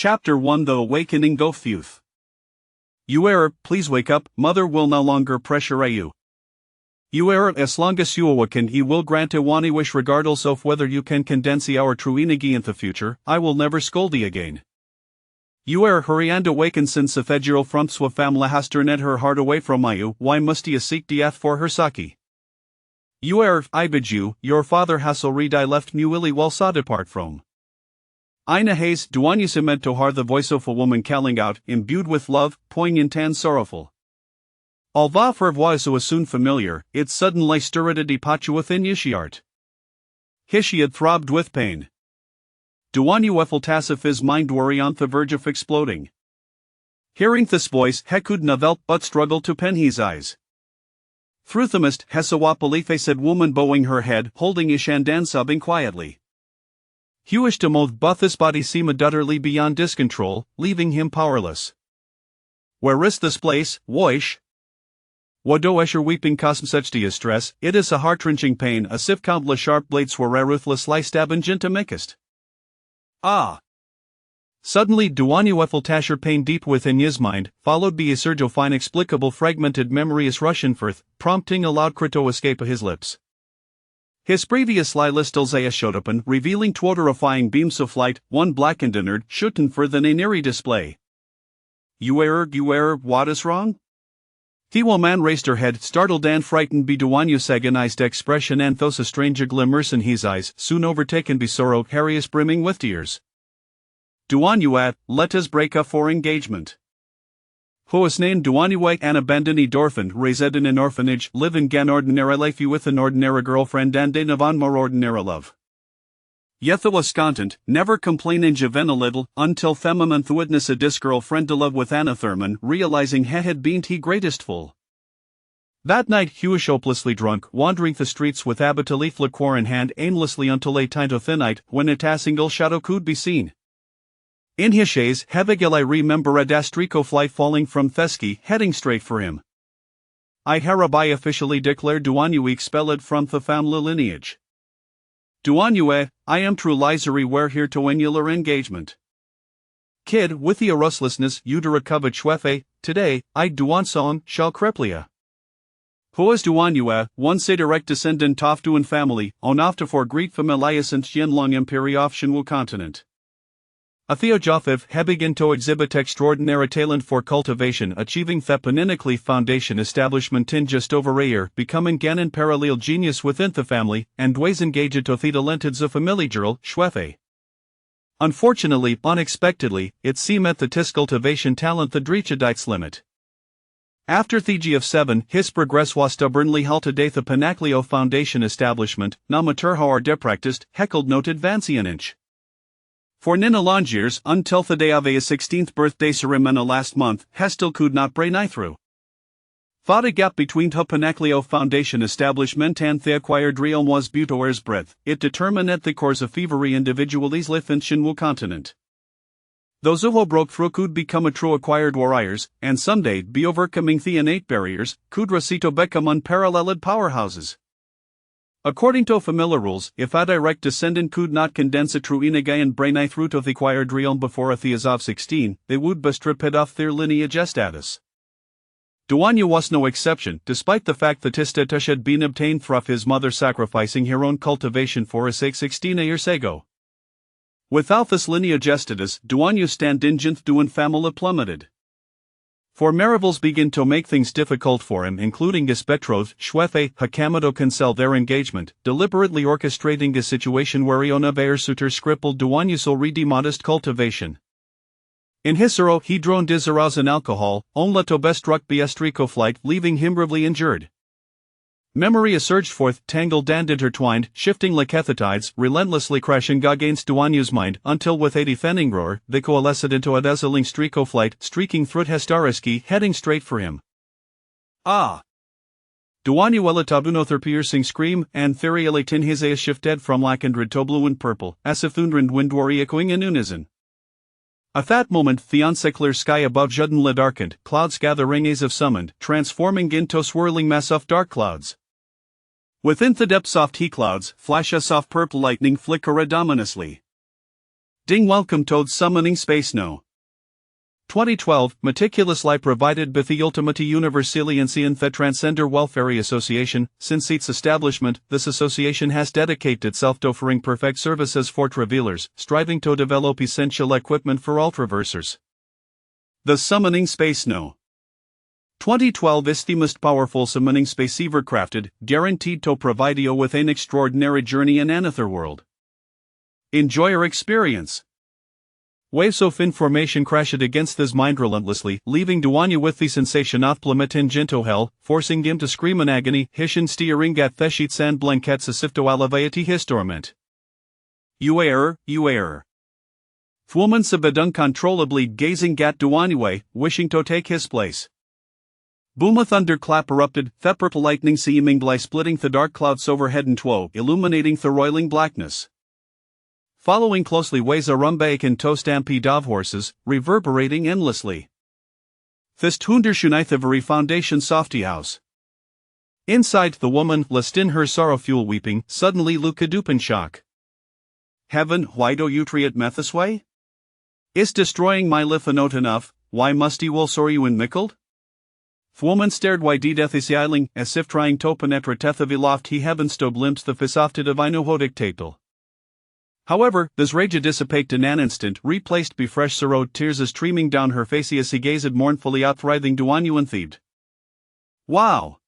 Chapter 1 The Awakening Youth. You please wake up, mother will no longer pressure you. You as long as you awaken he will grant a one wish regardless of whether you can condense our true energy in the future, I will never scold thee again. You hurry and awaken since the federal front swa famla has turned her heart away from you, why must ye seek death for her saki? You I bid you, your father has already left me willy well saw depart from. Ina Hayes duanya cement to har the voice of a woman calling out, imbued with love, poignant and sorrowful. Although her voice was soon familiar, it suddenly stirred a departure within Yishiart. Hishi had throbbed with pain. Duanya Weffel Tassif his mind worry on the verge of exploding. Hearing this voice, he could not but struggle to pen his eyes. Through the mist, Hesawapalife said woman bowing her head, holding Ishandan sobbing quietly. Hewish to moth but this body seemed utterly beyond discontrol, leaving him powerless. Where is this place, Woish? Wado Escher weeping cosm such distress, it is a heart-wrenching pain as if countless sharp blades were ruthlessly stabbing into makest. Ah! Suddenly Duanya Weffel Tasher pain deep within his mind, followed by a surge of inexplicable fragmented memory is Russian forth, prompting a loud cry to escape his lips. His previous lie listel Zaya showed up and revealing terrifying beams of light, one blackened inert, shooting for the Naneri display. You what is wrong? The woman raised her head, startled and frightened by Duanya's agonized expression and those a stranger glimmers in his eyes, soon overtaken by sorrow, Harrius brimming with tears. Duanya, let us break up for engagement. Hoas named Duanya an abandoned orphan, raised in an orphanage, live in gan ordinary life with an ordinary girlfriend and in von more ordinary love. Yetha was content, never complaining Javen a little, until Themament witness a dis girlfriend to love with Anna Thurman, realizing he had been he greatest fool. That night Hewish hopelessly drunk, wandering the streets with Abatalith liqueur in hand aimlessly until a time of thinnight, when a single shadow could be seen. In his chaise, Hevigil I remember a dastrico fly falling from Theski, heading straight for him. I hereby officially declare Duanya expelled from the family lineage. Duanya, I am true lisery we're here to win your engagement. Kid, with the restlessness you to recover Chwefe, today, I Duanson shall creplia. Who is Duanya, one say direct descendant of Duan family, on after for Greek familias and Xianlong Imperioftian Wu continent. A Theojophiv he began to exhibit extraordinary talent for cultivation, achieving the Paninically Foundation establishment in just over a year, becoming Ganon parallel genius within the family, and ways engaged to the talented of familial Schwefe. Unfortunately, unexpectedly, it seemed that this cultivation talent the Dreachadites limit. After the of 7, his progress was stubbornly halted the Panacleo Foundation establishment, na maturha or depracticed, heckled noted Vancianich. For Nina long years, until the day of his 16th birthday ceremony last month, Hestel could not bray nigh through. Thought a gap between the Panacleo Foundation establishment and the acquired realm was Butoer's breadth, it determined at the course of thievery individualities Lithinshin Wu continent. Those who broke through could become a true acquired warriors, and someday, be overcoming the innate barriers, could recito become unparalleled powerhouses. According to familiar rules, if a direct descendant could not condense a true Inagayan brainite root of the acquired realm before a Theosoph 16, they would bestrip it off their lineage status. Duanya was no exception, despite the fact that his status had been obtained through his mother sacrificing her own cultivation for a sake 16 years ago. Without this lineage status, Duanya's stand ingent Duan family plummeted. For Marivals began to make things difficult for him, including his betrothed, Schwefe Hakamado cancel their engagement, deliberately orchestrating a situation where Iona Bearsuter scribbled Duanya's already modest cultivation. In Hisaro, he droned Izaraz in alcohol, only to be struck by Estrico flight, leaving him gravely injured. Memory surged forth, tangled and intertwined, shifting like ethetides, relentlessly crashing against Duanya's mind, until with a defending roar, they coalesced into a dazzling streako flight, streaking through Hestariski, heading straight for him. Ah! Duanya Welatabuno their piercing scream, and Therialatin Hiseas shifted from Lakandrid to blue and purple, as if Thundrind windwari echoing in unison. At that moment, the unsecular sky above suddenly darkened, clouds gathering as if summoned, transforming into swirling mass of dark clouds. Within the depths of heat clouds, flashes of purple lightning flickered ominously. Ding welcome Toad summoning space no. 2012, meticulously provided by the Ultimate Universaliency the Transcender Welfare Association. Since its establishment, this association has dedicated itself to offering perfect services for travelers, striving to develop essential equipment for all traversers. The Summoning Space No. 2012 is the most powerful summoning space ever crafted, guaranteed to provide you with an extraordinary journey in another world. Enjoy your experience. Waves of information crashed against his mind relentlessly, leaving Duanya with the sensation of plummeting into hell, forcing him to scream in agony, hissing steering at the sheets and blankets as if to alleviate his torment. You error. The woman subid uncontrollably gazing at Duanya, wishing to take his place. Boom a thunderclap erupted, the purple lightning seemingly splitting the dark clouds overhead and illuminating the roiling blackness. Following closely was a rumbake and toe stampede of horses, reverberating endlessly. This wunderschöne the very foundation softy house. Inside the woman, lest in her sorrowful weeping, suddenly Luca dupen shock. Heaven, why do you treat me this way? Is destroying my life not enough, why must you will sorry you in mickled? The woman stared wide death is yelling, as if trying to penetrate the loft he heaven sto glimpse the fisofted of inohotic tatel. However, this rage dissipated in an instant, replaced by fresh sorrowed tears streaming down her face as he gazed mournfully at writhing Duanya and thieved. Wow!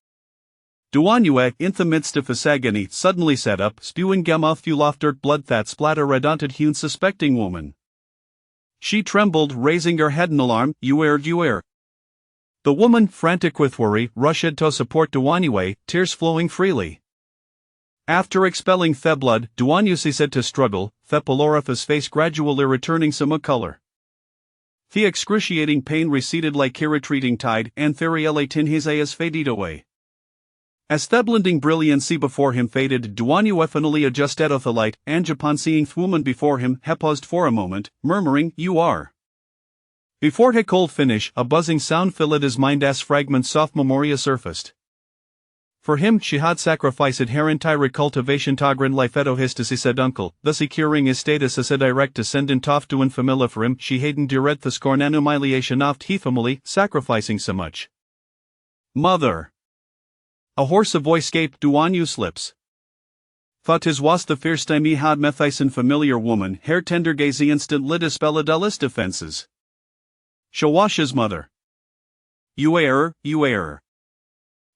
Duanya, in the midst of his agony, suddenly sat up, spewing full of dirt blood that splatter red onto the unsuspecting woman. She trembled, raising her head in alarm. You err. The woman, frantic with worry, rushed to support Duanya, tears flowing freely. After expelling the blood, Duanya ceased to struggle, the pallor of his face gradually returning some color. The excruciating pain receded like a retreating tide, and the reality in his eyes faded away. As the blinding brilliancy before him faded, Duanya finally adjusted the light, and upon seeing the woman before him, he paused for a moment, murmuring, "You are." Before he could finish, a buzzing sound filled his mind as fragments of memoria surfaced. For him, she had sacrificed her entire cultivation to grand life eto his to said uncle, thus securing his status as a direct descendant of to infamilla for him. She hadn't direct the scorn and humiliation of he family, sacrificing so much. Mother! A hoarse voice escaped Duanya's lips. Thought his was the first time he had met this familiar woman. Her tender gaze instant lit a spell of Dallas defenses. Shawash's mother. You error.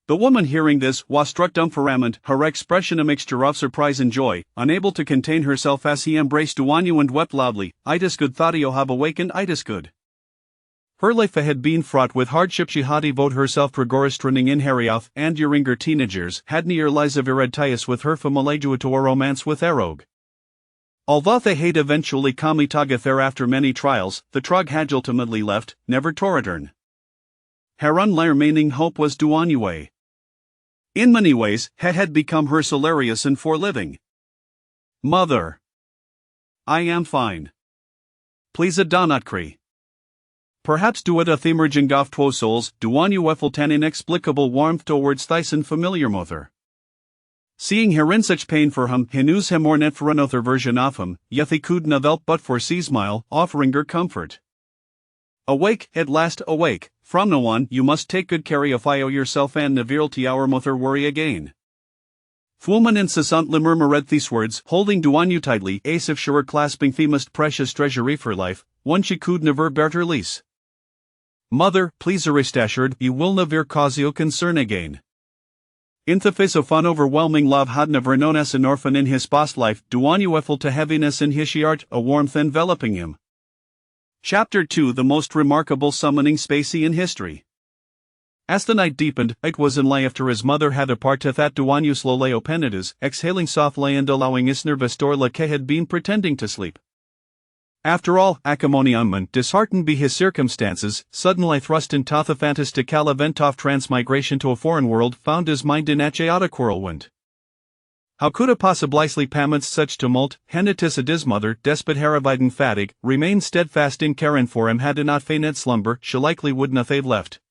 The woman hearing this was struck dumbfounded, her expression a mixture of surprise and joy, unable to contain herself as he embraced Duanya and wept loudly. Itis good thought you have awakened, itis good. Her life had been fraught with hardship. She had devoted herself rigorous training in Harioth, and during her teenagers had near lies of Eredtius with her family to a romance with Erog. Although they had eventually come together after many trials, the Trog had ultimately left, never to return. Her only remaining hope was Duanya. In many ways, he had become her Solarius and for living. Mother. I am fine. Please do not cry. Perhaps due to the emerging of two souls, Duanya felt an inexplicable warmth towards Thyson familiar mother. Seeing her in such pain for him, he knew him more net for another version of him, yet he could not help but foresee smile, offering her comfort. Awake, at last awake, from now on you must take good care of yourself and never to our mother worry again. The woman incessantly murmured these words, holding Duanya tightly, as if she were clasping the most precious treasury for life, one she could never bear to release. Mother, please rest assured, you will never cause you concern again. In the face of an overwhelming love had never known as an orphan in his past life, Duanya felt a heaviness in his heart, a warmth enveloping him. Chapter 2: The most remarkable summoning spacey in history. As the night deepened, it was in after his mother had departed that Duanya slowly opened his, exhaling softly and allowing his nervous door like he had been pretending to sleep. After all, Achaemonian, disheartened by his circumstances, suddenly thrust into the fantastical event of transmigration to a foreign world, found his mind in a chaotic whirlwind. How could a possibly sleep amidst such tumult? His mother, despite Haraviden fatigue, remained steadfast in caring for him. Had he not feigned slumber, she likely would not have left.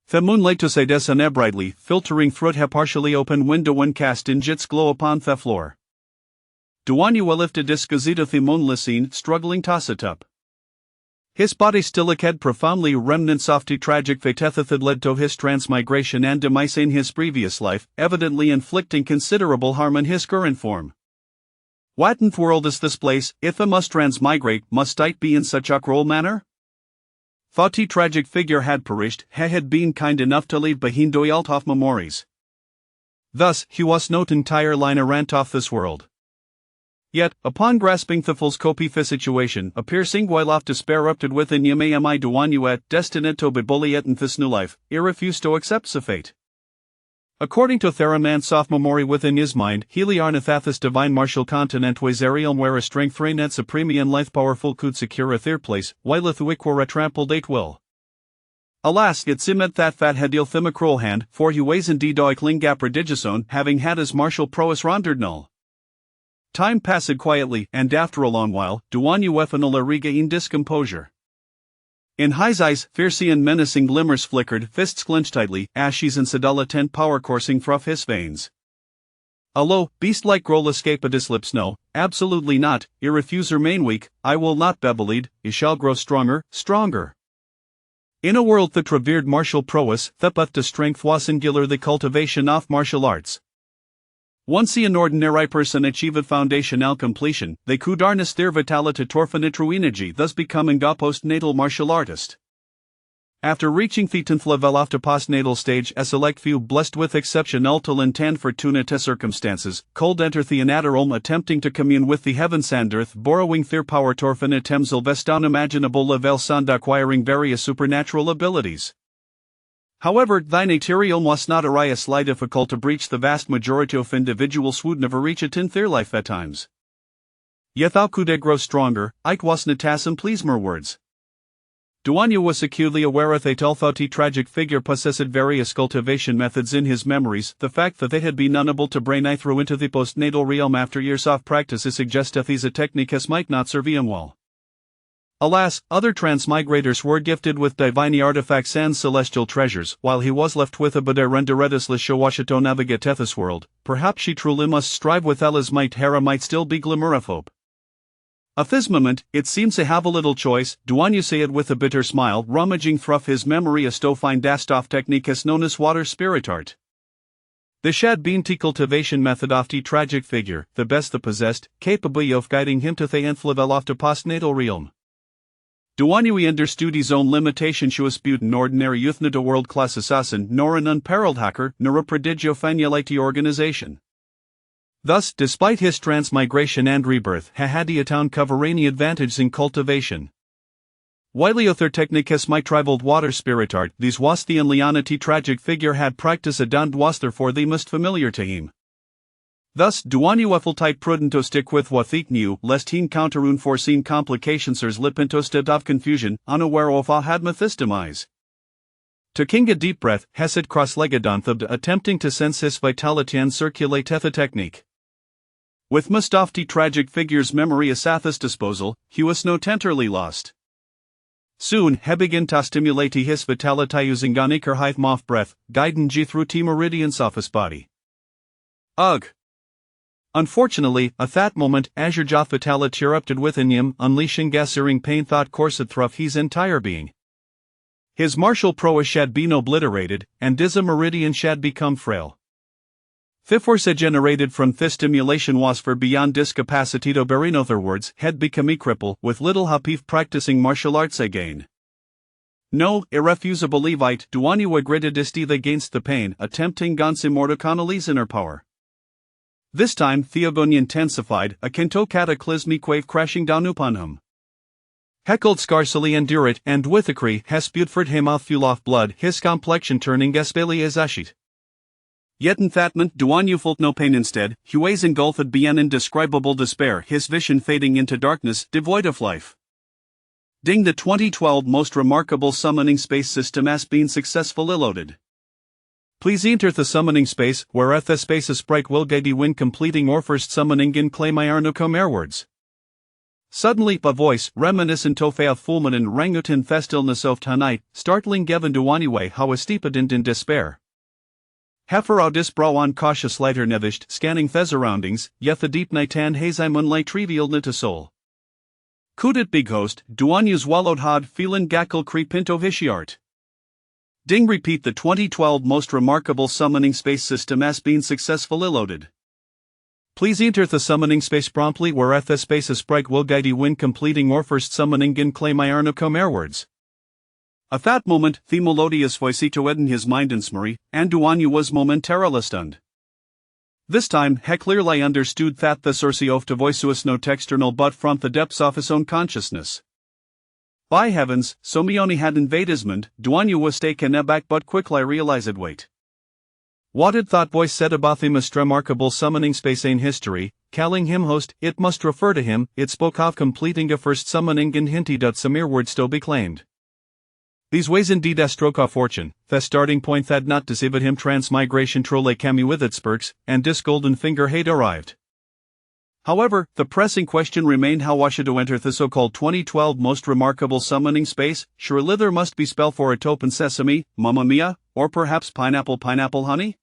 The moonlight to say des brightly, filtering through her partially open window and cast in jets glow upon the floor. Duanyua lifted discosita thimon lisine, struggling tossitup. His body still had profoundly remnants of the tragic fatethethid led to his transmigration and demise in his previous life, evidently inflicting considerable harm on his current form. What in the world is this place, if I must transmigrate, must it be in such a cruel manner? Thought the tragic figure had perished, he had been kind enough to leave behind doyalt of memories. Thus, he was not entire line errant off this world. Yet, upon grasping the full scope of the situation, a piercing while of despair erupted within Yamami Duanyuet, destined to be bullied in this new life, he refused to accept the fate. According to Theraman's soft memory within his mind, Heliarnathathis divine martial continent was Ariel where a strength reign at supreme and life powerful could secure a third place, while Lithuiquara trampled at will. Alas, it seemed that had il thimacrol hand, for he was indeed oikling prodigioson, having had his martial prowess rendered null. Time passed quietly, and after a long while, Duanyuefanal regained discomposure. In his eyes, fierce and menacing glimmers flickered, fists clenched tightly, ashes and sedulatent power coursing through his veins. A low, beast-like growl escaped his lips. No, absolutely not, I refuse remain weak, I will not be bullied, I shall grow stronger, stronger. In a world that revered martial prowess, the path to strength was singular the cultivation of martial arts. Once an ordinary person achieved foundational completion, they could harness their vitality to torfinitru energy, thus becoming a postnatal martial artist. After reaching the 10th level of the postnatal stage, a select few blessed with exceptional talent and fortunate circumstances, could enter the another realm attempting to commune with the heavens and earth, borrowing their power torfinitem silvest unimaginable levels and acquiring various supernatural abilities. However, thine material must not array a slight difficult to breach the vast majority of individuals would never reach it in their life at times. Yet thou could grow stronger, Ike was natasum pleasmer words. Duanya was acutely aware of that although the tragic figure possessed various cultivation methods in his memories, the fact that they had been unable to brain through into the postnatal realm after years of practice suggested these techniques might not serve him well. Alas, other transmigrators were gifted with divine artifacts and celestial treasures, while he was left with a renderedus lishawashito navigate this world. Perhaps she truly must strive with Ella's might. Hera might still be glimmer of hope. At this moment, it seems to have a little choice, Duanya said with a bitter smile, rummaging through his memory as to find dastoff techniques known as water spirit art. This had been the cultivation method of the tragic figure, the best the possessed, capable of guiding him to the nth level of the postnatal realm. Duanya understood his own limitation. She was an ordinary youth, not a world-class assassin, nor an unparalleled hacker, nor a prodigio fanulite organization. Thus, despite his transmigration and rebirth, he had the town cover any advantage in cultivation. While other techniques might rival water spirit art, these was the only tragic figure had practiced and was therefore the most familiar to him. Thus, Duanya felt prudent to stick with what he knew, lest he encounter unforeseen complications or slip into a state of confusion, unaware of all had methystomize. Taking a deep breath, he sat cross-legged on the attempting to sense his vitality and circulate the technique. With most of the tragic figure's memory at his disposal, he was not entirely lost. Soon, he began to stimulate his vitality using ganiker height moth breath, guiding G through the meridians of his body. Ugh! Unfortunately, at that moment, Azure Joth vitality erupted within him, unleashing gas-searing pain thought coursed through his entire being. His martial prowess had been obliterated, and his meridian had become frail. The force generated from this stimulation was far beyond his capacity to bear. In other words, had become a cripple, with little hope of practicing martial arts again. No, irrefusable Levite, Duanya gritted his teeth against the pain, attempting Gonsim Mordoconalese inner power. This time, Theogonia intensified, a Kento cataclysmic wave crashing down upon him. Heckled scarcely endure it, and with a cry, he spewed forth him out fuel of blood, his complexion turning especially as ashit. Yet in that moment, Duanya felt no pain. Instead, he was engulfed beyond indescribable despair, his vision fading into darkness, devoid of life. Ding, the 2012 most remarkable summoning space system has been successfully loaded. Please enter the summoning space, where at the space a sprite will guide you when completing or first summoning and claim Iarnocom airwards. Suddenly, a voice, reminiscent of a fulminant rangutan festilness of tonight, startling Gavin Duanya how a steepadent in despair. Hervoraudis brouwan cautious lighter nevisht scanning the surroundings, yet the deep nightan hazy moonlight trivial nita soul. Kudit big host, duanyus wallowed had feeling gackle creepinto vishiart. Ding repeat the 2012 most remarkable summoning space system has been successfully loaded. Please enter the summoning space promptly where at the space a sprite will guide you when completing or first summoning in claim iarnocom airwards. At that moment, the melodious voicito in his mind and smurry, and Duanyu was momentarily stunned. This time, he clearly understood that the source of the voice was no external but from the depths of his own consciousness. By heavens, Somioni had invaded his mind. Duanyu was taken aback but quickly realized wait. What did that voice said about the most remarkable summoning space in history, calling him host, it must refer to him, it spoke of completing a first summoning and hinted at some word still be claimed. These ways indeed a stroke of fortune, the starting point that not deceived him transmigration trolle cami with its perks, and this golden finger had arrived. However, the pressing question remained how was to enter the so-called 2012 most remarkable summoning space. Surely there must be spell for it open sesame, mamma mia, or perhaps pineapple honey?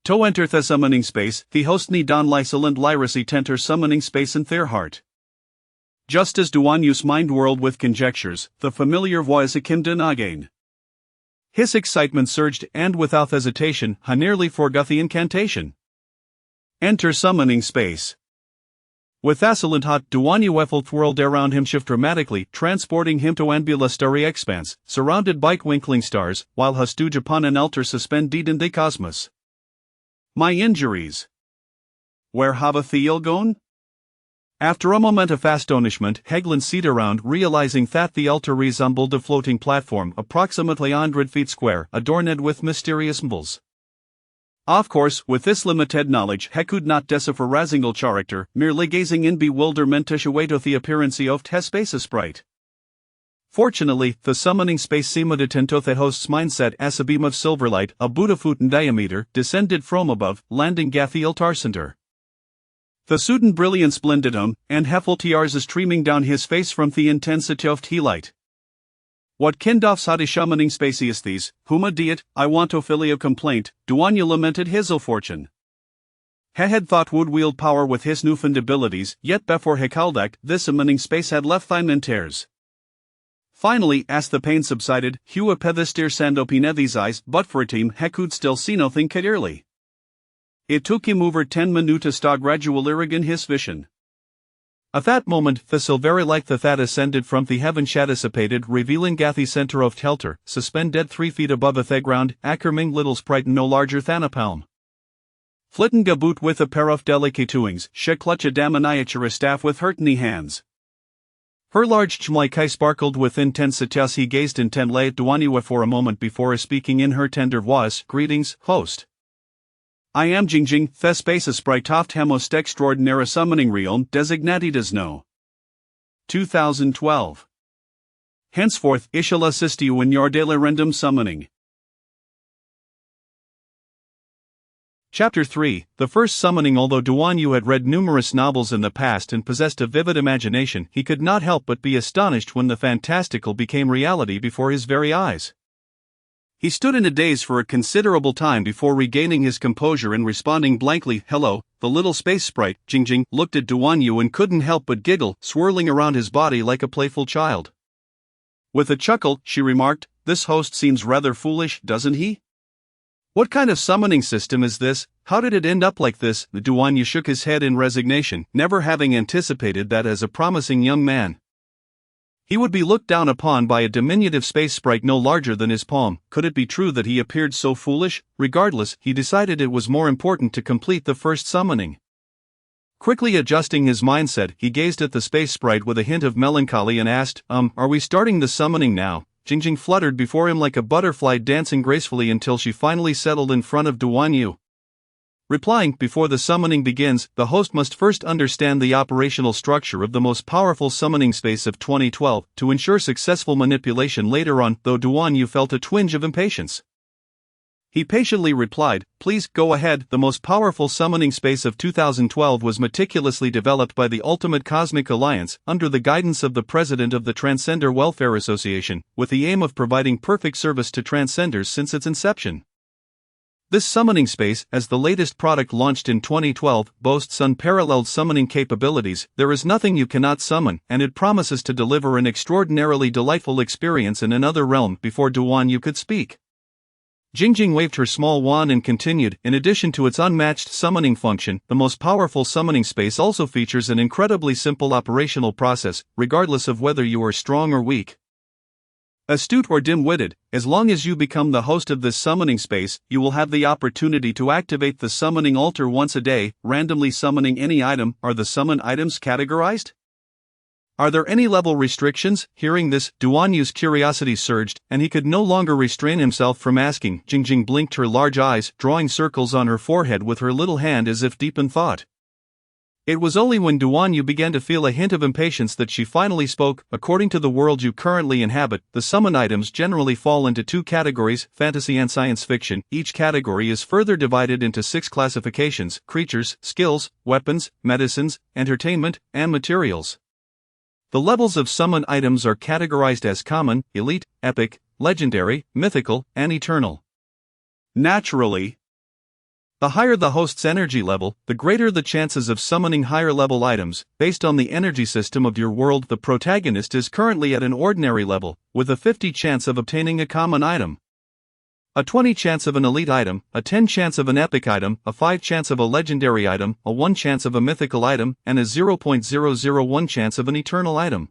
To enter the summoning space, the host need don lysel and lyracy tenter summoning space in their heart. Just as Duanyu's mind whirled with conjectures, the familiar voice came in again. His excitement surged and without hesitation, he nearly forgot the incantation. Enter summoning space. With excellent hot, Duanyu felt whirled around him shift dramatically, transporting him to ambula starry expanse, surrounded by twinkling stars, while he stood upon an altar suspended in the cosmos. My injuries. Where have the gone? After a moment of astonishment, Hagelin seated around, realizing that the altar resembled a floating platform approximately 100 feet square, adorned with mysterious symbols. Of course, with this limited knowledge, he could not decipher Razingal character, merely gazing in bewilderment to await the appearance of the space sprite. Fortunately, the summoning space seemed to tend to the host's mindset as a beam of silver light, a Buddha foot in diameter, descended from above, landing at the altar center. The sudden brilliance blended him, and Heffel tears streaming down his face from the intensity of the light. What kind of sadi summoning space is these, whom a diet, I want to filio complaint, Duanyu lamented his ill fortune. He had thought would wield power with his newfound abilities, yet before he called act, this summoning space had left thine in tears. Finally, as the pain subsided, Hua pedestir sandopine these eyes, but for a team he could still see nothing clearly. It took him over 10 minutes to gradually irrigan his vision. At that moment, the silvery light that ascended from the heaven dissipated, revealing the center of Telter, suspended 3 feet above the ground, ackerming little sprite no larger than a palm. Flitten gaboot with a pair of delicate wings, she clutched a damaniature staff with hurtny hands. Her large chmlike sparkled with intensity as he gazed intently at Duanyu for a moment before speaking in her tender voice, greetings, host. I am Jingjing, the space sprite of the most extraordinary summoning realm designated as No. 2012. Henceforth, I shall assist you in your daily random summoning. Chapter 3, The First Summoning. Although Duanyu had read numerous novels in the past and possessed a vivid imagination, he could not help but be astonished when the fantastical became reality before his very eyes. He stood in a daze for a considerable time before regaining his composure and responding blankly, hello. The little space sprite, Jingjing, looked at Duanyu and couldn't help but giggle, swirling around his body like a playful child. With a chuckle, she remarked, this host seems rather foolish, doesn't he? What kind of summoning system is this? How did it end up like this? Duanyu shook his head in resignation, never having anticipated that as a promising young man he would be looked down upon by a diminutive space sprite no larger than his palm. Could it be true that he appeared so foolish? Regardless, he decided it was more important to complete the first summoning. Quickly adjusting his mindset, he gazed at the space sprite with a hint of melancholy and asked, are we starting the summoning now? Jingjing fluttered before him like a butterfly dancing gracefully until she finally settled in front of Duanyu. Replying, before the summoning begins, the host must first understand the operational structure of the most powerful summoning space of 2012 to ensure successful manipulation later on, though Duanyu felt a twinge of impatience. He patiently replied, please go ahead. The most powerful summoning space of 2012 was meticulously developed by the Ultimate Cosmic Alliance, under the guidance of the president of the Transcender Welfare Association, with the aim of providing perfect service to Transcenders since its inception. This summoning space, as the latest product launched in 2012, boasts unparalleled summoning capabilities. There is nothing you cannot summon, and it promises to deliver an extraordinarily delightful experience in another realm. Before Duan Yu could speak, Jingjing waved her small wand and continued, in addition to its unmatched summoning function, the most powerful summoning space also features an incredibly simple operational process, regardless of whether you are strong or weak, astute or dim-witted. As long as you become the host of this summoning space, you will have the opportunity to activate the summoning altar once a day, randomly summoning any item. Are the summoned items categorized? Are there any level restrictions? Hearing this, Duan Yu's curiosity surged, and he could no longer restrain himself from asking. Jingjing blinked her large eyes, drawing circles on her forehead with her little hand as if deep in thought. It was only when Duan Yu began to feel a hint of impatience that she finally spoke. According to the world you currently inhabit, the summon items generally fall into two categories, fantasy and science fiction. Each category is further divided into 6 classifications: creatures, skills, weapons, medicines, entertainment, and materials. The levels of summon items are categorized as common, elite, epic, legendary, mythical, and eternal. Naturally, the higher the host's energy level, the greater the chances of summoning higher level items. Based on the energy system of your world, the protagonist is currently at an ordinary level, with a 50 chance of obtaining a common item, a 20 chance of an elite item, a 10 chance of an epic item, a 5 chance of a legendary item, a 1 chance of a mythical item, and a 0.001 chance of an eternal item,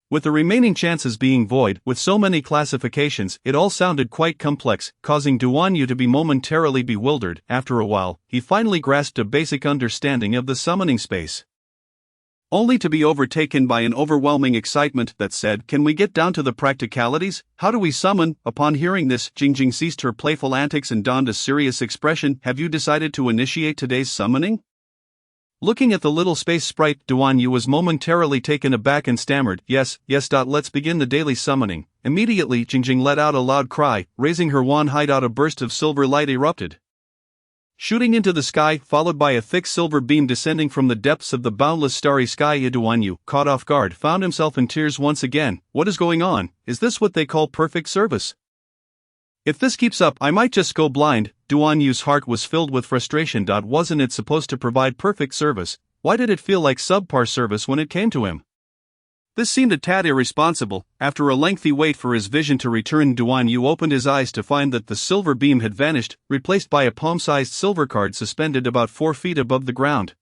with the remaining chances being void. With so many classifications, it all sounded quite complex, causing Duan Yu to be momentarily bewildered. After a while, he finally grasped a basic understanding of the summoning space, only to be overtaken by an overwhelming excitement that said, "Can we get down to the practicalities? How do we summon?" Upon hearing this, Jingjing ceased her playful antics and donned a serious expression. "Have you decided to initiate today's summoning?" Looking at the little space sprite, Duan Yu was momentarily taken aback and stammered, Yes. Let's begin the daily summoning." Immediately, Jingjing let out a loud cry. Raising her wand high out, a burst of silver light erupted, shooting into the sky, followed by a thick silver beam descending from the depths of the boundless starry sky. Duan Yu, caught off guard, found himself in tears once again. What is going on? Is this what they call perfect service? If this keeps up, I might just go blind. Duan Yu's heart was filled with frustration. Wasn't it supposed to provide perfect service? Why did it feel like subpar service when it came to him? This seemed a tad irresponsible. After a lengthy wait for his vision to return, Duan Yu opened his eyes to find that the silver beam had vanished, replaced by a palm-sized silver card suspended about 4 feet above the ground.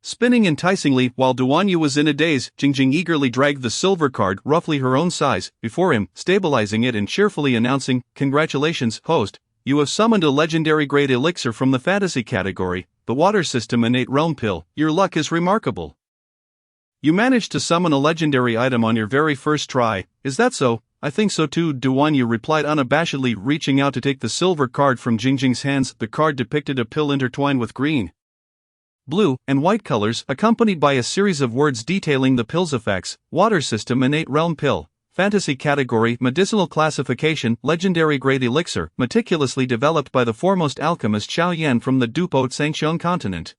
Spinning enticingly, while Duan Yu was in a daze, Jingjing eagerly dragged the silver card, roughly her own size, before him, stabilizing it and cheerfully announcing, "Congratulations, host. You have summoned a legendary grade elixir from the fantasy category, the Water System Innate Realm Pill. Your luck is remarkable. You managed to summon a legendary item on your very first try, is that so?" "I think so too," Duan Yu replied unabashedly, reaching out to take the silver card from Jingjing's hands. The card depicted a pill intertwined with green, blue, and white colors, accompanied by a series of words detailing the pill's effects. Water System Innate Realm Pill. Fantasy category, medicinal classification, legendary grade elixir, meticulously developed by the foremost alchemist Xiao Yan from the Dupo Tsangxiang continent.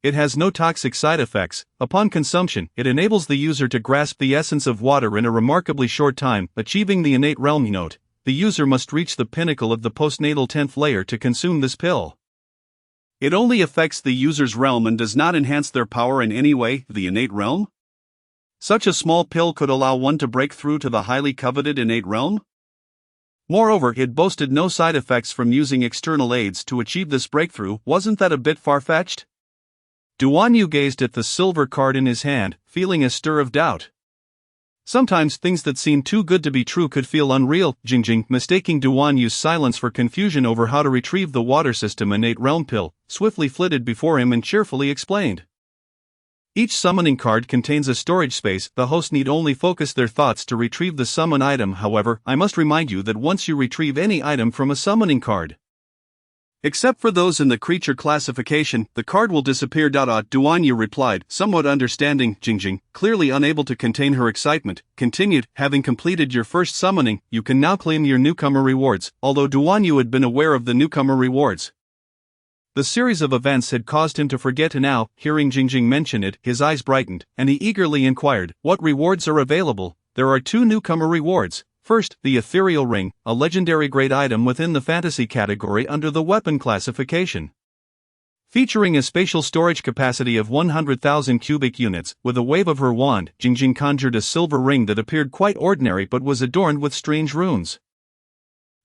It has no toxic side effects. Upon consumption, it enables the user to grasp the essence of water in a remarkably short time, achieving the innate realm. Note: the user must reach the pinnacle of the postnatal 10th layer to consume this pill. It only affects the user's realm and does not enhance their power in any way. The innate realm? Such a small pill could allow one to break through to the highly coveted innate realm? Moreover, it boasted no side effects from using external aids to achieve this breakthrough. Wasn't that a bit far-fetched? Duan Yu gazed at the silver card in his hand, feeling a stir of doubt. Sometimes things that seem too good to be true could feel unreal. Jingjing, mistaking Duan Yu's silence for confusion over how to retrieve the Water System Innate Realm Pill, swiftly flitted before him and cheerfully explained. Each summoning card contains a storage space. The host need only focus their thoughts to retrieve the summon item. However, I must remind you that once you retrieve any item from a summoning card, except for those in the creature classification, the card will disappear. Duan Yu replied, somewhat understanding. Jingjing, clearly unable to contain her excitement, continued, having completed your first summoning, you can now claim your newcomer rewards. Although Duan Yu had been aware of the newcomer rewards, the series of events had caused him to forget. Now, hearing Jingjing mention it, his eyes brightened, and he eagerly inquired, "What rewards are available?" "There are 2 newcomer rewards. First, the Ethereal Ring, a legendary grade item within the fantasy category under the weapon classification. Featuring a spatial storage capacity of 100,000 cubic units, with a wave of her wand, Jingjing conjured a silver ring that appeared quite ordinary but was adorned with strange runes.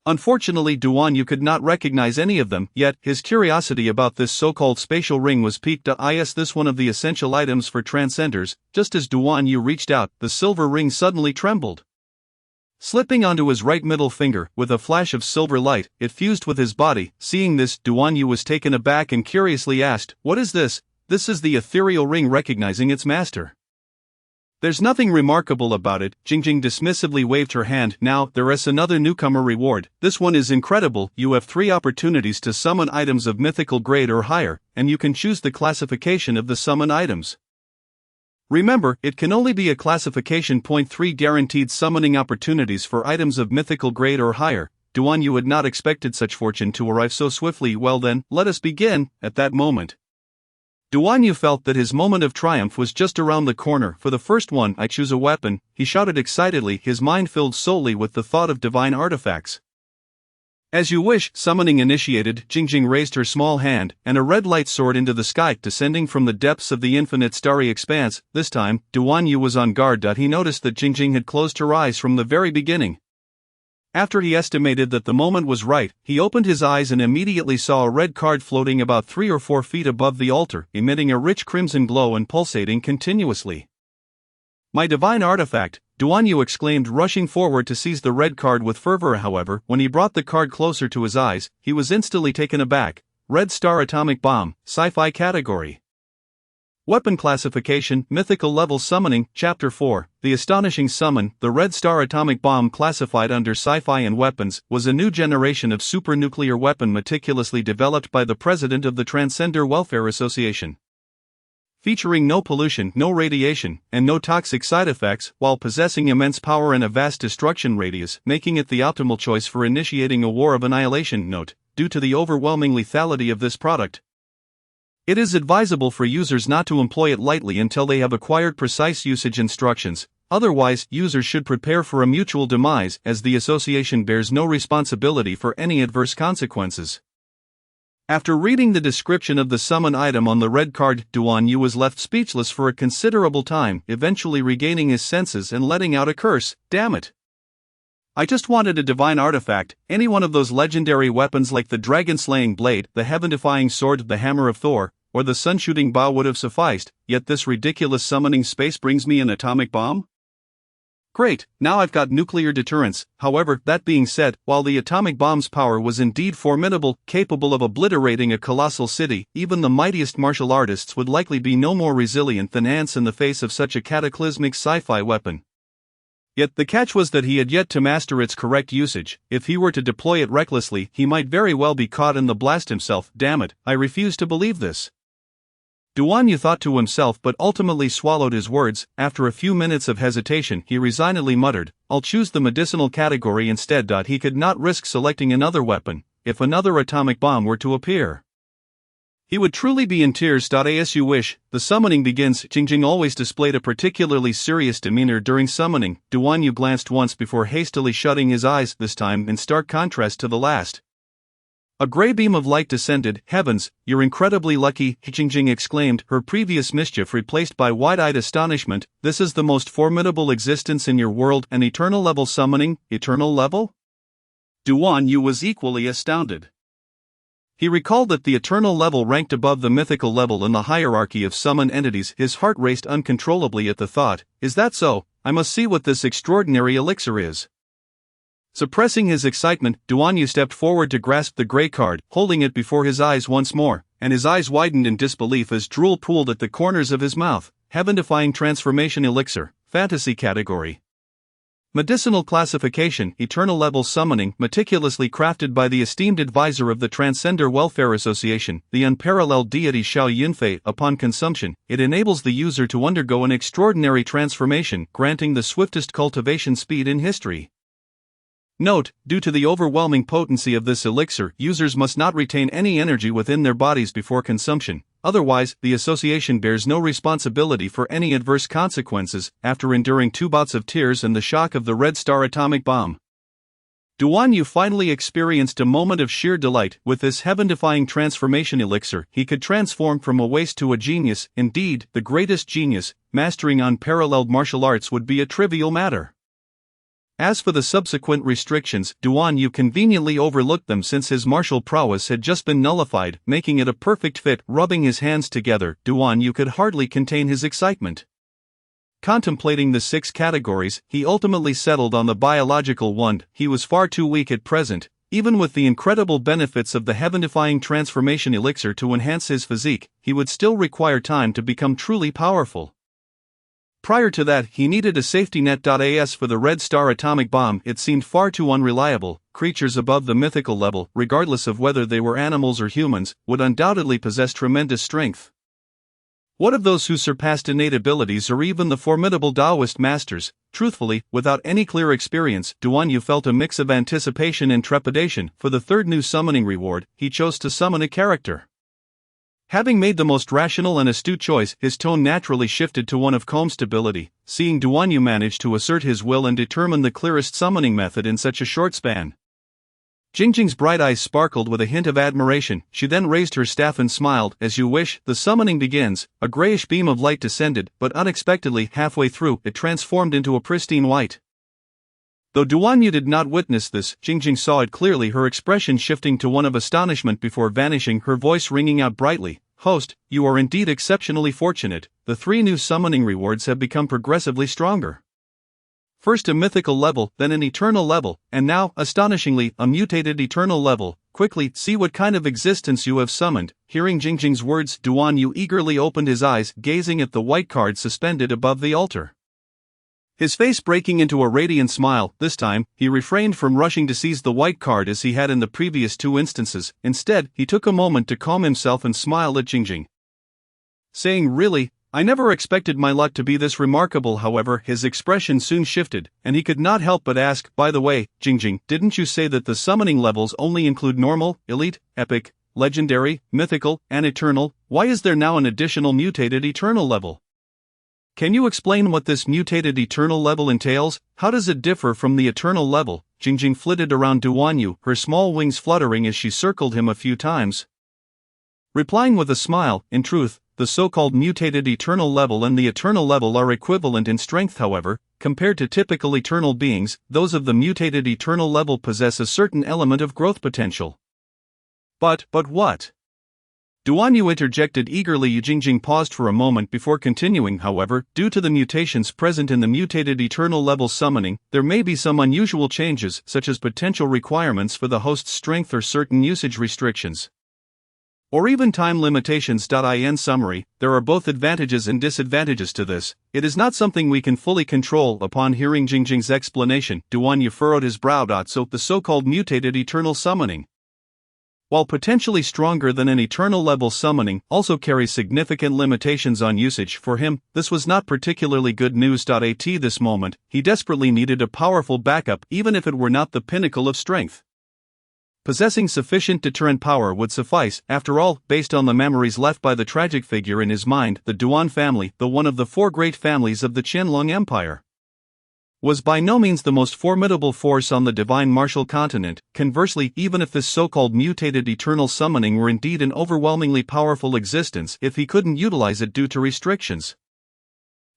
Unfortunately, Duan Yu could not recognize any of them, yet his curiosity about this so-called spatial ring was piqued. Is this one of the essential items for transcenders? Just as Duan Yu reached out, the silver ring suddenly trembled. Slipping onto his right middle finger, with a flash of silver light, it fused with his body. Seeing this, Duan Yu was taken aback and curiously asked, "What is this?" "This is the ethereal ring," recognizing its master. "There's nothing remarkable about it," Jingjing dismissively waved her hand. "Now, there is another newcomer reward. This one is incredible. You have 3 opportunities to summon items of mythical grade or higher, and you can choose the classification of the summoned items. Remember, it can only be a classification. 3 guaranteed summoning opportunities for items of mythical grade or higher. Duan Yu had not expected such fortune to arrive so swiftly. "Well then, let us begin." At that moment, Duan Yu felt that his moment of triumph was just around the corner. "For the first one, I choose a weapon," he shouted excitedly, his mind filled solely with the thought of divine artifacts. "As you wish." Summoning initiated, Jingjing raised her small hand, and a red light soared into the sky, descending from the depths of the infinite starry expanse. This time, Duan Yu was on guard. He noticed that Jingjing had closed her eyes from the very beginning. After he estimated that the moment was right, he opened his eyes and immediately saw a red card floating about 3 or 4 feet above the altar, emitting a rich crimson glow and pulsating continuously. "My divine artifact!" Duan Yu exclaimed, rushing forward to seize the red card with fervor. However, when he brought the card closer to his eyes, he was instantly taken aback. Red Star Atomic Bomb, Sci-Fi category. Weapon classification, mythical level summoning, Chapter 4, The Astonishing Summon. The Red Star Atomic Bomb, classified under Sci-Fi and Weapons, was a new generation of super-nuclear weapon meticulously developed by the president of the Transcender Welfare Association. Featuring no pollution, no radiation, and no toxic side effects, while possessing immense power and a vast destruction radius, making it the optimal choice for initiating a war of annihilation. Note: due to the overwhelming lethality of this product, it is advisable for users not to employ it lightly until they have acquired precise usage instructions. Otherwise, users should prepare for a mutual demise, as the association bears no responsibility for any adverse consequences. After reading the description of the summon item on the red card, Duan Yu was left speechless for a considerable time, eventually regaining his senses and letting out a curse. "Damn it! I just wanted a divine artifact, any one of those legendary weapons like the dragon-slaying blade, the heaven-defying sword, the hammer of Thor, or the sun-shooting bow would have sufficed, yet this ridiculous summoning space brings me an atomic bomb? Great, now I've got nuclear deterrence." However, that being said, while the atomic bomb's power was indeed formidable, capable of obliterating a colossal city, even the mightiest martial artists would likely be no more resilient than ants in the face of such a cataclysmic sci-fi weapon. Yet the catch was that he had yet to master its correct usage. If he were to deploy it recklessly, he might very well be caught in the blast himself. "Damn it, I refuse to believe this," Duan Yu thought to himself, but ultimately swallowed his words. After a few minutes of hesitation, he resignedly muttered, "I'll choose the medicinal category instead." He could not risk selecting another weapon. If another atomic bomb were to appear, he would truly be in tears. As you wish. The summoning begins. Jingjing always displayed a particularly serious demeanor during summoning. Duan Yu glanced once before hastily shutting his eyes, this time in stark contrast to the last. A gray beam of light descended. "Heavens, you're incredibly lucky," Jingjing exclaimed, her previous mischief replaced by wide-eyed astonishment. "This is the most formidable existence in your world, an eternal level summoning." "Eternal level?" Duan Yu was equally astounded. He recalled that the eternal level ranked above the mythical level in the hierarchy of summoned entities. His heart raced uncontrollably at the thought. "Is that so? I must see what this extraordinary elixir is." Suppressing his excitement, Duan Yu stepped forward to grasp the gray card, holding it before his eyes once more, and his eyes widened in disbelief as drool pooled at the corners of his mouth. Heaven-defying transformation elixir, fantasy category. Medicinal classification, eternal level summoning, meticulously crafted by the esteemed advisor of the Transcender Welfare Association, the unparalleled deity Xiao Yunfei. Upon consumption, it enables the user to undergo an extraordinary transformation, granting the swiftest cultivation speed in history. Note: due to the overwhelming potency of this elixir, users must not retain any energy within their bodies before consumption. otherwise, the association bears no responsibility for any adverse consequences after enduring 2 bouts of tears and the shock of the Red Star atomic bomb. Duan Yu finally experienced a moment of sheer delight. With this heaven-defying transformation elixir, he could transform from a waste to a genius, indeed, the greatest genius. Mastering unparalleled martial arts would be a trivial matter. As for the subsequent restrictions, Duan Yu conveniently overlooked them since his martial prowess had just been nullified, making it a perfect fit. Rubbing his hands together, Duan Yu could hardly contain his excitement. Contemplating the 6 categories, he ultimately settled on the biological one. He was far too weak at present, even with the incredible benefits of the heaven-defying transformation elixir to enhance his physique. He would still require time to become truly powerful. Prior to that, he needed a safety net. As for the Red Star atomic bomb, it seemed far too unreliable. Creatures above the mythical level, regardless of whether they were animals or humans, would undoubtedly possess tremendous strength. What of those who surpassed innate abilities or even the formidable Taoist masters? Truthfully, without any clear experience, Duan Yu felt a mix of anticipation and trepidation. For the 3rd new summoning reward, he chose to summon a character. Having made the most rational and astute choice, his tone naturally shifted to one of calm stability. Seeing Duan Yu manage to assert his will and determine the clearest summoning method in such a short span, Jingjing's bright eyes sparkled with a hint of admiration. She then raised her staff and smiled. As you wish. The summoning begins. A grayish beam of light descended, but unexpectedly, halfway through, it transformed into a pristine white. Though Duan Yu did not witness this, Jingjing saw it clearly, her expression shifting to one of astonishment before vanishing, her voice ringing out brightly. Host, you are indeed exceptionally fortunate. The 3 new summoning rewards have become progressively stronger. First a mythical level, then an eternal level, and now, astonishingly, a mutated eternal level. Quickly, see what kind of existence you have summoned. Hearing Jingjing's words, Duan Yu eagerly opened his eyes, gazing at the white card suspended above the altar. His face breaking into a radiant smile. This time, he refrained from rushing to seize the white card as he had in the previous 2 instances. Instead, he took a moment to calm himself and smiled at Jingjing, saying, "Really? I never expected my luck to be this remarkable." However, his expression soon shifted, and he could not help but ask, "By the way, Jingjing, didn't you say that the summoning levels only include normal, elite, epic, legendary, mythical, and eternal? Why is there now an additional mutated eternal level? Can you explain what this mutated eternal level entails? How does it differ from the eternal level?" Jingjing flitted around Duan Yu, her small wings fluttering as she circled him a few times, replying with a smile. In truth, the so-called mutated eternal level and the eternal level are equivalent in strength. However, compared to typical eternal beings, those of the mutated eternal level possess a certain element of growth potential. But what? Duan Yu interjected eagerly. Jingjing paused for a moment before continuing. However, due to the mutations present in the mutated eternal level summoning, there may be some unusual changes, such as potential requirements for the host's strength or certain usage restrictions, or even time limitations. In summary, there are both advantages and disadvantages to this. It is not something we can fully control. Upon hearing Jingjing's explanation, Duan Yu furrowed his brow. So, the so-called mutated eternal summoning, while potentially stronger than an eternal level summoning, also carries significant limitations on usage. For him, this was not particularly good news. At this moment, he desperately needed a powerful backup, even if it were not the pinnacle of strength. Possessing sufficient deterrent power would suffice. After all, based on the memories left by the tragic figure in his mind, the Duan family, the one of the 4 great families of the Qianlong Empire, was by no means the most formidable force on the divine martial continent. Conversely, even if this so-called mutated eternal summoning were indeed an overwhelmingly powerful existence, if he couldn't utilize it due to restrictions,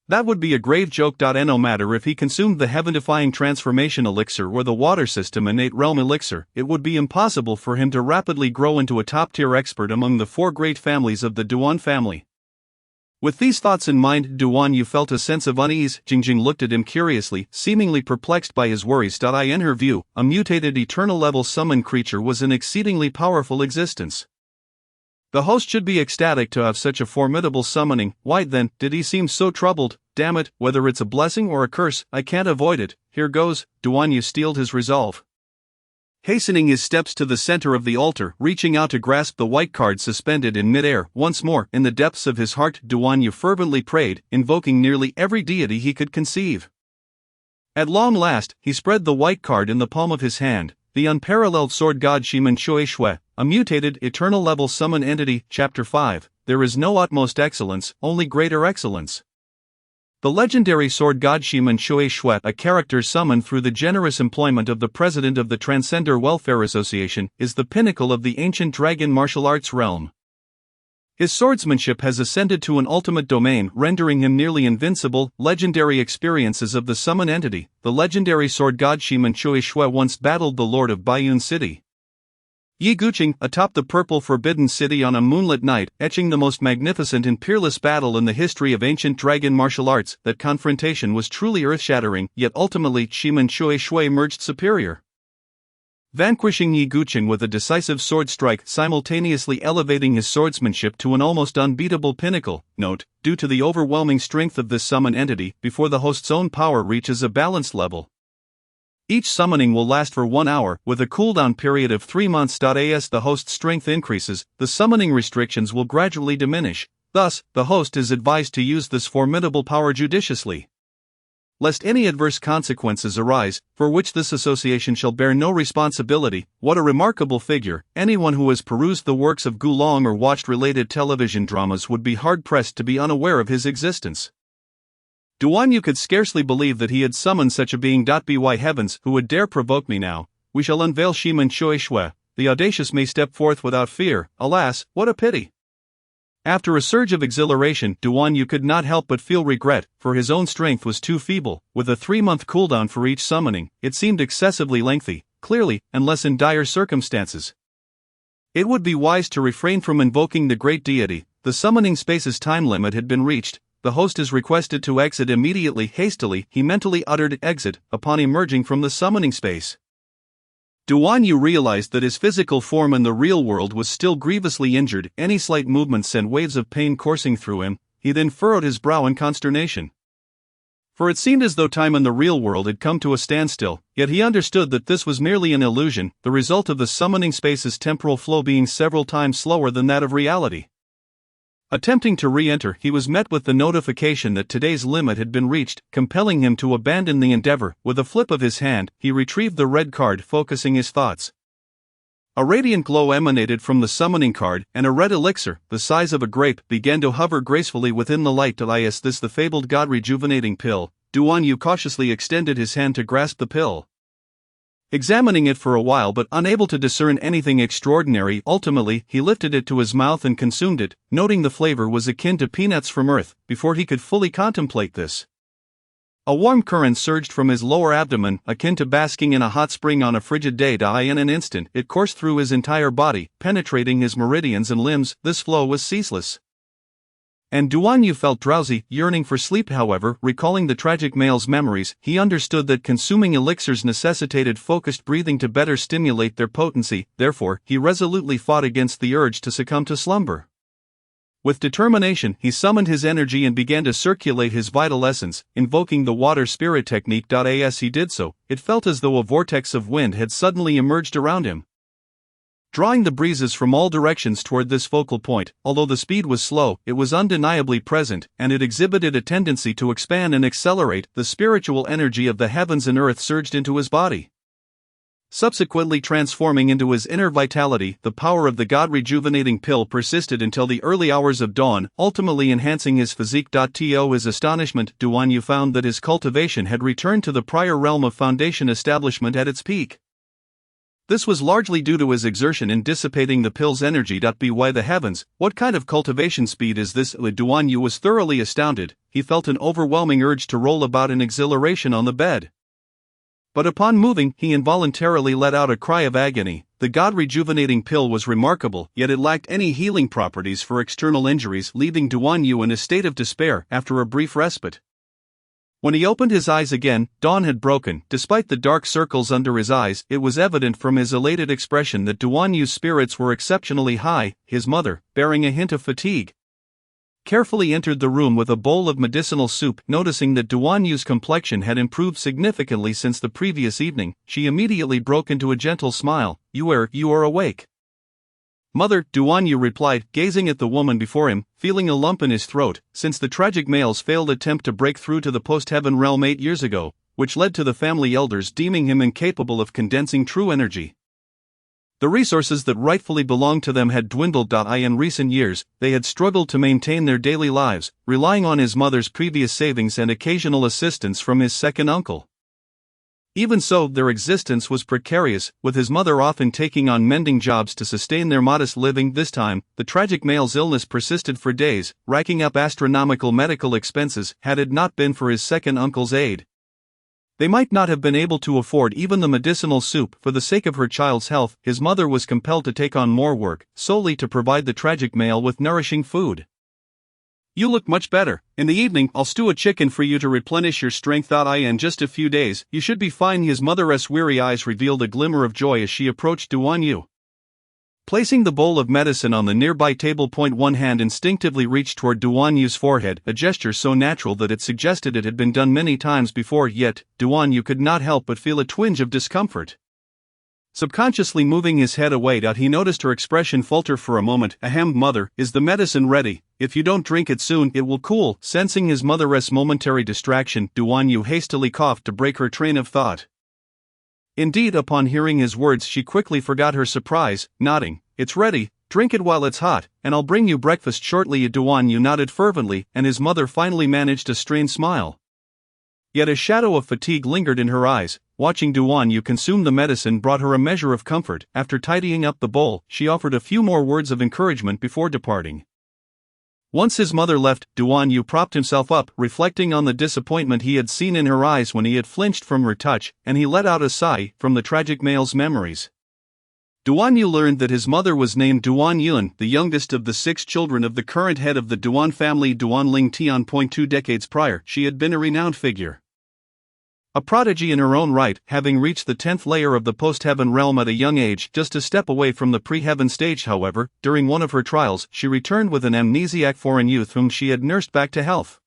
that would be a grave joke. No matter if he consumed the heaven-defying transformation elixir or the water system innate realm elixir, it would be impossible for him to rapidly grow into a top-tier expert among the 4 great families of the Duan family. With these thoughts in mind, Duan Yu felt a sense of unease. Jingjing looked at him curiously, seemingly perplexed by his worries. In her view, a mutated eternal level summoned creature was an exceedingly powerful existence. The host should be ecstatic to have such a formidable summoning. Why then did he seem so troubled? Damn it, whether it's a blessing or a curse, I can't avoid it. Here goes. Duan Yu steeled his resolve, hastening his steps to the center of the altar, reaching out to grasp the white card suspended in midair. Once more, in the depths of his heart, Duan Yu fervently prayed, invoking nearly every deity he could conceive. At long last, he spread the white card in the palm of his hand. The unparalleled sword god Shimen Shui Shui, a mutated eternal level summon entity. Chapter 5. there is no utmost excellence, only greater excellence. The legendary sword god Shimen Shui Shui, a character summoned through the generous employment of the president of the Transcender Welfare Association, is the pinnacle of the ancient dragon martial arts realm. His swordsmanship has ascended to an ultimate domain, rendering him nearly invincible. Legendary experiences of the summon entity. The legendary sword god Shimen Shui Shui once battled the lord of Baiyun City, Yi Guqing, atop the purple Forbidden City on a moonlit night, etching the most magnificent and peerless battle in the history of ancient dragon martial arts. That confrontation was truly earth-shattering, yet ultimately Shimen Shui Shui emerged superior, vanquishing Yi Guqing with a decisive sword strike, simultaneously elevating his swordsmanship to an almost unbeatable pinnacle. Note, due to the overwhelming strength of this summon entity, before the host's own power reaches a balanced level, each summoning will last for 1 hour, with a cooldown period of 3 months. As the host's strength increases, the summoning restrictions will gradually diminish. Thus, the host is advised to use this formidable power judiciously, lest any adverse consequences arise, for which this association shall bear no responsibility. What a remarkable figure! Anyone who has perused the works of Gulong or watched related television dramas would be hard-pressed to be unaware of his existence. Duan Yu could scarcely believe that he had summoned such a being. By heavens, who would dare provoke me now? We shall unveil Shimen Shui Shui. The audacious may step forth without fear. Alas, what a pity! After a surge of exhilaration, Duan Yu could not help but feel regret, for his own strength was too feeble. With a 3-month cooldown for each summoning, it seemed excessively lengthy. Clearly, unless in dire circumstances, it would be wise to refrain from invoking the great deity. The summoning space's time limit had been reached. The host is requested to exit immediately. Hastily, he mentally uttered exit upon emerging from the summoning space. Duan Yu realized that his physical form in the real world was still grievously injured. Any slight movement sent waves of pain coursing through him. He then furrowed his brow in consternation, for it seemed as though time in the real world had come to a standstill. Yet he understood that this was merely an illusion, the result of the summoning space's temporal flow being several times slower than that of reality. Attempting to re-enter, he was met with the notification that today's limit had been reached, compelling him to abandon the endeavor. With a flip of his hand, he retrieved the red card, focusing his thoughts. A radiant glow emanated from the summoning card, and a red elixir, the size of a grape, began to hover gracefully within the light. Is this the fabled god rejuvenating pill? Duan Yu cautiously extended his hand to grasp the pill, examining it for a while but unable to discern anything extraordinary. Ultimately, he lifted it to his mouth and consumed it, noting the flavor was akin to peanuts from Earth. Before he could fully contemplate this, a warm current surged from his lower abdomen, akin to basking in a hot spring on a frigid day. In an instant, it coursed through his entire body, penetrating his meridians and limbs. This flow was ceaseless, and Duan Yu felt drowsy, yearning for sleep. However, recalling the tragic male's memories, he understood that consuming elixirs necessitated focused breathing to better stimulate their potency. Therefore, he resolutely fought against the urge to succumb to slumber. With determination, he summoned his energy and began to circulate his vital essence, invoking the water spirit technique. As he did so, it felt as though a vortex of wind had suddenly emerged around him, drawing the breezes from all directions toward this focal point. Although the speed was slow, it was undeniably present, and it exhibited a tendency to expand and accelerate. The spiritual energy of the heavens and earth surged into his body, subsequently transforming into his inner vitality. The power of the god rejuvenating pill persisted until the early hours of dawn, ultimately enhancing his physique. To his astonishment, Duan Yu found that his cultivation had returned to the prior realm of foundation establishment at its peak. This was largely due to his exertion in dissipating the pill's energy. By the heavens, what kind of cultivation speed is this? Duan Yu was thoroughly astounded. He felt an overwhelming urge to roll about in exhilaration on the bed, but upon moving, he involuntarily let out a cry of agony. The god rejuvenating pill was remarkable, yet it lacked any healing properties for external injuries, leaving Duan Yu in a state of despair. After a brief respite, when he opened his eyes again, dawn had broken. Despite the dark circles under his eyes, it was evident from his elated expression that Duan Yu's spirits were exceptionally high. His mother, bearing a hint of fatigue, carefully entered the room with a bowl of medicinal soup. Noticing that Duan Yu's complexion had improved significantly since the previous evening, she immediately broke into a gentle smile. You are awake, Mother," Duan Yu replied, gazing at the woman before him, feeling a lump in his throat, since the tragic male's failed attempt to break through to the post-heaven realm 8 years ago, which led to the family elders deeming him incapable of condensing true energy. The resources that rightfully belonged to them had dwindled. In recent years, they had struggled to maintain their daily lives, relying on his mother's previous savings and occasional assistance from his second uncle. Even so, their existence was precarious, with his mother often taking on mending jobs to sustain their modest living. This time, the tragic male's illness persisted for days, racking up astronomical medical expenses had it not been for his second uncle's aid. They might not have been able to afford even the medicinal soup. For the sake of her child's health, his mother was compelled to take on more work, solely to provide the tragic male with nourishing food. "You look much better. In the evening, I'll stew a chicken for you to replenish your strength. In just a few days, you should be fine." His mother's weary eyes revealed a glimmer of joy as she approached Duan Yu. Placing the bowl of medicine on the nearby table, one hand instinctively reached toward Duan Yu's forehead, a gesture so natural that it suggested it had been done many times before, yet, Duan Yu could not help but feel a twinge of discomfort. Subconsciously moving his head away, he noticed her expression falter for a moment. "Ahem, mother, is the medicine ready? If you don't drink it soon, it will cool." Sensing his mother's momentary distraction, Duan Yu hastily coughed to break her train of thought. Indeed, upon hearing his words, she quickly forgot her surprise, nodding. "It's ready, drink it while it's hot, and I'll bring you breakfast shortly." Duan Yu nodded fervently, and his mother finally managed a strained smile. Yet a shadow of fatigue lingered in her eyes. Watching Duan Yu consume the medicine brought her a measure of comfort. After tidying up the bowl, she offered a few more words of encouragement before departing. Once his mother left, Duan Yu propped himself up, reflecting on the disappointment he had seen in her eyes when he had flinched from her touch, and he let out a sigh from the tragic male's memories. Duan Yu learned that his mother was named Duan Yun, the youngest of the 6 children of the current head of the Duan family, Duan Ling Tian. 2 decades prior, she had been a renowned figure. A prodigy in her own right, having reached the 10th layer of the post-heaven realm at a young age, just a step away from the pre-heaven stage. However, during one of her trials, she returned with an amnesiac foreign youth whom she had nursed back to health.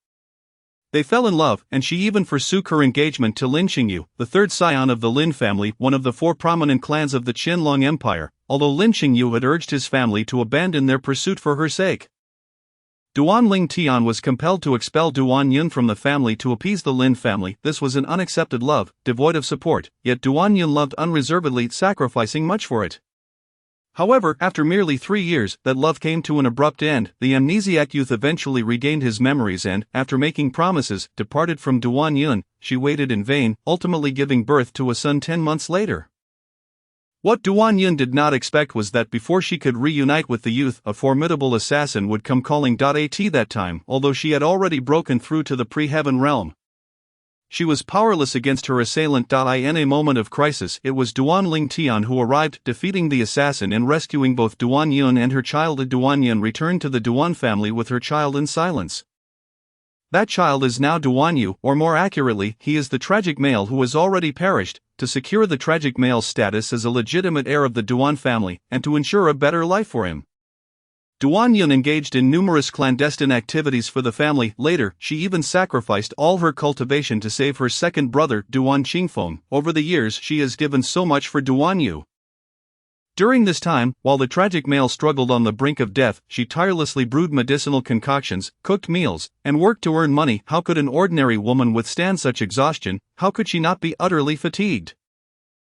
They fell in love, and she even forsook her engagement to Lin Qingyu, the third scion of the Lin family, one of the 4 prominent clans of the Qianlong Empire, although Lin Qingyu had urged his family to abandon their pursuit for her sake. Duan Ling Tian was compelled to expel Duan Yun from the family to appease the Lin family. This was an unaccepted love, devoid of support, yet Duan Yun loved unreservedly, sacrificing much for it. However, after merely 3 years, that love came to an abrupt end. The amnesiac youth eventually regained his memories and, after making promises, departed from Duan Yun. She waited in vain, ultimately giving birth to a son 10 months later. What Duan Yun did not expect was that before she could reunite with the youth, a formidable assassin would come calling. At that time, although she had already broken through to the pre-heaven realm, she was powerless against her assailant. In a moment of crisis, it was Duan Ling Tian who arrived, defeating the assassin and rescuing both Duan Yun and her child. Duan Yun returned to the Duan family with her child in silence. That child is now Duan Yu, or more accurately, he is the tragic male who has already perished. To secure the tragic male's status as a legitimate heir of the Duan family, and to ensure a better life for him, Duan Yun engaged in numerous clandestine activities for the family. Later, she even sacrificed all her cultivation to save her second brother, Duan Qingfeng. Over the years, she has given so much for Duan Yu. During this time, while the tragic male struggled on the brink of death, she tirelessly brewed medicinal concoctions, cooked meals, and worked to earn money. How could an ordinary woman withstand such exhaustion? How could she not be utterly fatigued?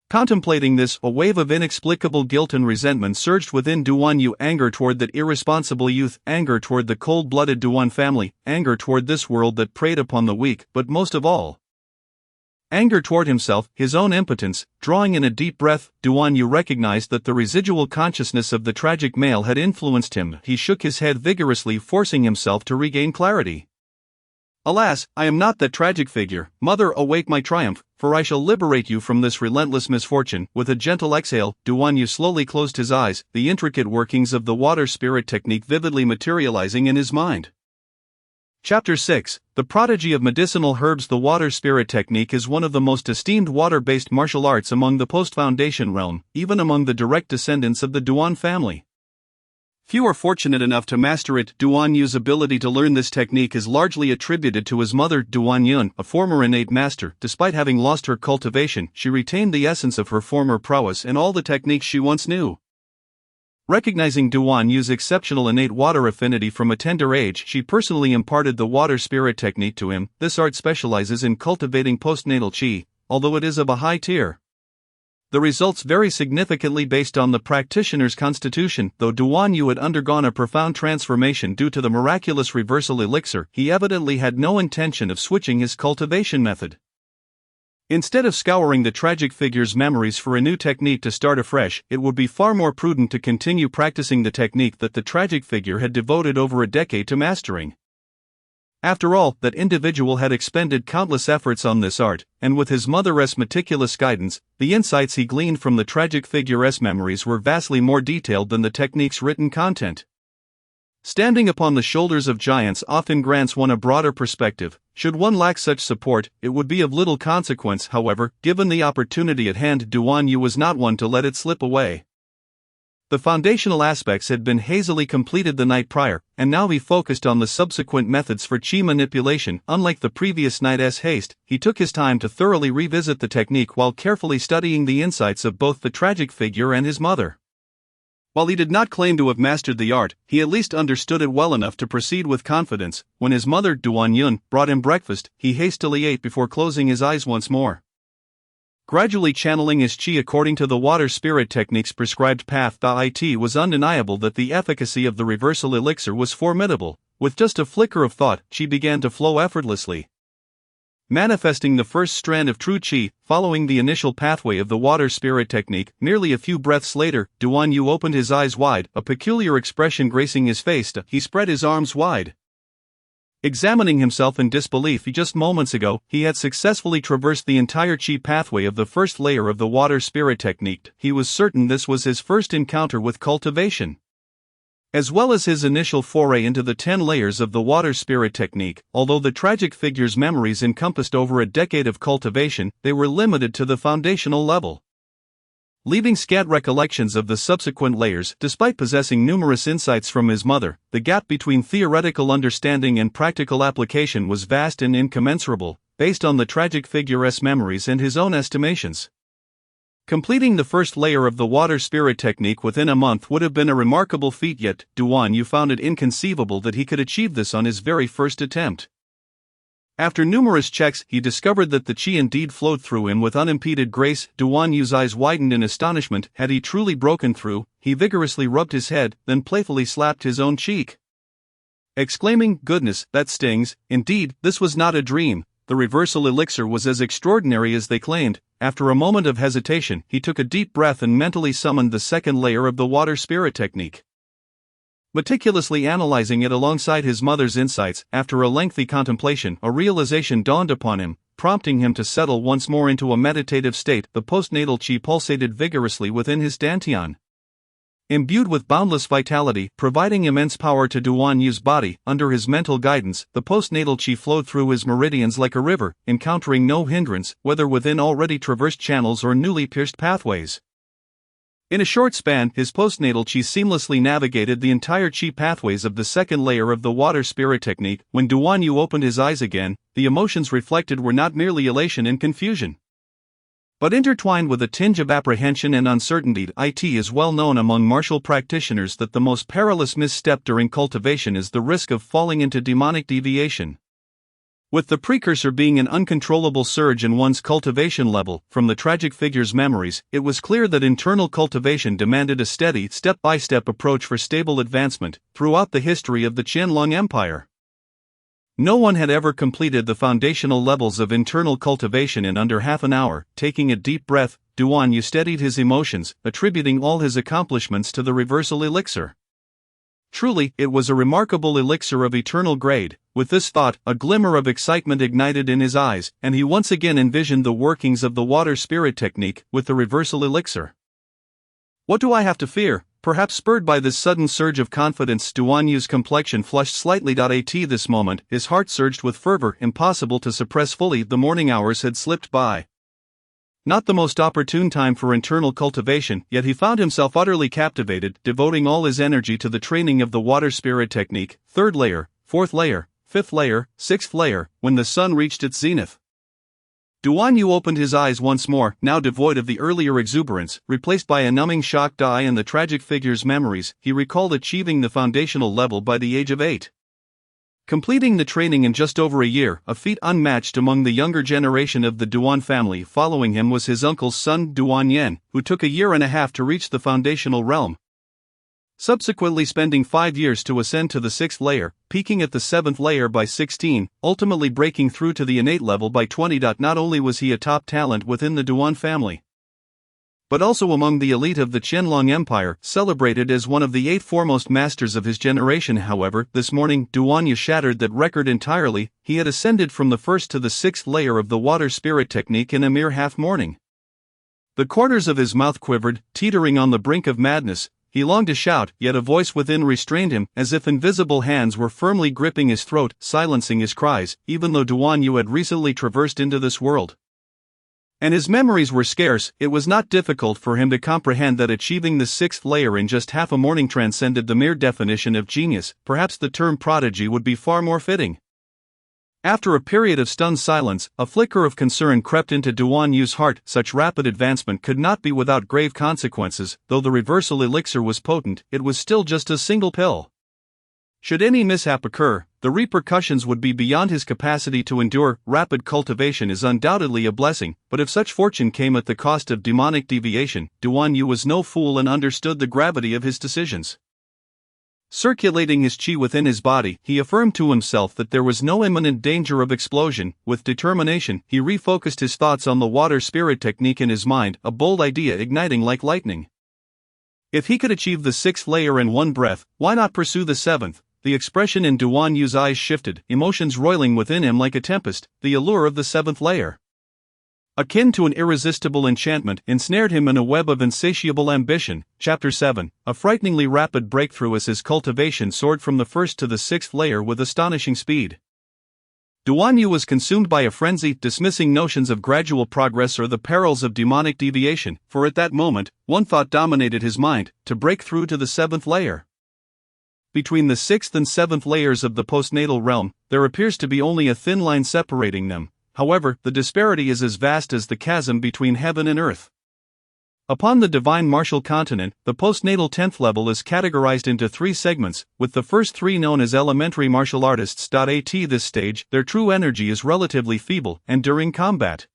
Contemplating this, a wave of inexplicable guilt and resentment surged within Duan Yu. Anger toward that irresponsible youth, anger toward the cold-blooded Duan family, anger toward this world that preyed upon the weak, but most of all, anger toward himself, his own impotence. Drawing in a deep breath, Duan Yu recognized that the residual consciousness of the tragic male had influenced him. He shook his head vigorously, forcing himself to regain clarity. "Alas, I am not that tragic figure. Mother, awake my triumph, for I shall liberate you from this relentless misfortune." With a gentle exhale, Duan Yu slowly closed his eyes, the intricate workings of the water spirit technique vividly materializing in his mind. Chapter 6: The Prodigy of Medicinal Herbs. The water spirit technique is one of the most esteemed water-based martial arts among the post-foundation realm, even among the direct descendants of the Duan family. Few are fortunate enough to master it. Duan Yu's ability to learn this technique is largely attributed to his mother, Duan Yun, a former innate master. Despite having lost her cultivation, she retained the essence of her former prowess and all the techniques she once knew. Recognizing Duan Yu's exceptional innate water affinity from a tender age, she personally imparted the water spirit technique to him. This art specializes in cultivating postnatal qi, although it is of a high tier. The results vary significantly based on the practitioner's constitution. Though Duan Yu had undergone a profound transformation due to the miraculous reversal elixir, he evidently had no intention of switching his cultivation method. Instead of scouring the tragic figure's memories for a new technique to start afresh, it would be far more prudent to continue practicing the technique that the tragic figure had devoted over a decade to mastering. After all, that individual had expended countless efforts on this art, and with his mother's meticulous guidance, the insights he gleaned from the tragic figure's memories were vastly more detailed than the technique's written content. Standing upon the shoulders of giants often grants one a broader perspective. Should one lack such support, it would be of little consequence. However, given the opportunity at hand, Duan Yu was not one to let it slip away. The foundational aspects had been hazily completed the night prior, and now he focused on the subsequent methods for qi manipulation. Unlike the previous night's haste, he took his time to thoroughly revisit the technique while carefully studying the insights of both the tragic figure and his mother. While he did not claim to have mastered the art, he at least understood it well enough to proceed with confidence. When his mother, Duan Yun, brought him breakfast, he hastily ate before closing his eyes once more. Gradually channeling his qi according to the water spirit technique's prescribed path, it was undeniable that the efficacy of the reversal elixir was formidable. With just a flicker of thought, qi began to flow effortlessly, manifesting the first strand of true qi, following the initial pathway of the water spirit technique. Merely a few breaths later, Duan Yu opened his eyes wide, a peculiar expression gracing his face. He spread his arms wide, examining himself in disbelief. Just moments ago, he had successfully traversed the entire qi pathway of the first layer of the water spirit technique. He was certain this was his first encounter with cultivation, as well as his initial foray into the 10 layers of the water spirit technique. Although the tragic figure's memories encompassed over a decade of cultivation, they were limited to the foundational level, leaving scant recollections of the subsequent layers. Despite possessing numerous insights from his mother, the gap between theoretical understanding and practical application was vast and incommensurable, based on the tragic figure's memories and his own estimations. Completing the first layer of the water spirit technique within a month would have been a remarkable feat, yet Duan Yu found it inconceivable that he could achieve this on his very first attempt. After numerous checks, he discovered that the qi indeed flowed through him with unimpeded grace. Duan Yu's eyes widened in astonishment. Had he truly broken through? He vigorously rubbed his head, then playfully slapped his own cheek, exclaiming, "Goodness, that stings." Indeed, this was not a dream. The reversal elixir was as extraordinary as they claimed. After a moment of hesitation, he took a deep breath and mentally summoned the second layer of the water spirit technique, meticulously analyzing it alongside his mother's insights. After a lengthy contemplation, a realization dawned upon him, prompting him to settle once more into a meditative state. The postnatal qi pulsated vigorously within his dantian, imbued with boundless vitality, providing immense power to Duan Yu's body. Under his mental guidance, the postnatal qi flowed through his meridians like a river, encountering no hindrance, whether within already traversed channels or newly pierced pathways. In a short span, his postnatal qi seamlessly navigated the entire qi pathways of the second layer of the water spirit technique. When Duan Yu opened his eyes again, the emotions reflected were not merely elation and confusion, but intertwined with a tinge of apprehension and uncertainty. It is well known among martial practitioners that the most perilous misstep during cultivation is the risk of falling into demonic deviation, with the precursor being an uncontrollable surge in one's cultivation level. From the tragic figure's memories, it was clear that internal cultivation demanded a steady, step-by-step approach for stable advancement. Throughout the history of the Qianlong Empire, no one had ever completed the foundational levels of internal cultivation in under half an hour. Taking a deep breath, Duan Yu steadied his emotions, attributing all his accomplishments to the reversal elixir. Truly, it was a remarkable elixir of eternal grade. With this thought, a glimmer of excitement ignited in his eyes, and he once again envisioned the workings of the water spirit technique with the reversal elixir. What do I have to fear? Perhaps spurred by this sudden surge of confidence, Duan Yu's complexion flushed slightly. At this moment, his heart surged with fervor impossible to suppress fully. The morning hours had slipped by. Not the most opportune time for internal cultivation, yet he found himself utterly captivated, devoting all his energy to the training of the water spirit technique. Third layer, fourth layer, fifth layer, sixth layer. When the sun reached its zenith, Duan Yu opened his eyes once more, now devoid of the earlier exuberance, replaced by a numbing shock. And the tragic figure's memories, he recalled achieving the foundational level by the age of 8. completing the training in just over a year, a feat unmatched among the younger generation of the Duan family. Following him was his uncle's son Duan Yen, who took a year and a half to reach the foundational realm, subsequently spending 5 years to ascend to the 6th layer, peaking at the 7th layer by 16, ultimately breaking through to the innate level by 20. Not only was he a top talent within the Duan family, but also among the elite of the Qianlong Empire, celebrated as one of the 8 foremost masters of his generation. However, this morning, Duanya shattered that record entirely. He had ascended from the 1st to the 6th layer of the water spirit technique in a mere half-morning. The corners of his mouth quivered, teetering on the brink of madness. He longed to shout, yet a voice within restrained him, as if invisible hands were firmly gripping his throat, silencing his cries, even though Duanyu had recently traversed into this world, and his memories were scarce. It was not difficult for him to comprehend that achieving the 6th layer in just half a morning transcended the mere definition of genius. Perhaps the term prodigy would be far more fitting. After a period of stunned silence, a flicker of concern crept into Duan Yu's heart. Such rapid advancement could not be without grave consequences. Though the reversal elixir was potent, it was still just a single pill. Should any mishap occur, the repercussions would be beyond his capacity to endure. Rapid cultivation is undoubtedly a blessing, but if such fortune came at the cost of demonic deviation, Duan Yu was no fool and understood the gravity of his decisions. Circulating his qi within his body, he affirmed to himself that there was no imminent danger of explosion. With determination, he refocused his thoughts on the water spirit technique in his mind, a bold idea igniting like lightning. If he could achieve the 6th layer in one breath, why not pursue the 7th? The expression in Duan Yu's eyes shifted, emotions roiling within him like a tempest. The allure of the 7th layer, akin to an irresistible enchantment, ensnared him in a web of insatiable ambition. Chapter 7. A frighteningly rapid breakthrough as his cultivation soared from the 1st to the 6th layer with astonishing speed. Duan Yu was consumed by a frenzy, dismissing notions of gradual progress or the perils of demonic deviation, for at that moment, one thought dominated his mind: to break through to the 7th layer. Between the 6th and 7th layers of the postnatal realm, there appears to be only a thin line separating them. However, the disparity is as vast as the chasm between heaven and earth. Upon the divine martial continent, the postnatal 10th level is categorized into 3 segments, with the first 3 known as elementary martial artists. At this stage, their true energy is relatively feeble, and during combat,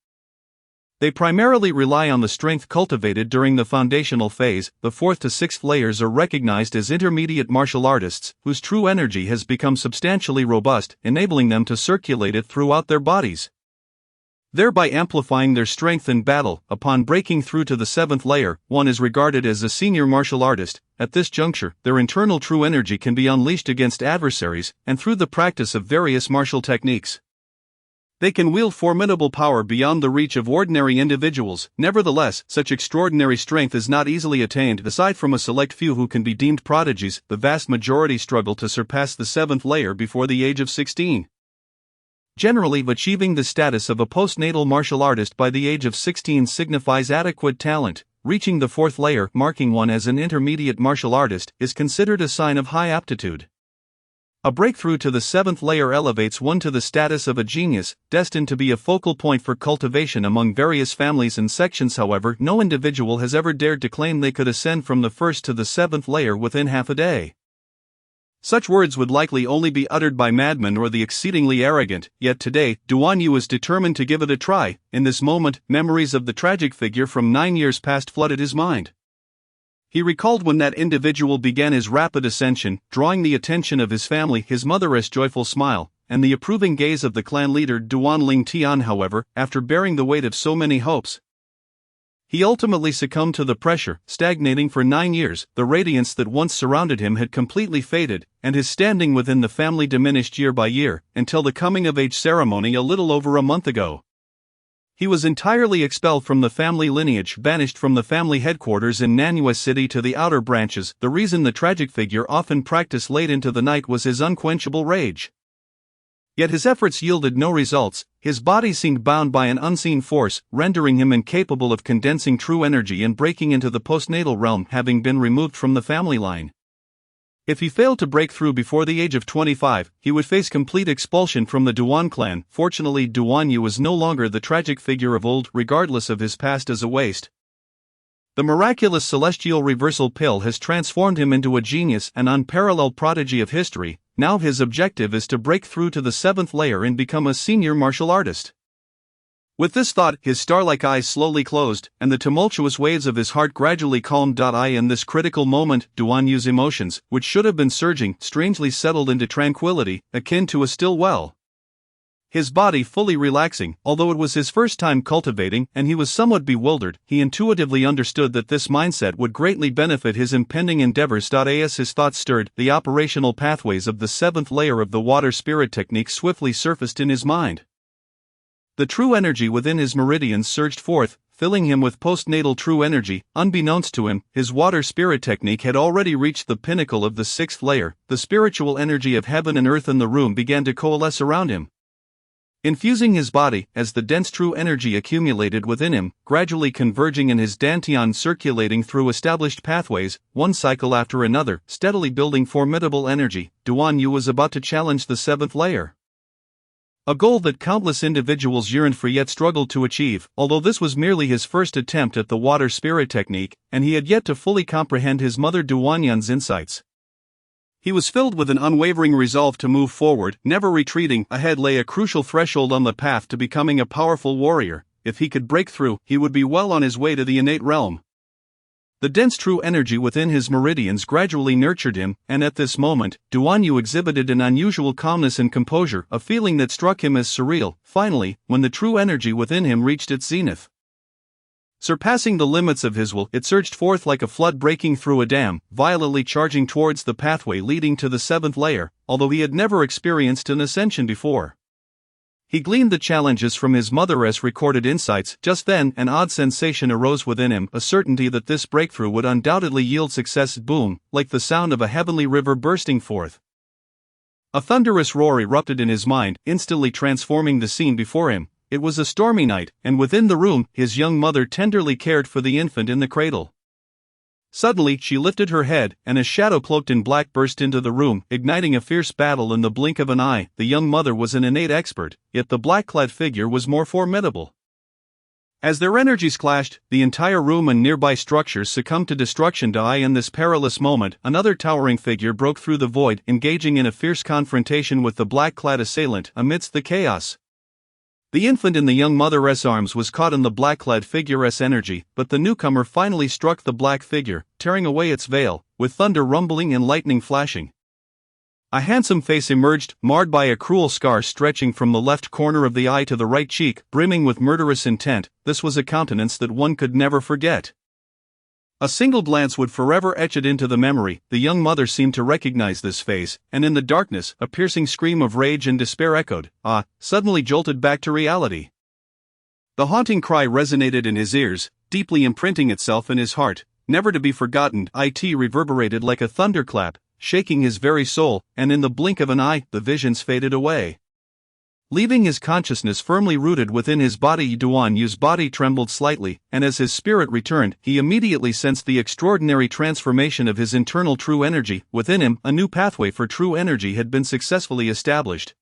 they primarily rely on the strength cultivated during the foundational phase. The 4th to 6th layers are recognized as intermediate martial artists, whose true energy has become substantially robust, enabling them to circulate it throughout their bodies, thereby amplifying their strength in battle. Upon breaking through to the 7th layer, one is regarded as a senior martial artist. At this juncture, their internal true energy can be unleashed against adversaries, and through the practice of various martial techniques, they can wield formidable power beyond the reach of ordinary individuals. Nevertheless, such extraordinary strength is not easily attained. Aside from a select few who can be deemed prodigies, the vast majority struggle to surpass the 7th layer before the age of 16. Generally, achieving the status of a postnatal martial artist by the age of 16 signifies adequate talent. Reaching the 4th layer, marking one as an intermediate martial artist, is considered a sign of high aptitude. A breakthrough to the 7th layer elevates one to the status of a genius, destined to be a focal point for cultivation among various families and sections. However, no individual has ever dared to claim they could ascend from the 1st to the 7th layer within half a day. Such words would likely only be uttered by madmen or the exceedingly arrogant, yet today, Duan Yu is determined to give it a try. In this moment, memories of the tragic figure from 9 years past flooded his mind. He recalled when that individual began his rapid ascension, drawing the attention of his family, his mother's joyful smile, and the approving gaze of the clan leader Duan Ling Tian. However, after bearing the weight of so many hopes, he ultimately succumbed to the pressure. Stagnating for 9 years, the radiance that once surrounded him had completely faded, and his standing within the family diminished year by year, until the coming-of-age ceremony a little over a month ago. He was entirely expelled from the family lineage, banished from the family headquarters in Nanyue City to the outer branches. The reason the tragic figure often practiced late into the night was his unquenchable rage. Yet his efforts yielded no results. His body seemed bound by an unseen force, rendering him incapable of condensing true energy and breaking into the postnatal realm, having been removed from the family line. If he failed to break through before the age of 25, he would face complete expulsion from the Duan clan. Fortunately, Duan Yu was no longer the tragic figure of old, regardless of his past as a waste. The miraculous celestial reversal pill has transformed him into a genius, an unparalleled prodigy of history. Now his objective is to break through to the 7th layer and become a senior martial artist. With this thought, his star-like eyes slowly closed, and the tumultuous waves of his heart gradually calmed. In this critical moment, Duan Yu's emotions, which should have been surging, strangely settled into tranquility, akin to a still well. His body fully relaxing. Although it was his first time cultivating and he was somewhat bewildered, he intuitively understood that this mindset would greatly benefit his impending endeavors. As his thoughts stirred, the operational pathways of the 7th layer of the water spirit technique swiftly surfaced in his mind. The true energy within his meridians surged forth, filling him with postnatal true energy. Unbeknownst to him, his water spirit technique had already reached the pinnacle of the 6th layer. The spiritual energy of heaven and earth in the room began to coalesce around him, infusing his body as the dense true energy accumulated within him, gradually converging in his dantian, circulating through established pathways, one cycle after another, steadily building formidable energy. Duan Yu was about to challenge the 7th layer, a goal that countless individuals yearned for yet struggled to achieve. Although this was merely his first attempt at the water spirit technique, and he had yet to fully comprehend his mother Duanyun's insights, he was filled with an unwavering resolve to move forward, never retreating. Ahead lay a crucial threshold on the path to becoming a powerful warrior. If he could break through, he would be well on his way to the innate realm. The dense true energy within his meridians gradually nurtured him, and at this moment, Duan Yu exhibited an unusual calmness and composure, a feeling that struck him as surreal. Finally, when the true energy within him reached its zenith, surpassing the limits of his will, it surged forth like a flood breaking through a dam, violently charging towards the pathway leading to the 7th layer. Although he had never experienced an ascension before, he gleaned the challenges from his mother's recorded insights. Just then, an odd sensation arose within him, a certainty that this breakthrough would undoubtedly yield success. Boom, like the sound of a heavenly river bursting forth, a thunderous roar erupted in his mind, instantly transforming the scene before him. It was a stormy night, and within the room, his young mother tenderly cared for the infant in the cradle. Suddenly, she lifted her head, and a shadow cloaked in black burst into the room, igniting a fierce battle in the blink of an eye. The young mother was an innate expert, yet the black-clad figure was more formidable. As their energies clashed, the entire room and nearby structures succumbed to destruction. In this perilous moment, another towering figure broke through the void, engaging in a fierce confrontation with the black-clad assailant. Amidst the chaos, the infant in the young mother's arms was caught in the black-clad figure's energy, but the newcomer finally struck the black figure, tearing away its veil, with thunder rumbling and lightning flashing. A handsome face emerged, marred by a cruel scar stretching from the left corner of the eye to the right cheek, brimming with murderous intent. This was a countenance that one could never forget. A single glance would forever etch it into the memory. The young mother seemed to recognize this face, and in the darkness, a piercing scream of rage and despair echoed, suddenly jolted back to reality. The haunting cry resonated in his ears, deeply imprinting itself in his heart, never to be forgotten. It reverberated like a thunderclap, shaking his very soul, and in the blink of an eye, the visions faded away, leaving his consciousness firmly rooted within his body. Duan Yu's body trembled slightly, and as his spirit returned, he immediately sensed the extraordinary transformation of his internal true energy. Within him, a new pathway for true energy had been successfully established,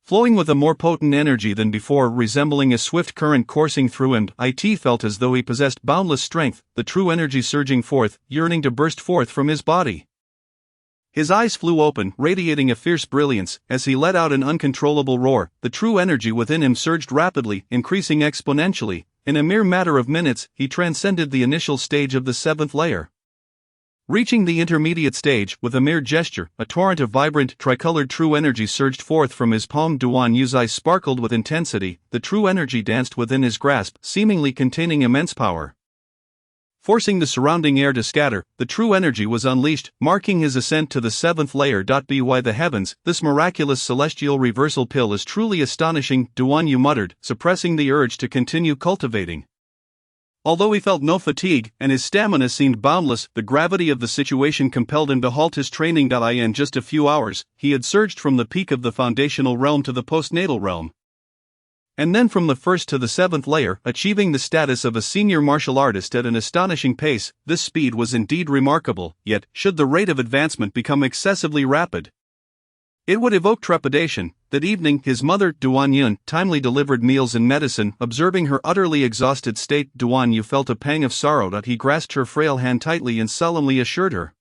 flowing with a more potent energy than before, resembling a swift current coursing through him. It felt as though he possessed boundless strength, the true energy surging forth, yearning to burst forth from his body. His eyes flew open, radiating a fierce brilliance, as he let out an uncontrollable roar. The true energy within him surged rapidly, increasing exponentially. In a mere matter of minutes, he transcended the initial stage of the 7th layer, reaching the intermediate stage. With a mere gesture, a torrent of vibrant, tricolored true energy surged forth from his palm. Duan Yu's eyes sparkled with intensity. The true energy danced within his grasp, seemingly containing immense power, forcing the surrounding air to scatter. The true energy was unleashed, marking his ascent to the 7th layer. By the heavens, this miraculous celestial reversal pill is truly astonishing, Duan Yu muttered, suppressing the urge to continue cultivating. Although he felt no fatigue, and his stamina seemed boundless, the gravity of the situation compelled him to halt his training. In just a few hours, he had surged from the peak of the foundational realm to the postnatal realm, and then from the 1st to the 7th layer, achieving the status of a senior martial artist at an astonishing pace. This speed was indeed remarkable, yet, should the rate of advancement become excessively rapid, it would evoke trepidation. That evening, his mother, Duan Yun, timely delivered meals and medicine. Observing her utterly exhausted state, Duan Yu felt a pang of sorrow. He grasped her frail hand tightly and solemnly assured her,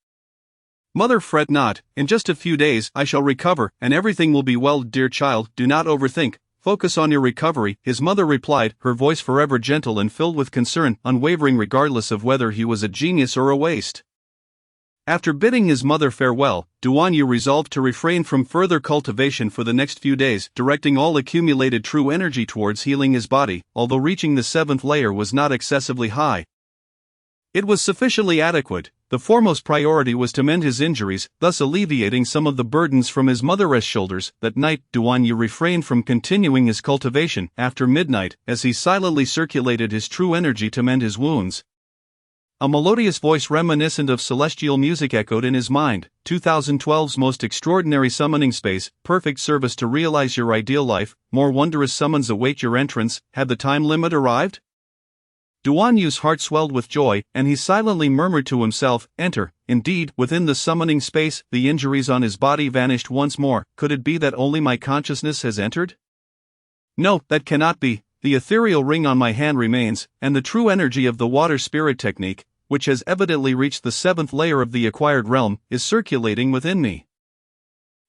Mother, fret not, in just a few days I shall recover, and everything will be well, dear child, do not overthink, focus on your recovery, his mother replied, her voice forever gentle and filled with concern, unwavering regardless of whether he was a genius or a waste. After bidding his mother farewell, Duan Yu resolved to refrain from further cultivation for the next few days, directing all accumulated true energy towards healing his body, although reaching the 7th layer was not excessively high. It was sufficiently adequate. The foremost priority was to mend his injuries, thus alleviating some of the burdens from his mother's shoulders. That night, Duan Yu refrained from continuing his cultivation after midnight, as he silently circulated his true energy to mend his wounds. A melodious voice reminiscent of celestial music echoed in his mind. 2012's most extraordinary summoning space, perfect service to realize your ideal life, more wondrous summons await your entrance. Had the time limit arrived? Duan Yu's heart swelled with joy, and he silently murmured to himself, enter. Indeed, within the summoning space, the injuries on his body vanished once more. Could it be that only my consciousness has entered? No, that cannot be. The ethereal ring on my hand remains, and the true energy of the water spirit technique, which has evidently reached the 7th layer of the acquired realm, is circulating within me.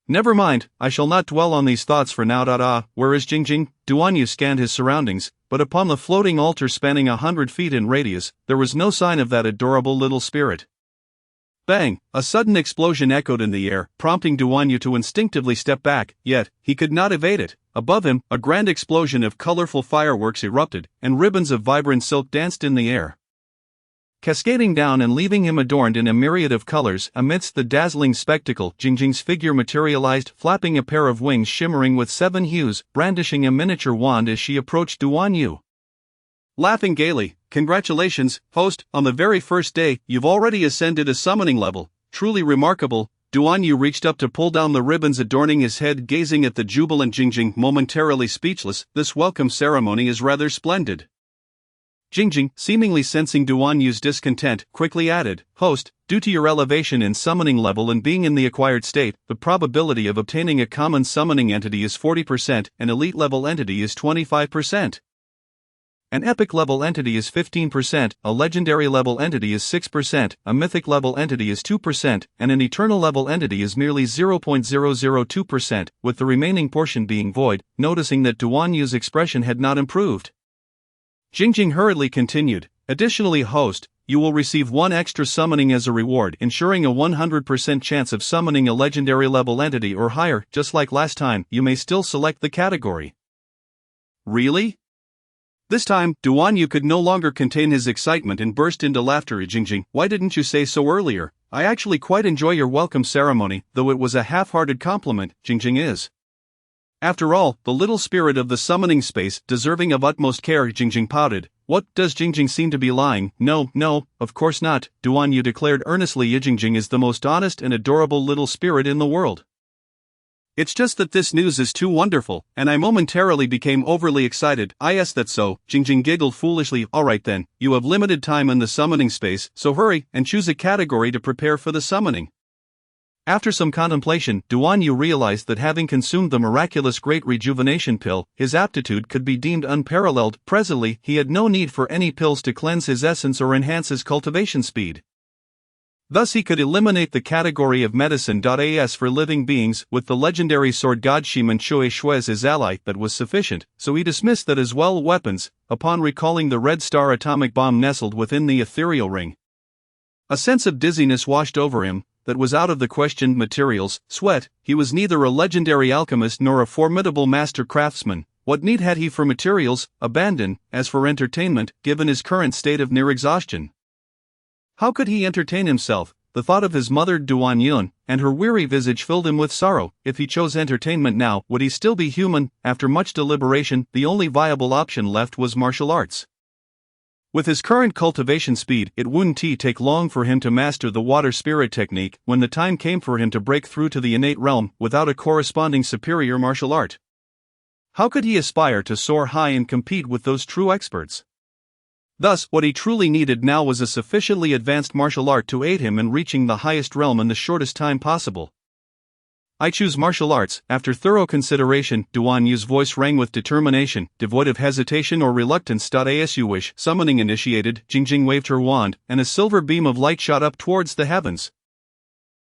Never mind, I shall not dwell on these thoughts for now. Where is Jingjing? Duan Yu scanned his surroundings, but upon the floating altar spanning 100 feet in radius, there was no sign of that adorable little spirit. Bang! A sudden explosion echoed in the air, prompting Duan Yu to instinctively step back, yet he could not evade it. Above him, a grand explosion of colorful fireworks erupted, and ribbons of vibrant silk danced in the air, cascading down and leaving him adorned in a myriad of colors. Amidst the dazzling spectacle, Jingjing's figure materialized, flapping a pair of wings shimmering with 7 hues, brandishing a miniature wand as she approached Duan Yu. Laughing gaily, congratulations, host, on the very first day, you've already ascended a summoning level, truly remarkable. Duan Yu reached up to pull down the ribbons adorning his head, gazing at the jubilant Jingjing, momentarily speechless. This welcome ceremony is rather splendid. Jingjing, seemingly sensing Duan Yu's discontent, quickly added, host, due to your elevation in summoning level and being in the acquired state, the probability of obtaining a common summoning entity is 40%, an elite level entity is 25%. An epic level entity is 15%, a legendary level entity is 6%, a mythic level entity is 2%, and an eternal level entity is merely 0.002%, with the remaining portion being void. Noticing that Duan Yu's expression had not improved, Jingjing hurriedly continued, additionally, host, you will receive 1 extra summoning as a reward, ensuring a 100% chance of summoning a legendary level entity or higher. Just like last time, you may still select the category. Really? This time, Duan Yu could no longer contain his excitement and burst into laughter. Jingjing, why didn't you say so earlier? I actually quite enjoy your welcome ceremony, though it was a half-hearted compliment. Jingjing is, after all, the little spirit of the summoning space, deserving of utmost care. Jingjing pouted. What, does Jingjing seem to be lying? No, of course not, Duan Yu declared earnestly. Jingjing is the most honest and adorable little spirit in the world. It's just that this news is too wonderful, and I momentarily became overly excited. Yes, that's so, Jingjing giggled foolishly. Alright then, you have limited time in the summoning space, so hurry, and choose a category to prepare for the summoning. After some contemplation, Duan Yu realized that having consumed the miraculous Great Rejuvenation Pill, his aptitude could be deemed unparalleled. Presently, he had no need for any pills to cleanse his essence or enhance his cultivation speed. Thus he could eliminate the category of medicine.as for living beings. With the legendary sword god Shiman Chue Shui as his ally, that was sufficient, so he dismissed that as well. Weapons, upon recalling the red star atomic bomb nestled within the ethereal ring, a sense of dizziness washed over him. That was out of the question. Materials, sweat, he was neither a legendary alchemist nor a formidable master craftsman. What need had he for materials? Abandon. As for entertainment, given his current state of near exhaustion, how could he entertain himself? The thought of his mother Duan Yun, and her weary visage filled him with sorrow. If he chose entertainment now, would he still be human? After much deliberation, the only viable option left was martial arts. With his current cultivation speed, it wouldn't take long for him to master the water spirit technique when the time came for him to break through to the innate realm without a corresponding superior martial art. How could he aspire to soar high and compete with those true experts? Thus, what he truly needed now was a sufficiently advanced martial art to aid him in reaching the highest realm in the shortest time possible. I choose martial arts. After thorough consideration, Duan Yu's voice rang with determination, devoid of hesitation or reluctance. As you wish. Summoning initiated, Jingjing waved her wand, and a silver beam of light shot up towards the heavens.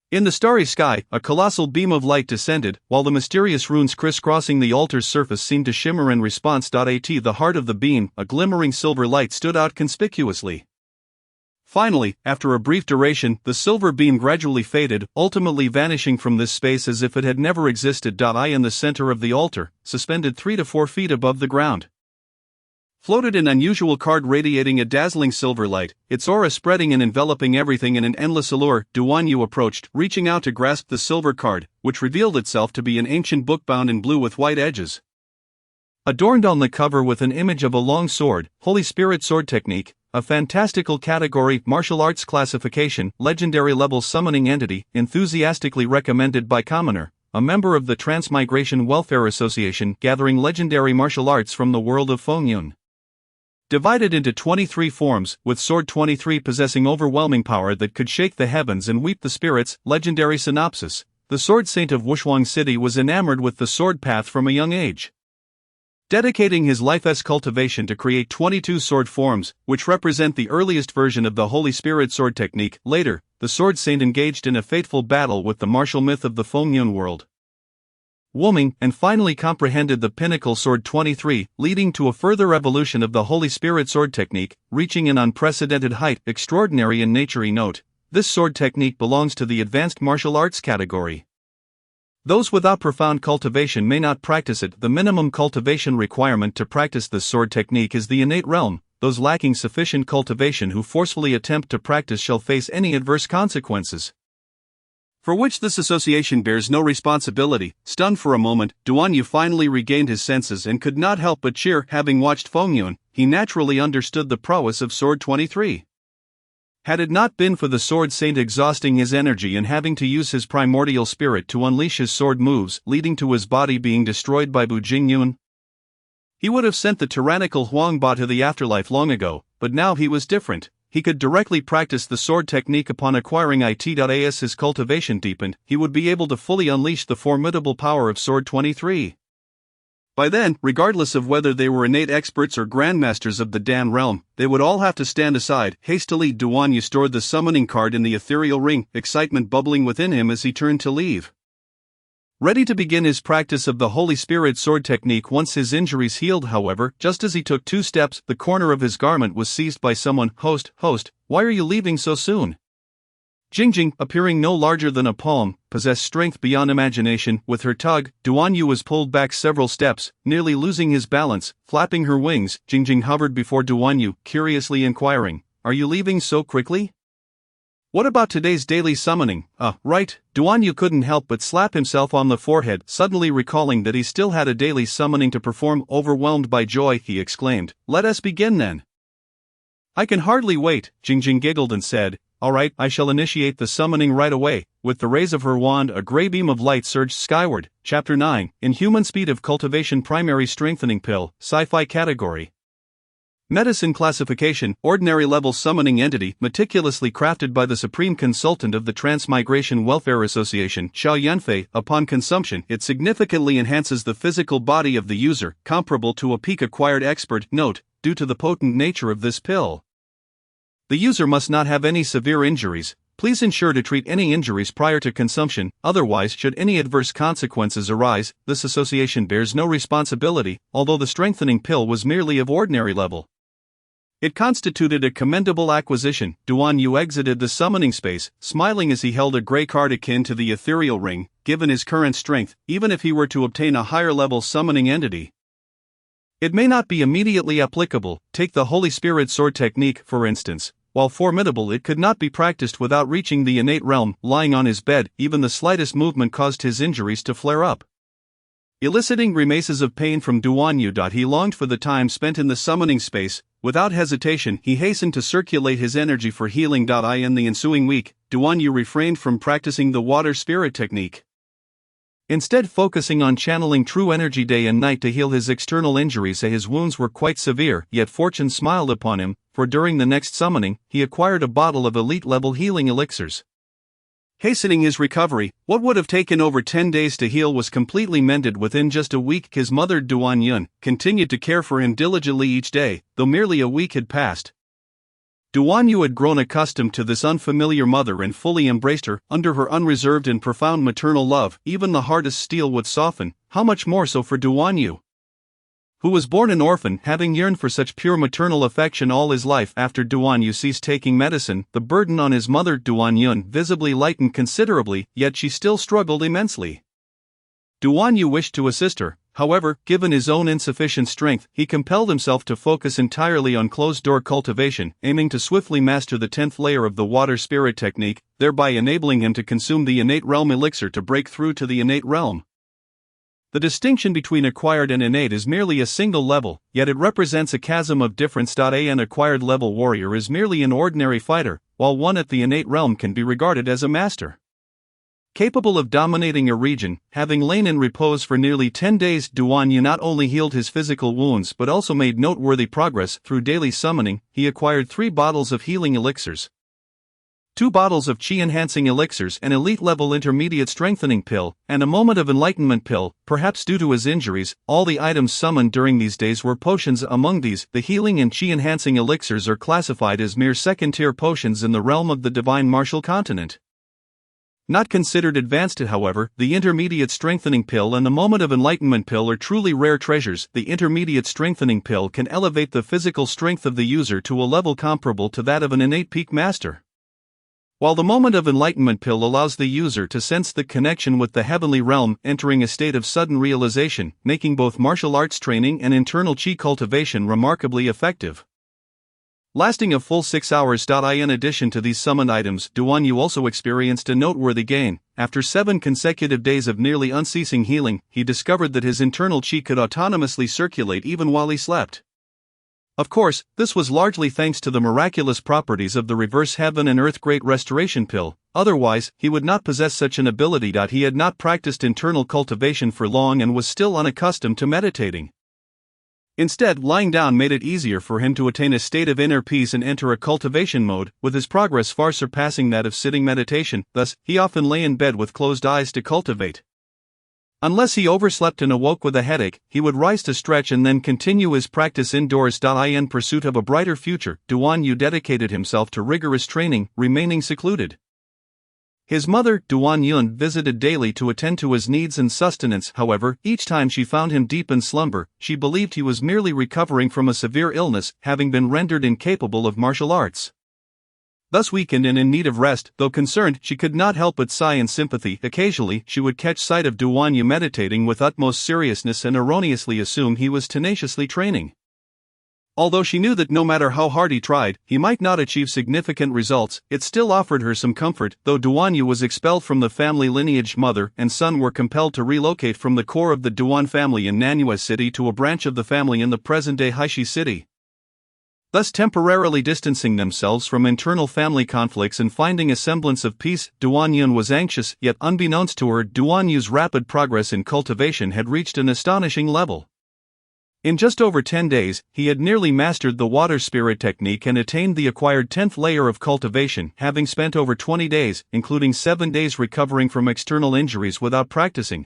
In the starry sky, a colossal beam of light descended, while the mysterious runes crisscrossing the altar's surface seemed to shimmer in response. At the heart of the beam, a glimmering silver light stood out conspicuously. Finally, after a brief duration, the silver beam gradually faded, ultimately vanishing from this space as if it had never existed. In the center of the altar, suspended 3 to 4 feet above the ground, floated an unusual card radiating a dazzling silver light, its aura spreading and enveloping everything in an endless allure. Duan Yu approached, reaching out to grasp the silver card, which revealed itself to be an ancient book bound in blue with white edges. Adorned on the cover with an image of a long sword, Holy Spirit Sword Technique, a fantastical category, martial arts classification, legendary level summoning entity, enthusiastically recommended by Commoner, a member of the Transmigration Welfare Association, gathering legendary martial arts from the world of Fengyun. Divided into 23 forms, with Sword 23 possessing overwhelming power that could shake the heavens and weep the spirits. Legendary synopsis: the Sword Saint of Wushuang City was enamored with the sword path from a young age, dedicating his life's cultivation to create 22 sword forms, which represent the earliest version of the Holy Spirit Sword Technique. Later, the Sword Saint engaged in a fateful battle with the martial myth of the Fengyun world, Wuming, and finally comprehended the pinnacle Sword 23, leading to a further evolution of the Holy Spirit Sword Technique, reaching an unprecedented height. Extraordinary in nature. Note: this sword technique belongs to the advanced martial arts category. Those without profound cultivation may not practice it. The minimum cultivation requirement to practice this sword technique is the innate realm. Those lacking sufficient cultivation who forcefully attempt to practice shall face any adverse consequences, for which this association bears no responsibility. Stunned for a moment, Duan Yu finally regained his senses and could not help but cheer. Having watched Fengyun, he naturally understood the prowess of Sword 23. Had it not been for the Sword Saint exhausting his energy and having to use his primordial spirit to unleash his sword moves, leading to his body being destroyed by Bu Jingyun, he would have sent the tyrannical Huang Ba to the afterlife long ago. But now he was different. He could directly practice the sword technique upon acquiring it. As his cultivation deepened, he would be able to fully unleash the formidable power of Sword 23. By then, regardless of whether they were innate experts or grandmasters of the Dan realm, they would all have to stand aside. Hastily, Duan Yu stored the summoning card in the ethereal ring, excitement bubbling within him as he turned to leave, ready to begin his practice of the Holy Spirit Sword Technique once his injuries healed. However, just as he took 2 steps, the corner of his garment was seized by someone. Host, why are you leaving so soon? Jingjing, appearing no larger than a palm, possessed strength beyond imagination. With her tug, Duan Yu was pulled back several steps, nearly losing his balance. Flapping her wings, Jingjing hovered before Duan Yu, curiously inquiring, "Are you leaving so quickly? What about today's daily summoning?" Right." Duan Yu couldn't help but slap himself on the forehead, suddenly recalling that he still had a daily summoning to perform. Overwhelmed by joy, he exclaimed, "Let us begin then." "I can hardly wait," Jingjing giggled and said, "All right, I shall initiate the summoning right away." With the rays of her wand, a gray beam of light surged skyward. Chapter 9, Inhuman Speed of Cultivation Primary Strengthening Pill, Sci-Fi Category. Medicine Classification, Ordinary Level Summoning Entity, meticulously crafted by the Supreme Consultant of the Transmigration Welfare Association, Xiao Yanfei. Upon consumption, it significantly enhances the physical body of the user, comparable to a peak-acquired expert. Note: due to the potent nature of this pill, the user must not have any severe injuries. Please ensure to treat any injuries prior to consumption, otherwise should any adverse consequences arise, this association bears no responsibility. Although the strengthening pill was merely of ordinary level, it constituted a commendable acquisition. Duan Yu exited the summoning space, smiling as he held a gray card akin to the ethereal ring. Given his current strength, even if he were to obtain a higher level summoning entity, it may not be immediately applicable. Take the Holy Spirit Sword Technique, for instance. While formidable, it could not be practiced without reaching the innate realm. Lying on his bed, even the slightest movement caused his injuries to flare up, eliciting grimaces of pain from Duan Yu. He longed for the time spent in the summoning space. Without hesitation, he hastened to circulate his energy for healing. In the ensuing week, Duan Yu refrained from practicing the water spirit technique, instead focusing on channeling true energy day and night to heal his external injuries. His wounds were quite severe, yet fortune smiled upon him, for during the next summoning, he acquired a bottle of elite-level healing elixirs, hastening his recovery. What would have taken over 10 days to heal was completely mended within just a week. His mother, Duan Yun, continued to care for him diligently each day, though merely a week had passed. Duan Yu had grown accustomed to this unfamiliar mother and fully embraced her. Under her unreserved and profound maternal love, even the hardest steel would soften. How much more so for Duan Yu, who was born an orphan, having yearned for such pure maternal affection all his life. After Duan Yu ceased taking medicine, the burden on his mother Duan Yun visibly lightened considerably, yet she still struggled immensely. Duan Yu wished to assist her. However, given his own insufficient strength, he compelled himself to focus entirely on closed-door cultivation, aiming to swiftly master the 10th layer of the water spirit technique, thereby enabling him to consume the innate realm elixir to break through to the innate realm. The distinction between acquired and innate is merely a single level, yet it represents a chasm of difference. An acquired level warrior is merely an ordinary fighter, while one at the innate realm can be regarded as a master. Capable of dominating a region, having lain in repose for nearly 10 days, Duan Yu not only healed his physical wounds but also made noteworthy progress. Through daily summoning, he acquired 3 bottles of healing elixirs, 2 bottles of chi-enhancing elixirs, an elite-level intermediate strengthening pill, and a moment of enlightenment pill. Perhaps due to his injuries, all the items summoned during these days were potions. Among these, the healing and chi-enhancing elixirs are classified as mere second-tier potions in the realm of the divine martial continent. Not considered advanced, however, the intermediate strengthening pill and the moment of enlightenment pill are truly rare treasures. The intermediate strengthening pill can elevate the physical strength of the user to a level comparable to that of an innate peak master, while the moment of enlightenment pill allows the user to sense the connection with the heavenly realm, entering a state of sudden realization, making both martial arts training and internal chi cultivation remarkably effective. Lasting a full 6 hours. In addition to these summoned items, Duan Yu also experienced a noteworthy gain. After 7 consecutive days of nearly unceasing healing, he discovered that his internal chi could autonomously circulate even while he slept. Of course, this was largely thanks to the miraculous properties of the Reverse Heaven and Earth Great Restoration Pill. Otherwise, he would not possess such an ability. He had not practiced internal cultivation for long and was still unaccustomed to meditating. Instead, lying down made it easier for him to attain a state of inner peace and enter a cultivation mode, with his progress far surpassing that of sitting meditation. Thus, he often lay in bed with closed eyes to cultivate. Unless he overslept and awoke with a headache, he would rise to stretch and then continue his practice indoors. In pursuit of a brighter future, Duan Yu dedicated himself to rigorous training, remaining secluded. His mother, Duan Yun, visited daily to attend to his needs and sustenance. However, each time she found him deep in slumber, she believed he was merely recovering from a severe illness, having been rendered incapable of martial arts. Thus weakened and in need of rest, though concerned, she could not help but sigh in sympathy. Occasionally, she would catch sight of Duan Yu meditating with utmost seriousness and erroneously assume he was tenaciously training. Although she knew that no matter how hard he tried, he might not achieve significant results, it still offered her some comfort. Though Duan Yu was expelled from the family lineage, mother and son were compelled to relocate from the core of the Duan family in Nanyue City to a branch of the family in the present-day Haishi City, thus temporarily distancing themselves from internal family conflicts and finding a semblance of peace. Duan Yun was anxious, yet unbeknownst to her, Duan Yu's rapid progress in cultivation had reached an astonishing level. In just over 10 days, he had nearly mastered the water spirit technique and attained the acquired 10th layer of cultivation, having spent over 20 days, including 7 days recovering from external injuries, without practicing.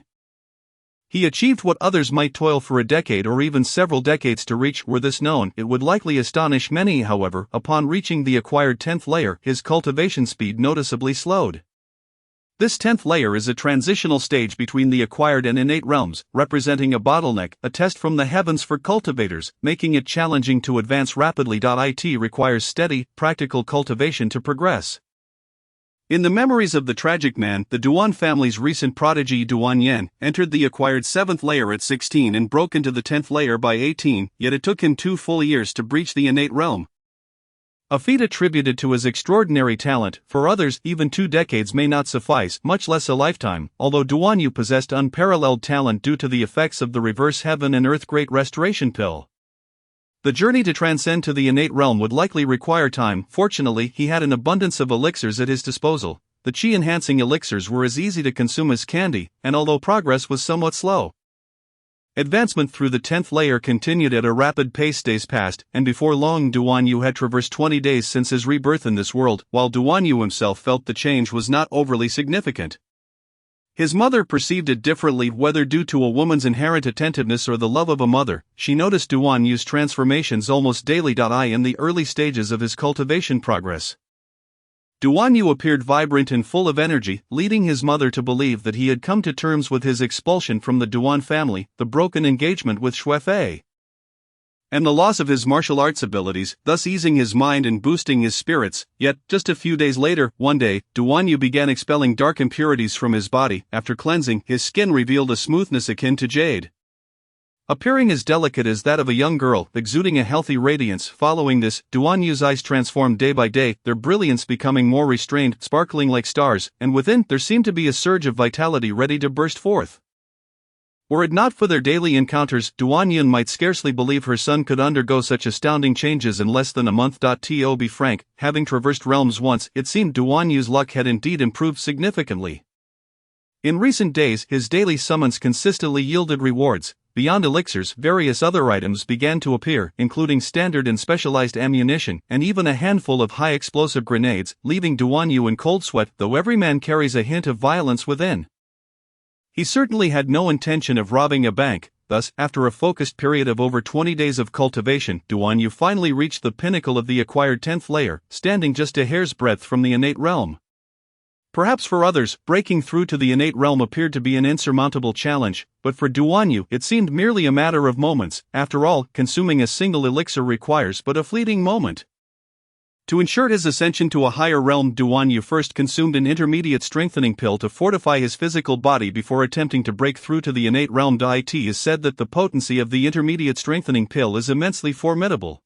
He achieved what others might toil for a decade or even several decades to reach. Were this known, it would likely astonish many. However, upon reaching the acquired 10th layer, his cultivation speed noticeably slowed. This 10th layer is a transitional stage between the acquired and innate realms, representing a bottleneck, a test from the heavens for cultivators, making it challenging to advance rapidly. It requires steady, practical cultivation to progress. In the memories of the tragic man, the Duan family's recent prodigy Duan Yan entered the acquired 7th layer at 16 and broke into the 10th layer by 18, yet it took him 2 full years to breach the innate realm. A feat attributed to his extraordinary talent. For others, even 2 decades may not suffice, much less a lifetime, although Duan Yu possessed unparalleled talent due to the effects of the Reverse Heaven and Earth Great Restoration Pill. The journey to transcend to the innate realm would likely require time. Fortunately, he had an abundance of elixirs at his disposal. The chi-enhancing elixirs were as easy to consume as candy, and although progress was somewhat slow, advancement through the 10th layer continued at a rapid pace. Days passed, and before long Duan Yu had traversed 20 days since his rebirth in this world. While Duan Yu himself felt the change was not overly significant, His mother perceived it differently, whether due to a woman's inherent attentiveness or the love of a mother. She noticed Duan Yu's transformations almost daily. In the early stages of his cultivation progress, Duan Yu appeared vibrant and full of energy, leading his mother to believe that he had come to terms with his expulsion from the Duan family, the broken engagement with Xue Fei, and the loss of his martial arts abilities, thus easing his mind and boosting his spirits. Yet, just a few days later, one day, Duan Yu began expelling dark impurities from his body. After cleansing, his skin revealed a smoothness akin to jade, appearing as delicate as that of a young girl, exuding a healthy radiance. Following this, Duan Yu's eyes transformed day by day, their brilliance becoming more restrained, sparkling like stars, and within, there seemed to be a surge of vitality ready to burst forth. Were it not for their daily encounters, Duan Yun might scarcely believe her son could undergo such astounding changes in less than a month. To be frank, having traversed realms once, it seemed Duan Yu's luck had indeed improved significantly. In recent days, his daily summons consistently yielded rewards. Beyond elixirs, various other items began to appear, including standard and specialized ammunition, and even a handful of high-explosive grenades, leaving Duan Yu in cold sweat, though every man carries a hint of violence within. He certainly had no intention of robbing a bank. Thus, after a focused period of over 20 days of cultivation, Duan Yu finally reached the pinnacle of the acquired 10th layer, standing just a hair's breadth from the innate realm. Perhaps for others, breaking through to the innate realm appeared to be an insurmountable challenge, but for Duan Yu, it seemed merely a matter of moments. After all, consuming a single elixir requires but a fleeting moment. To ensure his ascension to a higher realm, Duan Yu first consumed an intermediate strengthening pill to fortify his physical body before attempting to break through to the innate realm. It is said that the potency of the intermediate strengthening pill is immensely formidable.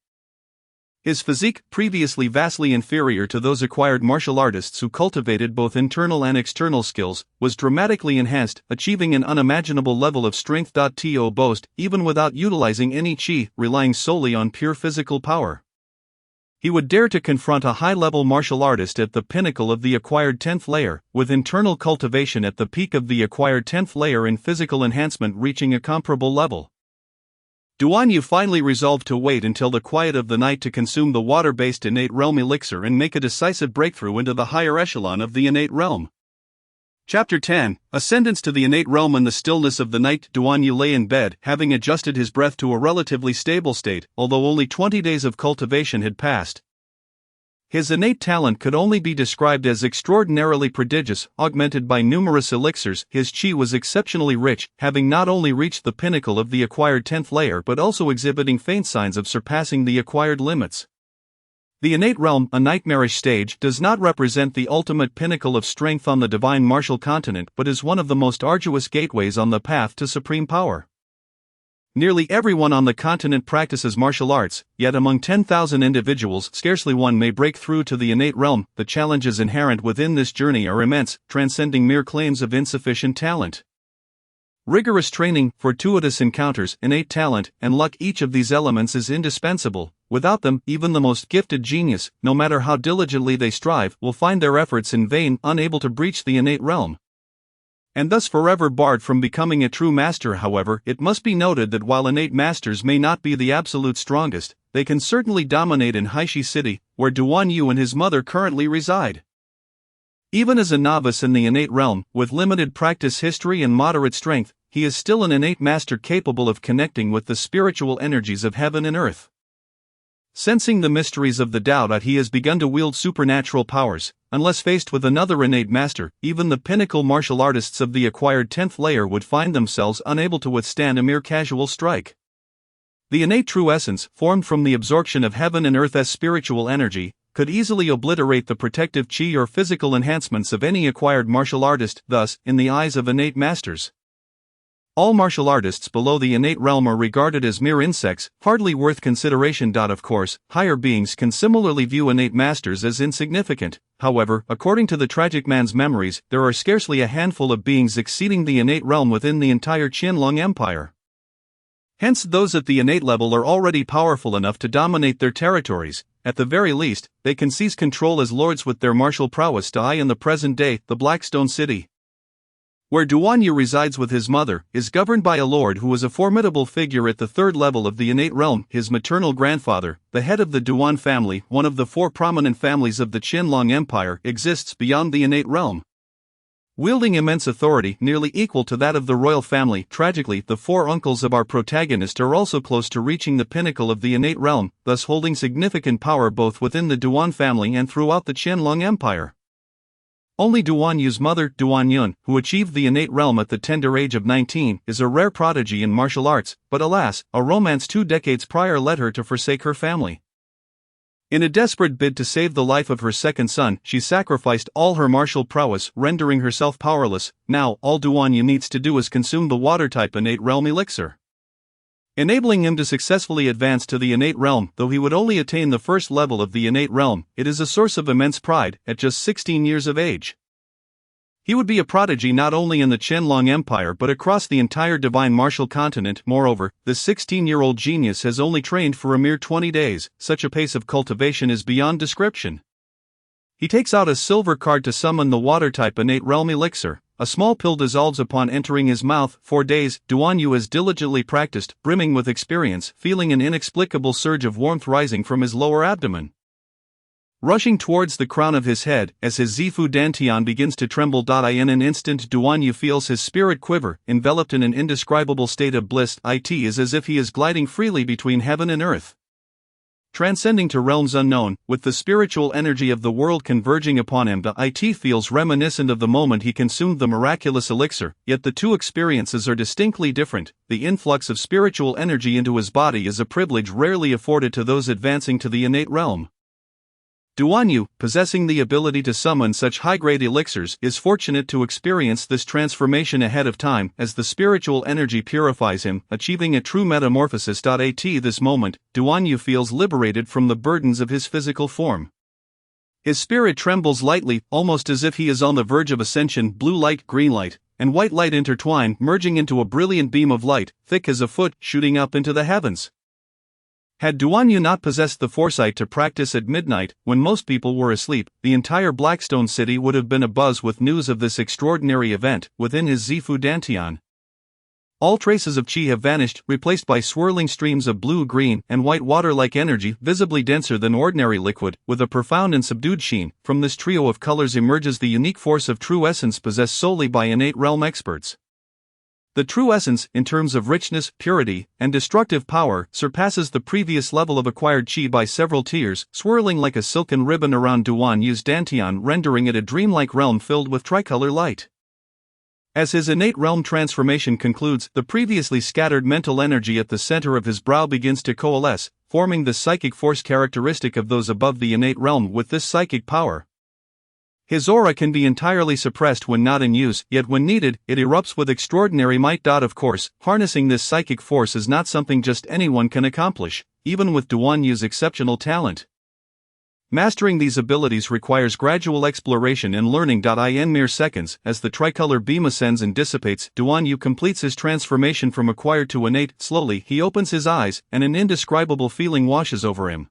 His physique, previously vastly inferior to those acquired martial artists who cultivated both internal and external skills, was dramatically enhanced, achieving an unimaginable level of strength. To boast, even without utilizing any qi, relying solely on pure physical power. He would dare to confront a high-level martial artist at the pinnacle of the acquired 10th layer, with internal cultivation at the peak of the acquired 10th layer and physical enhancement reaching a comparable level. Duan Yu finally resolved to wait until the quiet of the night to consume the water-based innate realm elixir and make a decisive breakthrough into the higher echelon of the innate realm. Chapter 10, Ascendance to the Innate Realm. In the stillness of the night, Duan Yu lay in bed, having adjusted his breath to a relatively stable state, although only 20 days of cultivation had passed. His innate talent could only be described as extraordinarily prodigious. Augmented by numerous elixirs, his qi was exceptionally rich, having not only reached the pinnacle of the acquired 10th layer but also exhibiting faint signs of surpassing the acquired limits. The innate realm, a nightmarish stage, does not represent the ultimate pinnacle of strength on the divine martial continent but is one of the most arduous gateways on the path to supreme power. Nearly everyone on the continent practices martial arts, yet among 10,000 individuals, scarcely one may break through to the innate realm. The challenges inherent within this journey are immense, transcending mere claims of insufficient talent. Rigorous training, fortuitous encounters, innate talent, and luck, each of these elements is indispensable. Without them, even the most gifted genius, no matter how diligently they strive, will find their efforts in vain, unable to breach the innate realm, and thus forever barred from becoming a true master. However, it must be noted that while innate masters may not be the absolute strongest, they can certainly dominate in Haishi City, where Duan Yu and his mother currently reside. Even as a novice in the innate realm, with limited practice history and moderate strength, he is still an innate master capable of connecting with the spiritual energies of heaven and earth. Sensing the mysteries of the Tao, he has begun to wield supernatural powers. Unless faced with another innate master, even the pinnacle martial artists of the acquired 10th layer would find themselves unable to withstand a mere casual strike. The innate true essence, formed from the absorption of heaven and earth as spiritual energy, could easily obliterate the protective qi or physical enhancements of any acquired martial artist. Thus, in the eyes of innate masters, all martial artists below the innate realm are regarded as mere insects, hardly worth consideration. Of course, higher beings can similarly view innate masters as insignificant. However, according to the tragic man's memories, there are scarcely a handful of beings exceeding the innate realm within the entire Qianlong Empire. Hence, those at the innate level are already powerful enough to dominate their territories. At the very least, they can seize control as lords with their martial prowess. In the present day, the Blackstone City, where Duan Yu resides with his mother, is governed by a lord who is a formidable figure at the third level of the innate realm. His maternal grandfather, the head of the Duan family, one of the four prominent families of the Qianlong Empire, exists beyond the innate realm. Wielding immense authority nearly equal to that of the royal family, tragically, the four uncles of our protagonist are also close to reaching the pinnacle of the innate realm, thus holding significant power both within the Duan family and throughout the Qianlong Empire. Only Duan Yu's mother, Duan Yun, who achieved the innate realm at the tender age of 19, is a rare prodigy in martial arts, but alas, a romance 2 decades prior led her to forsake her family. In a desperate bid to save the life of her second son, she sacrificed all her martial prowess, rendering herself powerless. Now, all Duan Yu needs to do is consume the water-type innate realm elixir, enabling him to successfully advance to the innate realm. Though he would only attain the first level of the innate realm, it is a source of immense pride. At just 16 years of age, he would be a prodigy not only in the Qianlong Empire but across the entire divine martial continent. Moreover, this 16-year-old genius has only trained for a mere 20 days, such a pace of cultivation is beyond description. He takes out a silver card to summon the water-type innate realm elixir. A small pill dissolves upon entering his mouth. 4 days, Duan Yu has diligently practiced, brimming with experience, feeling an inexplicable surge of warmth rising from his lower abdomen, rushing towards the crown of his head. As his Zifu Dantian begins to tremble. In an instant, Duan Yu feels his spirit quiver, enveloped in an indescribable state of bliss. It is as if he is gliding freely between heaven and earth, transcending to realms unknown, with the spiritual energy of the world converging upon him. It feels reminiscent of the moment he consumed the miraculous elixir, yet the two experiences are distinctly different. The influx of spiritual energy into his body is a privilege rarely afforded to those advancing to the innate realm. Duan Yu, possessing the ability to summon such high-grade elixirs, is fortunate to experience this transformation ahead of time, as the spiritual energy purifies him, achieving a true metamorphosis. At this moment, Duan Yu feels liberated from the burdens of his physical form. His spirit trembles lightly, almost as if he is on the verge of ascension. Blue light, green light, and white light intertwine, merging into a brilliant beam of light, thick as a foot, shooting up into the heavens. Had Duan Yu not possessed the foresight to practice at midnight, when most people were asleep, the entire Blackstone City would have been abuzz with news of this extraordinary event. Within his Zifu Dantian, all traces of qi have vanished, replaced by swirling streams of blue, green, and white water-like energy, visibly denser than ordinary liquid, with a profound and subdued sheen. From this trio of colors emerges the unique force of true essence possessed solely by innate realm experts. The true essence, in terms of richness, purity, and destructive power, surpasses the previous level of acquired qi by several tiers, swirling like a silken ribbon around Duan Yu's Dantian, rendering it a dreamlike realm filled with tricolor light. As his innate realm transformation concludes, the previously scattered mental energy at the center of his brow begins to coalesce, forming the psychic force characteristic of those above the innate realm. With this psychic power, his aura can be entirely suppressed when not in use, yet when needed, it erupts with extraordinary might. Of course, harnessing this psychic force is not something just anyone can accomplish, even with Duan Yu's exceptional talent. Mastering these abilities requires gradual exploration and learning. In mere seconds, as the tricolor beam ascends and dissipates, Duan Yu completes his transformation from acquired to innate. Slowly, he opens his eyes, and an indescribable feeling washes over him.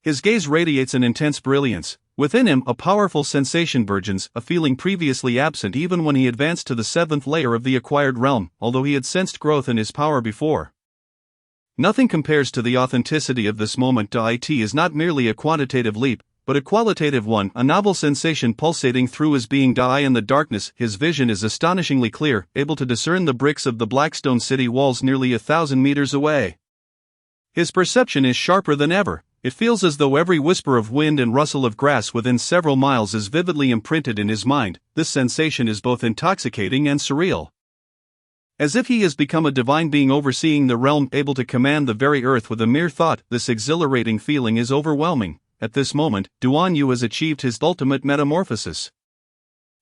His gaze radiates an intense brilliance. Within him, a powerful sensation burgeons, a feeling previously absent even when he advanced to the 7th layer of the acquired realm, although he had sensed growth in his power before. Nothing compares to the authenticity of this moment. It is not merely a quantitative leap, but a qualitative one, a novel sensation pulsating through his being. In the darkness, his vision is astonishingly clear, able to discern the bricks of the Blackstone City walls nearly 1,000 meters away. His perception is sharper than ever. It feels as though every whisper of wind and rustle of grass within several miles is vividly imprinted in his mind. This sensation is both intoxicating and surreal. As if he has become a divine being overseeing the realm, able to command the very earth with a mere thought. This exhilarating feeling is overwhelming. At this moment, Duan Yu has achieved his ultimate metamorphosis.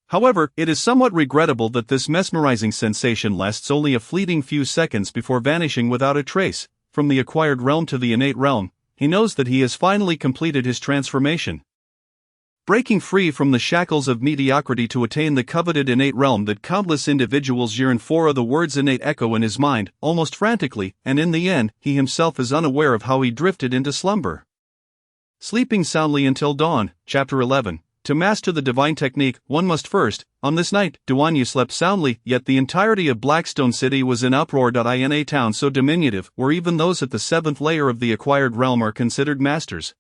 However, it is somewhat regrettable that this mesmerizing sensation lasts only a fleeting few seconds before vanishing without a trace. From the acquired realm to the innate realm, he knows that he has finally completed his transformation, breaking free from the shackles of mediocrity to attain the coveted innate realm that countless individuals yearn for. The words innate echo in his mind, almost frantically, and in the end, he himself is unaware of how he drifted into slumber. Sleeping soundly until dawn. Chapter 11. To master the divine technique, one must first. On this night, Duan Yu slept soundly, yet the entirety of Blackstone City was in uproar. In a town so diminutive, where even those at the 7th layer of the acquired realm are considered masters,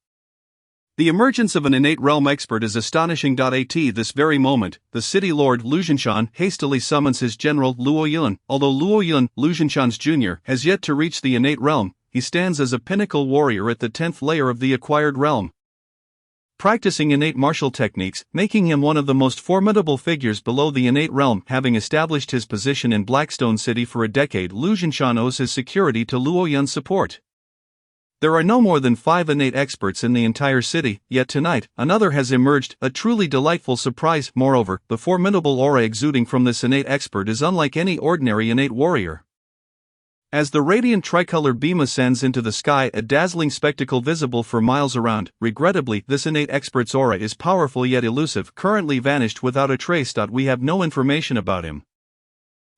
The emergence of an innate realm expert is astonishing. At this very moment, the city lord Lu Zhenshan hastily summons his general Luo Yun. Although Luo Yun, Lu Zhenshan's junior, has yet to reach the innate realm, he stands as a pinnacle warrior at the 10th layer of the acquired realm, practicing innate martial techniques, making him one of the most formidable figures below the innate realm. Having established his position in Blackstone City for a decade, Lu Zhenshan owes his security to Luo Yun's support. There are no more than 5 innate experts in the entire city, yet tonight, another has emerged, a truly delightful surprise. Moreover, the formidable aura exuding from this innate expert is unlike any ordinary innate warrior. As the radiant tricolor beam ascends into the sky, a dazzling spectacle visible for miles around. Regrettably, this innate expert's aura is powerful yet elusive, currently vanished without a trace. We have no information about him.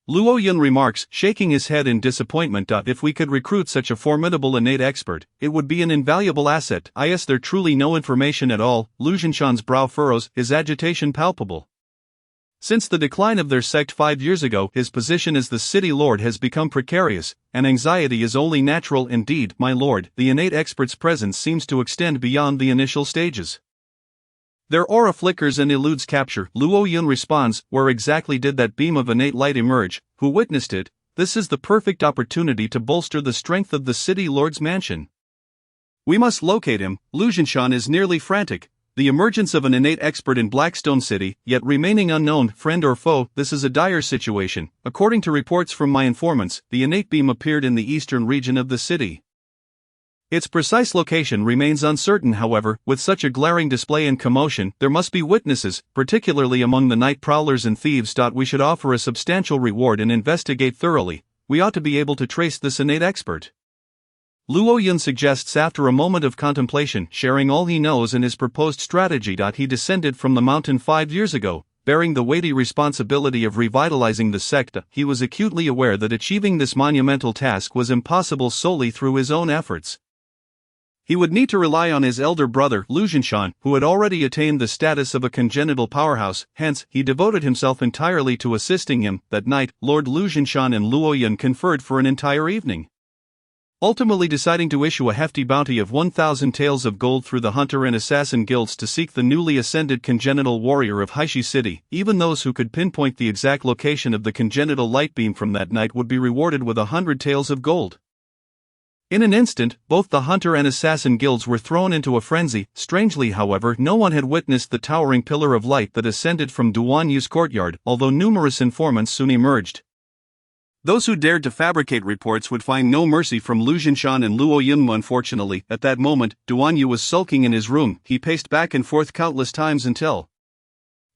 Luo Yun remarks, shaking his head in disappointment. If we could recruit such a formidable innate expert, it would be an invaluable asset. Is there truly no information at all? Lu Zhenshan's brow furrows, his agitation palpable. Since the decline of their sect 5 years ago, his position as the city lord has become precarious, and anxiety is only natural. Indeed, my lord, the innate expert's presence seems to extend beyond the initial stages. Their aura flickers and eludes capture. Luo Yun responds, where exactly did that beam of innate light emerge? Who witnessed it? This is the perfect opportunity to bolster the strength of the city lord's mansion. We must locate him. Lu Zhenshan is nearly frantic. The emergence of an innate expert in Blackstone City, yet remaining unknown, friend or foe. This is a dire situation. According to reports from my informants, the innate beam appeared in the eastern region of the city. Its precise location remains uncertain. However, with such a glaring display and commotion, there must be witnesses, particularly among the night prowlers and thieves. We should offer a substantial reward and investigate thoroughly. We ought to be able to trace this innate expert. Luo Yun suggests after a moment of contemplation, sharing all he knows and his proposed strategy. He descended from the mountain 5 years ago, bearing the weighty responsibility of revitalizing the sect. He was acutely aware that achieving this monumental task was impossible solely through his own efforts. He would need to rely on his elder brother, Lu Zhenshan, who had already attained the status of a congenital powerhouse. Hence, he devoted himself entirely to assisting him. That night, Lord Lu Zhenshan and Luo Yun conferred for an entire evening, ultimately deciding to issue a hefty bounty of 1,000 taels of gold through the hunter and assassin guilds to seek the newly ascended congenital warrior of Haishi City. Even those who could pinpoint the exact location of the congenital light beam from that night would be rewarded with 100 taels of gold. In an instant, both the hunter and assassin guilds were thrown into a frenzy. Strangely, however, no one had witnessed the towering pillar of light that ascended from Duan Yu's courtyard, although numerous informants soon emerged. Those who dared to fabricate reports would find no mercy from Lu Zhenshan and Luo Yun. Unfortunately, at that moment, Duan Yu was sulking in his room. He paced back and forth countless times until,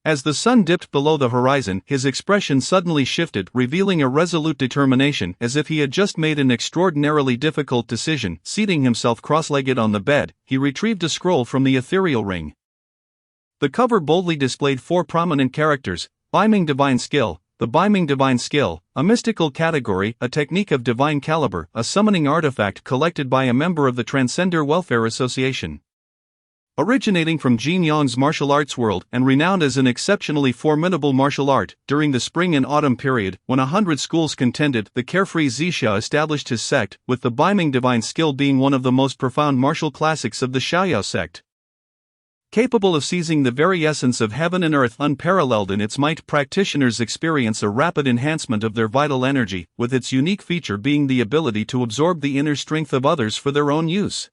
as the sun dipped below the horizon, his expression suddenly shifted, revealing a resolute determination, as if he had just made an extraordinarily difficult decision. Seating himself cross-legged on the bed, he retrieved a scroll from the ethereal ring. The cover boldly displayed 4 prominent characters: Biming Divine Skill. The Biming Divine Skill, a mystical category, a technique of divine caliber, a summoning artifact collected by a member of the Transcender Welfare Association. Originating from Jin Yong's martial arts world and renowned as an exceptionally formidable martial art, during the spring and autumn period, when 100 schools contended, the carefree Zixia established his sect, with the Biming Divine Skill being one of the most profound martial classics of the Xiaoyao sect. Capable of seizing the very essence of heaven and earth, unparalleled in its might, practitioners experience a rapid enhancement of their vital energy, with its unique feature being the ability to absorb the inner strength of others for their own use,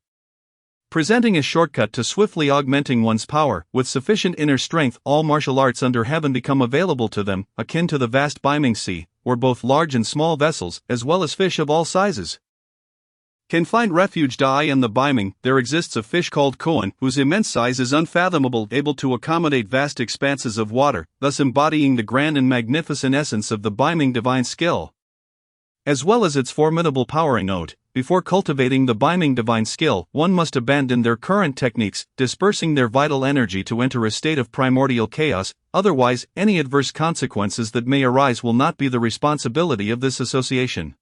presenting a shortcut to swiftly augmenting one's power. With sufficient inner strength, all martial arts under heaven become available to them, akin to the vast Biming Sea, where both large and small vessels, as well as fish of all sizes, can find refuge. In the Biming, there exists a fish called Koan, whose immense size is unfathomable, able to accommodate vast expanses of water, thus embodying the grand and magnificent essence of the Biming Divine Skill, as well as its formidable power. Note: before cultivating the Biming Divine Skill, one must abandon their current techniques, dispersing their vital energy to enter a state of primordial chaos. Otherwise, any adverse consequences that may arise will not be the responsibility of this association.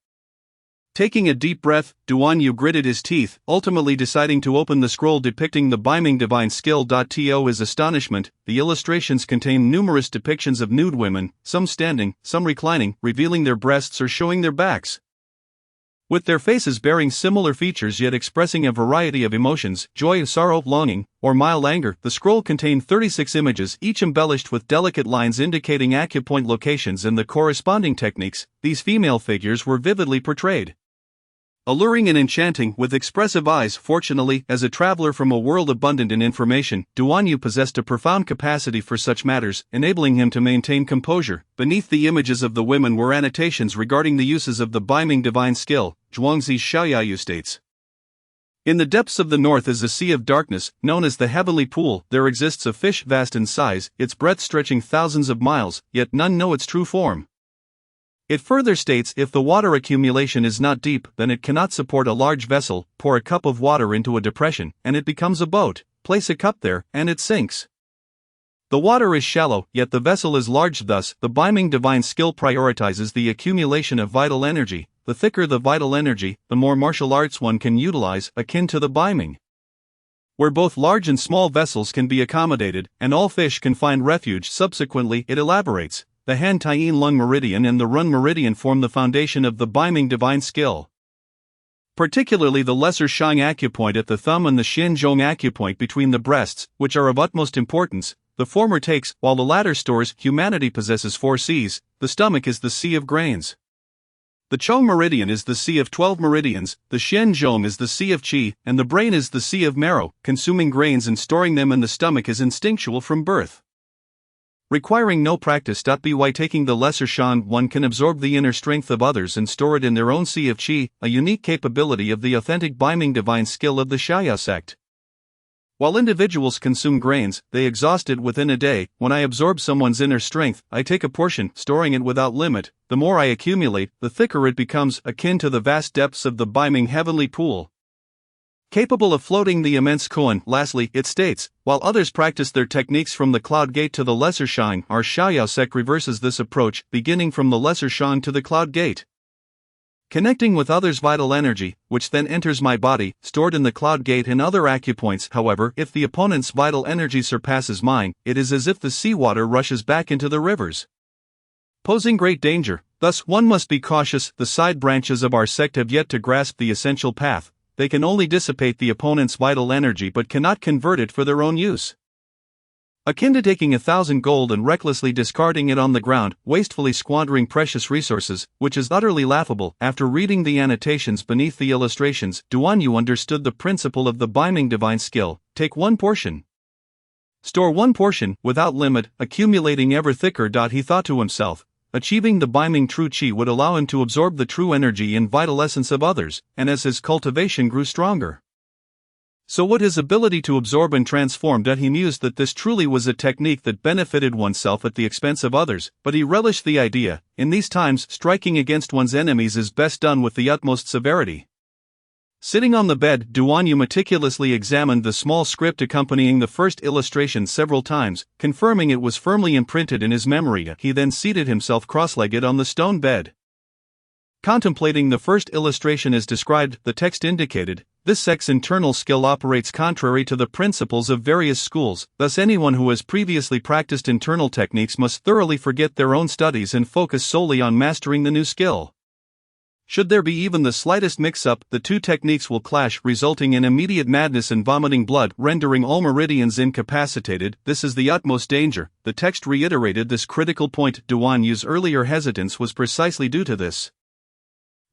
Taking a deep breath, Duan Yu gritted his teeth, ultimately deciding to open the scroll depicting the Biming Divine Skill. To his astonishment, the illustrations contain numerous depictions of nude women, some standing, some reclining, revealing their breasts or showing their backs. With their faces bearing similar features yet expressing a variety of emotions, joy, sorrow, longing, or mild anger, the scroll contained 36 images, each embellished with delicate lines indicating acupoint locations and the corresponding techniques. These female figures were vividly portrayed. Alluring and enchanting, with expressive eyes. Fortunately, as a traveler from a world abundant in information, Duan Yu possessed a profound capacity for such matters, enabling him to maintain composure. Beneath the images of the women were annotations regarding the uses of the Baiming divine skill. Zhuangzi's Xiaoyayu states. In the depths of the north is a sea of darkness, known as the heavenly pool. There exists a fish vast in size, its breadth stretching thousands of miles, yet none know its true form. It further states, if the water accumulation is not deep, then it cannot support a large vessel. Pour a cup of water into a depression, and it becomes a boat. Place a cup there, and it sinks. The water is shallow, yet the vessel is large. Thus, the Baiming divine skill prioritizes the accumulation of vital energy. The thicker the vital energy, the more martial arts one can utilize, akin to the Baiming. Where both large and small vessels can be accommodated, and all fish can find refuge. Subsequently, it elaborates. The Han Tien Lung Meridian and the Run Meridian form the foundation of the Baiming divine skill. Particularly the Lesser Shang acupoint at the thumb and the Xin Zhong acupoint between the breasts, which are of utmost importance. The former takes, while the latter stores. Humanity possesses 4 seas. The stomach is the sea of grains. The Chong Meridian is the sea of 12 meridians, the Xin Zhong is the sea of qi, and the brain is the sea of marrow. Consuming grains and storing them in the stomach is instinctual from birth. Requiring no practice. By taking the Lesser Shan, one can absorb the inner strength of others and store it in their own sea of qi, a unique capability of the authentic Baiming divine skill of the Xiaya sect. While individuals consume grains, they exhaust it within a day. When I absorb someone's inner strength, I take a portion, storing it without limit. The more I accumulate, the thicker it becomes, akin to the vast depths of the Baiming heavenly pool, capable of floating the immense koan. Lastly, it states, while others practice their techniques from the Cloud Gate to the Lesser Shan, our Xiao sect reverses this approach, beginning from the Lesser Shan to the Cloud Gate, connecting with others' vital energy, which then enters my body, stored in the Cloud Gate and other acupoints. However, if the opponent's vital energy surpasses mine, it is as if the seawater rushes back into the rivers, posing great danger. Thus, one must be cautious. The side branches of our sect have yet to grasp the essential path. They can only dissipate the opponent's vital energy but cannot convert it for their own use. Akin to taking 1,000 gold and recklessly discarding it on the ground, wastefully squandering precious resources, which is utterly laughable. After reading the annotations beneath the illustrations, Duan Yu understood the principle of the Baiming divine skill. Take 1 portion. Store 1 portion, without limit, accumulating ever thicker. He thought to himself. Achieving the Baiming true qi would allow him to absorb the true energy and vital essence of others, and as his cultivation grew stronger, so would his ability to absorb and transform. He mused that this truly was a technique that benefited oneself at the expense of others, but he relished the idea. In these times, striking against one's enemies is best done with the utmost severity. Sitting on the bed, Duan Yu meticulously examined the small script accompanying the first illustration several times, confirming it was firmly imprinted in his memory. He then seated himself cross-legged on the stone bed, contemplating the first illustration as described. The text indicated, this sect's internal skill operates contrary to the principles of various schools, thus anyone who has previously practiced internal techniques must thoroughly forget their own studies and focus solely on mastering the new skill. Should there be even the slightest mix-up, the 2 techniques will clash, resulting in immediate madness and vomiting blood, rendering all meridians incapacitated. This is the utmost danger. The text reiterated this critical point. Duan Yu's earlier hesitance was precisely due to this.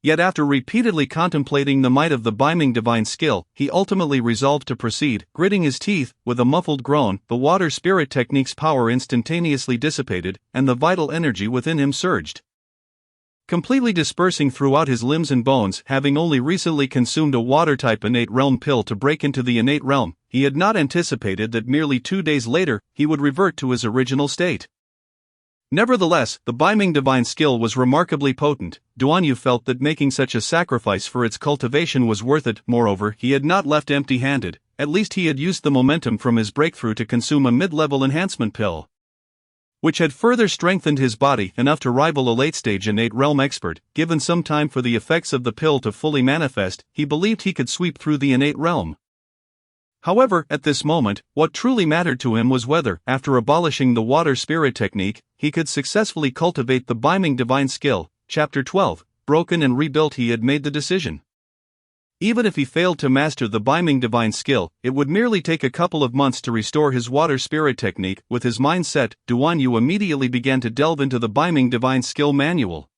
Yet after repeatedly contemplating the might of the Baiming divine skill, he ultimately resolved to proceed. Gritting his teeth, with a muffled groan, the water spirit technique's power instantaneously dissipated, and the vital energy within him surged, completely dispersing throughout his limbs and bones. Having only recently consumed a water-type innate realm pill to break into the innate realm, he had not anticipated that merely 2 days later, he would revert to his original state. Nevertheless, the Baiming divine skill was remarkably potent. Duan Yu felt that making such a sacrifice for its cultivation was worth it. Moreover, he had not left empty-handed. At least he had used the momentum from his breakthrough to consume a mid-level enhancement pill, which had further strengthened his body enough to rival a late-stage innate realm expert. Given some time for the effects of the pill to fully manifest, he believed he could sweep through the innate realm. However, at this moment, what truly mattered to him was whether, after abolishing the water spirit technique, he could successfully cultivate the Baiming divine skill. Chapter 12. broken and rebuilt, he had made the decision. Even if he failed to master the Biming divine skill, it would merely take a couple of months to restore his water spirit technique. With his mind set, Duan Yu immediately began to delve into the Biming divine skill manual.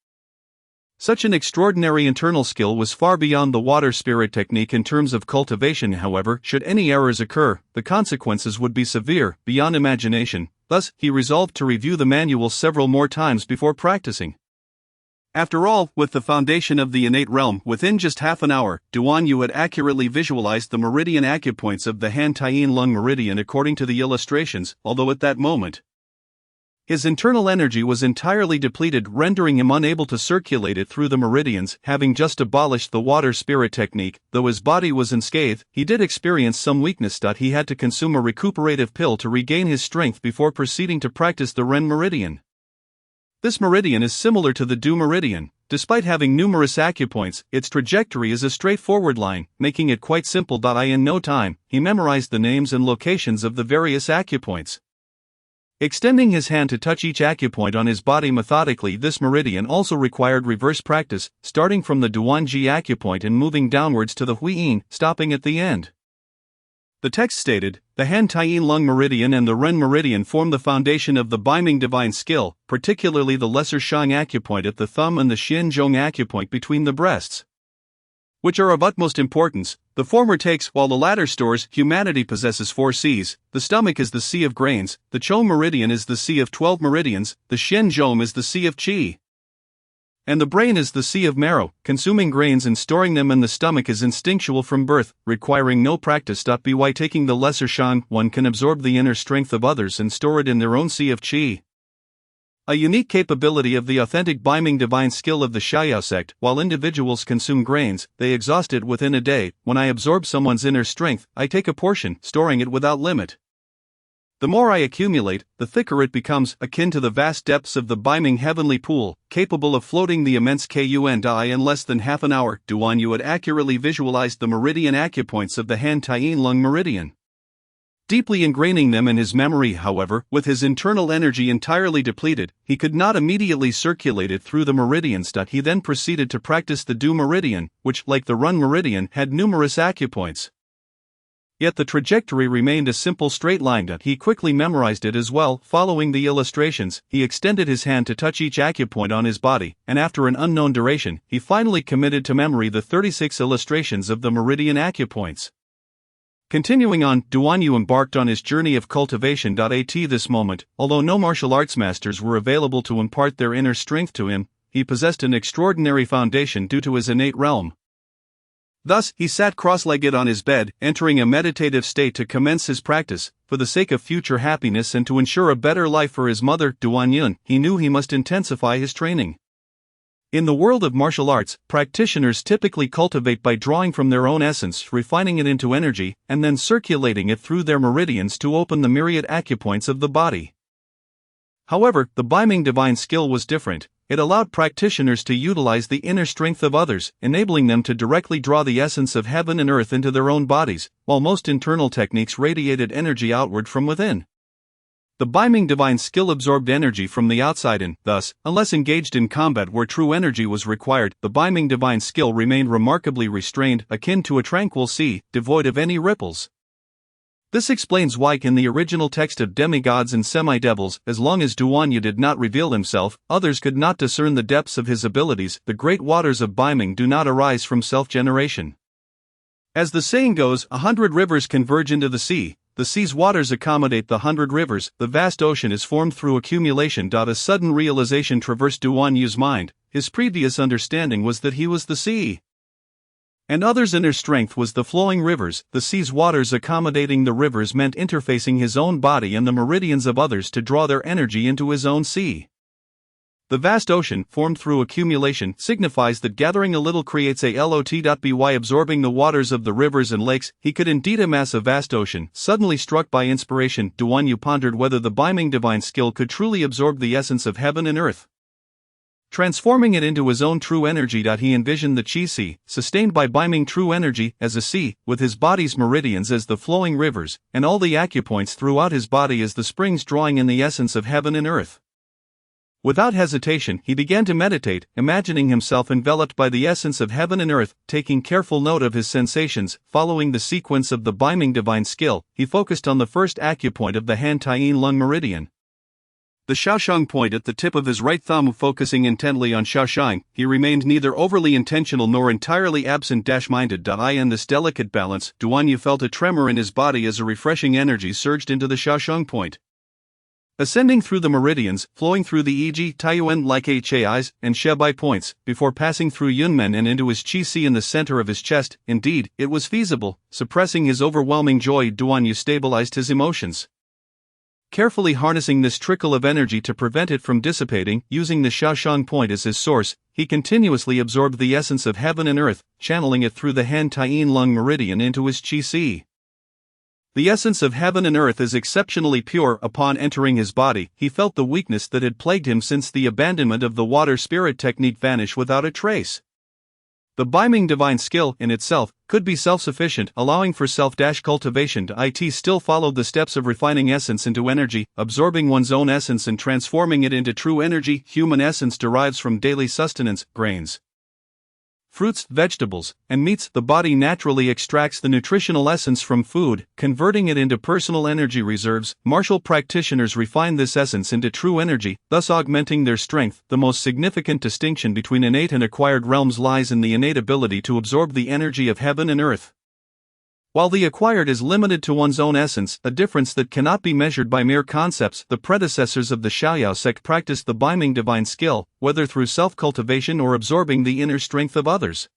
Such an extraordinary internal skill was far beyond the water spirit technique in terms of cultivation. However, should any errors occur, the consequences would be severe, beyond imagination. Thus, he resolved to review the manual several more times before practicing. After all, with the foundation of the innate realm within just half an hour, Duan Yu had accurately visualized the meridian acupoints of the Han Tien Lung meridian according to the illustrations, although at that moment, his internal energy was entirely depleted, rendering him unable to circulate it through the meridians. Having just abolished the water spirit technique, though his body was unscathed, he did experience some weakness. He had to consume a recuperative pill to regain his strength before proceeding to practice the Ren meridian. This meridian is similar to the Du meridian. Despite having numerous acupoints, its trajectory is a straightforward line, making it quite simple. In no time, he memorized the names and locations of the various acupoints. Extending his hand to touch each acupoint on his body methodically, this meridian also required reverse practice, starting from the Duanji acupoint and moving downwards to the Huiyin, stopping at the end. The text stated, the Han Tien Lung meridian and the Ren meridian form the foundation of the Biming divine skill, particularly the lesser Shang acupoint at the thumb and the Xian Zhong acupoint between the breasts, which are of utmost importance. The former takes while the latter stores. Humanity possesses 4 Cs. The stomach is the Sea of grains, the Chou meridian is the Sea of 12 meridians, the Xian Zhong is the Sea of Qi, and the brain is the Sea of marrow. Consuming grains and storing them in the stomach is instinctual from birth, requiring no practice. By taking the lesser Shang, one can absorb the inner strength of others and store it in their own Sea of Qi. A unique capability of the authentic Biming divine skill of the Xiaoyao sect. While individuals consume grains, they exhaust it within a day. When I absorb someone's inner strength, I take a portion, storing it without limit. The more I accumulate, the thicker it becomes, akin to the vast depths of the Biming heavenly pool, capable of floating the immense Kun Dai in less than half an hour. Duan Yu had accurately visualized the meridian acupoints of the Han Tien Lung meridian, deeply ingraining them in his memory. However, with his internal energy entirely depleted, he could not immediately circulate it through the meridians. He then proceeded to practice the Du meridian, which, like the Run meridian, had numerous acupoints. Yet the trajectory remained a simple straight line. He quickly memorized it as well. Following the illustrations, he extended his hand to touch each acupoint on his body, and after an unknown duration, he finally committed to memory the 36 illustrations of the meridian acupoints. Continuing on, Duan Yu embarked on his journey of cultivation. At this moment, although no martial arts masters were available to impart their inner strength to him, he possessed an extraordinary foundation due to his innate realm. Thus, he sat cross-legged on his bed, entering a meditative state to commence his practice. For the sake of future happiness and to ensure a better life for his mother, Duan Yun, he knew he must intensify his training. In the world of martial arts, practitioners typically cultivate by drawing from their own essence, refining it into energy, and then circulating it through their meridians to open the myriad acupoints of the body. However, the Biming divine skill was different. It allowed practitioners to utilize the inner strength of others, enabling them to directly draw the essence of heaven and earth into their own bodies, while most internal techniques radiated energy outward from within. The Biming divine skill absorbed energy from the outside in, thus, unless engaged in combat where true energy was required, the Biming divine skill remained remarkably restrained, akin to a tranquil sea, devoid of any ripples. This explains why in the original text of demigods and semi-devils, as long as Duan Yu did not reveal himself, others could not discern the depths of his abilities. The great waters of Biming do not arise from self-generation. As the saying goes, 100 rivers converge into the sea. The sea's waters accommodate the 100 rivers. The vast ocean is formed through accumulation. A sudden realization traversed Duan Yu's mind. His previous understanding was that he was the sea, and others' inner strength was the flowing rivers. The sea's waters accommodating the rivers meant interfacing his own body and the meridians of others to draw their energy into his own sea. The vast ocean, formed through accumulation, signifies that gathering a little creates a lot. By absorbing the waters of the rivers and lakes, he could indeed amass a vast ocean. Suddenly struck by inspiration, Duan Yu pondered whether the Biming divine skill could truly absorb the essence of heaven and earth, transforming it into his own true energy. He envisioned the Qi Sea, sustained by Biming true energy, as a sea, with his body's meridians as the flowing rivers, and all the acupoints throughout his body as the springs drawing in the essence of heaven and earth. Without hesitation, he began to meditate, imagining himself enveloped by the essence of heaven and earth, taking careful note of his sensations. Following the sequence of the Biming divine skill, he focused on the first acupoint of the Han Tien Lung meridian, the Shaoshang point at the tip of his right thumb. Focusing intently on Shaoshang, he remained neither overly intentional nor entirely absent-minded. In this delicate balance, Duan Yu felt a tremor in his body as a refreshing energy surged into the Shaoshang point, ascending through the meridians, flowing through the Yi, Taiyuan like Hai's and Shebai points, before passing through Yunmen and into his Qi in the center of his chest. Indeed, it was feasible. Suppressing his overwhelming joy, Duan Yu stabilized his emotions, carefully harnessing this trickle of energy to prevent it from dissipating. Using the Shaoshang point as his source, he continuously absorbed the essence of heaven and earth, channeling it through the Han Tien Lung meridian into his Qi. The essence of heaven and earth is exceptionally pure. Upon entering his body, he felt the weakness that had plagued him since the abandonment of the water spirit technique vanish without a trace. The Biming divine skill, in itself, could be self-sufficient, allowing for self-cultivation. It still followed the steps of refining essence into energy, absorbing one's own essence and transforming it into true energy. Human essence derives from daily sustenance, grains, fruits, vegetables, and meats. The body naturally extracts the nutritional essence from food, converting it into personal energy reserves. Martial practitioners refine this essence into true energy, thus augmenting their strength. The most significant distinction between innate and acquired realms lies in the innate ability to absorb the energy of heaven and earth, while the acquired is limited to one's own essence, a difference that cannot be measured by mere concepts. The predecessors of the Xiaoyao sect practiced the Biming divine skill, whether through self-cultivation or absorbing the inner strength of others,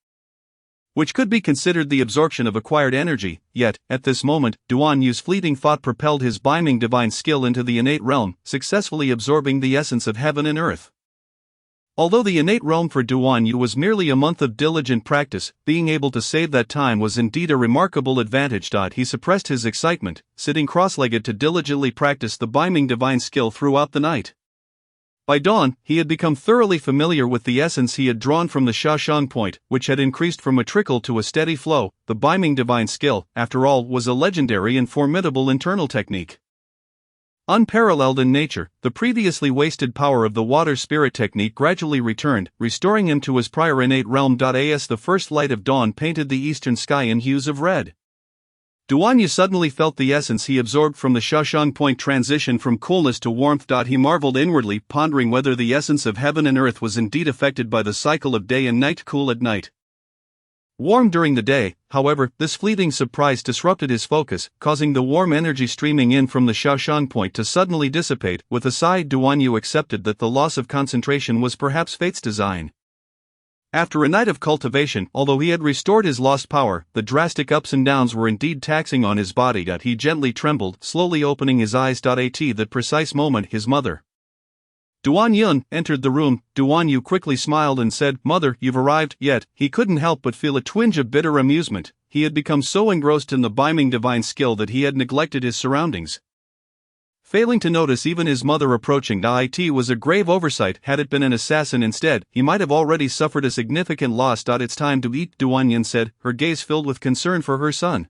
which could be considered the absorption of acquired energy. Yet, at this moment, Duan Yu's fleeting thought propelled his Biming divine skill into the innate realm, successfully absorbing the essence of heaven and earth. Although the innate realm for Duan Yu was merely a month of diligent practice, being able to save that time was indeed a remarkable advantage. He suppressed his excitement, sitting cross-legged to diligently practice the Biming divine skill throughout the night. By dawn, he had become thoroughly familiar with the essence he had drawn from the Shaoshang point, which had increased from a trickle to a steady flow. The Biming divine skill, after all, was a legendary and formidable internal technique, unparalleled in nature. The previously wasted power of the water spirit technique gradually returned, restoring him to his prior innate realm. As the first light of dawn painted the eastern sky in hues of red, Duan Yu suddenly felt the essence he absorbed from the Shaoshang point transition from coolness to warmth. He marveled inwardly, pondering whether the essence of heaven and earth was indeed affected by the cycle of day and night, cool at night, warm during the day. However, this fleeting surprise disrupted his focus, causing the warm energy streaming in from the Shaoshang point to suddenly dissipate. With a sigh, Duan Yu accepted that the loss of concentration was perhaps fate's design. After a night of cultivation, although he had restored his lost power, the drastic ups and downs were indeed taxing on his body. He gently trembled, slowly opening his eyes. At that precise moment, his mother, Duan Yun, entered the room. Duan Yu quickly smiled and said, "Mother, you've arrived." Yet, he couldn't help but feel a twinge of bitter amusement. He had become so engrossed in the Biming divine skill that he had neglected his surroundings, failing to notice even his mother approaching. It was a grave oversight. Had it been an assassin instead, he might have already suffered a significant loss. It's time to eat, Duan Yun said, her gaze filled with concern for her son.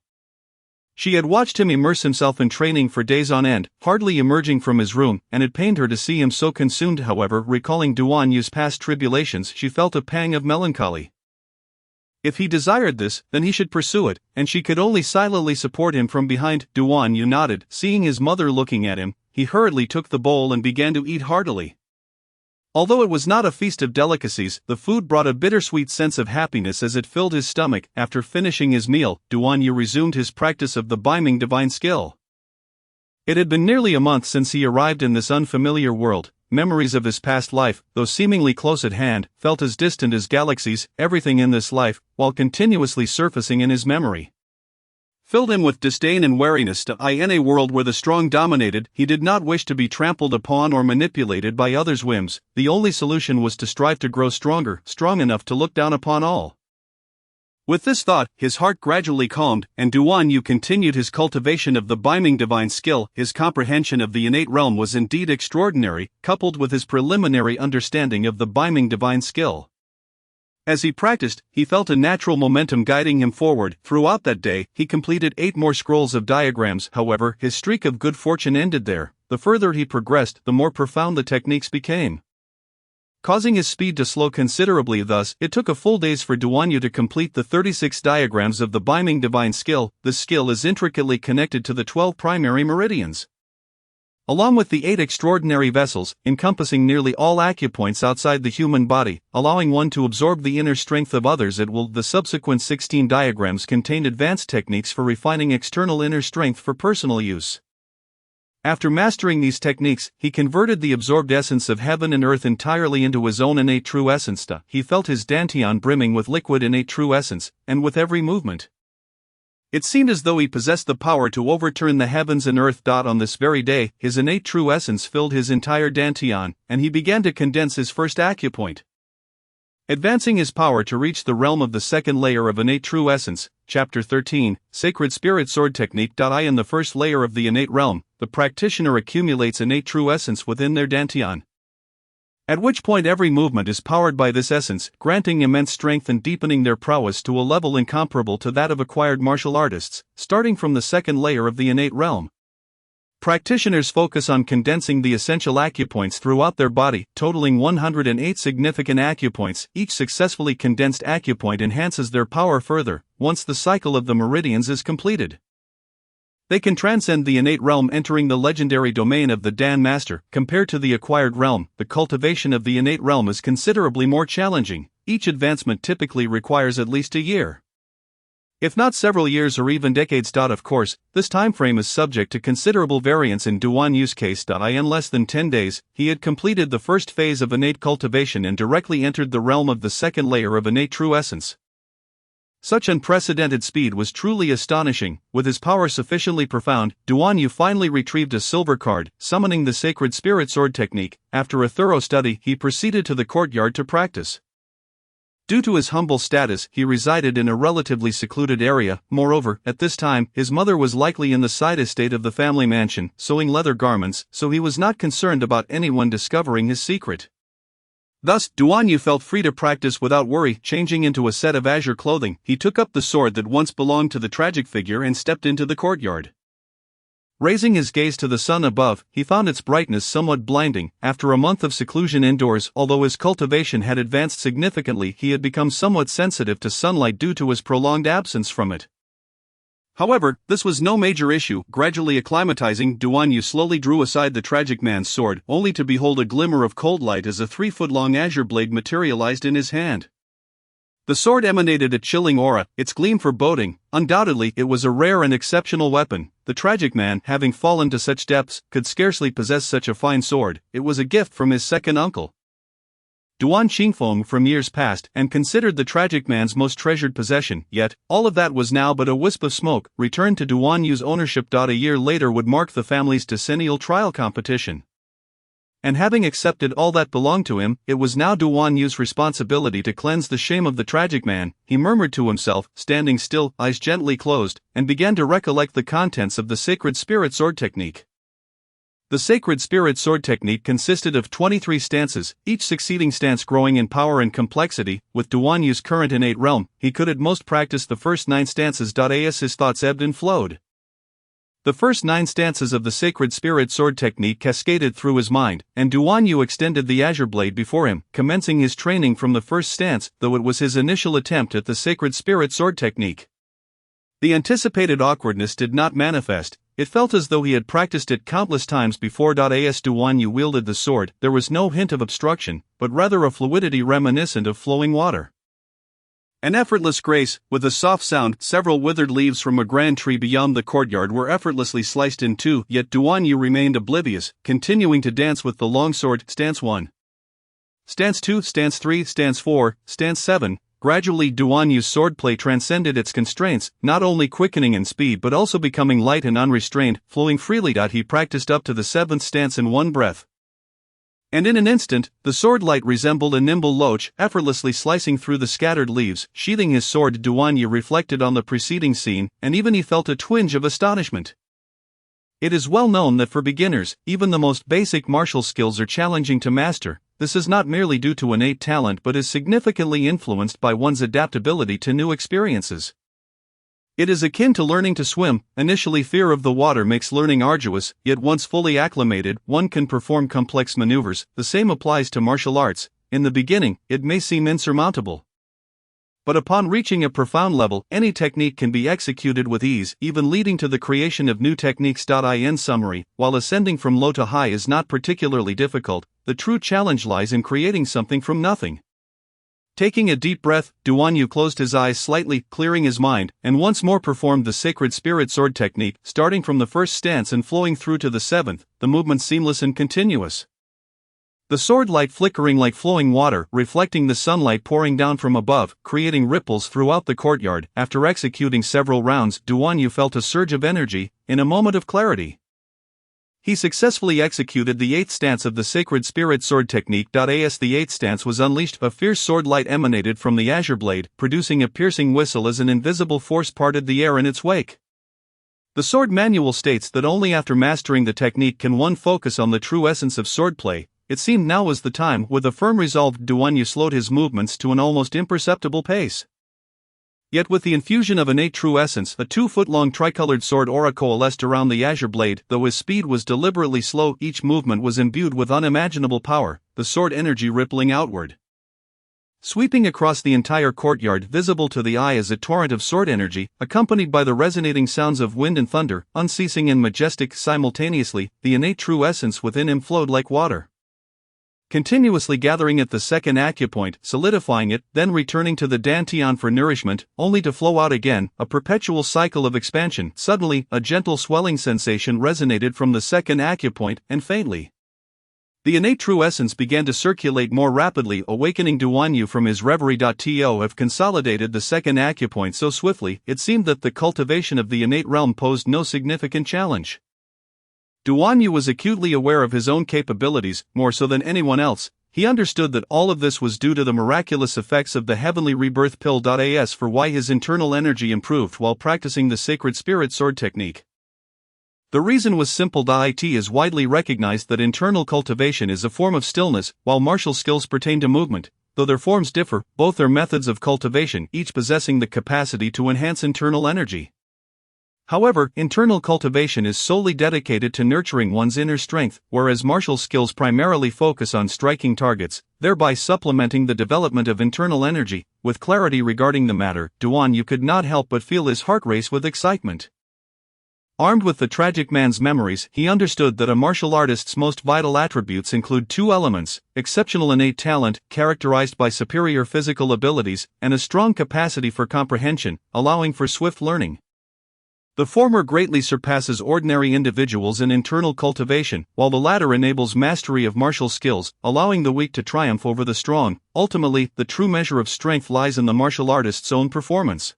She had watched him immerse himself in training for days on end, hardly emerging from his room, and it pained her to see him so consumed. However, recalling Duan Yu's past tribulations, she felt a pang of melancholy. If he desired this, then he should pursue it, and she could only silently support him from behind. Duan Yu nodded. Seeing his mother looking at him, he hurriedly took the bowl and began to eat heartily. Although it was not a feast of delicacies, the food brought a bittersweet sense of happiness as it filled his stomach. After finishing his meal, Duan Yu resumed his practice of the Biming divine skill. It had been nearly a month since he arrived in this unfamiliar world. Memories of his past life, though seemingly close at hand, felt as distant as galaxies. Everything in this life, while continuously surfacing in his memory, filled him with disdain and wariness. In a world where the strong dominated, he did not wish to be trampled upon or manipulated by others' whims. The only solution was to strive to grow stronger, strong enough to look down upon all. With this thought, his heart gradually calmed, and Duan Yu continued his cultivation of the Biming divine skill. His comprehension of the innate realm was indeed extraordinary, coupled with his preliminary understanding of the Biming divine skill. As he practiced, he felt a natural momentum guiding him forward. Throughout that day, he completed 8 more scrolls of diagrams. However, his streak of good fortune ended there. The further he progressed, the more profound the techniques became. causing his speed to slow considerably. Thus, it took a full days for Duan Yu to complete the 36 diagrams of the Biming Divine Skill. This skill is intricately connected to the 12 primary meridians, along with the 8 extraordinary vessels, encompassing nearly all acupoints outside the human body, allowing one to absorb the inner strength of others at will. The subsequent 16 diagrams contain advanced techniques for refining external inner strength for personal use. After mastering these techniques, he converted the absorbed essence of heaven and earth entirely into his own innate true essence. He felt his dantian brimming with liquid innate true essence, and with every movement, it seemed as though he possessed the power to overturn the heavens and earth. On this very day, his innate true essence filled his entire dantian, and he began to condense his first acupoint, advancing his power to reach the realm of the second layer of innate true essence. Chapter 13, Sacred Spirit Sword Technique. In the first layer of the innate realm, the practitioner accumulates innate true essence within their dantian, at which point every movement is powered by this essence, granting immense strength and deepening their prowess to a level incomparable to that of acquired martial artists. Starting from the second layer of the innate realm, practitioners focus on condensing the essential acupoints throughout their body, totaling 108 significant acupoints. Each successfully condensed acupoint enhances their power further. Once the cycle of the meridians is completed, they can transcend the innate realm, entering the legendary domain of the Dan Master. Compared to the acquired realm, the cultivation of the innate realm is considerably more challenging. Each advancement typically requires at least a year, if not several years or even decades. Of course, this time frame is subject to considerable variance. In Duan Yu's case, in less than 10 days, he had completed the first phase of innate cultivation and directly entered the realm of the second layer of innate true essence. Such unprecedented speed was truly astonishing. With his power sufficiently profound, Duan Yu finally retrieved a silver card, summoning the Sacred Spirit Sword Technique. After a thorough study, he proceeded to the courtyard to practice. Due to his humble status, he resided in a relatively secluded area. Moreover, at this time, his mother was likely in the side estate of the family mansion, sewing leather garments, so he was not concerned about anyone discovering his secret. Thus, Duan Yu felt free to practice without worry. Changing into a set of azure clothing, he took up the sword that once belonged to the tragic figure and stepped into the courtyard. Raising his gaze to the sun above, he found its brightness somewhat blinding. After a month of seclusion indoors, although his cultivation had advanced significantly, he had become somewhat sensitive to sunlight due to his prolonged absence from it. However, this was no major issue. Gradually acclimatizing, Duan Yu slowly drew aside the tragic man's sword, only to behold a glimmer of cold light as a 3-foot-long azure blade materialized in his hand. The sword emanated a chilling aura, its gleam foreboding. Undoubtedly, it was a rare and exceptional weapon. The tragic man, having fallen to such depths, could scarcely possess such a fine sword. It was a gift from his second uncle, Duan Qingfeng, from years past, and considered the tragic man's most treasured possession. Yet, all of that was now but a wisp of smoke. Returned to Duan Yu's ownership. A year later would mark the family's decennial trial competition. And having accepted all that belonged to him, it was now Duan Yu's responsibility to cleanse the shame of the tragic man. He murmured to himself, standing still, eyes gently closed, and began to recollect the contents of the Sacred Spirit Sword Technique. The Sacred Spirit Sword Technique consisted of 23 stances, each succeeding stance growing in power and complexity. With Duan Yu's current innate realm, he could at most practice the first 9 stances. As his thoughts ebbed and flowed, the first 9 stances of the Sacred Spirit Sword Technique cascaded through his mind, and Duan Yu extended the azure blade before him, commencing his training from the first stance, though it was his initial attempt at the Sacred Spirit Sword Technique. The anticipated awkwardness did not manifest. It felt as though he had practiced it countless times before. As Duan Yu wielded the sword, there was no hint of obstruction, but rather a fluidity reminiscent of flowing water. An effortless grace. With a soft sound, several withered leaves from a grand tree beyond the courtyard were effortlessly sliced in two, yet Duan Yu remained oblivious, continuing to dance with the long sword. Stance 1. Stance 2, Stance 3, Stance 4, Stance 7. Gradually Duan Yu's swordplay transcended its constraints, not only quickening in speed but also becoming light and unrestrained, flowing freely. He practiced up to the 7th stance in one breath. And in an instant, the sword light resembled a nimble loach, effortlessly slicing through the scattered leaves. Sheathing his sword, Duan Yu reflected on the preceding scene, and even he felt a twinge of astonishment. It is well known that for beginners, even the most basic martial skills are challenging to master. This is not merely due to innate talent but is significantly influenced by one's adaptability to new experiences. It is akin to learning to swim. Initially, fear of the water makes learning arduous, yet once fully acclimated, one can perform complex maneuvers. The same applies to martial arts. in the beginning, it may seem insurmountable. But upon reaching a profound level, any technique can be executed with ease, even leading to the creation of new techniques. In summary, while ascending from low to high is not particularly difficult, the true challenge lies in creating something from nothing. Taking a deep breath, Duan Yu closed his eyes slightly, clearing his mind, and once more performed the Sacred Spirit Sword technique, starting from the first stance and flowing through to the seventh, the movement seamless and continuous. The sword light flickering like flowing water, reflecting the sunlight pouring down from above, creating ripples throughout the courtyard. After executing several rounds, Duan Yu felt a surge of energy, in a moment of clarity. He successfully executed the 8th stance of the Sacred Spirit Sword technique. As the 8th stance was unleashed, a fierce sword light emanated from the azure blade, producing a piercing whistle as an invisible force parted the air in its wake. The sword manual states that only after mastering the technique can one focus on the true essence of swordplay. It seemed now was the time. With a firm resolve, Duan Yu slowed his movements to an almost imperceptible pace. Yet with the infusion of innate true essence, a 2-foot-long tricolored sword aura coalesced around the azure blade. Though his speed was deliberately slow, each movement was imbued with unimaginable power, the sword energy rippling outward. Sweeping across the entire courtyard, visible to the eye as a torrent of sword energy, accompanied by the resonating sounds of wind and thunder, unceasing and majestic simultaneously, the innate true essence within him flowed like water. Continuously gathering at the second acupoint, solidifying it, then returning to the dantian for nourishment, only to flow out again, a perpetual cycle of expansion. Suddenly, a gentle swelling sensation resonated from the second acupoint, and faintly, the innate true essence began to circulate more rapidly, awakening Duan Yu from his reverie. To have consolidated the second acupoint so swiftly, it seemed that the cultivation of the innate realm posed no significant challenge. Duan Yu was acutely aware of his own capabilities, more so than anyone else. He understood that all of this was due to the miraculous effects of the heavenly rebirth pill. As for why his internal energy improved while practicing the Sacred Spirit Sword technique, the reason was simple. It is widely recognized that internal cultivation is a form of stillness, while martial skills pertain to movement. Though their forms differ, both are methods of cultivation, each possessing the capacity to enhance internal energy. However, internal cultivation is solely dedicated to nurturing one's inner strength, whereas martial skills primarily focus on striking targets, thereby supplementing the development of internal energy. With clarity regarding the matter, Duan Yu could not help but feel his heart race with excitement. Armed with the tragic man's memories, he understood that a martial artist's most vital attributes include two elements: exceptional innate talent, characterized by superior physical abilities, and a strong capacity for comprehension, allowing for swift learning. The former greatly surpasses ordinary individuals in internal cultivation, while the latter enables mastery of martial skills, allowing the weak to triumph over the strong. Ultimately, the true measure of strength lies in the martial artist's own performance.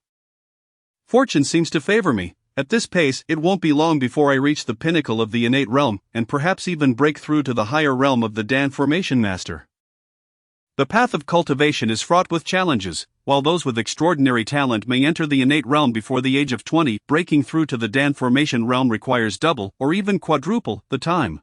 Fortune seems to favor me. At this pace, it won't be long before I reach the pinnacle of the innate realm, and perhaps even break through to the higher realm of the Dan Formation Master. The path of cultivation is fraught with challenges. While those with extraordinary talent may enter the innate realm before the age of 20, breaking through to the Dan Formation realm requires double, or even quadruple, the time.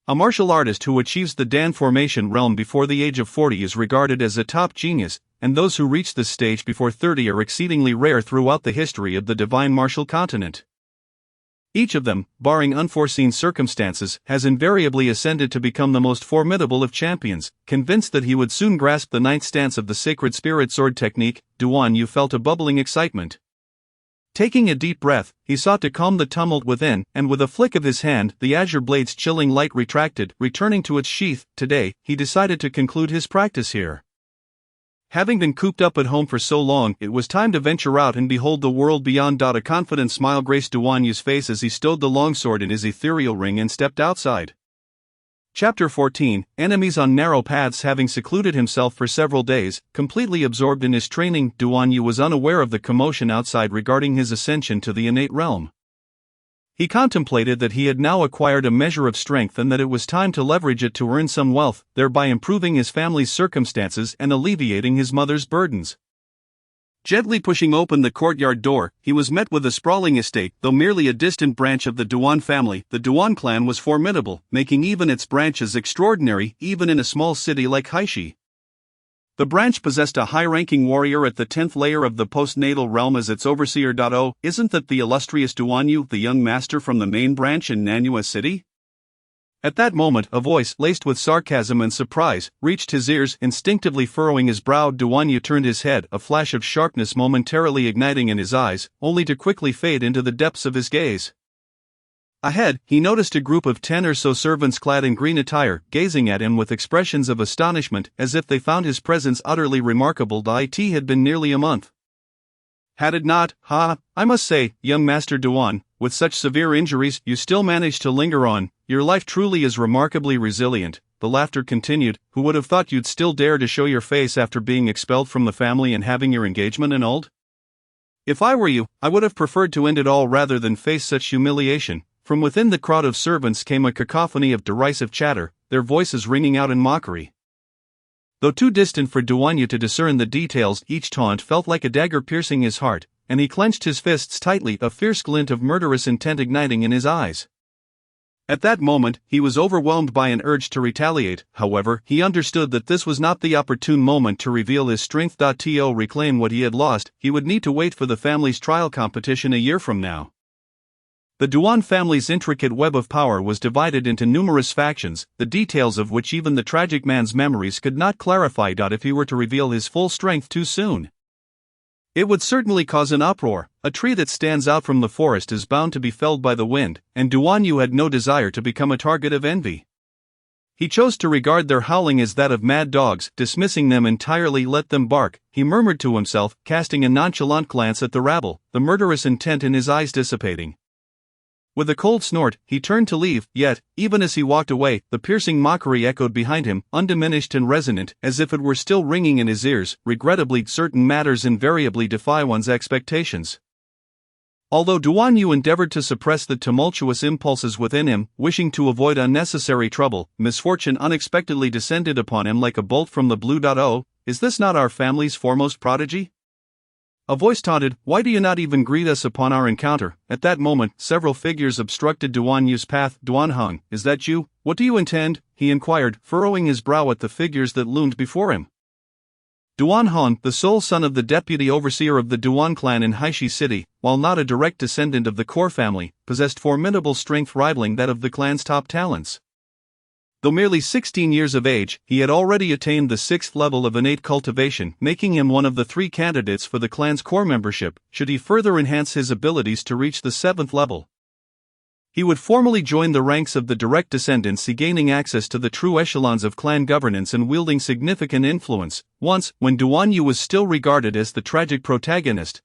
A martial artist who achieves the Dan Formation realm before the age of 40 is regarded as a top genius, and those who reach this stage before 30 are exceedingly rare throughout the history of the divine martial continent. Each of them, barring unforeseen circumstances, has invariably ascended to become the most formidable of champions. Convinced that he would soon grasp the 9th stance of the Sacred Spirit Sword technique, Duan Yu felt a bubbling excitement. Taking a deep breath, he sought to calm the tumult within, and with a flick of his hand, the azure blade's chilling light retracted, returning to its sheath. Today, he decided to conclude his practice here. Having been cooped up at home for so long, it was time to venture out and behold the world beyond. A confident smile graced Duan Yu's face as he stowed the longsword in his ethereal ring and stepped outside. Chapter 14, Enemies on Narrow Paths. Having secluded himself for several days, completely absorbed in his training, Duan Yu was unaware of the commotion outside regarding his ascension to the innate realm. He contemplated that he had now acquired a measure of strength and that it was time to leverage it to earn some wealth, thereby improving his family's circumstances and alleviating his mother's burdens. Gently pushing open the courtyard door, he was met with a sprawling estate. Though merely a distant branch of the Duan family, the Duan clan was formidable, making even its branches extraordinary, even in a small city like Haishi. The branch possessed a high-ranking warrior at the 10th layer of the postnatal realm as its overseer. Isn't that the illustrious Duan Yu, the young master from the main branch in Nanyue City? At that moment, a voice, laced with sarcasm and surprise, reached his ears, instinctively furrowing his brow. Duan Yu turned his head, a flash of sharpness momentarily igniting in his eyes, only to quickly fade into the depths of his gaze. Ahead, he noticed a group of 10 or so servants clad in green attire, gazing at him with expressions of astonishment, as if they found his presence utterly remarkable. It had been nearly a month. Had it not, I must say, young Master Duan, with such severe injuries, you still manage to linger on. Your life truly is remarkably resilient. The laughter continued. Who would have thought you'd still dare to show your face after being expelled from the family and having your engagement annulled? If I were you, I would have preferred to end it all rather than face such humiliation. From within the crowd of servants came a cacophony of derisive chatter, their voices ringing out in mockery. Though too distant for Duan Yu to discern the details, each taunt felt like a dagger piercing his heart, and he clenched his fists tightly, a fierce glint of murderous intent igniting in his eyes. At that moment, he was overwhelmed by an urge to retaliate. However, he understood that this was not the opportune moment to reveal his strength. To reclaim what he had lost, he would need to wait for the family's trial competition a year from now. The Duan family's intricate web of power was divided into numerous factions, the details of which even the tragic man's memories could not clarify. If he were to reveal his full strength too soon, it would certainly cause an uproar. A tree that stands out from the forest is bound to be felled by the wind, and Duan Yu had no desire to become a target of envy. He chose to regard their howling as that of mad dogs, dismissing them entirely. Let them bark, he murmured to himself, casting a nonchalant glance at the rabble, the murderous intent in his eyes dissipating. With a cold snort, he turned to leave, yet, even as he walked away, the piercing mockery echoed behind him, undiminished and resonant, as if it were still ringing in his ears. Regrettably, certain matters invariably defy one's expectations. Although Duan Yu endeavored to suppress the tumultuous impulses within him, wishing to avoid unnecessary trouble, misfortune unexpectedly descended upon him like a bolt from the blue. Oh, is this not our family's foremost prodigy? A voice taunted, why do you not even greet us upon our encounter? At that moment, several figures obstructed Duan Yu's path. Duan Hong, is that you? What do you intend? He inquired, furrowing his brow at the figures that loomed before him. Duan Hong, the sole son of the deputy overseer of the Duan clan in Haishi City, while not a direct descendant of the core family, possessed formidable strength rivaling that of the clan's top talents. Though merely 16 years of age, he had already attained the 6th level of innate cultivation, making him one of the 3 candidates for the clan's core membership, should he further enhance his abilities to reach the 7th level. He would formally join the ranks of the direct descendants, gaining access to the true echelons of clan governance and wielding significant influence. Once, when Duan Yu was still regarded as the tragic protagonist,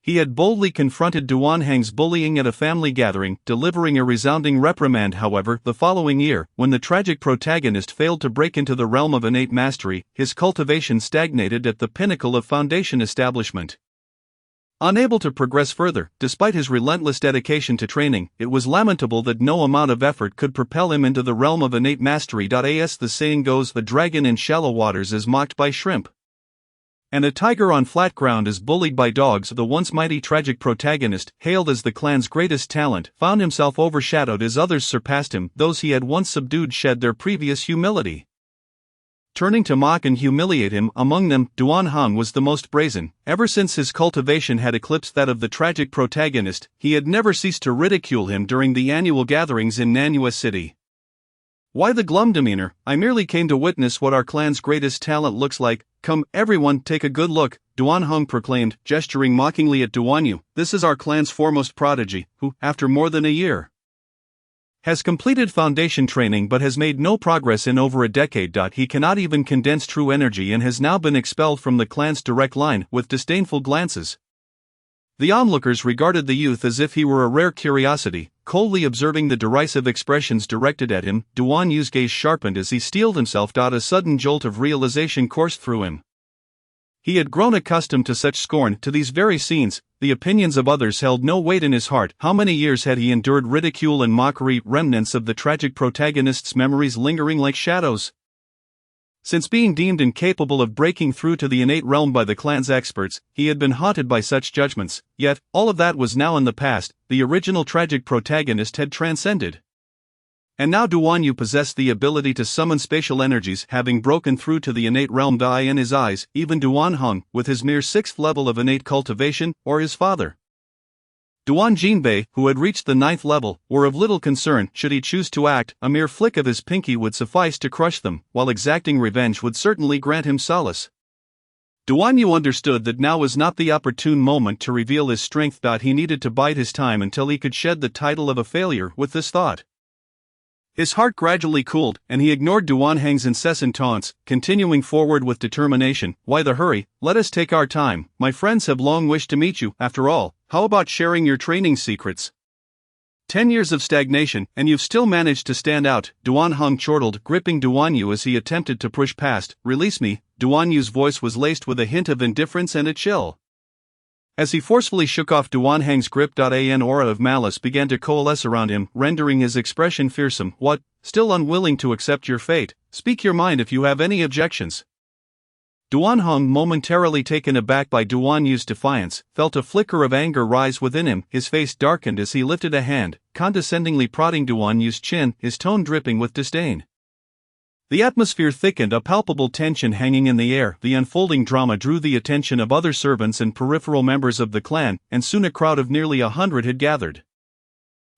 he had boldly confronted Duan Hang's bullying at a family gathering, delivering a resounding reprimand. However, the following year, when the tragic protagonist failed to break into the realm of innate mastery, his cultivation stagnated at the pinnacle of foundation establishment. Unable to progress further, despite his relentless dedication to training, it was lamentable that no amount of effort could propel him into the realm of innate mastery. As the saying goes, a dragon in shallow waters is mocked by shrimp, and a tiger on flat ground is bullied by dogs. The once mighty tragic protagonist, hailed as the clan's greatest talent, found himself overshadowed as others surpassed him. Those he had once subdued shed their previous humility, turning to mock and humiliate him. Among them, Duan Hong was the most brazen. Ever since his cultivation had eclipsed that of the tragic protagonist, he had never ceased to ridicule him during the annual gatherings in Nanyue City. Why the glum demeanor? I merely came to witness what our clan's greatest talent looks like. Come, everyone, take a good look, Duan Hong proclaimed, gesturing mockingly at Duan Yu. This is our clan's foremost prodigy, who, after more than a year, has completed foundation training but has made no progress in over a decade. He cannot even condense true energy and has now been expelled from the clan's direct line. With disdainful glances, the onlookers regarded the youth as if he were a rare curiosity, coldly observing the derisive expressions directed at him. Duan Yu's gaze sharpened as he steeled himself. A sudden jolt of realization coursed through him. He had grown accustomed to such scorn. To these very scenes, the opinions of others held no weight in his heart. How many years had he endured ridicule and mockery, remnants of the tragic protagonist's memories lingering like shadows? Since being deemed incapable of breaking through to the innate realm by the clan's experts, he had been haunted by such judgments. Yet, all of that was now in the past. The original tragic protagonist had transcended. And now Duan Yu possessed the ability to summon spatial energies, having broken through to the innate realm. In his eyes, even Duan Hong, with his mere 6th level of innate cultivation, or his father, Duan Jinbei, who had reached the 9th level, were of little concern. Should he choose to act, a mere flick of his pinky would suffice to crush them, while exacting revenge would certainly grant him solace. Duan Yu understood that now was not the opportune moment to reveal his strength. He needed to bide his time until he could shed the title of a failure with this thought. His heart gradually cooled, and he ignored Duan Heng's incessant taunts, continuing forward with determination. Why the hurry? Let us take our time. My friends have long wished to meet you. After all, how about sharing your training secrets? 10 years of stagnation, and you've still managed to stand out, Duan Heng chortled, gripping Duan Yu as he attempted to push past. Release me. Duan Yu's voice was laced with a hint of indifference and a chill. As he forcefully shook off Duan Heng's grip, an aura of malice began to coalesce around him, rendering his expression fearsome. What? Still unwilling to accept your fate? Speak your mind if you have any objections. Duan Heng, momentarily taken aback by Duan Yu's defiance, felt a flicker of anger rise within him. His face darkened as he lifted a hand, condescendingly prodding Duan Yu's chin, his tone dripping with disdain. The atmosphere thickened, a palpable tension hanging in the air. The unfolding drama drew the attention of other servants and peripheral members of the clan, and soon a crowd of nearly 100 had gathered.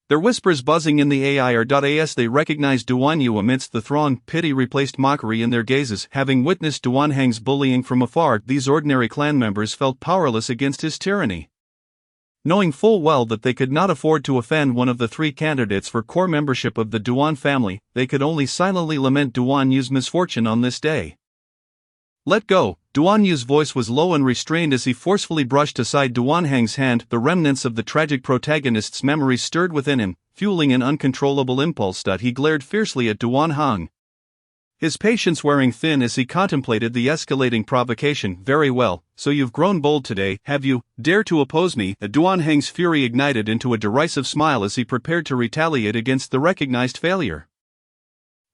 Their whispers buzzing in the air as they recognized Duan Yu amidst the throng. Pity replaced mockery in their gazes. Having witnessed Duan Heng's bullying from afar, these ordinary clan members felt powerless against his tyranny. Knowing full well that they could not afford to offend one of the 3 candidates for core membership of the Duan family, they could only silently lament Duan Yu's misfortune on this day. Let go. Duan Yu's voice was low and restrained as he forcefully brushed aside Duan Heng's hand. The remnants of the tragic protagonist's memories stirred within him, fueling an uncontrollable impulse. He glared fiercely at Duan Heng, his patience wearing thin as he contemplated the escalating provocation. Very well, so you've grown bold today, have you? Dare to oppose me? Duan Heng's fury ignited into a derisive smile as he prepared to retaliate against the recognized failure.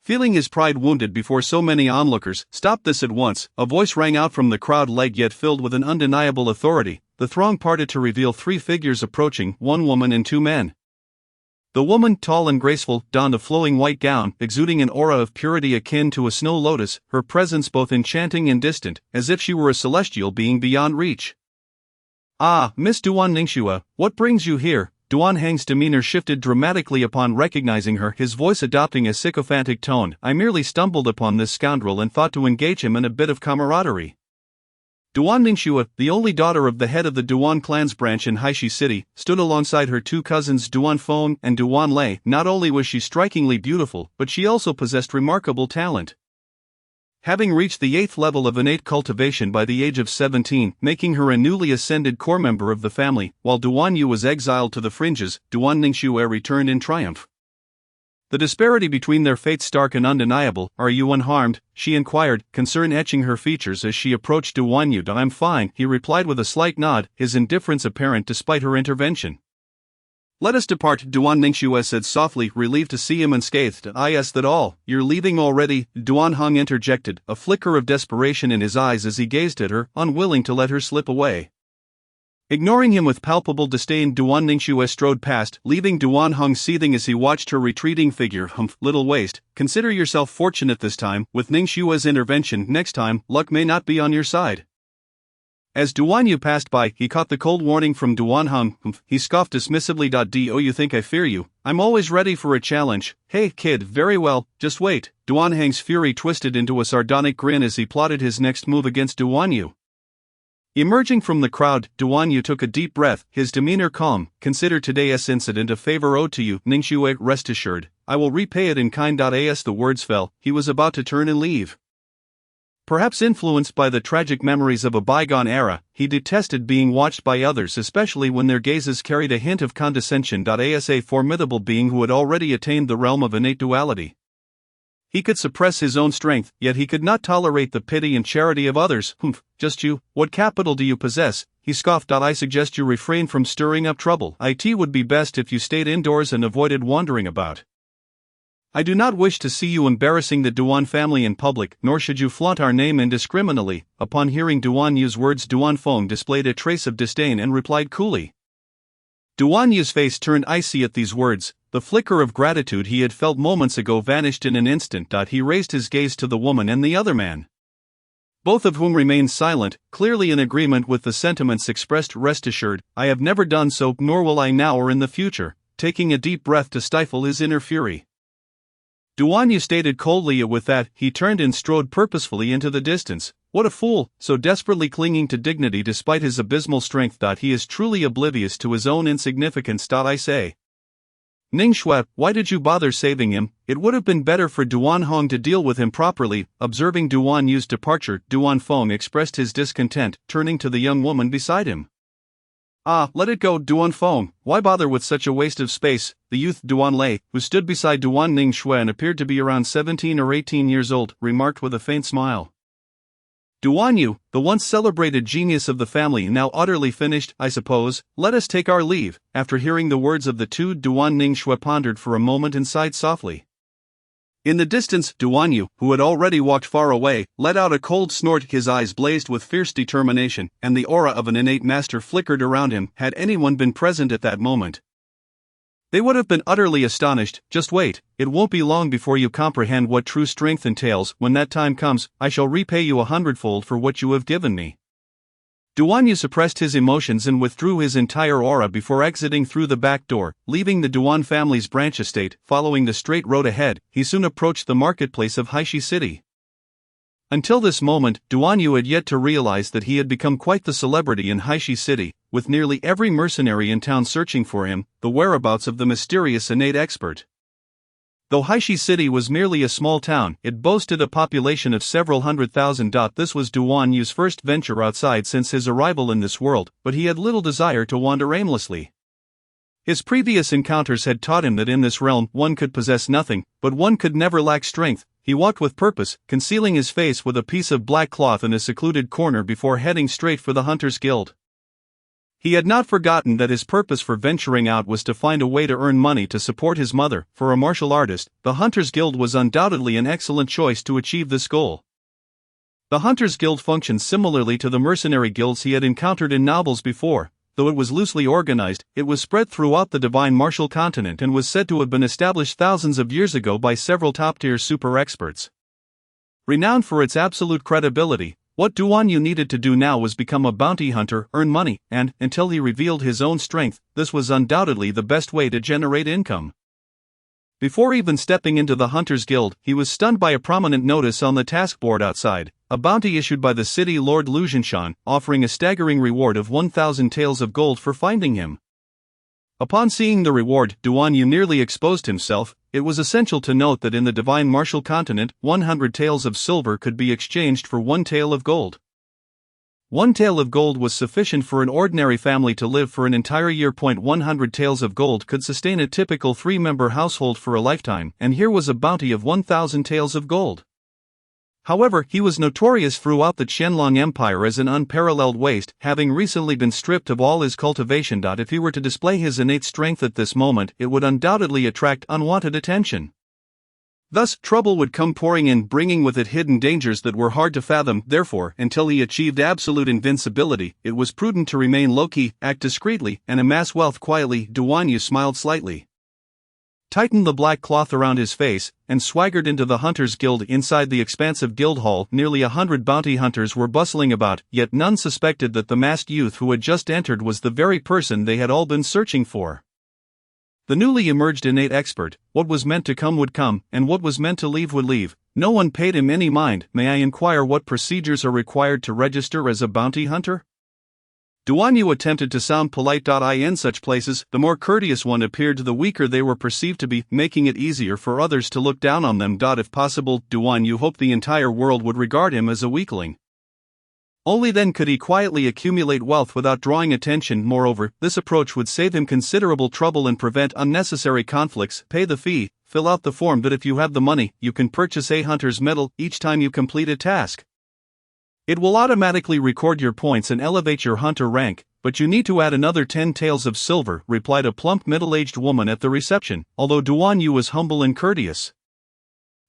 Feeling his pride wounded before so many onlookers, stop this at once, a voice rang out from the crowd, light yet filled with an undeniable authority. The throng parted to reveal 3 figures approaching, 1 woman and 2 men. The woman, tall and graceful, donned a flowing white gown, exuding an aura of purity akin to a snow lotus, her presence both enchanting and distant, as if she were a celestial being beyond reach. Ah, Miss Duan Ningxue, what brings you here? Duan Heng's demeanor shifted dramatically upon recognizing her, his voice adopting a sycophantic tone. I merely stumbled upon this scoundrel and thought to engage him in a bit of camaraderie. Duan Ningxue, the only daughter of the head of the Duan clan's branch in Haishi City, stood alongside her 2 cousins Duan Feng and Duan Lei. Not only was she strikingly beautiful, but she also possessed remarkable talent. Having reached the 8th level of innate cultivation by the age of 17, making her a newly ascended core member of the family, while Duan Yu was exiled to the fringes, Duan Ningxue returned in triumph. The disparity between their fates stark and undeniable. Are you unharmed? She inquired, concern etching her features as she approached Duan Yu. I'm fine, he replied with a slight nod, his indifference apparent despite her intervention. Let us depart, Duan Ningxue said softly, relieved to see him unscathed. Yes, that all? You're leaving already? Duan Heng interjected, a flicker of desperation in his eyes as he gazed at her, unwilling to let her slip away. Ignoring him with palpable disdain, Duan Ningxue strode past, leaving Duan Heng seething as he watched her retreating figure. Little waste, consider yourself fortunate this time. With Ningxue's intervention, next time, luck may not be on your side. As Duan Yu passed by, he caught the cold warning from Duan Heng. He scoffed dismissively. Do you think I fear you? I'm always ready for a challenge. Hey, kid, very well, just wait. Duan Heng's fury twisted into a sardonic grin as he plotted his next move against Duan Yu. Emerging from the crowd, Duan Yu took a deep breath, his demeanor calm. Consider today's incident a favor owed to you, Ningxue. Rest assured, I will repay it in kind. As the words fell, he was about to turn and leave. Perhaps influenced by the tragic memories of a bygone era, he detested being watched by others, especially when their gazes carried a hint of condescension. As a formidable being who had already attained the realm of innate duality, he could suppress his own strength, yet he could not tolerate the pity and charity of others. Just you? What capital do you possess? He scoffed. I suggest you refrain from stirring up trouble. It would be best if you stayed indoors and avoided wandering about. I do not wish to see you embarrassing the Duan family in public, nor should you flaunt our name indiscriminately. Upon hearing Duan Yu's words, Duan Feng displayed a trace of disdain and replied coolly. Duan Yu's face turned icy at these words. The flicker of gratitude he had felt moments ago vanished in an instant. He raised his gaze to the woman and the other man. Both of whom remained silent, clearly in agreement with the sentiments expressed. Rest assured, I have never done so, nor will I now or in the future, taking a deep breath to stifle his inner fury. Duan Yu stated coldly. With that, he turned and strode purposefully into the distance. What a fool, so desperately clinging to dignity despite his abysmal strength. He is truly oblivious to his own insignificance. I say. Ning Shui, why did you bother saving him? It would have been better for Duan Hong to deal with him properly. Observing Duan Yu's departure, Duan Feng expressed his discontent, turning to the young woman beside him. Ah, let it go, Duan Feng, why bother with such a waste of space? The youth Duan Lei, who stood beside Duan Ning Shui and appeared to be around 17 or 18 years old, remarked with a faint smile. Duan Yu, the once celebrated genius of the family, now utterly finished, I suppose. Let us take our leave. After hearing the words of the two, Duan Ning Shui pondered for a moment and sighed softly. In the distance, Duan Yu, who had already walked far away, let out a cold snort. His eyes blazed with fierce determination, and the aura of an innate master flickered around him. Had anyone been present at that moment, they would have been utterly astonished. Just wait, it won't be long before you comprehend what true strength entails. When that time comes, I shall repay you 100-fold for what you have given me. Duan Yu suppressed his emotions and withdrew his entire aura before exiting through the back door, leaving the Duan family's branch estate. Following the straight road ahead, he soon approached the marketplace of Haishi City. Until this moment, Duan Yu had yet to realize that he had become quite the celebrity in Haishi City, with nearly every mercenary in town searching for him, the whereabouts of the mysterious innate expert. Though Haishi City was merely a small town, it boasted a population of several 100,000. This was Duan Yu's first venture outside since his arrival in this world, but he had little desire to wander aimlessly. His previous encounters had taught him that in this realm one could possess nothing, but one could never lack strength. He walked with purpose, concealing his face with a piece of black cloth in a secluded corner before heading straight for the Hunters Guild. He had not forgotten that his purpose for venturing out was to find a way to earn money to support his mother. For a martial artist, the Hunters Guild was undoubtedly an excellent choice to achieve this goal. The Hunters Guild functioned similarly to the mercenary guilds he had encountered in novels before. Though it was loosely organized, it was spread throughout the divine martial continent and was said to have been established thousands of years ago by several top-tier super experts. Renowned for its absolute credibility, what Duan Yu needed to do now was become a bounty hunter, earn money, and, until he revealed his own strength, this was undoubtedly the best way to generate income. Before even stepping into the Hunters Guild, he was stunned by a prominent notice on the task board outside, a bounty issued by the city lord Lu Zhinshan, offering a staggering reward of 1,000 taels of gold for finding him. Upon seeing the reward, Duan Yu nearly exposed himself. It was essential to note that in the divine martial continent, 100 taels of silver could be exchanged for 1 tael of gold. 1 tael of gold was sufficient for an ordinary family to live for an entire year. 100 taels of gold could sustain a typical 3-member household for a lifetime, and here was a bounty of 1,000 taels of gold. However, he was notorious throughout the Qianlong Empire as an unparalleled waste, having recently been stripped of all his cultivation. If he were to display his innate strength at this moment, it would undoubtedly attract unwanted attention. Thus, trouble would come pouring in, bringing with it hidden dangers that were hard to fathom. Therefore, until he achieved absolute invincibility, it was prudent to remain low-key, act discreetly, and amass wealth quietly. Duan Yu smiled slightly, tightened the black cloth around his face, and swaggered into the Hunters Guild. Inside the expansive guild hall, nearly 100 bounty hunters were bustling about, yet none suspected that the masked youth who had just entered was the very person they had all been searching for. The newly emerged innate expert, what was meant to come would come, and what was meant to leave would leave. No one paid him any mind. May I inquire what procedures are required to register as a bounty hunter? Duan Yu attempted to sound polite. In such places, the more courteous one appeared, the weaker they were perceived to be, making it easier for others to look down on them. If possible, Duan Yu hoped the entire world would regard him as a weakling. Only then could he quietly accumulate wealth without drawing attention. Moreover, this approach would save him considerable trouble and prevent unnecessary conflicts. Pay the fee, fill out the form. That if you have the money, you can purchase a hunter's medal each time you complete a task. It will automatically record your points and elevate your hunter rank, but you need to add another 10 taels of silver, replied a plump middle-aged woman at the reception, although Duan Yu was humble and courteous.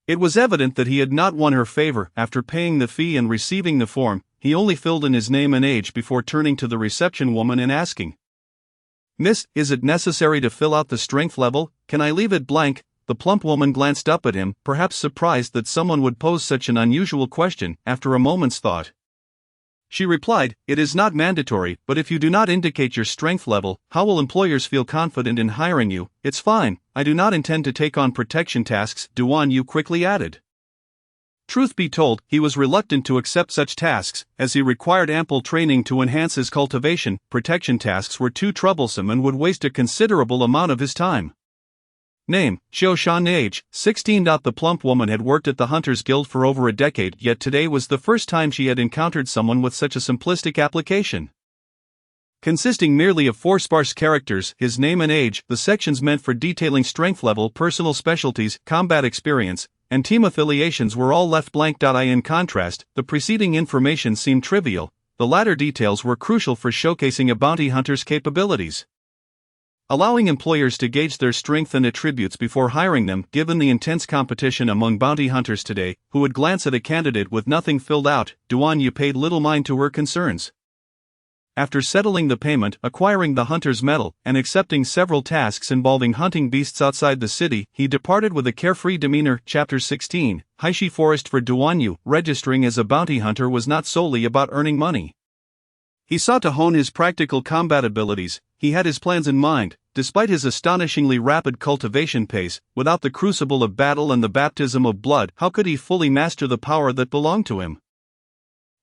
It was evident that he had not won her favor. After paying the fee and receiving the form, he only filled in his name and age before turning to the reception woman and asking, "Miss, is it necessary to fill out the strength level? Can I leave it blank?" the plump woman glanced up at him, perhaps surprised that someone would pose such an unusual question. After a moment's thought, she replied, "It is not mandatory, but if you do not indicate your strength level, how will employers feel confident in hiring you?" "It's fine, I do not intend to take on protection tasks," Duan Yu quickly added. Truth be told, he was reluctant to accept such tasks, as he required ample training to enhance his cultivation. Protection tasks were too troublesome and would waste a considerable amount of his time. Name: Xiao Shan. Age: 16. The plump woman had worked at the Hunters Guild for over a decade, yet today was the first time she had encountered someone with such a simplistic application. Consisting merely of 4 sparse characters, his name and age, the sections meant for detailing strength level, personal specialties, combat experience, and team affiliations were all left blank. In contrast, the preceding information seemed trivial, the latter details were crucial for showcasing a bounty hunter's capabilities. Allowing employers to gauge their strength and attributes before hiring them, given the intense competition among bounty hunters today, who would glance at a candidate with nothing filled out, Duan Yu paid little mind to her concerns. After settling the payment, acquiring the hunter's medal, and accepting several tasks involving hunting beasts outside the city, he departed with a carefree demeanor. Chapter 16, Haishi Forest. For Duan Yu, registering as a bounty hunter was not solely about earning money. He sought to hone his practical combat abilities. He had his plans in mind. Despite his astonishingly rapid cultivation pace, without the crucible of battle and the baptism of blood, how could he fully master the power that belonged to him?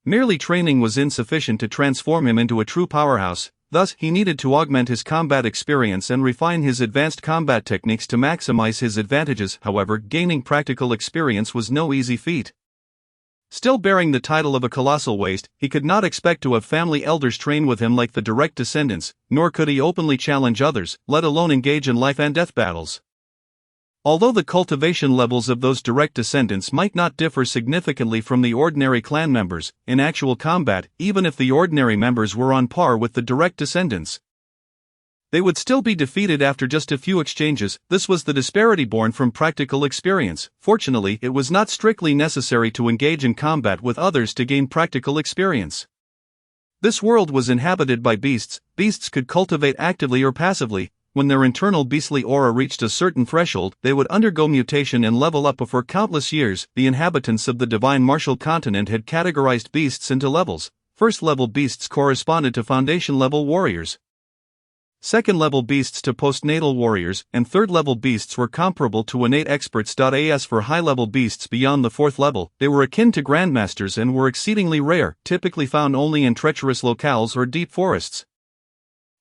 Merely training was insufficient to transform him into a true powerhouse, thus he needed to augment his combat experience and refine his advanced combat techniques to maximize his advantages. However, gaining practical experience was no easy feat. Still bearing the title of a colossal waste, he could not expect to have family elders train with him like the direct descendants, nor could he openly challenge others, let alone engage in life and death battles. Although the cultivation levels of those direct descendants might not differ significantly from the ordinary clan members, in actual combat, even if the ordinary members were on par with the direct descendants, they would still be defeated after just a few exchanges. This was the disparity born from practical experience. Fortunately, it was not strictly necessary to engage in combat with others to gain practical experience. This world was inhabited by beasts. Beasts could cultivate actively or passively. When their internal beastly aura reached a certain threshold, they would undergo mutation and level up. For countless years, the inhabitants of the Divine Martial Continent had categorized beasts into levels. First-level beasts corresponded to foundation-level warriors. Second-level beasts to postnatal warriors, and third-level beasts were comparable to innate experts. As for high-level beasts beyond the 4th level, they were akin to grandmasters and were exceedingly rare, typically found only in treacherous locales or deep forests.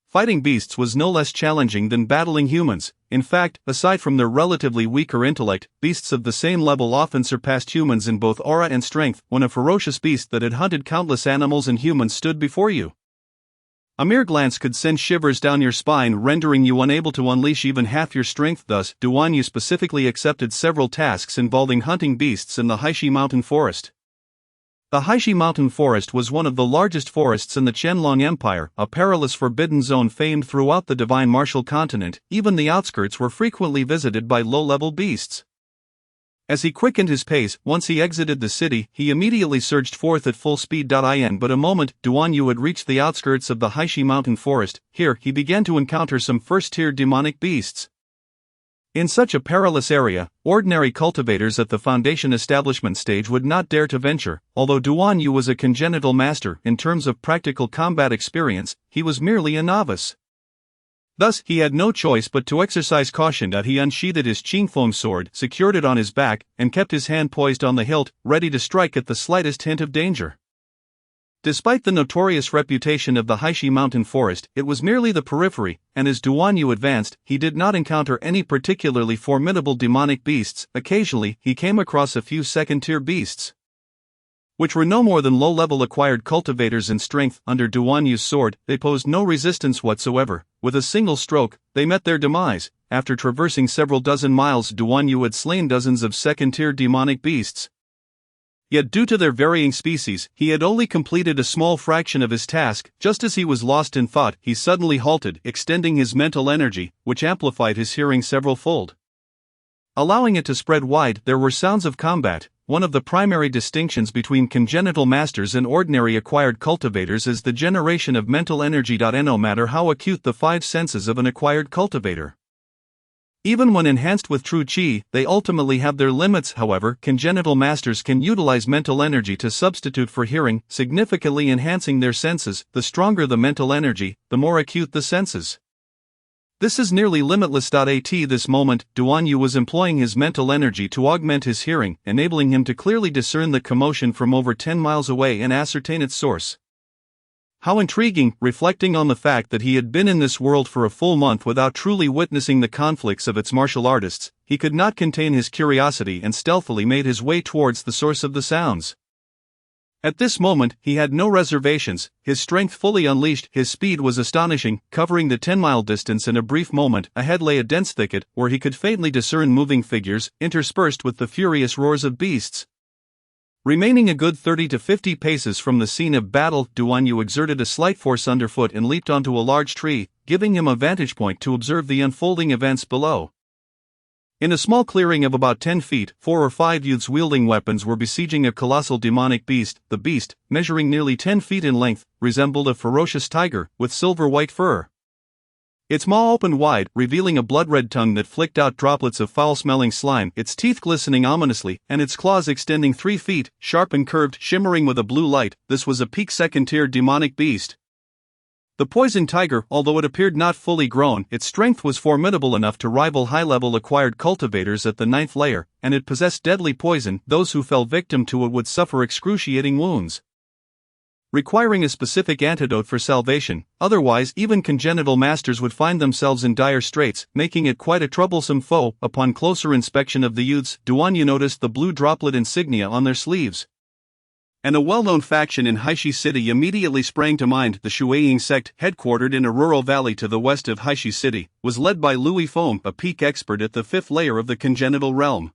Fighting beasts was no less challenging than battling humans. In fact, aside from their relatively weaker intellect, beasts of the same level often surpassed humans in both aura and strength. When a ferocious beast that had hunted countless animals and humans stood before you, a mere glance could send shivers down your spine, rendering you unable to unleash even half your strength. Thus, Duan Yu specifically accepted several tasks involving hunting beasts in the Haishi Mountain Forest. The Haishi Mountain Forest was one of the largest forests in the Qianlong Empire, a perilous forbidden zone famed throughout the Divine Martial Continent. Even the outskirts were frequently visited by low-level beasts. As he quickened his pace, once he exited the city, he immediately surged forth at full speed. But a moment, Duan Yu had reached the outskirts of the Haishi Mountain Forest. Here, he began to encounter some first-tier demonic beasts. In such a perilous area, ordinary cultivators at the foundation establishment stage would not dare to venture. Although Duan Yu was a congenital master in terms of practical combat experience, he was merely a novice. Thus, he had no choice but to exercise caution. He unsheathed his Qingfeng sword, secured it on his back, and kept his hand poised on the hilt, ready to strike at the slightest hint of danger. Despite the notorious reputation of the Haishi Mountain Forest, it was merely the periphery, and as Duan Yu advanced, he did not encounter any particularly formidable demonic beasts. Occasionally, he came across a few second-tier beasts, which were no more than low-level acquired cultivators in strength. Under Duan Yu's sword, they posed no resistance whatsoever. With a single stroke, they met their demise. After traversing several dozen miles, Duan Yu had slain dozens of second-tier demonic beasts. Yet due to their varying species, he had only completed a small fraction of his task. Just as he was lost in thought, he suddenly halted, extending his mental energy, which amplified his hearing several-fold. Allowing it to spread wide, there were sounds of combat. One of the primary distinctions between congenital masters and ordinary acquired cultivators is the generation of mental energy. No matter how acute the 5 senses of an acquired cultivator, Even when enhanced with true Qi, they ultimately have their limits. However, congenital masters can utilize mental energy to substitute for hearing, significantly enhancing their senses. The stronger the mental energy, the more acute the senses. This is nearly limitless. At this moment, Duan Yu was employing his mental energy to augment his hearing, enabling him to clearly discern the commotion from over 10 miles away and ascertain its source. How intriguing, reflecting on the fact that he had been in this world for a full month without truly witnessing the conflicts of its martial artists. He could not contain his curiosity and stealthily made his way towards the source of the sounds. At this moment, he had no reservations, his strength fully unleashed. His speed was astonishing, covering the 10-mile distance in a brief moment. Ahead lay a dense thicket, where he could faintly discern moving figures, interspersed with the furious roars of beasts. Remaining a good 30 to 50 paces from the scene of battle, Duan Yu exerted a slight force underfoot and leaped onto a large tree, giving him a vantage point to observe the unfolding events below. In a small clearing of about 10 feet, 4 or 5 youths wielding weapons were besieging a colossal demonic beast. The beast, measuring nearly 10 feet in length, resembled a ferocious tiger, with silver-white fur. Its maw opened wide, revealing a blood-red tongue that flicked out droplets of foul-smelling slime, its teeth glistening ominously, and its claws extending 3 feet, sharp and curved, shimmering with a blue light. This was a peak second-tier demonic beast. The poison tiger, although it appeared not fully grown, its strength was formidable enough to rival high-level acquired cultivators at the 9th layer, and it possessed deadly poison. Those who fell victim to it would suffer excruciating wounds, requiring a specific antidote for salvation. Otherwise, even congenital masters would find themselves in dire straits, making it quite a troublesome foe. Upon closer inspection of the youths, Duan Yu noticed the blue droplet insignia on their sleeves. And a well-known faction in Haishi City immediately sprang to mind. The Shuaying sect, headquartered in a rural valley to the west of Haishi City, was led by Louis Fong, a peak expert at the 5th layer of the congenital realm.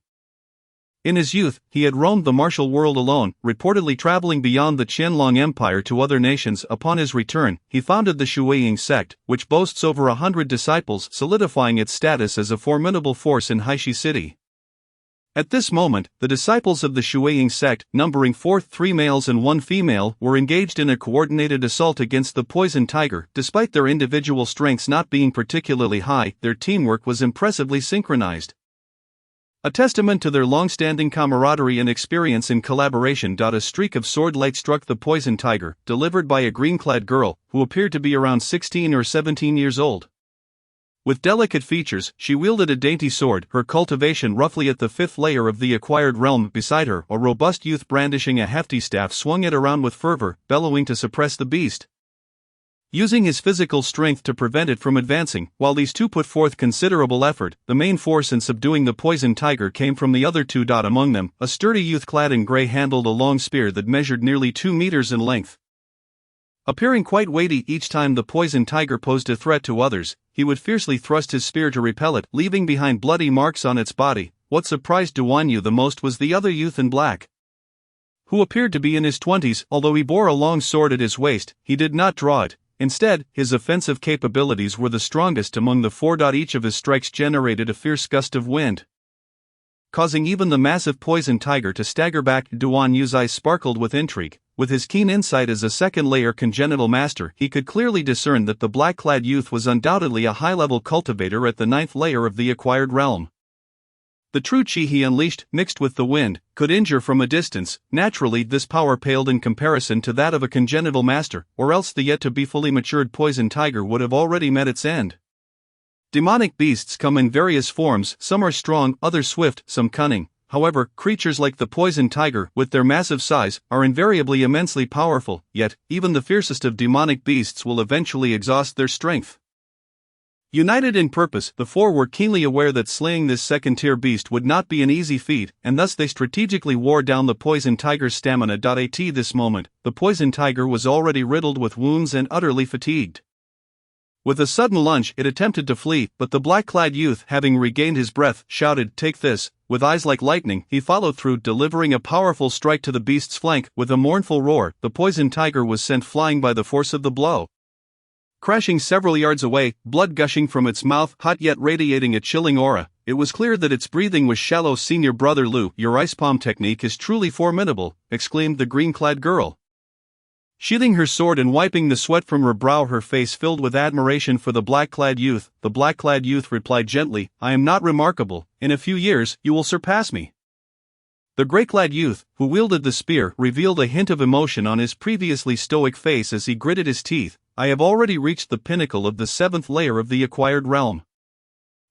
In his youth, he had roamed the martial world alone, reportedly traveling beyond the Qianlong Empire to other nations. Upon his return, he founded the Shuaying sect, which boasts over 100 disciples, solidifying its status as a formidable force in Haishi City. At this moment, the disciples of the Shuaying sect, numbering 3 males and 1 female, were engaged in a coordinated assault against the poison tiger. Despite their individual strengths not being particularly high, their teamwork was impressively synchronized. A testament to their long-standing camaraderie and experience in collaboration. A streak of sword light struck the poison tiger, delivered by a green-clad girl, who appeared to be around 16 or 17 years old. With delicate features, she wielded a dainty sword, her cultivation roughly at the 5th layer of the acquired realm. Beside her, a robust youth brandishing a hefty staff swung it around with fervor, bellowing to suppress the beast, using his physical strength to prevent it from advancing. While these two put forth considerable effort, the main force in subduing the poison tiger came from the other two. Among them, a sturdy youth clad in grey handled a long spear that measured nearly 2 meters in length. Appearing quite weighty each time the poison tiger posed a threat to others, he would fiercely thrust his spear to repel it, leaving behind bloody marks on its body. What surprised Duan Yu the most was the other youth in black, who appeared to be in his 20s. Although he bore a long sword at his waist, he did not draw it. Instead, his offensive capabilities were the strongest among the 4. Each of his strikes generated a fierce gust of wind, causing even the massive poison tiger to stagger back. Duan Yu's eyes sparkled with intrigue. With his keen insight as a 2nd layer congenital master, he could clearly discern that the black-clad youth was undoubtedly a high-level cultivator at the 9th layer of the acquired realm. The true Qi he unleashed, mixed with the wind, could injure from a distance. Naturally, this power paled in comparison to that of a congenital master, or else the yet-to-be fully matured poison tiger would have already met its end. Demonic beasts come in various forms, some are strong, others swift, some cunning. However, creatures like the poison tiger, with their massive size, are invariably immensely powerful, yet, even the fiercest of demonic beasts will eventually exhaust their strength. United in purpose, the 4 were keenly aware that slaying this second-tier beast would not be an easy feat, and thus they strategically wore down the poison tiger's stamina. At this moment, the poison tiger was already riddled with wounds and utterly fatigued. With a sudden lunge, it attempted to flee, but the black-clad youth, having regained his breath, shouted, "Take this!" With eyes like lightning, he followed through, delivering a powerful strike to the beast's flank. With a mournful roar, the poison tiger was sent flying by the force of the blow, crashing several yards away, blood gushing from its mouth, hot yet radiating a chilling aura. It was clear that its breathing was shallow. "Senior brother Lu, your ice palm technique is truly formidable," exclaimed the green-clad girl. Sheathing her sword and wiping the sweat from her brow, her face filled with admiration for the black-clad youth, the black-clad youth replied gently, "I am not remarkable, in a few years you will surpass me." The grey-clad youth, who wielded the spear, revealed a hint of emotion on his previously stoic face as he gritted his teeth. "I have already reached the pinnacle of the 7th layer of the acquired realm.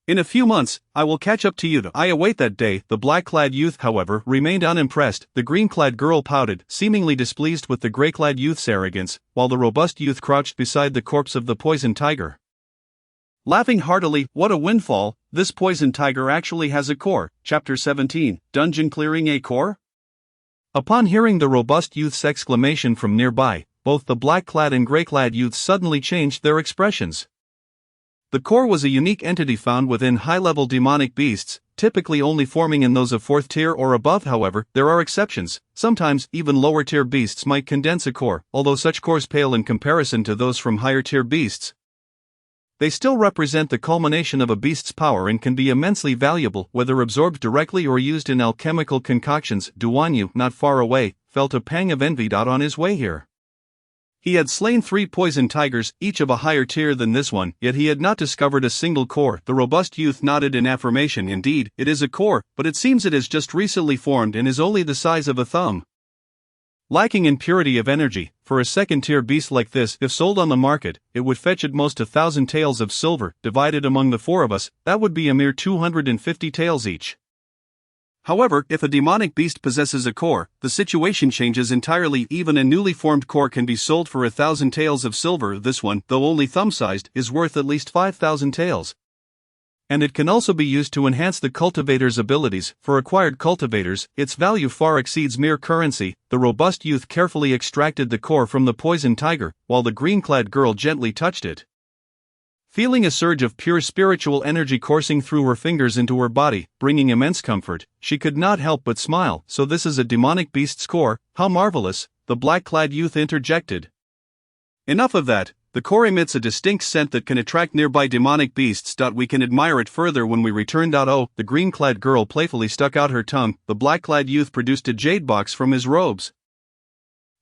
In a few months, I will catch up to you. I await that day." The black-clad youth, however, remained unimpressed. The green-clad girl pouted, seemingly displeased with the grey-clad youth's arrogance, while the robust youth crouched beside the corpse of the poisoned tiger. Laughing heartily, "What a windfall, this poisoned tiger actually has a core." Chapter 17, Dungeon Clearing a Core? Upon hearing the robust youth's exclamation from nearby, both the black-clad and grey-clad youths suddenly changed their expressions. The core was a unique entity found within high-level demonic beasts, typically only forming in those of 4th tier or above. However, there are exceptions. Sometimes, even lower-tier beasts might condense a core, although such cores pale in comparison to those from higher-tier beasts. They still represent the culmination of a beast's power and can be immensely valuable, whether absorbed directly or used in alchemical concoctions. Duanyu, not far away, felt a pang of envy on his way here. He had slain 3 poison tigers, each of a higher tier than this one, yet he had not discovered a single core. The robust youth nodded in affirmation. "Indeed, it is a core, but it seems it has just recently formed and is only the size of a thumb. Lacking in purity of energy, for a 2nd-tier beast like this, if sold on the market, it would fetch at most 1,000 taels of silver. Divided among the 4 of us, that would be a mere 250 taels each." However, if a demonic beast possesses a core, the situation changes entirely. Even a newly formed core can be sold for 1,000 taels of silver. This one, though only thumb-sized, is worth at least 5,000 taels. And it can also be used to enhance the cultivator's abilities. For acquired cultivators, its value far exceeds mere currency. The robust youth carefully extracted the core from the poisoned tiger, while the green-clad girl gently touched it. Feeling a surge of pure spiritual energy coursing through her fingers into her body, bringing immense comfort, she could not help but smile. "So this is a demonic beast's core, how marvelous," the black-clad youth interjected. "Enough of that, the core emits a distinct scent that can attract nearby demonic beasts. We can admire it further when we return. Oh," the green-clad girl playfully stuck out her tongue. The black-clad youth produced a jade box from his robes,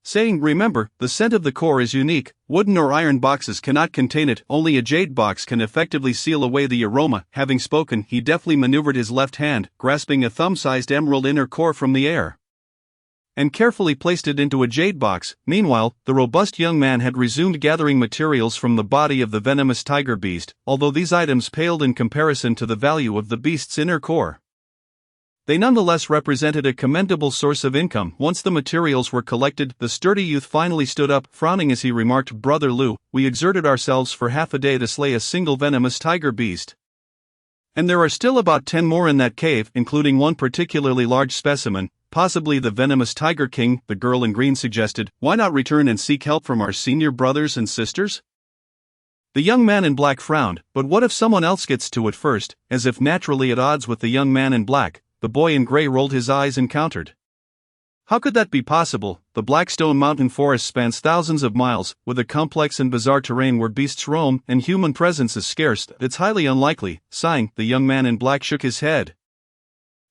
saying, "Remember, the scent of the core is unique. Wooden or iron boxes cannot contain it, only a jade box can effectively seal away the aroma." Having spoken, he deftly maneuvered his left hand, grasping a thumb-sized emerald inner core from the air, and carefully placed it into a jade box. Meanwhile, the robust young man had resumed gathering materials from the body of the venomous tiger beast, although these items paled in comparison to the value of the beast's inner core. They nonetheless represented a commendable source of income. Once the materials were collected, the sturdy youth finally stood up, frowning as he remarked, "Brother Lu, we exerted ourselves for half a day to slay a single venomous tiger beast. And there are still about 10 more in that cave, including one particularly large specimen, possibly the venomous tiger king." The girl in green suggested, "Why not return and seek help from our senior brothers and sisters?" The young man in black frowned, "But what if someone else gets to it first?" As if naturally at odds with the young man in black, the boy in gray rolled his eyes and countered, "How could that be possible? The Blackstone Mountain Forest spans thousands of miles, with a complex and bizarre terrain where beasts roam and human presence is scarce. It's highly unlikely." Sighing, the young man in black shook his head.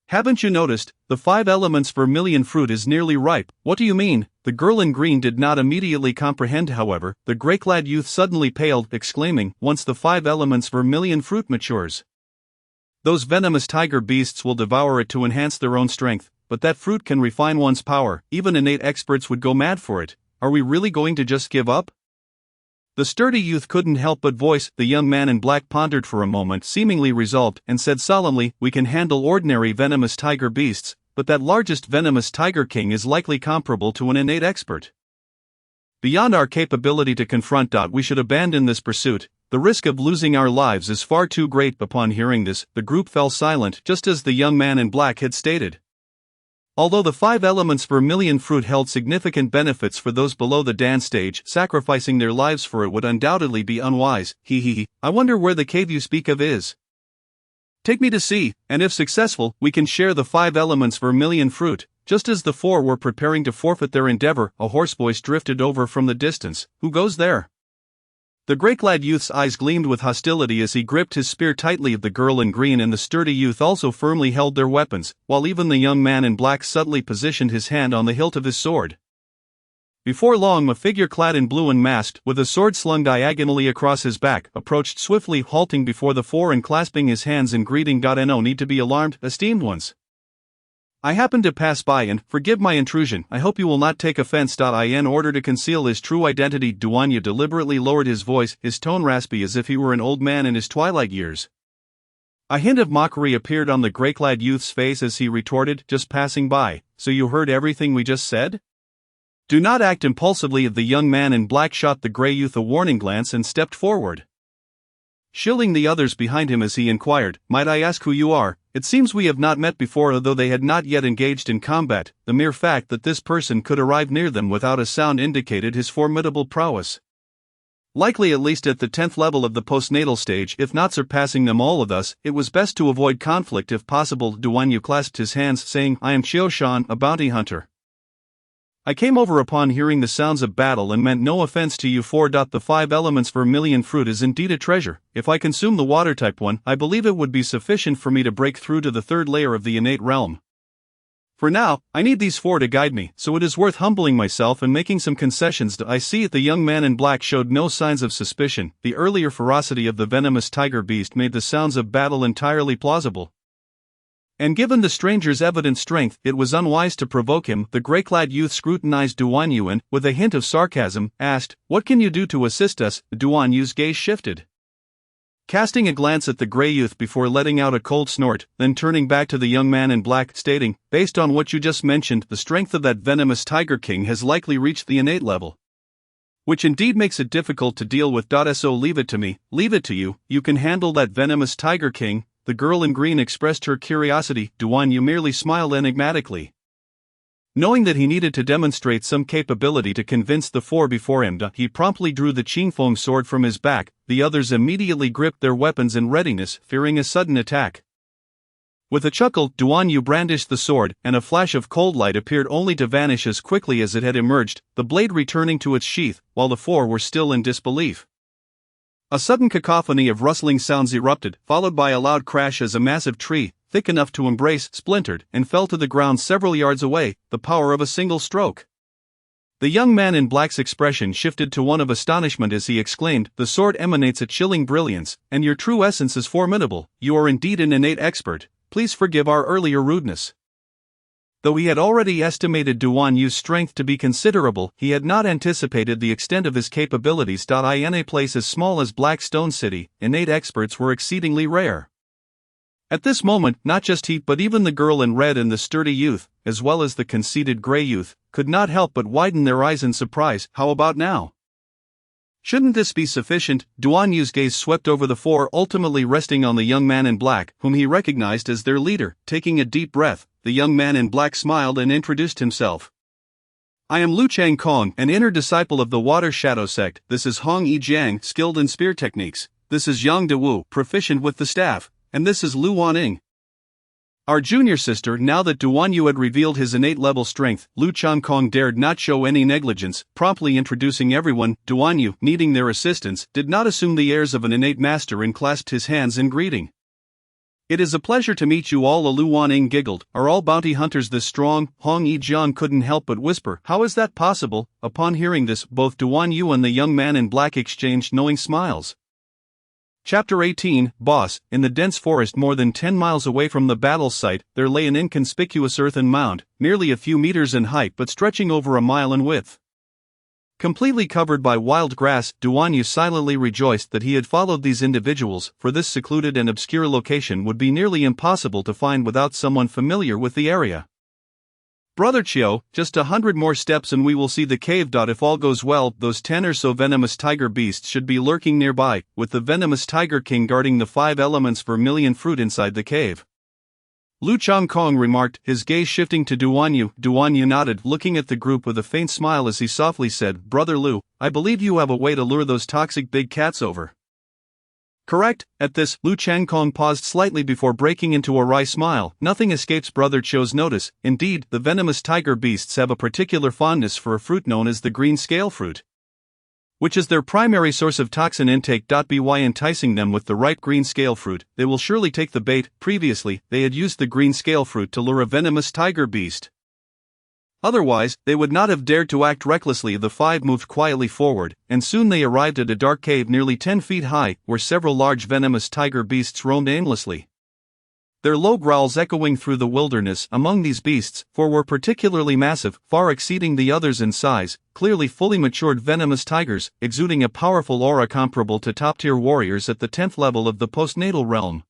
"Haven't you noticed? The 5 elements vermilion fruit is nearly ripe." "What do you mean?" The girl in green did not immediately comprehend. However, the grey-clad youth suddenly paled, exclaiming, "Once the 5 elements vermilion fruit matures, those venomous tiger beasts will devour it to enhance their own strength. But that fruit can refine one's power. Even innate experts would go mad for it. Are we really going to just give up?" The sturdy youth couldn't help but voice. The young man in black pondered for a moment, seemingly resolved, and said solemnly, "We can handle ordinary venomous tiger beasts, but that largest venomous tiger king is likely comparable to an innate expert. Beyond our capability to confront. We should abandon this pursuit. The risk of losing our lives is far too great." Upon hearing this, the group fell silent, just as the young man in black had stated. Although the 5 elements vermilion fruit held significant benefits for those below the dance stage, sacrificing their lives for it would undoubtedly be unwise. I wonder where the cave you speak of is. Take me to see, and if successful, we can share the 5 elements vermilion fruit." Just as the 4 were preparing to forfeit their endeavor, a hoarse voice drifted over from the distance. "Who goes there?" The grey-clad youth's eyes gleamed with hostility as he gripped his spear tightly. The girl in green and the sturdy youth also firmly held their weapons, while even the young man in black subtly positioned his hand on the hilt of his sword. Before long, a figure clad in blue and masked, with a sword slung diagonally across his back, approached swiftly, halting before the four and clasping his hands in greeting. No need to be alarmed, esteemed ones. I happened to pass by and, forgive my intrusion, I hope you will not take offense. In order to conceal his true identity, Duanyu deliberately lowered his voice, his tone raspy as if he were an old man in his twilight years. A hint of mockery appeared on the grey-clad youth's face as he retorted, just passing by, so you heard everything we just said? Do not act impulsively. The young man in black shot the grey youth a warning glance and stepped forward, shielding the others behind him as he inquired, might I ask who you are? It seems we have not met before. Although they had not yet engaged in combat, the mere fact that this person could arrive near them without a sound indicated his formidable prowess. Likely at least at the 10th level of the postnatal stage, if not surpassing them all. Thus, it was best to avoid conflict if possible. Duanyu clasped his hands, saying, I am Qiao Shan, a bounty hunter. I came over upon hearing the sounds of battle and meant no offense to you. 4. The 5 elements vermilion fruit is indeed a treasure. If I consume the water type one, I believe it would be sufficient for me to break through to the 3rd layer of the innate realm. For now, I need these 4 to guide me, so it is worth humbling myself and making some concessions. I see. The young man in black showed no signs of suspicion. The earlier ferocity of the venomous tiger beast made the sounds of battle entirely plausible. And given the stranger's evident strength, it was unwise to provoke him. The grey-clad youth scrutinized Duanyu and, with a hint of sarcasm, asked, What can you do to assist us? Duanyu's gaze shifted, casting a glance at the grey youth before letting out a cold snort, then turning back to the young man in black, stating, Based on what you just mentioned, the strength of that venomous Tiger King has likely reached the innate level, which indeed makes it difficult to deal with. So leave it to me, leave it to you, you can handle that venomous Tiger King. The girl in green expressed her curiosity. Duanyu merely smiled enigmatically, knowing that he needed to demonstrate some capability to convince the 4 before him. He promptly drew the Qingfeng sword from his back. The others immediately gripped their weapons in readiness, fearing a sudden attack. With a chuckle, Duanyu brandished the sword, and a flash of cold light appeared only to vanish as quickly as it had emerged, the blade returning to its sheath, while the 4 were still in disbelief. A sudden cacophony of rustling sounds erupted, followed by a loud crash as a massive tree, thick enough to embrace, splintered, and fell to the ground several yards away, the power of a single stroke. The young man in black's expression shifted to one of astonishment as he exclaimed, The sword emanates a chilling brilliance, and your true essence is formidable. You are indeed an innate expert. Please forgive our earlier rudeness. Though he had already estimated Duanyu's strength to be considerable, he had not anticipated the extent of his capabilities. In a place as small as Blackstone City, innate experts were exceedingly rare. At this moment, not just he but even the girl in red and the sturdy youth, as well as the conceited grey youth, could not help but widen their eyes in surprise. How about now? Shouldn't this be sufficient? Duanyu's gaze swept over the 4, ultimately resting on the young man in black, whom he recognized as their leader. Taking a deep breath, the young man in black smiled and introduced himself. I am Lu Changkong, an inner disciple of the Water Shadow sect. This is Hong Yijiang, skilled in spear techniques. This is Yang Dewu, proficient with the staff. And this is Lu Waning, our junior sister. Now that Duanyu had revealed his innate level strength, Lu Changkong dared not show any negligence, promptly introducing everyone. Duanyu, needing their assistance, did not assume the airs of an innate master and clasped his hands in greeting. It is a pleasure to meet you all. Lu Waning giggled. Are all bounty hunters this strong? Hong Yijiang couldn't help but whisper, How is that possible? Upon hearing this, both Duanyu and the young man in black exchanged knowing smiles. Chapter 18, Boss. In the dense forest more than 10 miles away from the battle site, there lay an inconspicuous earthen mound, merely a few meters in height but stretching over a mile in width. Completely covered by wild grass, Duanyu silently rejoiced that he had followed these individuals, for this secluded and obscure location would be nearly impossible to find without someone familiar with the area. Brother Qiao, just 100 more steps and we will see the cave. If all goes well, those 10 or so venomous tiger beasts should be lurking nearby, with the venomous Tiger King guarding the 5 elements vermilion fruit inside the cave. Lu Changkong remarked, his gaze shifting to Duanyu. Duanyu nodded, looking at the group with a faint smile as he softly said, Brother Lu, I believe you have a way to lure those toxic big cats over. Correct? At this, Lu Changkong paused slightly before breaking into a wry smile. Nothing escapes Brother Qiao's notice. Indeed, the venomous tiger beasts have a particular fondness for a fruit known as the green scale fruit, which is their primary source of toxin intake. By enticing them with the ripe green scale fruit, they will surely take the bait. Previously, they had used the green scale fruit to lure a venomous tiger beast. Otherwise, they would not have dared to act recklessly. The five moved quietly forward, and soon they arrived at a dark cave nearly 10 feet high, where several large venomous tiger beasts roamed aimlessly, their low growls echoing through the wilderness. Among these beasts, four were particularly massive, far exceeding the others in size, clearly fully matured venomous tigers, exuding a powerful aura comparable to top-tier warriors at the 10th level of the postnatal realm.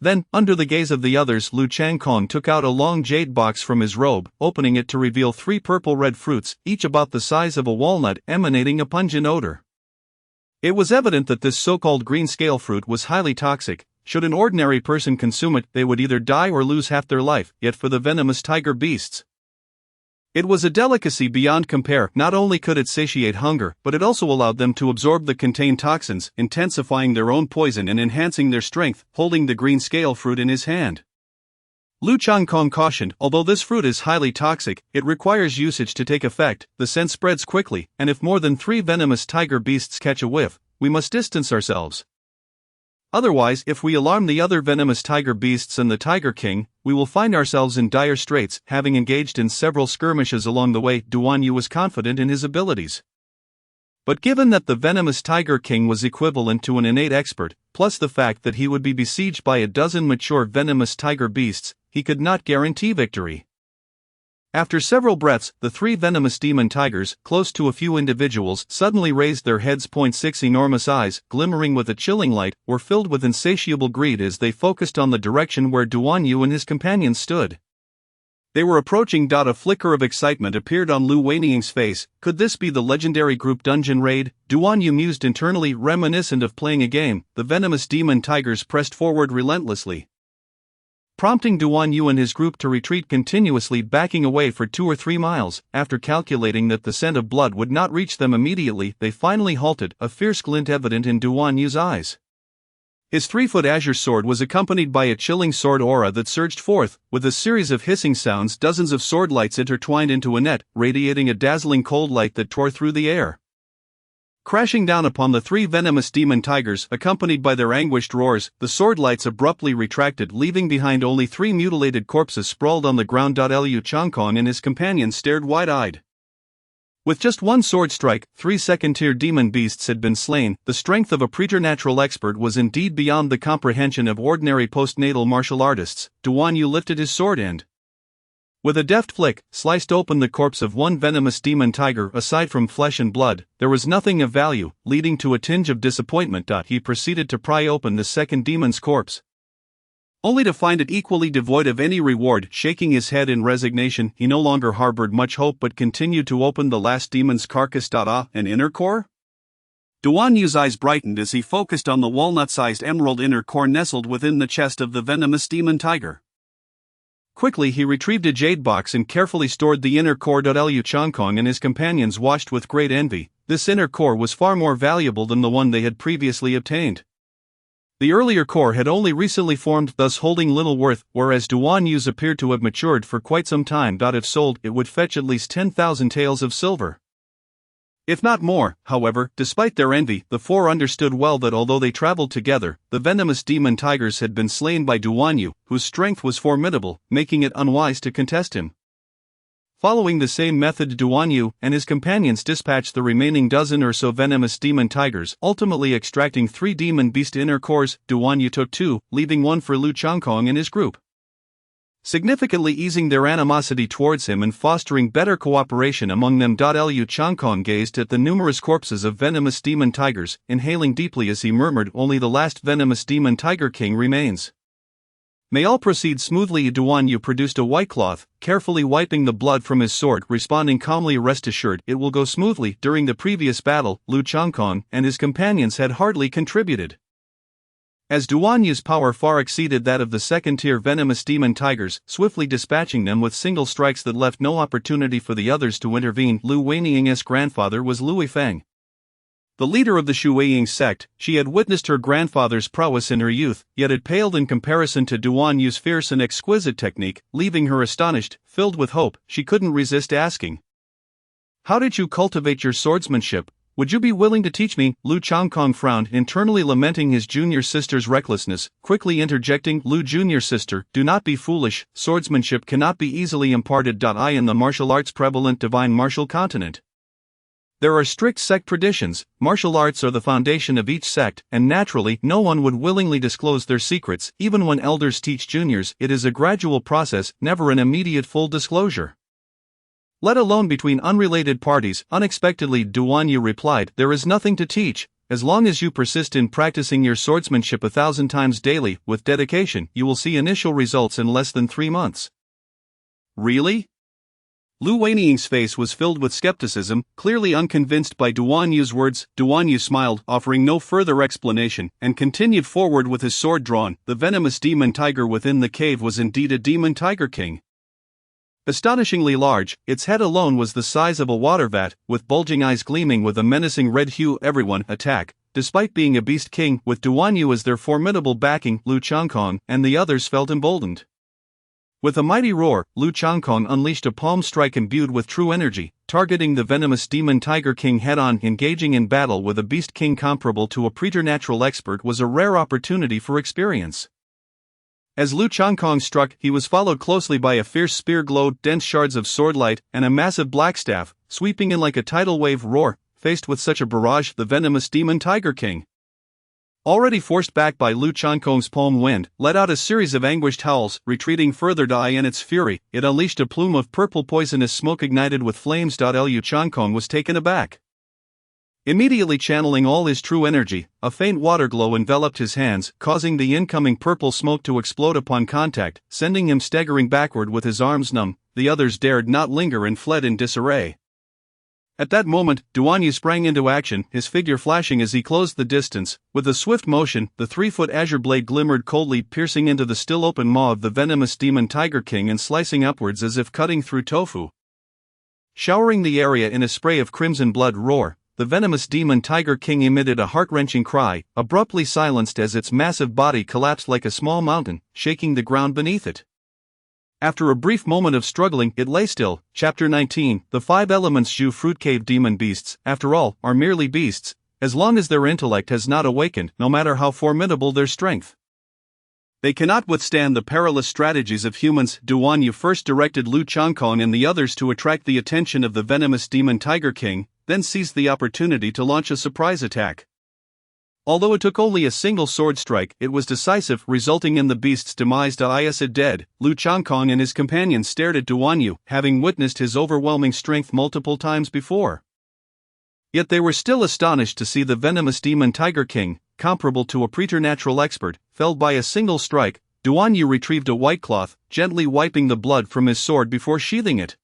Then, under the gaze of the others, Lu Changkong took out a long jade box from his robe, opening it to reveal 3 purple-red fruits, each about the size of a walnut, emanating a pungent odor. It was evident that this so-called green scale fruit was highly toxic. Should an ordinary person consume it, they would either die or lose half their life. Yet for the venomous tiger beasts, it was a delicacy beyond compare. Not only could it satiate hunger, but it also allowed them to absorb the contained toxins, intensifying their own poison and enhancing their strength. Holding the green scale fruit in his hand, Lu Changkong cautioned, although this fruit is highly toxic, it requires usage to take effect. The scent spreads quickly, and if more than 3 venomous tiger beasts catch a whiff, we must distance ourselves. Otherwise, if we alarm the other venomous tiger beasts and the Tiger King, we will find ourselves in dire straits. Having engaged in several skirmishes along the way, Duan Yu was confident in his abilities. But given that the venomous Tiger King was equivalent to an innate expert, plus the fact that he would be besieged by a dozen mature venomous tiger beasts, he could not guarantee victory. After several breaths, the 3 venomous demon tigers, close to a few individuals, suddenly raised their heads. 6 enormous eyes, glimmering with a chilling light, were filled with insatiable greed as they focused on the direction where Duan Yu and his companions stood. They were approaching. A flicker of excitement appeared on Lu Weiniang's face. Could this be the legendary group dungeon raid? Duan Yu mused internally, reminiscent of playing a game. The venomous demon tigers pressed forward relentlessly, prompting Duan Yu and his group to retreat continuously, backing away for 2 or 3 miles. After calculating that the scent of blood would not reach them immediately, they finally halted, a fierce glint evident in Duan Yu's eyes. His 3-foot azure sword was accompanied by a chilling sword aura that surged forth. With a series of hissing sounds, dozens of sword lights intertwined into a net, radiating a dazzling cold light that tore through the air, crashing down upon the 3 venomous demon tigers. Accompanied by their anguished roars, the sword lights abruptly retracted, leaving behind only 3 mutilated corpses sprawled on the ground. Lu Changkong and his companions stared wide-eyed. With just one sword strike, 3 second-tier demon beasts had been slain. The strength of a preternatural expert was indeed beyond the comprehension of ordinary postnatal martial artists. Duan Yu lifted his sword and, with a deft flick, sliced open the corpse of one venomous demon tiger. Aside from flesh and blood, there was nothing of value, leading to a tinge of disappointment. He proceeded to pry open the second demon's corpse, only to find it equally devoid of any reward. Shaking his head in resignation, he no longer harbored much hope but continued to open the last demon's carcass. An inner core? Duan Yu's eyes brightened as he focused on the walnut-sized emerald inner core nestled within the chest of the venomous demon tiger. Quickly he retrieved a jade box and carefully stored the inner core. Lu Changkong and his companions watched with great envy. This inner core was far more valuable than the one they had previously obtained. The earlier core had only recently formed, thus holding little worth, whereas Duan Yu's appeared to have matured for quite some time. If sold, it would fetch at least 10,000 taels of silver, if not more. However, despite their envy, the 4 understood well that although they traveled together, the venomous demon tigers had been slain by Duan Yu, whose strength was formidable, making it unwise to contest him. Following the same method, Duan Yu and his companions dispatched the remaining dozen or so venomous demon tigers, ultimately extracting 3 demon beast inner cores. Duan Yu took 2, leaving 1 for Lu Changkong and his group, significantly easing their animosity towards him and fostering better cooperation among them. Lu Changkong gazed at the numerous corpses of venomous demon tigers, inhaling deeply as he murmured, "Only the last venomous demon tiger king remains. May all proceed smoothly." Duan Yu produced a white cloth, carefully wiping the blood from his sword, responding calmly, "Rest assured, it will go smoothly." During the previous battle, Lu Changkong and his companions had hardly contributed, as Duan Yu's power far exceeded that of the second-tier venomous demon tigers, swiftly dispatching them with single strikes that left no opportunity for the others to intervene. Lu Weiniang's grandfather was Lu Weifeng, the leader of the Shuiying sect. She had witnessed her grandfather's prowess in her youth, yet it paled in comparison to Duan Yu's fierce and exquisite technique, leaving her astonished. Filled with hope, she couldn't resist asking, "How did you cultivate your swordsmanship?" Would you be willing to teach me? Lu Changkong frowned, internally lamenting his junior sister's recklessness, quickly interjecting, Lu junior sister, do not be foolish, swordsmanship cannot be easily imparted. I in the martial arts prevalent divine martial continent. There are strict sect traditions, martial arts are the foundation of each sect, and naturally no one would willingly disclose their secrets, even when elders teach juniors. It is a gradual process, never an immediate full disclosure. Let alone between unrelated parties. Unexpectedly, Duan Yu replied, there is nothing to teach. As long as you persist in practicing your swordsmanship 1,000 times daily, with dedication, you will see initial results in less than 3 months. Really? Lu Weiniang's face was filled with skepticism, clearly unconvinced by Duan Yu's words. Duan Yu smiled, offering no further explanation, and continued forward with his sword drawn. The venomous demon tiger within the cave was indeed a demon tiger king. Astonishingly large, its head alone was the size of a water vat, with bulging eyes gleaming with a menacing red hue. Everyone attack. Despite being a beast king, with Duan Yu as their formidable backing, Lu Changkong and the others felt emboldened. With a mighty roar, Lu Changkong unleashed a palm strike imbued with true energy, targeting the venomous demon tiger king head-on. Engaging in battle with a beast king comparable to a preternatural expert was a rare opportunity for experience. As Lu Changkong struck, he was followed closely by a fierce spear glowed, dense shards of swordlight, and a massive black staff, sweeping in like a tidal wave roar. Faced with such a barrage, the venomous demon tiger king, already forced back by Lu Changkong's palm wind, let out a series of anguished howls. Retreating further, in its fury, it unleashed a plume of purple poisonous smoke ignited with flames. Lu Changkong was taken aback. Immediately channeling all his true energy, a faint water glow enveloped his hands, causing the incoming purple smoke to explode upon contact, sending him staggering backward with his arms numb. The others dared not linger and fled in disarray. At that moment, Duan Yu sprang into action, his figure flashing as he closed the distance. With a swift motion, the 3-foot azure blade glimmered coldly, piercing into the still open maw of the venomous demon tiger king and slicing upwards as if cutting through tofu. Showering the area in a spray of crimson blood. Roar. The venomous demon tiger king emitted a heart-wrenching cry, abruptly silenced as its massive body collapsed like a small mountain, shaking the ground beneath it. After a brief moment of struggling, it lay still. Chapter 19. The 5 Elements. Zhu Fruit Cave. Demon beasts, after all, are merely beasts, as long as their intellect has not awakened, no matter how formidable their strength. They cannot withstand the perilous strategies of humans. Duan Yu first directed Lu Changkong and the others to attract the attention of the venomous demon tiger king, then seized the opportunity to launch a surprise attack. Although it took only a single sword strike, it was decisive, resulting in the beast's demise. Dead, Lu Changkong and his companions stared at Duan Yu, having witnessed his overwhelming strength multiple times before. Yet they were still astonished to see the venomous demon tiger king, comparable to a preternatural expert, felled by a single strike. Duan Yu retrieved a white cloth, gently wiping the blood from his sword before sheathing it.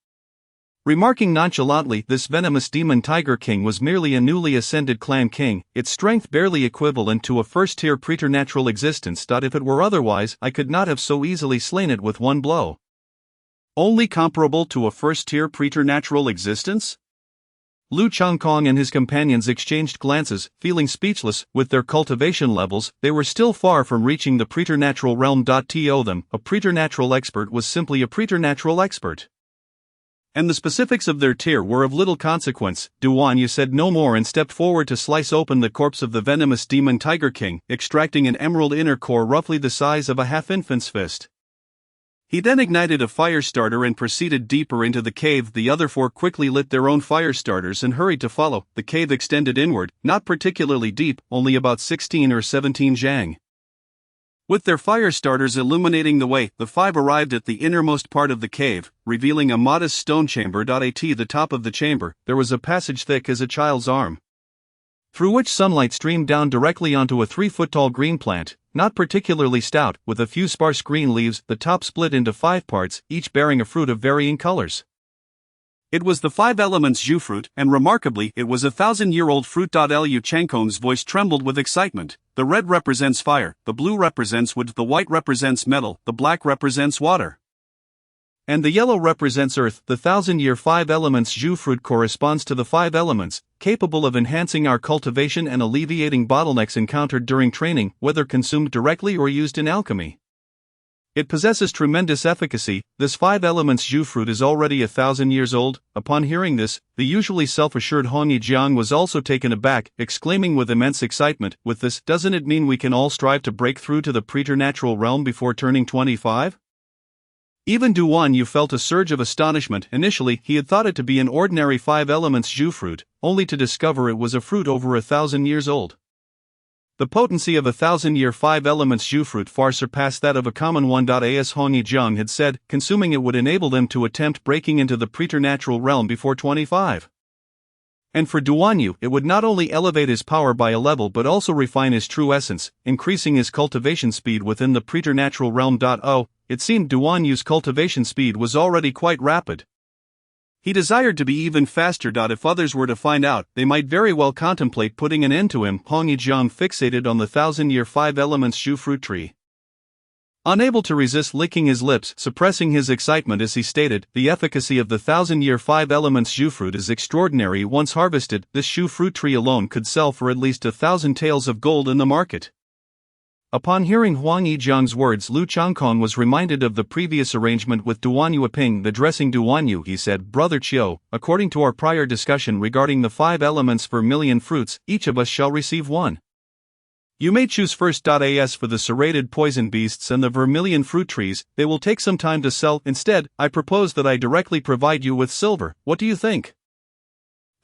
Remarking nonchalantly, this venomous demon tiger king was merely a newly ascended clan king, its strength barely equivalent to a first-tier preternatural existence. If it were otherwise, I could not have so easily slain it with one blow. Only comparable to a first-tier preternatural existence? Lu Changkong and his companions exchanged glances, feeling speechless. With their cultivation levels, they were still far from reaching the preternatural realm. To them, a preternatural expert was simply a preternatural expert, and the specifics of their tier were of little consequence. Duan Yu said no more and stepped forward to slice open the corpse of the venomous demon tiger king, extracting an emerald inner core roughly the size of a half-infant's fist. He then ignited a fire starter and proceeded deeper into the cave. The other 4 quickly lit their own fire starters and hurried to follow. The cave extended inward, not particularly deep, only about 16 or 17 zhang. With their fire starters illuminating the way, the 5 arrived at the innermost part of the cave, revealing a modest stone chamber. At the top of the chamber, there was a passage thick as a child's arm, through which sunlight streamed down directly onto a 3-foot-tall green plant, not particularly stout, with a few sparse green leaves. The top split into 5 parts, each bearing a fruit of varying colors. It was the 5 Elements Zhu fruit, and remarkably, it was a 1,000-year-old fruit. Lu Changkong's voice trembled with excitement. The red represents fire, the blue represents wood, the white represents metal, the black represents water, and the yellow represents earth. The 1,000-year 5 Elements Zhu fruit corresponds to the 5 elements, capable of enhancing our cultivation and alleviating bottlenecks encountered during training, whether consumed directly or used in alchemy. It possesses tremendous efficacy. This 5 elements Zhu fruit is already 1,000 years old. Upon hearing this, the usually self-assured Huang Yijiang was also taken aback, exclaiming with immense excitement, "With this, doesn't it mean we can all strive to break through to the preternatural realm before turning 25? Even Duan Yu felt a surge of astonishment. Initially, he had thought it to be an ordinary 5 elements Zhu fruit, only to discover it was a fruit over 1,000 years old. The potency of 1,000-year 5 elements Zhu fruit far surpassed that of a common one. As Huang Yijiang had said, consuming it would enable them to attempt breaking into the preternatural realm before 25. And for Duan Yu, it would not only elevate his power by a level but also refine his true essence, increasing his cultivation speed within the preternatural realm. Oh, it seemed Duan Yu's cultivation speed was already quite rapid. He desired to be even faster. If others were to find out, they might very well contemplate putting an end to him. Huang Yijiang fixated on the 1,000-year 5 elements Zhu fruit tree. Unable to resist licking his lips, suppressing his excitement as he stated, "The efficacy of the 1,000-year 5 elements Zhu fruit is extraordinary. Once harvested, this Zhu fruit tree alone could sell for at least 1,000 taels of gold in the market." Upon hearing Huang Yijiang's words, Lu Changkong was reminded of the previous arrangement with Duan Yu. Addressing Duan Yu, he said, "Brother Qiu, according to our prior discussion regarding the 5 elements vermilion fruits, each of us shall receive one. You may choose first. As for the serrated poison beasts and the vermilion fruit trees, they will take some time to sell. Instead, I propose that I directly provide you with silver. What do you think?"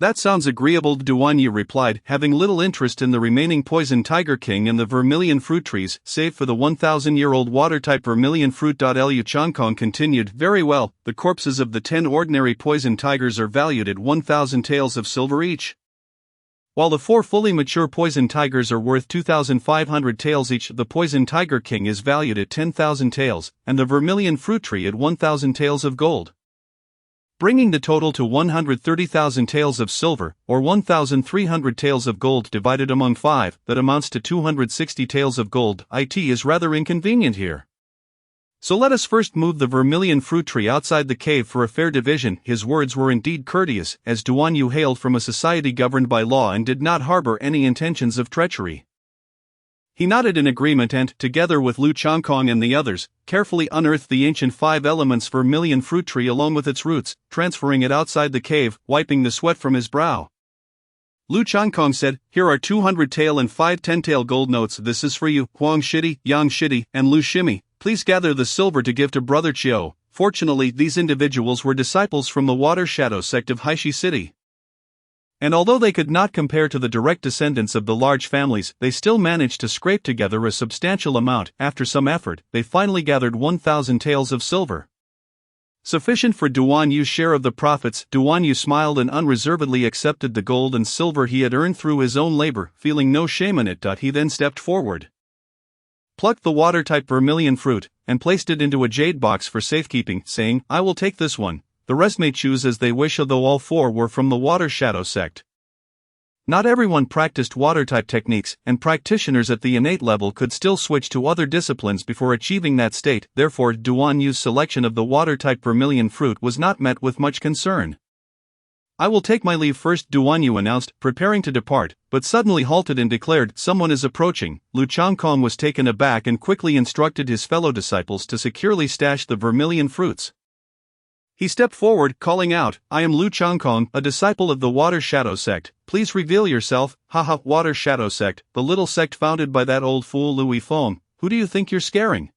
"That sounds agreeable," Duan Yu replied, having little interest in the remaining poison tiger king and the vermilion fruit trees, save for the 1,000-year-old water-type vermilion fruit. Lu Changkong continued, "Very well, the corpses of the 10 ordinary poison tigers are valued at 1,000 taels of silver each, while the 4 fully mature poison tigers are worth 2,500 taels each. The poison tiger king is valued at 10,000 taels, and the vermilion fruit tree at 1,000 taels of gold, bringing the total to 130,000 taels of silver, or 1,300 taels of gold divided among 5, that amounts to 260 taels of gold. It is rather inconvenient here. So let us first move the vermilion fruit tree outside the cave for a fair division." His words were indeed courteous, as Duan Yu hailed from a society governed by law and did not harbor any intentions of treachery. He nodded in agreement and, together with Lu Changkong and the others, carefully unearthed the ancient 5 elements vermilion fruit tree along with its roots, transferring it outside the cave, wiping the sweat from his brow. Lu Changkong said, "Here are 200 tael and 5 10-tael gold notes. This is for you, Huang Shidi, Yang Shidi, and Lu Shimi. Please gather the silver to give to Brother Qiu." Fortunately, these individuals were disciples from the Water Shadow sect of Haishi City. And although they could not compare to the direct descendants of the large families, they still managed to scrape together a substantial amount. After some effort, they finally gathered 1,000 taels of silver, sufficient for Duan Yu's share of the profits. Duan Yu smiled and unreservedly accepted the gold and silver he had earned through his own labor, feeling no shame in it. He then stepped forward, plucked the water-type vermilion fruit, and placed it into a jade box for safekeeping, saying, "I will take this one. The rest may choose as they wish." Although all 4 were from the Water Shadow sect, not everyone practiced water-type techniques, and practitioners at the innate level could still switch to other disciplines before achieving that state. Therefore, Duan Yu's selection of the water-type vermilion fruit was not met with much concern. "I will take my leave first," Duan Yu announced, preparing to depart, but suddenly halted and declared, "Someone is approaching." Lu Changkong was taken aback and quickly instructed his fellow disciples to securely stash the vermilion fruits. He stepped forward, calling out, "I am Lu Changkong, a disciple of the Water Shadow sect. Please reveal yourself." "Haha, Water Shadow sect, the little sect founded by that old fool Louis Fong. Who do you think you're scaring?"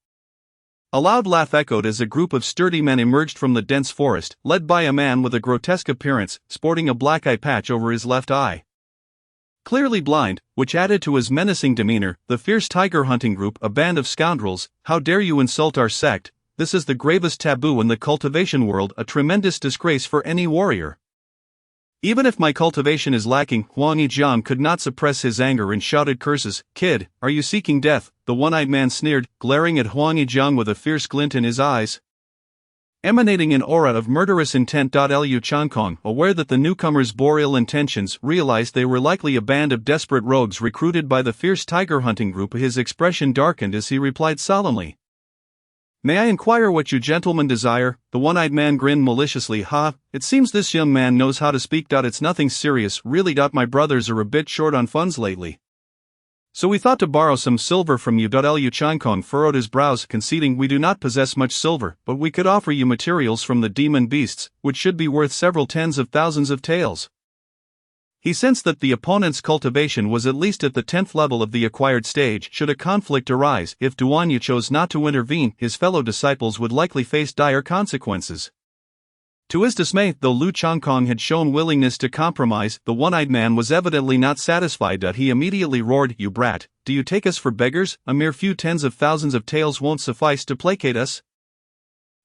A loud laugh echoed as a group of sturdy men emerged from the dense forest, led by a man with a grotesque appearance, sporting a black eye patch over his left eye, clearly blind, which added to his menacing demeanor. "The fierce tiger hunting group, a band of scoundrels. How dare you insult our sect? This is the gravest taboo in the cultivation world, a tremendous disgrace for any warrior." "Even if my cultivation is lacking," Huang Yijiang could not suppress his anger and shouted curses. "Kid, are you seeking death?" the one-eyed man sneered, glaring at Huang Yijiang with a fierce glint in his eyes, emanating an aura of murderous intent. Lu Changkong, aware that the newcomers bore ill intentions, realized they were likely a band of desperate rogues recruited by the fierce tiger hunting group. His expression darkened as he replied solemnly, "May I inquire what you gentlemen desire?" The one-eyed man grinned maliciously. "Ha, it seems this young man knows how to speak. It's nothing serious, really. My brothers are a bit short on funds lately, So we thought to borrow some silver from you. Liu Qiangkong furrowed his brows, conceding, we do not possess much silver, but we could offer you materials from the demon beasts, which should be worth several tens of thousands of taels. He sensed that the opponent's cultivation was at least at the 10th level of the acquired stage. Should a conflict arise, if Duan Yu chose not to intervene, his fellow disciples would likely face dire consequences. To his dismay, though Liu Qiangkong had shown willingness to compromise, the one-eyed man was evidently not satisfied. He immediately roared, you brat, do you take us for beggars? A mere few tens of thousands of taels won't suffice to placate us.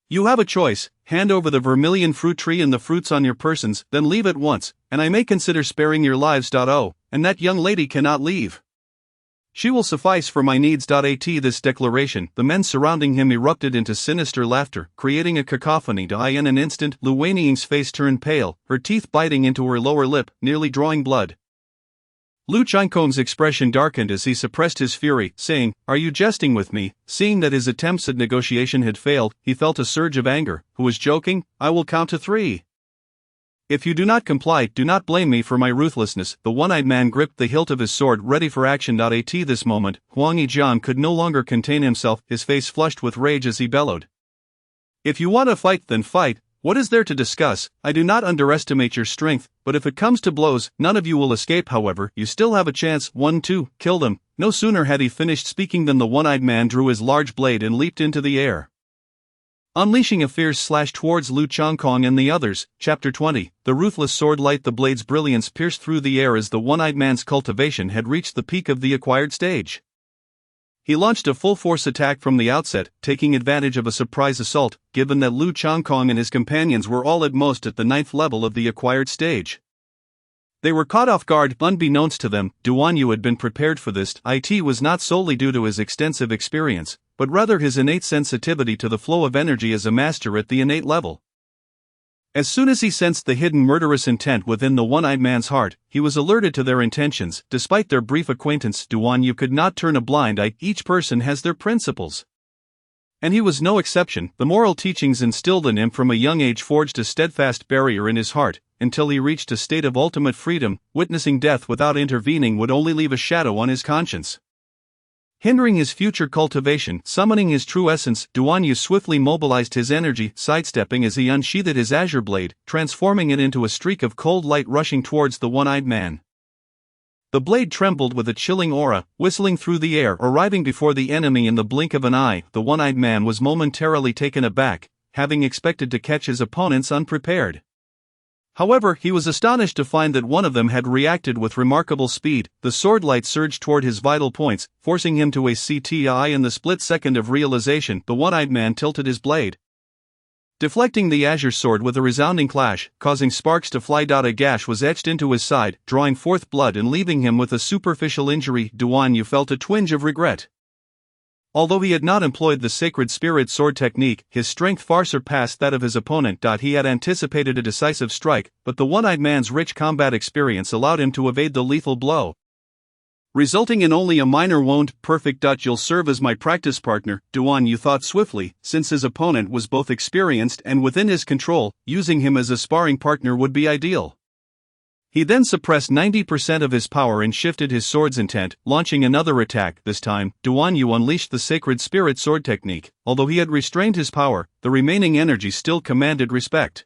You have a choice: hand over the vermilion fruit tree and the fruits on your persons, then leave at once, and I may consider sparing your lives. Oh, and that young lady cannot leave. She will suffice for my needs. At this declaration, the men surrounding him erupted into sinister laughter, creating a cacophony. In an instant, Lu Weiniang's face turned pale, her teeth biting into her lower lip, nearly drawing blood. Liu Qiangkong's expression darkened as he suppressed his fury, saying, are you jesting with me? Seeing that his attempts at negotiation had failed, he felt a surge of anger. Who is joking? I will count to 3. If you do not comply, do not blame me for my ruthlessness. The one-eyed man gripped the hilt of his sword, ready for action. At this moment, Huang Yijian could no longer contain himself, his face flushed with rage as he bellowed. If you want to fight, then fight. What is there to discuss? I do not underestimate your strength, but if it comes to blows, none of you will escape. However, you still have a chance. 1, 2, kill them. No sooner had he finished speaking than the one-eyed man drew his large blade and leaped into the air, unleashing a fierce slash towards Liu Qiangkong and the others. Chapter 20. The ruthless sword light. The blade's brilliance pierced through the air as the one-eyed man's cultivation had reached the peak of the acquired stage. He launched a full-force attack from the outset, taking advantage of a surprise assault, given that Liu Qiangkong and his companions were all at most at the 9th level of the acquired stage. They were caught off guard. Unbeknownst to them, Duan Yu had been prepared for this. It was not solely due to his extensive experience, but rather his innate sensitivity to the flow of energy as a master at the innate level. As soon as he sensed the hidden murderous intent within the one-eyed man's heart, he was alerted to their intentions. Despite their brief acquaintance, Duan Yu could not turn a blind eye. Each person has their principles, and he was no exception. The moral teachings instilled in him from a young age forged a steadfast barrier in his heart, until he reached a state of ultimate freedom. Witnessing death without intervening would only leave a shadow on his conscience, hindering his future cultivation. Summoning his true essence, Duan Yu swiftly mobilized his energy, sidestepping as he unsheathed his azure blade, transforming it into a streak of cold light rushing towards the one-eyed man. The blade trembled with a chilling aura, whistling through the air, arriving before the enemy in the blink of an eye. The one-eyed man was momentarily taken aback, having expected to catch his opponents unprepared. However, he was astonished to find that one of them had reacted with remarkable speed. The sword light surged toward his vital points, forcing him to a CTI. In the split second of realization, the one-eyed man tilted his blade, deflecting the azure sword with a resounding clash, causing sparks to fly. A gash was etched into his side, drawing forth blood and leaving him with a superficial injury. Duan Yu felt a twinge of regret. Although he had not employed the sacred spirit sword technique, his strength far surpassed that of his opponent. He had anticipated a decisive strike, but the one-eyed man's rich combat experience allowed him to evade the lethal blow, resulting in only a minor wound. Perfect. You'll serve as my practice partner, Duan Yu thought swiftly. Since his opponent was both experienced and within his control, using him as a sparring partner would be ideal. He then suppressed 90% of his power and shifted his sword's intent, launching another attack. This time, Duan Yu unleashed the sacred spirit sword technique. Although he had restrained his power, the remaining energy still commanded respect.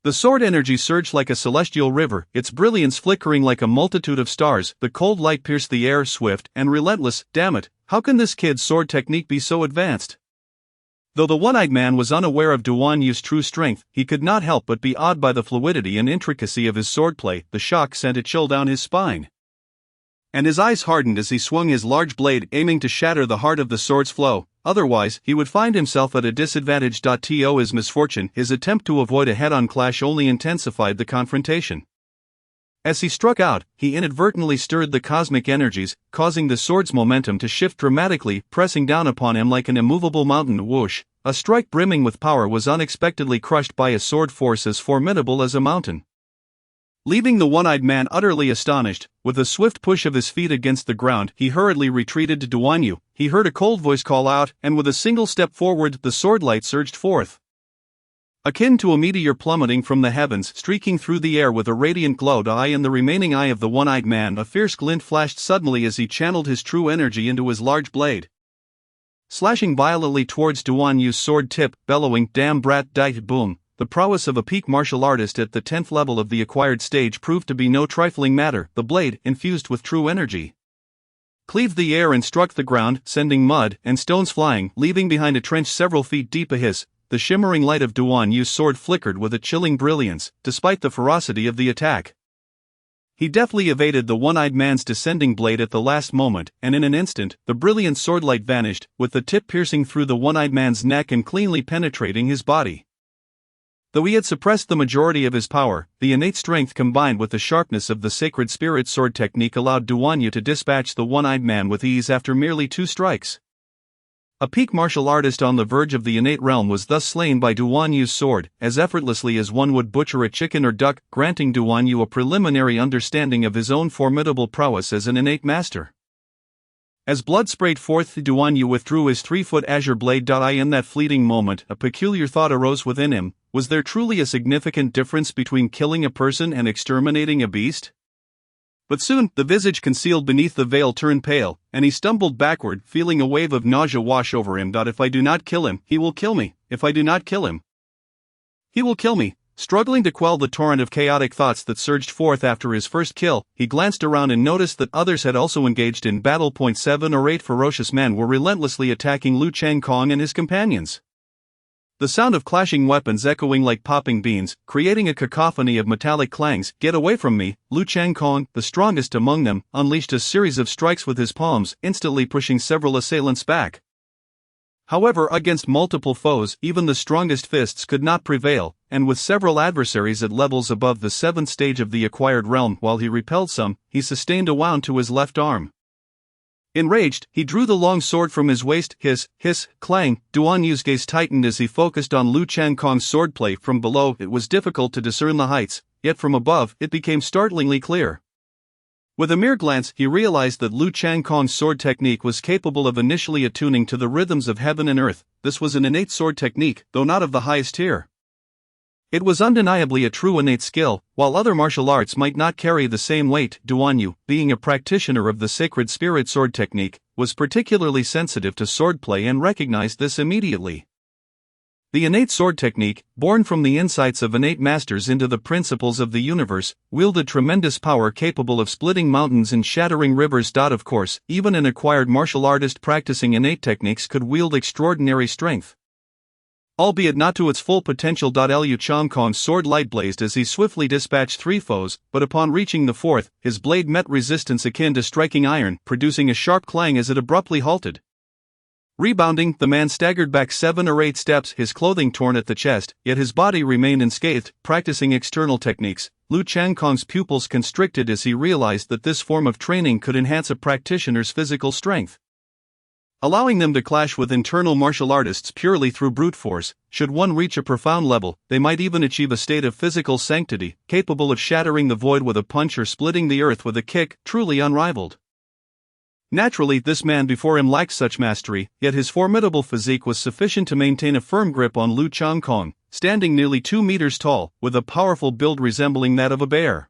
The sword energy surged like a celestial river, its brilliance flickering like a multitude of stars. The cold light pierced the air, swift and relentless. Damn it, how can this kid's sword technique be so advanced? Though the one-eyed man was unaware of Duan Yu's true strength, he could not help but be awed by the fluidity and intricacy of his swordplay. The shock sent a chill down his spine, and his eyes hardened as he swung his large blade, aiming to shatter the heart of the sword's flow. Otherwise, he would find himself at a disadvantage. To his misfortune, his attempt to avoid a head-on clash only intensified the confrontation. As he struck out, he inadvertently stirred the cosmic energies, causing the sword's momentum to shift dramatically, pressing down upon him like an immovable mountain. Whoosh! A strike brimming with power was unexpectedly crushed by a sword force as formidable as a mountain, leaving the one-eyed man utterly astonished. With a swift push of his feet against the ground, he hurriedly retreated to Duan Yu. He heard a cold voice call out, and with a single step forward, the sword light surged forth. Akin to a meteor plummeting from the heavens, streaking through the air with a radiant glow. In the remaining eye of the one-eyed man, a fierce glint flashed suddenly as he channeled his true energy into his large blade. Slashing violently towards Duan Yu's sword tip, bellowing, "Damn brat, die!" Boom! The prowess of a peak martial artist at the 10th level of the acquired stage proved to be no trifling matter. The blade, infused with true energy, cleaved the air and struck the ground, sending mud and stones flying, leaving behind a trench several feet deep. The shimmering light of Duan Yu's sword flickered with a chilling brilliance, despite the ferocity of the attack. He deftly evaded the one-eyed man's descending blade at the last moment, and in an instant, the brilliant swordlight vanished, with the tip piercing through the one-eyed man's neck and cleanly penetrating his body. Though he had suppressed the majority of his power, the innate strength combined with the sharpness of the sacred spirit sword technique allowed Duan Yu to dispatch the one-eyed man with ease after merely 2 strikes. A peak martial artist on the verge of the innate realm was thus slain by Duan Yu's sword, as effortlessly as one would butcher a chicken or duck, granting Duan Yu a preliminary understanding of his own formidable prowess as an innate master. As blood sprayed forth, Duan Yu withdrew his 3-foot azure blade. In that fleeting moment, a peculiar thought arose within him: was there truly a significant difference between killing a person and exterminating a beast? But soon, the visage concealed beneath the veil turned pale, and he stumbled backward, feeling a wave of nausea wash over him. If I do not kill him, he will kill me. If I do not kill him, he will kill me. Struggling to quell the torrent of chaotic thoughts that surged forth after his first kill, he glanced around and noticed that others had also engaged in battle. 7 or 8 ferocious men were relentlessly attacking Lu Changkong and his companions. The sound of clashing weapons echoing like popping beans, creating a cacophony of metallic clangs. "Get away from me!" Lu Changkong, the strongest among them, unleashed a series of strikes with his palms, instantly pushing several assailants back. However, against multiple foes, even the strongest fists could not prevail, and with several adversaries at levels above the 7th stage of the acquired realm, while he repelled some, he sustained a wound to his left arm. Enraged, he drew the long sword from his waist. Hiss, hiss, clang. Duan Yu's gaze tightened as he focused on Lu Changkong's swordplay. From below, it was difficult to discern the heights, yet from above, it became startlingly clear. With a mere glance, he realized that Lu Changkong's sword technique was capable of initially attuning to the rhythms of heaven and earth. This was an innate sword technique, though not of the highest tier. It was undeniably a true innate skill, while other martial arts might not carry the same weight. Duan Yu, being a practitioner of the sacred spirit sword technique, was particularly sensitive to swordplay and recognized this immediately. The innate sword technique, born from the insights of innate masters into the principles of the universe, wielded tremendous power capable of splitting mountains and shattering rivers. Of course, even an acquired martial artist practicing innate techniques could wield extraordinary strength, albeit not to its full potential. Lu Changkong's sword light blazed as he swiftly dispatched 3 foes, but upon reaching the 4th, his blade met resistance akin to striking iron, producing a sharp clang as it abruptly halted. Rebounding, the man staggered back 7 or 8 steps, his clothing torn at the chest, yet his body remained unscathed. Practicing external techniques, Lu Changkong's pupils constricted as he realized that this form of training could enhance a practitioner's physical strength, allowing them to clash with internal martial artists purely through brute force. Should one reach a profound level, they might even achieve a state of physical sanctity, capable of shattering the void with a punch or splitting the earth with a kick, truly unrivaled. Naturally, this man before him lacked such mastery, yet his formidable physique was sufficient to maintain a firm grip on Lu Changkong, standing nearly 2 meters tall, with a powerful build resembling that of a bear.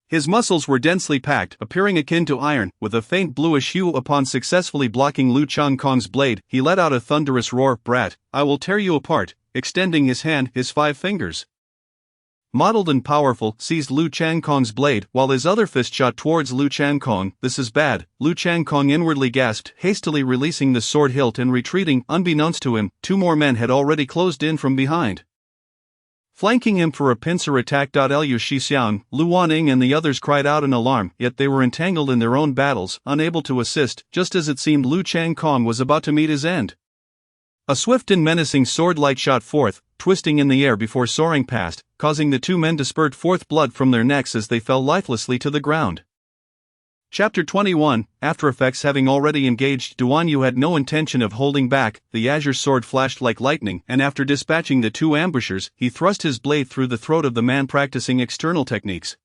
His muscles were densely packed, appearing akin to iron, with a faint bluish hue. Upon successfully blocking Lu Changkong's blade, he let out a thunderous roar. "Brat, I will tear you apart," extending his hand, his 5 fingers, mottled and powerful, seized Lu Changkong's blade, while his other fist shot towards Lu Changkong. "This is bad," Lu Changkong inwardly gasped, hastily releasing the sword hilt and retreating. Unbeknownst to him, 2 more men had already closed in from behind, flanking him for a pincer attack. Lu Shixiang, Lu Waning and the others cried out in alarm, yet they were entangled in their own battles, unable to assist, just as it seemed Lu Changkong was about to meet his end. A swift and menacing sword light shot forth, twisting in the air before soaring past, causing the 2 men to spurt forth blood from their necks as they fell lifelessly to the ground. Chapter 21, After Effects. Having already engaged, Duan Yu had no intention of holding back. The azure sword flashed like lightning, and after dispatching the 2 ambushers, he thrust his blade through the throat of the man practicing external techniques,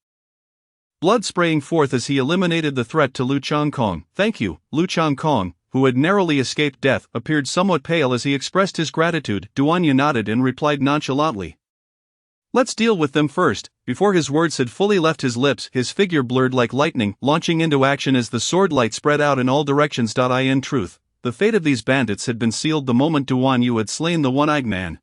blood spraying forth as he eliminated the threat to Lu Changkong. "Thank you, Lu Changkong, who had narrowly escaped death, appeared somewhat pale as he expressed his gratitude. Duan Yu nodded and replied nonchalantly, "Let's deal with them first." Before his words had fully left his lips, his figure blurred like lightning, launching into action as the sword light spread out in all directions. In truth, the fate of these bandits had been sealed the moment Duan Yu had slain the one-eyed man.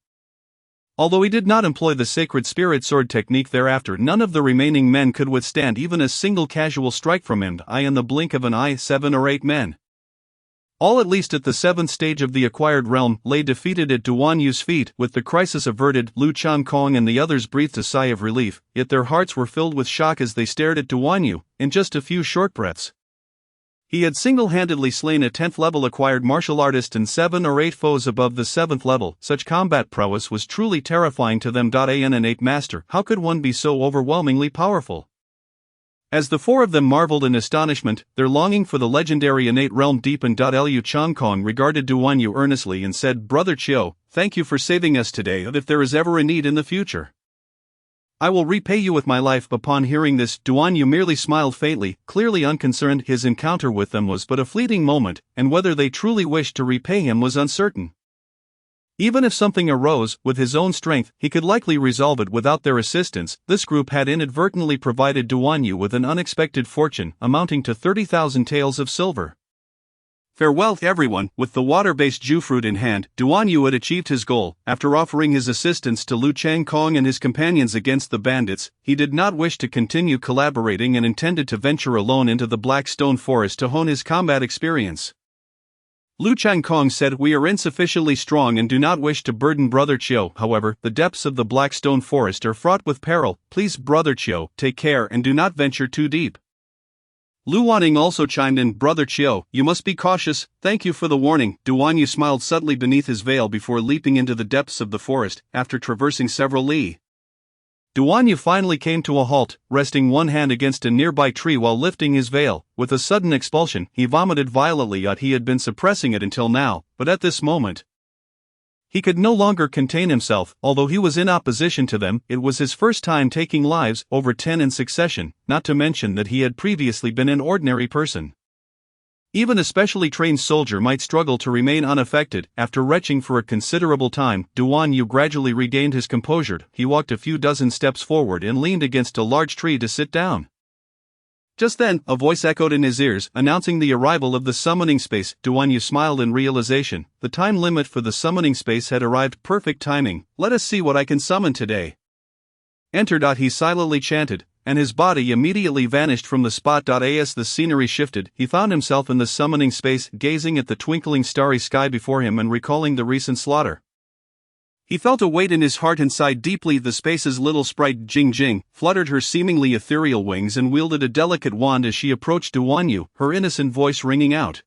Although he did not employ the sacred spirit sword technique thereafter, none of the remaining men could withstand even a single casual strike from him. In the blink of an eye, 7 or 8 men, all at least at the 7th stage of the acquired realm, lay defeated at Duan Yu's feet. With the crisis averted, Lu Changkong and the others breathed a sigh of relief, yet their hearts were filled with shock as they stared at Duan Yu. In just a few short breaths, he had single-handedly slain a 10th-level acquired martial artist and 7 or 8 foes above the 7th level. Such combat prowess was truly terrifying to them. An innate master, how could one be so overwhelmingly powerful? As the 4 of them marveled in astonishment, their longing for the legendary innate realm deepened. Liu Changkong regarded Duan Yu earnestly and said, "Brother Chiu, thank you for saving us today, and if there is ever a need in the future, I will repay you with my life." Upon hearing this, Duan Yu merely smiled faintly, clearly unconcerned. His encounter with them was but a fleeting moment, and whether they truly wished to repay him was uncertain. Even if something arose, with his own strength, he could likely resolve it without their assistance. This group had inadvertently provided Duan Yu with an unexpected fortune, amounting to 30,000 taels of silver. Farewell, everyone. With the water-based Jufruit in hand, Duan Yu had achieved his goal. After offering his assistance to Lu Changkong and his companions against the bandits, he did not wish to continue collaborating and intended to venture alone into the Black Stone Forest to hone his combat experience. Lu Changkong said, "We are insufficiently strong and do not wish to burden Brother Chiu. However, the depths of the Black Stone Forest are fraught with peril. Please, Brother Chiu, take care and do not venture too deep." Lu Wanning also chimed in, "Brother Chiu, you must be cautious. Thank you for the warning." Duan Yu smiled subtly beneath his veil before leaping into the depths of the forest. After traversing several li, Duan Yu finally came to a halt, resting one hand against a nearby tree while lifting his veil. With a sudden expulsion, he vomited violently. He had been suppressing it until now, but at this moment, he could no longer contain himself. Although he was in opposition to them, it was his first time taking lives, over 10 in succession, not to mention that he had previously been an ordinary person. Even a specially trained soldier might struggle to remain unaffected. After retching for a considerable time, Duan Yu gradually regained his composure. He walked a few dozen steps forward and leaned against a large tree to sit down. Just then, a voice echoed in his ears, announcing the arrival of the summoning space. Duan Yu smiled in realization. The time limit for the summoning space had arrived. Perfect timing. Let us see what I can summon today. Enter. He silently chanted, and his body immediately vanished from the spot. As the scenery shifted, he found himself in the summoning space, gazing at the twinkling starry sky before him and recalling the recent slaughter. He felt a weight in his heart and sighed deeply. The space's little sprite Jing Jing fluttered her seemingly ethereal wings and wielded a delicate wand as she approached Duan Yu, her innocent voice ringing out,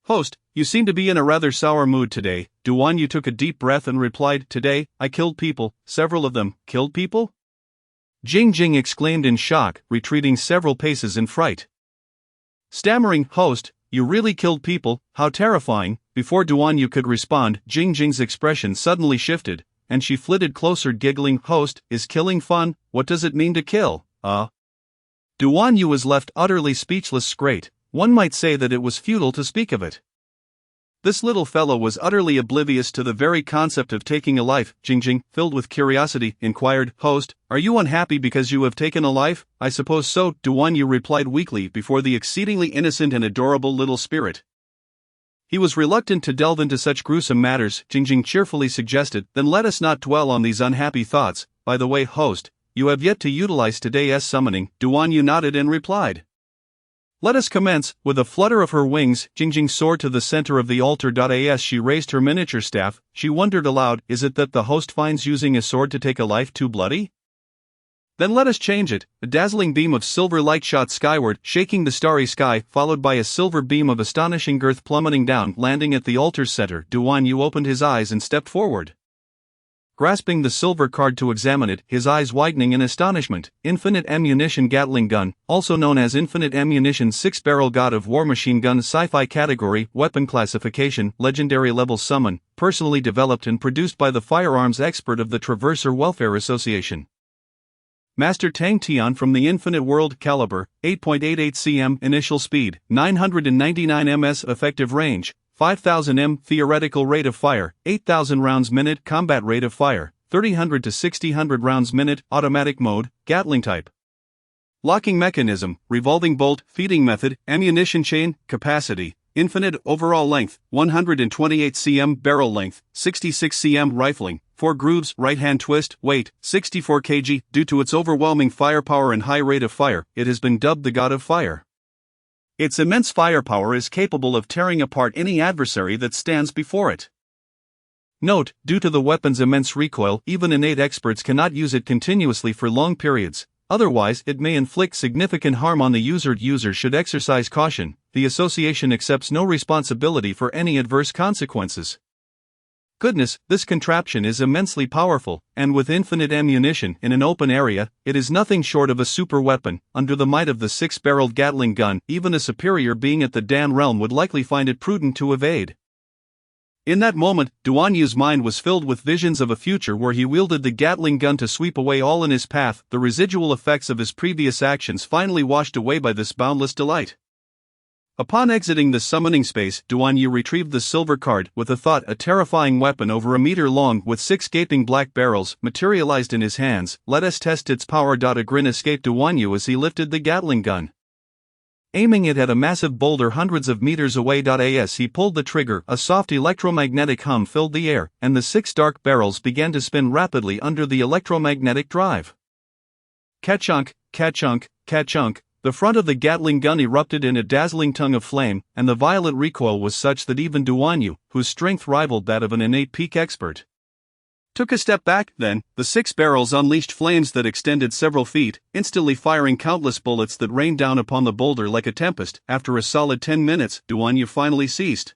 "Host, you seem to be in a rather sour mood today." Duan Yu took a deep breath and replied, "Today, I killed people, several of them." "Killed people?" Jing Jing exclaimed in shock, retreating several paces in fright. Stammering, "Host, you really killed people? How terrifying." Before Duan Yu could respond, Jing Jing's expression suddenly shifted, and she flitted closer, giggling. "Host, is killing fun? What does it mean to kill?" Duan Yu was left utterly speechless. Great, one might say that it was futile to speak of it. This little fellow was utterly oblivious to the very concept of taking a life. Jing Jing, filled with curiosity, inquired, "Host, are you unhappy because you have taken a life?" "I suppose so," Duan Yu replied weakly before the exceedingly innocent and adorable little spirit. He was reluctant to delve into such gruesome matters. Jing Jing cheerfully suggested, "Then let us not dwell on these unhappy thoughts. By the way, host, you have yet to utilize today's summoning." Duan Yu nodded and replied, "Let us commence." With a flutter of her wings, Jing Jing soared to the center of the altar. As she raised her miniature staff, she wondered aloud, "Is it that the host finds using a sword to take a life too bloody? Then let us change it." A dazzling beam of silver light shot skyward, shaking the starry sky, followed by a silver beam of astonishing girth plummeting down, landing at the altar's center. Duan Yu opened his eyes and stepped forward, grasping the silver card to examine it, his eyes widening in astonishment. Infinite Ammunition Gatling Gun, also known as Infinite Ammunition 6-Barrel God of War Machine Gun. Sci-Fi category, weapon classification, legendary level summon, personally developed and produced by the firearms expert of the Traverser Welfare Association. Master Tang Tian from the Infinite World caliber, 8.88 cm initial speed, 999 ms effective range, 5000 m theoretical rate of fire, 8000 rounds minute combat rate of fire, 3000 to 6000 rounds minute automatic mode, Gatling type. Locking mechanism, revolving bolt, feeding method, ammunition chain, capacity, infinite overall length, 128 cm barrel length, 66 cm rifling, 4 grooves, right-hand twist, weight, 64 kg. Due to its overwhelming firepower and high rate of fire, it has been dubbed the God of Fire. Its immense firepower is capable of tearing apart any adversary that stands before it. Note, due to the weapon's immense recoil, even innate experts cannot use it continuously for long periods, otherwise it may inflict significant harm on the user. Users should exercise caution. The association accepts no responsibility for any adverse consequences. Goodness, this contraption is immensely powerful, and with infinite ammunition in an open area, it is nothing short of a super weapon. Under the might of the 6-barreled Gatling gun, even a superior being at the Dan realm would likely find it prudent to evade. In that moment, Duan Yu's mind was filled with visions of a future where he wielded the Gatling gun to sweep away all in his path. The residual effects of his previous actions finally washed away by this boundless delight. Upon exiting the summoning space, Duan Yu retrieved the silver card with a thought. A terrifying weapon over a meter long with 6 gaping black barrels materialized in his hands. Let us test its power. A grin escaped Duan Yu as he lifted the Gatling gun. Aiming it at a massive boulder hundreds of meters away. As he pulled the trigger, a soft electromagnetic hum filled the air, and the 6 dark barrels began to spin rapidly under the electromagnetic drive. Ka-chunk, ka-chunk, ka-chunk. The front of the Gatling gun erupted in a dazzling tongue of flame, and the violent recoil was such that even Duan Yu, whose strength rivaled that of an innate peak expert, took a step back. Then, the 6 barrels unleashed flames that extended several feet, instantly firing countless bullets that rained down upon the boulder like a tempest. After a solid 10 minutes, Duan Yu finally ceased.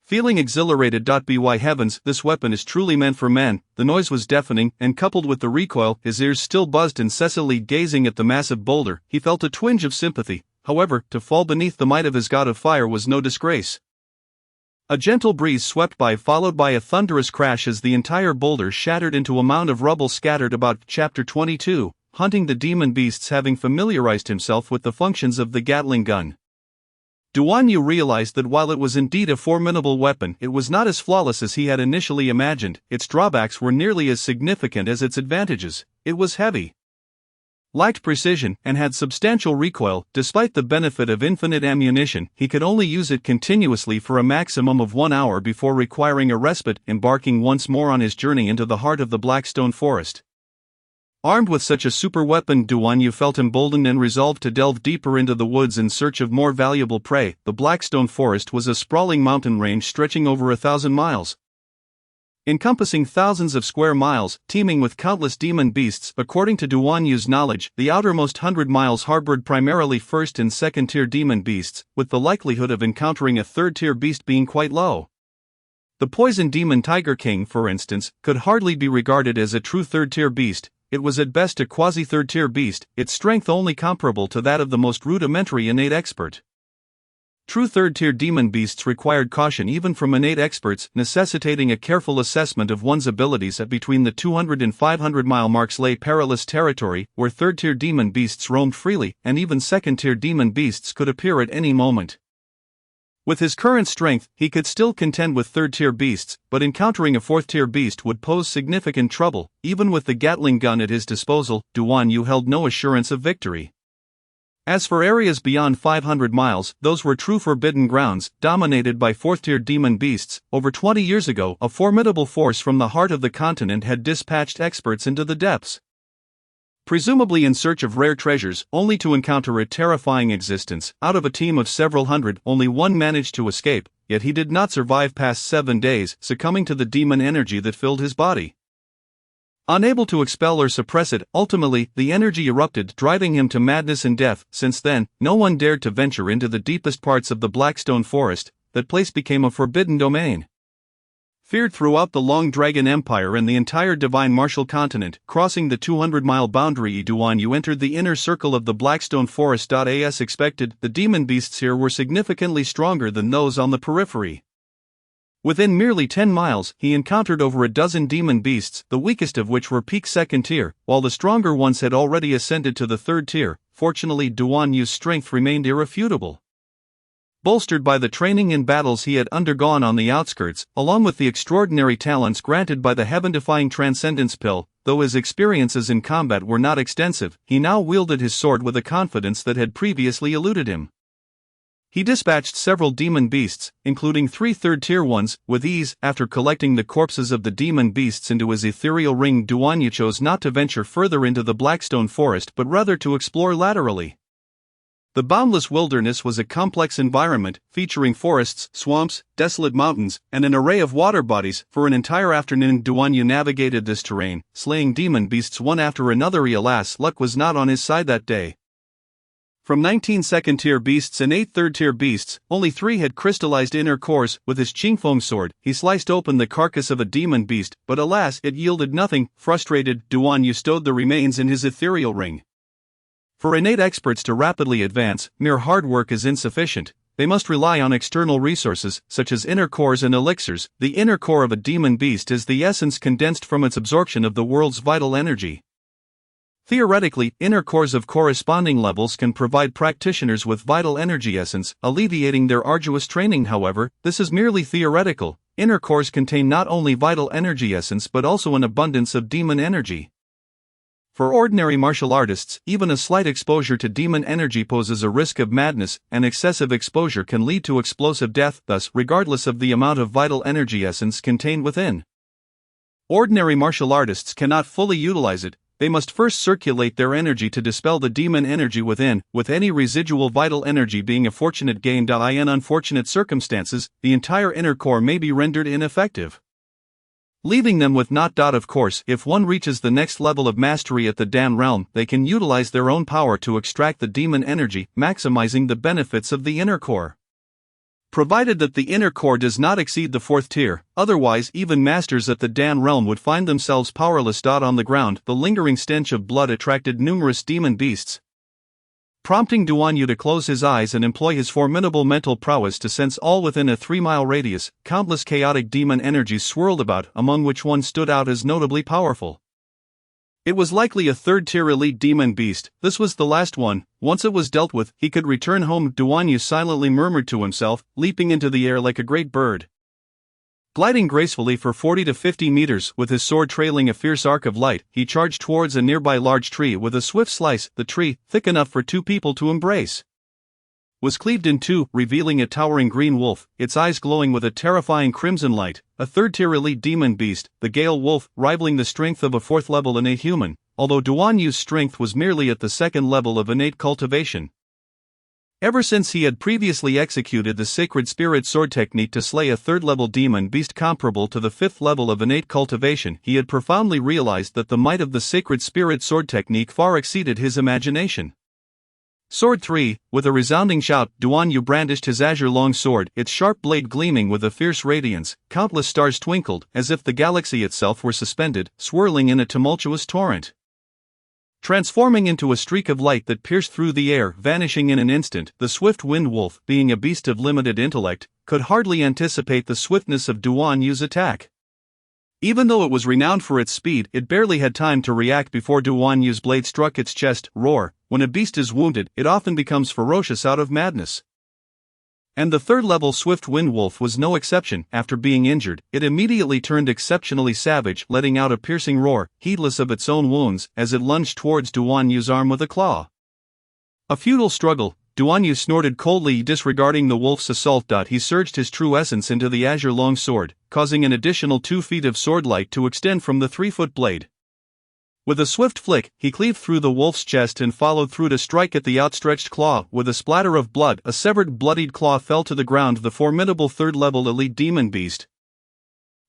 Feeling exhilarated. By heavens, this weapon is truly meant for man. The noise was deafening, and coupled with the recoil, his ears still buzzed incessantly. Gazing at the massive boulder, he felt a twinge of sympathy. However, to fall beneath the might of his God of Fire was no disgrace. A gentle breeze swept by, followed by a thunderous crash as the entire boulder shattered into a mound of rubble scattered about. Chapter 22, Hunting the Demon Beasts. Having familiarized himself with the functions of the Gatling gun, Duan Yu realized that while it was indeed a formidable weapon, it was not as flawless as he had initially imagined. Its drawbacks were nearly as significant as its advantages. It was heavy, lacked precision, and had substantial recoil. Despite the benefit of infinite ammunition, he could only use it continuously for a maximum of 1 hour before requiring a respite. Embarking once more on his journey into the heart of the Blackstone Forest. Armed with such a super weapon, Duan Yu felt emboldened and resolved to delve deeper into the woods in search of more valuable prey. The Blackstone Forest was a sprawling mountain range stretching over 1,000 miles. Encompassing thousands of square miles, teeming with countless demon beasts. According to Duan Yu's knowledge, the outermost 100 miles harbored primarily first and second tier demon beasts, with the likelihood of encountering a third tier beast being quite low. The poison demon Tiger King, for instance, could hardly be regarded as a true third tier beast. It was at best a quasi-third tier beast, its strength only comparable to that of the most rudimentary innate expert. True third-tier demon beasts required caution even from innate experts, necessitating a careful assessment of one's abilities. At between the 200 and 500 mile marks lay perilous territory, where third-tier demon beasts roamed freely, and even second-tier demon beasts could appear at any moment. With his current strength, he could still contend with third-tier beasts, but encountering a fourth-tier beast would pose significant trouble. Even with the Gatling gun at his disposal, Duan Yu held no assurance of victory. As for areas beyond 500 miles, those were true forbidden grounds, dominated by fourth-tier demon beasts. Over 20 years ago, a formidable force from the heart of the continent had dispatched experts into the depths, presumably in search of rare treasures, only to encounter a terrifying existence. Out of a team of several hundred, only one managed to escape, yet he did not survive past 7 days, succumbing to the demon energy that filled his body. Unable to expel or suppress it, ultimately, the energy erupted, driving him to madness and death. Since then, no one dared to venture into the deepest parts of the Blackstone Forest. That place became a forbidden domain, feared throughout the Long Dragon Empire and the entire Divine Martial Continent. Crossing the 200-mile boundary, Duan Yu entered the inner circle of the Blackstone Forest. As expected, the demon beasts here were significantly stronger than those on the periphery. Within merely 10 miles, he encountered over a dozen demon beasts, the weakest of which were peak second tier, while the stronger ones had already ascended to the third tier. Fortunately, Duan Yu's strength remained irrefutable. Bolstered by the training and battles he had undergone on the outskirts, along with the extraordinary talents granted by the heaven-defying Transcendence Pill, though his experiences in combat were not extensive, he now wielded his sword with a confidence that had previously eluded him. He dispatched several demon beasts, including 3 third-tier ones, with ease. After collecting the corpses of the demon beasts into his ethereal ring, Duan Yu chose not to venture further into the Blackstone Forest but rather to explore laterally. The boundless wilderness was a complex environment, featuring forests, swamps, desolate mountains, and an array of water bodies. For an entire afternoon Duan Yu navigated this terrain, slaying demon beasts one after another. Alas, luck was not on his side that day. From 19 second-tier beasts and 8 third-tier beasts, only 3 had crystallized inner cores. With his Qingfeng sword, he sliced open the carcass of a demon beast, but alas, it yielded nothing. Frustrated, Duan Yu stowed the remains in his ethereal ring. For innate experts to rapidly advance, mere hard work is insufficient. They must rely on external resources, such as inner cores and elixirs. The inner core of a demon beast is the essence condensed from its absorption of the world's vital energy. Theoretically, inner cores of corresponding levels can provide practitioners with vital energy essence, alleviating their arduous training. However, this is merely theoretical. Inner cores contain not only vital energy essence but also an abundance of demon energy. For ordinary martial artists, even a slight exposure to demon energy poses a risk of madness, and excessive exposure can lead to explosive death. Thus, regardless of the amount of vital energy essence contained within, ordinary martial artists cannot fully utilize it. They must first circulate their energy to dispel the demon energy within, with any residual vital energy being a fortunate gain. In unfortunate circumstances, the entire inner core may be rendered ineffective, leaving them with naught. Of course, if one reaches the next level of mastery at the Dan realm, they can utilize their own power to extract the demon energy, maximizing the benefits of the inner core. Provided that the inner core does not exceed the 4th tier, otherwise even masters at the Dan realm would find themselves powerless. On the ground, the lingering stench of blood attracted numerous demon beasts, prompting Duan Yu to close his eyes and employ his formidable mental prowess to sense all within a 3-mile radius. Countless chaotic demon energies swirled about, among which one stood out as notably powerful. It was likely a 3rd-tier elite demon beast. This was the last one. Once it was dealt with, he could return home. Duan Yu silently murmured to himself, leaping into the air like a great bird. Gliding gracefully for 40 to 50 meters, with his sword trailing a fierce arc of light, he charged towards a nearby large tree with a swift slice. The tree, thick enough for 2 people to embrace, was cleaved in 2, revealing a towering green wolf, its eyes glowing with a terrifying crimson light. A 3rd-tier elite demon beast, the Gale Wolf, rivaling the strength of a 4th-level innate human, although Duan Yu's strength was merely at the 2nd level of innate cultivation. Ever since he had previously executed the Sacred Spirit Sword technique to slay a 3rd-level demon beast comparable to the 5th level of innate cultivation, he had profoundly realized that the might of the Sacred Spirit Sword technique far exceeded his imagination. Sword 3, with a resounding shout, Duan Yu brandished his azure long sword, its sharp blade gleaming with a fierce radiance. Countless stars twinkled, as if the galaxy itself were suspended, swirling in a tumultuous torrent, transforming into a streak of light that pierced through the air, vanishing in an instant. The swift wind wolf, being a beast of limited intellect, could hardly anticipate the swiftness of Duan Yu's attack. Even though it was renowned for its speed, it barely had time to react before Duan Yu's blade struck its chest. Roar. When a beast is wounded, it often becomes ferocious out of madness. And the 3rd-level swift wind wolf was no exception. After being injured, it immediately turned exceptionally savage, letting out a piercing roar, heedless of its own wounds, as it lunged towards Duan Yu's arm with a claw. A futile struggle. Duan Yu snorted coldly, disregarding the wolf's assault. He surged his true essence into the azure long sword, causing an additional 2 feet of sword light to extend from the 3-foot blade. With a swift flick, he cleaved through the wolf's chest and followed through to strike at the outstretched claw. With a splatter of blood, a severed, bloodied claw fell to the ground. The formidable 3rd-level elite demon beast,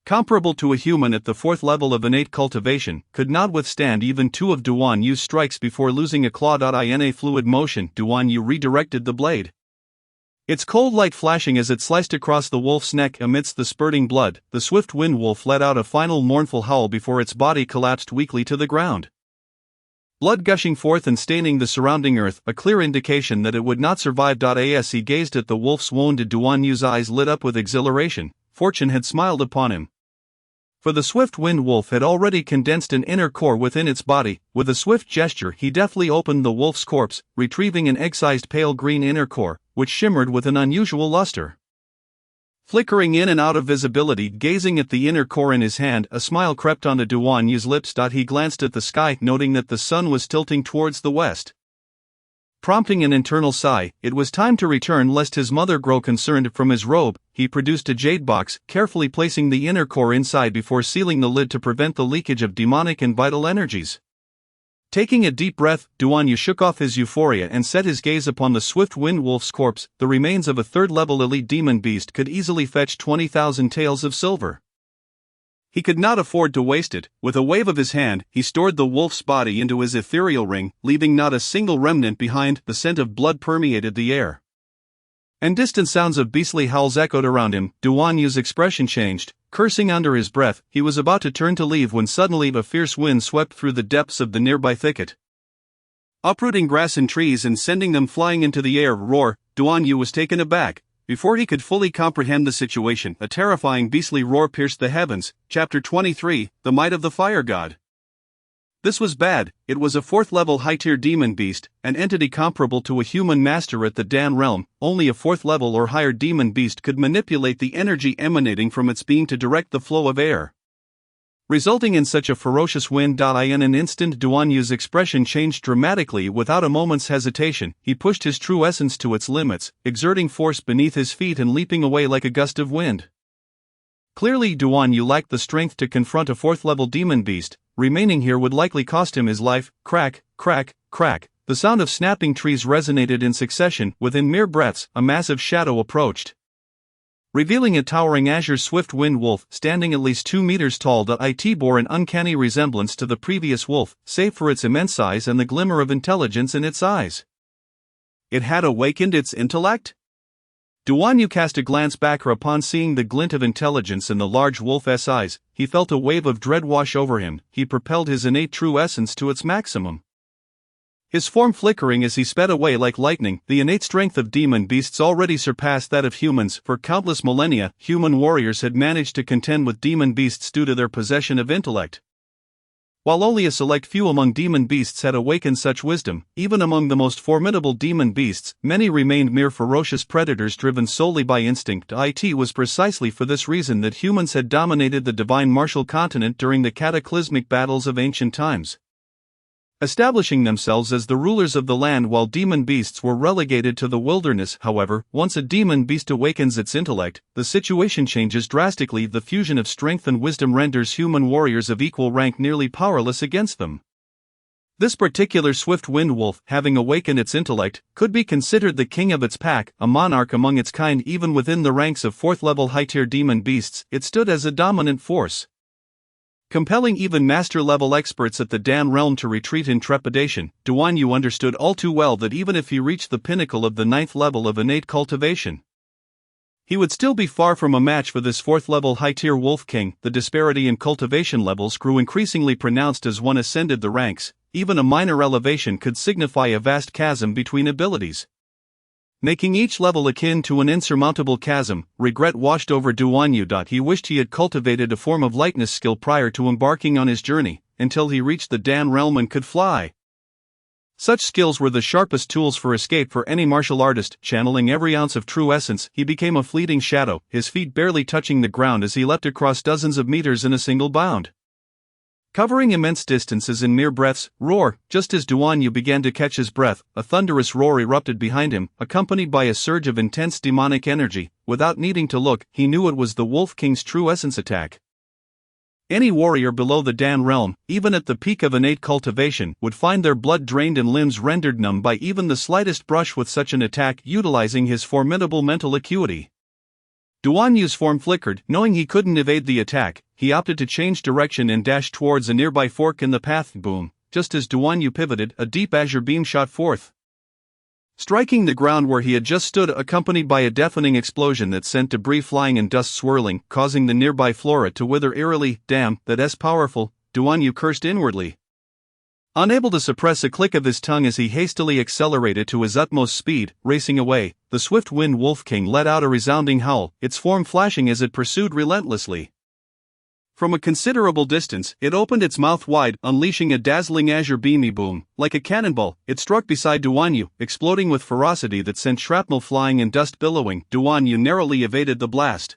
comparable to a human at the 4th level of innate cultivation, could not withstand even 2 of Duan Yu's strikes before losing a claw. In a fluid motion, Duan Yu redirected the blade, its cold light flashing as it sliced across the wolf's neck. Amidst the spurting blood, the swift wind wolf let out a final mournful howl before its body collapsed weakly to the ground, blood gushing forth and staining the surrounding earth, a clear indication that it would not survive. As he gazed at the wolf's wounded, Duan Yu's eyes lit up with exhilaration. fortune had smiled upon him. For the swift-winged wolf had already condensed an inner core within its body. With a swift gesture he deftly opened the wolf's corpse, retrieving an egg-sized pale green inner core, which shimmered with an unusual luster. Flickering in and out of visibility, gazing at the inner core in his hand, a smile crept onto Duan Yu's lips. He glanced at the sky, noting that the sun was tilting towards the west. Prompting an internal sigh, it was time to return lest his mother grow concerned. From his robe, he produced a jade box, carefully placing the inner core inside before sealing the lid to prevent the leakage of demonic and vital energies. Taking a deep breath, Duan Yu shook off his euphoria and set his gaze upon the swift-winged wolf's corpse. The remains of a third-level elite demon beast could easily fetch 20,000 taels of silver. He could not afford to waste it. With a wave of his hand, he stored the wolf's body into his ethereal ring, leaving not a single remnant behind. The scent of blood permeated the air, and distant sounds of beastly howls echoed around him. Duan Yu's expression changed. Cursing under his breath, he was about to turn to leave when suddenly a fierce wind swept through the depths of the nearby thicket, uprooting grass and trees and sending them flying into the air. Roar! Duan Yu was taken aback. Before he could fully comprehend the situation, a terrifying beastly roar pierced the heavens. Chapter 23, The Might of the Fire God. This was bad. It was a 4th-level high-tier demon beast, an entity comparable to a human master at the Dan realm. Only a 4th-level or higher demon beast could manipulate the energy emanating from its being to direct the flow of air, resulting in such a ferocious wind. In an instant, Duan Yu's expression changed dramatically. Without a moment's hesitation, he pushed his true essence to its limits, exerting force beneath his feet and leaping away like a gust of wind. Clearly, Duan Yu lacked the strength to confront a 4th-level demon beast. Remaining here would likely cost him his life. Crack, crack, crack. The sound of snapping trees resonated in succession. Within mere breaths, a massive shadow approached, revealing a towering azure swift-winged wolf, standing at least 2 meters tall. It bore an uncanny resemblance to the previous wolf, save for its immense size and the glimmer of intelligence in its eyes. It had awakened its intellect? Duan Yu cast a glance back upon seeing the glint of intelligence in the large wolf's eyes. He felt a wave of dread wash over him. He propelled his innate true essence to its maximum, his form flickering as he sped away like lightning. The innate strength of demon beasts already surpassed that of humans. For countless millennia, human warriors had managed to contend with demon beasts due to their possession of intellect, while only a select few among demon beasts had awakened such wisdom. Even among the most formidable demon beasts, many remained mere ferocious predators driven solely by instinct. It was precisely for this reason that humans had dominated the divine martial continent during the cataclysmic battles of ancient times, establishing themselves as the rulers of the land while demon beasts were relegated to the wilderness. However, once a demon beast awakens its intellect, the situation changes drastically. The fusion of strength and wisdom renders human warriors of equal rank nearly powerless against them. This particular swift-winged wolf, having awakened its intellect, could be considered the king of its pack, a monarch among its kind. Even within the ranks of 4th-level high-tier demon beasts, it stood as a dominant force, compelling even master-level experts at the Dan realm to retreat in trepidation. Duan Yu understood all too well that even if he reached the pinnacle of the 9th level of innate cultivation, he would still be far from a match for this 4th-level high-tier wolf king. The disparity in cultivation levels grew increasingly pronounced as one ascended the ranks. Even a minor elevation could signify a vast chasm between abilities, making each level akin to an insurmountable chasm. Regret washed over Duan Yu. He wished he had cultivated a form of lightness skill prior to embarking on his journey, until he reached the Dan realm and could fly. Such skills were the sharpest tools for escape for any martial artist. Channeling every ounce of true essence, he became a fleeting shadow, his feet barely touching the ground as he leapt across dozens of meters in a single bound, covering immense distances in mere breaths. Roar! Just as Duan Yu began to catch his breath, a thunderous roar erupted behind him, accompanied by a surge of intense demonic energy. Without needing to look, he knew it was the Wolf King's true essence attack. Any warrior below the Dan realm, even at the peak of innate cultivation, would find their blood drained and limbs rendered numb by even the slightest brush with such an attack. Utilizing his formidable mental acuity, Duan Yu's form flickered. Knowing he couldn't evade the attack, he opted to change direction and dash towards a nearby fork in the path. Boom! Just as Duan Yu pivoted, a deep azure beam shot forth, striking the ground where he had just stood, accompanied by a deafening explosion that sent debris flying and dust swirling, causing the nearby flora to wither eerily. Damn, that's powerful, Duan Yu cursed inwardly. Unable to suppress a click of his tongue as he hastily accelerated to his utmost speed, racing away, the swift-winged Wolf King let out a resounding howl, its form flashing as it pursued relentlessly. From a considerable distance, it opened its mouth wide, unleashing a dazzling azure beamy boom. Like a cannonball, it struck beside Duan Yu, exploding with ferocity that sent shrapnel flying and dust billowing. Duan Yu narrowly evaded the blast.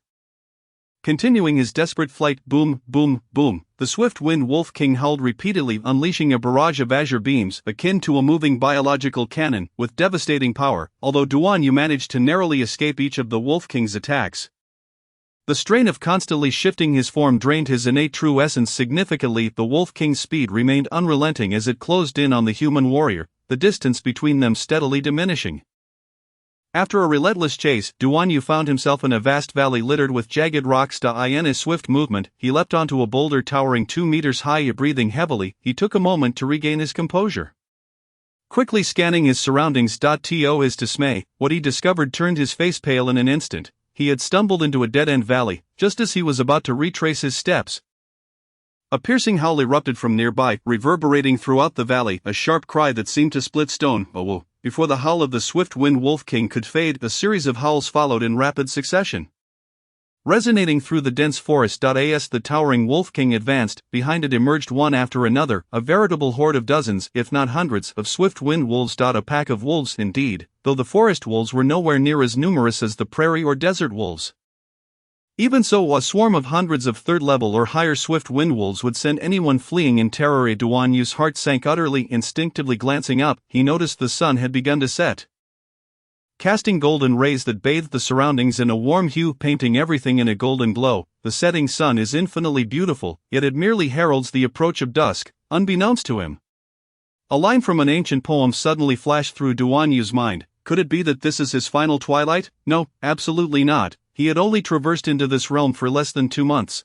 Continuing his desperate flight, boom, boom, boom, the swift-winged Wolf King howled repeatedly, unleashing a barrage of azure beams akin to a moving biological cannon with devastating power, although Duan Yu managed to narrowly escape each of the Wolf King's attacks. The strain of constantly shifting his form drained his innate true essence significantly. The Wolf King's speed remained unrelenting as it closed in on the human warrior, the distance between them steadily diminishing. After a relentless chase, Duan Yu found himself in a vast valley littered with jagged rocks. In his swift movement, he leapt onto a boulder towering 2 meters high. Breathing heavily, he took a moment to regain his composure. Quickly scanning his surroundings. To his dismay, what he discovered turned his face pale in an instant. He had stumbled into a dead-end valley, just as he was about to retrace his steps. A piercing howl erupted from nearby, reverberating throughout the valley, a sharp cry that seemed to split stone. Oh! Before the howl of the swift-winged Wolf King could fade, a series of howls followed in rapid succession. Resonating through the dense forest. As the towering Wolf King advanced, behind it emerged one after another, a veritable horde of dozens, if not hundreds, of swift-winged wolves. A pack of wolves indeed, though the forest wolves were nowhere near as numerous as the prairie or desert wolves. Even so, a swarm of hundreds of third-level or higher swift-winged wolves would send anyone fleeing in terror. Duan Yu's heart sank utterly. Instinctively glancing up, he noticed the sun had begun to set. Casting golden rays that bathed the surroundings in a warm hue, painting everything in a golden glow. The setting sun is infinitely beautiful, yet it merely heralds the approach of dusk, unbeknownst to him. A line from an ancient poem suddenly flashed through Duan Yu's mind. Could it be that this is his final twilight? No, absolutely not. He had only traversed into this realm for less than 2 months.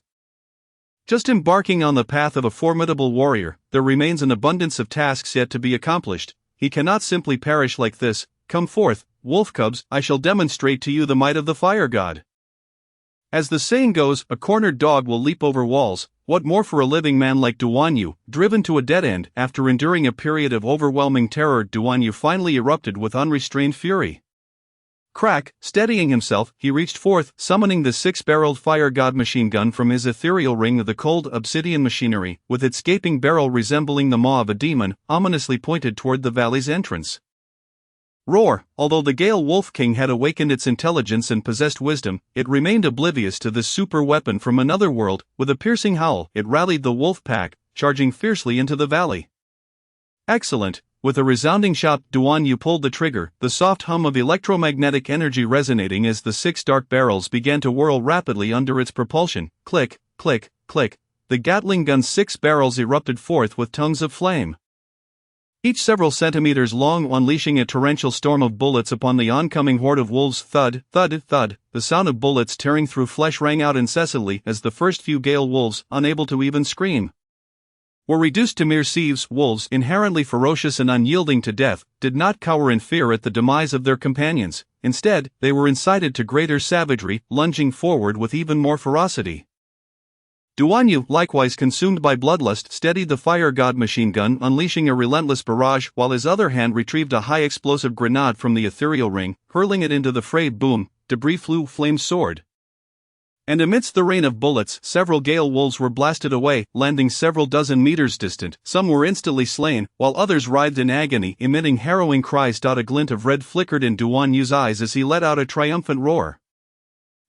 Just embarking on the path of a formidable warrior, there remains an abundance of tasks yet to be accomplished. He cannot simply perish like this. Come forth, wolf cubs, I shall demonstrate to you the might of the fire god. As the saying goes, a cornered dog will leap over walls. What more for a living man like Duan Yu, driven to a dead end? After enduring a period of overwhelming terror, Duan Yu finally erupted with unrestrained fury. Crack, steadying himself, he reached forth, summoning the 6-barreled fire god machine gun from his ethereal ring of the cold obsidian machinery, with its gaping barrel resembling the maw of a demon, ominously pointed toward the valley's entrance. Roar! Although the Gale Wolf King had awakened its intelligence and possessed wisdom, it remained oblivious to this super weapon from another world. With a piercing howl, it rallied the wolf pack, charging fiercely into the valley. Excellent! With a resounding shout, Duan Yu pulled the trigger, the soft hum of electromagnetic energy resonating as the 6 dark barrels began to whirl rapidly under its propulsion. Click, click, click. The Gatling gun's 6 barrels erupted forth with tongues of flame, each several centimeters long, unleashing a torrential storm of bullets upon the oncoming horde of wolves. Thud, thud, thud. The sound of bullets tearing through flesh rang out incessantly as the first few Gale wolves, unable to even scream, were reduced to mere sieves. Wolves, inherently ferocious and unyielding to death, did not cower in fear at the demise of their companions. Instead, they were incited to greater savagery, lunging forward with even more ferocity. Duan Yu, likewise consumed by bloodlust, steadied the fire god machine gun, unleashing a relentless barrage, while his other hand retrieved a high-explosive grenade from the ethereal ring, hurling it into the fray. Boom! Debris flew, flames soared. And amidst the rain of bullets, several Gale wolves were blasted away, landing several dozen meters distant. Some were instantly slain, while others writhed in agony, emitting harrowing cries. A glint of red flickered in Duan Yu's eyes as he let out a triumphant roar.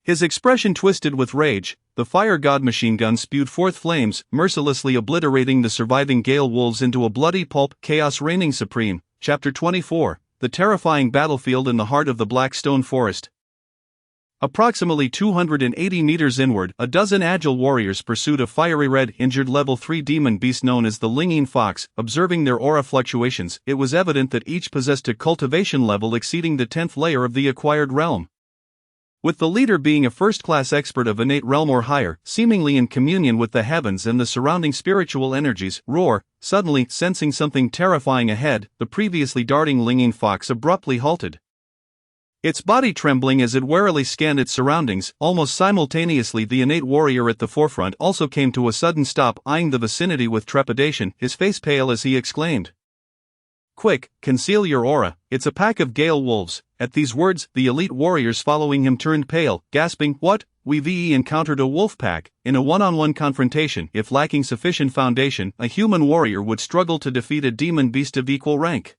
His expression twisted with rage. The fire god machine gun spewed forth flames, mercilessly obliterating the surviving Gale wolves into a bloody pulp. Chaos reigning supreme. Chapter 24, The terrifying battlefield in the heart of the Black Stone Forest. Approximately 280 meters inward, a dozen agile warriors pursued a fiery red, injured level 3 demon beast known as the Linging Fox. Observing their aura fluctuations, it was evident that each possessed a cultivation level exceeding the 10th layer of the acquired realm. With the leader being a first-class expert of innate realm or higher, seemingly in communion with the heavens and the surrounding spiritual energies. Roar! Suddenly, sensing something terrifying ahead, the previously darting Linging Fox abruptly halted. its body trembling as it warily scanned its surroundings. Almost simultaneously, the innate warrior at the forefront also came to a sudden stop, eyeing the vicinity with trepidation, his face pale as he exclaimed, "Quick, conceal your aura, it's a pack of Gale wolves." At these words, the elite warriors following him turned pale, gasping, "What? We've encountered a wolf pack." In a one-on-one confrontation, if lacking sufficient foundation, a human warrior would struggle to defeat a demon beast of equal rank.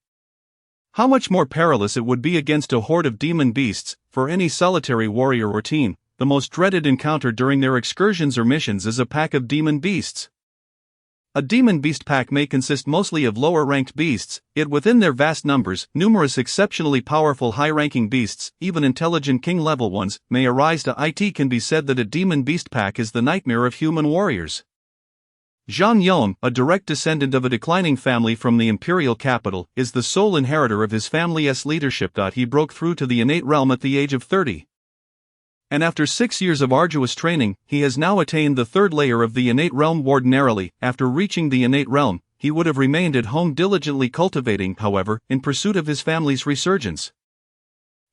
How much more perilous it would be against a horde of demon beasts. For any solitary warrior or team, the most dreaded encounter during their excursions or missions is a pack of demon beasts. A demon beast pack may consist mostly of lower-ranked beasts, yet within their vast numbers, numerous exceptionally powerful high-ranking beasts, even intelligent king-level ones, may arise. It can be said that a demon beast pack is the nightmare of human warriors. Zhang Yong, a direct descendant of a declining family from the imperial capital, is the sole inheritor of his family's leadership. He broke through to the innate realm at the age of 30. And after 6 years of arduous training, he has now attained the third layer of the innate realm. Ordinarily, after reaching the innate realm, he would have remained at home diligently cultivating, however, in pursuit of his family's resurgence.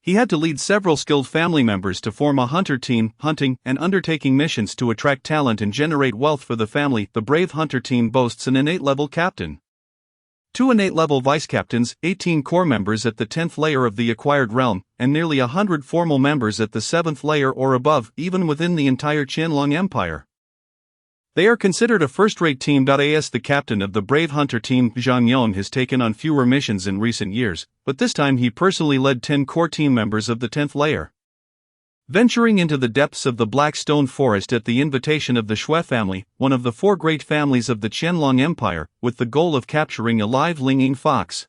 He had to lead several skilled family members to form a hunter team, hunting and undertaking missions to attract talent and generate wealth for the family. The brave hunter team boasts an innate level captain, 2 innate level vice captains, 18 core members at the 10th layer of the acquired realm, and nearly 100 formal members at the 7th layer or above, even within the entire Qianlong Empire. They are considered a first-rate team. As the captain of the brave hunter team, Zhang Yong has taken on fewer missions in recent years, but this time he personally led 10 core team members of the 10th layer. Venturing into the depths of the Black Stone Forest at the invitation of the Shui family, one of the 4 great families of the Qianlong Empire, with the goal of capturing a live Linging fox.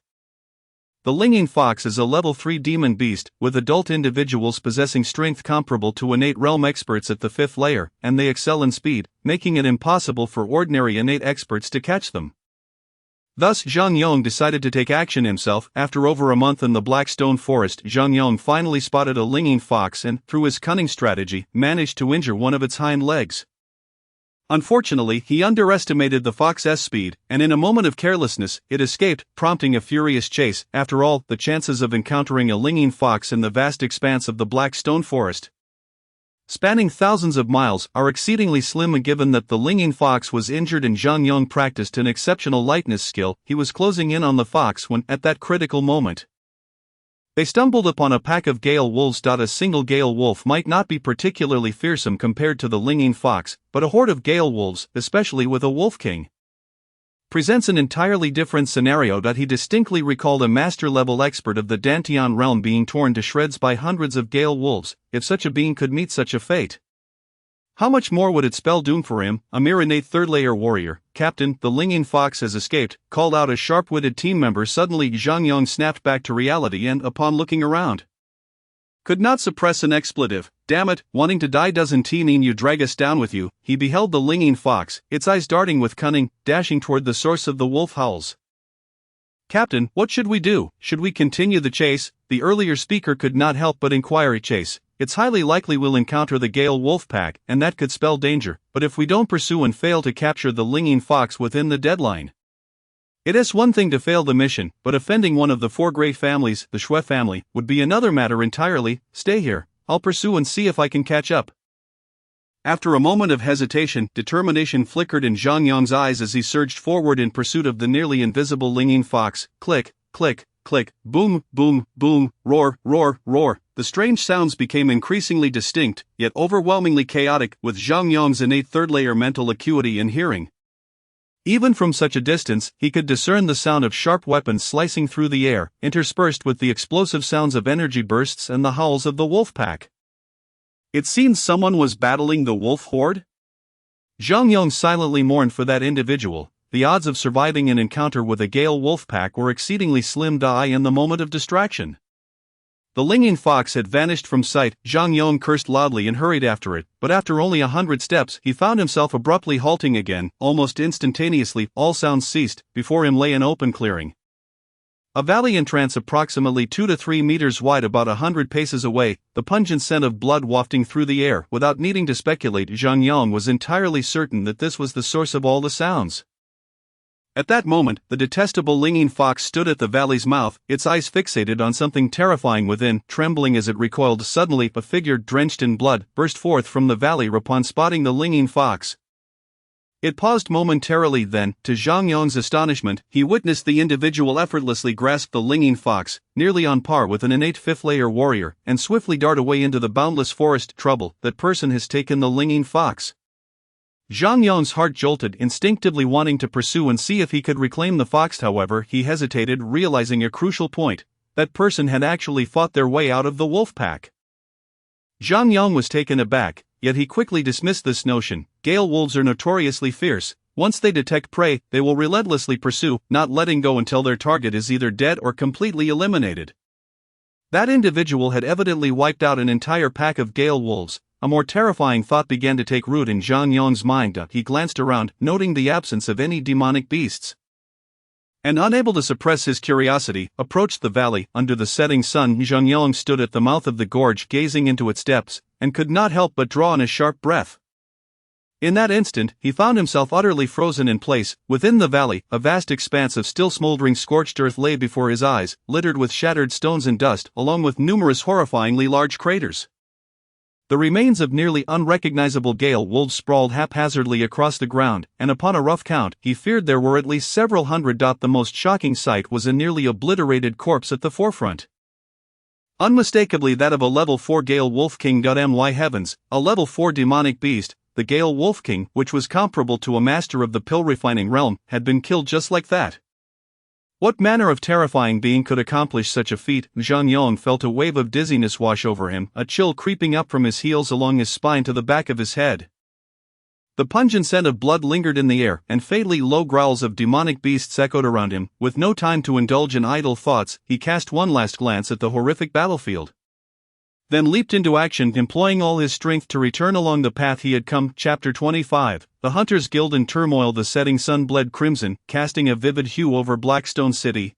The Linging fox is a level 3 demon beast, with adult individuals possessing strength comparable to innate realm experts at the 5th layer, and they excel in speed, making it impossible for ordinary innate experts to catch them. Thus, Zhang Yong decided to take action himself. After over a month in the Black Stone Forest, Zhang Yong finally spotted a Linging fox and, through his cunning strategy, managed to injure one of its hind legs. Unfortunately, he underestimated the fox's speed, and in a moment of carelessness, it escaped, prompting a furious chase. After all, the chances of encountering a Linging fox in the vast expanse of the Black Stone Forest, spanning thousands of miles, are exceedingly slim. Given that the Linging fox was injured and Zhang Yong practiced an exceptional lightness skill, he was closing in on the fox when, at that critical moment, they stumbled upon a pack of Gale wolves. A single Gale wolf might not be particularly fearsome compared to the Linging fox, but a horde of Gale wolves, especially with a wolf king, presents an entirely different scenario. He distinctly recalled a master-level expert of the Dantian realm being torn to shreds by hundreds of Gale wolves. If such a being could meet such a fate, how much more would it spell doom for him? A mere innate third-layer warrior, "Captain, the Linging fox has escaped," called out a sharp-witted team member. Suddenly Zhang Yong snapped back to reality and, upon looking around, could not suppress an expletive. "Damn it, wanting to die doesn't mean you drag us down with you." He beheld the Linging fox, its eyes darting with cunning, dashing toward the source of the wolf howls. "Captain, what should we do? Should we continue the chase?" The earlier speaker could not help but inquire. "Chase. It's highly likely we'll encounter the Gale wolf pack, and that could spell danger, but if we don't pursue and fail to capture the Linging fox within the deadline, it is one thing to fail the mission, but offending one of the 4 great families, the Shui family, would be another matter entirely. Stay here, I'll pursue and see if I can catch up." After a moment of hesitation, determination flickered in Zhang Yong's eyes as he surged forward in pursuit of the nearly invisible Linging fox. Click, click, click, boom, boom, boom, roar, roar, roar. The strange sounds became increasingly distinct, yet overwhelmingly chaotic, with Zhang Yong's innate third-layer mental acuity and hearing. Even from such a distance, he could discern the sound of sharp weapons slicing through the air, interspersed with the explosive sounds of energy bursts and the howls of the wolf pack. It seemed someone was battling the wolf horde? Zhang Yong silently mourned for that individual. The odds of surviving an encounter with a Gale wolf pack were exceedingly slim. In the moment of distraction, the Linging fox had vanished from sight. Zhang Yong cursed loudly and hurried after it, but after only 100 steps, he found himself abruptly halting again. Almost instantaneously, all sounds ceased. Before him lay an open clearing, a valley entrance approximately 2 to 3 meters wide, about 100 paces away, the pungent scent of blood wafting through the air. Without needing to speculate, Zhang Yong was entirely certain that this was the source of all the sounds. At that moment, the detestable linging fox stood at the valley's mouth, its eyes fixated on something terrifying within. Trembling as it recoiled, suddenly a figure drenched in blood burst forth from the valley upon spotting the linging fox. It paused momentarily, then, to Zhang Yong's astonishment, he witnessed the individual effortlessly grasp the linging fox, nearly on par with an innate fifth-layer warrior, and swiftly dart away into the boundless forest. Trouble, that person has taken the linging fox. Zhang Yong's heart jolted, instinctively wanting to pursue and see if he could reclaim the fox. However, he hesitated, realizing a crucial point: that person had actually fought their way out of the wolf pack. Zhang Yong was taken aback, yet he quickly dismissed this notion. Gale wolves are notoriously fierce. Once they detect prey, they will relentlessly pursue, not letting go until their target is either dead or completely eliminated. That individual had evidently wiped out an entire pack of gale wolves. A more terrifying thought began to take root in Zhang Yong's mind. He glanced around, noting the absence of any demonic beasts, and unable to suppress his curiosity, approached the valley. Under the setting sun, Zhang Yong stood at the mouth of the gorge, gazing into its depths, and could not help but draw in a sharp breath. In that instant, he found himself utterly frozen in place. Within the valley, a vast expanse of still smoldering scorched earth lay before his eyes, littered with shattered stones and dust, along with numerous horrifyingly large craters. The remains of nearly unrecognizable gale wolves sprawled haphazardly across the ground, and upon a rough count, he feared there were at least several hundred. The most shocking sight was a nearly obliterated corpse at the forefront. Unmistakably that of a level 4 Gale Wolf King. My heavens, a level 4 demonic beast, the Gale Wolf King, which was comparable to a master of the pill refining realm, had been killed just like that. What manner of terrifying being could accomplish such a feat? Zhang Yong felt a wave of dizziness wash over him, a chill creeping up from his heels along his spine to the back of his head. The pungent scent of blood lingered in the air, and fatally low growls of demonic beasts echoed around him. With no time to indulge in idle thoughts, he cast one last glance at the horrific battlefield, then leaped into action, employing all his strength to return along the path he had come. Chapter 25. The Hunters Guild in turmoil. The setting sun bled crimson, casting a vivid hue over Blackstone City,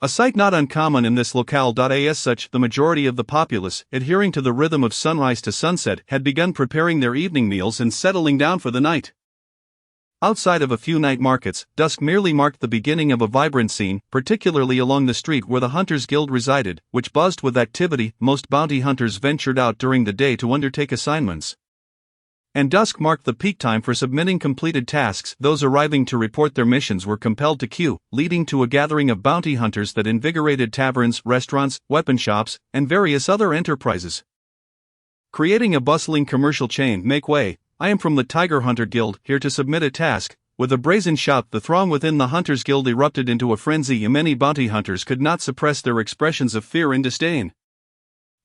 a sight not uncommon in this locale. As such, the majority of the populace, adhering to the rhythm of sunrise to sunset, had begun preparing their evening meals and settling down for the night. Outside of a few night markets, dusk merely marked the beginning of a vibrant scene, particularly along the street where the Hunters Guild resided, which buzzed with activity. Most bounty hunters ventured out during the day to undertake assignments, and dusk marked the peak time for submitting completed tasks. Those arriving to report their missions were compelled to queue, leading to a gathering of bounty hunters that invigorated taverns, restaurants, weapon shops, and various other enterprises, creating a bustling commercial chain. Make way. I am from the Tiger Hunter Guild, here to submit a task. With a brazen shout, the throng within the Hunters Guild erupted into a frenzy, and many bounty hunters could not suppress their expressions of fear and disdain.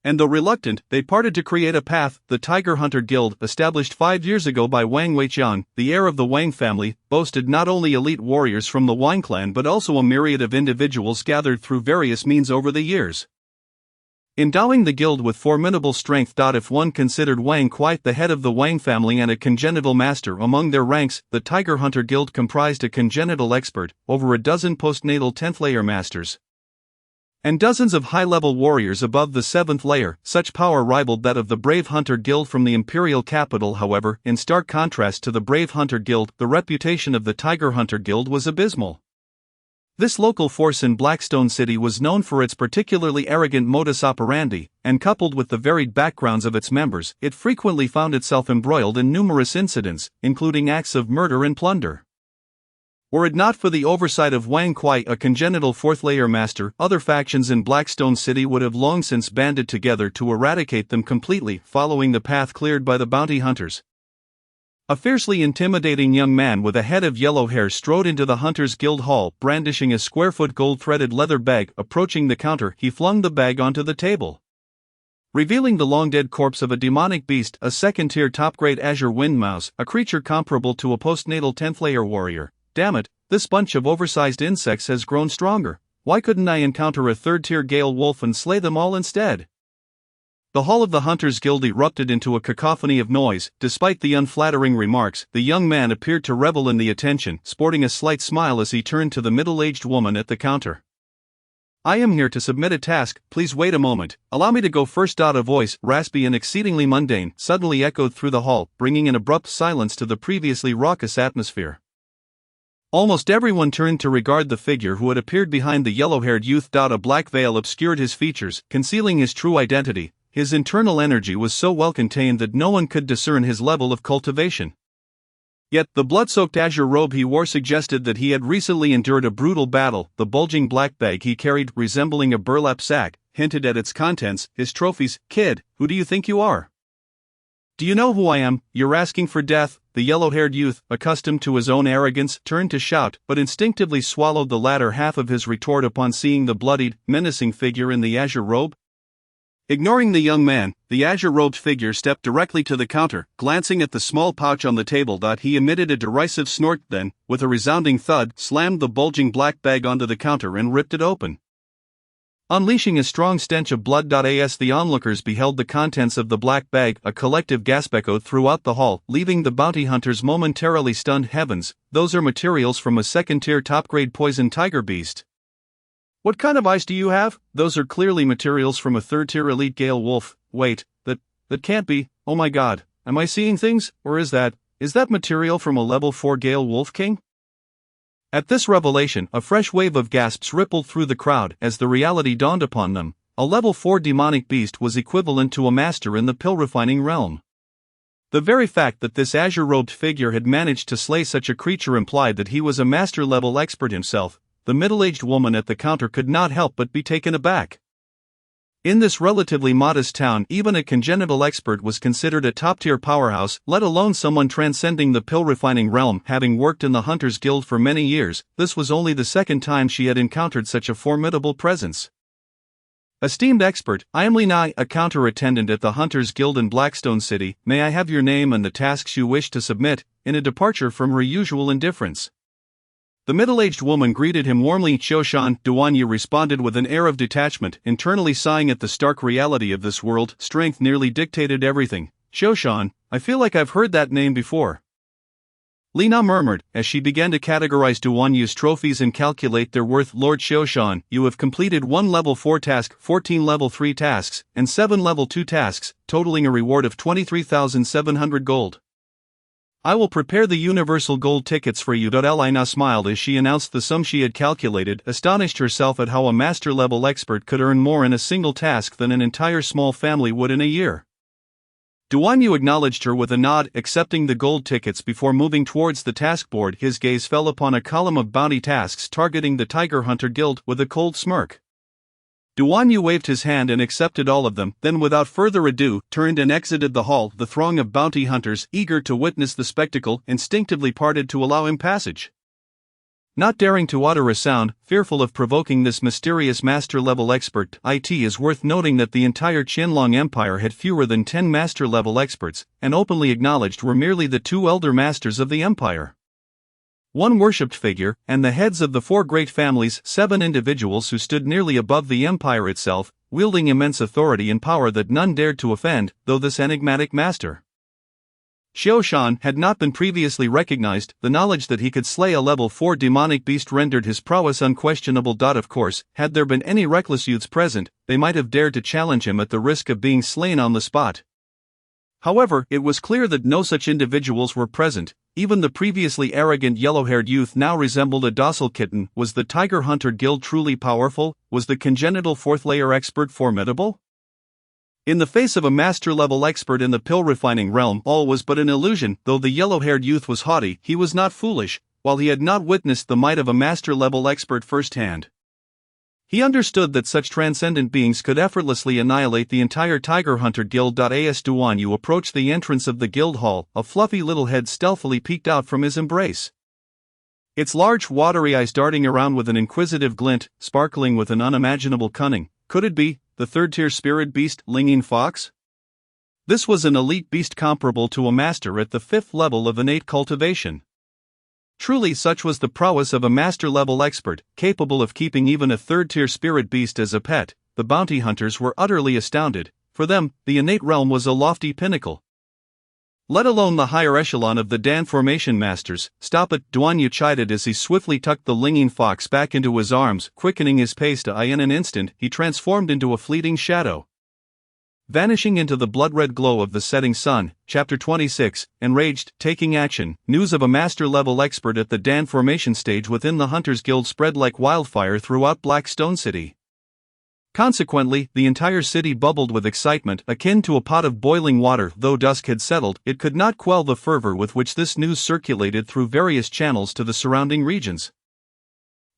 And though reluctant, they parted to create a path. The Tiger Hunter Guild, established 5 years ago by Wang Weiqian, the heir of the Wang family, boasted not only elite warriors from the Wang clan but also a myriad of individuals gathered through various means over the years, endowing the guild with formidable strength. If one considered Wang Kuai, the head of the Wang family and a congenital master among their ranks, the Tiger Hunter Guild comprised a congenital expert, over a dozen postnatal 10th layer masters, and dozens of high-level warriors above the 7th layer. Such power rivaled that of the Brave Hunter Guild from the imperial capital. However, in stark contrast to the Brave Hunter Guild, the reputation of the Tiger Hunter Guild was abysmal. This local force in Blackstone City was known for its particularly arrogant modus operandi, and coupled with the varied backgrounds of its members, it frequently found itself embroiled in numerous incidents, including acts of murder and plunder. Were it not for the oversight of Wang Kuai, a congenital 4th-layer master, other factions in Blackstone City would have long since banded together to eradicate them completely. Following the path cleared by the bounty hunters, a fiercely intimidating young man with a head of yellow hair strode into the Hunters Guild hall, brandishing a square-foot gold-threaded leather bag. Approaching the counter, he flung the bag onto the table, revealing the long-dead corpse of a demonic beast, a second-tier top-grade azure wind mouse, a creature comparable to a postnatal 10th-layer warrior. Damn it, this bunch of oversized insects has grown stronger. Why couldn't I encounter a third-tier gale wolf and slay them all instead? The hall of the Hunters Guild erupted into a cacophony of noise. Despite the unflattering remarks, the young man appeared to revel in the attention, sporting a slight smile as he turned to the middle-aged woman at the counter. I am here to submit a task, please wait a moment, allow me to go first. A voice, raspy and exceedingly mundane, suddenly echoed through the hall, bringing an abrupt silence to the previously raucous atmosphere. Almost everyone turned to regard the figure who had appeared behind the yellow-haired youth. A black veil obscured his features, concealing his true identity. His internal energy was so well contained that no one could discern his level of cultivation. Yet, the blood-soaked azure robe he wore suggested that he had recently endured a brutal battle. The bulging black bag he carried, resembling a burlap sack, hinted at its contents, his trophies. "Kid, who do you think you are? Do you know who I am? You're asking for death." The yellow-haired youth, accustomed to his own arrogance, turned to shout, but instinctively swallowed the latter half of his retort upon seeing the bloodied, menacing figure in the azure robe. Ignoring the young man, the azure-robed figure stepped directly to the counter, glancing at the small pouch on the table. He emitted a derisive snort, then, with a resounding thud, slammed the bulging black bag onto the counter and ripped it open. Unleashing a strong stench of blood. As the onlookers beheld the contents of the black bag, a collective gasp echoed throughout the hall, leaving the bounty hunters momentarily stunned. "Heavens, those are materials from a second-tier top-grade poison tiger beast. What kind of eyes do you have? Those are clearly materials from a third-tier elite Gale wolf. Wait, that can't be. Oh my god, am I seeing things, or is that material from a level 4 Gale wolf king?" At this revelation, a fresh wave of gasps rippled through the crowd as the reality dawned upon them. A level 4 demonic beast was equivalent to a master in the pill-refining realm. The very fact that this azure-robed figure had managed to slay such a creature implied that he was a master-level expert himself. The middle-aged woman at the counter could not help but be taken aback. In this relatively modest town, even a congenital expert was considered a top-tier powerhouse, let alone someone transcending the pill-refining realm. Having worked in the Hunters Guild for many years, this was only the second time she had encountered such a formidable presence. "Esteemed expert, I am Lina, a counter attendant at the Hunters Guild in Blackstone City. May I have your name and the tasks you wish to submit?" In a departure from her usual indifference, the middle-aged woman greeted him warmly. "Xiaoshan," Duanyu responded with an air of detachment, internally sighing at the stark reality of this world. Strength nearly dictated everything. "Xiaoshan, I feel like I've heard that name before," Lina murmured, as she began to categorize Duanyu's trophies and calculate their worth. "Lord Xiaoshan, you have completed 1 level 4 task, 14 level 3 tasks, and 7 level 2 tasks, totaling a reward of 23,700 gold. I will prepare the universal gold tickets for you." Lina smiled as she announced the sum she had calculated, astonished herself at how a master-level expert could earn more in a single task than an entire small family would in a year. Duanyu acknowledged her with a nod, accepting the gold tickets before moving towards the task board. His gaze fell upon a column of bounty tasks targeting the Tiger Hunter Guild with a cold smirk. Duanyu waved his hand and accepted all of them, then without further ado, turned and exited the hall. The throng of bounty hunters, eager to witness the spectacle, instinctively parted to allow him passage. Not daring to utter a sound, fearful of provoking this mysterious master-level expert. It is worth noting that the entire Qianlong Empire had fewer than 10 master-level experts, and openly acknowledged were merely the 2 elder masters of the empire. One worshipped figure, and the heads of the 4 great families, 7 individuals who stood nearly above the empire itself, wielding immense authority and power that none dared to offend, though this enigmatic master, Xiaoshan, had not been previously recognized. The knowledge that he could slay a level 4 demonic beast rendered his prowess unquestionable. Of course, had there been any reckless youths present, they might have dared to challenge him at the risk of being slain on the spot. However, it was clear that no such individuals were present. Even the previously arrogant yellow-haired youth now resembled a docile kitten. Was the Tiger Hunter Guild truly powerful? Was the congenital 4th-layer expert formidable? In the face of a master-level expert in the pill-refining realm, all was but an illusion. Though the yellow-haired youth was haughty, he was not foolish. While he had not witnessed the might of a master-level expert firsthand, he understood that such transcendent beings could effortlessly annihilate the entire Tiger Hunter Guild. As Duanyu approached the entrance of the guild hall, a fluffy little head stealthily peeked out from his embrace. Its large, watery eyes darting around with an inquisitive glint, sparkling with an unimaginable cunning. Could it be the 3rd-tier spirit beast, Linging Fox? This was an elite beast comparable to a master at the 5th level of innate cultivation. Truly, such was the prowess of a master-level expert, capable of keeping even a 3rd-tier spirit beast as a pet. The bounty hunters were utterly astounded. For them, the innate realm was a lofty pinnacle, let alone the higher echelon of the Dan Formation Masters. "Stop it," Duanyu chided as he swiftly tucked the Linging Fox back into his arms, quickening his pace. In an instant, he transformed into a fleeting shadow. Vanishing into the blood-red glow of the setting sun. Chapter 26, Enraged, Taking Action. News of a master-level expert at the Dan formation stage within the Hunters Guild spread like wildfire throughout Blackstone City. Consequently, the entire city bubbled with excitement akin to a pot of boiling water. Though dusk had settled, it could not quell the fervor with which this news circulated through various channels to the surrounding regions.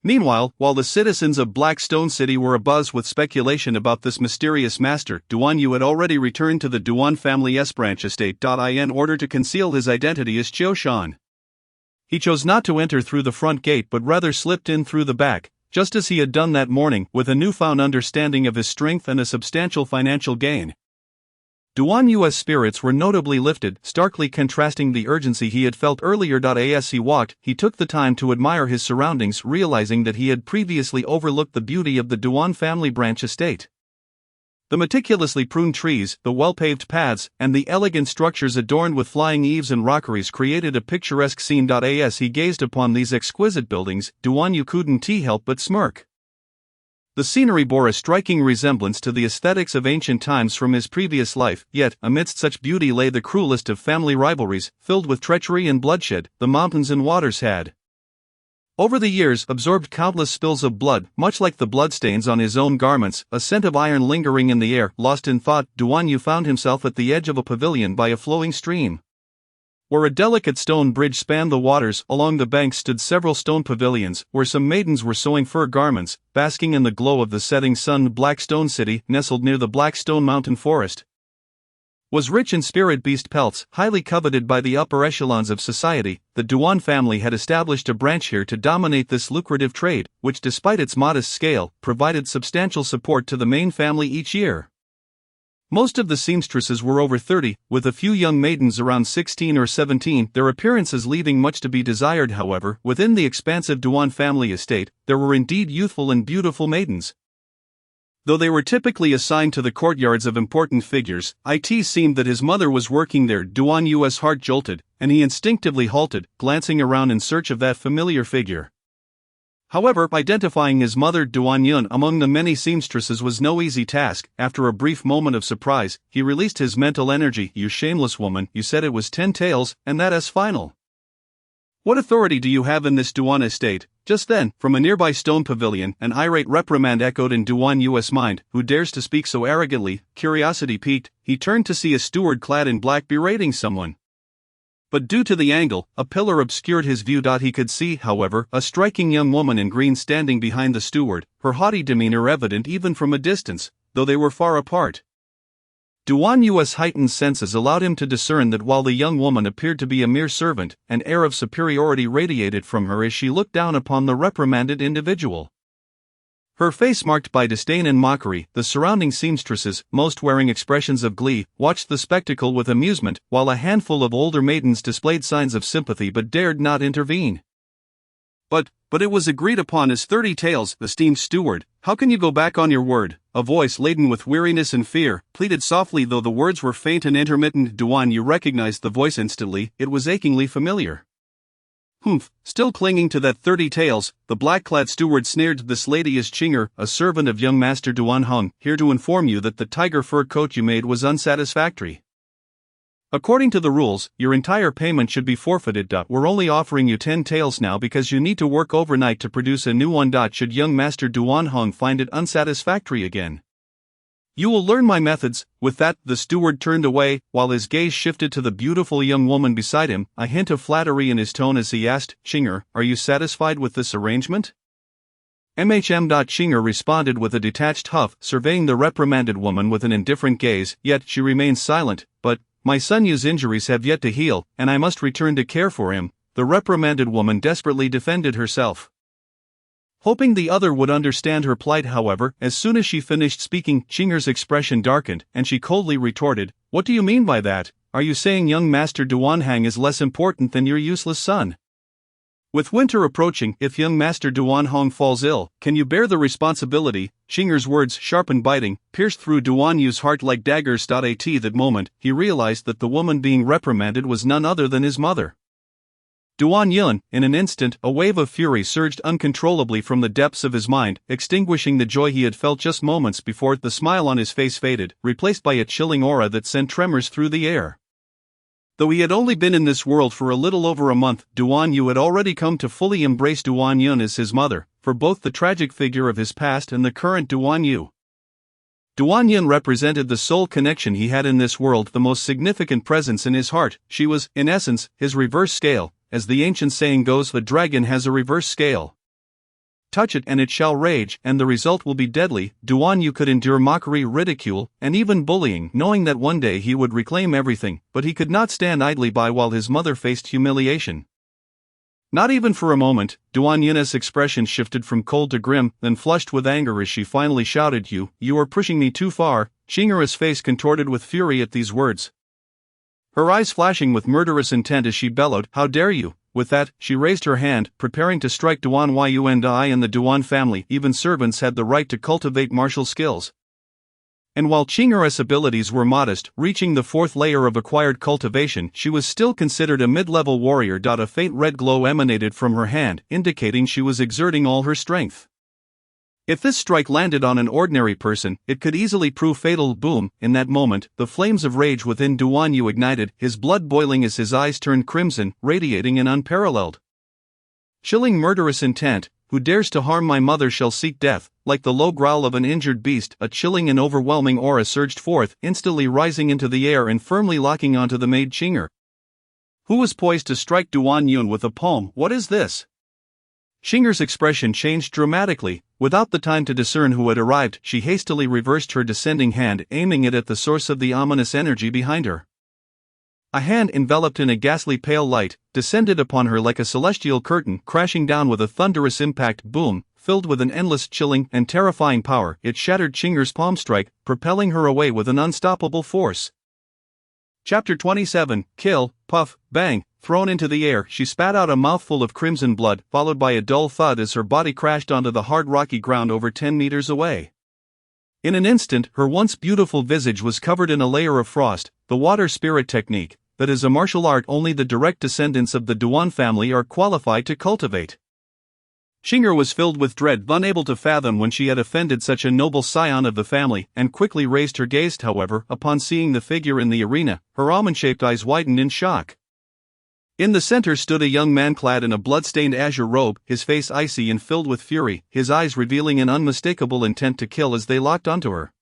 Meanwhile, while the citizens of Blackstone City were abuzz with speculation about this mysterious master, Duan Yu had already returned to the Duan family's branch estate in order to conceal his identity as Qiu Shan. He chose not to enter through the front gate but rather slipped in through the back, just as he had done that morning, with a newfound understanding of his strength and a substantial financial gain. Duan Yu's spirits were notably lifted, starkly contrasting the urgency he had felt earlier. As he walked, he took the time to admire his surroundings, realizing that he had previously overlooked the beauty of the Duan family branch estate. The meticulously pruned trees, the well-paved paths, and the elegant structures adorned with flying eaves and rockeries created a picturesque scene. As he gazed upon these exquisite buildings, Duan Yu couldn't help but smirk. The scenery bore a striking resemblance to the aesthetics of ancient times from his previous life, yet, amidst such beauty lay the cruelest of family rivalries, filled with treachery and bloodshed. The mountains and waters had, over the years, absorbed countless spills of blood, much like the bloodstains on his own garments, a scent of iron lingering in the air. Lost in thought, Duan Yu found himself at the edge of a pavilion by a flowing stream. Where a delicate stone bridge spanned the waters, along the banks stood several stone pavilions, where some maidens were sewing fur garments, basking in the glow of the setting sun. Blackstone City, nestled near the Blackstone Mountain Forest, was rich in spirit beast pelts, highly coveted by the upper echelons of society. The Duan family had established a branch here to dominate this lucrative trade, which despite its modest scale, provided substantial support to the main family each year. Most of the seamstresses were over 30, with a few young maidens around 16 or 17, their appearances leaving much to be desired. However, within the expansive Duan family estate, there were indeed youthful and beautiful maidens. Though they were typically assigned to the courtyards of important figures, it seemed that his mother was working there. Duan Yu's heart jolted, and he instinctively halted, glancing around in search of that familiar figure. However, identifying his mother Duan Yun among the many seamstresses was no easy task. After a brief moment of surprise, he released his mental energy. "You shameless woman, you said it was 10 taels, and that is final. What authority do you have in this Duan estate?" Just then, from a nearby stone pavilion, an irate reprimand echoed in Duan Yu's mind. Who dares to speak so arrogantly? Curiosity piqued, he turned to see a steward clad in black berating someone. But due to the angle, a pillar obscured his view. He could see, however, a striking young woman in green standing behind the steward, her haughty demeanor evident even from a distance, though they were far apart. Duan Yu's heightened senses allowed him to discern that while the young woman appeared to be a mere servant, an air of superiority radiated from her as she looked down upon the reprimanded individual. Her face marked by disdain and mockery, the surrounding seamstresses, most wearing expressions of glee, watched the spectacle with amusement, while a handful of older maidens displayed signs of sympathy but dared not intervene. But it was agreed upon as 30 taels, esteemed steward. How can you go back on your word? A voice laden with weariness and fear pleaded softly. Though the words were faint and intermittent, Duan Yu recognized the voice instantly. It was achingly familiar. "Humph, still clinging to that 30 taels, the black-clad steward sneered. This lady is Qinger, a servant of young Master Duan Hong, here to inform you that the tiger fur coat you made was unsatisfactory. According to the rules, your entire payment should be forfeited. We're only offering you 10 taels now because you need to work overnight to produce a new one. Should young Master Duan Hong find it unsatisfactory again, you will learn my methods." With that, the steward turned away, while his gaze shifted to the beautiful young woman beside him, a hint of flattery in his tone as he asked, "Qinger, are you satisfied with this arrangement?" Qinger responded with a detached huff, surveying the reprimanded woman with an indifferent gaze, yet she remained silent. "But my son Yu's injuries have yet to heal, and I must return to care for him." The reprimanded woman desperately defended herself, hoping the other would understand her plight. However, as soon as she finished speaking, Qinger's expression darkened, and she coldly retorted, "What do you mean by that? Are you saying young Master Duan Hang is less important than your useless son? With winter approaching, if young Master Duan Hong falls ill, can you bear the responsibility?" Qinger's words, sharp and biting, pierced through Duan Yu's heart like daggers. At that moment, he realized that the woman being reprimanded was none other than his mother. Duan Yun, in an instant, a wave of fury surged uncontrollably from the depths of his mind, extinguishing the joy he had felt just moments before. The smile on his face faded, replaced by a chilling aura that sent tremors through the air. Though he had only been in this world for a little over a month, Duan Yu had already come to fully embrace Duan Yun as his mother, for both the tragic figure of his past and the current Duan Yu. Duan Yun represented the sole connection he had in this world, the most significant presence in his heart. She was, in essence, his reverse scale. As the ancient saying goes, the dragon has a reverse scale. Touch it and it shall rage, and the result will be deadly. Duan Yu could endure mockery, ridicule, and even bullying, knowing that one day he would reclaim everything, but he could not stand idly by while his mother faced humiliation. Not even for a moment. Duan Yun's expression shifted from cold to grim, then flushed with anger as she finally shouted, You are pushing me too far." Chingara's face contorted with fury at these words, her eyes flashing with murderous intent as she bellowed, "How dare you!" With that, she raised her hand, preparing to strike. Duan Yu and I in the Duan family, even servants had the right to cultivate martial skills. And while Chingara's abilities were modest, reaching the 4th layer of acquired cultivation, she was still considered a mid-level warrior. A faint red glow emanated from her hand, indicating she was exerting all her strength. If this strike landed on an ordinary person, it could easily prove fatal. Boom! In that moment, the flames of rage within Duan Yu ignited, his blood boiling as his eyes turned crimson, radiating an unparalleled, chilling murderous intent. "Who dares to harm my mother shall seek death." Like the low growl of an injured beast, a chilling and overwhelming aura surged forth, instantly rising into the air and firmly locking onto the maid Ching'er, who was poised to strike Duan Yun with a palm. "What is this?" Ching'er's expression changed dramatically. Without the time to discern who had arrived, she hastily reversed her descending hand, aiming it at the source of the ominous energy behind her. A hand enveloped in a ghastly pale light descended upon her like a celestial curtain, crashing down with a thunderous impact. Boom! Filled with an endless, chilling, and terrifying power, it shattered Ching'er's palm strike, propelling her away with an unstoppable force. Chapter 27, Kill, Puff, Bang. Thrown into the air, she spat out a mouthful of crimson blood, followed by a dull thud as her body crashed onto the hard rocky ground over 10 meters away. In an instant, her once beautiful visage was covered in a layer of frost, the water spirit technique, that is a martial art only the direct descendants of the Duan family are qualified to cultivate. Ching'er was filled with dread, unable to fathom when she had offended such a noble scion of the family, and quickly raised her gaze. However, upon seeing the figure in the arena, her almond-shaped eyes widened in shock. In the center stood a young man clad in a blood-stained azure robe, his face icy and filled with fury, his eyes revealing an unmistakable intent to kill as they locked onto her.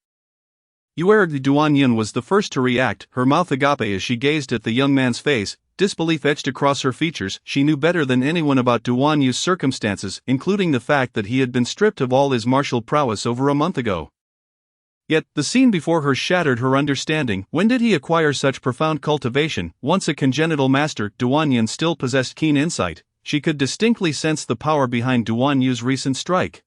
Duan Yun was the first to react, her mouth agape as she gazed at the young man's face, disbelief etched across her features. She knew better than anyone about Duan Yu's circumstances, including the fact that he had been stripped of all his martial prowess over a month ago. Yet, the scene before her shattered her understanding. When did he acquire such profound cultivation? Once a congenital master, Duan Yun still possessed keen insight. She could distinctly sense the power behind Duan Yu's recent strike.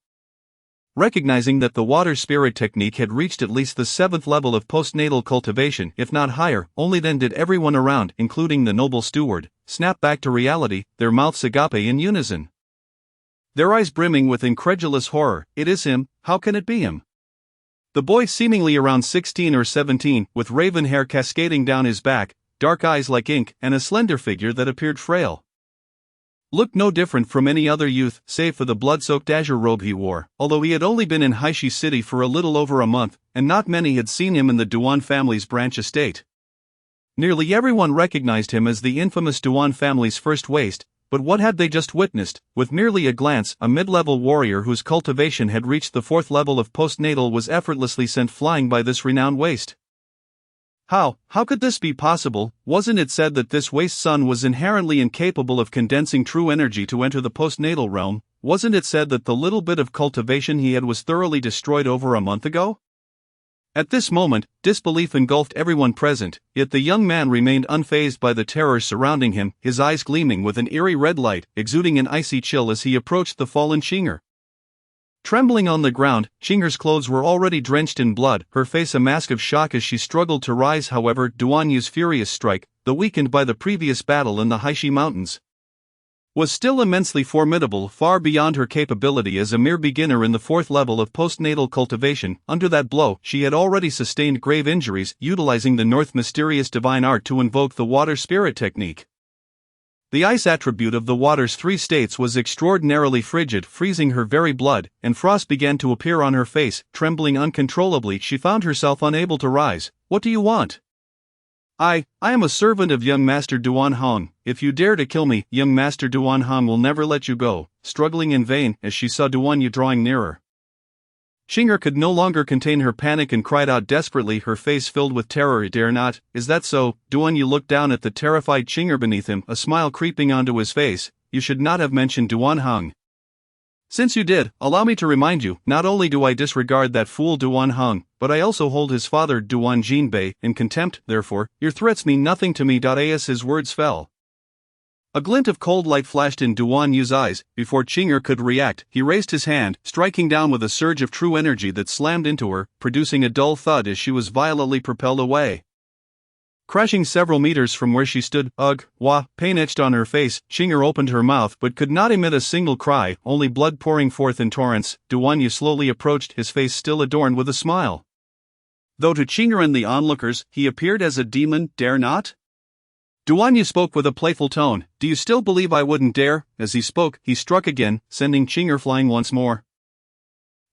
Recognizing that the water spirit technique had reached at least the 7th level of postnatal cultivation, if not higher, only then did everyone around, including the noble steward, snap back to reality, their mouths agape in unison. Their eyes brimming with incredulous horror. It is him, how can it be him? The boy, seemingly around 16 or 17, with raven hair cascading down his back, dark eyes like ink, and a slender figure that appeared frail, looked no different from any other youth, save for the blood-soaked azure robe he wore. Although he had only been in Haishi City for a little over a month, and not many had seen him in the Duan family's branch estate, nearly everyone recognized him as the infamous Duan family's first waste. But what had they just witnessed? With merely a glance, a mid-level warrior whose cultivation had reached the 4th level of postnatal was effortlessly sent flying by this renowned waste. How could this be possible? Wasn't it said that this waste son was inherently incapable of condensing true energy to enter the postnatal realm? Wasn't it said that the little bit of cultivation he had was thoroughly destroyed over a month ago? At this moment, disbelief engulfed everyone present, yet the young man remained unfazed by the terror surrounding him, his eyes gleaming with an eerie red light, exuding an icy chill as he approached the fallen Ching'er. Trembling on the ground, Ching'er's clothes were already drenched in blood, her face a mask of shock as she struggled to rise. However, Duan Yu's furious strike, though weakened by the previous battle in the Haishi Mountains, was still immensely formidable, far beyond her capability as a mere beginner in the 4th level of postnatal cultivation. Under that blow, she had already sustained grave injuries, utilizing the North mysterious divine art to invoke the water spirit technique. The ice attribute of the water's three states was extraordinarily frigid, freezing her very blood, and frost began to appear on her face. Trembling uncontrollably, she found herself unable to rise. "What do you want?" I am a servant of young Master Duan Hong. If you dare to kill me, young Master Duan Hong will never let you go." Struggling in vain as she saw Duan Yu drawing nearer, Qing'er could no longer contain her panic and cried out desperately, her face filled with terror. "I dare not." "Is that so?" Duan Yu looked down at the terrified Qing'er beneath him, a smile creeping onto his face. "You should not have mentioned Duan Hong. Since you did, allow me to remind you, not only do I disregard that fool Duan Hong, but I also hold his father Duan Jinbei in contempt. Therefore, your threats mean nothing to me." As his words fell, a glint of cold light flashed in Duan Yu's eyes. Before Qing'er could react, he raised his hand, striking down with a surge of true energy that slammed into her, producing a dull thud as she was violently propelled away. Crashing several meters from where she stood, ugh, wah, pain etched on her face. Qing'er opened her mouth but could not emit a single cry, only blood pouring forth in torrents. Duan Yu slowly approached, his face still adorned with a smile. Though to Qing'er and the onlookers, he appeared as a demon. "Dare not?" Duan Yu spoke with a playful tone. "Do you still believe I wouldn't dare?" As he spoke, he struck again, sending Qing'er flying once more.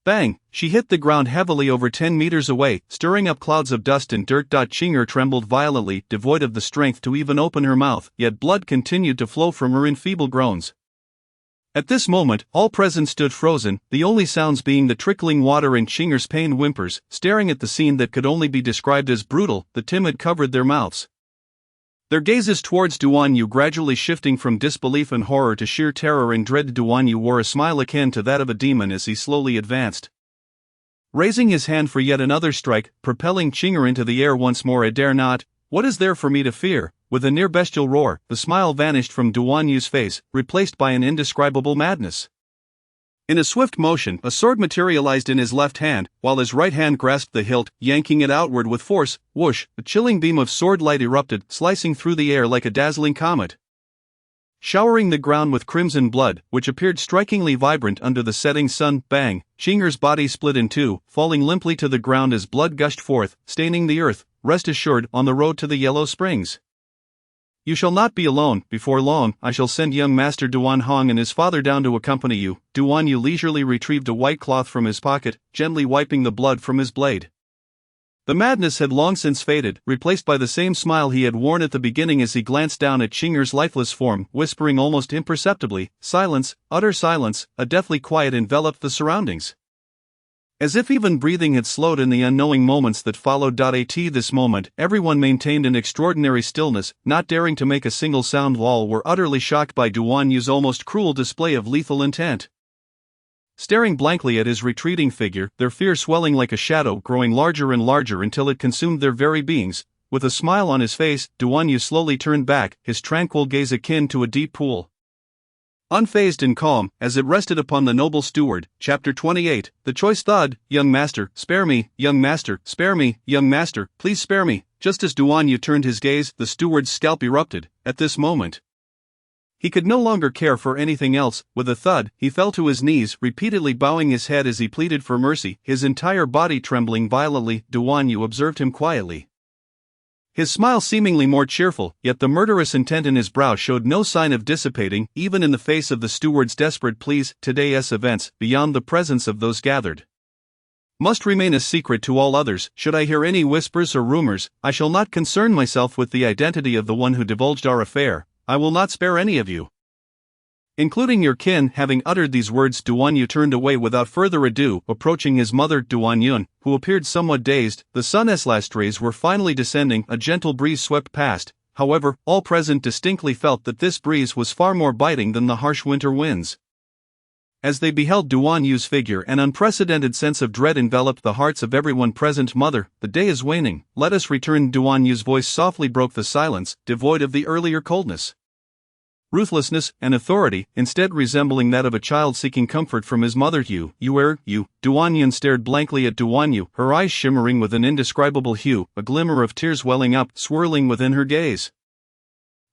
Bang! She hit the ground heavily over 10 meters away, stirring up clouds of dust and dirt. Qing'er trembled violently, devoid of the strength to even open her mouth, yet blood continued to flow from her in feeble groans. At this moment, all present stood frozen, the only sounds being the trickling water and Qing'er's pained whimpers. Staring at the scene that could only be described as brutal, the timid covered their mouths, their gazes towards Duan Yu gradually shifting from disbelief and horror to sheer terror and dread. Duan Yu wore a smile akin to that of a demon as he slowly advanced, raising his hand for yet another strike, propelling Qing'er into the air once more. "I dare not. What is there for me to fear?" With a near bestial roar, the smile vanished from Duan Yu's face, replaced by an indescribable madness. In a swift motion, a sword materialized in his left hand, while his right hand grasped the hilt, yanking it outward with force. Whoosh! A chilling beam of sword light erupted, slicing through the air like a dazzling comet, showering the ground with crimson blood, which appeared strikingly vibrant under the setting sun. Bang! Qing'er's body split in two, falling limply to the ground as blood gushed forth, staining the earth. Rest assured, on the road to the Yellow Springs, you shall not be alone. Before long, I shall send young Master Duan Hong and his father down to accompany you." Duan Yu leisurely retrieved a white cloth from his pocket, gently wiping the blood from his blade. The madness had long since faded, replaced by the same smile he had worn at the beginning as he glanced down at Qing'er's lifeless form, whispering almost imperceptibly, "Silence, utter silence." A deathly quiet enveloped the surroundings, as if even breathing had slowed in the unknowing moments that followed. At this moment, everyone maintained an extraordinary stillness, not daring to make a single sound. All were utterly shocked by Duan Yu's almost cruel display of lethal intent. Staring blankly at his retreating figure, their fear swelling like a shadow, growing larger and larger until it consumed their very beings. With a smile on his face, Duan Yu slowly turned back, his tranquil gaze akin to a deep pool, unfazed and calm, as it rested upon the noble steward. Chapter 28, The Choice Thud. "Young master, spare me, young master, spare me, young master, please spare me." Just as Duan Yu turned his gaze, the steward's scalp erupted. At this moment, he could no longer care for anything else. With a thud, he fell to his knees, repeatedly bowing his head as he pleaded for mercy, his entire body trembling violently. Duan Yu observed him quietly, his smile seemingly more cheerful, yet the murderous intent in his brow showed no sign of dissipating, even in the face of the steward's desperate pleas. Today's events, beyond the presence of those gathered, must remain a secret to all others. Should I hear any whispers or rumors, I shall not concern myself with the identity of the one who divulged our affair. I will not spare any of you, including your kin." Having uttered these words, Duan Yu turned away without further ado, approaching his mother, Duan Yun, who appeared somewhat dazed. The sun's last rays were finally descending, a gentle breeze swept past. However, all present distinctly felt that this breeze was far more biting than the harsh winter winds. As they beheld Duan Yu's figure, an unprecedented sense of dread enveloped the hearts of everyone present. "Mother, the day is waning, let us return." Duan Yu's voice softly broke the silence, devoid of the earlier coldness, ruthlessness, and authority, instead resembling that of a child seeking comfort from his mother. You. Duan Yun stared blankly at Duan Yu, her eyes shimmering with an indescribable hue, a glimmer of tears welling up, swirling within her gaze.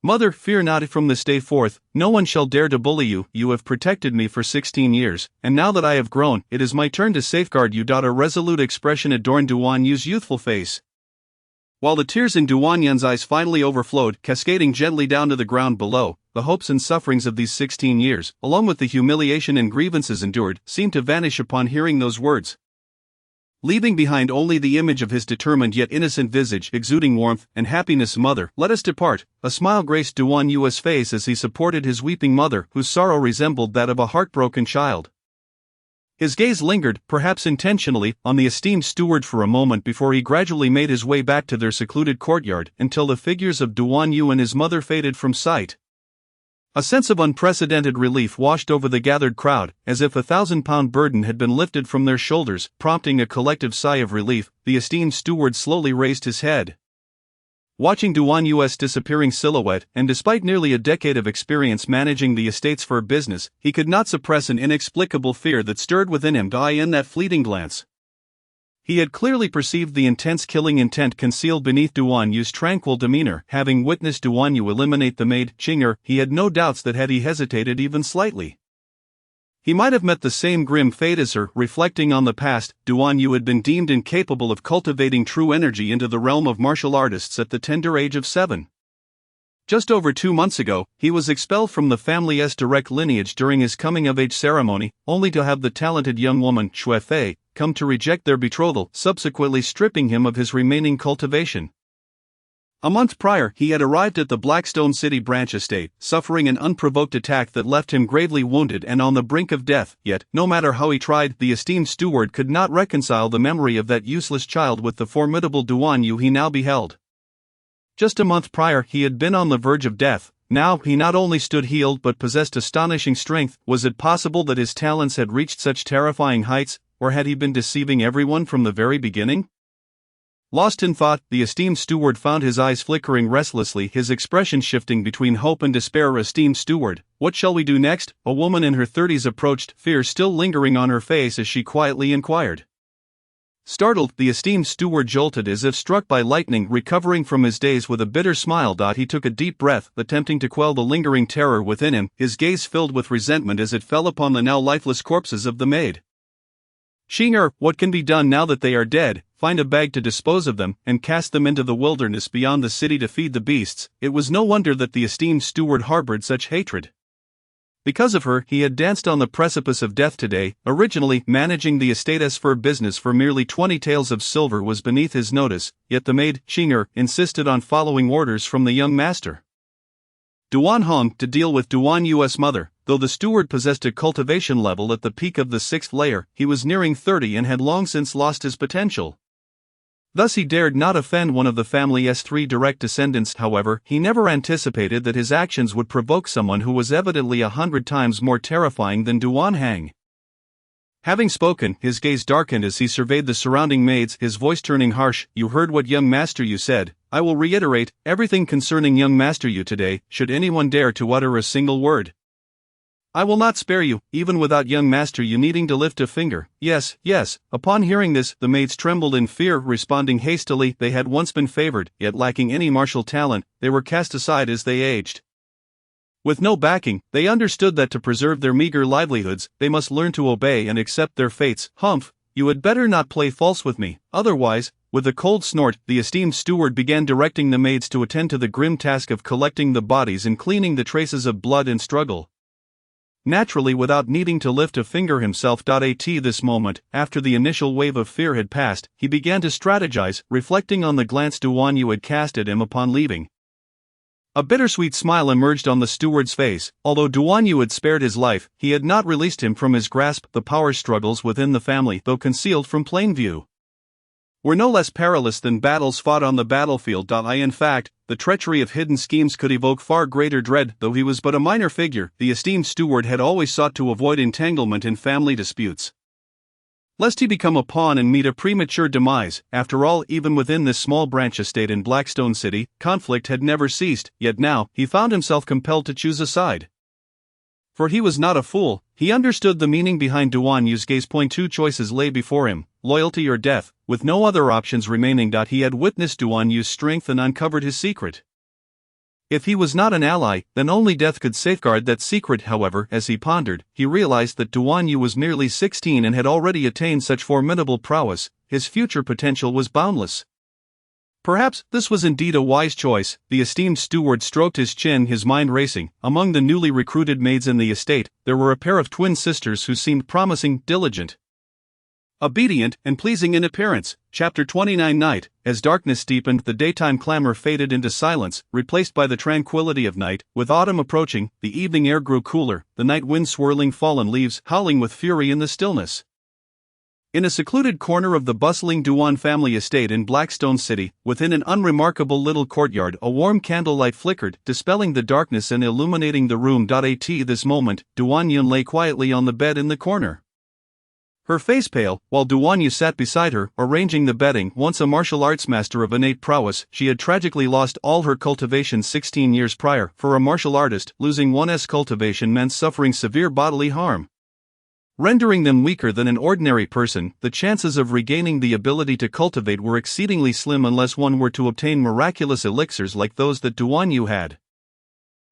"Mother, fear not. From this day forth, no one shall dare to bully you. You have protected me for 16 years, and now that I have grown, it is my turn to safeguard you." A resolute expression adorned Duan Yu's youthful face, while the tears in Duan Yun's eyes finally overflowed, cascading gently down to the ground below. the hopes and sufferings of these 16 years, along with the humiliation and grievances endured, seemed to vanish upon hearing those words. Leaving behind only the image of his determined yet innocent visage exuding warmth and happiness. Mother, let us depart. A smile graced Duan Yu's face as he supported his weeping mother, whose sorrow resembled that of a heartbroken child. His gaze lingered, perhaps intentionally, on the esteemed steward for a moment before he gradually made his way back to their secluded courtyard until the figures of Duan Yu and his mother faded from sight. A sense of unprecedented relief washed over the gathered crowd, as if a 1,000-pound burden had been lifted from their shoulders, prompting a collective sigh of relief. The esteemed steward slowly raised his head. Watching Duan Yu's disappearing silhouette, and despite nearly a decade of experience managing the estate's fur business, he could not suppress an inexplicable fear that stirred within him in that fleeting glance. He had clearly perceived the intense killing intent concealed beneath Duan Yu's tranquil demeanor. Having witnessed Duan Yu eliminate the maid, Qing'er, he had no doubts that had he hesitated even slightly, he might have met the same grim fate as her. Reflecting on the past, Duan Yu had been deemed incapable of cultivating true energy into the realm of martial artists at the tender age of 7. Just over 2 months ago, he was expelled from the family's direct lineage during his coming-of-age ceremony, only to have the talented young woman, Xue Fei, come to reject their betrothal, subsequently stripping him of his remaining cultivation. A month prior, he had arrived at the Blackstone City branch estate, suffering an unprovoked attack that left him gravely wounded and on the brink of death. Yet, no matter how he tried, the esteemed steward could not reconcile the memory of that useless child with the formidable Duan Yu he now beheld. Just a month prior, he had been on the verge of death. Now, he not only stood healed but possessed astonishing strength. Was it possible that his talents had reached such terrifying heights, or had he been deceiving everyone from the very beginning? Lost in thought, the esteemed steward found his eyes flickering restlessly, his expression shifting between hope and despair. Esteemed steward, what shall we do next? A woman in her 30s approached, fear still lingering on her face as she quietly inquired. Startled, the esteemed steward jolted as if struck by lightning. Recovering from his daze with a bitter smile, he took a deep breath, attempting to quell the lingering terror within him, his gaze filled with resentment as it fell upon the now lifeless corpses of the maid. Qing'er, what can be done now that they are dead? Find a bag to dispose of them, and cast them into the wilderness beyond the city to feed the beasts. It was no wonder that the esteemed steward harbored such hatred. Because of her, he had danced on the precipice of death today. Originally, managing the estate's fur business for merely 20 taels of silver was beneath his notice, yet the maid, Qing'er, insisted on following orders from the young master, Duan Hong, to deal with Duan Yu's mother. Though the steward possessed a cultivation level at the peak of the 6th layer, he was nearing 30 and had long since lost his potential. Thus he dared not offend one of the family's 3 direct descendants. However, he never anticipated that his actions would provoke someone who was evidently 100 times more terrifying than Duan Hang. Having spoken, his gaze darkened as he surveyed the surrounding maids, his voice turning harsh. You heard what young Master Yu said. I will reiterate everything concerning young Master Yu today, should anyone dare to utter a single word. I will not spare you, even without young Master Yu needing to lift a finger. Yes, yes. Upon hearing this, the maids trembled in fear, responding hastily. They had once been favored, yet lacking any martial talent, they were cast aside as they aged. With no backing, they understood that to preserve their meager livelihoods, they must learn to obey and accept their fates. Humph, you had better not play false with me, otherwise. With a cold snort, the esteemed steward began directing the maids to attend to the grim task of collecting the bodies and cleaning the traces of blood and struggle. Naturally, without needing to lift a finger himself. At this moment, after the initial wave of fear had passed, he began to strategize, reflecting on the glance Duan Yu had cast at him upon leaving. A bittersweet smile emerged on the steward's face. Although Duan Yu had spared his life, he had not released him from his grasp. The power struggles within the family, though concealed from plain view, were no less perilous than battles fought on the battlefield. In fact, the treachery of hidden schemes could evoke far greater dread. Though he was but a minor figure, the esteemed steward had always sought to avoid entanglement in family disputes, lest he become a pawn and meet a premature demise. After all, even within this small branch estate in Blackstone City, conflict had never ceased, yet now, he found himself compelled to choose a side. For he was not a fool, he understood the meaning behind Duan Yu's gaze. 2 choices lay before him, loyalty or death, with no other options remaining. He had witnessed Duan Yu's strength and uncovered his secret. If he was not an ally, then only death could safeguard that secret. However, as he pondered, he realized that Duan Yu was merely 16 and had already attained such formidable prowess. His future potential was boundless. Perhaps this was indeed a wise choice. The esteemed steward stroked his chin, his mind racing. Among the newly recruited maids in the estate, there were a pair of twin sisters who seemed promising, diligent, obedient, and pleasing in appearance. Chapter 29. Night. As darkness deepened, the daytime clamor faded into silence, replaced by the tranquility of night. With autumn approaching, the evening air grew cooler, the night wind swirling fallen leaves, howling with fury in the stillness. In a secluded corner of the bustling Dewan family estate in Blackstone City, within an unremarkable little courtyard, a warm candlelight flickered, dispelling the darkness and illuminating the room. At this moment, Dewan Yun lay quietly on the bed in the corner, her face pale, while Dewan Yu sat beside her, arranging the bedding. Once a martial arts master of innate prowess, she had tragically lost all her cultivation 16 years prior. For a martial artist, losing one's cultivation meant suffering severe bodily harm, rendering them weaker than an ordinary person. The chances of regaining the ability to cultivate were exceedingly slim unless one were to obtain miraculous elixirs like those that Dewan Yu had,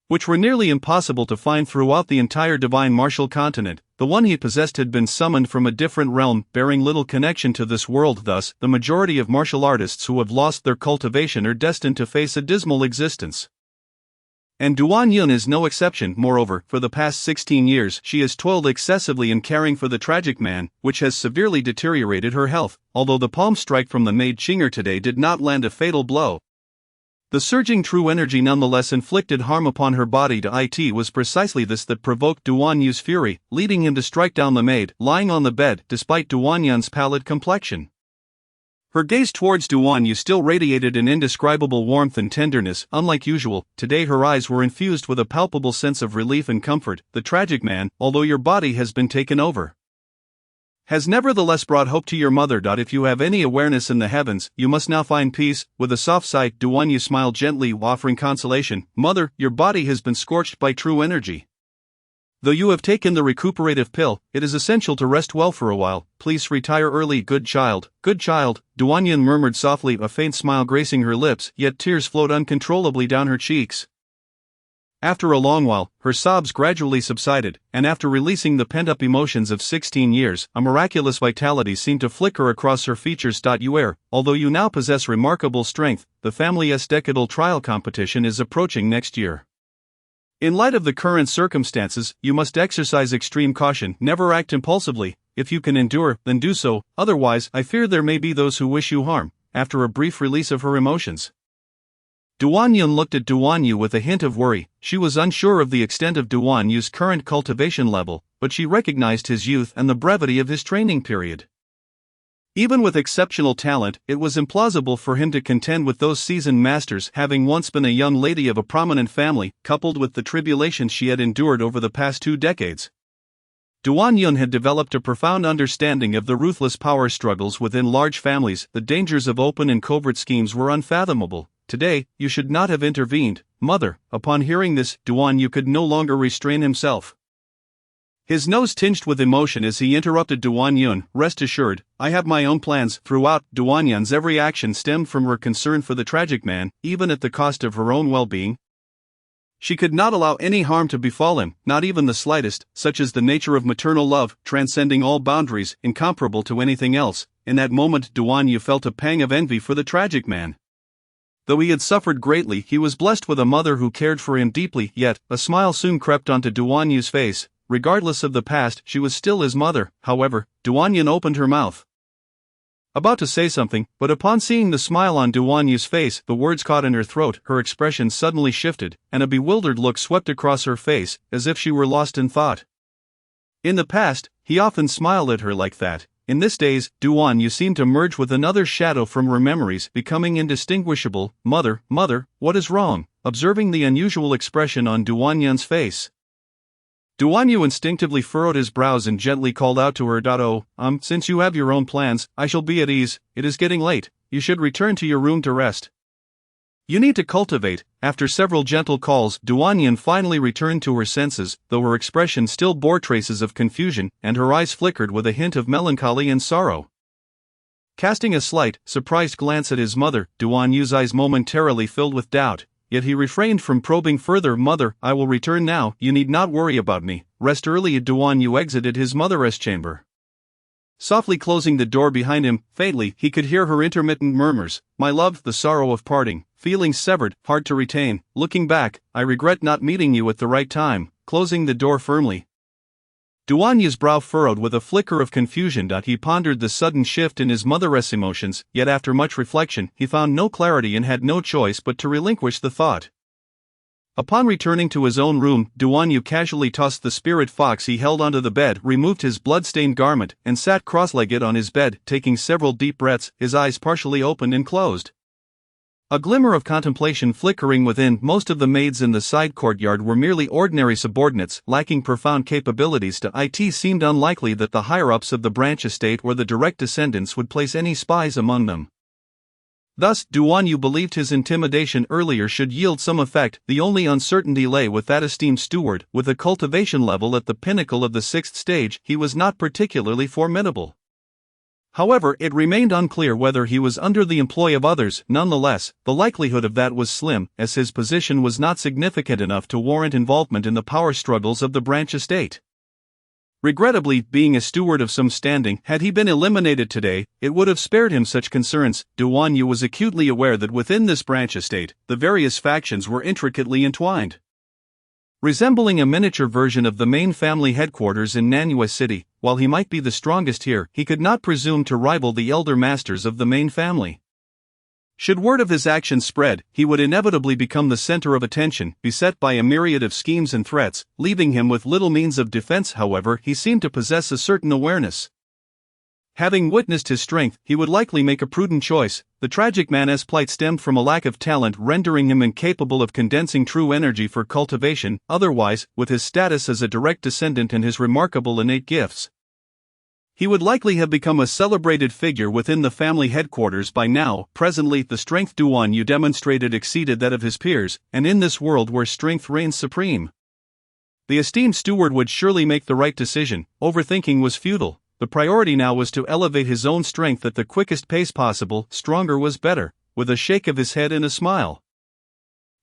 which were nearly impossible to find throughout the entire divine martial continent. The one he possessed had been summoned from a different realm, bearing little connection to this world. Thus, the majority of martial artists who have lost their cultivation are destined to face a dismal existence. And Dewan Yun is no exception. Moreover, for the past 16 years, she has toiled excessively in caring for the tragic man, which has severely deteriorated her health. Although the palm strike from the maid Chinger today did not land a fatal blow, the surging true energy nonetheless inflicted harm upon her body. It was precisely this that provoked Dewan Yu's fury, leading him to strike down the maid, lying on the bed, despite Dewan Yun's pallid complexion. Her gaze towards Dewan Yu still radiated an indescribable warmth and tenderness. Unlike usual, today her eyes were infused with a palpable sense of relief and comfort. The tragic man, although your body has been taken over, has nevertheless brought hope to your mother. If you have any awareness in the heavens, you must now find peace. With a soft sigh, Dewan Yu smiled gently, offering consolation. Mother, your body has been scorched by true energy. Though you have taken the recuperative pill, it is essential to rest well for a while. Please retire early, good child. Good child, Dewan Yu murmured softly, a faint smile gracing her lips, yet tears flowed uncontrollably down her cheeks. After a long while, her sobs gradually subsided, and after releasing the pent-up emotions of 16 years, a miraculous vitality seemed to flicker across her features. Although you now possess remarkable strength, the family's decadal trial competition is approaching next year. In light of the current circumstances, you must exercise extreme caution. Never act impulsively. If you can endure, then do so, otherwise, I fear there may be those who wish you harm. After a brief release of her emotions, Dewan Yun looked at Dewan Yu with a hint of worry. She was unsure of the extent of Dewan Yu's current cultivation level, but she recognized his youth and the brevity of his training period. Even with exceptional talent, it was implausible for him to contend with those seasoned masters. Having once been a young lady of a prominent family, coupled with the tribulations she had endured over the past 2 decades, Dewan Yun had developed a profound understanding of the ruthless power struggles within large families. The dangers of open and covert schemes were unfathomable. Today, you should not have intervened, mother. Upon hearing this, Dewan Yu could no longer restrain himself. His nose tinged with emotion as he interrupted Dewan Yun. Rest assured, I have my own plans. Throughout, Dewan Yun's every action stemmed from her concern for the tragic man, even at the cost of her own well-being. She could not allow any harm to befall him, not even the slightest, such as the nature of maternal love, transcending all boundaries, incomparable to anything else. In that moment, Dewan Yu felt a pang of envy for the tragic man. Though he had suffered greatly, he was blessed with a mother who cared for him deeply. Yet, a smile soon crept onto Dewan Yu's face. Regardless of the past, she was still his mother. However, Dewan Yu opened her mouth, about to say something, but upon seeing the smile on Dewan Yu's face, the words caught in her throat. Her expression suddenly shifted, and a bewildered look swept across her face, as if she were lost in thought. In the past, he often smiled at her like that. In this days, Dewan Yu seemed to merge with another shadow from her memories, becoming indistinguishable. Mother, what is wrong? Observing the unusual expression on Dewan Yun's face, Dewan Yu instinctively furrowed his brows and gently called out to her. Since you have your own plans, I shall be at ease. It is getting late. You should return to your room to rest. You need to cultivate. After several gentle calls, Dewan Yu finally returned to her senses, though her expression still bore traces of confusion, and her eyes flickered with a hint of melancholy and sorrow. Casting a slight, surprised glance at his mother, Dewan Yu's eyes momentarily filled with doubt, yet he refrained from probing further. Mother, I will return now, you need not worry about me. Rest early. Dewan Yu exited his mother's chamber, Softly closing the door behind him, faintly, he could hear her intermittent murmurs, "My love, the sorrow of parting, feelings severed, hard to retain, looking back, I regret not meeting you at the right time," closing the door firmly. Duan Yu's brow furrowed with a flicker of confusion. He pondered the sudden shift in his mother's emotions, yet after much reflection, he found no clarity and had no choice but to relinquish the thought. Upon returning to his own room, Duan Yu casually tossed the spirit fox he held onto the bed, removed his blood-stained garment, and sat cross-legged on his bed, taking several deep breaths, his eyes partially opened and closed. A glimmer of contemplation flickering within. Most of the maids in the side courtyard were merely ordinary subordinates, lacking profound capabilities. It seemed unlikely that the higher-ups of the branch estate or the direct descendants would place any spies among them. Thus, Duan Yu believed his intimidation earlier should yield some effect. The only uncertainty lay with that esteemed steward. With a cultivation level at the pinnacle of the 6th stage, he was not particularly formidable. However, it remained unclear whether he was under the employ of others. Nonetheless, the likelihood of that was slim, as his position was not significant enough to warrant involvement in the power struggles of the branch estate. Regrettably, being a steward of some standing, had he been eliminated today, it would have spared him such concerns. Duan Yu was acutely aware that within this branch estate, the various factions were intricately entwined. Resembling a miniature version of the main family headquarters in Nanyue City, while he might be the strongest here, he could not presume to rival the elder masters of the main family. Should word of his actions spread, he would inevitably become the center of attention, beset by a myriad of schemes and threats, leaving him with little means of defense. However, he seemed to possess a certain awareness. Having witnessed his strength, he would likely make a prudent choice. The tragic man's plight stemmed from a lack of talent, rendering him incapable of condensing true energy for cultivation. Otherwise, with his status as a direct descendant and his remarkable innate gifts, he would likely have become a celebrated figure within the family headquarters by now. Presently, the strength Duan Yu demonstrated exceeded that of his peers, and in this world where strength reigns supreme, the esteemed steward would surely make the right decision. Overthinking was futile. The priority now was to elevate his own strength at the quickest pace possible. Stronger was better. With a shake of his head and a smile,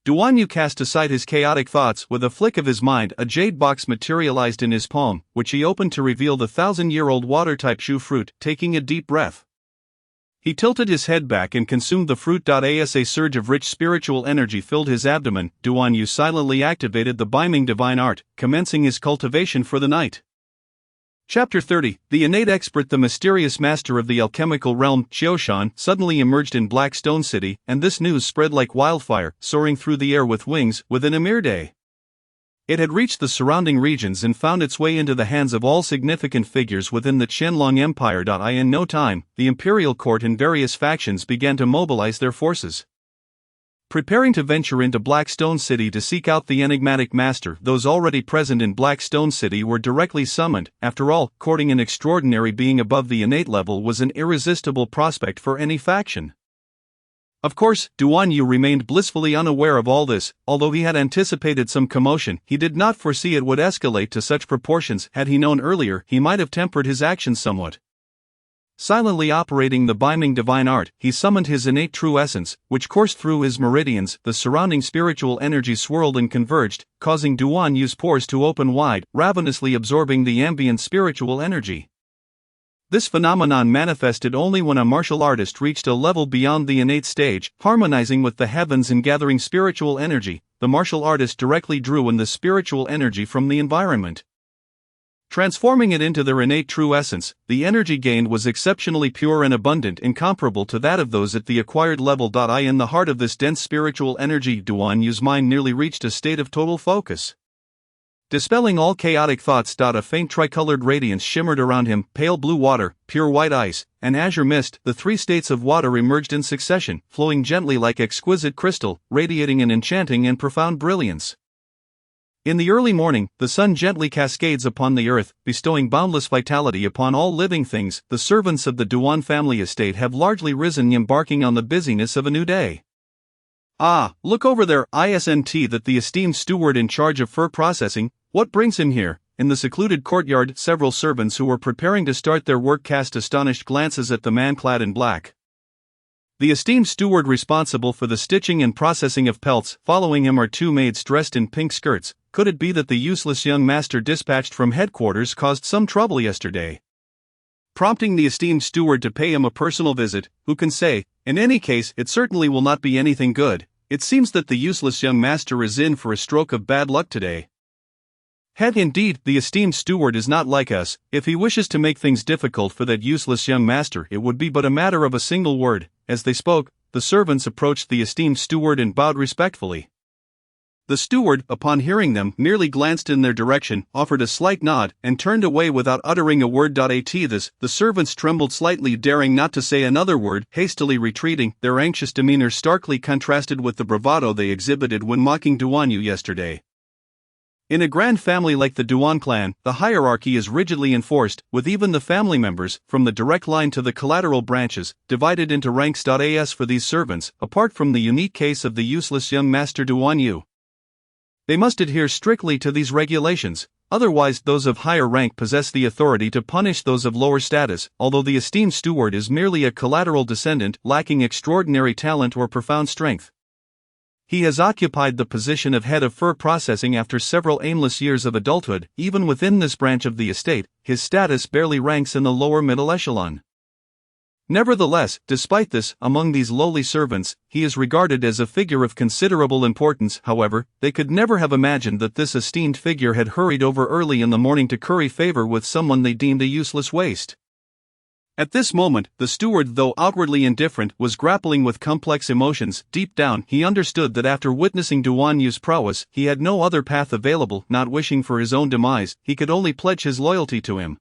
Duan Yu cast aside his chaotic thoughts. With a flick of his mind, a jade box materialized in his palm, which he opened to reveal the 1,000-year-old water-type shu fruit. Taking a deep breath, he tilted his head back and consumed the fruit. As a surge of rich spiritual energy filled his abdomen, Duan Yu silently activated the Biming Divine Art, commencing his cultivation for the night. Chapter 30. The innate expert, the mysterious master of the alchemical realm, Qiushan, suddenly emerged in Black Stone City, and this news spread like wildfire, soaring through the air with wings, within a mere day. It had reached the surrounding regions and found its way into the hands of all significant figures within the Qianlong Empire. In no time, the imperial court and various factions began to mobilize their forces, preparing to venture into Black Stone City to seek out the enigmatic master. Those already present in Black Stone City were directly summoned. After all, courting an extraordinary being above the innate level was an irresistible prospect for any faction. Of course, Duan Yu remained blissfully unaware of all this. Although he had anticipated some commotion, he did not foresee it would escalate to such proportions. Had he known earlier, he might have tempered his actions somewhat. Silently operating the Biming Divine Art, he summoned his innate true essence, which coursed through his meridians. The surrounding spiritual energy swirled and converged, causing Duan Yu's pores to open wide, ravenously absorbing the ambient spiritual energy. This phenomenon manifested only when a martial artist reached a level beyond the innate stage, harmonizing with the heavens and gathering spiritual energy. The martial artist directly drew in the spiritual energy from the environment, transforming it into their innate true essence. The energy gained was exceptionally pure and abundant, incomparable to that of those at the acquired level. In the heart of this dense spiritual energy, Duan Yu's mind nearly reached a state of total focus. Dispelling all chaotic thoughts, a faint tricolored radiance shimmered around him: pale blue water, pure white ice, and azure mist. The 3 states of water emerged in succession, flowing gently like exquisite crystal, radiating an enchanting and profound brilliance. In the early morning, the sun gently cascades upon the earth, bestowing boundless vitality upon all living things. The servants of the Duan family estate have largely risen, embarking on the busyness of a new day. Ah, look over there, isn't that the esteemed steward in charge of fur processing? What brings him here? In the secluded courtyard, several servants who were preparing to start their work cast astonished glances at the man clad in black, the esteemed steward responsible for the stitching and processing of pelts. Following him are 2 maids dressed in pink skirts. Could it be that the useless young master dispatched from headquarters caused some trouble yesterday? prompting the esteemed steward to pay him a personal visit, who can say, in any case it certainly will not be anything good. It seems that the useless young master is in for a stroke of bad luck today. Head, indeed, the esteemed steward is not like us. If he wishes to make things difficult for that useless young master, it would be but a matter of a single word. As they spoke, the servants approached the esteemed steward and bowed respectfully. The steward, upon hearing them, merely glanced in their direction, offered a slight nod, and turned away without uttering a word. At this, the servants trembled slightly, daring not to say another word, hastily retreating, their anxious demeanor starkly contrasted with the bravado they exhibited when mocking Duan Yu yesterday. In a grand family like the Duan clan, the hierarchy is rigidly enforced, with even the family members, from the direct line to the collateral branches, divided into ranks. As for these servants, apart from the unique case of the useless young master Duan Yu, they must adhere strictly to these regulations, otherwise those of higher rank possess the authority to punish those of lower status, although the esteemed steward is merely a collateral descendant, lacking extraordinary talent or profound strength. He has occupied the position of head of fur processing after several aimless years of adulthood. Even within this branch of the estate, his status barely ranks in the lower middle echelon. Nevertheless, despite this, among these lowly servants, he is regarded as a figure of considerable importance. However, they could never have imagined that this esteemed figure had hurried over early in the morning to curry favor with someone they deemed a useless waste. At this moment, the steward, though outwardly indifferent, was grappling with complex emotions. Deep down, he understood that after witnessing Duan Yu's prowess, he had no other path available. Not wishing for his own demise, he could only pledge his loyalty to him.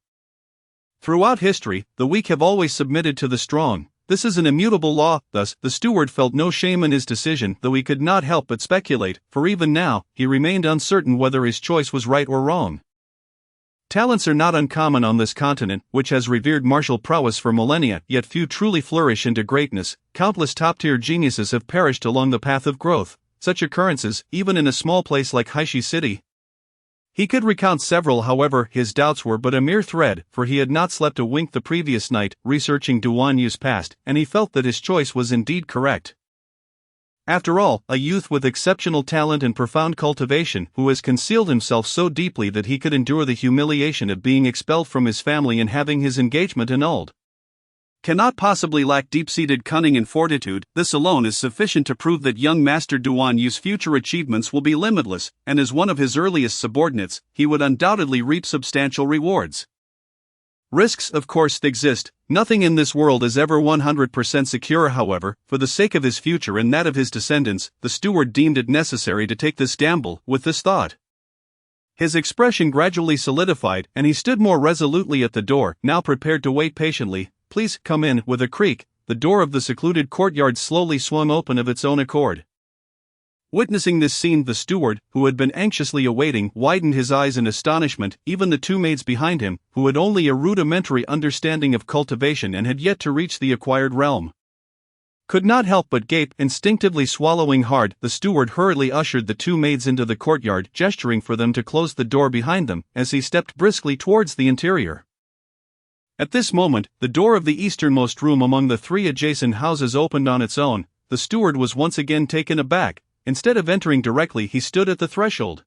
Throughout history, the weak have always submitted to the strong. This is an immutable law. Thus, the steward felt no shame in his decision, though he could not help but speculate, for even now, he remained uncertain whether his choice was right or wrong. Talents are not uncommon on this continent, which has revered martial prowess for millennia, yet few truly flourish into greatness. Countless top-tier geniuses have perished along the path of growth. Such occurrences, even in a small place like Haishi City. He could recount several. However, his doubts were but a mere thread, for he had not slept a wink the previous night, researching Duan Yu's past, and he felt that his choice was indeed correct. After all, a youth with exceptional talent and profound cultivation, who has concealed himself so deeply that he could endure the humiliation of being expelled from his family and having his engagement annulled, cannot possibly lack deep-seated cunning and fortitude. This alone is sufficient to prove that young Master Duan Yu's future achievements will be limitless, and as one of his earliest subordinates, he would undoubtedly reap substantial rewards. Risks, of course, exist. Nothing in this world is ever 100% secure. However, for the sake of his future and that of his descendants, the steward deemed it necessary to take this gamble. With this thought, his expression gradually solidified, and he stood more resolutely at the door, now prepared to wait patiently. "Please, come in." With a creak, the door of the secluded courtyard slowly swung open of its own accord. Witnessing this scene, the steward, who had been anxiously awaiting, widened his eyes in astonishment. Even the two maids behind him, who had only a rudimentary understanding of cultivation and had yet to reach the acquired realm, could not help but gape. Instinctively swallowing hard, the steward hurriedly ushered the two maids into the courtyard, gesturing for them to close the door behind them, as he stepped briskly towards the interior. At this moment, the door of the easternmost room among the three adjacent houses opened on its own. The steward was once again taken aback. Instead of entering directly, he stood at the threshold,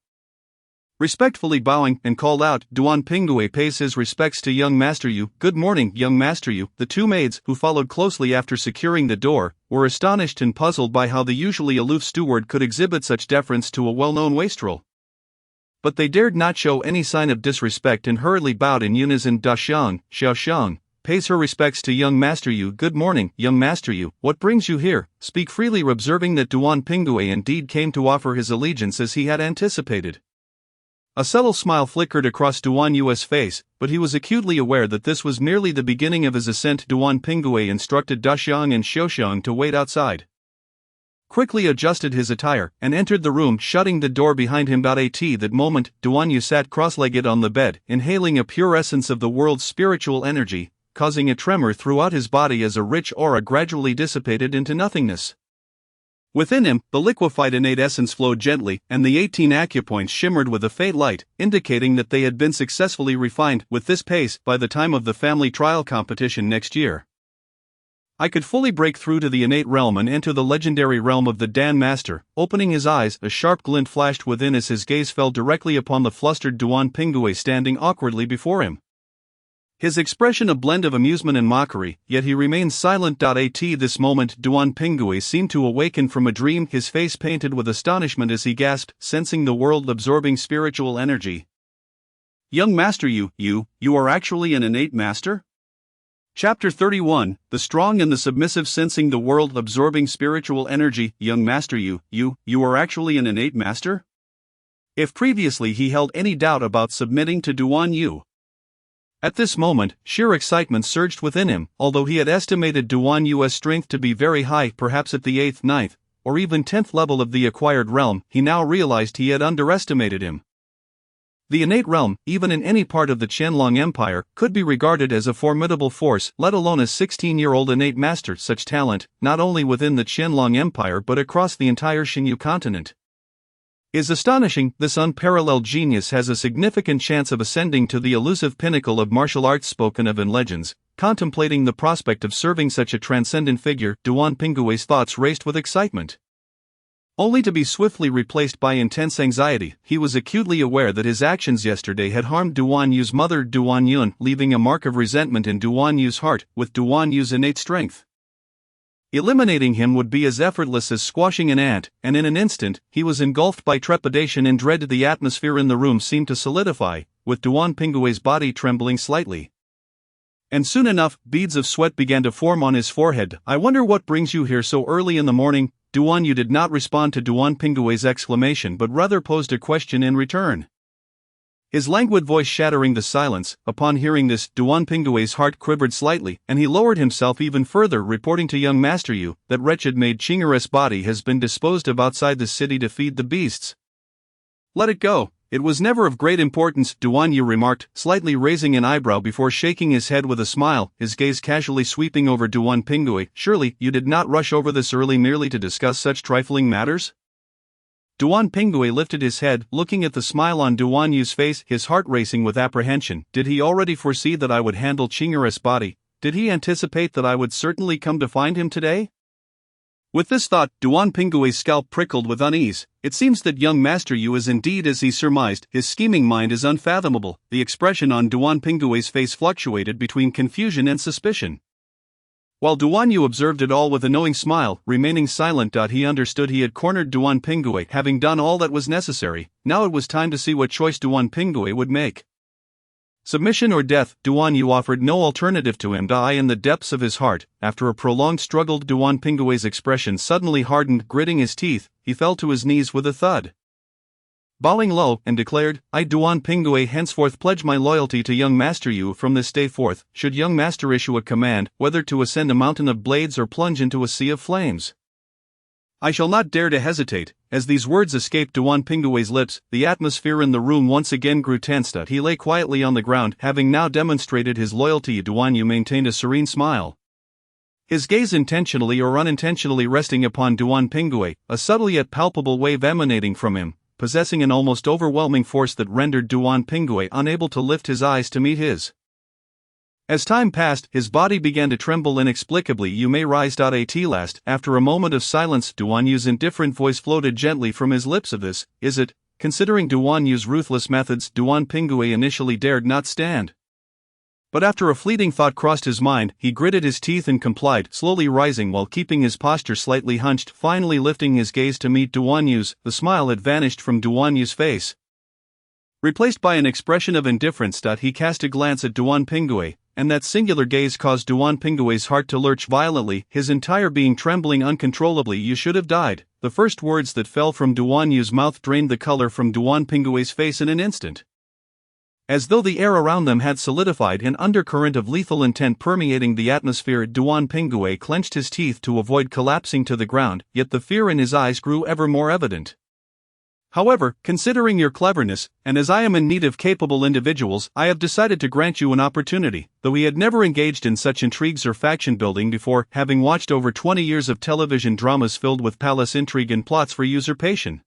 respectfully bowing, and called out, "Duan Pingwei pays his respects to young Master Yu." "Good morning, young Master Yu." The two maids, who followed closely after securing the door, were astonished and puzzled by how the usually aloof steward could exhibit such deference to a well-known wastrel. But they dared not show any sign of disrespect and hurriedly bowed in unison. "Xiao Xiang pays her respects to young Master Yu." "Good morning, young Master Yu. What brings you here?" "Speak freely." Observing that Duan Pingwei indeed came to offer his allegiance as he had anticipated, a subtle smile flickered across Duan Yu's face, but he was acutely aware that this was merely the beginning of his ascent. Duan Pingwei instructed Xiang and Xiaoxiang to wait outside, quickly adjusted his attire, and entered the room, shutting the door behind him. At that moment, Duan Yu sat cross-legged on the bed, inhaling a pure essence of the world's spiritual energy, causing a tremor throughout his body as a rich aura gradually dissipated into nothingness. Within him, the liquefied innate essence flowed gently, and the 18 acupoints shimmered with a faint light, indicating that they had been successfully refined. With this pace, by the time of the family trial competition next year, I could fully break through to the innate realm and enter the legendary realm of the Dan Master. Opening his eyes, a sharp glint flashed within as his gaze fell directly upon the flustered Duan Pingwei standing awkwardly before him. His expression a blend of amusement and mockery, yet he remains silent. At this moment Duan Pingui seemed to awaken from a dream, his face painted with astonishment as he gasped, sensing the world-absorbing spiritual energy. Young master, you are actually an innate master? Chapter 31, The Strong and the Submissive. Sensing the world-absorbing spiritual energy. Young master, you are actually an innate master? If previously he held any doubt about submitting to Duan Yu, at this moment, sheer excitement surged within him. Although he had estimated Duan Yu's strength to be very high, perhaps at the 8th, 9th, or even 10th level of the acquired realm, he now realized he had underestimated him. The innate realm, even in any part of the Qianlong Empire, could be regarded as a formidable force, let alone a 16-year-old innate master. Such talent, not only within the Qianlong Empire but across the entire Xingyu continent, is astonishing. This unparalleled genius has a significant chance of ascending to the elusive pinnacle of martial arts spoken of in legends. Contemplating the prospect of serving such a transcendent figure, Duan Pingui's thoughts raced with excitement, only to be swiftly replaced by intense anxiety. He was acutely aware that his actions yesterday had harmed Duan Yu's mother, Duan Yun, leaving a mark of resentment in Duan Yu's heart. With Duan Yu's innate strength, eliminating him would be as effortless as squashing an ant, and in an instant, he was engulfed by trepidation and dread. The atmosphere in the room seemed to solidify, with Duan Pingui's body trembling slightly. And soon enough, beads of sweat began to form on his forehead. I wonder what brings you here so early in the morning. Duan Yu did not respond to Duan Pingui's exclamation but rather posed a question in return, his languid voice shattering the silence. Upon hearing this, Duan Pingui's heart quivered slightly, and he lowered himself even further, reporting to young Master Yu, that wretched maid Qing'er's body has been disposed of outside the city to feed the beasts. Let it go. It was never of great importance, Duan Yu remarked, slightly raising an eyebrow before shaking his head with a smile, his gaze casually sweeping over Duan Pingui. Surely, you did not rush over this early merely to discuss such trifling matters? Duan Pingui lifted his head, looking at the smile on Duan Yu's face, his heart racing with apprehension. Did he already foresee that I would handle Qing'er's body? Did he anticipate that I would certainly come to find him today? With this thought, Duan Pingui's scalp prickled with unease. It seems that young Master Yu is indeed as he surmised. His scheming mind is unfathomable. The expression on Duan Pingui's face fluctuated between confusion and suspicion, while Duan Yu observed it all with a knowing smile, remaining silent. He understood he had cornered Duan Pingui, having done all that was necessary. Now it was time to see what choice Duan Pingui would make. Submission or death, Duan Yu offered no alternative to him. In the depths of his heart, after a prolonged struggle, Duan Pingui's expression suddenly hardened. Gritting his teeth, he fell to his knees with a thud, bowing low, and declared, I, Duan Pingui, henceforth pledge my loyalty to young Master Yu. From this day forth, should young master issue a command, whether to ascend a mountain of blades or plunge into a sea of flames, I shall not dare to hesitate. As these words escaped Duan Pingui's lips, the atmosphere in the room once again grew tense. He lay quietly on the ground, having now demonstrated his loyalty. Duan Yu maintained a serene smile, his gaze intentionally or unintentionally resting upon Duan Pingui, a subtle yet palpable wave emanating from him, possessing an almost overwhelming force that rendered Duan Pingui unable to lift his eyes to meet his. As time passed, his body began to tremble inexplicably. You may rise. At last, after a moment of silence, Duan Yu's indifferent voice floated gently from his lips. Of this, is it? Considering Duan Yu's ruthless methods, Duan Pingui initially dared not stand. But after a fleeting thought crossed his mind, he gritted his teeth and complied, slowly rising while keeping his posture slightly hunched, finally lifting his gaze to meet Duan Yu's. The smile had vanished from Duan Yu's face, replaced by an expression of indifference. He cast a glance at Duan Pingui, and that singular gaze caused Duan Pingui's heart to lurch violently, his entire being trembling uncontrollably. You should have died. The first words that fell from Duan Yu's mouth drained the color from Duan Pingui's face in an instant, as though the air around them had solidified. An undercurrent of lethal intent permeating the atmosphere. Duan Pingui clenched his teeth to avoid collapsing to the ground, yet the fear in his eyes grew ever more evident. However, considering your cleverness, and as I am in need of capable individuals, I have decided to grant you an opportunity. Though he had never engaged in such intrigues or faction building before, having watched over 20 years of television dramas filled with palace intrigue and plots for usurpation,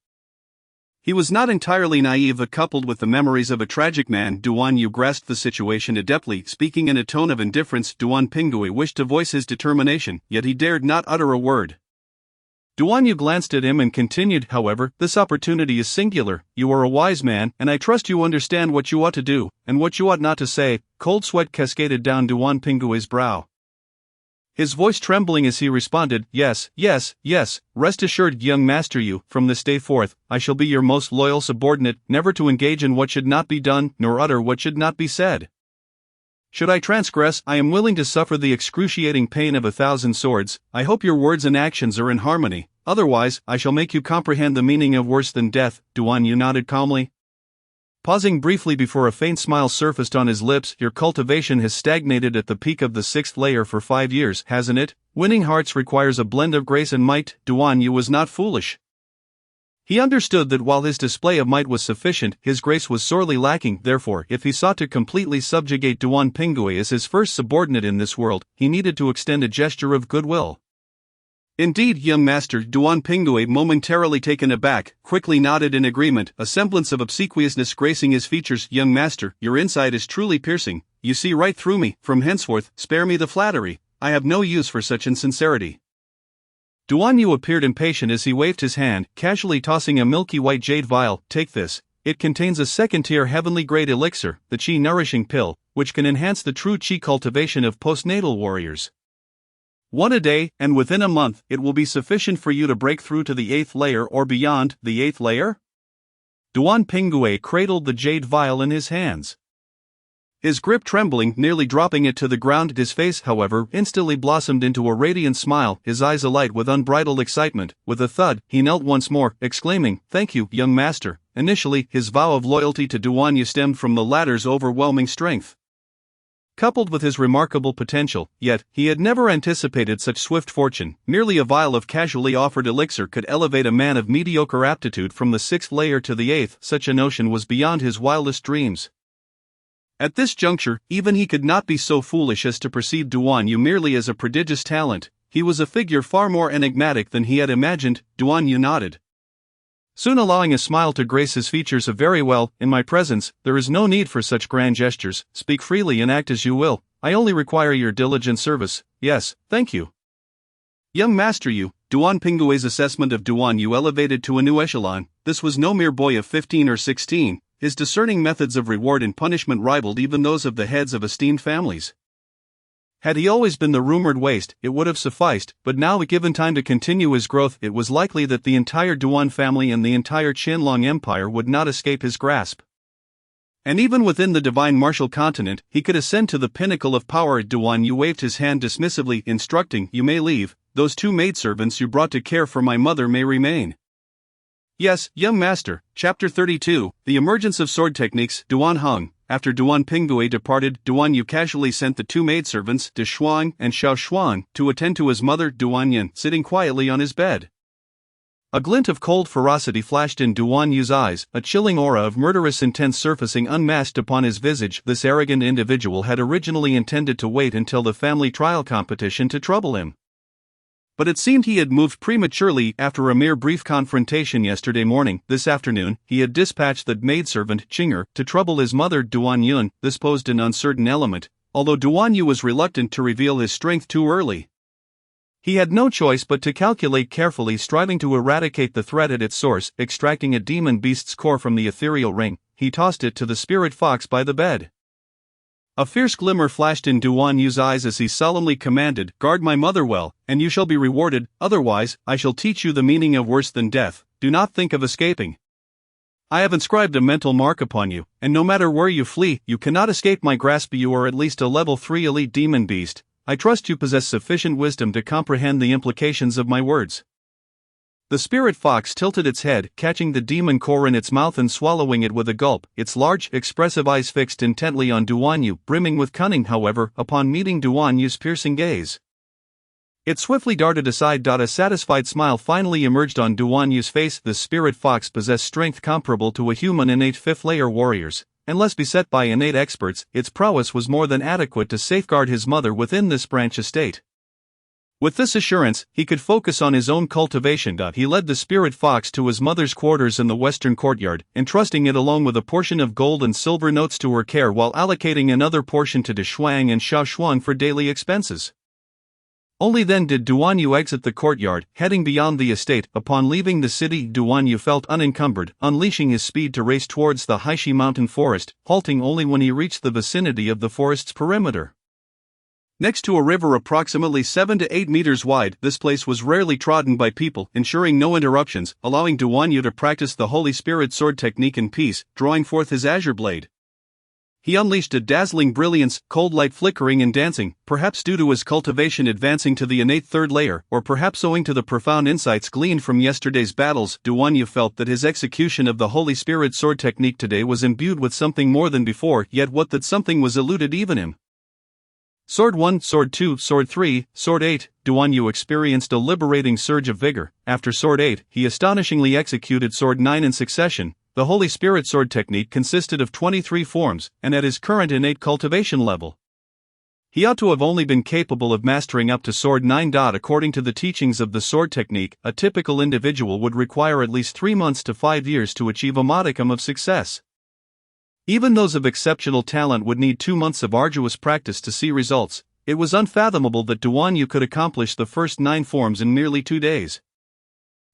he was not entirely naive. Coupled with the memories of a tragic man, Duan Yu grasped the situation adeptly. Speaking in a tone of indifference, Duan Pingui wished to voice his determination, yet he dared not utter a word. Duan Yu glanced at him and continued, however, this opportunity is singular, you are a wise man, and I trust you understand what you ought to do, and what you ought not to say. Cold sweat cascaded down Duan Pinggui's brow. His voice trembling as he responded, yes, rest assured, young master, you, from this day forth, I shall be your most loyal subordinate, never to engage in what should not be done, nor utter what should not be said. Should I transgress, I am willing to suffer the excruciating pain of 1,000 swords. I hope your words and actions are in harmony, otherwise, I shall make you comprehend the meaning of worse than death. Duan Yu nodded calmly. Pausing briefly before a faint smile surfaced on his lips, your cultivation has stagnated at the peak of the 6th layer for 5 years, hasn't it? Winning hearts requires a blend of grace and might. Duan Yu was not foolish. He understood that while his display of might was sufficient, his grace was sorely lacking. Therefore, if he sought to completely subjugate Duan Pingui as his first subordinate in this world, he needed to extend a gesture of goodwill. Indeed, young master. Duan Pingui, momentarily taken aback, quickly nodded in agreement, a semblance of obsequiousness gracing his features. Young master, your insight is truly piercing. You see right through me. From henceforth, spare me the flattery. I have no use for such insincerity. Duan Yu appeared impatient as he waved his hand, casually tossing a milky white jade vial. Take this. It contains a second-tier heavenly-grade elixir, the Qi Nourishing Pill, which can enhance the true Qi cultivation of postnatal warriors. 1 a day, and within a month, it will be sufficient for you to break through to the 8th layer or beyond. The 8th layer? Duan Pingui cradled the jade vial in his hands, his grip trembling, nearly dropping it to the ground. His face, however, instantly blossomed into a radiant smile, his eyes alight with unbridled excitement. With a thud, he knelt once more, exclaiming, "Thank you, young master." Initially, his vow of loyalty to Duan Yu stemmed from the latter's overwhelming strength, coupled with his remarkable potential, yet, he had never anticipated such swift fortune. Merely a vial of casually offered elixir could elevate a man of mediocre aptitude from the 6th layer to the 8th. Such a notion was beyond his wildest dreams. At this juncture, even he could not be so foolish as to perceive Duan Yu merely as a prodigious talent. He was a figure far more enigmatic than he had imagined. Duan Yu nodded, soon allowing a smile to grace his features. Very well, in my presence, there is no need for such grand gestures. Speak freely and act as you will. I only require your diligent service. Yes, thank you. Young master Yu. Duan Pinggui's assessment of Duan Yu elevated to a new echelon. This was no mere boy of 15 or 16. His discerning methods of reward and punishment rivaled even those of the heads of esteemed families. Had he always been the rumored waste, it would have sufficed, but now, given time to continue his growth, it was likely that the entire Duan family and the entire Qianlong Empire would not escape his grasp. And even within the divine martial continent, he could ascend to the pinnacle of power. Duan Yu waved his hand dismissively, instructing, "You may leave. Those 2 maidservants you brought to care for my mother may remain." Yes, young master. Chapter 32, The Emergence of Sword Techniques. Duan hung. After Duan Pingui departed, Duan Yu casually sent the 2 maidservants, De Shuang and Xiao Shuang, to attend to his mother. Duan Yin, sitting quietly on his bed. A glint of cold ferocity flashed in Duan Yu's eyes, a chilling aura of murderous intent surfacing unmasked upon his visage. This arrogant individual had originally intended to wait until the family trial competition to trouble him, but it seemed he had moved prematurely. After a mere brief confrontation yesterday morning, this afternoon, he had dispatched the maidservant, Qing'er, to trouble his mother, Duan Yun. This posed an uncertain element, although Duan Yu was reluctant to reveal his strength too early. He had no choice but to calculate carefully, striving to eradicate the threat at its source. Extracting a demon beast's core from the ethereal ring, he tossed it to the spirit fox by the bed. A fierce glimmer flashed in Duan Yu's eyes as he solemnly commanded, "Guard my mother well, and you shall be rewarded, otherwise, I shall teach you the meaning of worse than death. Do not think of escaping. I have inscribed a mental mark upon you, and no matter where you flee, you cannot escape my grasp. You are at least a level 3 elite demon beast. I trust you possess sufficient wisdom to comprehend the implications of my words." The spirit fox tilted its head, catching the demon core in its mouth and swallowing it with a gulp, its large, expressive eyes fixed intently on Duan Yu, brimming with cunning. However, upon meeting Duan Yu's piercing gaze, it swiftly darted aside. A satisfied smile finally emerged on Duan Yu's face. The spirit fox possessed strength comparable to a human innate 5th-layer warriors. Unless beset by innate experts, its prowess was more than adequate to safeguard his mother within this branch estate. With this assurance, he could focus on his own cultivation. He led the spirit fox to his mother's quarters in the western courtyard, entrusting it along with a portion of gold and silver notes to her care while allocating another portion to De Shuang and Xiao Shuang for daily expenses. Only then did Duan Yu exit the courtyard, heading beyond the estate. Upon leaving the city, Duan Yu felt unencumbered, unleashing his speed to race towards the Haishi mountain forest, halting only when he reached the vicinity of the forest's perimeter. Next to a river approximately 7 to 8 meters wide, this place was rarely trodden by people, ensuring no interruptions, allowing Duan Yu to practice the Holy Spirit sword technique in peace, drawing forth his azure blade. He unleashed a dazzling brilliance, cold light flickering and dancing, perhaps due to his cultivation advancing to the innate third layer, or perhaps owing to the profound insights gleaned from yesterday's battles. Duan Yu felt that his execution of the Holy Spirit sword technique today was imbued with something more than before, yet what that something was eluded even him. Sword 1, Sword 2, Sword 3, Sword 8, Duan Yu experienced a liberating surge of vigor. After Sword 8, he astonishingly executed Sword 9 in succession. The Holy Spirit sword technique consisted of 23 forms, and at his current innate cultivation level, he ought to have only been capable of mastering up to Sword 9. According to the teachings of the sword technique, a typical individual would require at least 3 months to 5 years to achieve a modicum of success. Even those of exceptional talent would need 2 months of arduous practice to see results. It was unfathomable that Duan Yu could accomplish the first 9 forms in merely 2 days.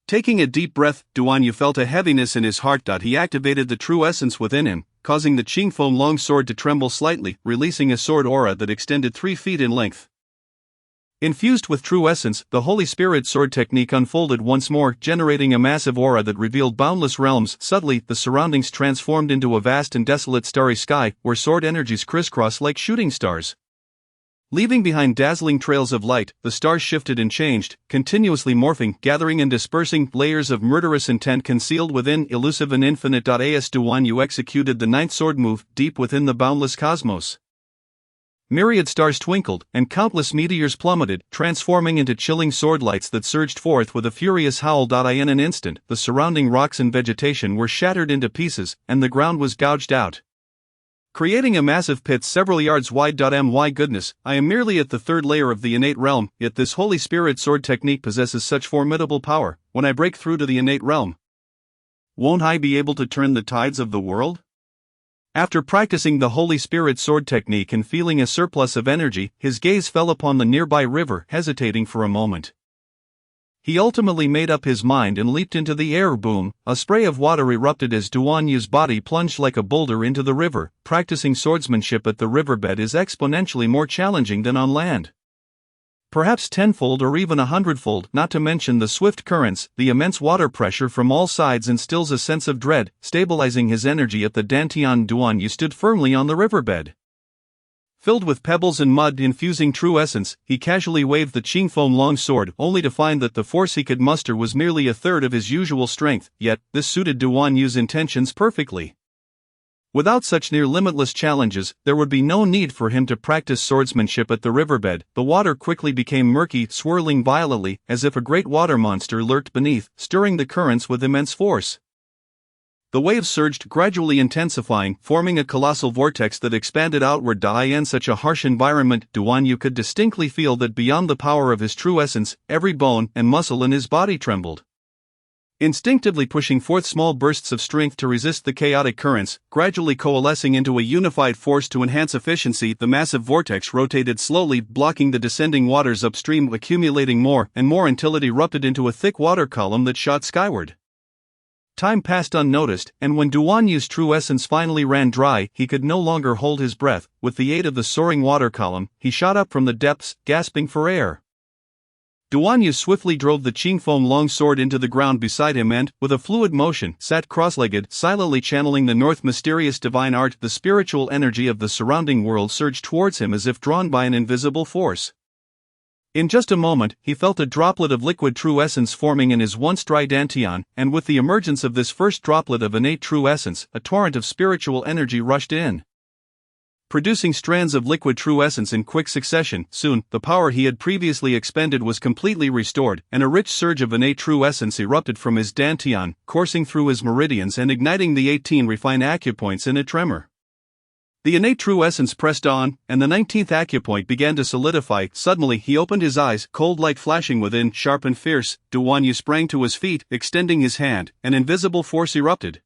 Taking a deep breath, Duan Yu felt a heaviness in his heart. He activated the true essence within him, causing the Qingfeng long sword to tremble slightly, releasing a sword aura that extended 3 feet in length. Infused with true essence, the Holy Spirit sword technique unfolded once more, generating a massive aura that revealed boundless realms. Subtly, the surroundings transformed into a vast and desolate starry sky, where sword energies crisscross like shooting stars. Leaving behind dazzling trails of light, the stars shifted and changed, continuously morphing, gathering and dispersing, layers of murderous intent concealed within, elusive and infinite. As Duan Yu executed the 9th sword move, deep within the boundless cosmos, myriad stars twinkled, and countless meteors plummeted, transforming into chilling sword lights that surged forth with a furious howl. In an instant, the surrounding rocks and vegetation were shattered into pieces, and the ground was gouged out, creating a massive pit several yards wide. My goodness, I am merely at the 3rd layer of the innate realm, yet this Holy Spirit sword technique possesses such formidable power. When I break through to the innate realm, won't I be able to turn the tides of the world? After practicing the Holy Spirit sword technique and feeling a surplus of energy, his gaze fell upon the nearby river, hesitating for a moment. He ultimately made up his mind and leaped into the air. Boom! A spray of water erupted as Duan Yu's body plunged like a boulder into the river. Practicing swordsmanship at the riverbed is exponentially more challenging than on land. Perhaps tenfold or even 100-fold, not to mention the swift currents. The immense water pressure from all sides instills a sense of dread, stabilizing his energy at the dantian. Duan Yu stood firmly on the riverbed. Filled with pebbles and mud infusing true essence, he casually waved the Qingfeng long sword, only to find that the force he could muster was merely a third of his usual strength. Yet, this suited Duan Yu's intentions perfectly. Without such near-limitless challenges, there would be no need for him to practice swordsmanship at the riverbed. The water quickly became murky, swirling violently, as if a great water monster lurked beneath, stirring the currents with immense force. The waves surged, gradually intensifying, forming a colossal vortex that expanded outward. In such a harsh environment, Duan Yu could distinctly feel that beyond the power of his true essence, every bone and muscle in his body trembled. Instinctively pushing forth small bursts of strength to resist the chaotic currents, gradually coalescing into a unified force to enhance efficiency, the massive vortex rotated slowly, blocking the descending waters upstream, accumulating more and more until it erupted into a thick water column that shot skyward. Time passed unnoticed, and when Duan Yu's true essence finally ran dry, he could no longer hold his breath. With the aid of the soaring water column, he shot up from the depths, gasping for air. Duan Yu swiftly drove the Qingfeng long sword into the ground beside him and, with a fluid motion, sat cross-legged, silently channeling the north mysterious divine art. The spiritual energy of the surrounding world surged towards him as if drawn by an invisible force. In just a moment, he felt a droplet of liquid true essence forming in his once dry dantian, and with the emergence of this first droplet of innate true essence, a torrent of spiritual energy rushed in, producing strands of liquid true essence in quick succession. Soon, the power he had previously expended was completely restored, and a rich surge of innate true essence erupted from his dantian, coursing through his meridians and igniting the 18 refined acupoints in a tremor. The innate true essence pressed on, and the 19th acupoint began to solidify. Suddenly he opened his eyes, cold light flashing within, sharp and fierce. Duan Yu sprang to his feet, extending his hand. An invisible force erupted.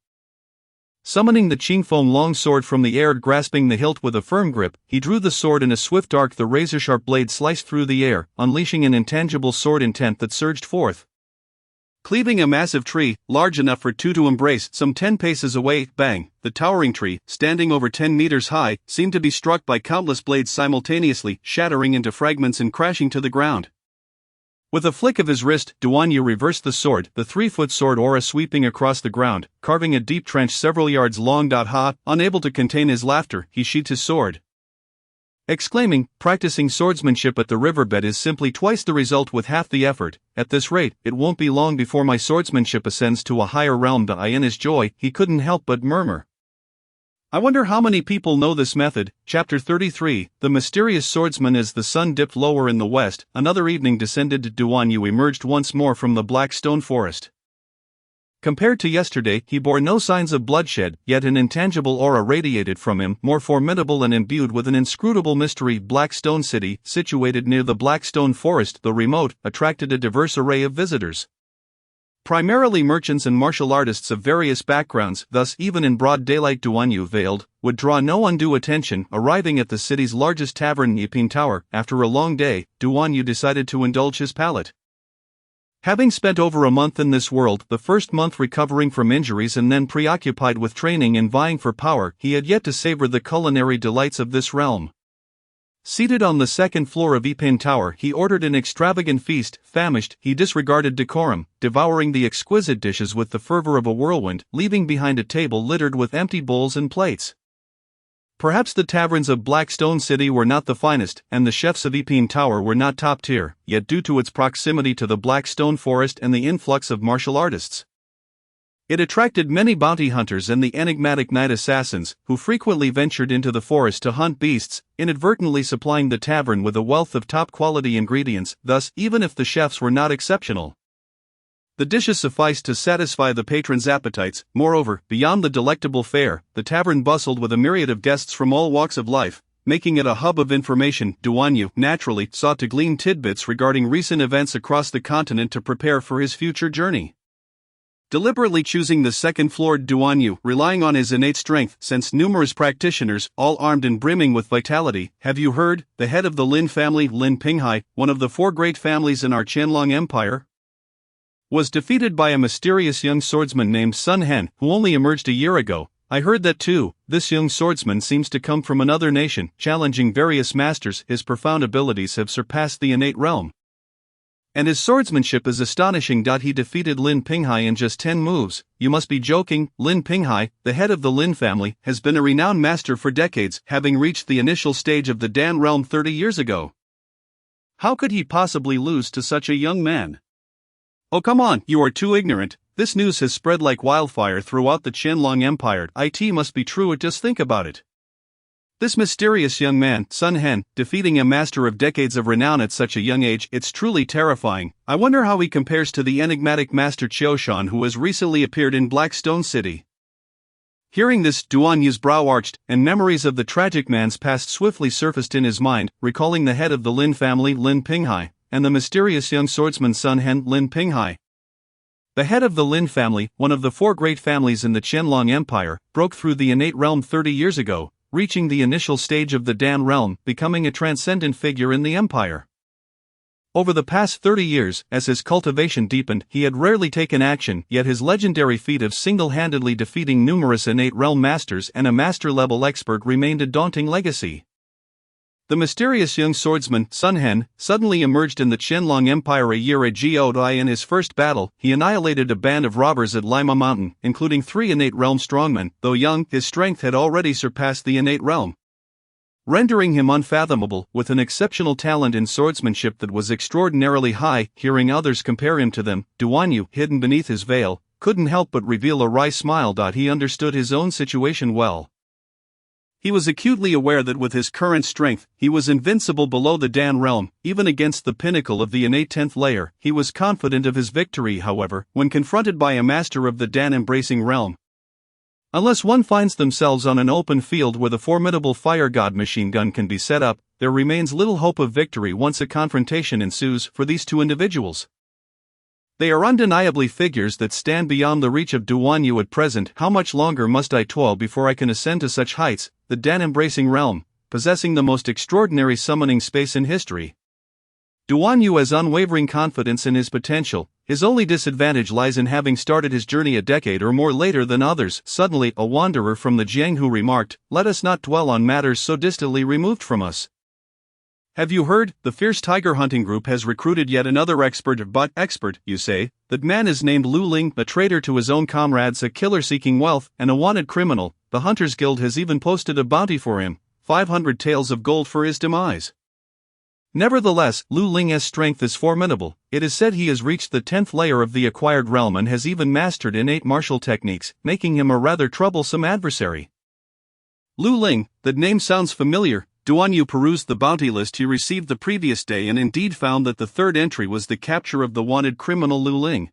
Summoning the Qingfeng long sword from the air, grasping the hilt with a firm grip, he drew the sword in a swift arc. The razor-sharp blade sliced through the air, unleashing an intangible sword intent that surged forth. Cleaving a massive tree, large enough for two to embrace, some 10 paces away, bang, the towering tree, standing over 10 meters high, seemed to be struck by countless blades simultaneously, shattering into fragments and crashing to the ground. With a flick of his wrist, Duan Yu reversed the sword, the 3-foot sword aura sweeping across the ground, carving a deep trench several yards long. Unable to contain his laughter, he sheathed his sword, exclaiming, "Practicing swordsmanship at the riverbed is simply twice the result with half the effort. At this rate, it won't be long before my swordsmanship ascends to a higher realm." In his joy, he couldn't help but murmur, "I wonder how many people know this method." Chapter 33, The Mysterious Swordsman. As the sun dipped lower in the west, another evening descended. Duan Yu emerged once more from the black stone forest. Compared to yesterday, he bore no signs of bloodshed, yet an intangible aura radiated from him, more formidable and imbued with an inscrutable mystery. Blackstone City, situated near the Blackstone Forest, though remote, attracted a diverse array of visitors. Primarily merchants and martial artists of various backgrounds, thus even in broad daylight Duan Yu, veiled, would draw no undue attention. Arriving at the city's largest tavern, Yiping Tower, after a long day, Duan Yu decided to indulge his palate. Having spent over a month in this world, the first month recovering from injuries and then preoccupied with training and vying for power, he had yet to savor the culinary delights of this realm. Seated on the second floor of Yiping Tower, he ordered an extravagant feast. Famished, he disregarded decorum, devouring the exquisite dishes with the fervor of a whirlwind, leaving behind a table littered with empty bowls and plates. Perhaps the taverns of Blackstone City were not the finest, and the chefs of Yiping Tower were not top tier, yet due to its proximity to the Blackstone Forest and the influx of martial artists, it attracted many bounty hunters and the enigmatic night assassins, who frequently ventured into the forest to hunt beasts, inadvertently supplying the tavern with a wealth of top-quality ingredients. Thus, even if the chefs were not exceptional, the dishes sufficed to satisfy the patrons' appetites. Moreover, beyond the delectable fare, the tavern bustled with a myriad of guests from all walks of life, making it a hub of information. Duan Yu, naturally, sought to glean tidbits regarding recent events across the continent to prepare for his future journey. Deliberately choosing the second floor, Duan Yu, relying on his innate strength, sensed numerous practitioners, all armed and brimming with vitality. "Have you heard? The head of the Lin family, Lin Pinghai, one of the 4 great families in our Qianlong Empire, was defeated by a mysterious young swordsman named Sun Hen, who only emerged a year ago. I heard that too. This young swordsman seems to come from another nation, challenging various masters. His profound abilities have surpassed the innate realm, and his swordsmanship is astonishing. He defeated Lin Pinghai in just 10 moves. You must be joking." Lin Pinghai, the head of the Lin family, has been a renowned master for decades, having reached the initial stage of the Dan realm 30 years ago. How could he possibly lose to such a young man? Oh come on, you are too ignorant. This news has spread like wildfire throughout the Qianlong Empire. It must be true. Just think about it. This mysterious young man, Sun Hen, defeating a master of decades of renown at such a young age, it's truly terrifying. I wonder how he compares to the enigmatic Master Qiushan who has recently appeared in Blackstone City. Hearing this, Duan Yu's brow arched, and memories of the tragic man's past swiftly surfaced in his mind, recalling the head of the Lin family, Lin Pinghai, and the mysterious young swordsman Sun Hen, Lin Pinghai. The head of the Lin family, one of the 4 great families in the Qianlong Empire, broke through the innate realm 30 years ago, reaching the initial stage of the Dan realm, becoming a transcendent figure in the empire. Over the past 30 years, as his cultivation deepened, he had rarely taken action, yet his legendary feat of single-handedly defeating numerous innate realm masters and a master-level expert remained a daunting legacy. The mysterious young swordsman, Sun Hen, suddenly emerged in the Qianlong Empire a year ago. In his first battle, he annihilated a band of robbers at Lima Mountain, including 3 innate realm strongmen. Though young, his strength had already surpassed the innate realm, rendering him unfathomable, with an exceptional talent in swordsmanship that was extraordinarily high. Hearing others compare him to them, Duan Yu, hidden beneath his veil, couldn't help but reveal a wry smile. He understood his own situation well. He was acutely aware that with his current strength, he was invincible below the Dan realm, even against the pinnacle of the innate 10th layer. He was confident of his victory, however, when confronted by a master of the Dan-embracing realm. Unless one finds themselves on an open field where the formidable fire god machine gun can be set up, there remains little hope of victory once a confrontation ensues for these 2 individuals. They are undeniably figures that stand beyond the reach of Duan Yu at present. How much longer must I toil before I can ascend to such heights, the Dan-embracing realm, possessing the most extraordinary summoning space in history? Duan Yu has unwavering confidence in his potential. His only disadvantage lies in having started his journey a decade or more later than others. Suddenly, a wanderer from the Jianghu remarked, "Let us not dwell on matters so distantly removed from us. Have you heard? The fierce tiger hunting group has recruited yet another expert, but expert, you say? That man is named Lu Ling, a traitor to his own comrades, a killer seeking wealth, and a wanted criminal. The Hunters Guild has even posted a bounty for him, 500 taels of gold for his demise." Nevertheless, Lu Ling's strength is formidable. It is said he has reached the 10th layer of the acquired realm and has even mastered innate martial techniques, making him a rather troublesome adversary. Lu Ling, that name sounds familiar. Duan Yu perused the bounty list he received the previous day and indeed found that the third entry was the capture of the wanted criminal Lu Ling.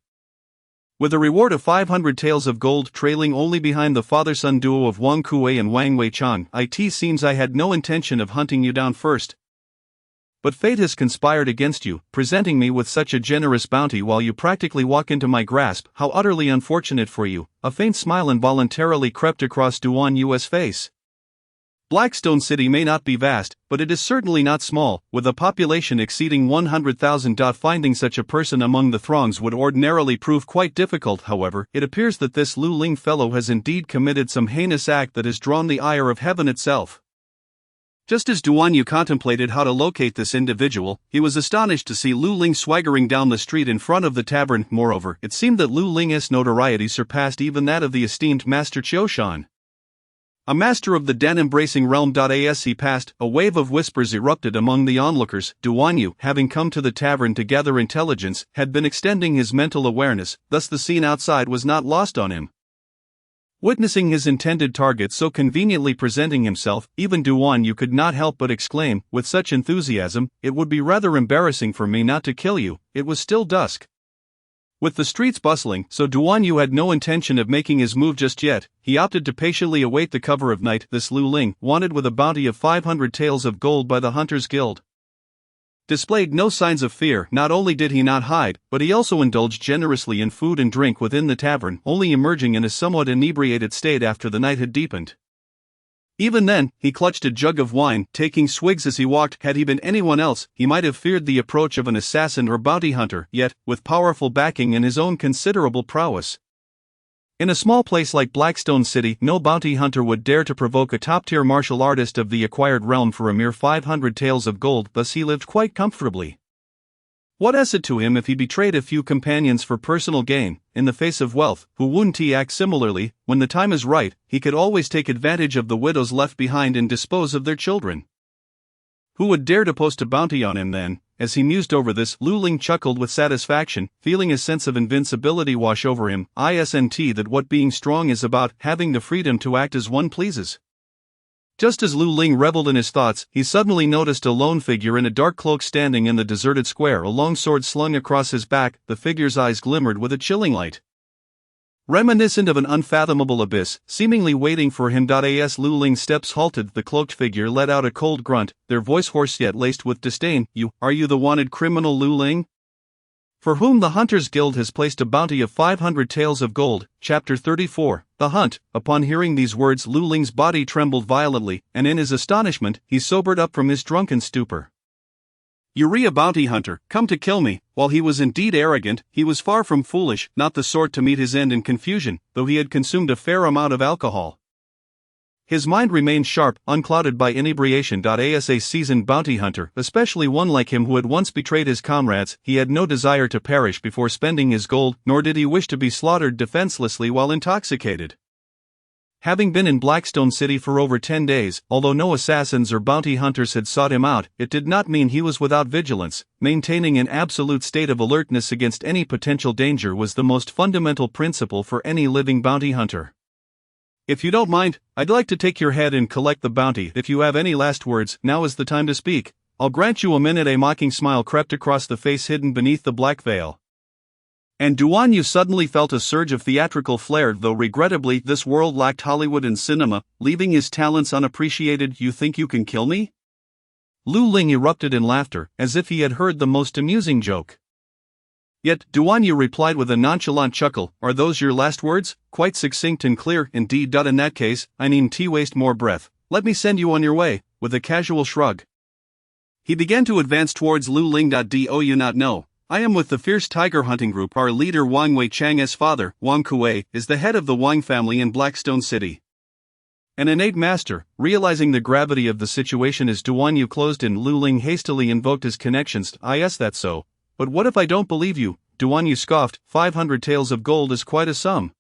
With a reward of 500 taels of gold trailing only behind the father-son duo of Wang Kuei and Wang Weichang, it seems I had no intention of hunting you down first. But fate has conspired against you, presenting me with such a generous bounty while you practically walk into my grasp. How utterly unfortunate for you. A faint smile involuntarily crept across Duan Yu's face. Blackstone City may not be vast, but it is certainly not small, with a population exceeding 100,000. Finding such a person among the throngs would ordinarily prove quite difficult. However, it appears that this Lu Ling fellow has indeed committed some heinous act that has drawn the ire of heaven itself. Just as Duan Yu contemplated how to locate this individual, he was astonished to see Lu Ling swaggering down the street in front of the tavern. Moreover, it seemed that Lu Ling's notoriety surpassed even that of the esteemed Master Qiu Shan. A master of the Dan-embracing realm. As he passed, a wave of whispers erupted among the onlookers. Duan Yu, having come to the tavern to gather intelligence, had been extending his mental awareness, thus the scene outside was not lost on him. Witnessing his intended target so conveniently presenting himself, even Duan Yu could not help but exclaim, with such enthusiasm, "It would be rather embarrassing for me not to kill you." It was still dusk. With the streets bustling, so Duan Yu had no intention of making his move just yet. He opted to patiently await the cover of night. This Lu Ling, wanted with a bounty of 500 taels of gold by the Hunters Guild, displayed no signs of fear. Not only did he not hide, but he also indulged generously in food and drink within the tavern, only emerging in a somewhat inebriated state after the night had deepened. Even then, he clutched a jug of wine, taking swigs as he walked. Had he been anyone else, he might have feared the approach of an assassin or bounty hunter, yet, with powerful backing and his own considerable prowess, in a small place like Blackstone City, no bounty hunter would dare to provoke a top-tier martial artist of the acquired realm for a mere 500 taels of gold. Thus he lived quite comfortably. What is it to him if he betrayed a few companions for personal gain, in the face of wealth? Who wouldn't act similarly? When the time is right, he could always take advantage of the widows left behind and dispose of their children. Who would dare to post a bounty on him then? As he mused over this, Lu Ling chuckled with satisfaction, feeling a sense of invincibility wash over him. Isn't that what being strong is about, having the freedom to act as one pleases? Just as Lu Ling reveled in his thoughts, he suddenly noticed a lone figure in a dark cloak standing in the deserted square, a long sword slung across his back. The figure's eyes glimmered with a chilling light, reminiscent of an unfathomable abyss, seemingly waiting for him. As Lu Ling's steps halted, the cloaked figure let out a cold grunt, their voice hoarse yet laced with disdain. Are you the wanted criminal Lu Ling, for whom the Hunters Guild has placed a bounty of 500 taels of gold? Chapter 34, The Hunt. Upon hearing these words, Lu Ling's body trembled violently, and in his astonishment, he sobered up from his drunken stupor. A bounty hunter, come to kill me. While he was indeed arrogant, he was far from foolish, not the sort to meet his end in confusion, though he had consumed a fair amount of alcohol. His mind remained sharp, unclouded by inebriation. As a seasoned bounty hunter, especially one like him who had once betrayed his comrades, he had no desire to perish before spending his gold, nor did he wish to be slaughtered defenselessly while intoxicated. Having been in Blackstone City for over 10 days, although no assassins or bounty hunters had sought him out, it did not mean he was without vigilance. Maintaining an absolute state of alertness against any potential danger was the most fundamental principle for any living bounty hunter. If you don't mind, I'd like to take your head and collect the bounty. If you have any last words, now is the time to speak. I'll grant you a minute. A mocking smile crept across the face hidden beneath the black veil. And Duan Yu suddenly felt a surge of theatrical flair. Though regrettably this world lacked Hollywood and cinema, leaving his talents unappreciated. You think you can kill me? Lu Ling erupted in laughter, as if he had heard the most amusing joke. Yet, Duan Yu replied with a nonchalant chuckle, "Are those your last words? Quite succinct and clear, indeed. In that case, I needn't waste more breath. Let me send you on your way," with a casual shrug. He began to advance towards Lu Ling. Do you not know? I am with the Fierce Tiger Hunting Group. Our leader Wang Wei Chang's father, Wang Kuei, is the head of the Wang family in Blackstone City. An innate master, realizing the gravity of the situation as Duan Yu closed in, Lu Ling hastily invoked his connections. Yes, that's so. But what if I don't believe you? Duan Yu scoffed. 500 taels of gold is quite a sum.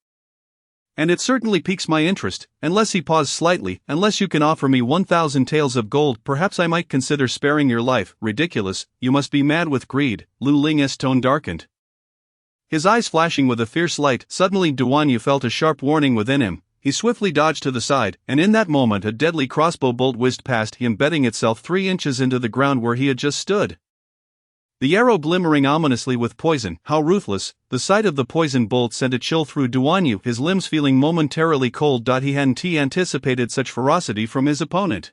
And it certainly piques my interest. Unless he paused slightly, unless you can offer me 1,000 taels of gold, perhaps I might consider sparing your life. Ridiculous, you must be mad with greed. Lu Ling's tone darkened. His eyes flashing with a fierce light. Suddenly Duan Yu felt a sharp warning within him. He swiftly dodged to the side, and in that moment a deadly crossbow bolt whizzed past him, embedding itself 3 inches into the ground where he had just stood. The arrow glimmering ominously with poison. How ruthless! The sight of the poison bolt sent a chill through Duan Yu, his limbs feeling momentarily cold. He hadn't anticipated such ferocity from his opponent,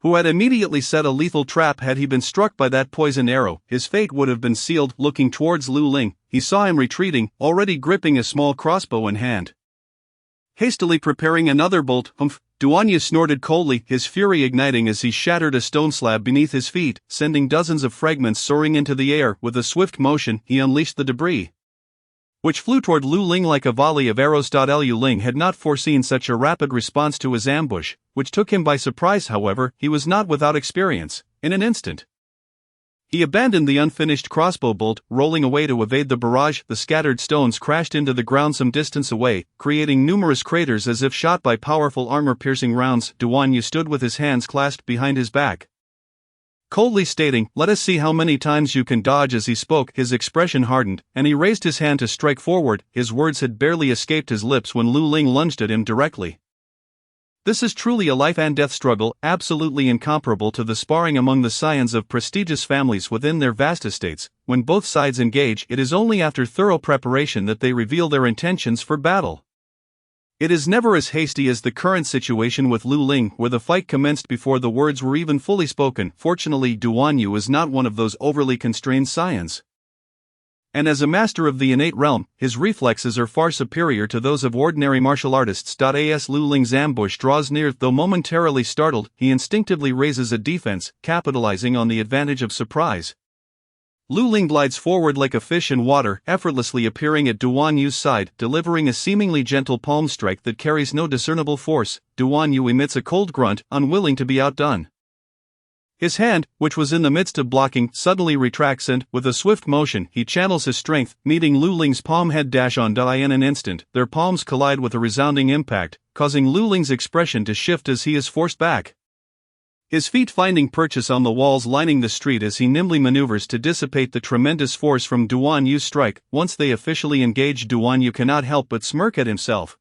who had immediately set a lethal trap. Had he been struck by that poison arrow, his fate would have been sealed. Looking towards Lu Ling, he saw him retreating, already gripping a small crossbow in hand. Hastily preparing another bolt. Humph! Duan Yu snorted coldly, his fury igniting as he shattered a stone slab beneath his feet, sending dozens of fragments soaring into the air. With a swift motion, he unleashed the debris, which flew toward Lu Ling like a volley of arrows. Lu Ling had not foreseen such a rapid response to his ambush, which took him by surprise. However, he was not without experience. In an instant, he abandoned the unfinished crossbow bolt, rolling away to evade the barrage. The scattered stones crashed into the ground some distance away, creating numerous craters as if shot by powerful armor-piercing rounds. Duan Yu stood with his hands clasped behind his back, coldly stating, "Let us see how many times you can dodge." As he spoke, his expression hardened, and he raised his hand to strike forward. His words had barely escaped his lips when Lu Ling lunged at him directly. This is truly a life-and-death struggle, absolutely incomparable to the sparring among the scions of prestigious families within their vast estates. When both sides engage, it is only after thorough preparation that they reveal their intentions for battle. It is never as hasty as the current situation with Lu Ling, where the fight commenced before the words were even fully spoken. Fortunately, Duan Yu is not one of those overly constrained scions, and as a master of the innate realm, his reflexes are far superior to those of ordinary martial artists. As Lu Ling's ambush draws near, though momentarily startled, he instinctively raises a defense, capitalizing on the advantage of surprise. Lu Ling glides forward like a fish in water, effortlessly appearing at Duan Yu's side, delivering a seemingly gentle palm strike that carries no discernible force. Duan Yu emits a cold grunt, unwilling to be outdone. His hand, which was in the midst of blocking, suddenly retracts and, with a swift motion, he channels his strength, meeting Lu Ling's palm head dash on. In an instant, their palms collide with a resounding impact, causing Lu Ling's expression to shift as he is forced back, his feet finding purchase on the walls lining the street as he nimbly maneuvers to dissipate the tremendous force from Duan Yu's strike. Once they officially engage, Duan Yu cannot help but smirk at himself,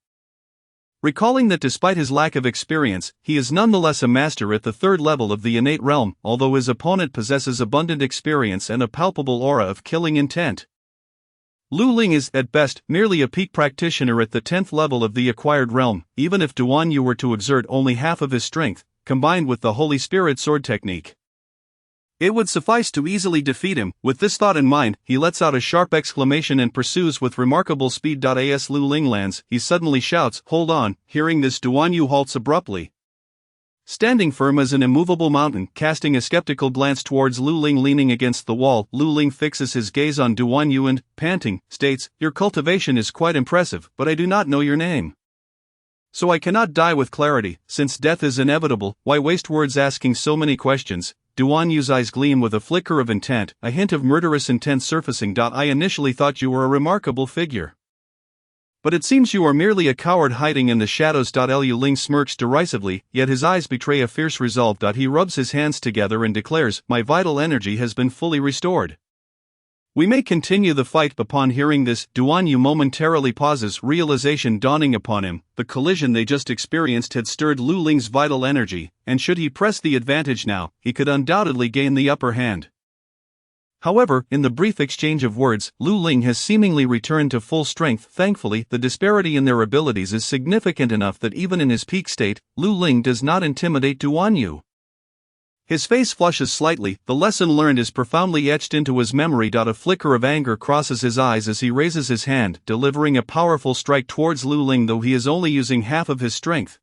recalling that despite his lack of experience, he is nonetheless a master at the 3rd level of the innate realm, although his opponent possesses abundant experience and a palpable aura of killing intent. Lu Ling is, at best, merely a peak practitioner at the 10th level of the acquired realm. Even if Duan Yu were to exert only half of his strength, combined with the Holy Spirit sword technique, it would suffice to easily defeat him. With this thought in mind, he lets out a sharp exclamation and pursues with remarkable speed. As Lu Ling lands, he suddenly shouts, "Hold on!" Hearing this, Duan Yu halts abruptly, standing firm as an immovable mountain. Casting a skeptical glance towards Lu Ling leaning against the wall, Lu Ling fixes his gaze on Duan Yu and, panting, states, "Your cultivation is quite impressive, but I do not know your name. So I cannot die with clarity. Since death is inevitable, why waste words asking so many questions?" Duan Yu's eyes gleam with a flicker of intent, a hint of murderous intent surfacing. "I initially thought you were a remarkable figure, but it seems you are merely a coward hiding in the shadows." Lu Ling smirks derisively, yet his eyes betray a fierce resolve. He rubs his hands together and declares, "My vital energy has been fully restored. We may continue the fight." Upon hearing this, Duan Yu momentarily pauses, realization dawning upon him. The collision they just experienced had stirred Lu Ling's vital energy, and should he press the advantage now, he could undoubtedly gain the upper hand. However, in the brief exchange of words, Lu Ling has seemingly returned to full strength. Thankfully, the disparity in their abilities is significant enough that even in his peak state, Lu Ling does not intimidate Duan Yu. His face flushes slightly, the lesson learned is profoundly etched into his memory. A flicker of anger crosses his eyes as he raises his hand, delivering a powerful strike towards Lu Ling, though he is only using half of his strength.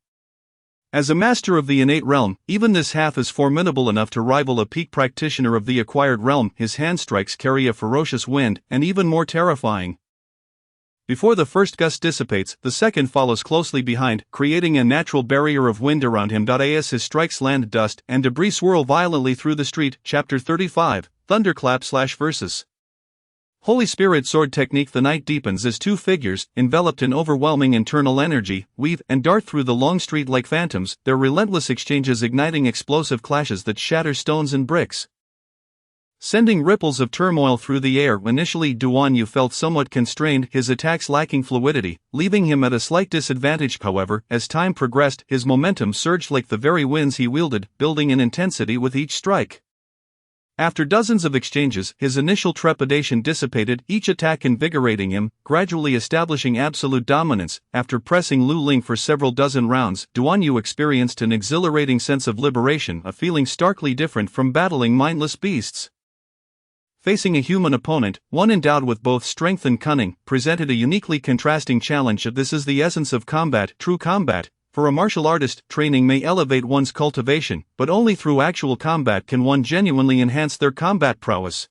As a master of the innate realm, even this half is formidable enough to rival a peak practitioner of the acquired realm. His hand strikes carry a ferocious wind, and even more terrifying. Before the first gust dissipates, the second follows closely behind, creating a natural barrier of wind around him. As his strikes land, dust and debris swirl violently through the street. Chapter 35, Thunderclap/Versus. Holy Spirit Sword Technique. The night deepens as two figures, enveloped in overwhelming internal energy, weave and dart through the long street like phantoms, their relentless exchanges igniting explosive clashes that shatter stones and bricks, sending ripples of turmoil through the air. Initially, Duan Yu felt somewhat constrained, his attacks lacking fluidity, leaving him at a slight disadvantage. However, as time progressed, his momentum surged like the very winds he wielded, building in intensity with each strike. After dozens of exchanges, his initial trepidation dissipated, each attack invigorating him, gradually establishing absolute dominance. After pressing Lu Ling for several dozen rounds, Duan Yu experienced an exhilarating sense of liberation, a feeling starkly different from battling mindless beasts. Facing a human opponent, one endowed with both strength and cunning, presented a uniquely contrasting challenge. This is the essence of combat, true combat. For a martial artist, training may elevate one's cultivation, but only through actual combat can one genuinely enhance their combat prowess.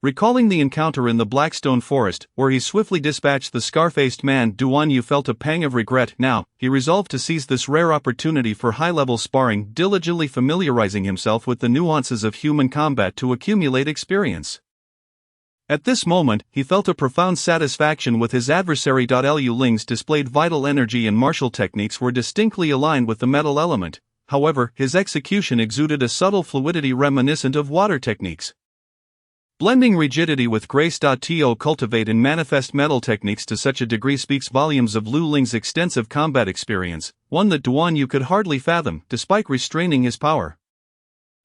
Recalling the encounter in the Blackstone Forest, where he swiftly dispatched the scar-faced man, Duan Yu felt a pang of regret. Now, he resolved to seize this rare opportunity for high-level sparring, diligently familiarizing himself with the nuances of human combat to accumulate experience. At this moment, he felt a profound satisfaction with his adversary. Lu Ling's displayed vital energy and martial techniques were distinctly aligned with the metal element. However, his execution exuded a subtle fluidity reminiscent of water techniques. Blending rigidity with grace. To cultivate and manifest metal techniques to such a degree speaks volumes of Lu Ling's extensive combat experience, one that Duan Yu could hardly fathom, despite restraining his power.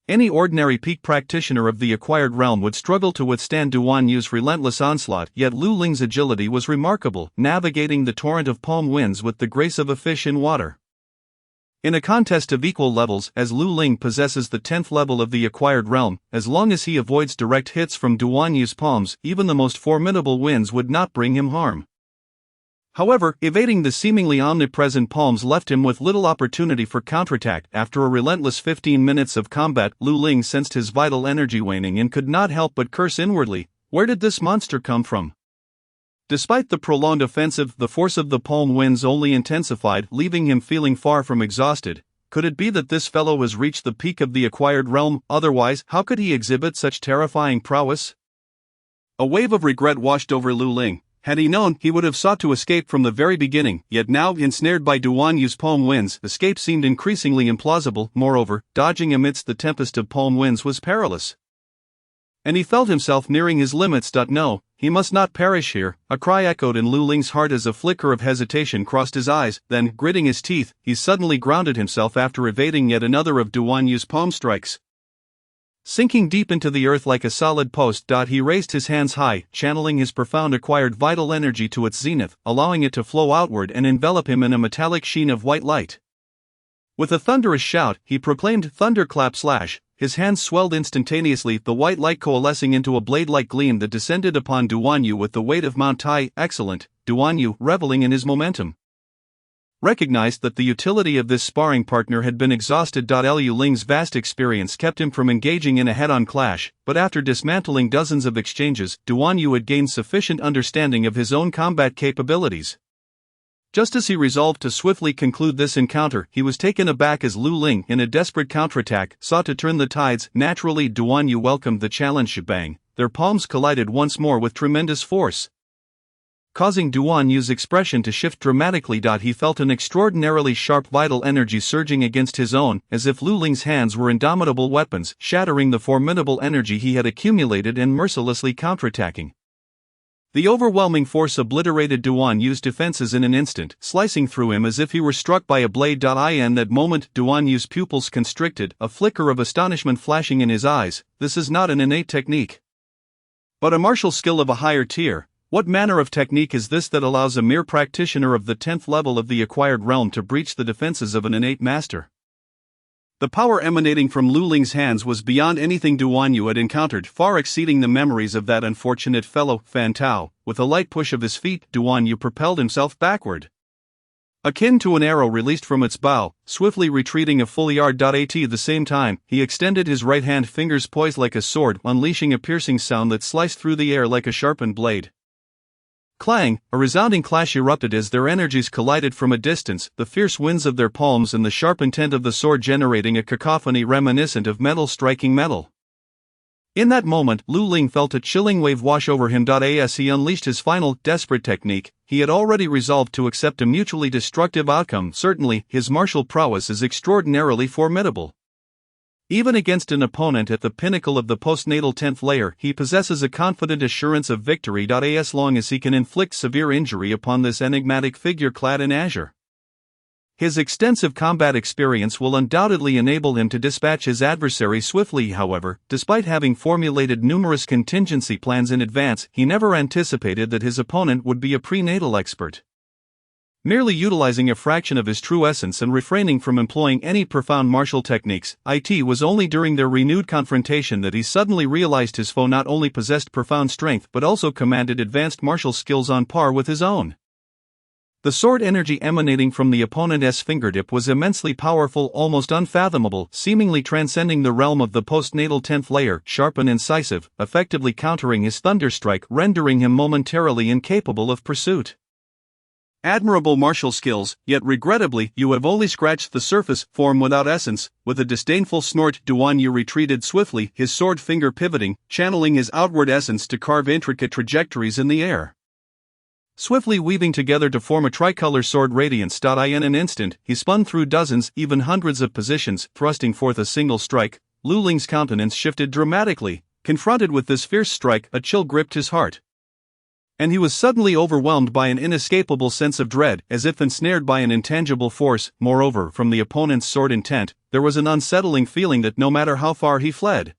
Any ordinary peak practitioner of the acquired realm would struggle to withstand Duan Yu's relentless onslaught, yet Lu Ling's agility was remarkable, navigating the torrent of palm winds with the grace of a fish in water. In a contest of equal levels, as Lu Ling possesses the 10th level of the acquired realm, as long as he avoids direct hits from Duan Yu's palms, even the most formidable winds would not bring him harm. However, evading the seemingly omnipresent palms left him with little opportunity for counterattack. After a relentless 15 minutes of combat, Lu Ling sensed his vital energy waning and could not help but curse inwardly. Where did this monster come from? Despite the prolonged offensive, the force of the palm winds only intensified, leaving him feeling far from exhausted. Could it be that this fellow has reached the peak of the acquired realm? Otherwise, how could he exhibit such terrifying prowess? A wave of regret washed over Lu Ling. Had he known, he would have sought to escape from the very beginning, yet now, ensnared by Duan Yu's palm winds, escape seemed increasingly implausible. Moreover, dodging amidst the tempest of palm winds was perilous, and he felt himself nearing his limits. No, he must not perish here. A cry echoed in Lu Ling's heart as a flicker of hesitation crossed his eyes, then, gritting his teeth, he suddenly grounded himself after evading yet another of Duan Yu's palm strikes. Sinking deep into the earth like a solid post. He raised his hands high, channeling his profound acquired vital energy to its zenith, allowing it to flow outward and envelop him in a metallic sheen of white light. With a thunderous shout, he proclaimed "Thunderclap slash." His hands swelled instantaneously, the white light coalescing into a blade-like gleam that descended upon Duan Yu with the weight of Mount Tai. Excellent, Duan Yu, reveling in his momentum, recognized that the utility of this sparring partner had been exhausted. Lu Ling's vast experience kept him from engaging in a head-on clash, but after dismantling dozens of exchanges, Duan Yu had gained sufficient understanding of his own combat capabilities. Just as he resolved to swiftly conclude this encounter, he was taken aback as Lu Ling, in a desperate counterattack, sought to turn the tides. Naturally, Duan Yu welcomed the challenge. Bang! Their palms collided once more with tremendous force, causing Duan Yu's expression to shift dramatically. He felt an extraordinarily sharp vital energy surging against his own, as if Lu Ling's hands were indomitable weapons, shattering the formidable energy he had accumulated and mercilessly counterattacking. The overwhelming force obliterated Duan Yu's defenses in an instant, slicing through him as if he were struck by a blade. In that moment, Duan Yu's pupils constricted, a flicker of astonishment flashing in his eyes. This is not an innate technique, but a martial skill of a higher tier. What manner of technique is this that allows a mere practitioner of the 10th level of the acquired realm to breach the defenses of an innate master? The power emanating from Lu Ling's hands was beyond anything Duan Yu had encountered, far exceeding the memories of that unfortunate fellow, Fan Tao. With a light push of his feet, Duan Yu propelled himself backward. Akin to an arrow released from its bow, swiftly retreating a full yard. At the same time, he extended his right hand, fingers poised like a sword, unleashing a piercing sound that sliced through the air like a sharpened blade. Clang! A resounding clash erupted as their energies collided from a distance, the fierce winds of their palms and the sharp intent of the sword generating a cacophony reminiscent of metal striking metal. In that moment, Lu Ling felt a chilling wave wash over him. As he unleashed his final, desperate technique, he had already resolved to accept a mutually destructive outcome. Certainly, his martial prowess is extraordinarily formidable. Even against an opponent at the pinnacle of the postnatal 10th layer, he possesses a confident assurance of victory. As long as he can inflict severe injury upon this enigmatic figure clad in azure. His extensive combat experience will undoubtedly enable him to dispatch his adversary swiftly. However, despite having formulated numerous contingency plans in advance, he never anticipated that his opponent would be a prenatal expert. Merely utilizing a fraction of his true essence and refraining from employing any profound martial techniques, it was only during their renewed confrontation that he suddenly realized his foe not only possessed profound strength but also commanded advanced martial skills on par with his own. The sword energy emanating from the opponent's fingertip was immensely powerful, almost unfathomable, seemingly transcending the realm of the postnatal 10th layer, sharp and incisive, effectively countering his thunderstrike, rendering him momentarily incapable of pursuit. Admirable martial skills, yet regrettably, you have only scratched the surface, form without essence. With a disdainful snort, Duan Yu retreated swiftly, his sword finger pivoting, channeling his outward essence to carve intricate trajectories in the air. Swiftly weaving together to form a tricolor sword radiance. In an instant, he spun through dozens, even hundreds of positions, thrusting forth a single strike. Lu Ling's countenance shifted dramatically. Confronted with this fierce strike, a chill gripped his heart. And he was suddenly overwhelmed by an inescapable sense of dread, as if ensnared by an intangible force. Moreover, from the opponent's sword intent, there was an unsettling feeling that no matter how far he fled,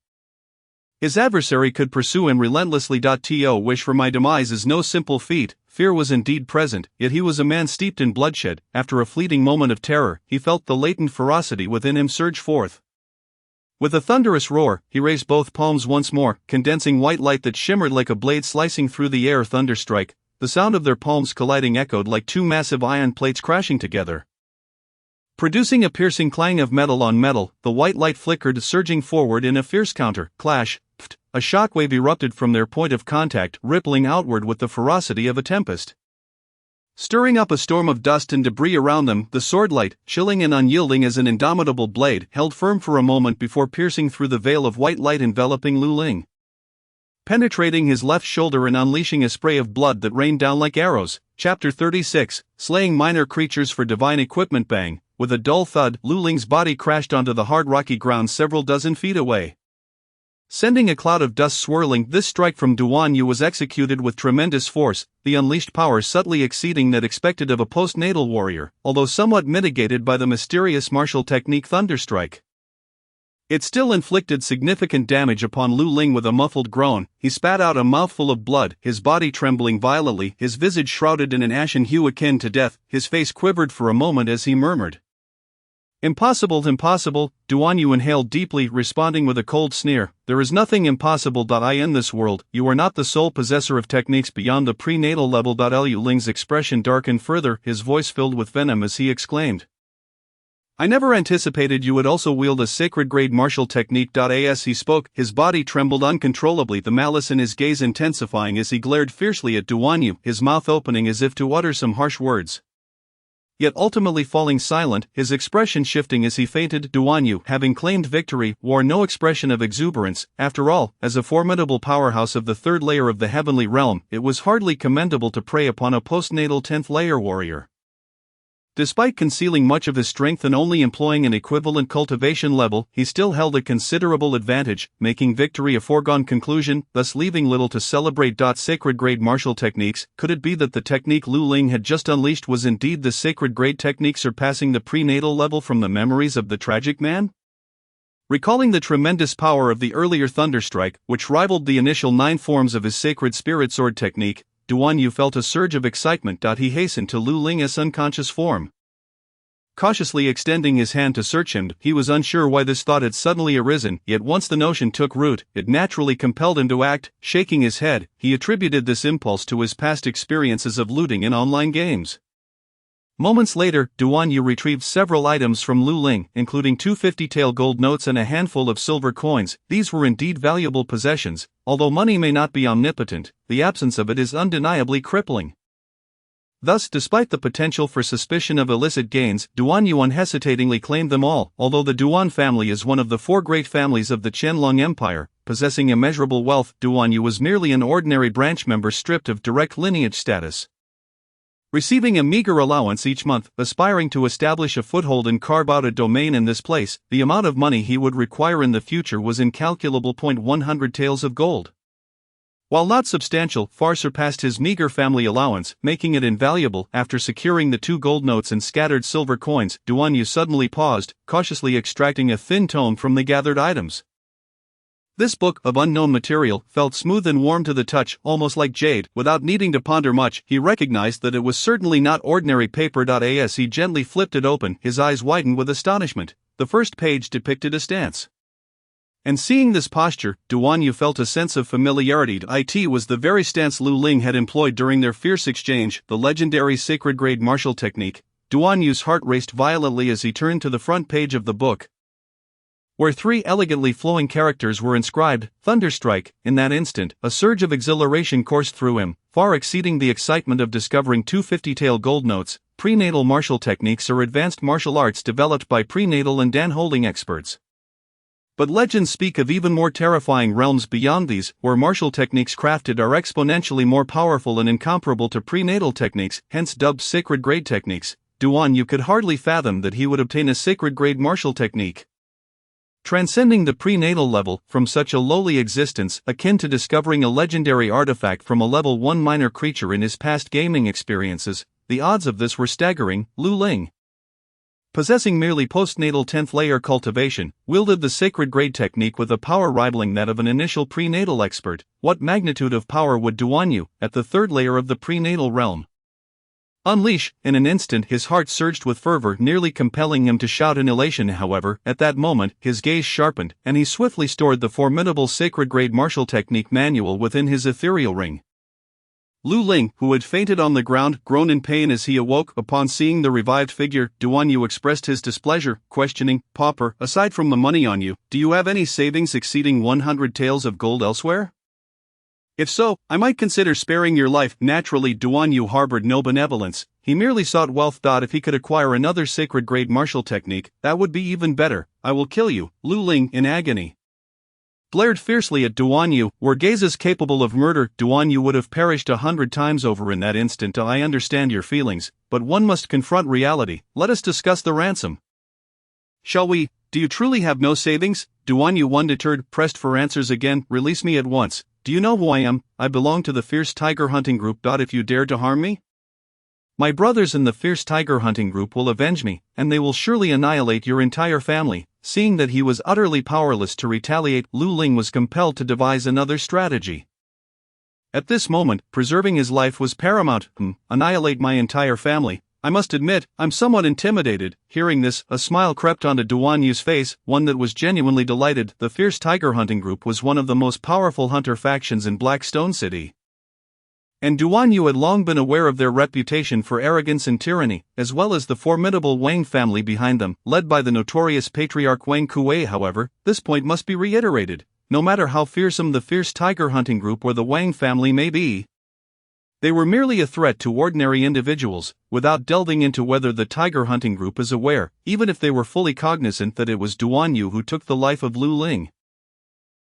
his adversary could pursue him relentlessly. To wish for my demise is no simple feat. Fear was indeed present, yet he was a man steeped in bloodshed. After a fleeting moment of terror, he felt the latent ferocity within him surge forth. With a thunderous roar, he raised both palms once more, condensing white light that shimmered like a blade slicing through the air. Thunderstrike. The sound of their palms colliding echoed like two massive iron plates crashing together. Producing a piercing clang of metal on metal, the white light flickered, surging forward in a fierce counter clash. A shockwave erupted from their point of contact, rippling outward with the ferocity of a tempest. Stirring up a storm of dust and debris around them, the swordlight, chilling and unyielding as an indomitable blade, held firm for a moment before piercing through the veil of white light enveloping Lu Ling. Penetrating his left shoulder and unleashing a spray of blood that rained down like arrows. Chapter 36, Slaying Minor Creatures for Divine Equipment. Bang! With a dull thud, Lu Ling's body crashed onto the hard rocky ground several dozen feet away. Sending a cloud of dust swirling, this strike from Duan Yu was executed with tremendous force, the unleashed power subtly exceeding that expected of a postnatal warrior, although somewhat mitigated by the mysterious martial technique Thunderstrike. It still inflicted significant damage upon Lu Ling. With a muffled groan, he spat out a mouthful of blood, his body trembling violently, his visage shrouded in an ashen hue akin to death. His face quivered for a moment as he murmured, "Impossible, impossible." Duan Yu inhaled deeply, responding with a cold sneer, "There is nothing impossible in this world. You are not the sole possessor of techniques beyond the prenatal level." Lu Ling's expression darkened further, his voice filled with venom as he exclaimed, "I never anticipated you would also wield a sacred-grade martial technique." As he spoke, his body trembled uncontrollably, the malice in his gaze intensifying as he glared fiercely at Duan Yu, his mouth opening as if to utter some harsh words. Yet ultimately falling silent, his expression shifting as he fainted. Duan Yu, having claimed victory, wore no expression of exuberance. After all, as a formidable powerhouse of the third layer of the heavenly realm, it was hardly commendable to prey upon a postnatal 10th layer warrior. Despite concealing much of his strength and only employing an equivalent cultivation level, he still held a considerable advantage, making victory a foregone conclusion, thus leaving little to celebrate. Sacred-grade martial techniques. Could it be that the technique Lu Ling had just unleashed was indeed the sacred-grade technique, surpassing the prenatal level from the memories of the tragic man? Recalling the tremendous power of the earlier Thunderstrike, which rivaled the initial 9 forms of his sacred spirit sword technique, Duan Yu felt a surge of excitement. He hastened to Lu Ling's unconscious form. cautiously extending his hand to search him. He was unsure why this thought had suddenly arisen, yet once the notion took root, it naturally compelled him to act. Shaking his head, he attributed this impulse to his past experiences of looting in online games. Moments later, Duan Yu retrieved several items from Lu Ling, including 2 50-tael gold notes and a handful of silver coins. These were indeed valuable possessions. Although money may not be omnipotent, the absence of it is undeniably crippling. Thus, despite the potential for suspicion of illicit gains, Duan Yu unhesitatingly claimed them all. Although the Duan family is one of the 4 great families of the Qianlong Empire, possessing immeasurable wealth, Duan Yu was merely an ordinary branch member stripped of direct lineage status. Receiving a meager allowance each month, aspiring to establish a foothold and carve out a domain in this place, the amount of money he would require in the future was incalculable. 100 taels of gold. While not substantial, far surpassed his meager family allowance, making it invaluable. After securing the 2 gold notes and scattered silver coins, Duan Yu suddenly paused, cautiously extracting a thin tome from the gathered items. This book, of unknown material, felt smooth and warm to the touch, almost like jade. Without needing to ponder much, he recognized that it was certainly not ordinary paper. As he gently flipped it open, his eyes widened with astonishment. The first page depicted a stance. And seeing this posture, Duan Yu felt a sense of familiarity. It was the very stance Lu Ling had employed during their fierce exchange, the legendary sacred grade martial technique. Duan Yu's heart raced violently as he turned to the front page of the book, where 3 elegantly flowing characters were inscribed, Thunderstrike. In that instant, a surge of exhilaration coursed through him, far exceeding the excitement of discovering 2 50-tael gold notes. Prenatal martial techniques are advanced martial arts developed by prenatal and Dan-holding experts. But legends speak of even more terrifying realms beyond these, where martial techniques crafted are exponentially more powerful and incomparable to prenatal techniques, hence dubbed sacred grade techniques. Duan Yu could hardly fathom that he would obtain a sacred grade martial technique transcending the prenatal level, from such a lowly existence, akin to discovering a legendary artifact from a level 1 minor creature in his past gaming experiences. The odds of this were staggering. Lu Ling, possessing merely postnatal 10th layer cultivation, wielded the sacred grade technique with a power rivaling that of an initial prenatal expert. What magnitude of power would Duan Yu, at the 3rd layer of the prenatal realm, unleash? In an instant his heart surged with fervor, nearly compelling him to shout in elation. However, at that moment, his gaze sharpened, and he swiftly stored the formidable sacred grade martial technique manual within his ethereal ring. Lu Ling, who had fainted on the ground, groaned in pain as he awoke. Upon seeing the revived figure, Duan Yu expressed his displeasure, questioning, "Pauper, aside from the money on you, do you have any savings exceeding 100 taels of gold elsewhere? If so, I might consider sparing your life." Naturally, Duan Yu harbored no benevolence. He merely sought wealth. If he could acquire another sacred grade martial technique, that would be even better. "I will kill you." Lu Ling, in agony, glared fiercely at Duan Yu. Were gazes capable of murder, Duan Yu would have perished 100 times over in that instant. "I understand your feelings, but one must confront reality. Let us discuss the ransom. Shall we? Do you truly have no savings?" Duan Yu, undeterred, pressed for answers again. "Release me at once. Do you know who I am? I belong to the Fierce Tiger Hunting Group. If you dare to harm me, my brothers in the Fierce Tiger Hunting Group will avenge me, and they will surely annihilate your entire family." Seeing that he was utterly powerless to retaliate, Lu Ling was compelled to devise another strategy. At this moment, preserving his life was paramount. Annihilate my entire family? I must admit, I'm somewhat intimidated." Hearing this, a smile crept onto Duan Yu's face, one that was genuinely delighted. The Fierce Tiger Hunting Group was one of the most powerful hunter factions in Blackstone City, and Duan Yu had long been aware of their reputation for arrogance and tyranny, as well as the formidable Wang family behind them, led by the notorious patriarch Wang Kuei. However, this point must be reiterated. No matter how fearsome the Fierce Tiger Hunting Group or the Wang family may be, they were merely a threat to ordinary individuals. Without delving into whether the Tiger Hunting Group is aware, even if they were fully cognizant, that it was Duan Yu who took the life of Lu Ling,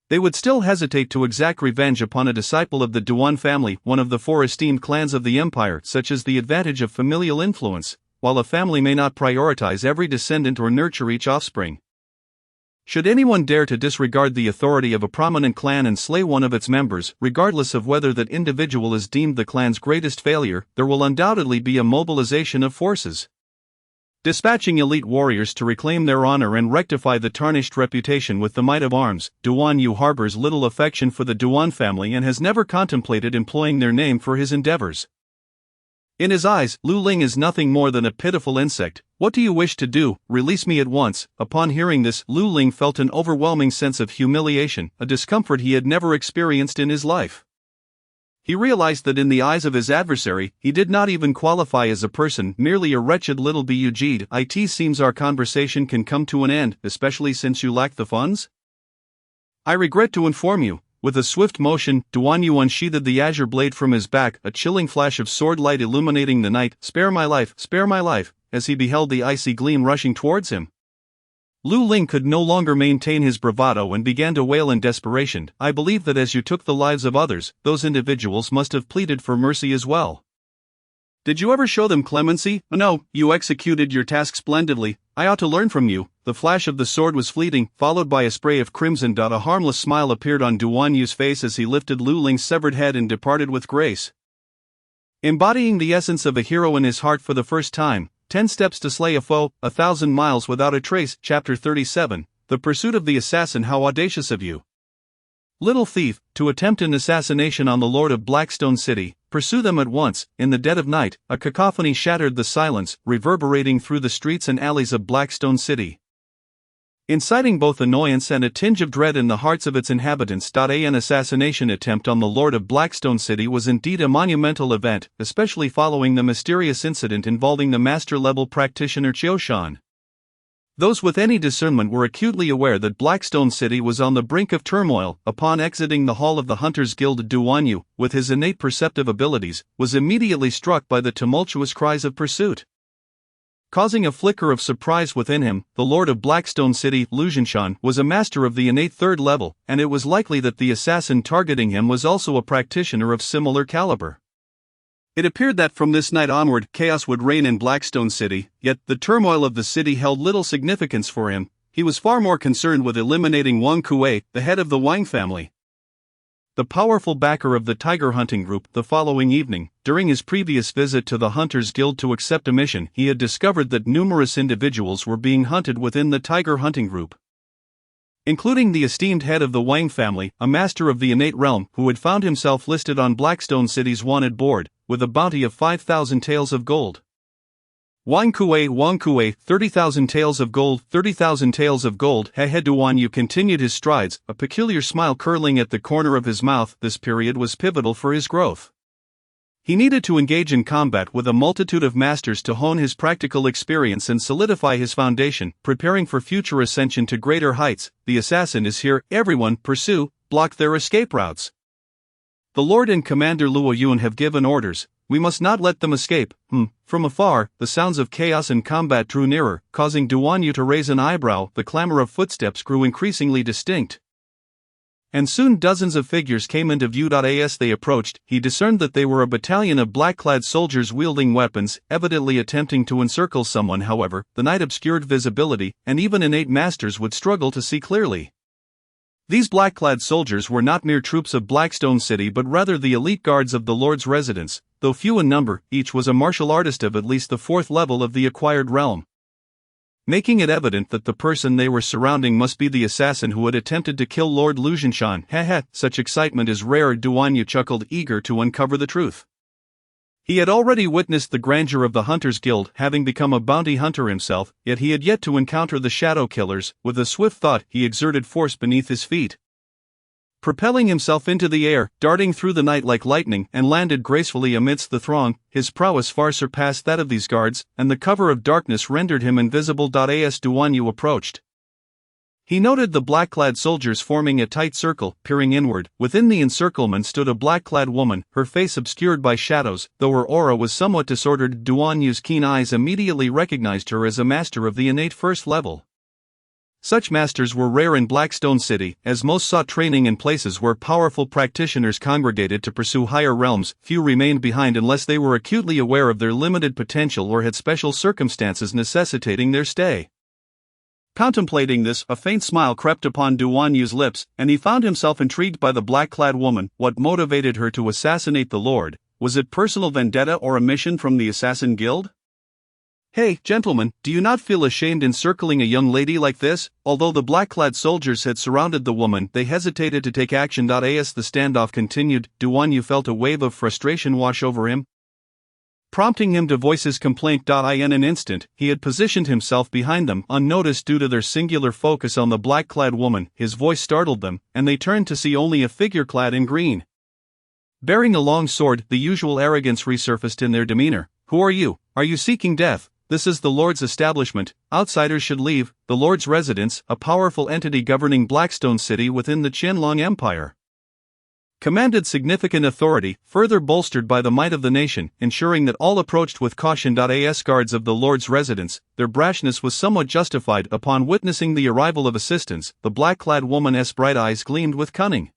they would still hesitate to exact revenge upon a disciple of the Duan family, one of the 4 esteemed clans of the empire. Such is the advantage of familial influence. While a family may not prioritize every descendant or nurture each offspring, should anyone dare to disregard the authority of a prominent clan and slay one of its members, regardless of whether that individual is deemed the clan's greatest failure, there will undoubtedly be a mobilization of forces, dispatching elite warriors to reclaim their honor and rectify the tarnished reputation with the might of arms. Duan Yu harbors little affection for the Duan family and has never contemplated employing their name for his endeavors. In his eyes, Lu Ling is nothing more than a pitiful insect. What do you wish to do? Release me at once. Upon hearing this, Lu Ling felt an overwhelming sense of humiliation, a discomfort he had never experienced in his life. He realized that in the eyes of his adversary, he did not even qualify as a person, merely a wretched little bug. It seems our conversation can come to an end, especially since you lack the funds? I regret to inform you. With a swift motion, Duan Yu unsheathed the azure blade from his back, a chilling flash of sword light illuminating the night. Spare my life, as he beheld the icy gleam rushing towards him. Lu Ling could no longer maintain his bravado and began to wail in desperation. I believe that as you took the lives of others, those individuals must have pleaded for mercy as well. Did you ever show them clemency? No, you executed your task splendidly. I ought to learn from you. The flash of the sword was fleeting, followed by a spray of crimson. A harmless smile appeared on Duan Yu's face as he lifted Lu Ling's severed head and departed with grace. Embodying the essence of a hero in his heart for the first time, 10 Steps to Slay a Foe, 1,000 Miles Without a Trace. Chapter 37, The Pursuit of the Assassin. How audacious of you! Little thief, to attempt an assassination on the Lord of Blackstone City. Pursue them at once. In the dead of night, a cacophony shattered the silence, reverberating through the streets and alleys of Blackstone City, inciting both annoyance and a tinge of dread in the hearts of its inhabitants. An assassination attempt on the Lord of Blackstone City was indeed a monumental event, especially following the mysterious incident involving the master-level practitioner Qiu Shan. Those with any discernment were acutely aware that Blackstone City was on the brink of turmoil. Upon exiting the hall of the Hunters Guild, Duan Yu, with his innate perceptive abilities, was immediately struck by the tumultuous cries of pursuit. Causing a flicker of surprise within him, the Lord of Blackstone City, Lu Zhinshan, was a master of the innate third level, and it was likely that the assassin targeting him was also a practitioner of similar caliber. It appeared that from this night onward, chaos would reign in Blackstone City, yet the turmoil of the city held little significance for him. He was far more concerned with eliminating Wang Kuei, the head of the Wang family, the powerful backer of the Tiger Hunting Group. The following evening, during his previous visit to the Hunters Guild to accept a mission, he had discovered that numerous individuals were being hunted within the Tiger Hunting Group, including the esteemed head of the Wang family, a master of the innate realm, who had found himself listed on Blackstone City's wanted board, with a bounty of 5,000 taels of gold. Wang Kuei, 30,000 taels of gold, 30,000 taels of gold. Duan Yu continued his strides, a peculiar smile curling at the corner of his mouth. This period was pivotal for his growth. He needed to engage in combat with a multitude of masters to hone his practical experience and solidify his foundation, preparing for future ascension to greater heights. The assassin is here. Everyone, pursue, block their escape routes. The Lord and Commander Luo Yun have given orders. We must not let them escape. From afar, the sounds of chaos and combat drew nearer, causing Duan Yu to raise an eyebrow. The clamor of footsteps grew increasingly distinct, and soon dozens of figures came into view. As they approached, he discerned that they were a battalion of black-clad soldiers wielding weapons, evidently attempting to encircle someone. However, the night obscured visibility, and even innate masters would struggle to see clearly. These black-clad soldiers were not mere troops of Blackstone City but rather the elite guards of the Lord's residence. Though few in number, each was a martial artist of at least the 4th level of the acquired realm, making it evident that the person they were surrounding must be the assassin who had attempted to kill Lord Lu Zhinshan. Such excitement is rare. Duan Yu chuckled, eager to uncover the truth. He had already witnessed the grandeur of the Hunters Guild, having become a bounty hunter himself, yet he had yet to encounter the Shadow Killers. With a swift thought, he exerted force beneath his feet, propelling himself into the air, darting through the night like lightning, and landed gracefully amidst the throng. His prowess far surpassed that of these guards, and the cover of darkness rendered him invisible. As Duan Yu approached, he noted the black-clad soldiers forming a tight circle, peering inward. Within the encirclement stood a black-clad woman, her face obscured by shadows, though her aura was somewhat disordered. Duan Yu's keen eyes immediately recognized her as a master of the innate 1st level. Such masters were rare in Blackstone City, as most sought training in places where powerful practitioners congregated to pursue higher realms. Few remained behind unless they were acutely aware of their limited potential or had special circumstances necessitating their stay. Contemplating this, a faint smile crept upon Duan Yu's lips, and he found himself intrigued by the black-clad woman. What motivated her to assassinate the Lord? Was it personal vendetta or a mission from the Assassin Guild? Hey, gentlemen, do you not feel ashamed encircling a young lady like this? Although the black-clad soldiers had surrounded the woman, they hesitated to take action. As the standoff continued, Duan Yu felt a wave of frustration wash over him. prompting him to voice his complaint. In an instant, he had positioned himself behind them, unnoticed due to their singular focus on the black-clad woman. His voice startled them, and they turned to see only a figure clad in green. Bearing a long sword, the usual arrogance resurfaced in their demeanor. "Who are you? Are you seeking death? This is the Lord's establishment. Outsiders should leave. The Lord's residence, a powerful entity governing Blackstone City within the Qianlong Empire, commanded significant authority, further bolstered by the might of the nation, ensuring that all approached with caution. As guards of the Lord's residence, their brashness was somewhat justified. Upon witnessing the arrival of assistants, the black-clad woman's bright eyes gleamed with cunning.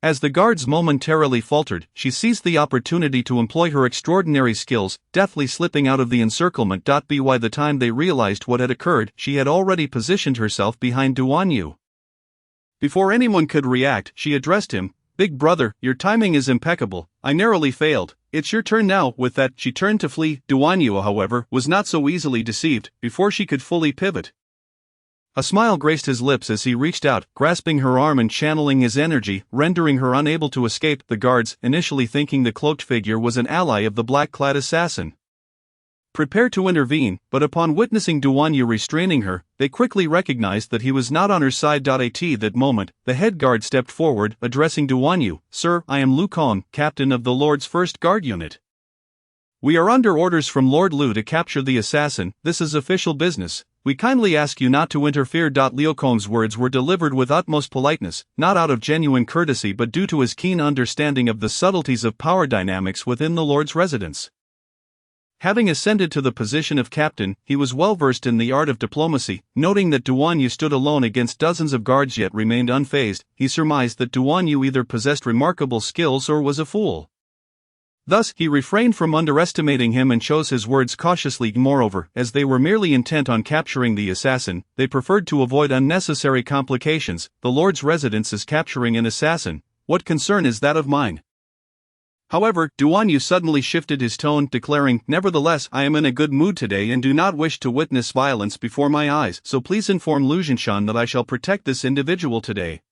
As the guards momentarily faltered, she seized the opportunity to employ her extraordinary skills, deftly slipping out of the encirclement. By the time they realized what had occurred, she had already positioned herself behind Duan Yu. Before anyone could react, she addressed him. "Big brother, your timing is impeccable. I narrowly failed. It's your turn now." With that, she turned to flee. Duan Yu, however, was not so easily deceived. Before she could fully pivot, a smile graced his lips as he reached out, grasping her arm and channeling his energy, rendering her unable to escape. The guards, initially thinking the cloaked figure was an ally of the black-clad assassin, prepared to intervene, but upon witnessing Duan Yu restraining her, they quickly recognized that he was not on her side. At that moment, the head guard stepped forward, addressing Duan Yu. "Sir, I am Lu Kong, captain of the Lord's First Guard Unit. We are under orders from Lord Lu to capture the assassin. This is official business. We kindly ask you not to interfere." Liu Kong's words were delivered with utmost politeness, not out of genuine courtesy but due to his keen understanding of the subtleties of power dynamics within the Lord's residence. Having ascended to the position of captain, he was well versed in the art of diplomacy. Noting that Duan Yu stood alone against dozens of guards yet remained unfazed, he surmised that Duan Yu either possessed remarkable skills or was a fool. Thus, he refrained from underestimating him and chose his words cautiously. Moreover, as they were merely intent on capturing the assassin, they preferred to avoid unnecessary complications. "The Lord's residence is capturing an assassin. What concern is that of mine?" However, Duan Yu suddenly shifted his tone, declaring, "Nevertheless, I am in a good mood today and do not wish to witness violence before my eyes, so please inform Lu Zhinshan that I shall protect this individual today."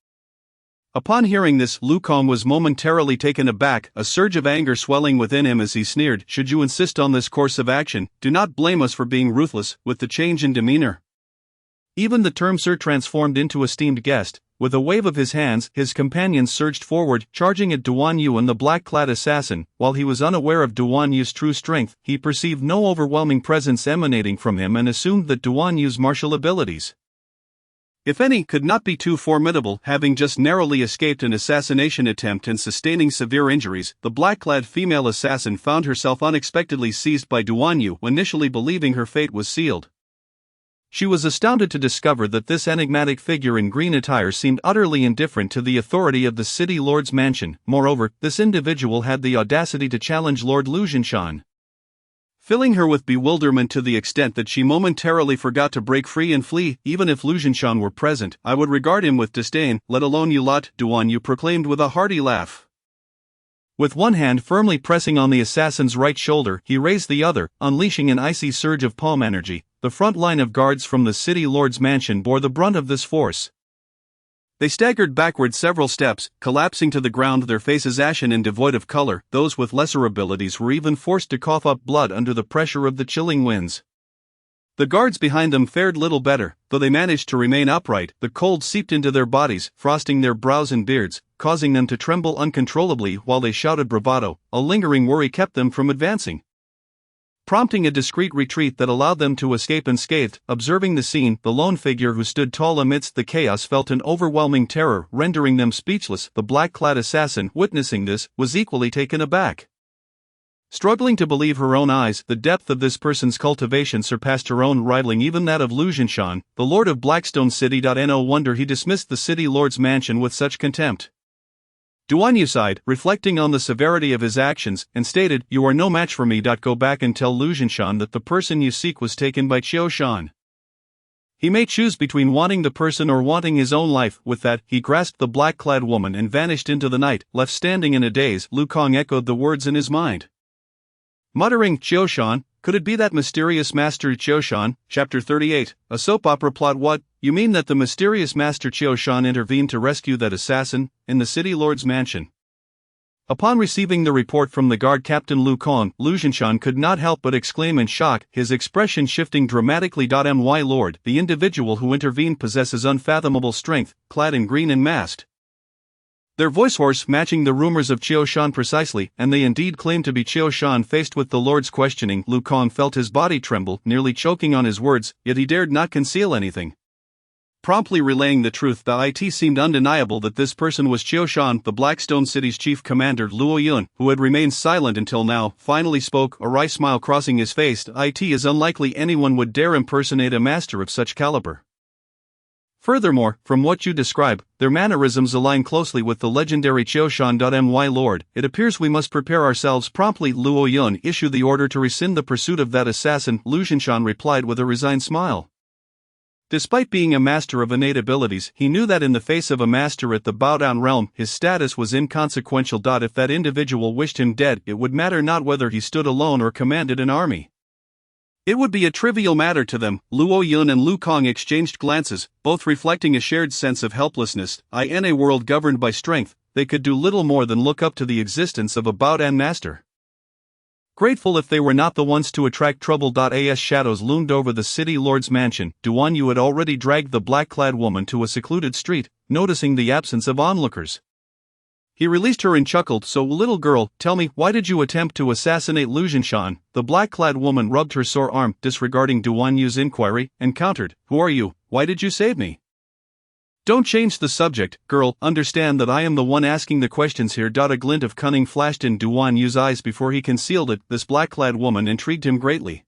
Upon hearing this, Lu Kong was momentarily taken aback, a surge of anger swelling within him as he sneered, "Should you insist on this course of action, do not blame us for being ruthless." With the change in demeanor, even the term sir transformed into esteemed guest. With a wave of his hands, his companions surged forward, charging at Duan Yu and the black-clad assassin. While he was unaware of Duan Yu's true strength, he perceived no overwhelming presence emanating from him and assumed that Duan Yu's martial abilities, if any, could not be too formidable. Having just narrowly escaped an assassination attempt and sustaining severe injuries, the black-clad female assassin found herself unexpectedly seized by Duan Yu, initially believing her fate was sealed. She was astounded to discover that this enigmatic figure in green attire seemed utterly indifferent to the authority of the city lord's mansion. Moreover, this individual had the audacity to challenge Lord Lu Zhinshan, filling her with bewilderment to the extent that she momentarily forgot to break free and flee. "Even if Lu Zhinshan were present, I would regard him with disdain, let alone you lot," Duan Yu proclaimed with a hearty laugh. With one hand firmly pressing on the assassin's right shoulder, he raised the other, unleashing an icy surge of palm energy. The front line of guards from the city lord's mansion bore the brunt of this force. They staggered backward several steps, collapsing to the ground, their faces ashen and devoid of color. Those with lesser abilities were even forced to cough up blood under the pressure of the chilling winds. The guards behind them fared little better, though they managed to remain upright. The cold seeped into their bodies, frosting their brows and beards, causing them to tremble uncontrollably while they shouted bravado. A lingering worry kept them from advancing, prompting a discreet retreat that allowed them to escape unscathed. Observing the scene, the lone figure who stood tall amidst the chaos felt an overwhelming terror, rendering them speechless. The black-clad assassin, witnessing this, was equally taken aback. Struggling to believe her own eyes, the depth of this person's cultivation surpassed her own, rivaling even that of Lu Zhinshan, the lord of Blackstone City. No wonder he dismissed the city lord's mansion with such contempt. Duan Yu sighed, reflecting on the severity of his actions, and stated, "You are no match for me. Go back and tell Lu Zhinshan that the person you seek was taken by Qiu Shan. He may choose between wanting the person or wanting his own life." With that, he grasped the black-clad woman and vanished into the night. Left standing in a daze, Lu Kong echoed the words in his mind, muttering, "Qiu Shan? Could it be that mysterious Master Qiu Shan?" Chapter 38, a soap opera plot. What? You mean that the mysterious Master Qiu Shan intervened to rescue that assassin, in the city lord's mansion? Upon receiving the report from the guard Captain Lu Kong, Lu Zhinshan could not help but exclaim in shock, his expression shifting dramatically. My lord, the individual who intervened possesses unfathomable strength, clad in green and masked. Their voice hoarse, matching the rumors of Qiu Shan precisely, and they indeed claimed to be Qiu Shan. Faced with the lord's questioning, Lu Kong felt his body tremble, nearly choking on his words, yet he dared not conceal anything. Promptly relaying the truth, it seemed undeniable that this person was Qiu Shan. The Blackstone City's chief commander Luo Yun, who had remained silent until now, finally spoke, a wry smile crossing his face. It is unlikely anyone would dare impersonate a master of such caliber. Furthermore, from what you describe, their mannerisms align closely with the legendary Qiu Shan. My lord, it appears we must prepare ourselves promptly. Luo Yun issued the order to rescind the pursuit of that assassin. Lu Zhinshan replied with a resigned smile. Despite being a master of innate abilities, he knew that in the face of a master at the Baodan realm, his status was inconsequential. If that individual wished him dead, it would matter not whether he stood alone or commanded an army. It would be a trivial matter to them. Luo Yun and Lu Kong exchanged glances, both reflecting a shared sense of helplessness. In a world governed by strength, they could do little more than look up to the existence of a Baodan master. Grateful if they were not the ones to attract trouble. As shadows loomed over the city lord's mansion, Duan Yu had already dragged the black-clad woman to a secluded street, noticing the absence of onlookers. He released her and chuckled, "So, little girl, tell me, why did you attempt to assassinate Lu Zhinshan?" The black-clad woman rubbed her sore arm, disregarding Duan Yu's inquiry, and countered, "Who are you? Why did you save me?" "Don't change the subject, girl, understand that I am the one asking the questions here." A glint of cunning flashed in Duan Yu's eyes before he concealed it. This black-clad woman intrigued him greatly.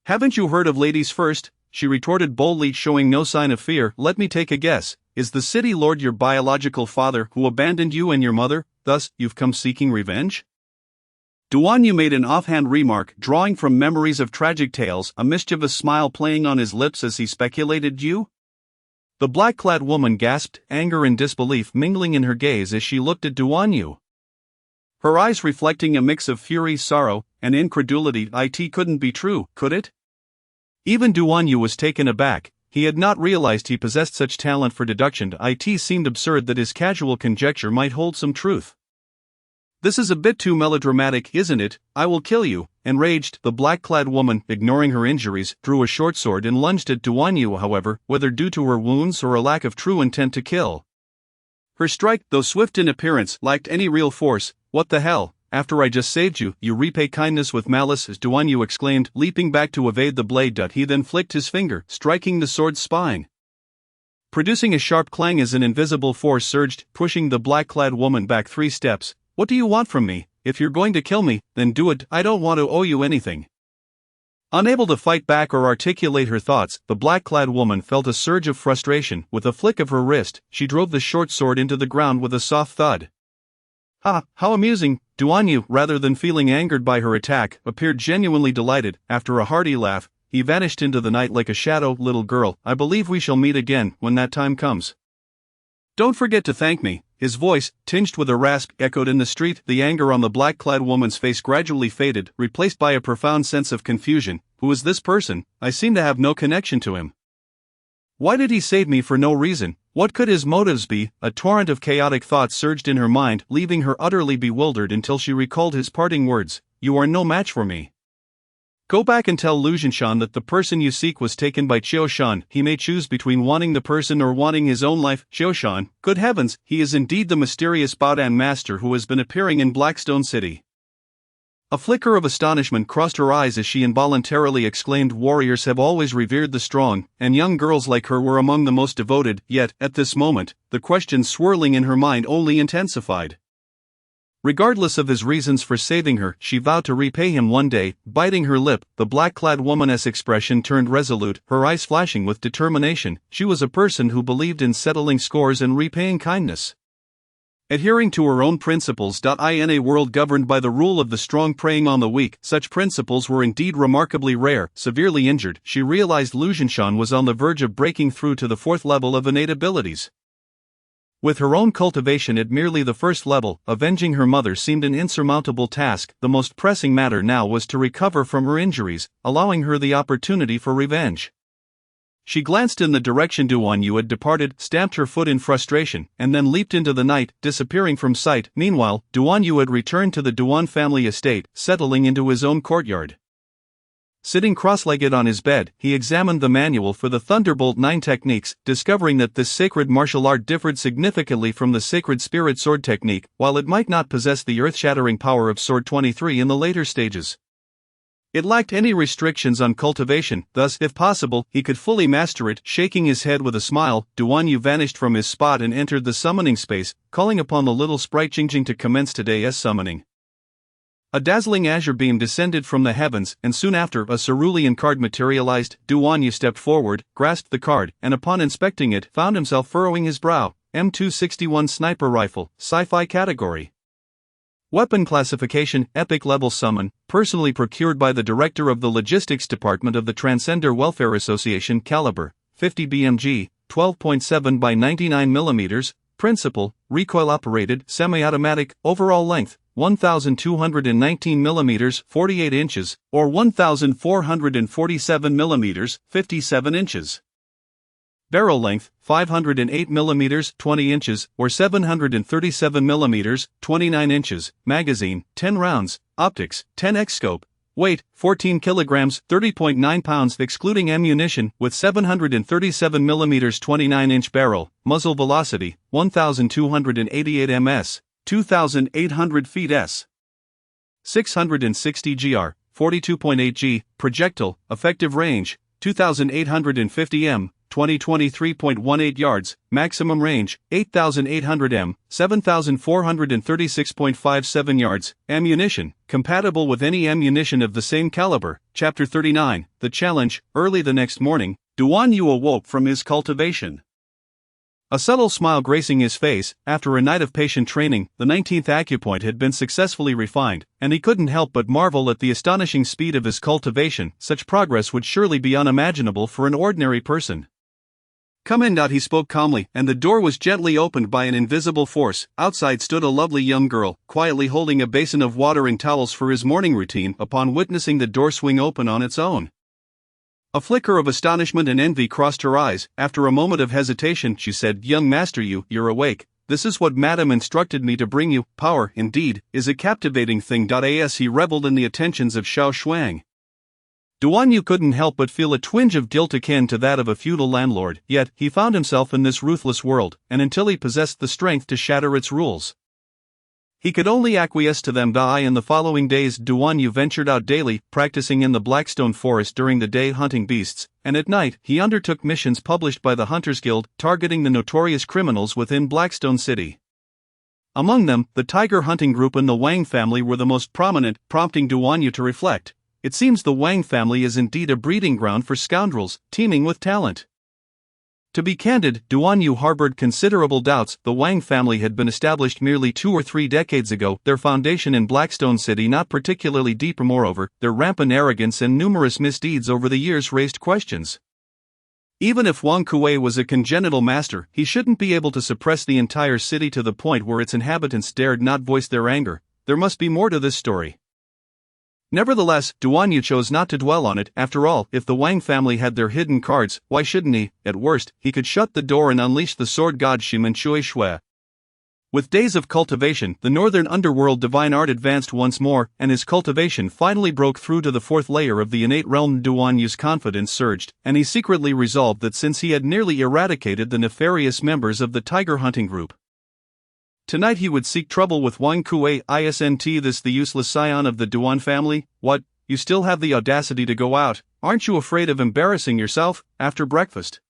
"Haven't you heard of ladies first?" she retorted boldly, showing no sign of fear. "Let me take a guess. Is the city lord your biological father who abandoned you and your mother? Thus, you've come seeking revenge?" Duan Yu made an offhand remark, drawing from memories of tragic tales, a mischievous smile playing on his lips as he speculated. "You?" The black-clad woman gasped, anger and disbelief mingling in her gaze as she looked at Duan Yu. Her eyes reflecting a mix of fury, sorrow, and incredulity. It couldn't be true, could it? Even Duan Yu was taken aback. He had not realized he possessed such talent for deduction. It seemed absurd that his casual conjecture might hold some truth. "This is a bit too melodramatic, isn't it? I will kill you." Enraged, the black-clad woman, ignoring her injuries, drew a short sword and lunged at Duan Yu. However, whether due to her wounds or a lack of true intent to kill, her strike, though swift in appearance, lacked any real force. "What the hell? After I just saved you, you repay kindness with malice," as Duan Yu exclaimed, leaping back to evade the blade. He then flicked his finger, striking the sword's spine, producing a sharp clang as an invisible force surged, pushing the black-clad woman back 3 steps. "What do you want from me? If you're going to kill me, then do it. I don't want to owe you anything." Unable to fight back or articulate her thoughts, the black-clad woman felt a surge of frustration. With a flick of her wrist, she drove the short sword into the ground with a soft thud. "Ha, how amusing!" Duan Yu, rather than feeling angered by her attack, appeared genuinely delighted. After a hearty laugh, he vanished into the night like a shadow. "Little girl, I believe we shall meet again when that time comes. Don't forget to thank me." His voice, tinged with a rasp, echoed in the street. The anger on the black-clad woman's face gradually faded, replaced by a profound sense of confusion. "Who is this person? I seem to have no connection to him. Why did he save me for no reason? What could his motives be?" A torrent of chaotic thoughts surged in her mind, leaving her utterly bewildered until she recalled his parting words, "You are no match for me. Go back and tell Lu Zhinshan that the person you seek was taken by Qiu Shan. He may choose between wanting the person or wanting his own life." Qiu Shan, good heavens, he is indeed the mysterious Baodan master who has been appearing in Blackstone City. A flicker of astonishment crossed her eyes as she involuntarily exclaimed, "Warriors have always revered the strong, and young girls like her were among the most devoted." Yet, at this moment, the questions swirling in her mind only intensified. Regardless of his reasons for saving her, she vowed to repay him one day. Biting her lip, the black-clad woman's expression turned resolute, her eyes flashing with determination. She was a person who believed in settling scores and repaying kindness. Adhering to her own principles. In a world governed by the rule of the strong preying on the weak, such principles were indeed remarkably rare. Severely injured, she realized Lu Zhinshan was on the verge of breaking through to the 4th level of innate abilities. With her own cultivation at merely the 1st level, avenging her mother seemed an insurmountable task. The most pressing matter now was to recover from her injuries, allowing her the opportunity for revenge. She glanced in the direction Duan Yu had departed, stamped her foot in frustration, and then leaped into the night, disappearing from sight. Meanwhile, Duan Yu had returned to the Duan family estate, settling into his own courtyard. Sitting cross-legged on his bed, he examined the manual for the Thunderbolt 9 techniques, discovering that this sacred martial art differed significantly from the Sacred Spirit Sword technique, while it might not possess the earth-shattering power of Sword 23 in the later stages. It lacked any restrictions on cultivation, thus, if possible, he could fully master it. Shaking his head with a smile, Duan Yu vanished from his spot and entered the summoning space, calling upon the little sprite Jingjing to commence today's summoning. A dazzling azure beam descended from the heavens, and soon after a cerulean card materialized. Duan Yu stepped forward, grasped the card, and upon inspecting it, found himself furrowing his brow. M261 Sniper Rifle, Sci-Fi category. Weapon classification, Epic Level Summon, personally procured by the Director of the Logistics Department of the Transcender Welfare Association. Caliber, 50 BMG, 12.7 by 99 mm, Principle, recoil-operated, semi-automatic, overall length, 1,219 mm 48 inches, or 1,447 mm 57 inches. Barrel length, 508 mm 20 inches, or 737 mm 29 inches. Magazine, 10 rounds. Optics, 10x scope. Weight, 14 kilograms 30.9 pounds excluding ammunition, with 737 mm 29-inch barrel. Muzzle velocity, 1,288 ms. 2,800 feet s. 660 gr, 42.8 g, projectile, effective range, 2,850 m, 23.18 yards, maximum range, 8,800 m, 7,436.57 yards, ammunition, compatible with any ammunition of the same caliber. Chapter 39, The Challenge. Early the next morning, Duan Yu awoke from his cultivation. A subtle smile gracing his face. After a night of patient training, the 19th acupoint had been successfully refined, and he couldn't help but marvel at the astonishing speed of his cultivation. Such progress would surely be unimaginable for an ordinary person. "Come in." He spoke calmly, and the door was gently opened by an invisible force. Outside stood a lovely young girl, quietly holding a basin of water and towels for his morning routine. Upon witnessing the door swing open on its own, a flicker of astonishment and envy crossed her eyes. After a moment of hesitation, she said, "Young master, you're awake. This is what Madame instructed me to bring you. Power, indeed, is a captivating thing." As he reveled in the attentions of Xiao Shuang, Duan Yu couldn't help but feel a twinge of guilt akin to that of a feudal landlord. Yet, he found himself in this ruthless world, and until he possessed the strength to shatter its rules, he could only acquiesce to them. In the following days, Duan Yu ventured out daily, practicing in the Blackstone Forest during the day hunting beasts, and at night, he undertook missions published by the Hunters Guild, targeting the notorious criminals within Blackstone City. Among them, the tiger hunting group and the Wang family were the most prominent, prompting Duan Yu to reflect. It seems the Wang family is indeed a breeding ground for scoundrels, teeming with talent. To be candid, Duan Yu harbored considerable doubts. The Wang family had been established merely 2 or 3 decades ago, their foundation in Blackstone City not particularly deep. Moreover, their rampant arrogance and numerous misdeeds over the years raised questions. Even if Wang Kuei was a congenital master, he shouldn't be able to suppress the entire city to the point where its inhabitants dared not voice their anger. There must be more to this story. Nevertheless, Duan Yu chose not to dwell on it. After all, if the Wang family had their hidden cards, why shouldn't he? At worst, he could shut the door and unleash the sword god Shimen Chui Shui. With days of cultivation, the northern underworld divine art advanced once more, and his cultivation finally broke through to the 4th layer of the innate realm. Duan Yu's confidence surged, and he secretly resolved that since he had nearly eradicated the nefarious members of the tiger hunting group, tonight he would seek trouble with Wang Kuei. Isn't this the useless scion of the Duan family? What, you still have the audacity to go out? Aren't you afraid of embarrassing yourself? After breakfast,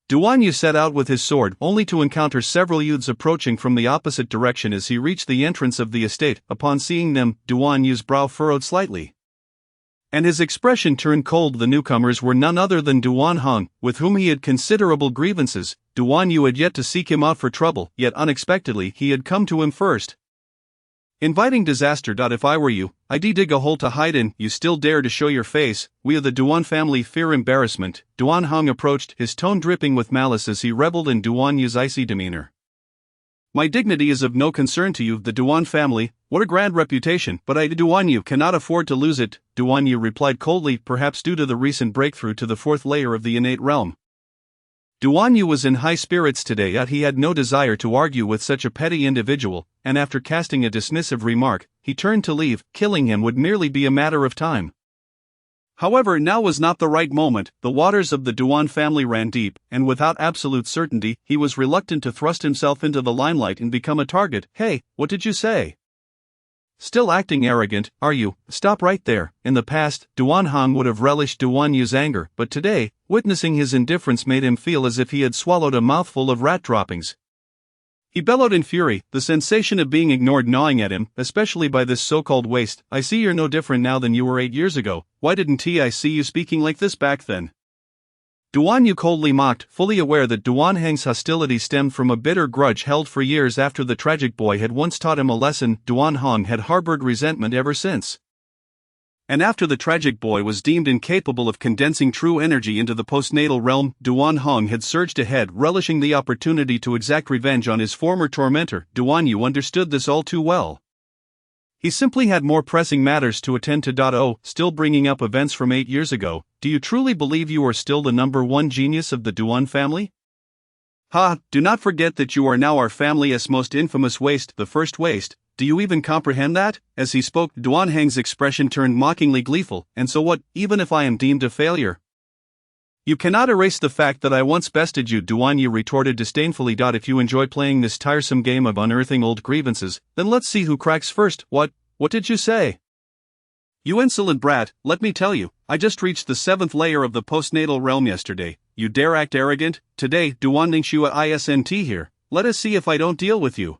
Duan Yu set out with his sword, only to encounter several youths approaching from the opposite direction as he reached the entrance of the estate. Upon seeing them, Duan Yu's brow furrowed slightly, and his expression turned cold. The newcomers were none other than Duan Hong, with whom he had considerable grievances. Duan Yu had yet to seek him out for trouble, yet unexpectedly he had come to him first. Inviting disaster. If I were you, I'd dig a hole to hide in. You still dare to show your face? We of the Duan family fear embarrassment. Duan Hong approached, his tone dripping with malice as he reveled in Duan Yu's icy demeanor. My dignity is of no concern to you, the Duan family. What a grand reputation, but I, Duan Yu, cannot afford to lose it, Duan Yu replied coldly, perhaps due to the recent breakthrough to the fourth layer of the innate realm. Duan Yu was in high spirits today, yet he had no desire to argue with such a petty individual, and after casting a dismissive remark, he turned to leave. Killing him would merely be a matter of time. However, now was not the right moment. The waters of the Duan family ran deep, and without absolute certainty, he was reluctant to thrust himself into the limelight and become a target. Hey, what did you say? Still acting arrogant, are you? Stop right there. In the past, Duan Hong would have relished Duan Yu's anger, but today, witnessing his indifference made him feel as if he had swallowed a mouthful of rat droppings. He bellowed in fury, the sensation of being ignored gnawing at him, especially by this so-called waste. I see you're no different now than you were 8 years ago. Why didn't I see you speaking like this back then? Duan Yu coldly mocked, fully aware that Duan Heng's hostility stemmed from a bitter grudge held for years after the tragic boy had once taught him a lesson. Duan Hong had harbored resentment ever since. And after the tragic boy was deemed incapable of condensing true energy into the postnatal realm, Duan Hong had surged ahead, relishing the opportunity to exact revenge on his former tormentor. Duan Yu understood this all too well. He simply had more pressing matters to attend to. Oh, still bringing up events from 8 years ago. Do you truly believe you are still the #1 genius of the Duan family? Ha, do not forget that you are now our family's most infamous waste, the first waste. Do you even comprehend that? As he spoke, Duan Heng's expression turned mockingly gleeful. And so what, even if I am deemed a failure? You cannot erase the fact that I once bested you, Duan Yu retorted disdainfully. If you enjoy playing this tiresome game of unearthing old grievances, then let's see who cracks first. What did you say? You insolent brat, let me tell you, I just reached the 7th layer of the postnatal realm yesterday. You dare act arrogant? Today, Duan Ningxue isn't here. Let us see if I don't deal with you.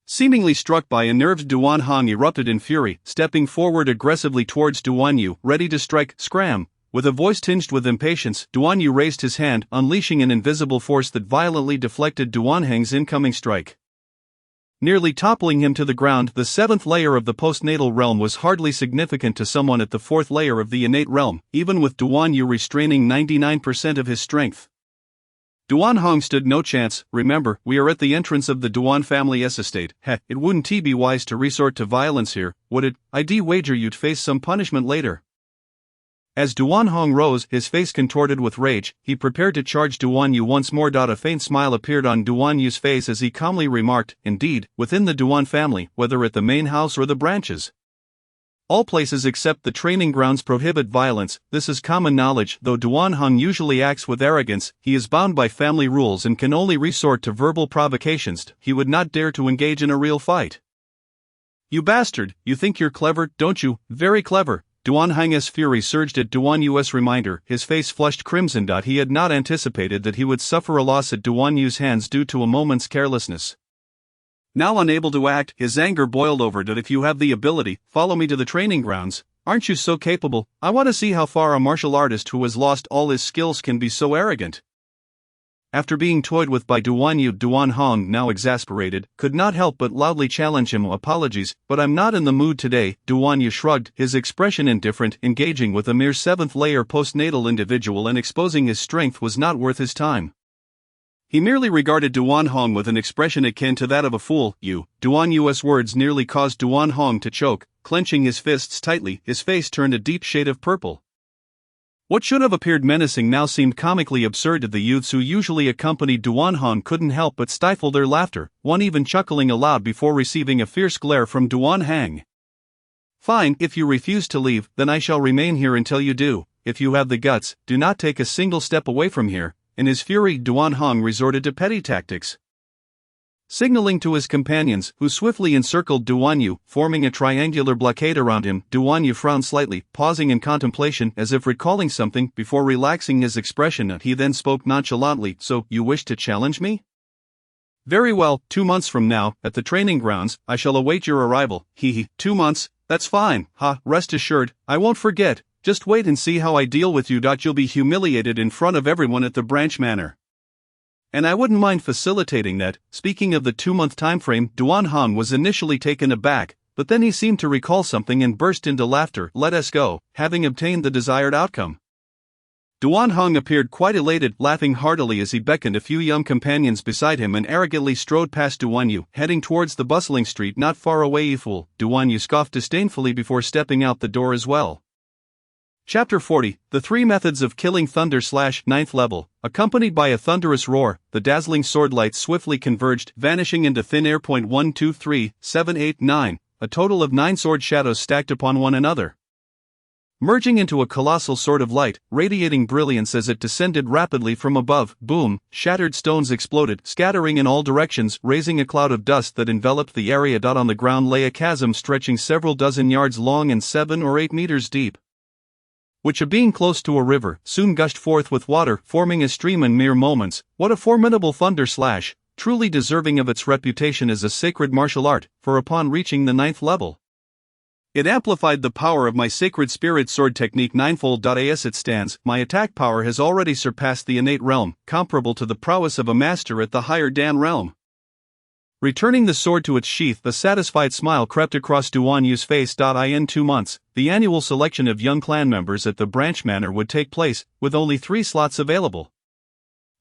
Seemingly struck by unnerved, Duan Hong erupted in fury, stepping forward aggressively towards Duan Yu, ready to strike. Scram! With a voice tinged with impatience, Duan Yu raised his hand, unleashing an invisible force that violently deflected Duan Heng's incoming strike. Nearly toppling him to the ground, the 7th layer of the postnatal realm was hardly significant to someone at the 4th layer of the innate realm, even with Duan Yu restraining 99% of his strength. Duan Hong stood no chance. Remember, we are at the entrance of the Duan family's estate. It wouldn't be wise to resort to violence here, would it? I'd wager you'd face some punishment later. As Duan Hong rose, his face contorted with rage, he prepared to charge Duan Yu once more. A faint smile appeared on Duan Yu's face as he calmly remarked, indeed, within the Duan family, whether at the main house or the branches, all places except the training grounds prohibit violence. This is common knowledge. Though Duan Hong usually acts with arrogance, he is bound by family rules and can only resort to verbal provocations. He would not dare to engage in a real fight. You bastard, you think you're clever, don't you? Very clever. Duan Heng's fury surged at Duan Yu's reminder, his face flushed crimson. He had not anticipated that he would suffer a loss at Duan Yu's hands due to a moment's carelessness. Now unable to act, his anger boiled over. If you have the ability, follow me to the training grounds. Aren't you so capable? I want to see how far a martial artist who has lost all his skills can be so arrogant. After being toyed with by Duan Yu, Duan Hong, now exasperated, could not help but loudly challenge him. Apologies, but I'm not in the mood today. Duan Yu shrugged, his expression indifferent. Engaging with a mere 7th layer postnatal individual and exposing his strength was not worth his time. He merely regarded Duan Hong with an expression akin to that of a fool. Duan Yu's words nearly caused Duan Hong to choke. Clenching his fists tightly, his face turned a deep shade of purple. What should have appeared menacing now seemed comically absurd. The youths who usually accompanied Duan Hong couldn't help but stifle their laughter, one even chuckling aloud before receiving a fierce glare from Duan Heng. Fine, if you refuse to leave, then I shall remain here until you do. If you have the guts, do not take a single step away from here. In his fury, Duan Hong resorted to petty tactics. Signaling to his companions, who swiftly encircled Duan Yu, forming a triangular blockade around him, Duan Yu frowned slightly, pausing in contemplation as if recalling something before relaxing his expression. He then spoke nonchalantly, so, you wish to challenge me? Very well, 2 months from now, at the training grounds, I shall await your arrival. 2 months, that's fine. Rest assured, I won't forget. Just wait and see how I deal with you. You'll be humiliated in front of everyone at the branch manor. And I wouldn't mind facilitating that. Speaking of the 2-month time frame, Duan Hong was initially taken aback, but then he seemed to recall something and burst into laughter. Let us go, having obtained the desired outcome. Duan Hong appeared quite elated, laughing heartily as he beckoned a few young companions beside him and arrogantly strode past Duan Yu, heading towards the bustling street not far away. "You fool," Duan Yu scoffed disdainfully before stepping out the door as well. Chapter 40, The Three Methods of Killing Thunder / 9th level. Accompanied by a thunderous roar, the dazzling sword lights swiftly converged, vanishing into thin air. 1, 2, 3, 7, 8, 9, a total of 9 sword shadows stacked upon one another, merging into a colossal sword of light, radiating brilliance as it descended rapidly from above. Boom! Shattered stones exploded, scattering in all directions, raising a cloud of dust that enveloped the area. On the ground lay a chasm stretching several dozen yards long and 7 or 8 meters deep, which, being close to a river, soon gushed forth with water, forming a stream in mere moments. What a formidable thunder slash, truly deserving of its reputation as a sacred martial art, for upon reaching the 9th level, it amplified the power of my sacred spirit sword technique ninefold. As it stands, my attack power has already surpassed the innate realm, comparable to the prowess of a master at the higher Dan realm. Returning the sword to its sheath, a satisfied smile crept across Duan Yu's face. In 2 months, the annual selection of young clan members at the branch manor would take place, with only 3 slots available.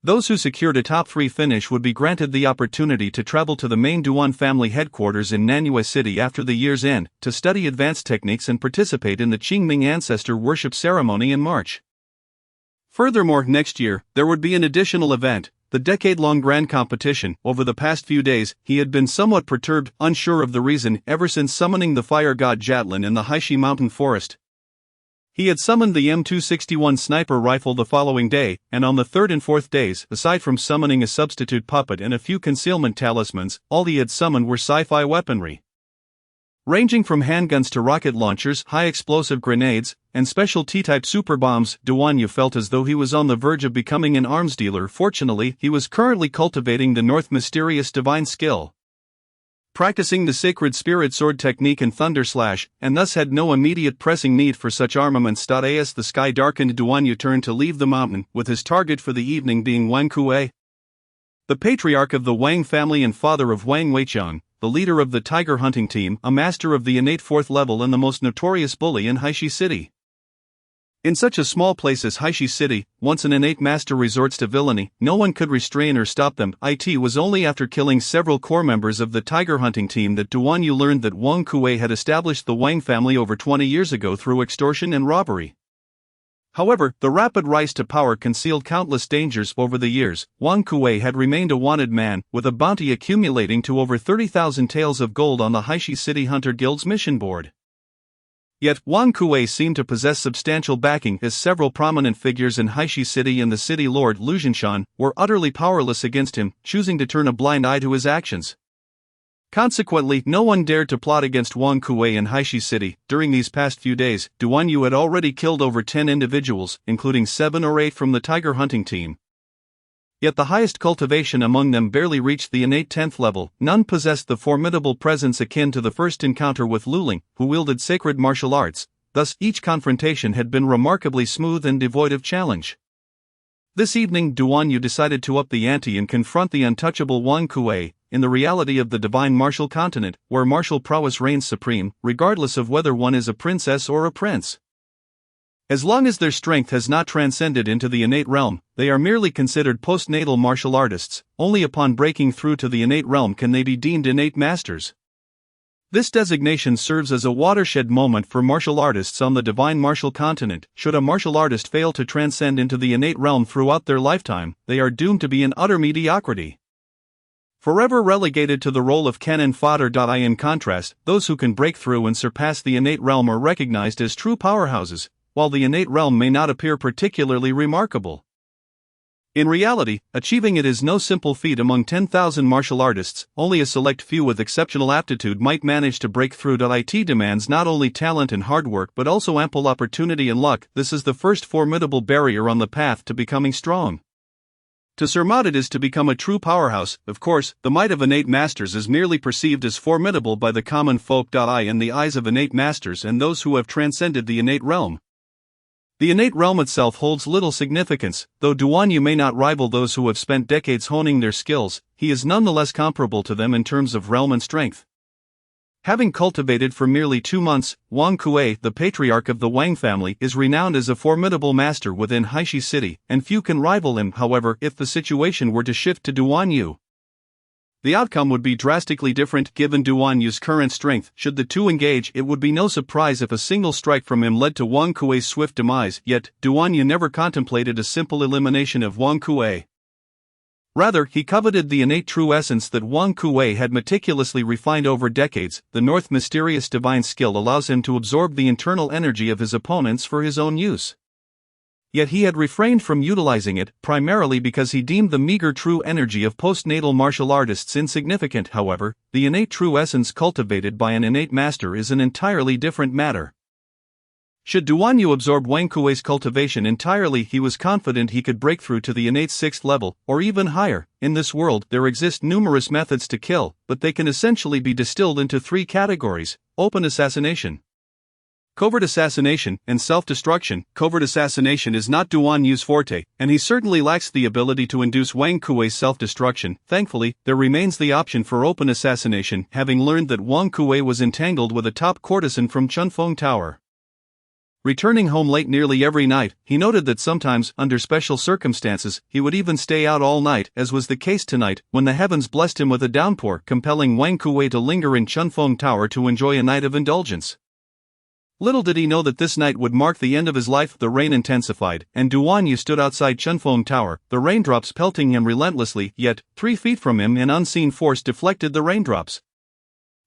Those who secured a top 3 finish would be granted the opportunity to travel to the main Duan family headquarters in Nanyue City after the year's end, to study advanced techniques and participate in the Qingming ancestor worship ceremony in March. Furthermore, next year, there would be an additional event, the decade-long grand competition. Over the past few days, he had been somewhat perturbed, unsure of the reason, ever since summoning the fire god Jatlin in the Haishi mountain forest. He had summoned the M261 sniper rifle the following day, and on the 3rd and 4th days, aside from summoning a substitute puppet and a few concealment talismans, all he had summoned were sci-fi weaponry, ranging from handguns to rocket launchers, high-explosive grenades, and special T-type super bombs. Duan Yu felt as though he was on the verge of becoming an arms dealer. Fortunately, he was currently cultivating the North mysterious divine skill, practicing the sacred spirit sword technique and thunder slash, and thus had no immediate pressing need for such armaments. As the sky darkened, Duan Yu turned to leave the mountain, with his target for the evening being Wang Kuei, the patriarch of the Wang family and father of Wang Weiqiang, the leader of the tiger hunting team, a master of the innate 4th level and the most notorious bully in Haishi City. In such a small place as Haishi City, once an innate master resorts to villainy, no one could restrain or stop them. It was only after killing several core members of the tiger hunting team that Duan Yu learned that Wang Kuei had established the Wang family over 20 years ago through extortion and robbery. However, the rapid rise to power concealed countless dangers. Over the years, Wang Kuei had remained a wanted man, with a bounty accumulating to over 30,000 taels of gold on the Haishi City Hunter Guild's mission board. Yet, Wang Kuei seemed to possess substantial backing, as several prominent figures in Haishi City and the city lord Lu Zhinshan were utterly powerless against him, choosing to turn a blind eye to his actions. Consequently, no one dared to plot against Wang Kuei in Haishi City. During these past few days, Duan Yu had already killed over 10 individuals, including 7 or 8 from the tiger hunting team. Yet the highest cultivation among them barely reached the innate 10th level. None possessed the formidable presence akin to the first encounter with Luling, who wielded sacred martial arts. Thus, each confrontation had been remarkably smooth and devoid of challenge. This evening, Duan Yu decided to up the ante and confront the untouchable Wang Kuei, in the reality of the divine martial continent, where martial prowess reigns supreme, regardless of whether one is a princess or a prince. As long as their strength has not transcended into the innate realm, they are merely considered postnatal martial artists. Only upon breaking through to the innate realm can they be deemed innate masters. This designation serves as a watershed moment for martial artists on the divine martial continent. Should a martial artist fail to transcend into the innate realm throughout their lifetime, they are doomed to be in utter mediocrity, forever relegated to the role of cannon fodder. In contrast, those who can break through and surpass the innate realm are recognized as true powerhouses, while the innate realm may not appear particularly remarkable. In reality, achieving it is no simple feat. Among 10,000 martial artists, only a select few with exceptional aptitude might manage to break through. It demands not only talent and hard work but also ample opportunity and luck. This is the first formidable barrier on the path to becoming strong. To surmount it is to become a true powerhouse. Of course, the might of innate masters is merely perceived as formidable by the common folk. In the eyes of innate masters and those who have transcended the innate realm, the innate realm itself holds little significance. Though Duan Yu may not rival those who have spent decades honing their skills, he is nonetheless comparable to them in terms of realm and strength. Having cultivated for merely 2 months, Wang Kuei, the patriarch of the Wang family, is renowned as a formidable master within Haishi City, and few can rival him. However, if the situation were to shift to Duan Yu, the outcome would be drastically different. Given Duan Yu's current strength, should the two engage, it would be no surprise if a single strike from him led to Wang Kuei's swift demise. Yet, Duan Yu never contemplated a simple elimination of Wang Kuei. Rather, he coveted the innate true essence that Wang Kuei had meticulously refined over decades. The North's mysterious divine skill allows him to absorb the internal energy of his opponents for his own use. Yet he had refrained from utilizing it, primarily because he deemed the meager true energy of postnatal martial artists insignificant. However, the innate true essence cultivated by an innate master is an entirely different matter. Should Duan Yu absorb Wang Kuei's cultivation entirely, he was confident he could break through to the innate 6th level, or even higher. In this world, there exist numerous methods to kill, but they can essentially be distilled into 3 categories: open assassination, covert assassination, and self-destruction. Covert assassination is not Duan Yu's forte, and he certainly lacks the ability to induce Wang Kuei's self-destruction. Thankfully, there remains the option for open assassination, having learned that Wang Kuei was entangled with a top courtesan from Chunfeng Tower. Returning home late nearly every night, he noted that sometimes, under special circumstances, he would even stay out all night, as was the case tonight, when the heavens blessed him with a downpour, compelling Wang Kuei to linger in Chunfeng Tower to enjoy a night of indulgence. Little did he know that this night would mark the end of his life. The rain intensified, and Duan Yu stood outside Chunfeng Tower, the raindrops pelting him relentlessly. Yet, 3 feet from him, an unseen force deflected the raindrops,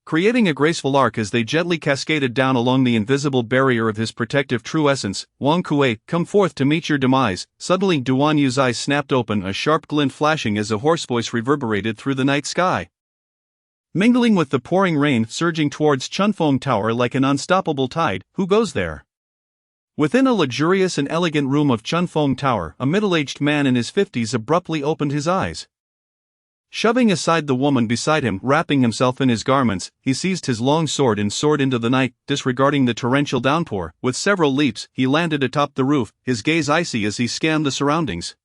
creating a graceful arc as they gently cascaded down along the invisible barrier of his protective true essence. Wang Kuei, come forth to meet your demise. Suddenly Duan Yu's eyes snapped open, a sharp glint flashing as a hoarse voice reverberated through the night sky, mingling with the pouring rain surging towards Chunfeng Tower like an unstoppable tide. Who goes there? Within a luxurious and elegant room of Chunfeng Tower, a middle-aged man in his 50s abruptly opened his eyes. Shoving aside the woman beside him, wrapping himself in his garments, he seized his long sword and soared into the night, disregarding the torrential downpour. With several leaps, he landed atop the roof, his gaze icy as he scanned the surroundings.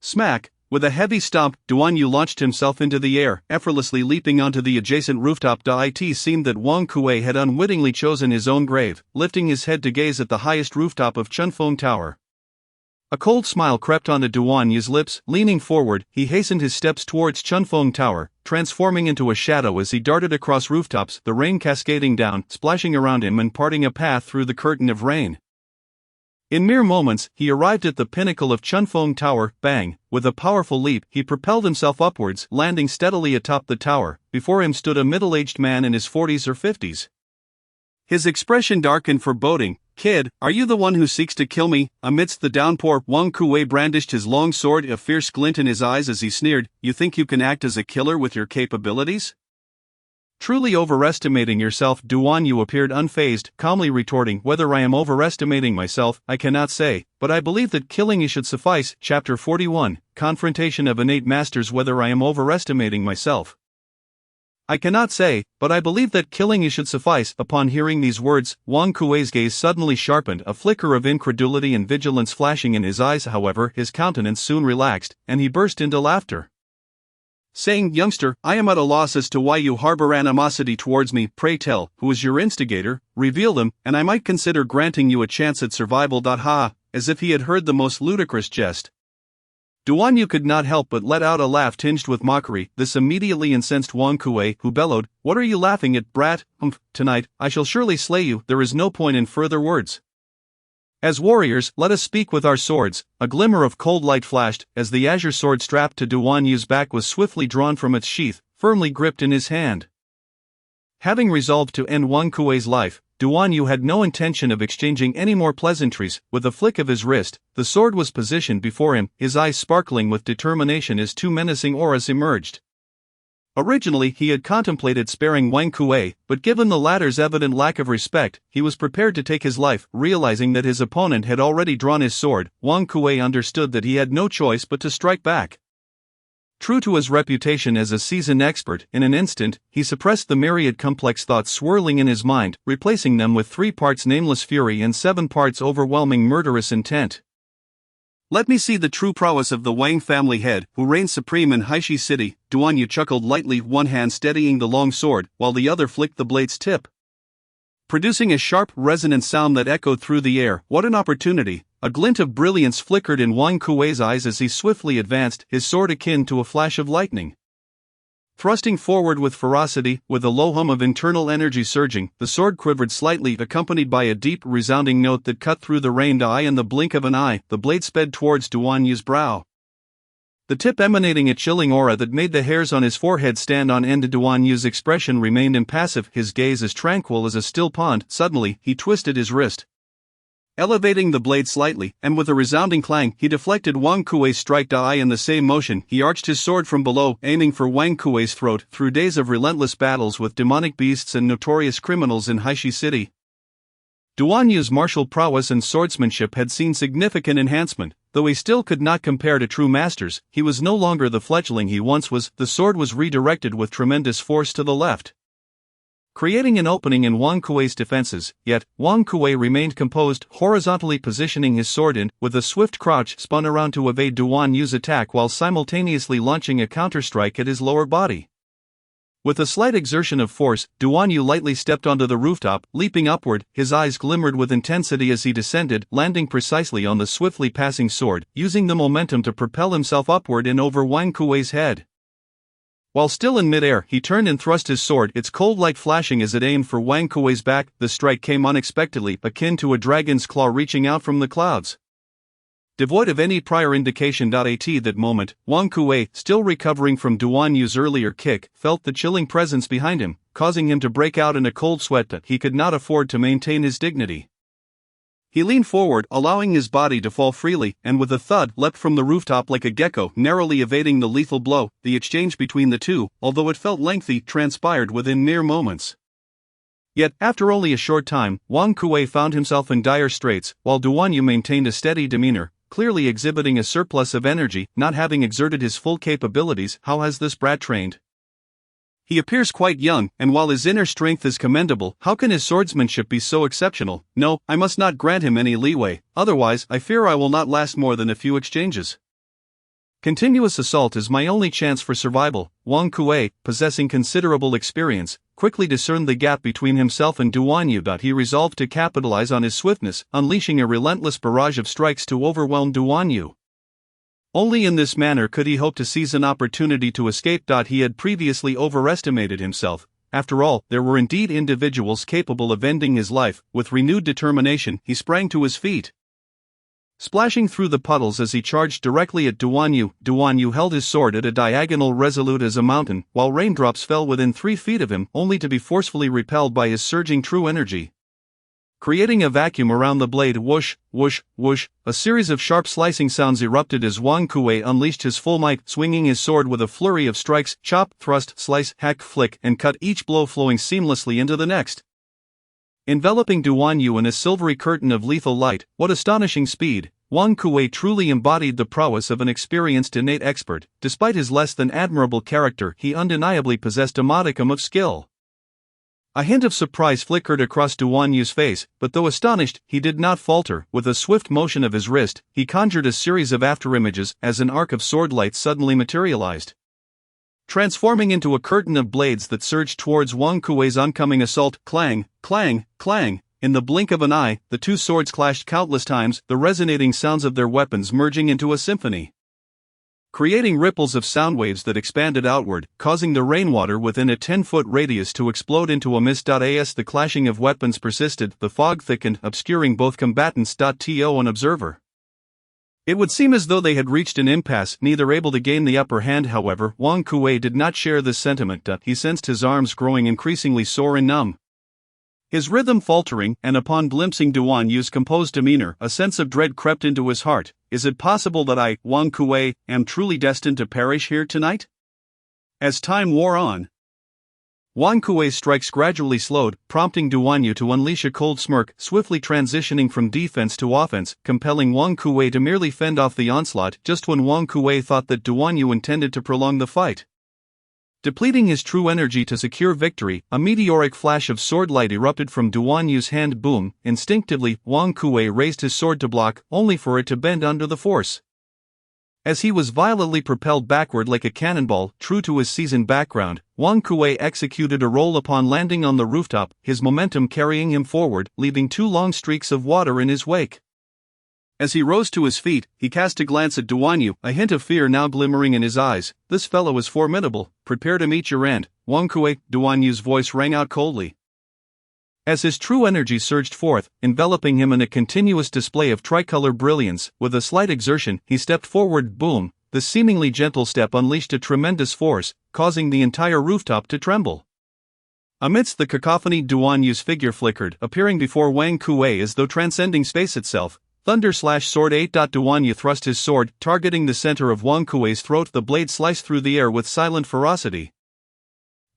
Smack! With a heavy stomp, Duan Yu launched himself into the air, effortlessly leaping onto the adjacent rooftop. It seemed that Wang Kuei had unwittingly chosen his own grave. Lifting his head to gaze at the highest rooftop of Chunfeng Tower, a cold smile crept onto Duan Yu's lips. Leaning forward, he hastened his steps towards Chunfeng Tower, transforming into a shadow as he darted across rooftops, the rain cascading down, splashing around him and parting a path through the curtain of rain. In mere moments, he arrived at the pinnacle of Chunfeng Tower. Bang! With a powerful leap, he propelled himself upwards, landing steadily atop the tower. Before him stood a middle-aged man in his 40s or 50s. His expression dark and foreboding. Kid, are you the one who seeks to kill me? Amidst the downpour, Wang Kuei brandished his long sword, a fierce glint in his eyes as he sneered. You think you can act as a killer with your capabilities? Truly overestimating yourself. Duan Yu appeared unfazed, calmly retorting, whether I am overestimating myself, I cannot say, but I believe that killing you should suffice. Chapter 41, Confrontation of Innate Masters. Whether I am overestimating myself, I cannot say, but I believe that killing you should suffice. Upon hearing these words, Wang Kuei's gaze suddenly sharpened, a flicker of incredulity and vigilance flashing in his eyes. However, his countenance soon relaxed, and he burst into laughter, saying, Youngster, I am at a loss as to why you harbor animosity towards me. Pray tell, who is your instigator? Reveal them, and I might consider granting you a chance at survival. Ha! As if he had heard the most ludicrous jest, Duan Yu could not help but let out a laugh tinged with mockery. This immediately incensed Wang Kuei, who bellowed, What are you laughing at, brat? Tonight, I shall surely slay you. There is no point in further words. As warriors, let us speak with our swords. A glimmer of cold light flashed, as the azure sword strapped to Duan Yu's back was swiftly drawn from its sheath, firmly gripped in his hand. Having resolved to end Wang Kuei's life, Duan Yu had no intention of exchanging any more pleasantries. With a flick of his wrist, the sword was positioned before him, his eyes sparkling with determination as 2 menacing auras emerged. Originally, he had contemplated sparing Wang Kuei, but given the latter's evident lack of respect, he was prepared to take his life. Realizing that his opponent had already drawn his sword, Wang Kuei understood that he had no choice but to strike back. True to his reputation as a seasoned expert, in an instant, he suppressed the myriad complex thoughts swirling in his mind, replacing them with 3 parts nameless fury and 7 parts overwhelming murderous intent. Let me see the true prowess of the Wang family head, who reigns supreme in Haishi City. Duan Yu chuckled lightly, one hand steadying the long sword, while the other flicked the blade's tip, producing a sharp, resonant sound that echoed through the air. What an opportunity! A glint of brilliance flickered in Wang Kuei's eyes as he swiftly advanced, his sword akin to a flash of lightning. Thrusting forward with ferocity, with a low hum of internal energy surging, the sword quivered slightly, accompanied by a deep, resounding note that cut through the rained eye. In the blink of an eye, the blade sped towards Duan Yu's brow, the tip emanating a chilling aura that made the hairs on his forehead stand on end. Duan Yu's expression remained impassive, his gaze as tranquil as a still pond. Suddenly, he twisted his wrist, elevating the blade slightly, and with a resounding clang, he deflected Wang Kuei's strike. In the same motion, he arched his sword from below, aiming for Wang Kuei's throat. Through days of relentless battles with demonic beasts and notorious criminals in Haishi City, Duan Yu's martial prowess and swordsmanship had seen significant enhancement. Though he still could not compare to true masters, he was no longer the fledgling he once was. The sword was redirected with tremendous force to the left, creating an opening in Wang Kuei's defenses. Yet, Wang Kuei remained composed, horizontally positioning his sword in, with a swift crouch, spun around to evade Duan Yu's attack while simultaneously launching a counterstrike at his lower body. With a slight exertion of force, Duan Yu lightly stepped onto the rooftop, leaping upward. His eyes glimmered with intensity as he descended, landing precisely on the swiftly passing sword, using the momentum to propel himself upward and over Wang Kuei's head. While still in midair, he turned and thrust his sword, its cold light flashing as it aimed for Wang Kuei's back. The strike came unexpectedly, akin to a dragon's claw reaching out from the clouds. Devoid of any prior indication. At that moment, Wang Kuei, still recovering from Duan Yu's earlier kick, felt the chilling presence behind him, causing him to break out in a cold sweat that he could not afford to maintain his dignity. He leaned forward, allowing his body to fall freely, and with a thud leapt from the rooftop like a gecko, narrowly evading the lethal blow. The exchange between the two, although it felt lengthy, transpired within mere moments. Yet, after only a short time, Wang Kuei found himself in dire straits, while Duan Yu maintained a steady demeanor, clearly exhibiting a surplus of energy, not having exerted his full capabilities. How has this brat trained? He appears quite young, and while his inner strength is commendable, how can his swordsmanship be so exceptional? No, I must not grant him any leeway, otherwise I fear I will not last more than a few exchanges. Continuous assault is my only chance for survival. Wang Kuei, possessing considerable experience, quickly discerned the gap between himself and Duan Yu. He resolved to capitalize on his swiftness, unleashing a relentless barrage of strikes to overwhelm Duan Yu. Only in this manner could he hope to seize an opportunity to escape. He had previously overestimated himself. After all, there were indeed individuals capable of ending his life. With renewed determination, he sprang to his feet, splashing through the puddles as he charged directly at Duan Yu. Duan Yu held his sword at a diagonal, resolute as a mountain, while raindrops fell within 3 feet of him, only to be forcefully repelled by his surging true energy, creating a vacuum around the blade. Whoosh, whoosh, whoosh. A series of sharp slicing sounds erupted as Wang Kuei unleashed his full might, swinging his sword with a flurry of strikes: chop, thrust, slice, hack, flick, and cut, each blow flowing seamlessly into the next, enveloping Duan Yu in a silvery curtain of lethal light. What astonishing speed! Wang Kuei truly embodied the prowess of an experienced innate expert. Despite his less than admirable character, he undeniably possessed a modicum of skill. A hint of surprise flickered across Duan Yu's face, but though astonished, he did not falter. With a swift motion of his wrist, he conjured a series of afterimages as an arc of sword light suddenly materialized, transforming into a curtain of blades that surged towards Wang Kuei's oncoming assault. Clang, clang, clang. In the blink of an eye, the two swords clashed countless times, the resonating sounds of their weapons merging into a symphony, creating ripples of sound waves that expanded outward, causing the rainwater within a 10-foot radius to explode into a mist. As the clashing of weapons persisted, the fog thickened, obscuring both combatants. To an observer, it would seem as though they had reached an impasse, neither able to gain the upper hand. However, Wang Kuei did not share this sentiment. He sensed his arms growing increasingly sore and numb, his rhythm faltering, and upon glimpsing Duan Yu's composed demeanor, a sense of dread crept into his heart. Is it possible that I, Wang Kuei, am truly destined to perish here tonight? As time wore on, Wang Kuei's strikes gradually slowed, prompting Duan Yu to unleash a cold smirk, swiftly transitioning from defense to offense, compelling Wang Kuei to merely fend off the onslaught just when Wang Kuei thought that Duan Yu intended to prolong the fight. Depleting his true energy to secure victory, a meteoric flash of sword light erupted from Duan Yu's hand. Boom! Instinctively, Wang Kuei raised his sword to block, only for it to bend under the force. As he was violently propelled backward like a cannonball, true to his seasoned background, Wang Kuei executed a roll upon landing on the rooftop, his momentum carrying him forward, leaving 2 long streaks of water in his wake. As he rose to his feet, he cast a glance at Duan Yu, a hint of fear now glimmering in his eyes. "This fellow is formidable, prepare to meet your end, Wang Kuei," Duan Yu's voice rang out coldly. As his true energy surged forth, enveloping him in a continuous display of tricolor brilliance, with a slight exertion, he stepped forward. Boom! The seemingly gentle step unleashed a tremendous force, causing the entire rooftop to tremble. Amidst the cacophony, Duan Yu's figure flickered, appearing before Wang Kuei as though transcending space itself. Thunder/Sword 8. Duan Yu thrust his sword, targeting the center of Wang Kuei's throat. The blade sliced through the air with silent ferocity.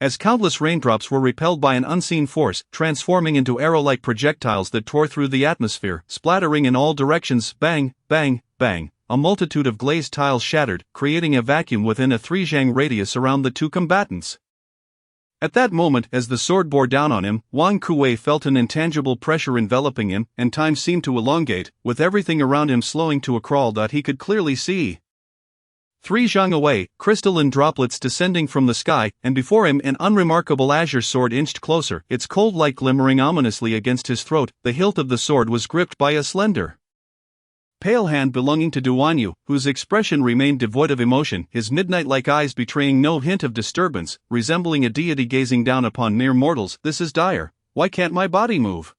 As countless raindrops were repelled by an unseen force, transforming into arrow-like projectiles that tore through the atmosphere, splattering in all directions. Bang, bang, bang! A multitude of glazed tiles shattered, creating a vacuum within a 3-zhang radius around the 2 combatants. At that moment, as the sword bore down on him, Wang Kuei felt an intangible pressure enveloping him, and time seemed to elongate, with everything around him slowing to a crawl that he could clearly see. 3 zhang away, crystalline droplets descending from the sky, and before him an unremarkable azure sword inched closer, its cold light glimmering ominously against his throat. The hilt of the sword was gripped by a slender, pale hand belonging to Duan Yu, whose expression remained devoid of emotion, his midnight-like eyes betraying no hint of disturbance, resembling a deity gazing down upon mere mortals. "This is dire. Why can't my body move?"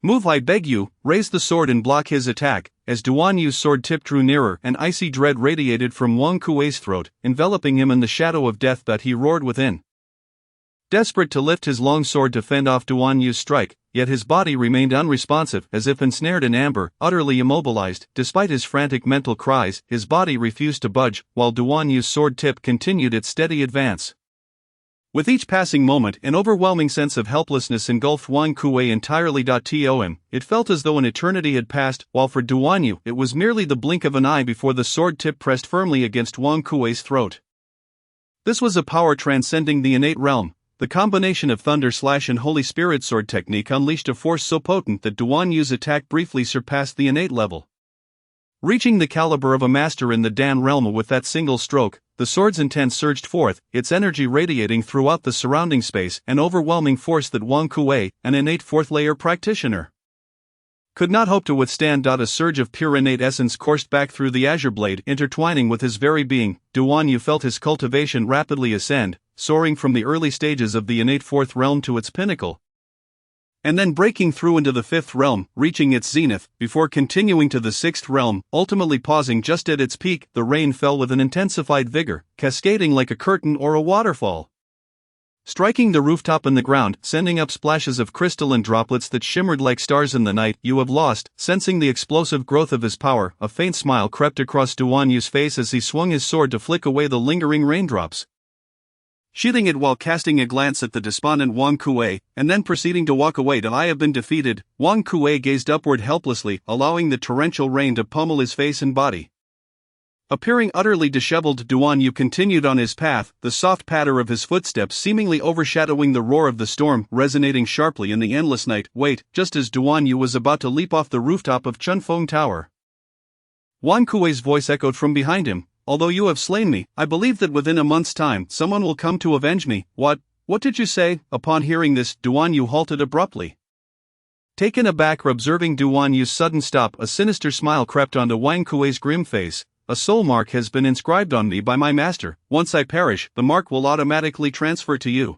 "Move, I beg you." Raise the sword and block his attack. As Duan Yu's sword tip drew nearer, an icy dread radiated from Wang Kuei's throat, enveloping him in the shadow of death that he roared within. Desperate to lift his long sword to fend off Duan Yu's strike, yet his body remained unresponsive, as if ensnared in amber, utterly immobilized. Despite his frantic mental cries, his body refused to budge, while Duan Yu's sword tip continued its steady advance. With each passing moment, an overwhelming sense of helplessness engulfed Wang Kuei entirely. It felt as though an eternity had passed, while for Duan Yu it was merely the blink of an eye before the sword tip pressed firmly against Wang Kuei's throat. This was a power transcending the innate realm. The combination of Thunder Slash and Holy Spirit Sword technique unleashed a force so potent that Duan Yu's attack briefly surpassed the innate level. Reaching the caliber of a master in the Dan realm with that single stroke, the sword's intent surged forth, its energy radiating throughout the surrounding space, an overwhelming force that Wang Kuei, an innate 4th-layer practitioner, could not hope to withstand. A surge of pure innate essence coursed back through the azure blade, intertwining with his very being. Duan Yu felt his cultivation rapidly ascend, soaring from the early stages of the innate 4th realm to its pinnacle, and then breaking through into the 5th realm, reaching its zenith, before continuing to the 6th realm, ultimately pausing just at its peak. The rain fell with an intensified vigor, cascading like a curtain or a waterfall, striking the rooftop and the ground, sending up splashes of crystalline droplets that shimmered like stars in the night. "You have lost." Sensing the explosive growth of his power, a faint smile crept across Duan Yu's face as he swung his sword to flick away the lingering raindrops, sheathing it while casting a glance at the despondent Wang Kuei, and then proceeding to walk away. "I have been defeated." Wang Kuei gazed upward helplessly, allowing the torrential rain to pummel his face and body. Appearing utterly disheveled, Duan Yu continued on his path, the soft patter of his footsteps seemingly overshadowing the roar of the storm, resonating sharply in the endless night. "Wait!" Just as Duan Yu was about to leap off the rooftop of Chunfeng Tower, Wang Kuei's voice echoed from behind him. "Although you have slain me, I believe that within a month's time someone will come to avenge me." What did you say?" Upon hearing this, Duan Yu halted abruptly. Taken aback, observing Duan Yu's sudden stop, a sinister smile crept onto Wang Kuei's grim face. "A soul mark has been inscribed on me by my master. Once I perish, the mark will automatically transfer to you,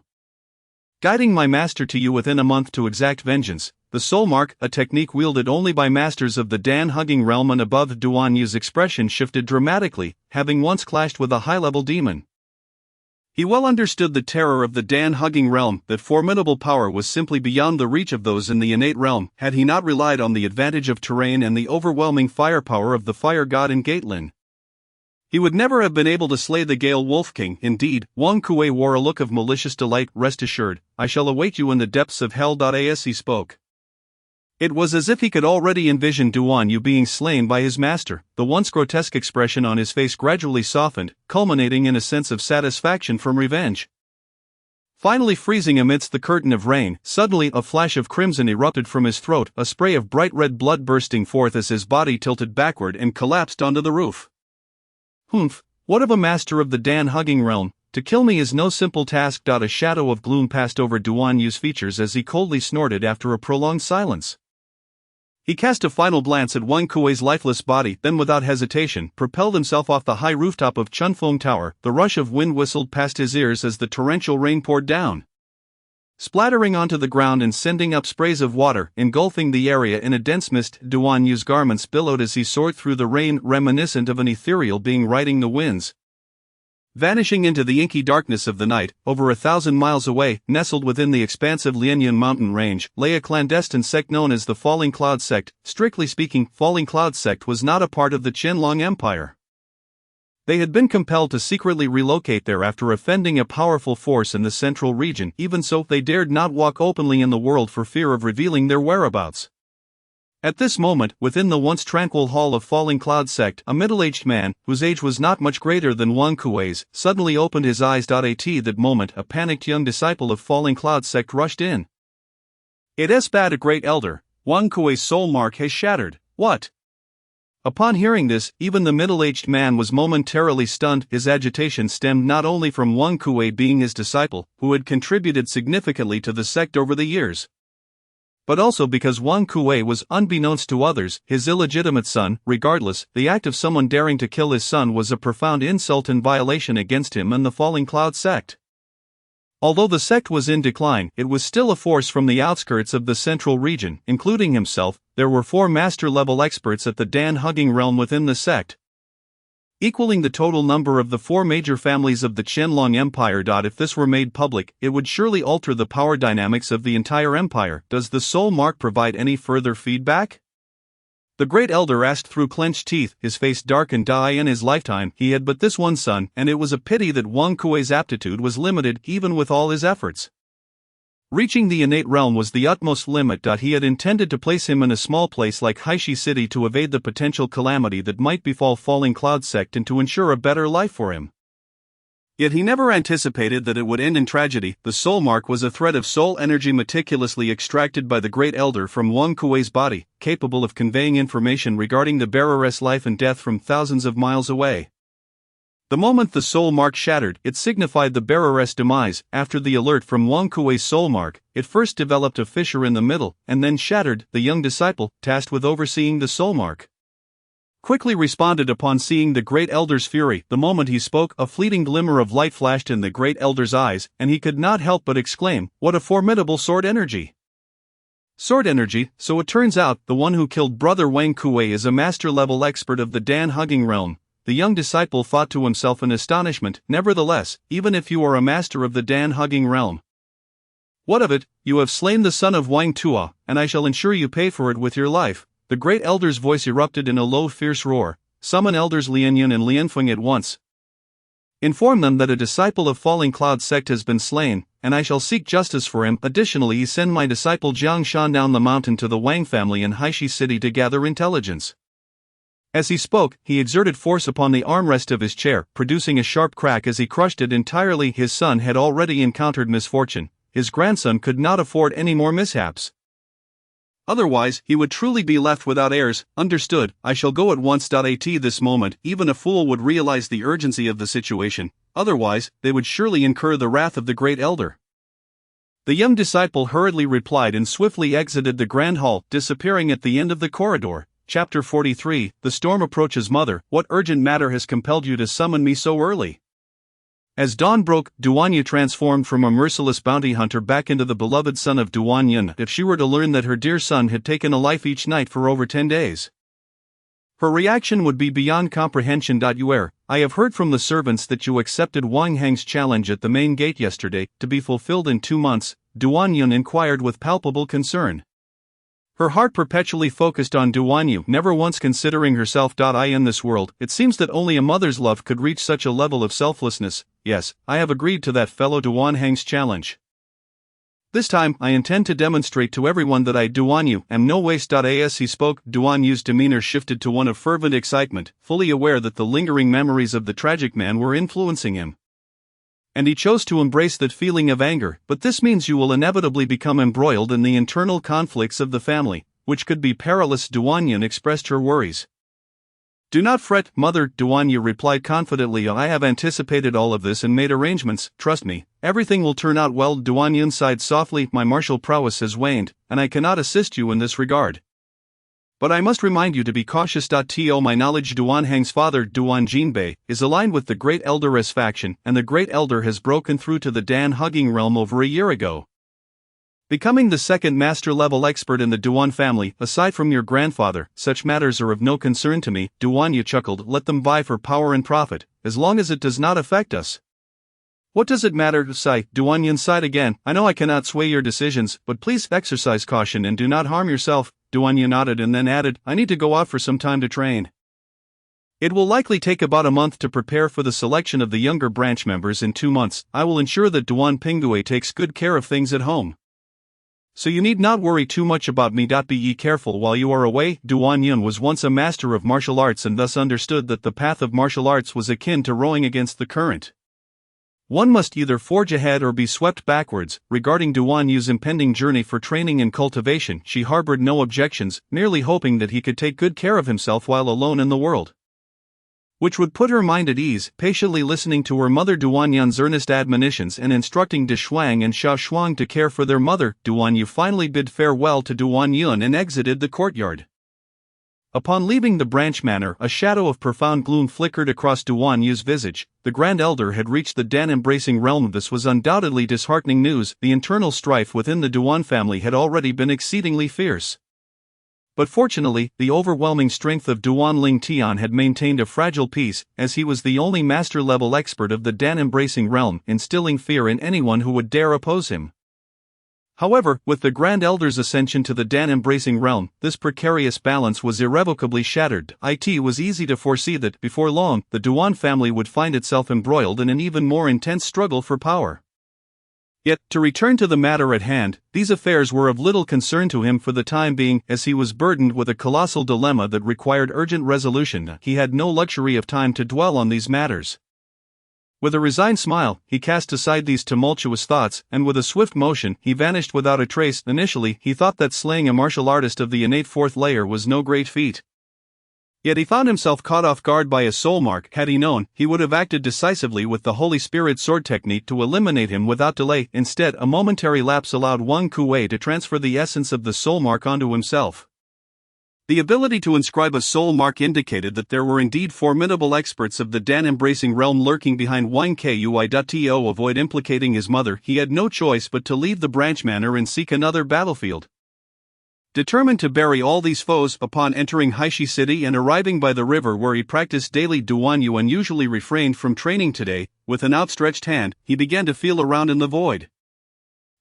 guiding my master to you within a month to exact vengeance." The soul mark, a technique wielded only by masters of the Dan-hugging realm and above. Duan Yu's expression shifted dramatically, having once clashed with a high-level demon. He well understood the terror of the Dan-hugging realm. That formidable power was simply beyond the reach of those in the innate realm, had he not relied on the advantage of terrain and the overwhelming firepower of the fire god in Gatelin. He would never have been able to slay the Gale Wolf King. Indeed, Wang Kuei wore a look of malicious delight. "Rest assured, I shall await you in the depths of hell." As he spoke, It was as if he could already envision Duan Yu being slain by his master. The once grotesque expression on his face gradually softened, culminating in a sense of satisfaction from revenge. Finally freezing amidst the curtain of rain, suddenly a flash of crimson erupted from his throat, a spray of bright red blood bursting forth as his body tilted backward and collapsed onto the roof. Humph, what of a master of the Dan-hugging realm? To kill me is no simple task. A shadow of gloom passed over Duan Yu's features as he coldly snorted after a prolonged silence. He cast a final glance at Wang Kuei's lifeless body, then without hesitation, propelled himself off the high rooftop of Chunfeng Tower. The rush of wind whistled past his ears as the torrential rain poured down, splattering onto the ground and sending up sprays of water, engulfing the area in a dense mist. Duan Yu's garments billowed as he soared through the rain, reminiscent of an ethereal being riding the winds. Vanishing into the inky darkness of the night, over 1,000 miles away, nestled within the expansive Lianyan mountain range, lay a clandestine sect known as the Falling Cloud Sect. Strictly speaking, Falling Cloud Sect was not a part of the Qianlong Empire. They had been compelled to secretly relocate there after offending a powerful force in the central region. Even so, they dared not walk openly in the world for fear of revealing their whereabouts. At this moment, within the once tranquil hall of Falling Cloud Sect, a middle-aged man, whose age was not much greater than Wang Kuei's, suddenly opened his eyes. At that moment, a panicked young disciple of Falling Cloud Sect rushed in. "It is bad, a great elder. Wang Kuei's soul mark has shattered." "What?" Upon hearing this, even the middle-aged man was momentarily stunned. His agitation stemmed not only from Wang Kuei being his disciple, who had contributed significantly to the sect over the years, but also because Wang Kuei was, unbeknownst to others, his illegitimate son. Regardless, the act of someone daring to kill his son was a profound insult and violation against him and the Falling Cloud Sect. Although the sect was in decline, it was still a force from the outskirts of the central region. Including himself, there were 4 master-level experts at the Dan-hugging realm within the sect, equaling the total number of the 4 major families of the Qianlong Empire. If this were made public, it would surely alter the power dynamics of the entire empire. Does the soul mark provide any further feedback? The great elder asked through clenched teeth, his face darkened. In his lifetime, he had but this one son, and it was a pity that Wang Kuei's aptitude was limited, even with all his efforts. Reaching the innate realm was the utmost limit. He had intended to place him in a small place like Haishi City to evade the potential calamity that might befall Falling Cloud Sect and to ensure a better life for him. Yet he never anticipated that it would end in tragedy. The soul mark was a thread of soul energy meticulously extracted by the great elder from Wang Kuei's body, capable of conveying information regarding the bearer's life and death from thousands of miles away. The moment the soul mark shattered, it signified the bearer's demise. After the alert from Wang Kuei's soul mark, it first developed a fissure in the middle, and then shattered. The young disciple, tasked with overseeing the soul mark, quickly responded upon seeing the great elder's fury. The moment he spoke, a fleeting glimmer of light flashed in the great elder's eyes, and he could not help but exclaim, "What a formidable sword energy!" Sword energy, so it turns out, the one who killed brother Wang Kuei is a master-level expert of the Dan-hugging realm. The young disciple thought to himself in astonishment. Nevertheless, even if you are a master of the Dan-hugging realm, what of it? You have slain the son of Wang Tua, and I shall ensure you pay for it with your life. The great elder's voice erupted in a low, fierce roar. Summon elders Lianyan and Lianfeng at once. Inform them that a disciple of Falling Cloud Sect has been slain, and I shall seek justice for him. Additionally, send my disciple Jiang Shan down the mountain to the Wang family in Haishi City to gather intelligence. As he spoke, he exerted force upon the armrest of his chair, producing a sharp crack as he crushed it entirely. His son had already encountered misfortune. His grandson could not afford any more mishaps. Otherwise, he would truly be left without heirs. Understood, I shall go at once. At this moment, even a fool would realize the urgency of the situation, otherwise, they would surely incur the wrath of the great elder. The young disciple hurriedly replied and swiftly exited the grand hall, disappearing at the end of the corridor. Chapter 43, The Storm Approaches. Mother, what urgent matter has compelled you to summon me so early? As dawn broke, Duan Yu transformed from a merciless bounty hunter back into the beloved son of Duan Yin. If she were to learn that her dear son had taken a life each night for over 10 days, her reaction would be beyond comprehension. I have heard from the servants that you accepted Wang Heng's challenge at the main gate yesterday, to be fulfilled in 2 months, Duan Yin inquired with palpable concern. Her heart perpetually focused on Duan Yu, never once considering herself. In this world, it seems that only a mother's love could reach such a level of selflessness. Yes, I have agreed to that fellow Duan Heng's challenge. This time, I intend to demonstrate to everyone that I Duan Yu am no waste. As he spoke, Duan Yu's demeanor shifted to one of fervent excitement, fully aware that the lingering memories of the tragic man were influencing him. And he chose to embrace that feeling of anger, but this means you will inevitably become embroiled in the internal conflicts of the family, which could be perilous. Duan Yun expressed her worries. Do not fret, mother, Duan Yu replied confidently. I have anticipated all of this and made arrangements, trust me, everything will turn out well. Duan Yun sighed softly, my martial prowess has waned, and I cannot assist you in this regard. But I must remind you to be cautious. To my knowledge, Duan Hang's father, Duan Jinbei, is aligned with the Great Elder's faction, and the Great Elder has broken through to the Dan Hugging realm over a year ago. Becoming the second master-level expert in the Duan family, aside from your grandfather, such matters are of no concern to me. Duan Yu chuckled, let them vie for power and profit, as long as it does not affect us. What does it matter? Sigh. Duan Yun sighed again, I know I cannot sway your decisions, but please exercise caution and do not harm yourself. Duan Yu nodded and then added, I need to go out for some time to train. It will likely take about a month to prepare for the selection of the younger branch members. In 2 months, I will ensure that Duan Pingui takes good care of things at home. So you need not worry too much about me. Be careful while you are away. Duan Yun was once a master of martial arts and thus understood that the path of martial arts was akin to rowing against the current. One must either forge ahead or be swept backwards. Regarding Duan Yu's impending journey for training and cultivation, she harbored no objections, merely hoping that he could take good care of himself while alone in the world, which would put her mind at ease. Patiently listening to her mother Duan Yun's earnest admonitions and instructing De Shuang and Xia Shuang to care for their mother, Duan Yu finally bid farewell to Duan Yun and exited the courtyard. Upon leaving the branch manor, a shadow of profound gloom flickered across Duan Yu's visage. The Grand Elder had reached the Dan-embracing realm. This was undoubtedly disheartening news. The internal strife within the Duan family had already been exceedingly fierce. But fortunately, the overwhelming strength of Duan Ling Tian had maintained a fragile peace, as he was the only master-level expert of the Dan-embracing realm, instilling fear in anyone who would dare oppose him. However, with the Grand Elder's ascension to the Dan-embracing realm, this precarious balance was irrevocably shattered. It was easy to foresee that, before long, the Duan family would find itself embroiled in an even more intense struggle for power. Yet, to return to the matter at hand, these affairs were of little concern to him for the time being, as he was burdened with a colossal dilemma that required urgent resolution. He had no luxury of time to dwell on these matters. With a resigned smile, he cast aside these tumultuous thoughts, and with a swift motion, he vanished without a trace. Initially, he thought that slaying a martial artist of the innate fourth layer was no great feat. Yet he found himself caught off guard by a soul mark. Had he known, he would have acted decisively with the Holy Spirit sword technique to eliminate him without delay. Instead, a momentary lapse allowed Wang Kuei to transfer the essence of the soul mark onto himself. The ability to inscribe a soul mark indicated that there were indeed formidable experts of the Dan-embracing realm lurking behind Wang Kui. To avoid implicating his mother, he had no choice but to leave the branch manor and seek another battlefield. Determined to bury all these foes, upon entering Haishi City and arriving by the river where he practiced daily, Duan Yu unusually refrained from training today. With an outstretched hand, he began to feel around in the void.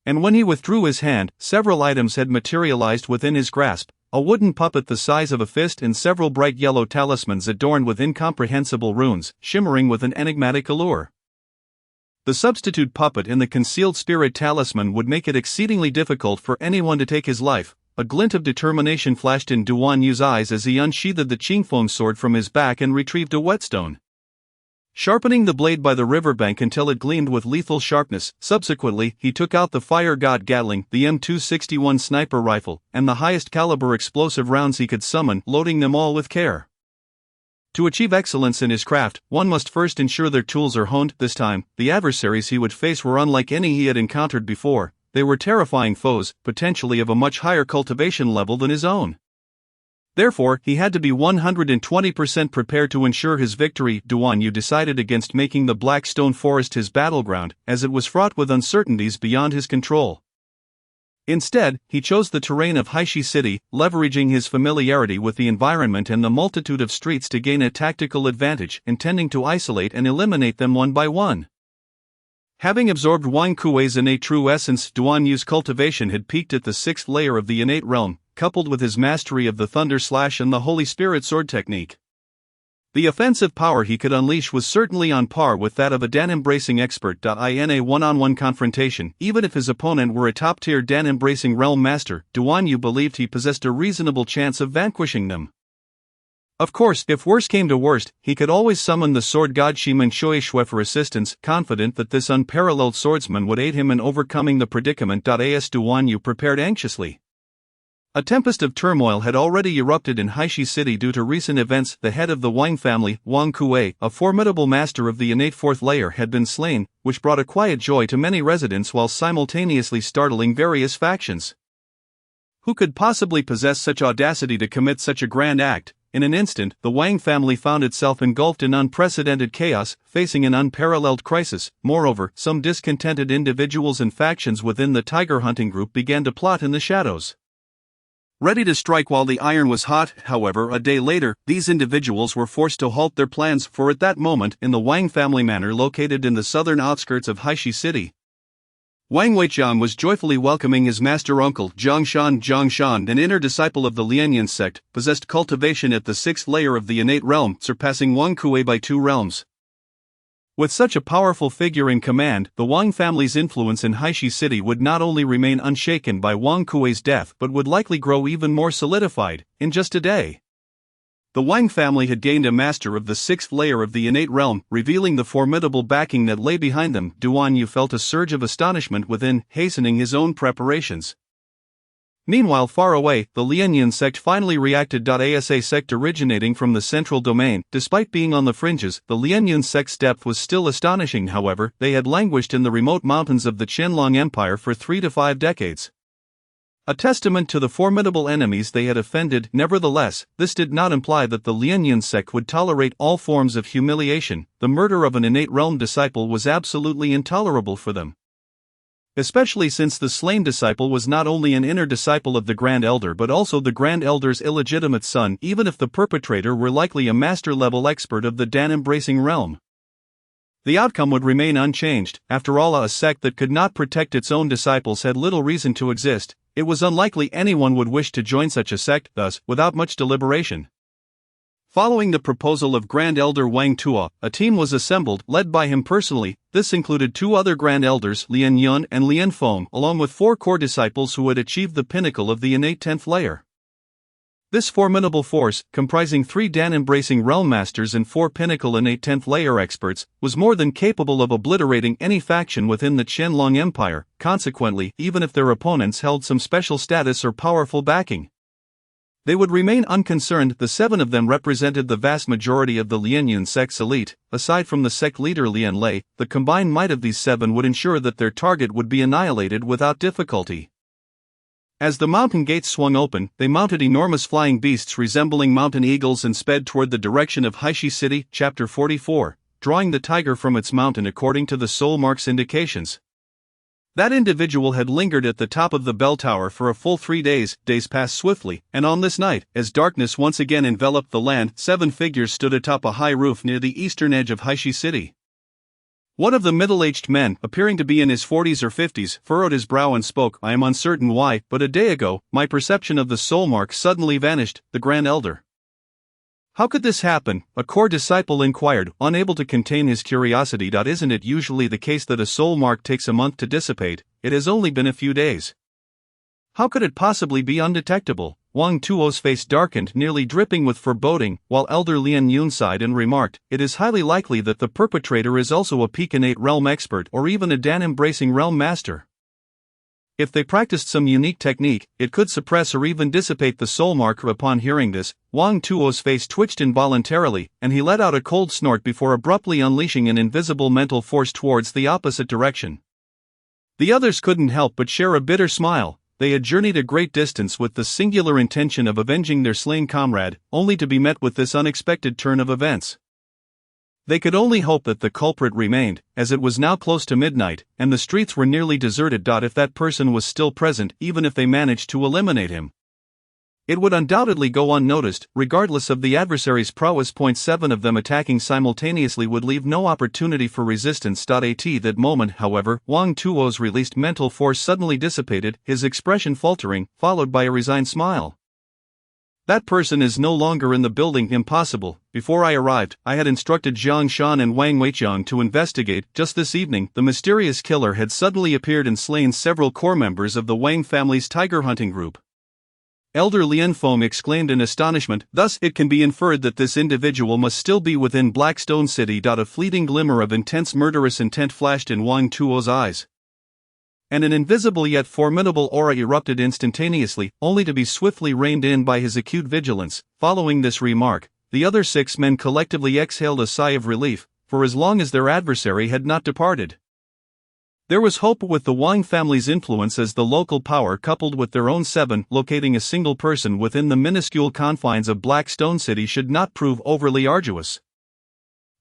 And when he withdrew his hand, several items had materialized within his grasp. A wooden puppet the size of a fist and several bright yellow talismans adorned with incomprehensible runes, shimmering with an enigmatic allure. The substitute puppet in the concealed spirit talisman would make it exceedingly difficult for anyone to take his life. A glint of determination flashed in Duan Yu's eyes as he unsheathed the Qingfeng sword from his back and retrieved a whetstone, sharpening the blade by the riverbank until it gleamed with lethal sharpness. Subsequently, he took out the Fire God Gatling, the M261 sniper rifle, and the highest caliber explosive rounds he could summon, loading them all with care. To achieve excellence in his craft, one must first ensure their tools are honed. This time, the adversaries he would face were unlike any he had encountered before. They were terrifying foes, potentially of a much higher cultivation level than his own. Therefore, he had to be 120% prepared to ensure his victory. Duan Yu decided against making the Black Stone Forest his battleground, as it was fraught with uncertainties beyond his control. Instead, he chose the terrain of Haishi City, leveraging his familiarity with the environment and the multitude of streets to gain a tactical advantage, intending to isolate and eliminate them one by one. Having absorbed Wang Kuei's innate true essence, Duan Yu's cultivation had peaked at the 6th layer of the innate realm, coupled with his mastery of the Thunder Slash and the Holy Spirit sword technique. The offensive power he could unleash was certainly on par with that of a Dan-embracing expert. In a one-on-one confrontation, even if his opponent were a top-tier Dan-embracing realm master, Duan Yu believed he possessed a reasonable chance of vanquishing them. Of course, if worse came to worst, he could always summon the sword god Shimen Shoishui for assistance, confident that this unparalleled swordsman would aid him in overcoming the predicament. As Duan Yu prepared anxiously. A tempest of turmoil had already erupted in Haishi City due to recent events. The head of the Wang family, Wang Kuei, a formidable master of the innate fourth layer, had been slain, which brought a quiet joy to many residents while simultaneously startling various factions. Who could possibly possess such audacity to commit such a grand act? In an instant, the Wang family found itself engulfed in unprecedented chaos, facing an unparalleled crisis. Moreover, some discontented individuals and factions within the tiger hunting group began to plot in the shadows. Ready to strike while the iron was hot, however, a day later, these individuals were forced to halt their plans, for at that moment, in the Wang family manor located in the southern outskirts of Haishi City, Wang Weiqiang was joyfully welcoming his master uncle, Zhongshan. Zhongshan, an inner disciple of the Lianyan sect, possessed cultivation at the sixth layer of the innate realm, surpassing Wang Kuei by 2 realms. With such a powerful figure in command, the Wang family's influence in Haishi City would not only remain unshaken by Wang Kuei's death but would likely grow even more solidified, in just a day. The Wang family had gained a master of the sixth layer of the innate realm, revealing the formidable backing that lay behind them. Duan Yu felt a surge of astonishment within, hastening his own preparations. Meanwhile, far away, the Lianyan sect finally reacted. As a sect originating from the central domain, despite being on the fringes, the Lianyan sect's depth was still astonishing. However, they had languished in the remote mountains of the Qianlong Empire for 3 to 5 decades. A testament to the formidable enemies they had offended. Nevertheless, this did not imply that the Lianyan sect would tolerate all forms of humiliation. The murder of an innate realm disciple was absolutely intolerable for them. Especially since the slain disciple was not only an inner disciple of the Grand Elder but also the Grand Elder's illegitimate son, even if the perpetrator were likely a master-level expert of the Dan-embracing realm. The outcome would remain unchanged. After all, a sect that could not protect its own disciples had little reason to exist. It was unlikely anyone would wish to join such a sect. Thus, without much deliberation, following the proposal of Grand Elder Wang Tuo, a team was assembled, led by him personally. This included 2 other Grand Elders, Lian Yun and Lian Feng, along with 4 core disciples who had achieved the pinnacle of the innate 10th layer. This formidable force, comprising 3 Dan-embracing realm masters and 4 pinnacle innate 10th layer experts, was more than capable of obliterating any faction within the Qianlong Empire. Consequently, even if their opponents held some special status or powerful backing, they would remain unconcerned. The 7 of them represented the vast majority of the Lianyan sect's elite. Aside from the sect leader Lian Lei, the combined might of these 7 would ensure that their target would be annihilated without difficulty. As the mountain gates swung open, they mounted enormous flying beasts resembling mountain eagles and sped toward the direction of Haishi City. Chapter 44, drawing the tiger from its mountain according to the soul mark's indications. That individual had lingered at the top of the bell tower for a full 3 days. Days passed swiftly, and on this night, as darkness once again enveloped the land, 7 figures stood atop a high roof near the eastern edge of Haishi City. One of the middle-aged men, appearing to be in his 40s or 50s, furrowed his brow and spoke. I am uncertain why, but a day ago, my perception of the soul mark suddenly vanished. The Grand Elder. How could this happen? A core disciple inquired, unable to contain his curiosity. Isn't it usually the case that a soul mark takes a month to dissipate? It has only been a few days. How could it possibly be undetectable? Wang Tuo's face darkened, nearly dripping with foreboding, while Elder Lian Yun sighed and remarked, it is highly likely that the perpetrator is also a peak innate realm expert or even a Dan-embracing realm master. If they practiced some unique technique, it could suppress or even dissipate the soul mark. Upon hearing this, Wang Tuo's face twitched involuntarily, and he let out a cold snort before abruptly unleashing an invisible mental force towards the opposite direction. The others couldn't help but share a bitter smile. They had journeyed a great distance with the singular intention of avenging their slain comrade, only to be met with this unexpected turn of events. They could only hope that the culprit remained, as it was now close to midnight, and the streets were nearly deserted. If that person was still present, even if they managed to eliminate him, it would undoubtedly go unnoticed, regardless of the adversary's prowess. 7 of them attacking simultaneously would leave no opportunity for resistance. At that moment, however, Wang Tuo's released mental force suddenly dissipated, his expression faltering, followed by a resigned smile. That person is no longer in the building. Impossible. Before I arrived, I had instructed Jiang Shan and Wang Weiqiang to investigate. Just this evening, the mysterious killer had suddenly appeared and slain several core members of the Wang family's tiger hunting group. Elder Lian Feng exclaimed in astonishment. Thus, it can be inferred that this individual must still be within Blackstone City. A fleeting glimmer of intense murderous intent flashed in Wang Tuo's eyes, and an invisible yet formidable aura erupted instantaneously, only to be swiftly reined in by his acute vigilance. Following this remark, the other 6 men collectively exhaled a sigh of relief, for as long as their adversary had not departed, there was hope. With the Wang family's influence as the local power coupled with their own 7, locating a single person within the minuscule confines of Blackstone City should not prove overly arduous.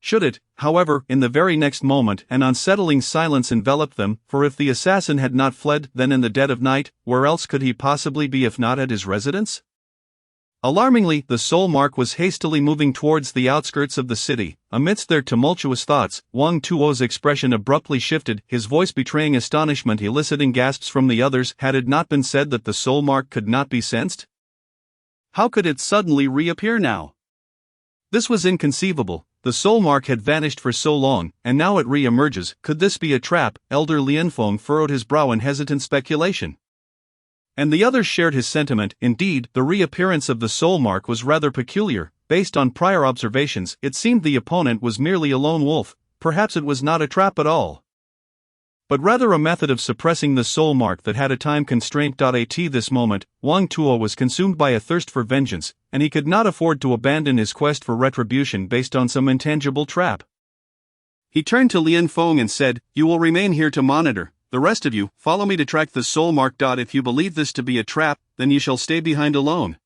Should it, however, in the very next moment an unsettling silence enveloped them, for if the assassin had not fled, then in the dead of night, where else could he possibly be if not at his residence? Alarmingly, the Soul Mark was hastily moving towards the outskirts of the city. Amidst their tumultuous thoughts, Wang Tuo's expression abruptly shifted, his voice betraying astonishment, eliciting gasps from the others. Had it not been said that the Soul Mark could not be sensed? How could it suddenly reappear now? This was inconceivable. The Soul Mark had vanished for so long, and now it re-emerges. Could this be a trap? Elder Lian Feng furrowed his brow in hesitant speculation. And the others shared his sentiment. Indeed, the reappearance of the Soul Mark was rather peculiar. Based on prior observations, it seemed the opponent was merely a lone wolf. Perhaps it was not a trap at all, but rather a method of suppressing the Soul Mark that had a time constraint. At this moment, Wang Tuo was consumed by a thirst for vengeance, and he could not afford to abandon his quest for retribution based on some intangible trap. He turned to Lian Feng and said, "You will remain here to monitor. The rest of you, follow me to track the Soul Mark. If you believe this to be a trap, then you shall stay behind alone.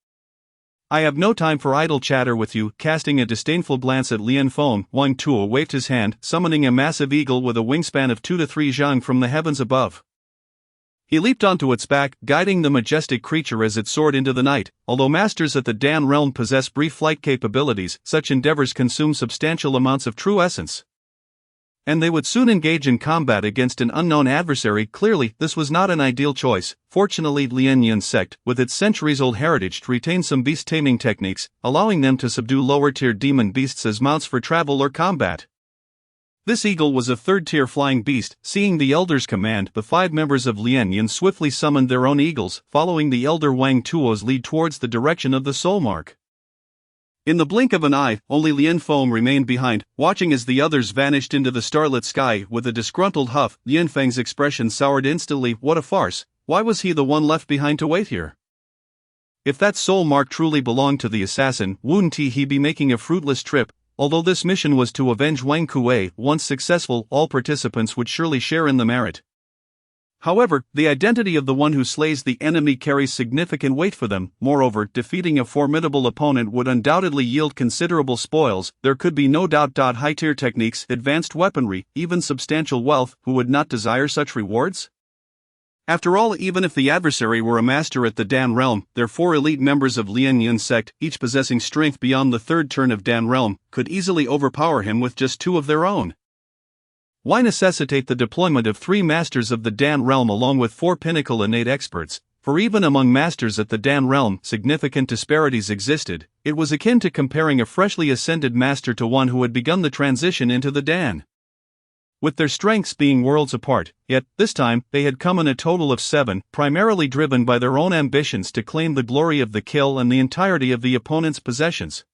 I have no time for idle chatter with you." Casting a disdainful glance at Lian Feng, Wang Tuo waved his hand, summoning a massive eagle with a wingspan of 2 to 3 zhang from the heavens above. He leaped onto its back, guiding the majestic creature as it soared into the night. Although masters at the Dan realm possess brief flight capabilities, such endeavors consume substantial amounts of true essence, and they would soon engage in combat against an unknown adversary. Clearly, this was not an ideal choice. Fortunately, Lian Yun's sect, with its centuries-old heritage, retained some beast-taming techniques, allowing them to subdue lower-tier demon beasts as mounts for travel or combat. This eagle was a third-tier flying beast. Seeing the elder's command, the 5 members of Lian Yun swiftly summoned their own eagles, following the elder Wang Tuo's lead towards the direction of the Soul Mark. In the blink of an eye, only Lian Feng remained behind, watching as the others vanished into the starlit sky. With a disgruntled huff, Lian Feng's expression soured instantly. What a farce! Why was he the one left behind to wait here? If that Soul Mark truly belonged to the assassin, wouldn't he be making a fruitless trip? Although this mission was to avenge Wang Kuei, once successful, all participants would surely share in the merit. However, the identity of the one who slays the enemy carries significant weight for them. Moreover, defeating a formidable opponent would undoubtedly yield considerable spoils. There could be no doubt. High-tier techniques, advanced weaponry, even substantial wealth. Who would not desire such rewards? After all, even if the adversary were a master at the Dan realm, their 4 elite members of Lian Yun's sect, each possessing strength beyond the 3rd turn of Dan realm, could easily overpower him with just 2 of their own. Why necessitate the deployment of 3 masters of the Dan realm along with 4 pinnacle innate experts? For even among masters at the Dan realm, significant disparities existed. It was akin to comparing a freshly ascended master to one who had begun the transition into the Dan. With their strengths being worlds apart, yet, this time, they had come in a total of 7, primarily driven by their own ambitions to claim the glory of the kill and the entirety of the opponent's possessions.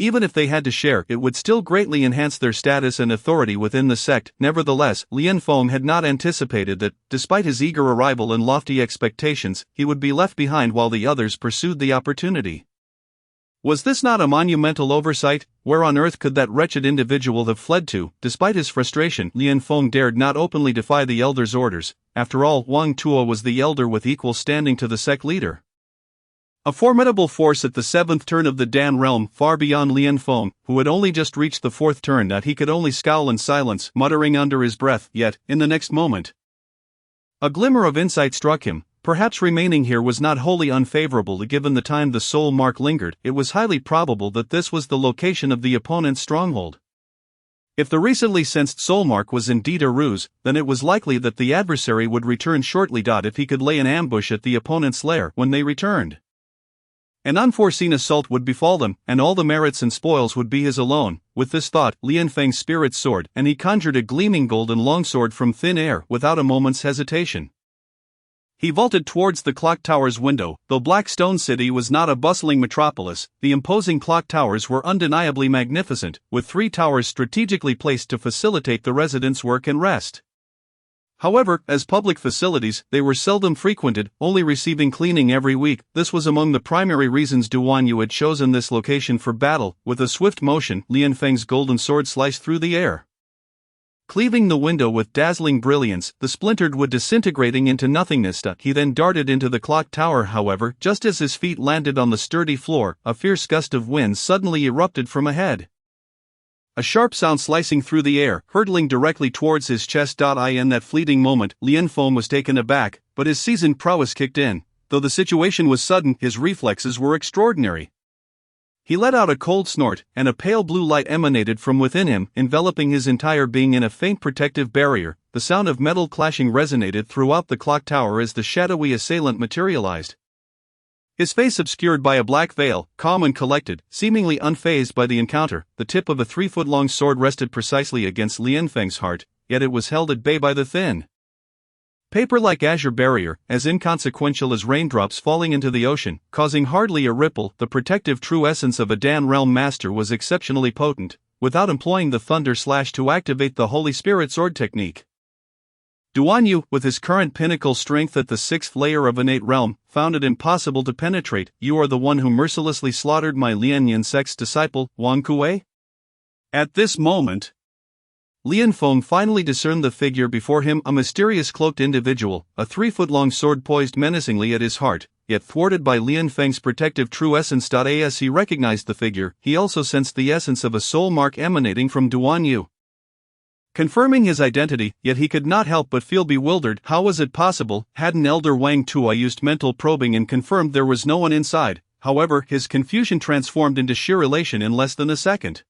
Even if they had to share, it would still greatly enhance their status and authority within the sect. Nevertheless, Lian Feng had not anticipated that, despite his eager arrival and lofty expectations, he would be left behind while the others pursued the opportunity. Was this not a monumental oversight? Where on earth could that wretched individual have fled to? Despite his frustration, Lian Feng dared not openly defy the elder's orders. After all, Wang Tuo was the elder with equal standing to the sect leader. A formidable force at the 7th turn of the Dan realm, far beyond Lian Feng, who had only just reached the 4th turn. That he could only scowl in silence, muttering under his breath. Yet, in the next moment, a glimmer of insight struck him. Perhaps remaining here was not wholly unfavorable. Given the time the Soul Mark lingered, it was highly probable that this was the location of the opponent's stronghold. If the recently sensed Soul Mark was indeed a ruse, then it was likely that the adversary would return shortly. If he could lay an ambush at the opponent's lair when they returned, An unforeseen assault would befall them, and all the merits and spoils would be his alone. With this thought, Lian Feng's spirit soared, and he conjured a gleaming golden longsword from thin air without a moment's hesitation. He vaulted towards the clock tower's window. Though Blackstone City was not a bustling metropolis, the imposing clock towers were undeniably magnificent, with 3 towers strategically placed to facilitate the residents' work and rest. However, as public facilities, they were seldom frequented, only receiving cleaning every week. This was among the primary reasons Duan Yu had chosen this location for battle. With a swift motion, Lian Feng's golden sword sliced through the air, cleaving the window with dazzling brilliance. The splintered wood disintegrating into nothingness. He then darted into the clock tower. However, just as his feet landed on the sturdy floor, a fierce gust of wind suddenly erupted from ahead. A sharp sound slicing through the air, hurtling directly towards his chest. In that fleeting moment, Lian Feng was taken aback, but his seasoned prowess kicked in. Though the situation was sudden, his reflexes were extraordinary. He let out a cold snort, and a pale blue light emanated from within him, enveloping his entire being in a faint protective barrier. The sound of metal clashing resonated throughout the clock tower as the shadowy assailant materialized. His face obscured by a black veil, calm and collected, seemingly unfazed by the encounter. The tip of a 3-foot-long sword rested precisely against Lian Feng's heart, yet it was held at bay by the thin, paper-like azure barrier, as inconsequential as raindrops falling into the ocean, causing hardly a ripple. The protective true essence of a Dan Realm Master was exceptionally potent, without employing the Thunder Slash to activate the Holy Spirit Sword technique. Duan Yu, with his current pinnacle strength at the 6th layer of innate realm, found it impossible to penetrate. You are the one who mercilessly slaughtered my Lianyan sect's disciple, Wang Kuei? At this moment, Lian Feng finally discerned the figure before him, a mysterious cloaked individual, a 3-foot-long sword poised menacingly at his heart, yet thwarted by Lian Feng's protective true essence. As he recognized the figure, he also sensed the essence of a soul mark emanating from Duan Yu, confirming his identity, yet he could not help but feel bewildered. How was it possible? Hadn't Elder Wang Tui used mental probing and confirmed there was no one inside? However, his confusion transformed into sheer elation in less than a second.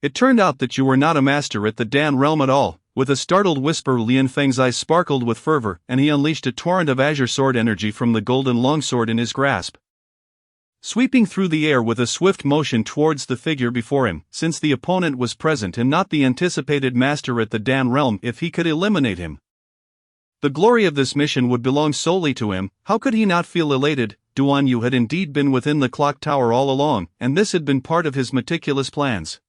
It turned out that you were not a master at the Dan realm at all. With a startled whisper, Lian Feng's eyes sparkled with fervor, and he unleashed a torrent of azure sword energy from the golden longsword in his grasp, sweeping through the air with a swift motion towards the figure before him. Since the opponent was present and not the anticipated master at the Dan realm, if he could eliminate him, the glory of this mission would belong solely to him. How could he not feel elated? Duan Yu had indeed been within the clock tower all along, and this had been part of his meticulous plans.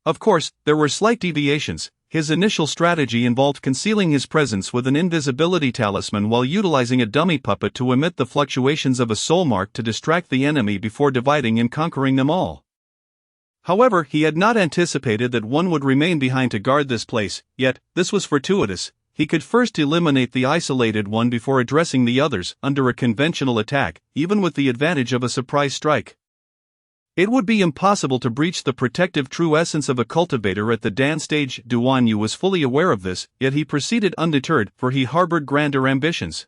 Of course, there were slight deviations. His initial strategy involved concealing his presence with an invisibility talisman while utilizing a dummy puppet to emit the fluctuations of a soul mark to distract the enemy before dividing and conquering them all. However, he had not anticipated that one would remain behind to guard this place, yet, this was fortuitous. He could first eliminate the isolated one before addressing the others under a conventional attack, even with the advantage of a surprise strike. It would be impossible to breach the protective true essence of a cultivator at the Dan stage. Duan Yu was fully aware of this, yet he proceeded undeterred, for he harbored grander ambitions.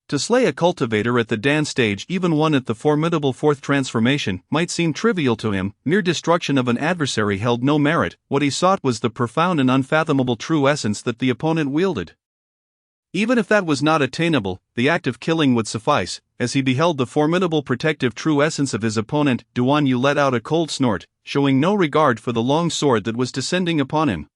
To slay a cultivator at the Dan stage, even one at the formidable 4th transformation, might seem trivial to him. Mere destruction of an adversary held no merit. What he sought was the profound and unfathomable true essence that the opponent wielded. Even if that was not attainable, the act of killing would suffice. As he beheld the formidable protective true essence of his opponent, Duan Yu let out a cold snort, showing no regard for the long sword that was descending upon him.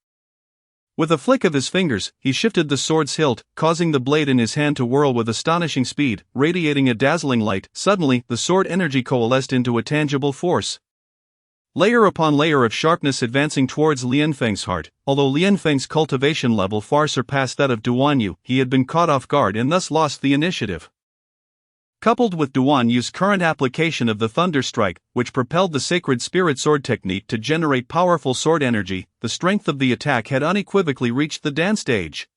With a flick of his fingers, he shifted the sword's hilt, causing the blade in his hand to whirl with astonishing speed, radiating a dazzling light. Suddenly, the sword energy coalesced into a tangible force, layer upon layer of sharpness advancing towards Lian Feng's heart. Although Lian Feng's cultivation level far surpassed that of Duan Yu, he had been caught off guard and thus lost the initiative. Coupled with Duan Yu's current application of the Thunder Strike, which propelled the Sacred Spirit Sword technique to generate powerful sword energy, the strength of the attack had unequivocally reached the Dan stage.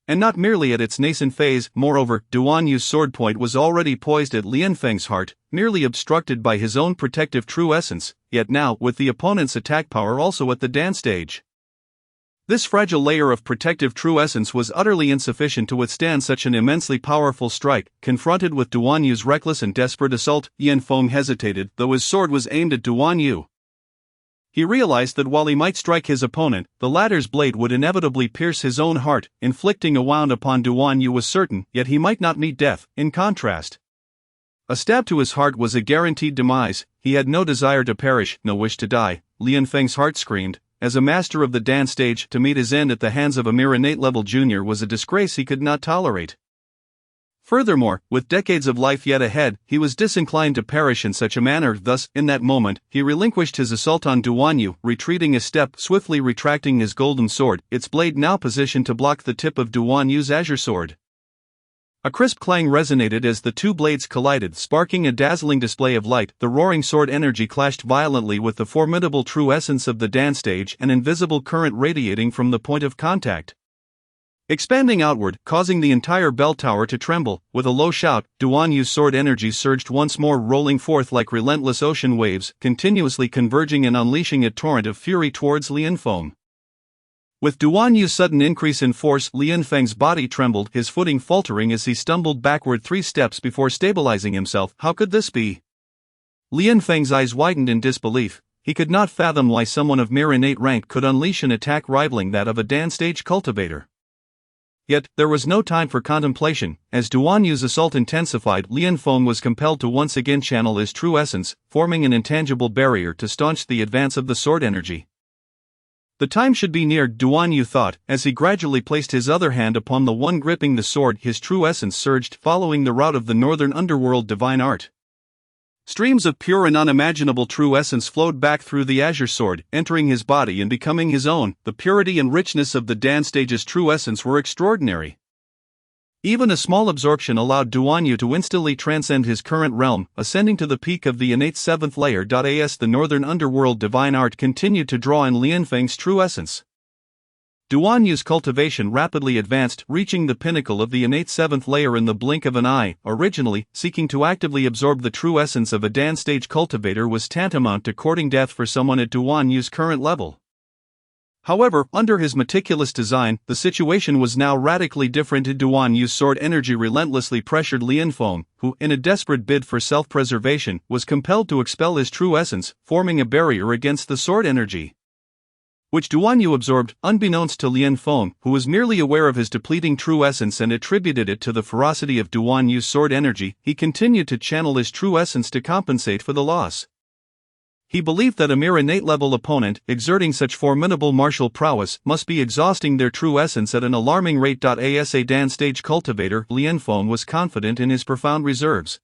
And not merely at its nascent phase. Moreover, Duan Yu's sword point was already poised at Lian Feng's heart, merely obstructed by his own protective true essence, yet now, with the opponent's attack power also at the Dan stage, this fragile layer of protective true essence was utterly insufficient to withstand such an immensely powerful strike. Confronted with Duan Yu's reckless and desperate assault, Lian Feng hesitated. Though his sword was aimed at Duan Yu, he realized that while he might strike his opponent, the latter's blade would inevitably pierce his own heart. Inflicting a wound upon Duan Yu was certain, yet he might not meet death. In contrast, A stab to his heart was a guaranteed demise. He had no desire to perish, no wish to die, Lian Feng's heart screamed. As a master of the dance stage, to meet his end at the hands of a mere innate-level junior was a disgrace he could not tolerate. Furthermore, with decades of life yet ahead, he was disinclined to perish in such a manner. Thus, in that moment, he relinquished his assault on Duan Yu, retreating a step, swiftly retracting his golden sword, its blade now positioned to block the tip of Duan Yu's azure sword. A crisp clang resonated as the two blades collided, sparking a dazzling display of light. The roaring sword energy clashed violently with the formidable true essence of the dance stage, an invisible current radiating from the point of contact, expanding outward, causing the entire bell tower to tremble. With a low shout, Duan Yu's sword energy surged once more, rolling forth like relentless ocean waves, continuously converging and unleashing a torrent of fury towards Lian Feng. With Duan Yu's sudden increase in force, Lian Feng's body trembled, his footing faltering as he stumbled backward 3 steps before stabilizing himself. How could this be? Lian Feng's eyes widened in disbelief. He could not fathom why someone of mere innate rank could unleash an attack rivaling that of a dance stage cultivator. Yet, there was no time for contemplation. As Duan Yu's assault intensified, Lian Feng was compelled to once again channel his true essence, forming an intangible barrier to staunch the advance of the sword energy. The time should be near, Duan Yu thought, as he gradually placed his other hand upon the one gripping the sword. His true essence surged, following the route of the northern underworld divine art. Streams of pure and unimaginable true essence flowed back through the azure sword, entering his body and becoming his own. The purity and richness of the dance stage's true essence were extraordinary. Even a small absorption allowed Duan Yu to instantly transcend his current realm, ascending to the peak of the innate 7th layer. As the northern underworld divine art continued to draw in Lian Feng's true essence, Duan Yu's cultivation rapidly advanced, reaching the pinnacle of the innate 7th layer in the blink of an eye. Originally, seeking to actively absorb the true essence of a dance stage cultivator was tantamount to courting death for someone at Duan Yu's current level. However, under his meticulous design, the situation was now radically different. Duan Yu's sword energy relentlessly pressured Lian Feng, who, in a desperate bid for self-preservation, was compelled to expel his true essence, forming a barrier against the sword energy, which Duan Yu absorbed, unbeknownst to Lian Feng, who was merely aware of his depleting true essence and attributed it to the ferocity of Duan Yu's sword energy. He continued to channel his true essence to compensate for the loss. He believed that a mere innate-level opponent, exerting such formidable martial prowess, must be exhausting their true essence at an alarming rate. As a dance stage cultivator, Lian Feng was confident in his profound reserves,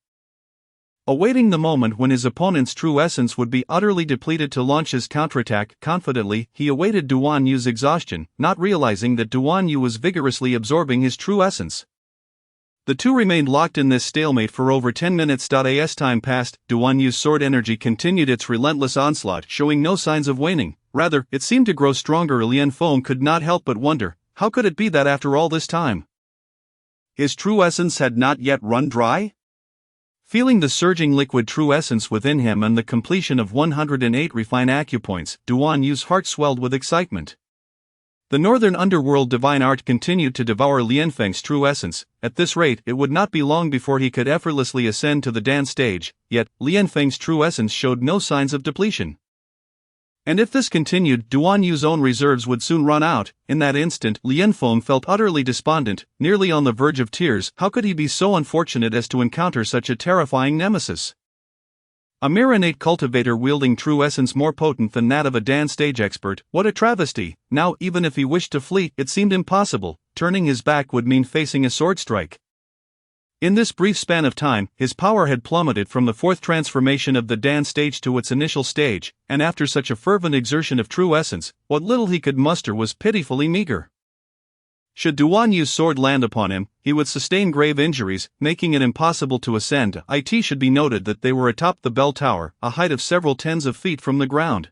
awaiting the moment when his opponent's true essence would be utterly depleted to launch his counterattack. Confidently, he awaited Duan Yu's exhaustion, not realizing that Duan Yu was vigorously absorbing his true essence. The two remained locked in this stalemate for over 10 minutes. As time passed, Duan Yu's sword energy continued its relentless onslaught, showing no signs of waning. Rather, it seemed to grow stronger. Lian Feng could not help but wonder, how could it be that after all this time, his true essence had not yet run dry? Feeling the surging liquid true essence within him and the completion of 108 refined acupoints, Duan Yu's heart swelled with excitement. The northern underworld divine art continued to devour Lian Feng's true essence. At this rate, it would not be long before he could effortlessly ascend to the dance stage, yet, Lian Feng's true essence showed no signs of depletion. And if this continued, Duan Yu's own reserves would soon run out. In that instant, Lian Feng felt utterly despondent, nearly on the verge of tears. How could he be so unfortunate as to encounter such a terrifying nemesis? A mere innate cultivator wielding true essence more potent than that of a dance stage expert. What a travesty! Now, even if he wished to flee, it seemed impossible. Turning his back would mean facing a sword strike. In this brief span of time, his power had plummeted from the 4th transformation of the dance stage to its initial stage, and after such a fervent exertion of true essence, what little he could muster was pitifully meager. Should Duan Yu's sword land upon him, he would sustain grave injuries, making it impossible to ascend. It should be noted that they were atop the bell tower, a height of several tens of feet from the ground.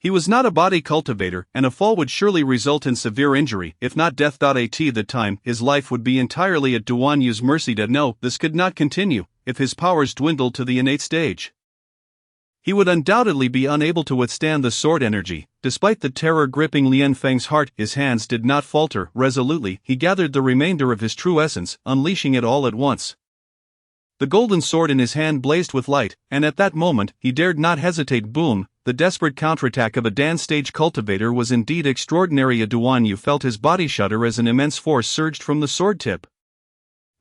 He was not a body cultivator, and a fall would surely result in severe injury, if not death. At the time, his life would be entirely at Duan Yu's mercy. No, this could not continue. If his powers dwindled to the innate stage, he would undoubtedly be unable to withstand the sword energy. Despite the terror gripping Lian Feng's heart, his hands did not falter. Resolutely, he gathered the remainder of his true essence, unleashing it all at once. The golden sword in his hand blazed with light, and at that moment, he dared not hesitate. Boom! The desperate counterattack of a dance stage cultivator was indeed extraordinary. Duan Yu felt his body shudder as an immense force surged from the sword tip.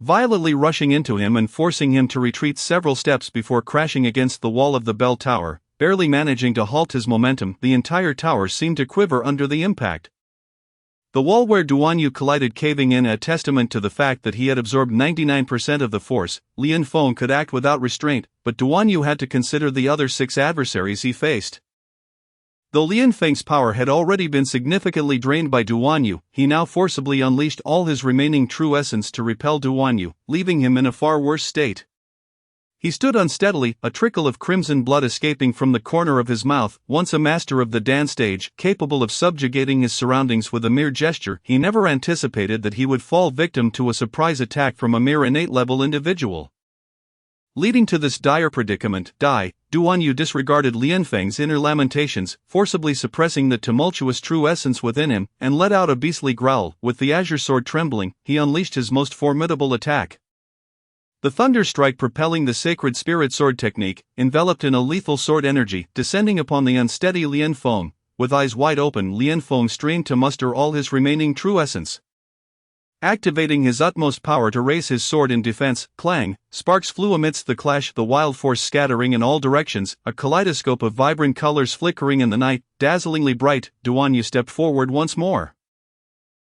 violently rushing into him and forcing him to retreat several steps before crashing against the wall of the bell tower. Barely managing to halt his momentum, the entire tower seemed to quiver under the impact. The wall where Duan Yu collided caving in, a testament to the fact that he had absorbed 99% of the force. Lian Feng could act without restraint, but Duan Yu had to consider the other 6 adversaries he faced. Though Lian Feng's power had already been significantly drained by Duan Yu, he now forcibly unleashed all his remaining true essence to repel Duan Yu, leaving him in a far worse state. He stood unsteadily, a trickle of crimson blood escaping from the corner of his mouth. Once a master of the dance stage, capable of subjugating his surroundings with a mere gesture, he never anticipated that he would fall victim to a surprise attack from a mere innate-level individual. Leading to this dire predicament, Duan Yu disregarded Lian Feng's inner lamentations, forcibly suppressing the tumultuous true essence within him, and let out a beastly growl. With the azure sword trembling, he unleashed his most formidable attack. The Thunder Strike, propelling the sacred spirit sword technique, enveloped in a lethal sword energy, descending upon the unsteady Lian Feng. With eyes wide open, Lian Feng strained to muster all his remaining true essence. Activating his utmost power to raise his sword in defense, clang, sparks flew amidst the clash, the wild force scattering in all directions, a kaleidoscope of vibrant colors flickering in the night, dazzlingly bright. Duan Yu stepped forward once more.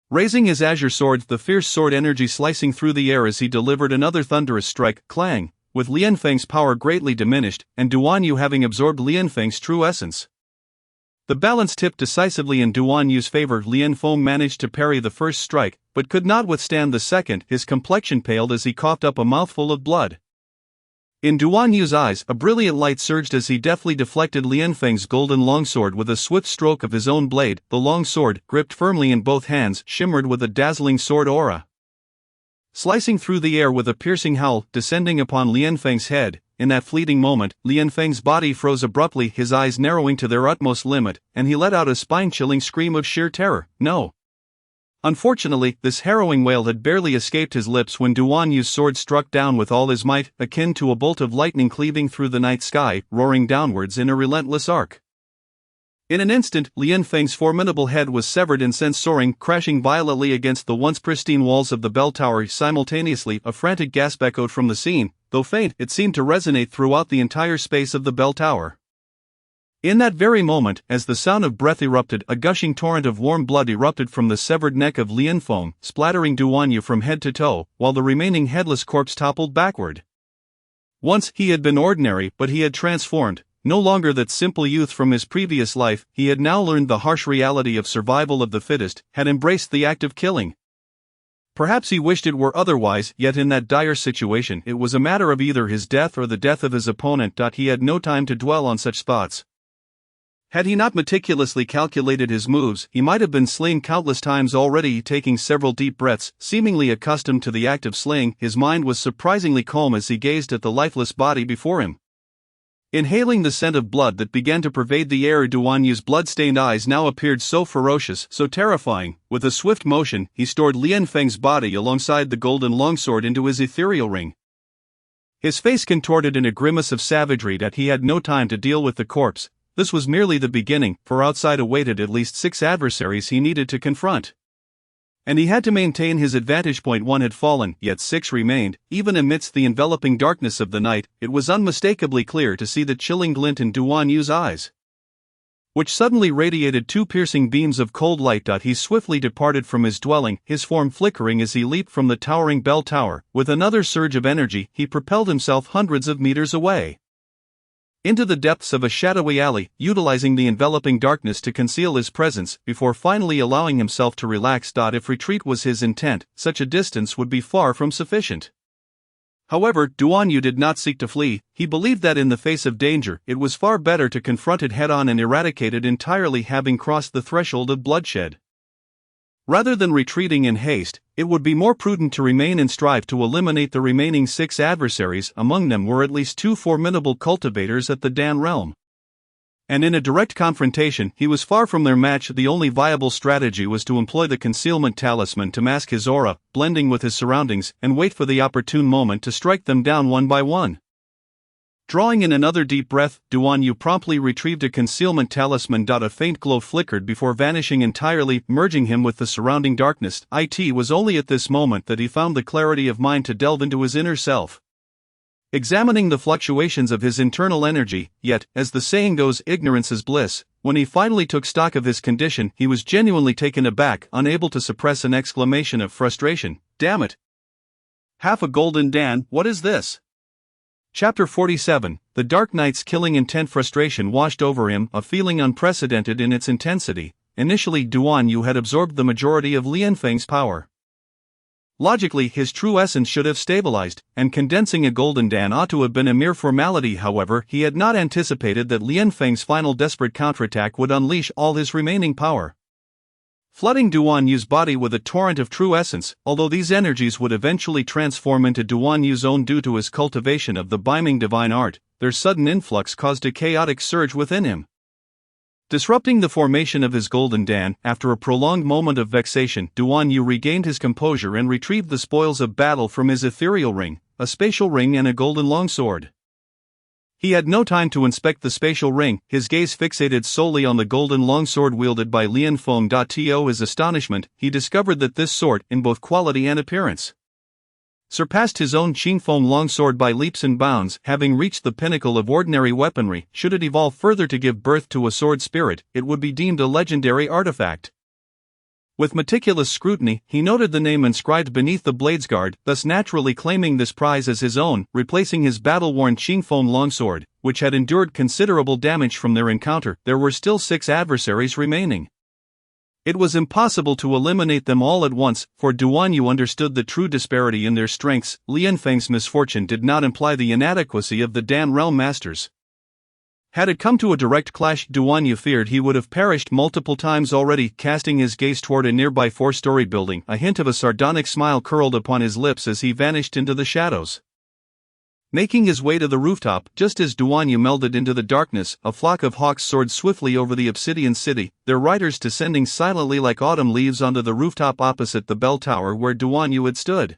Raising his azure sword, the fierce sword energy slicing through the air as he delivered another thunderous strike, clang, with Lian Feng's power greatly diminished, and Duan Yu having absorbed Lian Feng's true essence. The balance tipped decisively in Duan Yu's favor. Lian Feng managed to parry the first strike, but could not withstand the second. His complexion paled as he coughed up a mouthful of blood. In Duan Yu's eyes, a brilliant light surged as he deftly deflected Lian Feng's golden longsword with a swift stroke of his own blade. The long sword, gripped firmly in both hands, shimmered with a dazzling sword aura. Slicing through the air with a piercing howl, descending upon Lian Feng's head. In that fleeting moment, Lian Feng's body froze abruptly, his eyes narrowing to their utmost limit, and he let out a spine-chilling scream of sheer terror. No! Unfortunately, this harrowing wail had barely escaped his lips when Duan Yu's sword struck down with all his might, akin to a bolt of lightning cleaving through the night sky, roaring downwards in a relentless arc. In an instant, Lian Feng's formidable head was severed and sent soaring, crashing violently against the once pristine walls of the bell tower. Simultaneously, a frantic gasp echoed from the scene. Though faint, it seemed to resonate throughout the entire space of the bell tower. In that very moment, as the sound of breath erupted, a gushing torrent of warm blood erupted from the severed neck of Lian Feng, splattering Duan Yu from head to toe, while the remaining headless corpse toppled backward. Once he had been ordinary, but he had transformed. No longer that simple youth from his previous life, he had now learned the harsh reality of survival of the fittest, had embraced the act of killing. Perhaps he wished it were otherwise, yet in that dire situation it was a matter of either his death or the death of his opponent. He had no time to dwell on such thoughts. Had he not meticulously calculated his moves, he might have been slain countless times already. Taking several deep breaths, seemingly accustomed to the act of slaying, his mind was surprisingly calm as he gazed at the lifeless body before him. Inhaling the scent of blood that began to pervade the air, Duan Yu's blood-stained eyes now appeared so ferocious, so terrifying. With a swift motion, he stored Lian Feng's body alongside the golden longsword into his ethereal ring. His face contorted in a grimace of savagery that he had no time to deal with the corpse. This was merely the beginning, for outside awaited at least 6 adversaries he needed to confront. And he had to maintain his advantage point. 1 had fallen, yet 6 remained. Even amidst the enveloping darkness of the night, it was unmistakably clear to see the chilling glint in Duan Yu's eyes, which suddenly radiated 2 piercing beams of cold light. He swiftly departed from his dwelling, his form flickering as he leaped from the towering bell tower. With another surge of energy, he propelled himself hundreds of meters away, into the depths of a shadowy alley, utilizing the enveloping darkness to conceal his presence, before finally allowing himself to relax. If retreat was his intent, such a distance would be far from sufficient. However, Duan Yu did not seek to flee. He believed that in the face of danger, it was far better to confront it head-on and eradicate it entirely. Having crossed the threshold of bloodshed, rather than retreating in haste, it would be more prudent to remain and strive to eliminate the remaining 6 adversaries. Among them were at least 2 formidable cultivators at the Dan realm, and in a direct confrontation, he was far from their match. The only viable strategy was to employ the concealment talisman to mask his aura, blending with his surroundings, and wait for the opportune moment to strike them down one by one. Drawing in another deep breath, Duan Yu promptly retrieved a concealment talisman. A faint glow flickered before vanishing entirely, merging him with the surrounding darkness. It was only at this moment that he found the clarity of mind to delve into his inner self. Examining the fluctuations of his internal energy, yet, as the saying goes, ignorance is bliss, when he finally took stock of his condition, he was genuinely taken aback, unable to suppress an exclamation of frustration. Damn it! Half a golden dan, what is this? Chapter 47. The Dark Knight's killing intent. Frustration washed over him, a feeling unprecedented in its intensity. Initially, Duan Yu had absorbed the majority of Lian Feng's power. Logically, his true essence should have stabilized, and condensing a golden dan ought to have been a mere formality. However, he had not anticipated that Lian Feng's final desperate counterattack would unleash all his remaining power, flooding Duan Yu's body with a torrent of true essence. Although these energies would eventually transform into Duan Yu's own due to his cultivation of the Biming divine art, their sudden influx caused a chaotic surge within him, disrupting the formation of his golden dan. After a prolonged moment of vexation, Duan Yu regained his composure and retrieved the spoils of battle from his ethereal ring, a spatial ring and a golden longsword. He had no time to inspect the spatial ring, his gaze fixated solely on the golden longsword wielded by Lian Feng. To his astonishment, he discovered that this sword, in both quality and appearance, surpassed his own Qingfeng longsword by leaps and bounds. Having reached the pinnacle of ordinary weaponry, should it evolve further to give birth to a sword spirit, it would be deemed a legendary artifact. With meticulous scrutiny, he noted the name inscribed beneath the blade's guard, thus naturally claiming this prize as his own, replacing his battle-worn Qingfeng longsword, which had endured considerable damage from their encounter. There were still 6 adversaries remaining. It was impossible to eliminate them all at once, for Duan Yu understood the true disparity in their strengths. Lian Feng's misfortune did not imply the inadequacy of the Dan realm masters. Had it come to a direct clash, Duan Yu feared he would have perished multiple times already. Casting his gaze toward a nearby 4-story building, a hint of a sardonic smile curled upon his lips as he vanished into the shadows. Making his way to the rooftop, just as Duan Yu melded into the darkness, a flock of hawks soared swiftly over the obsidian city, their riders descending silently like autumn leaves onto the rooftop opposite the bell tower where Duan Yu had stood.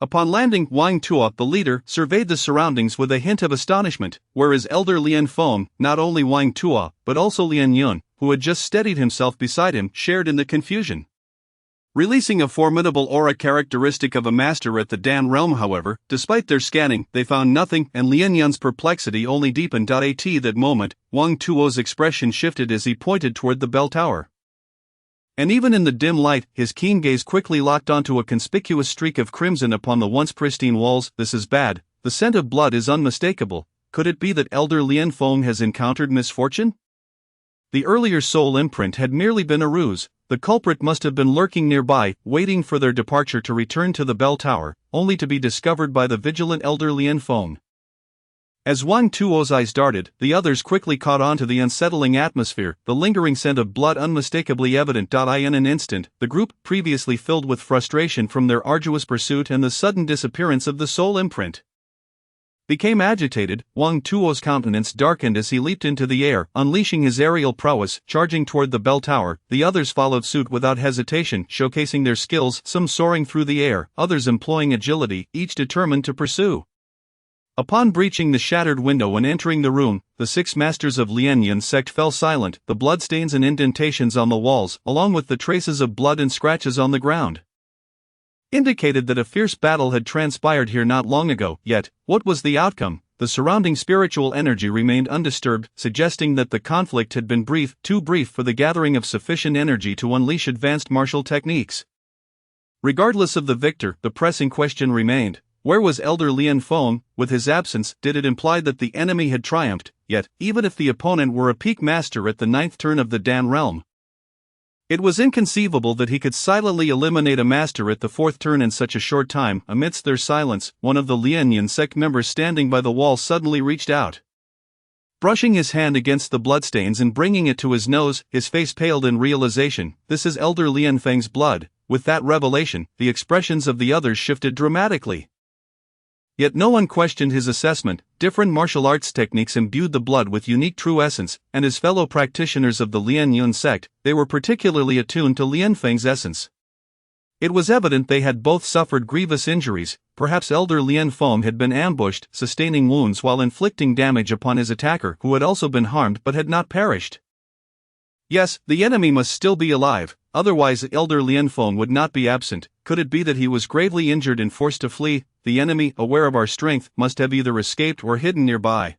Upon landing, Wang Tuo, the leader, surveyed the surroundings with a hint of astonishment, whereas elder Lian Feng, not only Wang Tuo, but also Lian Yun, who had just steadied himself beside him, shared in the confusion. Releasing a formidable aura characteristic of a master at the Dan realm, however, despite their scanning, they found nothing, and Lian Yun's perplexity only deepened. At that moment, Wang Tuo's expression shifted as he pointed toward the bell tower. And even in the dim light, his keen gaze quickly locked onto a conspicuous streak of crimson upon the once pristine walls. This is bad, the scent of blood is unmistakable. Could it be that elder Lian Feng has encountered misfortune? The earlier soul imprint had merely been a ruse. The culprit must have been lurking nearby, waiting for their departure to return to the bell tower, only to be discovered by the vigilant elder Lian Feng. As Wang Tuo's eyes darted, the others quickly caught on to the unsettling atmosphere, the lingering scent of blood unmistakably evident. In an instant, the group, previously filled with frustration from their arduous pursuit and the sudden disappearance of the soul imprint, became agitated. Wang Tuo's countenance darkened as he leaped into the air, unleashing his aerial prowess, charging toward the bell tower. The others followed suit without hesitation, showcasing their skills, some soaring through the air, others employing agility, each determined to pursue. Upon breaching the shattered window and entering the room, the 6 masters of Lian Yun's sect fell silent. The bloodstains and indentations on the walls, along with the traces of blood and scratches on the ground, indicated that a fierce battle had transpired here not long ago. Yet, what was the outcome? The surrounding spiritual energy remained undisturbed, suggesting that the conflict had been brief, too brief for the gathering of sufficient energy to unleash advanced martial techniques. Regardless of the victor, the pressing question remained. Where was elder Lian Feng? With his absence, did it imply that the enemy had triumphed? Yet, even if the opponent were a peak master at the 9th turn of the Dan realm, it was inconceivable that he could silently eliminate a master at the 4th turn in such a short time. Amidst their silence, one of the Lian Yun sect members standing by the wall suddenly reached out. Brushing his hand against the bloodstains and bringing it to his nose, his face paled in realization. This is elder Lian Feng's blood. With that revelation, the expressions of the others shifted dramatically. Yet no one questioned his assessment. Different martial arts techniques imbued the blood with unique true essence, and as fellow practitioners of the Lian Yun sect, they were particularly attuned to Lian Feng's essence. It was evident they had both suffered grievous injuries. Perhaps Elder Lien Feng had been ambushed, sustaining wounds while inflicting damage upon his attacker, who had also been harmed but had not perished. Yes, the enemy must still be alive, otherwise Elder Lien Feng would not be absent. Could it be that he was gravely injured and forced to flee? The enemy, aware of our strength, must have either escaped or hidden nearby.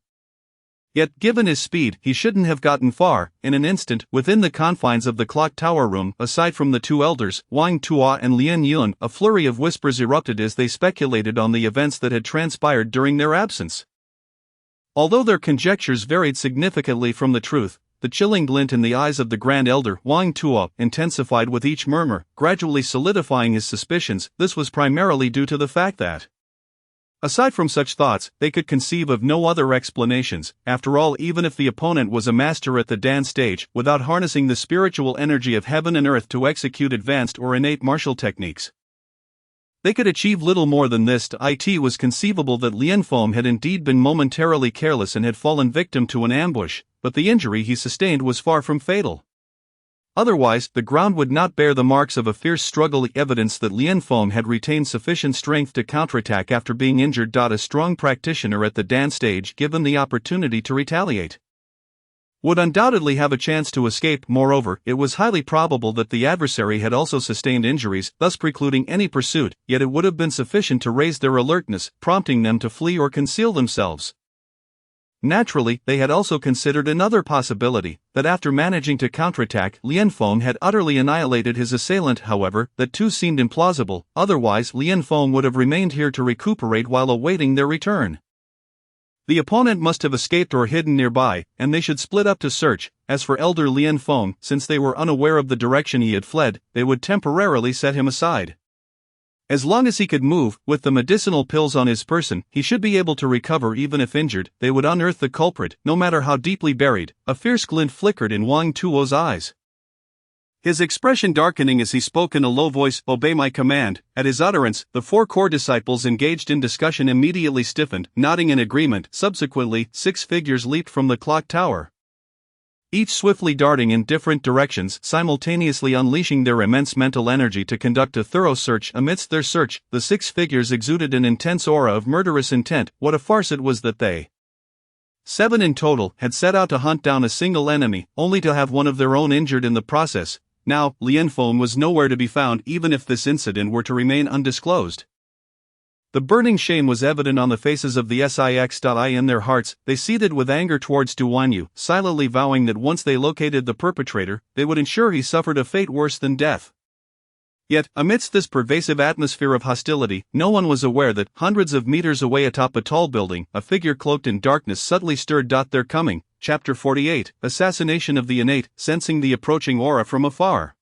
Yet, given his speed, he shouldn't have gotten far. In an instant, within the confines of the clock tower room, aside from the two elders, Wang Tuo and Lien Yun, a flurry of whispers erupted as they speculated on the events that had transpired during their absence. Although their conjectures varied significantly from the truth, the chilling glint in the eyes of the Grand Elder, Wang Tuo, intensified with each murmur, gradually solidifying his suspicions. This was primarily due to the fact that, aside from such thoughts, they could conceive of no other explanations. After all, even if the opponent was a master at the dance stage, without harnessing the spiritual energy of heaven and earth to execute advanced or innate martial techniques, they could achieve little more than this. It was conceivable that Lien Feng had indeed been momentarily careless and had fallen victim to an ambush, but the injury he sustained was far from fatal. Otherwise, the ground would not bear the marks of a fierce struggle, evidence that Lien Feng had retained sufficient strength to counterattack after being injured. A strong practitioner at the dance stage, given the opportunity to retaliate, would undoubtedly have a chance to escape. Moreover, it was highly probable that the adversary had also sustained injuries, thus precluding any pursuit, yet it would have been sufficient to raise their alertness, prompting them to flee or conceal themselves. Naturally, they had also considered another possibility, that after managing to counterattack, Lien Feng had utterly annihilated his assailant. However, that too seemed implausible, otherwise Lien Feng would have remained here to recuperate while awaiting their return. The opponent must have escaped or hidden nearby, and they should split up to search. As for Elder Lien Feng, since they were unaware of the direction he had fled, they would temporarily set him aside. As long as he could move, with the medicinal pills on his person, he should be able to recover even if injured. They would unearth the culprit, no matter how deeply buried. A fierce glint flickered in Wang Tuo's eyes, his expression darkening as he spoke in a low voice, "Obey my command." At his utterance, the four core disciples engaged in discussion immediately stiffened, nodding in agreement. Subsequently, 6 figures leaped from the clock tower, each swiftly darting in different directions, simultaneously unleashing their immense mental energy to conduct a thorough search. Amidst their search, the 6 figures exuded an intense aura of murderous intent. What a farce it was that they, 7 in total, had set out to hunt down a single enemy, only to have one of their own injured in the process. Now, Lien Feng was nowhere to be found, even if this incident were to remain undisclosed. The burning shame was evident on the faces of the Six.I. In their hearts, they seethed with anger towards Duanyu, silently vowing that once they located the perpetrator, they would ensure he suffered a fate worse than death. Yet, amidst this pervasive atmosphere of hostility, no one was aware that, hundreds of meters away atop a tall building, a figure cloaked in darkness subtly stirred. Their coming. Chapter 48, Assassination of the Innate. Sensing the approaching aura from afar,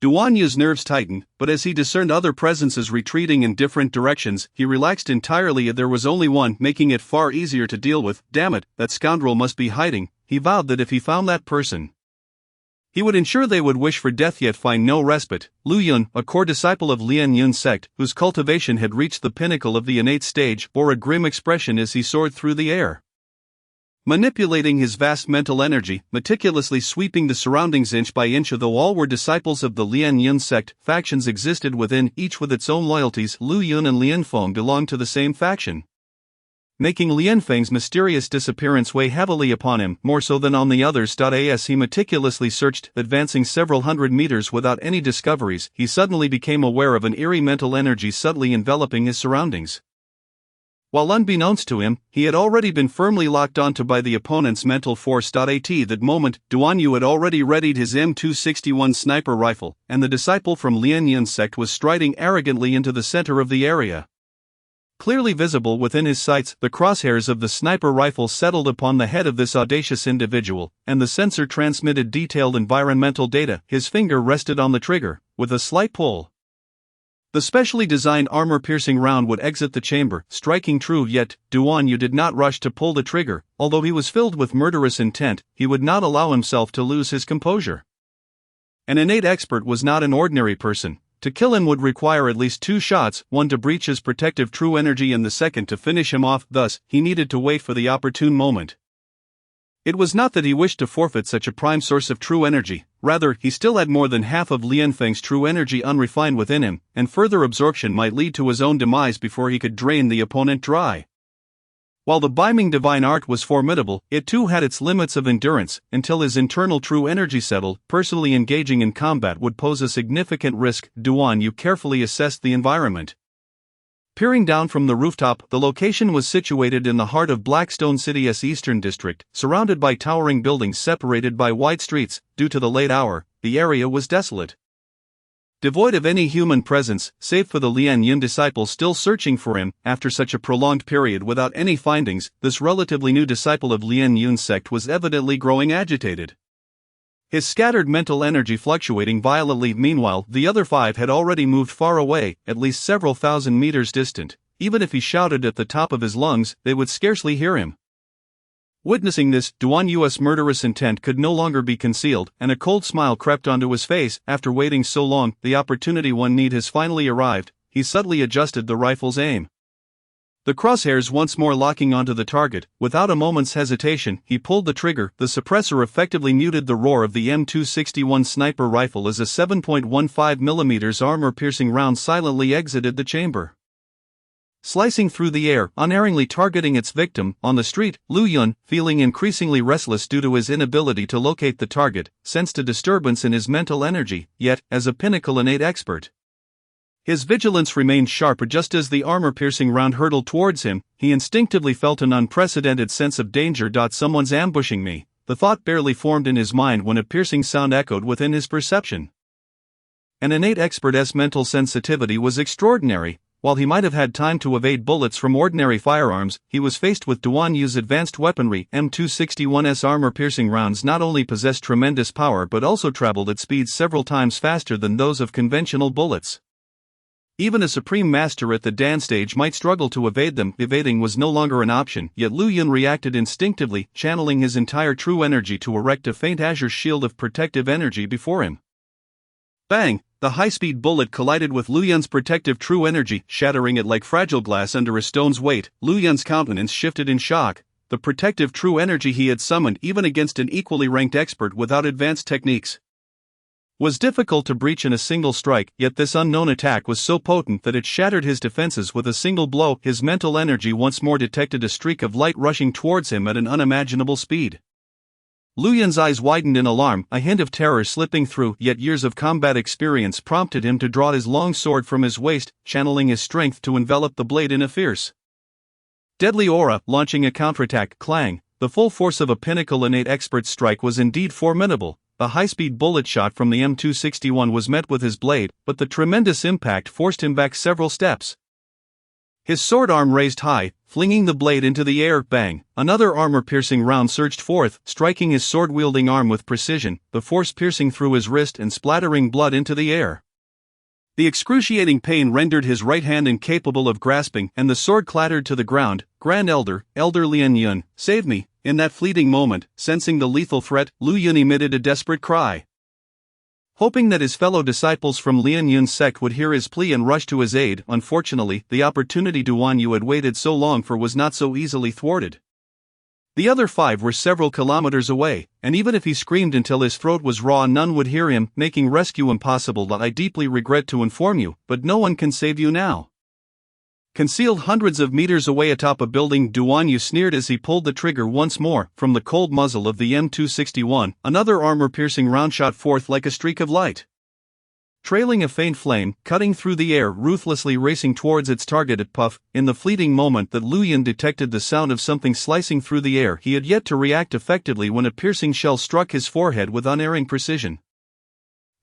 Duanyu's nerves tightened, but as he discerned other presences retreating in different directions, he relaxed entirely. There was only one, making it far easier to deal with. Damn it, that scoundrel must be hiding. He vowed that if he found that person, he would ensure they would wish for death yet find no respite. Lu Yun, a core disciple of Lien Yun's sect, whose cultivation had reached the pinnacle of the innate stage, bore a grim expression as he soared through the air, manipulating his vast mental energy, meticulously sweeping the surroundings inch by inch. Though all were disciples of the Lien Yun sect, factions existed within, each with its own loyalties. Lu Yun and Lien Feng belonged to the same faction, making Lien Feng's mysterious disappearance weigh heavily upon him, more so than on the others. As he meticulously searched, advancing several hundred meters without any discoveries, he suddenly became aware of an eerie mental energy subtly enveloping his surroundings. While unbeknownst to him, he had already been firmly locked onto by the opponent's mental force. At that moment, Duanyu had already readied his M261 sniper rifle, and the disciple from Lien Yun's sect was striding arrogantly into the center of the area. Clearly visible within his sights, the crosshairs of the sniper rifle settled upon the head of this audacious individual, and the sensor transmitted detailed environmental data. His finger rested on the trigger. With a slight pull, the specially designed armor-piercing round would exit the chamber, striking true. Yet, Duanyu did not rush to pull the trigger. Although he was filled with murderous intent, he would not allow himself to lose his composure. An innate expert was not an ordinary person. To kill him would require at least 2 shots, one to breach his protective true energy and the second to finish him off. Thus, he needed to wait for the opportune moment. It was not that he wished to forfeit such a prime source of true energy, rather, he still had more than half of Lian Feng's true energy unrefined within him, and further absorption might lead to his own demise before he could drain the opponent dry. While the Beiming divine art was formidable, it too had its limits of endurance. Until his internal true energy settled, personally engaging in combat would pose a significant risk. Duan Yu carefully assessed the environment. Peering down from the rooftop, the location was situated in the heart of Blackstone City's eastern district, surrounded by towering buildings separated by wide streets. Due to the late hour, the area was desolate. Devoid of any human presence, save for the Lian Yun disciple still searching for him. After such a prolonged period without any findings, this relatively new disciple of Lian Yun's sect was evidently growing agitated. His scattered mental energy fluctuating violently. Meanwhile, the other 5 had already moved far away, at least several thousand meters distant. Even if he shouted at the top of his lungs, they would scarcely hear him. Witnessing this, Duan Yu's murderous intent could no longer be concealed, and a cold smile crept onto his face. After waiting so long, the opportunity one need has finally arrived. He subtly adjusted the rifle's aim. The crosshairs once more locking onto the target, without a moment's hesitation, he pulled the trigger. The suppressor effectively muted the roar of the M261 sniper rifle as a 7.15mm armor-piercing round silently exited the chamber. Slicing through the air, unerringly targeting its victim. On the street, Lu Yun, feeling increasingly restless due to his inability to locate the target, sensed a disturbance in his mental energy, yet, as a pinnacle innate expert, his vigilance remained sharp. Just as the armor-piercing round hurtled towards him, he instinctively felt an unprecedented sense of danger. Someone's ambushing me. The thought barely formed in his mind when a piercing sound echoed within his perception. An innate expert's mental sensitivity was extraordinary. While he might have had time to evade bullets from ordinary firearms, he was faced with Duan Yu's advanced weaponry. M261's armor-piercing rounds not only possessed tremendous power but also traveled at speeds several times faster than those of conventional bullets. Even a supreme master at the dance stage might struggle to evade them. Evading was no longer an option, yet Lu Yun reacted instinctively, channeling his entire true energy to erect a faint azure shield of protective energy before him. Bang! The high-speed bullet collided with Lu Yun's protective true energy, shattering it like fragile glass under a stone's weight. Lu Yun's countenance shifted in shock. The protective true energy he had summoned, even against an equally ranked expert without advanced techniques, was difficult to breach in a single strike. Yet this unknown attack was so potent that it shattered his defenses with a single blow. His mental energy once more detected a streak of light rushing towards him at an unimaginable speed. Lu Yun's eyes widened in alarm, a hint of terror slipping through, yet years of combat experience prompted him to draw his long sword from his waist, channeling his strength to envelop the blade in a fierce, deadly aura. Launching a counterattack. Clang! The full force of a pinnacle innate expert's strike was indeed formidable. The high-speed bullet shot from the M261 was met with his blade, but the tremendous impact forced him back several steps. His sword arm raised high, flinging the blade into the air. Bang! Another armor-piercing round surged forth, striking his sword-wielding arm with precision, the force piercing through his wrist and splattering blood into the air. The excruciating pain rendered his right hand incapable of grasping, and the sword clattered to the ground. Grand Elder, Elder Lian Yun, save me! In that fleeting moment, sensing the lethal threat, Lu Yun emitted a desperate cry. Hoping that his fellow disciples from Lian Yun's sect would hear his plea and rush to his aid, unfortunately, the opportunity Duan Yu had waited so long for was not so easily thwarted. The other 5 were several kilometers away, and even if he screamed until his throat was raw, none would hear him, making rescue impossible. I deeply regret to inform you, but no one can save you now. Concealed hundreds of meters away atop a building, Duan Yu sneered as he pulled the trigger once more. From the cold muzzle of the M261, another armor-piercing round shot forth like a streak of light, trailing a faint flame, cutting through the air, ruthlessly racing towards its target. At puff, in the fleeting moment that Lu Yun detected the sound of something slicing through the air, he had yet to react effectively when a piercing shell struck his forehead with unerring precision.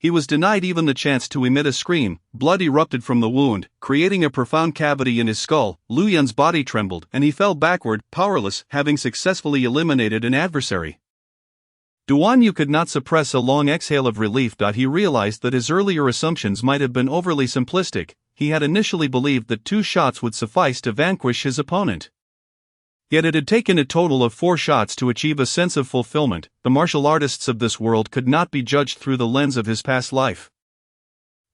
He was denied even the chance to emit a scream. Blood erupted from the wound, creating a profound cavity in his skull. Lu Yun's body trembled, and he fell backward, powerless, having successfully eliminated an adversary. Duan Yu could not suppress a long exhale of relief. He realized that his earlier assumptions might have been overly simplistic. He had initially believed that 2 shots would suffice to vanquish his opponent. Yet it had taken a total of 4 shots to achieve a sense of fulfillment. The martial artists of this world could not be judged through the lens of his past life.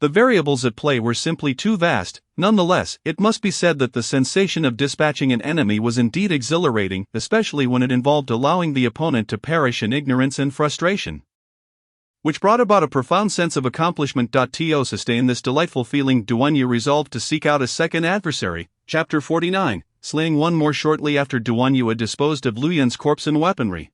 The variables at play were simply too vast. Nonetheless, it must be said that the sensation of dispatching an enemy was indeed exhilarating, especially when it involved allowing the opponent to perish in ignorance and frustration, which brought about a profound sense of accomplishment. To sustain this delightful feeling, Duan Yu resolved to seek out a second adversary. Chapter 49, slaying one more. Shortly after Duan Yu had disposed of Lu Yun's corpse and weaponry,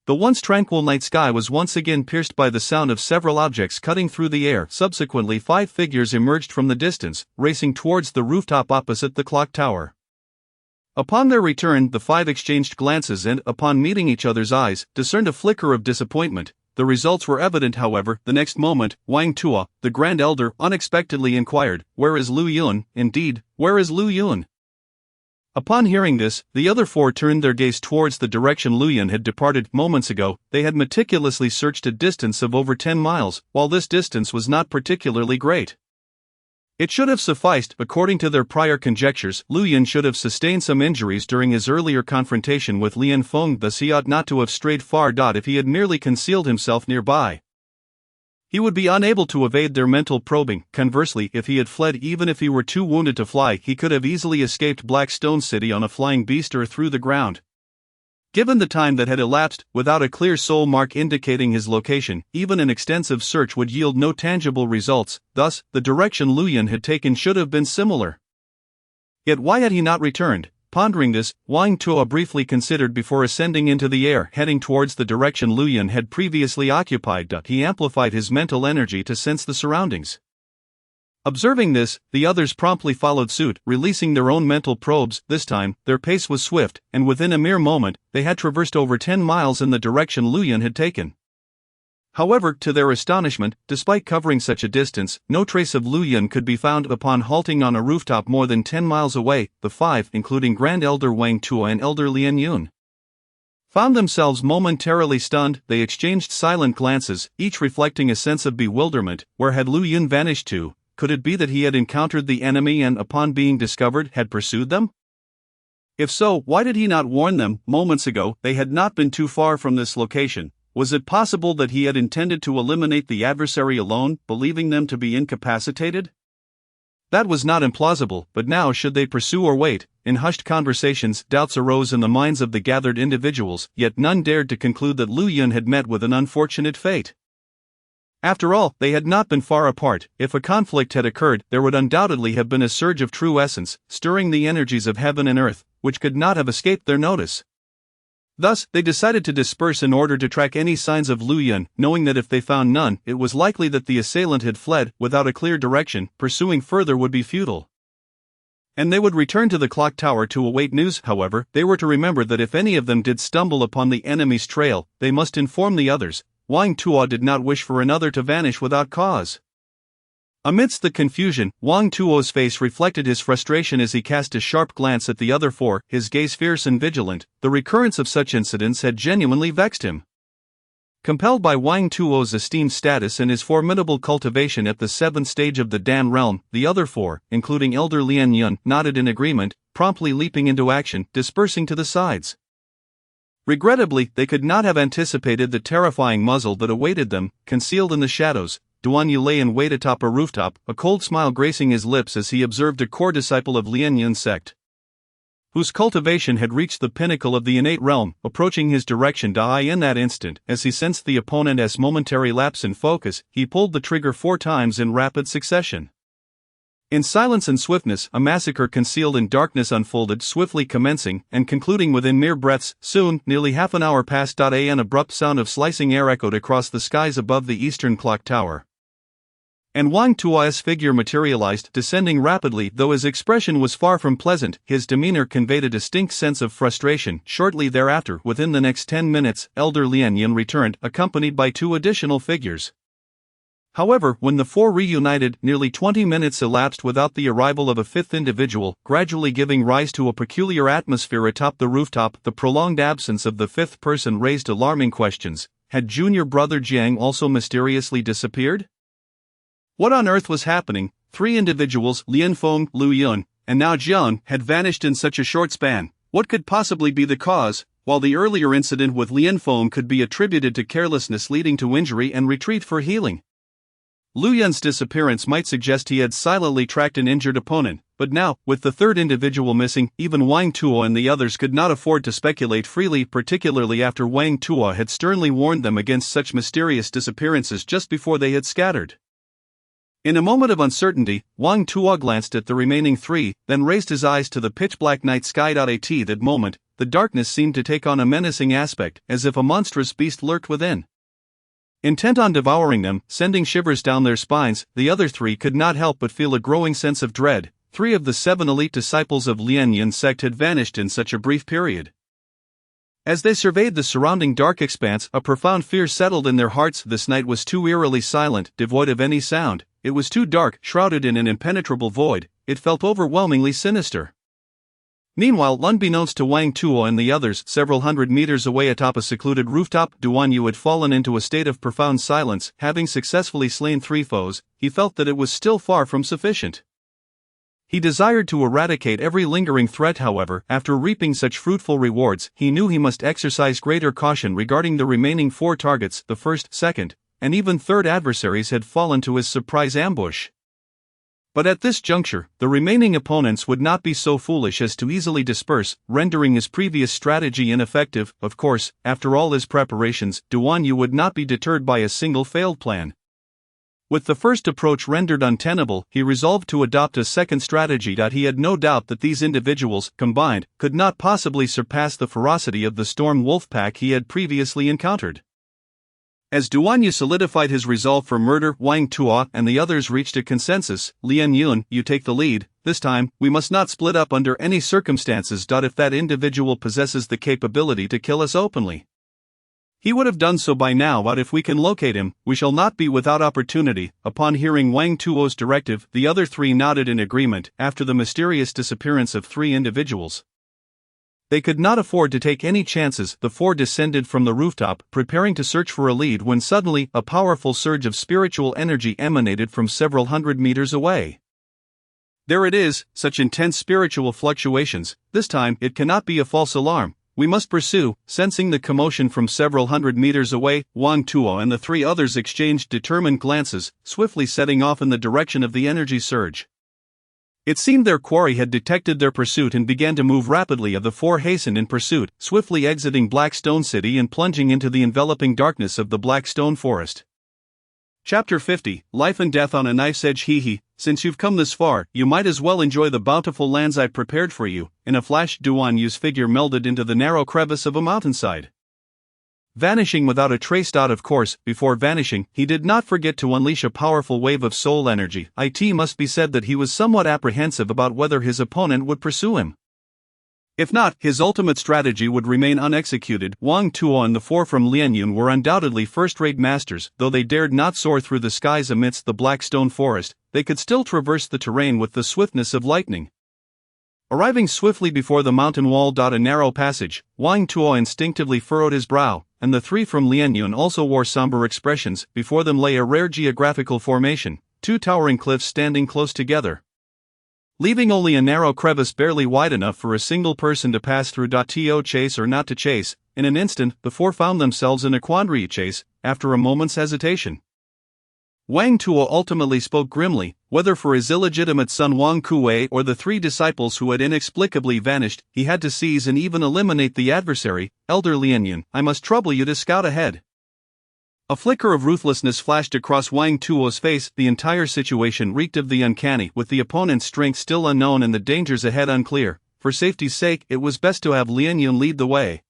the once tranquil night sky was once again pierced by the sound of several objects cutting through the air. Subsequently, 5 figures emerged from the distance, racing towards the rooftop opposite the clock tower. Upon their return, the 5 exchanged glances and, upon meeting each other's eyes, discerned a flicker of disappointment. The results were evident, however. The next moment, Wang Tuo, the Grand Elder, unexpectedly inquired, "Where is Lu Yun?" Indeed, where is Lu Yun? Upon hearing this, the other 4 turned their gaze towards the direction Lu Yun had departed moments ago. They had meticulously searched a distance of over 10 miles, while this distance was not particularly great. It should have sufficed. According to their prior conjectures, Lu Yun should have sustained some injuries during his earlier confrontation with Lian Feng, thus he ought not to have strayed far. If he had merely concealed himself nearby, he would be unable to evade their mental probing. Conversely, if he had fled, even if he were too wounded to fly, he could have easily escaped Black Stone City on a flying beast or through the ground. Given the time that had elapsed, without a clear soul mark indicating his location, even an extensive search would yield no tangible results. Thus, the direction Lu Yun had taken should have been similar. Yet why had he not returned? Pondering this, Wang Tuo briefly considered before ascending into the air, heading towards the direction Lu Yun had previously occupied. He amplified his mental energy to sense the surroundings. Observing this, the others promptly followed suit, releasing their own mental probes. This time, their pace was swift, and within a mere moment, they had traversed over 10 miles in the direction Lu Yun had taken. However, to their astonishment, despite covering such a distance, no trace of Lu Yun could be found. Upon halting on a rooftop more than 10 miles away, the 5, including Grand Elder Wang Tuo and Elder Lian Yun, found themselves momentarily stunned. They exchanged silent glances, each reflecting a sense of bewilderment. Where had Lu Yun vanished to? Could it be that he had encountered the enemy and, upon being discovered, had pursued them? If so, why did he not warn them? Moments ago, they had not been too far from this location. Was it possible that he had intended to eliminate the adversary alone, believing them to be incapacitated? That was not implausible, but now should they pursue or wait? In hushed conversations, doubts arose in the minds of the gathered individuals, yet none dared to conclude that Lu Yun had met with an unfortunate fate. After all, they had not been far apart. If a conflict had occurred, there would undoubtedly have been a surge of true essence, stirring the energies of heaven and earth, which could not have escaped their notice. Thus, they decided to disperse in order to track any signs of Lu Yun, knowing that if they found none, it was likely that the assailant had fled. Without a clear direction, pursuing further would be futile, and they would return to the clock tower to await news. However, they were to remember that if any of them did stumble upon the enemy's trail, they must inform the others. Wang Tuo did not wish for another to vanish without cause. Amidst the confusion, Wang Tuo's face reflected his frustration as he cast a sharp glance at the other 4, his gaze fierce and vigilant. The recurrence of such incidents had genuinely vexed him. Compelled by Wang Tuo's esteemed status and his formidable cultivation at the 7th stage of the Dan realm, the other 4, including Elder Lian Yun, nodded in agreement, promptly leaping into action, dispersing to the sides. Regrettably, they could not have anticipated the terrifying muzzle that awaited them, concealed in the shadows. Duan Yu lay in wait atop a rooftop, a cold smile gracing his lips as he observed a core disciple of Lian Yun's sect, whose cultivation had reached the pinnacle of the innate realm, approaching his direction. In that instant, as he sensed the opponent's momentary lapse in focus, he pulled the trigger 4 times in rapid succession. In silence and swiftness, a massacre concealed in darkness unfolded, swiftly commencing and concluding within mere breaths. Soon, nearly half an hour passed. An abrupt sound of slicing air echoed across the skies above the eastern clock tower, and Wang Tuo's figure materialized, descending rapidly. Though his expression was far from pleasant, his demeanor conveyed a distinct sense of frustration. Shortly thereafter, within the next 10 minutes, Elder Lian Yun returned, accompanied by 2 additional figures. However, when the 4 reunited, nearly 20 minutes elapsed without the arrival of a 5th individual, gradually giving rise to a peculiar atmosphere atop the rooftop. The prolonged absence of the 5th person raised alarming questions. Had junior brother Jiang also mysteriously disappeared? What on earth was happening? 3 individuals, Lian Feng, Lu Yun, and now Jiang, had vanished in such a short span. What could possibly be the cause? While the earlier incident with Lian Feng could be attributed to carelessness leading to injury and retreat for healing, Lu Yun's disappearance might suggest he had silently tracked an injured opponent, but now, with the third individual missing, even Wang Tuo and the others could not afford to speculate freely, particularly after Wang Tuo had sternly warned them against such mysterious disappearances just before they had scattered. In a moment of uncertainty, Wang Tuo glanced at the remaining three, then raised his eyes to the pitch-black night sky. At that moment, the darkness seemed to take on a menacing aspect, as if a monstrous beast lurked within. Intent on devouring them, sending shivers down their spines, the other three could not help but feel a growing sense of dread. 3 of the 7 elite disciples of Lian Yun's sect had vanished in such a brief period. As they surveyed the surrounding dark expanse, a profound fear settled in their hearts. This night was too eerily silent, devoid of any sound. It was too dark, shrouded in an impenetrable void. It felt overwhelmingly sinister. Meanwhile, unbeknownst to Wang Tuo and the others, several hundred meters away atop a secluded rooftop, Duan Yu had fallen into a state of profound silence. Having successfully slain 3 foes, he felt that it was still far from sufficient. He desired to eradicate every lingering threat. However, after reaping such fruitful rewards, he knew he must exercise greater caution regarding the remaining 4 targets. The first, second, and even third adversaries had fallen to his surprise ambush. But at this juncture, the remaining opponents would not be so foolish as to easily disperse, rendering his previous strategy ineffective. Of course, after all his preparations, Duan Yu would not be deterred by a single failed plan. With the first approach rendered untenable, he resolved to adopt a second strategy. He had no doubt that these individuals, combined, could not possibly surpass the ferocity of the storm wolf pack he had previously encountered. As Duan Yu solidified his resolve for murder, Wang Tuo and the others reached a consensus. Lian Yun, you take the lead. This time, we must not split up under any circumstances. If that individual possesses the capability to kill us openly, he would have done so by now. But if we can locate him, we shall not be without opportunity. Upon hearing Wang Tuo's directive, the other 3 nodded in agreement. After the mysterious disappearance of 3 individuals, they could not afford to take any chances. The 4 descended from the rooftop, preparing to search for a lead, when suddenly, a powerful surge of spiritual energy emanated from several hundred meters away. There it is, such intense spiritual fluctuations. This time, it cannot be a false alarm. We must pursue. Sensing the commotion from several hundred meters away, Wang Tuo and the 3 others exchanged determined glances, swiftly setting off in the direction of the energy surge. It seemed their quarry had detected their pursuit and began to move rapidly. The 4 hastened in pursuit, swiftly exiting Blackstone City and plunging into the enveloping darkness of the Blackstone Forest. Chapter 50, Life and Death on a Knife's Edge. Since you've come this far, you might as well enjoy the bountiful lands I've prepared for you. In a flash, Duan Yu's figure melded into the narrow crevice of a mountainside, vanishing without a trace. Of course, before vanishing, he did not forget to unleash a powerful wave of soul energy. It must be said that he was somewhat apprehensive about whether his opponent would pursue him. If not, his ultimate strategy would remain unexecuted. Wang Tuo and the 4 from Lian Yun were undoubtedly first-rate masters. Though they dared not soar through the skies amidst the Blackstone Forest, they could still traverse the terrain with the swiftness of lightning. Arriving swiftly before the mountain wall. A narrow passage, Wang Tuo instinctively furrowed his brow, and the 3 from Lian Yun also wore somber expressions. Before them lay a rare geographical formation, 2 towering cliffs standing close together, leaving only a narrow crevice barely wide enough for a single person to pass through. To chase or not to chase? In an instant, the 4 found themselves in a quandary. Chase, after a moment's hesitation, Wang Tuo ultimately spoke grimly. Whether for his illegitimate son Wang Kuwei or the 3 disciples who had inexplicably vanished, he had to seize and even eliminate the adversary. Elder Lian Yun, I must trouble you to scout ahead. A flicker of ruthlessness flashed across Wang Tuo's face. The entire situation reeked of the uncanny. With the opponent's strength still unknown and the dangers ahead unclear, for safety's sake, it was best to have Lian Yun lead the way.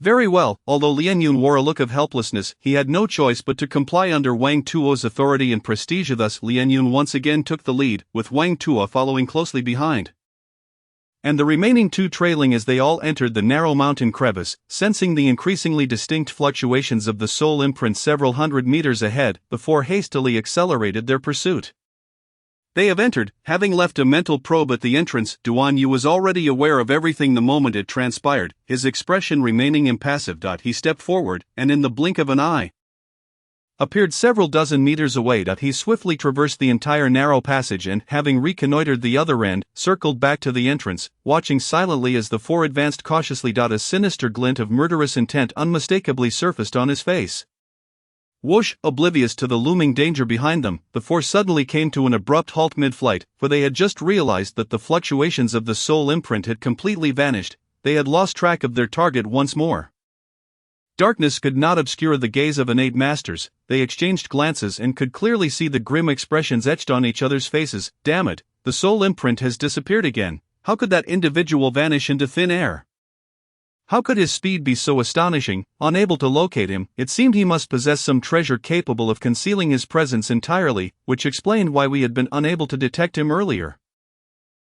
Very well. Although Lian Yun wore a look of helplessness, he had no choice but to comply under Wang Tuo's authority and prestige. Thus, Lian Yun once again took the lead, with Wang Tuo following closely behind, and the remaining 2 trailing as they all entered the narrow mountain crevice. Sensing the increasingly distinct fluctuations of the soul imprint several hundred meters ahead, the 4 hastily accelerated their pursuit. They have entered, having left a mental probe at the entrance. Duan Yu was already aware of everything the moment it transpired, his expression remaining impassive. He stepped forward, and in the blink of an eye, appeared several dozen meters away. He swiftly traversed the entire narrow passage and, having reconnoitered the other end, circled back to the entrance, watching silently as the 4 advanced cautiously. A sinister glint of murderous intent unmistakably surfaced on his face. Whoosh! Oblivious to the looming danger behind them, the four suddenly came to an abrupt halt mid-flight, for they had just realized that the fluctuations of the soul imprint had completely vanished. They had lost track of their target once more. Darkness could not obscure the gaze of innate masters. They exchanged glances and could clearly see the grim expressions etched on each other's faces. Damn it, the soul imprint has disappeared again. How could that individual vanish into thin air? How could his speed be so astonishing? Unable to locate him, it seemed he must possess some treasure capable of concealing his presence entirely, which explained why we had been unable to detect him earlier.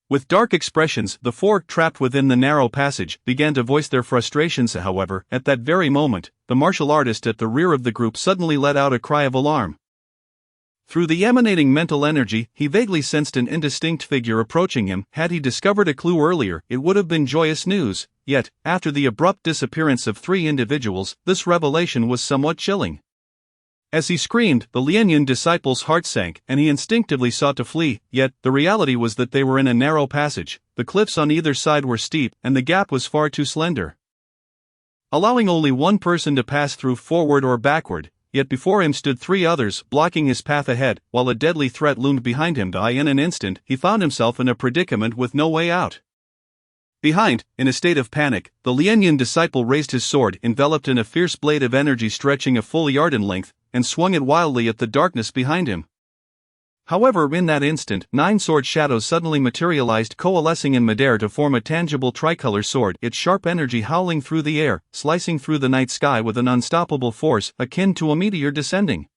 With dark expressions, the four, trapped within the narrow passage, began to voice their frustrations. However, at that very moment, the martial artist at the rear of the group suddenly let out a cry of alarm. Through the emanating mental energy, he vaguely sensed an indistinct figure approaching him. Had he discovered a clue earlier, it would have been joyous news. Yet, after the abrupt disappearance of three individuals, this revelation was somewhat chilling. As he screamed, the Lianyun disciple's heart sank, and he instinctively sought to flee, yet, the reality was that they were in a narrow passage, the cliffs on either side were steep, and the gap was far too slender, allowing only one person to pass through forward or backward, yet before him stood three others, blocking his path ahead, while a deadly threat loomed behind him. In an instant, he found himself in a predicament with no way out. Behind, in a state of panic, the Lianyun disciple raised his sword, enveloped in a fierce blade of energy stretching a full yard in length, and swung it wildly at the darkness behind him. However, in that instant, 9 sword shadows suddenly materialized, coalescing in midair to form a tangible tricolor sword, its sharp energy howling through the air, slicing through the night sky with an unstoppable force akin to a meteor descending.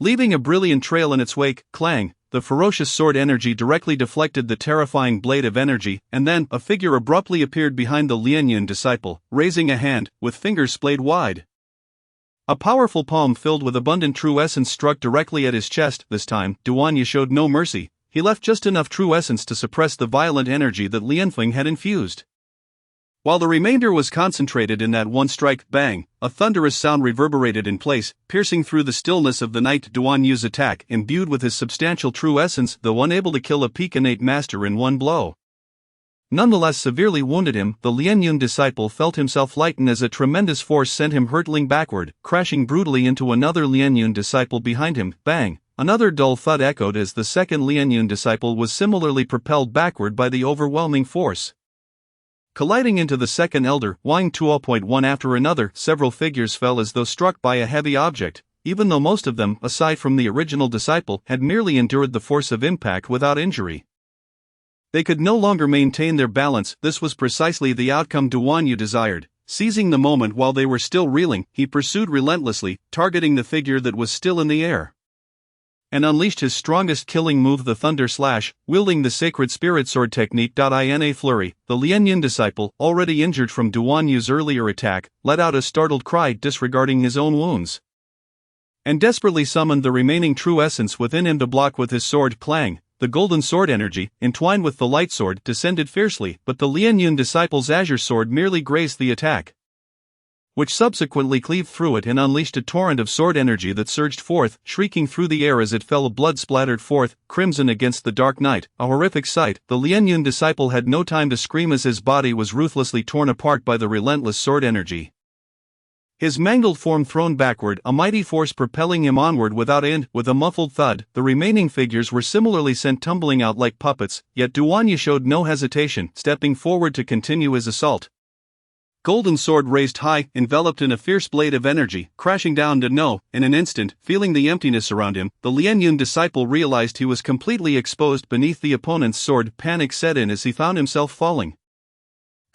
Leaving a brilliant trail in its wake, clang, the ferocious sword energy directly deflected the terrifying blade of energy, and then a figure abruptly appeared behind the Lianyun disciple, raising a hand, with fingers splayed wide. A powerful palm filled with abundant true essence struck directly at his chest. This time, Duanya showed no mercy. He left just enough true essence to suppress the violent energy that Lianfeng had infused. While the remainder was concentrated in that one strike, bang, a thunderous sound reverberated in place, piercing through the stillness of the night. Duanyu's attack, imbued with his substantial true essence, though unable to kill a peak innate master in one blow, nonetheless severely wounded him. The Lianyun disciple felt himself lighten as a tremendous force sent him hurtling backward, crashing brutally into another Lianyun disciple behind him. Bang! Another dull thud echoed as the second Lianyun disciple was similarly propelled backward by the overwhelming force. Colliding into the second elder, Wang Tuo. One after another, several figures fell as though struck by a heavy object, even though most of them, aside from the original disciple, had merely endured the force of impact without injury. They could no longer maintain their balance. This was precisely the outcome Duanyu desired. Seizing the moment while they were still reeling, he pursued relentlessly, targeting the figure that was still in the air, and unleashed his strongest killing move, the Thunder Slash, wielding the Sacred Spirit Sword technique. In a flurry, the Lianyun disciple, already injured from Duanyu's earlier attack, let out a startled cry, disregarding his own wounds, and desperately summoned the remaining true essence within him to block with his sword. Clang! The golden sword energy, entwined with the light sword, descended fiercely, but the Lianyun disciple's azure sword merely grazed the attack, which subsequently cleaved through it and unleashed a torrent of sword energy that surged forth, shrieking through the air as it fell, blood splattered forth, crimson against the dark night, a horrific sight. The Lianyun disciple had no time to scream as his body was ruthlessly torn apart by the relentless sword energy, his mangled form thrown backward, a mighty force propelling him onward without end. With a muffled thud, the remaining figures were similarly sent tumbling out like puppets, yet Duanya showed no hesitation, stepping forward to continue his assault. Golden sword raised high, enveloped in a fierce blade of energy, crashing down to no. In an instant, feeling the emptiness around him, the Lianyun disciple realized he was completely exposed beneath the opponent's sword. Panic set in as he found himself falling,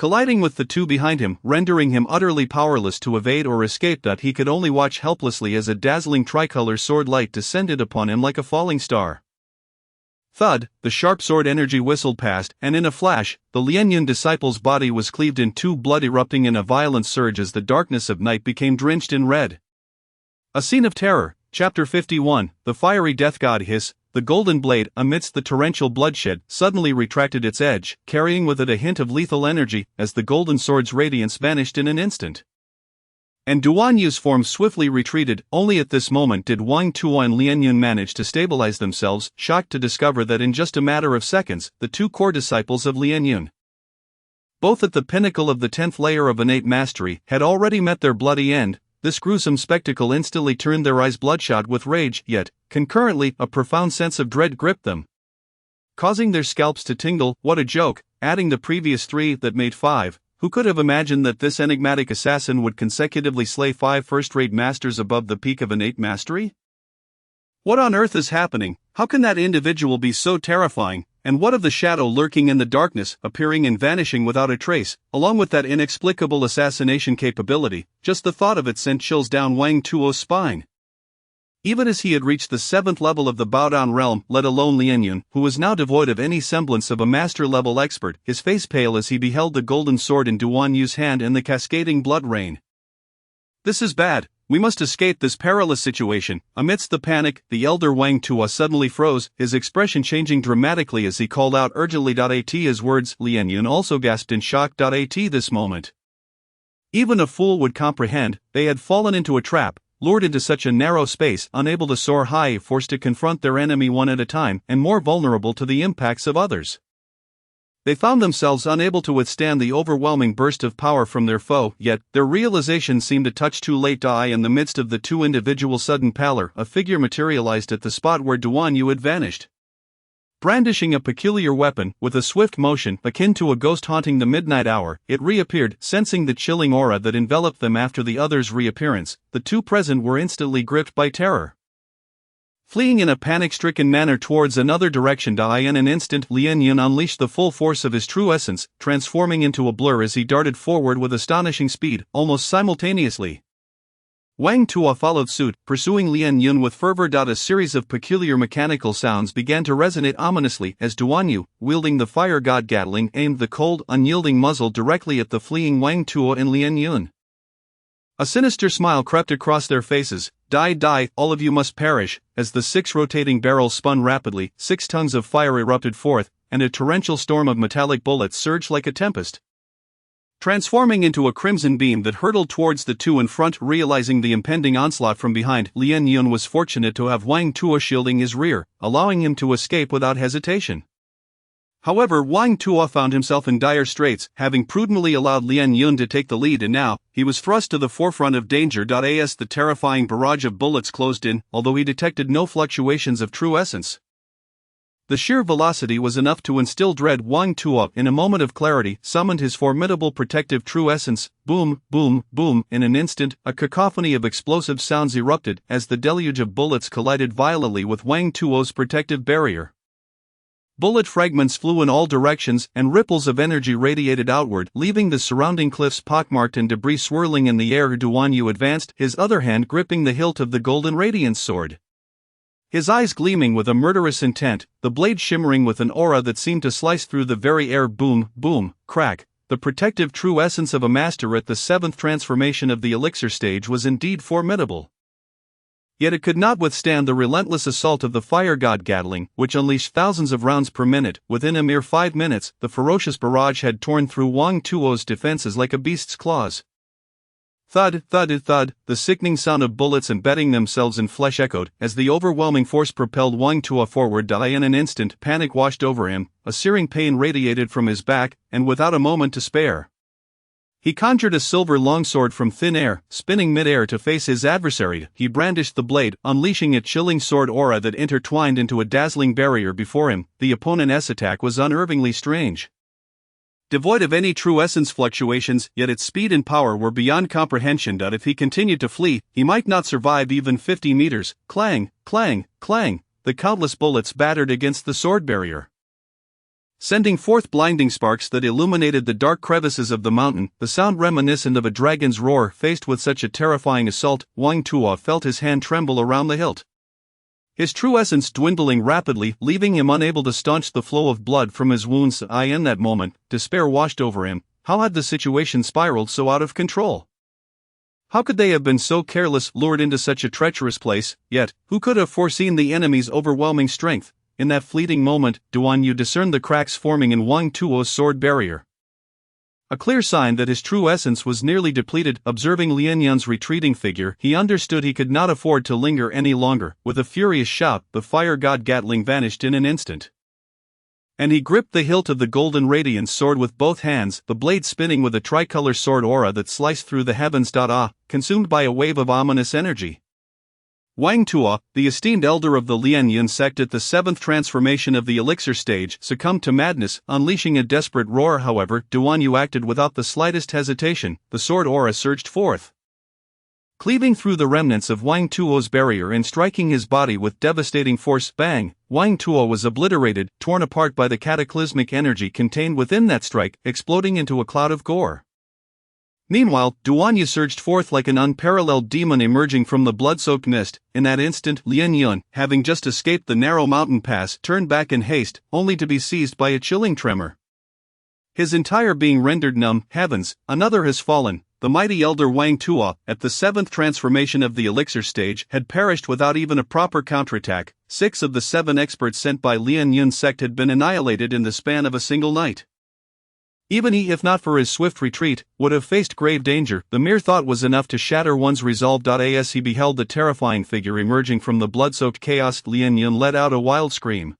colliding with the two behind him, rendering him utterly powerless to evade or escape. He could only watch helplessly as a dazzling tricolor sword light descended upon him like a falling star. Thud, the sharp sword energy whistled past, and in a flash, the Lianyun disciple's body was cleaved in two, blood erupting in a violent surge as the darkness of night became drenched in red. A scene of terror. Chapter 51, the fiery death god hiss. The golden blade, amidst the torrential bloodshed, suddenly retracted its edge, carrying with it a hint of lethal energy, as the golden sword's radiance vanished in an instant, and Duanyu's form swiftly retreated. Only at this moment did Wang Tuo and Lianyun manage to stabilize themselves, shocked to discover that in just a matter of seconds, the two core disciples of Lianyun, both at the pinnacle of the 10th layer of innate mastery, had already met their bloody end. this gruesome spectacle instantly turned their eyes bloodshot with rage, yet, concurrently, a profound sense of dread gripped them, causing their scalps to tingle. What a joke, adding the previous 3 that made 5. Who could have imagined that this enigmatic assassin would consecutively slay 5 first-rate masters above the peak of innate mastery? What on earth is happening? How can that individual be so terrifying? And what of the shadow lurking in the darkness, appearing and vanishing without a trace, along with that inexplicable assassination capability? Just the thought of it sent chills down Wang Tuo's spine. Even as he had reached the 7th level of the Baodan realm, let alone Lian Yun, who was now devoid of any semblance of a master-level expert, his face pale as he beheld the golden sword in Duan Yu's hand and the cascading blood rain. This is bad. We must escape this perilous situation. Amidst the panic, the elder Wang Tuo suddenly froze, his expression changing dramatically as he called out urgently. At his words, Lian Yun also gasped in shock. At this moment, even a fool would comprehend. They had fallen into a trap, lured into such a narrow space, unable to soar high, forced to confront their enemy one at a time, and more vulnerable to the impacts of others. They found themselves unable to withstand the overwhelming burst of power from their foe, yet, their realization seemed a touch too late. In the midst of the 2 individuals' sudden pallor, a figure materialized at the spot where Duan Yu had vanished. Brandishing a peculiar weapon, with a swift motion akin to a ghost haunting the midnight hour, it reappeared. Sensing the chilling aura that enveloped them after the other's reappearance, the 2 present were instantly gripped by terror. Fleeing in a panic-stricken manner towards another direction, in an instant, Lian Yun unleashed the full force of his true essence, transforming into a blur as he darted forward with astonishing speed, almost simultaneously. Wang Tuo followed suit, pursuing Lian Yun with fervor. A series of peculiar mechanical sounds began to resonate ominously as Duan Yu, wielding the fire god Gatling, aimed the cold, unyielding muzzle directly at the fleeing Wang Tuo and Lian Yun. A sinister smile crept across their faces. Die, all of you must perish. As the 6 rotating barrels spun rapidly, 6 tongues of fire erupted forth, and a torrential storm of metallic bullets surged like a tempest, transforming into a crimson beam that hurtled towards the 2 in front. Realizing the impending onslaught from behind, Lian Yun was fortunate to have Wang Tuo shielding his rear, allowing him to escape without hesitation. However, Wang Tuo found himself in dire straits, having prudently allowed Lian Yun to take the lead, and now, he was thrust to the forefront of danger. As the terrifying barrage of bullets closed in, although he detected no fluctuations of true essence, the sheer velocity was enough to instill dread. Wang Tuo, in a moment of clarity, summoned his formidable protective true essence. Boom, boom, boom. In an instant, a cacophony of explosive sounds erupted as the deluge of bullets collided violently with Wang Tuo's protective barrier. Bullet fragments flew in all directions, and ripples of energy radiated outward, leaving the surrounding cliffs pockmarked and debris swirling in the air. Duan Yu advanced, his other hand gripping the hilt of the golden radiance sword, his eyes gleaming with a murderous intent, the blade shimmering with an aura that seemed to slice through the very air. Boom, boom, crack. The protective true essence of a master at the 7th transformation of the elixir stage was indeed formidable. Yet it could not withstand the relentless assault of the fire god Gatling, which unleashed thousands of rounds per minute. Within a mere 5 minutes, the ferocious barrage had torn through Wang Tuo's defenses like a beast's claws. Thud, thud, thud, the sickening sound of bullets embedding themselves in flesh echoed, as the overwhelming force propelled Wang Tuo forward. In an instant, panic washed over him, a searing pain radiated from his back, and without a moment to spare, he conjured a silver longsword from thin air, spinning mid-air to face his adversary. He brandished the blade, unleashing a chilling sword aura that intertwined into a dazzling barrier before him. The opponent's attack was unnervingly strange. Devoid of any true essence fluctuations, yet its speed and power were beyond comprehension. If he continued to flee, he might not survive even 50 meters. Clang, clang, clang, the countless bullets battered against the sword barrier, sending forth blinding sparks that illuminated the dark crevices of the mountain, the sound reminiscent of a dragon's roar. Faced with such a terrifying assault, Wang Tuo felt his hand tremble around the hilt, his true essence dwindling rapidly, leaving him unable to staunch the flow of blood from his wounds. In that moment, despair washed over him. How had the situation spiraled so out of control? How could they have been so careless, lured into such a treacherous place? Yet, who could have foreseen the enemy's overwhelming strength? In that fleeting moment, Duan Yu discerned the cracks forming in Wang Tuo's sword barrier, a clear sign that his true essence was nearly depleted. Observing Lian Yun's retreating figure, he understood he could not afford to linger any longer. With a furious shout, the fire god Gatling vanished in an instant, And he gripped the hilt of the golden radiance sword with both hands, the blade spinning with a tricolor sword aura that sliced through the heavens. Consumed by a wave of ominous energy. Wang Tuo, the esteemed elder of the Lianyun sect at the 7th transformation of the elixir stage, succumbed to madness, unleashing a desperate roar. However, Duan Yu acted without the slightest hesitation. The sword aura surged forth, cleaving through the remnants of Wang Tuo's barrier and striking his body with devastating force. Bang! Wang Tuo was obliterated, torn apart by the cataclysmic energy contained within that strike, exploding into a cloud of gore. Meanwhile, Duan Yu surged forth like an unparalleled demon emerging from the blood-soaked mist. In that instant, Lian Yun, having just escaped the narrow mountain pass, turned back in haste, only to be seized by a chilling tremor. His entire being rendered numb. Heavens, another has fallen. The mighty elder Wang Tuo, at the 7th transformation of the elixir stage, had perished without even a proper counterattack. 6 of the 7 experts sent by Lian Yun's sect had been annihilated in the span of a single night. Even he, if not for his swift retreat, would have faced grave danger. The mere thought was enough to shatter one's resolve. As he beheld the terrifying figure emerging from the blood-soaked chaos, Lian Yun let out a wild scream.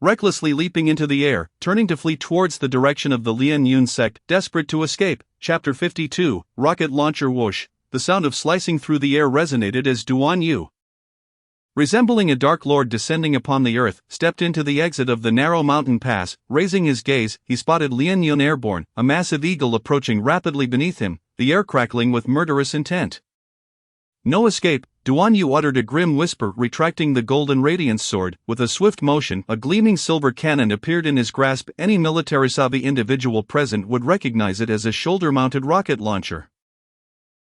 Recklessly leaping into the air, turning to flee towards the direction of the Lian Yun sect, desperate to escape. Chapter 52, Rocket Launcher. Whoosh! The sound of slicing through the air resonated as Duan Yu, resembling a dark lord descending upon the earth, stepped into the exit of the narrow mountain pass. Raising his gaze, he spotted Lian Yun airborne, a massive eagle approaching rapidly beneath him, the air crackling with murderous intent. No escape. Duan Yu uttered a grim whisper, retracting the golden radiance sword. With a swift motion, a gleaming silver cannon appeared in his grasp. Any military-savvy individual present would recognize it as a shoulder-mounted rocket launcher.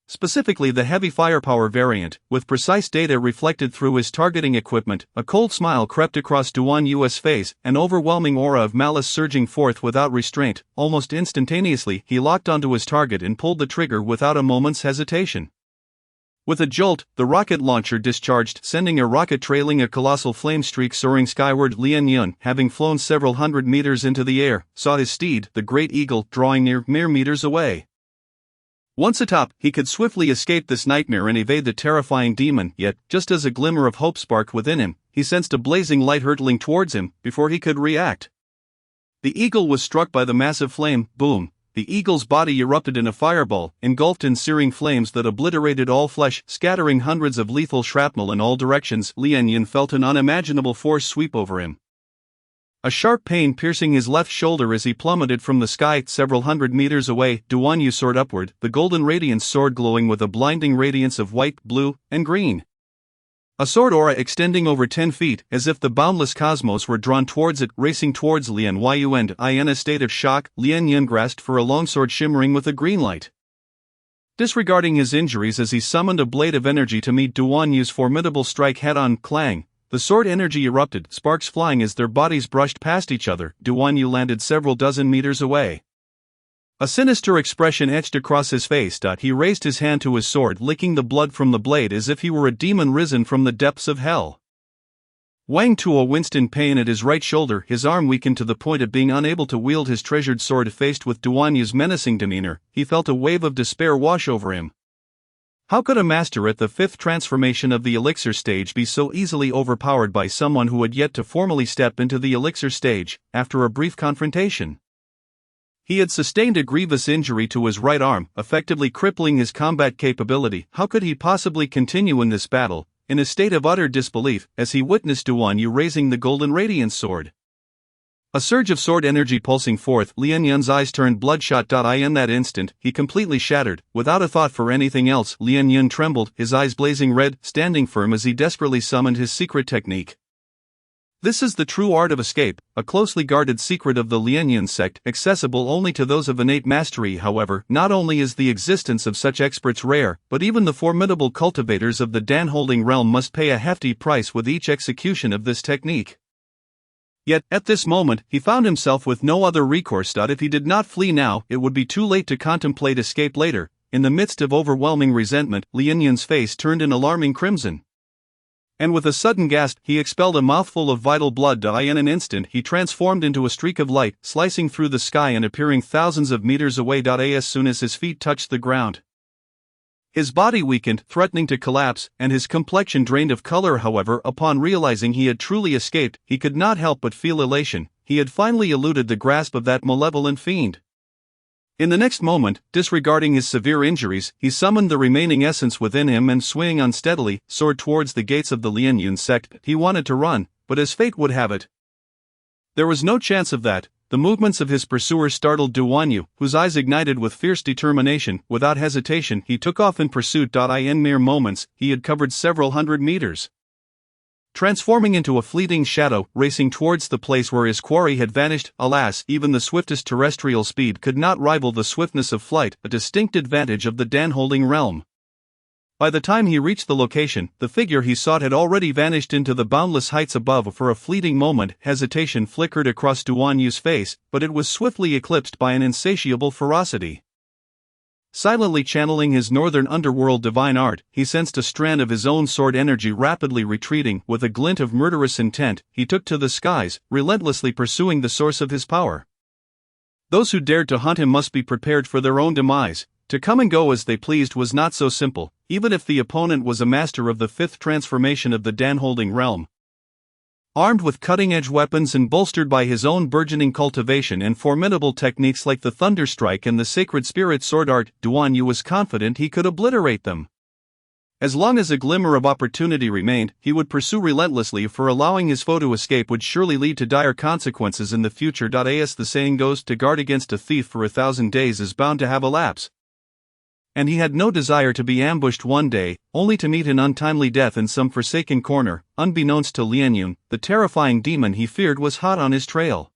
Specifically the heavy firepower variant, with precise data reflected through his targeting equipment. A cold smile crept across Duan Yu's face, an overwhelming aura of malice surging forth without restraint. Almost instantaneously, he locked onto his target and pulled the trigger without a moment's hesitation. With a jolt, the rocket launcher discharged, sending a rocket trailing a colossal flame streak soaring skyward. Lian Yun, having flown several hundred meters into the air, saw his steed, the great eagle, drawing near, mere meters away. Once atop, he could swiftly escape this nightmare and evade the terrifying demon. Yet, just as a glimmer of hope sparked within him, he sensed a blazing light hurtling towards him. Before he could react, the eagle was struck by the massive flame. Boom! The eagle's body erupted in a fireball, engulfed in searing flames that obliterated all flesh, scattering hundreds of lethal shrapnel in all directions. Lian Yun felt an unimaginable force sweep over him, a sharp pain piercing his left shoulder as he plummeted from the sky. Several hundred meters away, Duan Yu soared upward, the golden radiance sword glowing with a blinding radiance of white, blue, and green. A sword aura extending over 10 feet, as if the boundless cosmos were drawn towards it. Racing towards Lian Yu and in a state of shock, Lian Yun grasped for a longsword shimmering with a green light. Disregarding his injuries as he summoned a blade of energy to meet Duan Yu's formidable strike head-on. Clang! The sword energy erupted, sparks flying as their bodies brushed past each other. Duan Yu landed several dozen meters away. A sinister expression etched across his face. He raised his hand to his sword, licking the blood from the blade as if he were a demon risen from the depths of hell. Wang Tuo winced in pain at his right shoulder, his arm weakened to the point of being unable to wield his treasured sword. Faced with Duan Yu's menacing demeanor, he felt a wave of despair wash over him. How could a master at the 5th transformation of the elixir stage be so easily overpowered by someone who had yet to formally step into the elixir stage? After a brief confrontation, he had sustained a grievous injury to his right arm, effectively crippling his combat capability. How could he possibly continue in this battle? In a state of utter disbelief, as he witnessed Duan Yu raising the golden radiance sword. A surge of sword energy pulsing forth, Lian Yun's eyes turned bloodshot. In that instant, he completely shattered. Without a thought for anything else, Lian Yun trembled, his eyes blazing red, standing firm as he desperately summoned his secret technique. This is the true art of escape, a closely guarded secret of the Lian Yun sect, accessible only to those of innate mastery. However, not only is the existence of such experts rare, but even the formidable cultivators of the Dan-holding realm must pay a hefty price with each execution of this technique. Yet, at this moment, he found himself with no other recourse. If he did not flee now, it would be too late to contemplate escape later. In the midst of overwhelming resentment, Lian Yun's face turned an alarming crimson. And with a sudden gasp, he expelled a mouthful of vital blood. In an instant, he transformed into a streak of light, slicing through the sky and appearing thousands of meters away. As soon as his feet touched the ground, his body weakened, threatening to collapse, and his complexion drained of color. However, upon realizing he had truly escaped, he could not help but feel elation. he had finally eluded the grasp of that malevolent fiend. In the next moment, disregarding his severe injuries, he summoned the remaining essence within him and swinging unsteadily, soared towards the gates of the Lianyun sect. He wanted to run, but as fate would have it, there was no chance of that. The movements of his pursuer startled Duanyu, whose eyes ignited with fierce determination. Without hesitation, he took off in pursuit. In mere moments, he had covered several hundred meters, transforming into a fleeting shadow, racing towards the place where his quarry had vanished. Alas, even the swiftest terrestrial speed could not rival the swiftness of flight, a distinct advantage of the Dan-holding realm. By the time he reached the location, the figure he sought had already vanished into the boundless heights above. For a fleeting moment, hesitation flickered across Duanyu's face, but it was swiftly eclipsed by an insatiable ferocity. Silently channeling his northern underworld divine art, he sensed a strand of his own sword energy rapidly retreating. With a glint of murderous intent, he took to the skies, relentlessly pursuing the source of his power. Those who dared to hunt him must be prepared for their own demise. To come and go as they pleased was not so simple, even if the opponent was a master of the fifth transformation of the Dan-holding realm. Armed with cutting-edge weapons and bolstered by his own burgeoning cultivation and formidable techniques like the Thunder Strike and the Sacred Spirit sword art, Duanyu was confident he could obliterate them. As long as a glimmer of opportunity remained, he would pursue relentlessly, for allowing his foe to escape would surely lead to dire consequences in the future. As the saying goes, to guard against a thief for 1,000 days is bound to have a lapse. And he had no desire to be ambushed one day, only to meet an untimely death in some forsaken corner. Unbeknownst to Lianyun, the terrifying demon he feared was hot on his trail.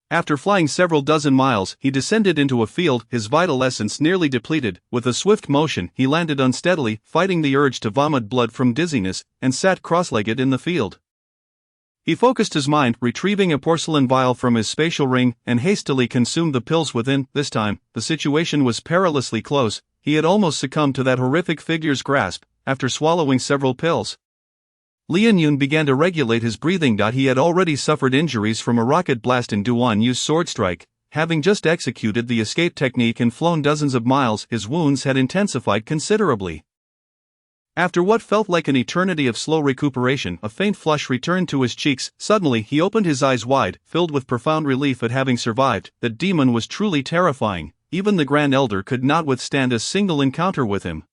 After flying several dozen miles, he descended into a field, his vital essence nearly depleted. With a swift motion, he landed unsteadily, fighting the urge to vomit blood from dizziness, and sat cross-legged in the field. He focused his mind, retrieving a porcelain vial from his spatial ring, and hastily consumed the pills within. This time, the situation was perilously close. He had almost succumbed to that horrific figure's grasp. After swallowing several pills, Lianyun began to regulate his breathing. He had already suffered injuries from a rocket blast in Duanyu's sword strike. Having just executed the escape technique and flown dozens of miles, his wounds had intensified considerably. After what felt like an eternity of slow recuperation, a faint flush returned to his cheeks. Suddenly, he opened his eyes wide, filled with profound relief at having survived. The demon was truly terrifying. Even the Grand Elder could not withstand a single encounter with him.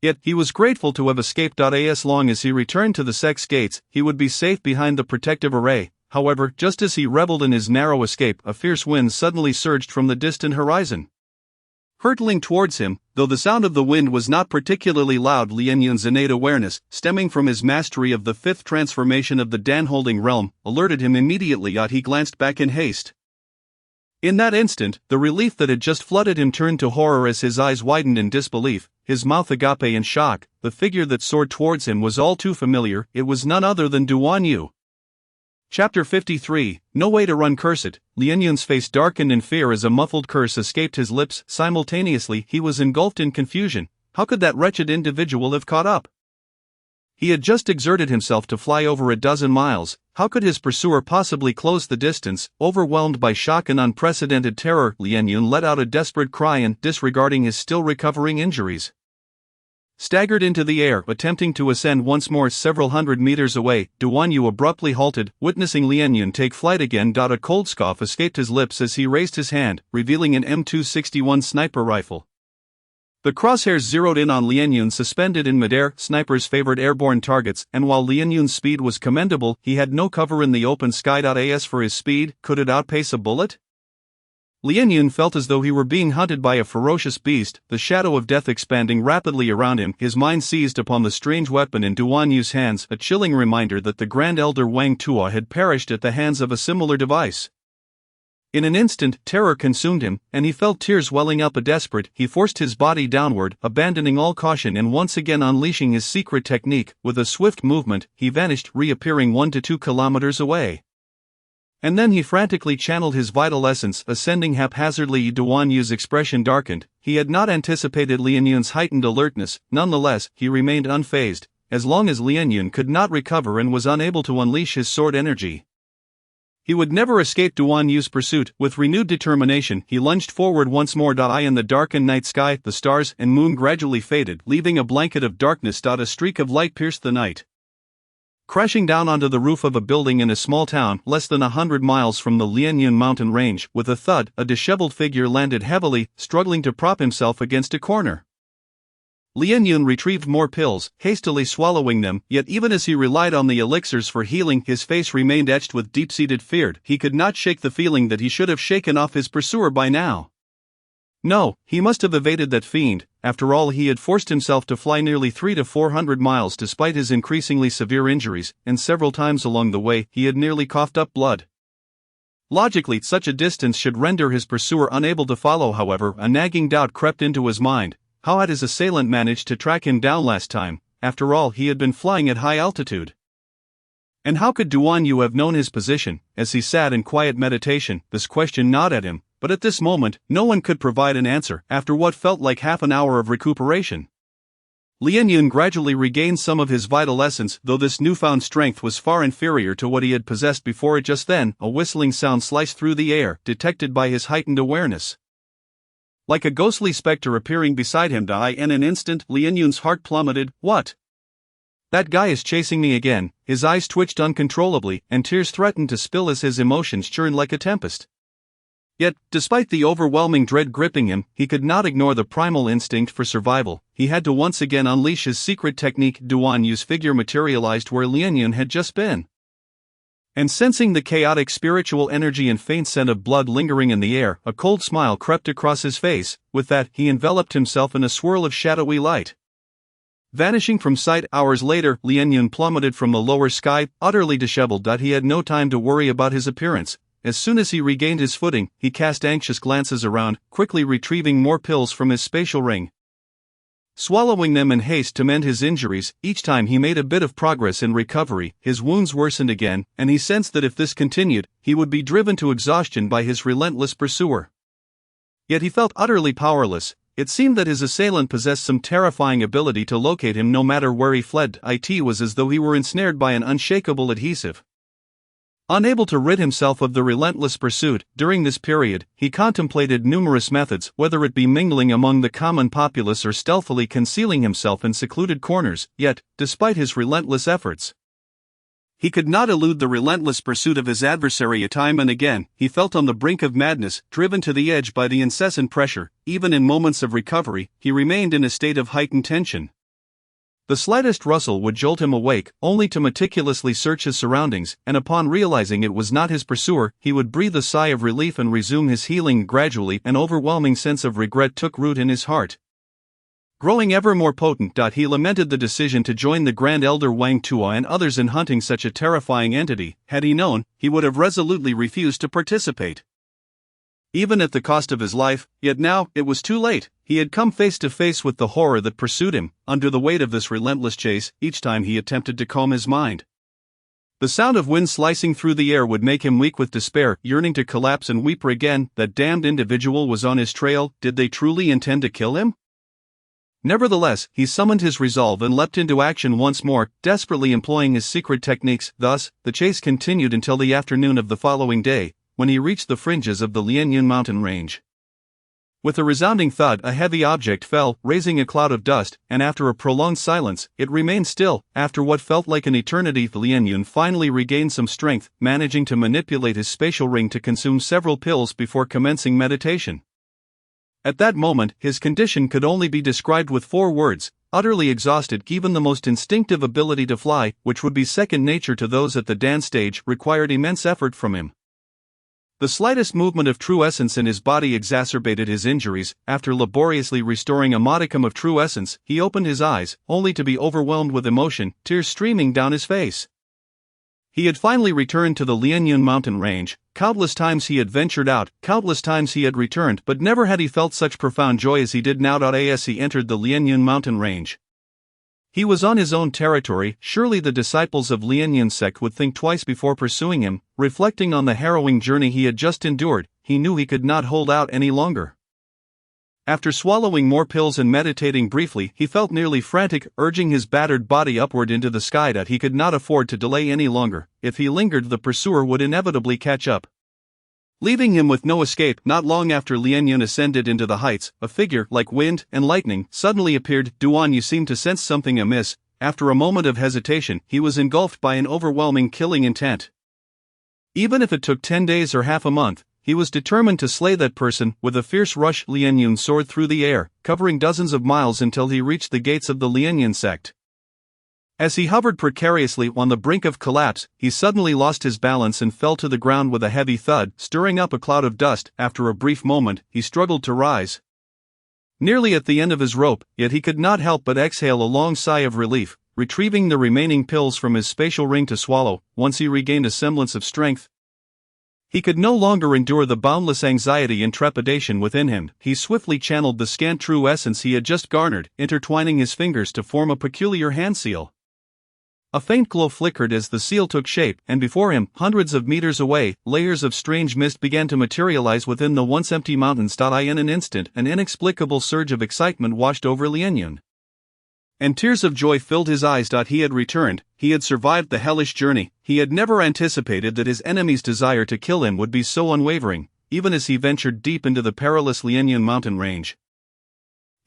Yet, he was grateful to have escaped. As long as he returned to the sect's gates, he would be safe behind the protective array. However, just as he reveled in his narrow escape, a fierce wind suddenly surged from the distant horizon, hurtling towards him. Though the sound of the wind was not particularly loud, Lianyun's innate awareness, stemming from his mastery of the fifth transformation of the Dan-holding realm, alerted him immediately. He glanced back in haste. In that instant, the relief that had just flooded him turned to horror as his eyes widened in disbelief, his mouth agape in shock. The figure that soared towards him was all too familiar. It was none other than Duanyu. Chapter 53, No Way to Run. Cursed. Lianyun's face darkened in fear as a muffled curse escaped his lips. Simultaneously, he was engulfed in confusion. How could that wretched individual have caught up? He had just exerted himself to fly over a dozen miles. How could his pursuer possibly close the distance? Overwhelmed by shock and unprecedented terror, Lianyun let out a desperate cry and, disregarding his still recovering injuries, staggered into the air, attempting to ascend once more. Several hundred meters away, Duanyu abruptly halted, witnessing Lianyun take flight again. A cold scoff escaped his lips as he raised his hand, revealing an M261 sniper rifle. The crosshairs zeroed in on Lianyun suspended in midair, snipers favored airborne targets, and while Lianyun's speed was commendable, he had no cover in the open sky. As for his speed, could it outpace a bullet? Lianyun felt as though he were being hunted by a ferocious beast, the shadow of death expanding rapidly around him. His mind seized upon the strange weapon in Duanyu's hands, a chilling reminder that the Grand Elder Wang Tua had perished at the hands of a similar device. In an instant, terror consumed him, and he felt tears welling up. Desperate, he forced his body downward, abandoning all caution and once again unleashing his secret technique. With a swift movement, he vanished, reappearing 1 to 2 kilometers away. And then he frantically channeled his vital essence, ascending haphazardly. Duanyu's expression darkened. He had not anticipated Lianyun's heightened alertness. Nonetheless, he remained unfazed, as long as Lianyun could not recover and was unable to unleash his sword energy. He would never escape Duanyu's pursuit. With renewed determination, he lunged forward once more. In the darkened night sky, the stars and moon gradually faded, leaving a blanket of darkness. A streak of light pierced the night. crashing down onto the roof of a building in a small town less than 100 miles from the Lianyun mountain range. With a thud, a disheveled figure landed heavily, struggling to prop himself against a corner. Lianyun retrieved more pills, hastily swallowing them, yet even as he relied on the elixirs for healing, his face remained etched with deep-seated fear. He could not shake the feeling that he should have shaken off his pursuer by now. No, he must have evaded that fiend. After all, he had forced himself to fly nearly 300 to 400 miles despite his increasingly severe injuries, and several times along the way he had nearly coughed up blood. Logically, such a distance should render his pursuer unable to follow. However, a nagging doubt crept into his mind. How had his assailant managed to track him down last time? After all, he had been flying at high altitude. And how could Duan Yu have known his position? As he sat in quiet meditation, this question gnawed at him, but at this moment, no one could provide an answer. After what felt like half an hour of recuperation, Lianyun gradually regained some of his vital essence, though this newfound strength was far inferior to what he had possessed before. Just then, a whistling sound sliced through the air, detected by his heightened awareness. Like a ghostly specter appearing beside him, in an instant, Lianyun's heart plummeted. What? That guy is chasing me again. His eyes twitched uncontrollably, and tears threatened to spill as his emotions churned like a tempest. Yet, despite the overwhelming dread gripping him, he could not ignore the primal instinct for survival. He had to once again unleash his secret technique. Duan Yu's figure materialized where Lianyun had just been. And sensing the chaotic spiritual energy and faint scent of blood lingering in the air, a cold smile crept across his face. With that, he enveloped himself in a swirl of shadowy light. Vanishing from sight, hours later, Lianyun plummeted from the lower sky, utterly disheveled. He had no time to worry about his appearance. As soon as he regained his footing, he cast anxious glances around, quickly retrieving more pills from his spatial ring. Swallowing them in haste to mend his injuries, each time he made a bit of progress in recovery, his wounds worsened again, and he sensed that if this continued, he would be driven to exhaustion by his relentless pursuer. Yet he felt utterly powerless. It seemed that his assailant possessed some terrifying ability to locate him no matter where he fled. It was as though he were ensnared by an unshakable adhesive. Unable to rid himself of the relentless pursuit, during this period, he contemplated numerous methods, whether it be mingling among the common populace or stealthily concealing himself in secluded corners. Yet, despite his relentless efforts, he could not elude the relentless pursuit of his adversary. Time and again, he felt on the brink of madness, driven to the edge by the incessant pressure. Even in moments of recovery, he remained in a state of heightened tension. The slightest rustle would jolt him awake, only to meticulously search his surroundings, and upon realizing it was not his pursuer, he would breathe a sigh of relief and resume his healing. Gradually, an overwhelming sense of regret took root in his heart. Growing ever more potent, he lamented the decision to join the Grand Elder Wang Tua and others in hunting such a terrifying entity. Had he known, he would have resolutely refused to participate, even at the cost of his life. Yet now, it was too late. He had come face to face with the horror that pursued him. Under the weight of this relentless chase, each time he attempted to calm his mind, the sound of wind slicing through the air would make him weak with despair, yearning to collapse and weep again. That damned individual was on his trail. Did they truly intend to kill him? Nevertheless, he summoned his resolve and leapt into action once more, desperately employing his secret techniques. Thus, the chase continued until the afternoon of the following day, when he reached the fringes of the Lianyun mountain range. With a resounding thud, a heavy object fell, raising a cloud of dust, and after a prolonged silence, it remained still. After what felt like an eternity, Lianyun finally regained some strength, managing to manipulate his spatial ring to consume several pills before commencing meditation. At that moment, his condition could only be described with 4 words: utterly exhausted. Even the most instinctive ability to fly, which would be second nature to those at the dance stage, required immense effort from him. The slightest movement of true essence in his body exacerbated his injuries. After laboriously restoring a modicum of true essence, he opened his eyes, only to be overwhelmed with emotion, tears streaming down his face. He had finally returned to the Lianyun mountain range. Countless times he had ventured out, countless times he had returned, but never had he felt such profound joy as he did now. As he entered the Lianyun mountain range, he was on his own territory. Surely the disciples of Lianyun's sect would think twice before pursuing him. Reflecting on the harrowing journey he had just endured, he knew he could not hold out any longer. After swallowing more pills and meditating briefly, he felt nearly frantic, urging his battered body upward into the sky. He could not afford to delay any longer. If he lingered, the pursuer would inevitably catch up, leaving him with no escape. Not long after Lianyun ascended into the heights, a figure like wind and lightning suddenly appeared. Duan Yu seemed to sense something amiss. after a moment of hesitation, he was engulfed by an overwhelming killing intent. Even if it took 10 days or half a month, he was determined to slay that person. With a fierce rush, Lian Yun soared through the air, covering dozens of miles until he reached the gates of the Lianyan sect. As he hovered precariously on the brink of collapse, he suddenly lost his balance and fell to the ground with a heavy thud, stirring up a cloud of dust. After a brief moment, he struggled to rise. Nearly at the end of his rope, yet he could not help but exhale a long sigh of relief, retrieving the remaining pills from his spatial ring to swallow. Once he regained a semblance of strength, he could no longer endure the boundless anxiety and trepidation within him. He swiftly channeled the scant true essence he had just garnered, intertwining his fingers to form a peculiar hand seal. A faint glow flickered as the seal took shape, and before him, hundreds of meters away, layers of strange mist began to materialize within the once empty mountains. In an instant, an inexplicable surge of excitement washed over Lian Yun, and tears of joy filled his eyes. He had returned, he had survived the hellish journey. He had never anticipated that his enemy's desire to kill him would be so unwavering, even as he ventured deep into the perilous Lianyan mountain range.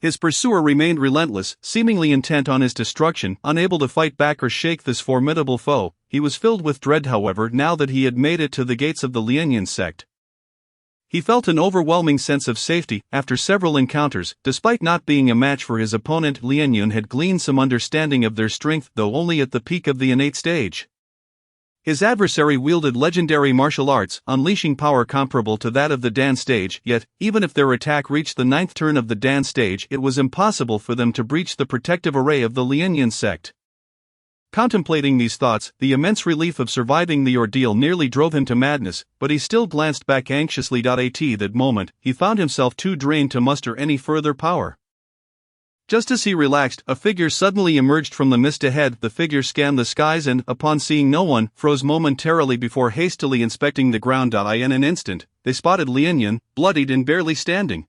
His pursuer remained relentless, seemingly intent on his destruction. Unable to fight back or shake this formidable foe, he was filled with dread. However, now that he had made it to the gates of the Lianyan sect, he felt an overwhelming sense of safety. After several encounters, despite not being a match for his opponent, Lian Yun had gleaned some understanding of their strength, though only at the peak of the innate stage. His adversary wielded legendary martial arts, unleashing power comparable to that of the Dan stage, yet, even if their attack reached the 9th turn of the Dan stage, it was impossible for them to breach the protective array of the Lianyan sect. Contemplating these thoughts, the immense relief of surviving the ordeal nearly drove him to madness, but he still glanced back anxiously. At that moment, he found himself too drained to muster any further power. Just as he relaxed, a figure suddenly emerged from the mist ahead. The figure scanned the skies and, upon seeing no one, froze momentarily before hastily inspecting the ground. In an instant, they spotted Lian Yun, bloodied and barely standing.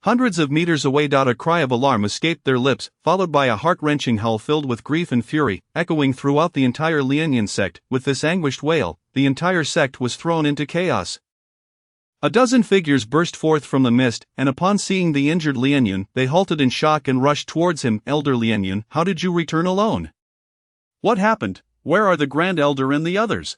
Hundreds of meters away. A cry of alarm escaped their lips, followed by a heart-wrenching howl filled with grief and fury, echoing throughout the entire Lianyan sect. With this anguished wail, the entire sect was thrown into chaos. A dozen figures burst forth from the mist, and upon seeing the injured Lian Yun, they halted in shock and rushed towards him. Elder Lian Yun, how did you return alone? What happened? Where are the Grand Elder and the others?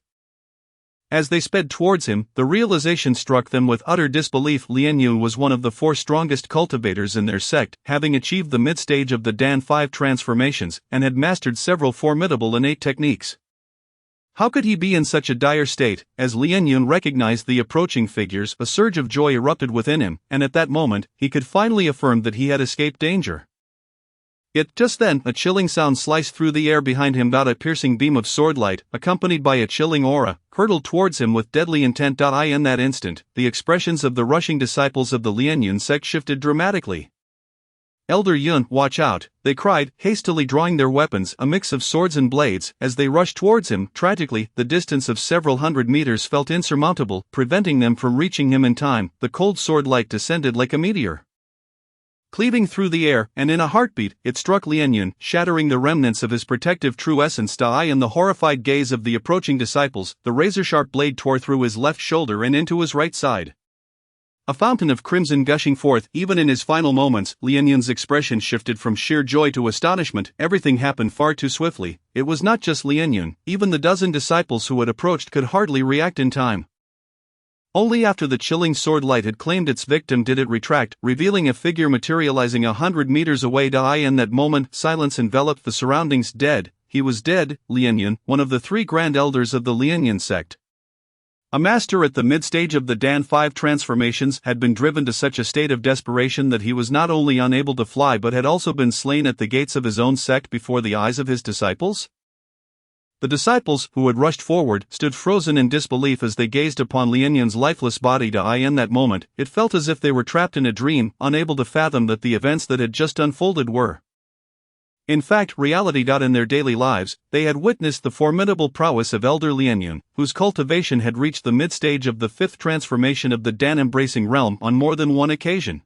As they sped towards him, the realization struck them with utter disbelief. Lian Yun was one of the 4 strongest cultivators in their sect, having achieved the mid-stage of the Dan 5 transformations, and had mastered several formidable innate techniques. How could he be in such a dire state? As Lian Yun recognized the approaching figures, a surge of joy erupted within him, and at that moment, he could finally affirm that he had escaped danger. Yet, just then, a chilling sound sliced through the air behind him. A piercing beam of swordlight, accompanied by a chilling aura, hurtled towards him with deadly intent. In that instant, the expressions of the rushing disciples of the Lian Yun sect shifted dramatically. Elder Yun, watch out, they cried, hastily drawing their weapons, a mix of swords and blades, as they rushed towards him. Tragically, the distance of several hundred meters felt insurmountable, preventing them from reaching him in time. The cold sword light descended like a meteor, cleaving through the air, and in a heartbeat, it struck Lian Yun, shattering the remnants of his protective true essence. In the horrified gaze of the approaching disciples, the razor-sharp blade tore through his left shoulder and into his right side, a fountain of crimson gushing forth. Even in his final moments, Lian Yun's expression shifted from sheer joy to astonishment. Everything happened far too swiftly. It was not just Lian Yun, even the dozen disciples who had approached could hardly react in time. Only after the chilling sword light had claimed its victim did it retract, revealing a figure materializing 100 meters away. In that moment, silence enveloped the surroundings. Dead. He was dead. Lian Yun, one of the 3 Grand Elders of the Lianyan sect, a master at the mid-stage of the Dan 5 transformations, had been driven to such a state of desperation that he was not only unable to fly but had also been slain at the gates of his own sect before the eyes of his disciples. The disciples, who had rushed forward, stood frozen in disbelief as they gazed upon Lian Yun's lifeless body. In that moment, it felt as if they were trapped in a dream, unable to fathom that the events that had just unfolded were, in fact, reality. In their daily lives, they had witnessed the formidable prowess of Elder Lian Yun, whose cultivation had reached the mid-stage of the 5th transformation of the Dan-embracing realm on more than one occasion.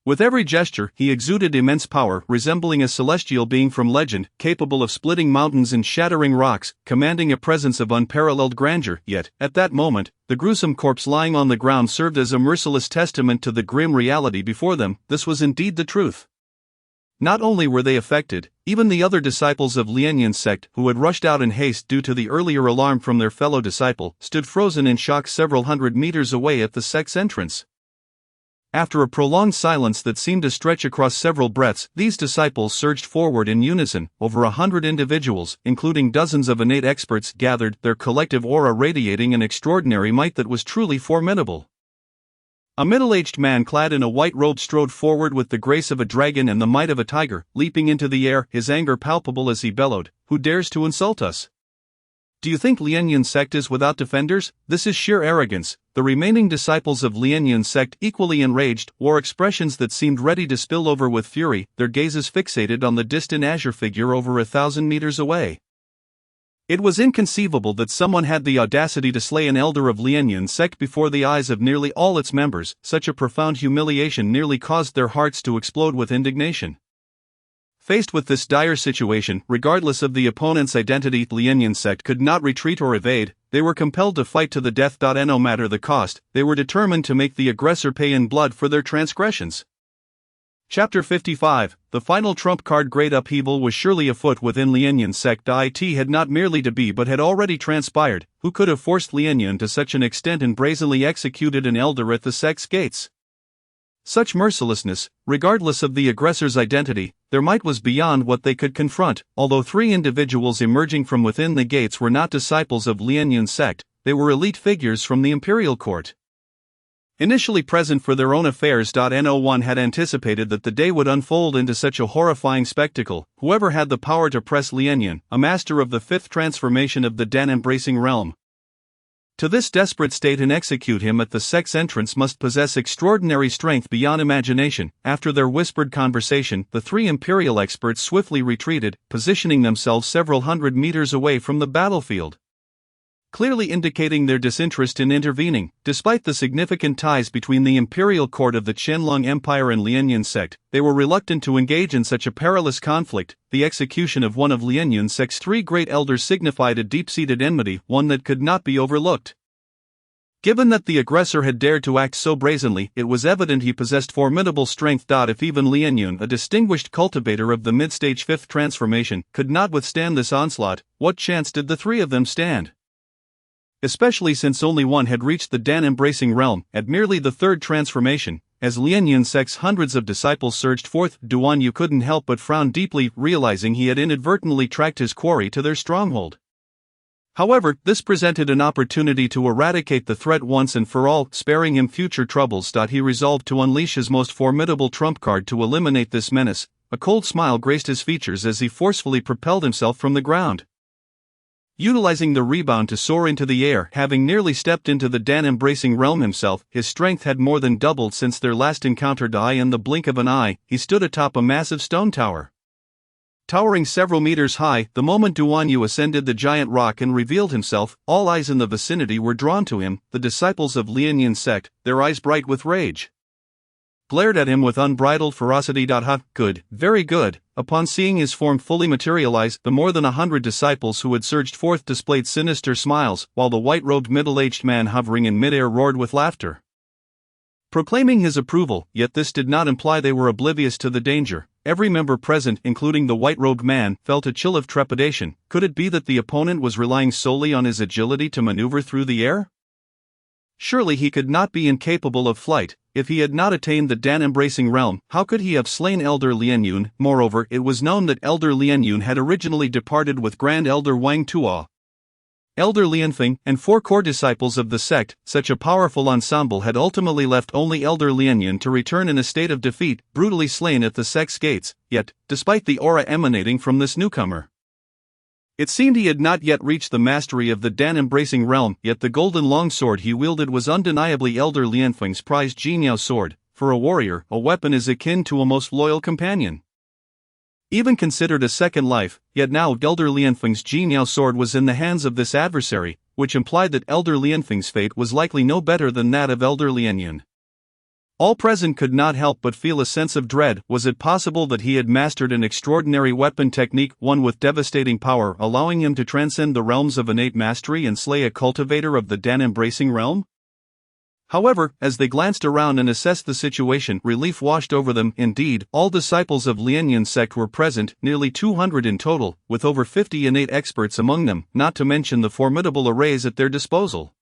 With every gesture, he exuded immense power, resembling a celestial being from legend, capable of splitting mountains and shattering rocks, commanding a presence of unparalleled grandeur. Yet, at that moment, the gruesome corpse lying on the ground served as a merciless testament to the grim reality before them. This was indeed the truth. Not only were they affected, Even the other disciples of Lianyan's sect, who had rushed out in haste due to the earlier alarm from their fellow disciple, stood frozen in shock several hundred meters away at the sect's entrance. After a prolonged silence that seemed to stretch across several breaths, these disciples surged forward in unison. Over 100 individuals, including dozens of innate experts, gathered, their collective aura radiating an extraordinary might that was truly formidable. A middle-aged man clad in a white robe strode forward with the grace of a dragon and the might of a tiger, leaping into the air, his anger palpable as he bellowed, "Who dares to insult us? Do you think Lianyan's sect is without defenders? This is sheer arrogance." The remaining disciples of Lianyan's sect, equally enraged, wore expressions that seemed ready to spill over with fury, their gazes fixated on the distant azure figure over 1,000 meters away. It was inconceivable that someone had the audacity to slay an elder of Lianyan's sect before the eyes of nearly all its members. Such a profound humiliation nearly caused their hearts to explode with indignation. Faced with this dire situation, regardless of the opponent's identity, Lianyan's sect could not retreat or evade. They were compelled to fight to the death. No matter the cost, they were determined to make the aggressor pay in blood for their transgressions. Chapter 55. The final trump card. Great upheaval was surely afoot within Lianyan's sect. It had not merely to be but had already transpired. Who could have forced Lianyan to such an extent and brazenly executed an elder at the sect's gates? Such mercilessness, regardless of the aggressor's identity, their might was beyond what they could confront. Although 3 individuals emerging from within the gates were not disciples of Lianyan's sect, they were elite figures from the imperial court. Initially present for their own affairs. No one had anticipated that the day would unfold into such a horrifying spectacle. Whoever had the power to press Lianyan, a master of the 5th transformation of the Dan-embracing realm, to this desperate state and execute him at the sect's entrance must possess extraordinary strength beyond imagination. After their whispered conversation, the 3 imperial experts swiftly retreated, positioning themselves several hundred meters away from the battlefield, clearly indicating their disinterest in intervening. Despite the significant ties between the imperial court of the Qianlong Empire and Lianyan's sect, they were reluctant to engage in such a perilous conflict. The execution of one of Lianyan's sect's 3 great elders signified a deep-seated enmity, one that could not be overlooked. Given that the aggressor had dared to act so brazenly, it was evident he possessed formidable strength. If even Lianyan, a distinguished cultivator of the mid-stage 5th transformation, could not withstand this onslaught, what chance did the 3 of them stand? Especially since only one had reached the Dan-embracing realm, at merely the 3rd transformation. As Lianyan's sect's hundreds of disciples surged forth, Duan Yu couldn't help but frown deeply, realizing he had inadvertently tracked his quarry to their stronghold. However, this presented an opportunity to eradicate the threat once and for all, sparing him future troubles. He resolved to unleash his most formidable trump card to eliminate this menace. A cold smile graced his features as he forcefully propelled himself from the ground, utilizing the rebound to soar into the air. Having nearly stepped into the Dan-embracing realm himself, his strength had more than doubled since their last encounter. In the blink of an eye, he stood atop a massive stone tower, towering several meters high. The moment Duan Yu ascended the giant rock and revealed himself, all eyes in the vicinity were drawn to him. The disciples of Lianyan's sect, their eyes bright with rage, glared at him with unbridled ferocity. Good, very good. Upon seeing his form fully materialize, the more than 100 disciples who had surged forth displayed sinister smiles, while the white-robed middle-aged man hovering in midair roared with laughter, proclaiming his approval. Yet this did not imply they were oblivious to the danger. Every member present, including the white-robed man, felt a chill of trepidation. Could it be that the opponent was relying solely on his agility to maneuver through the air? Surely he could not be incapable of flight. If he had not attained the Dan-embracing realm, how could he have slain Elder Lianyan? Moreover, it was known that Elder Lianyan had originally departed with Grand Elder Wang Tuo, Elder Lianfeng, and 4 core disciples of the sect. Such a powerful ensemble had ultimately left only Elder Lianyan to return in a state of defeat, brutally slain at the sect's gates. Yet, despite the aura emanating from this newcomer, it seemed he had not yet reached the mastery of the Dan-embracing realm. Yet the golden longsword he wielded was undeniably Elder Lianfeng's prized Jinyao sword. For a warrior, a weapon is akin to a most loyal companion, even considered a second life. Yet now Elder Lianfeng's Jinyao sword was in the hands of this adversary, which implied that Elder Lianfeng's fate was likely no better than that of Elder Lianyan. All present could not help but feel a sense of dread. Was it possible that he had mastered an extraordinary weapon technique, one with devastating power, allowing him to transcend the realms of innate mastery and slay a cultivator of the Dan-embracing realm? However, as they glanced around and assessed the situation, relief washed over them. Indeed, all disciples of Lien Yun's sect were present, nearly 200 in total, with over 50 innate experts among them, not to mention the formidable arrays at their disposal.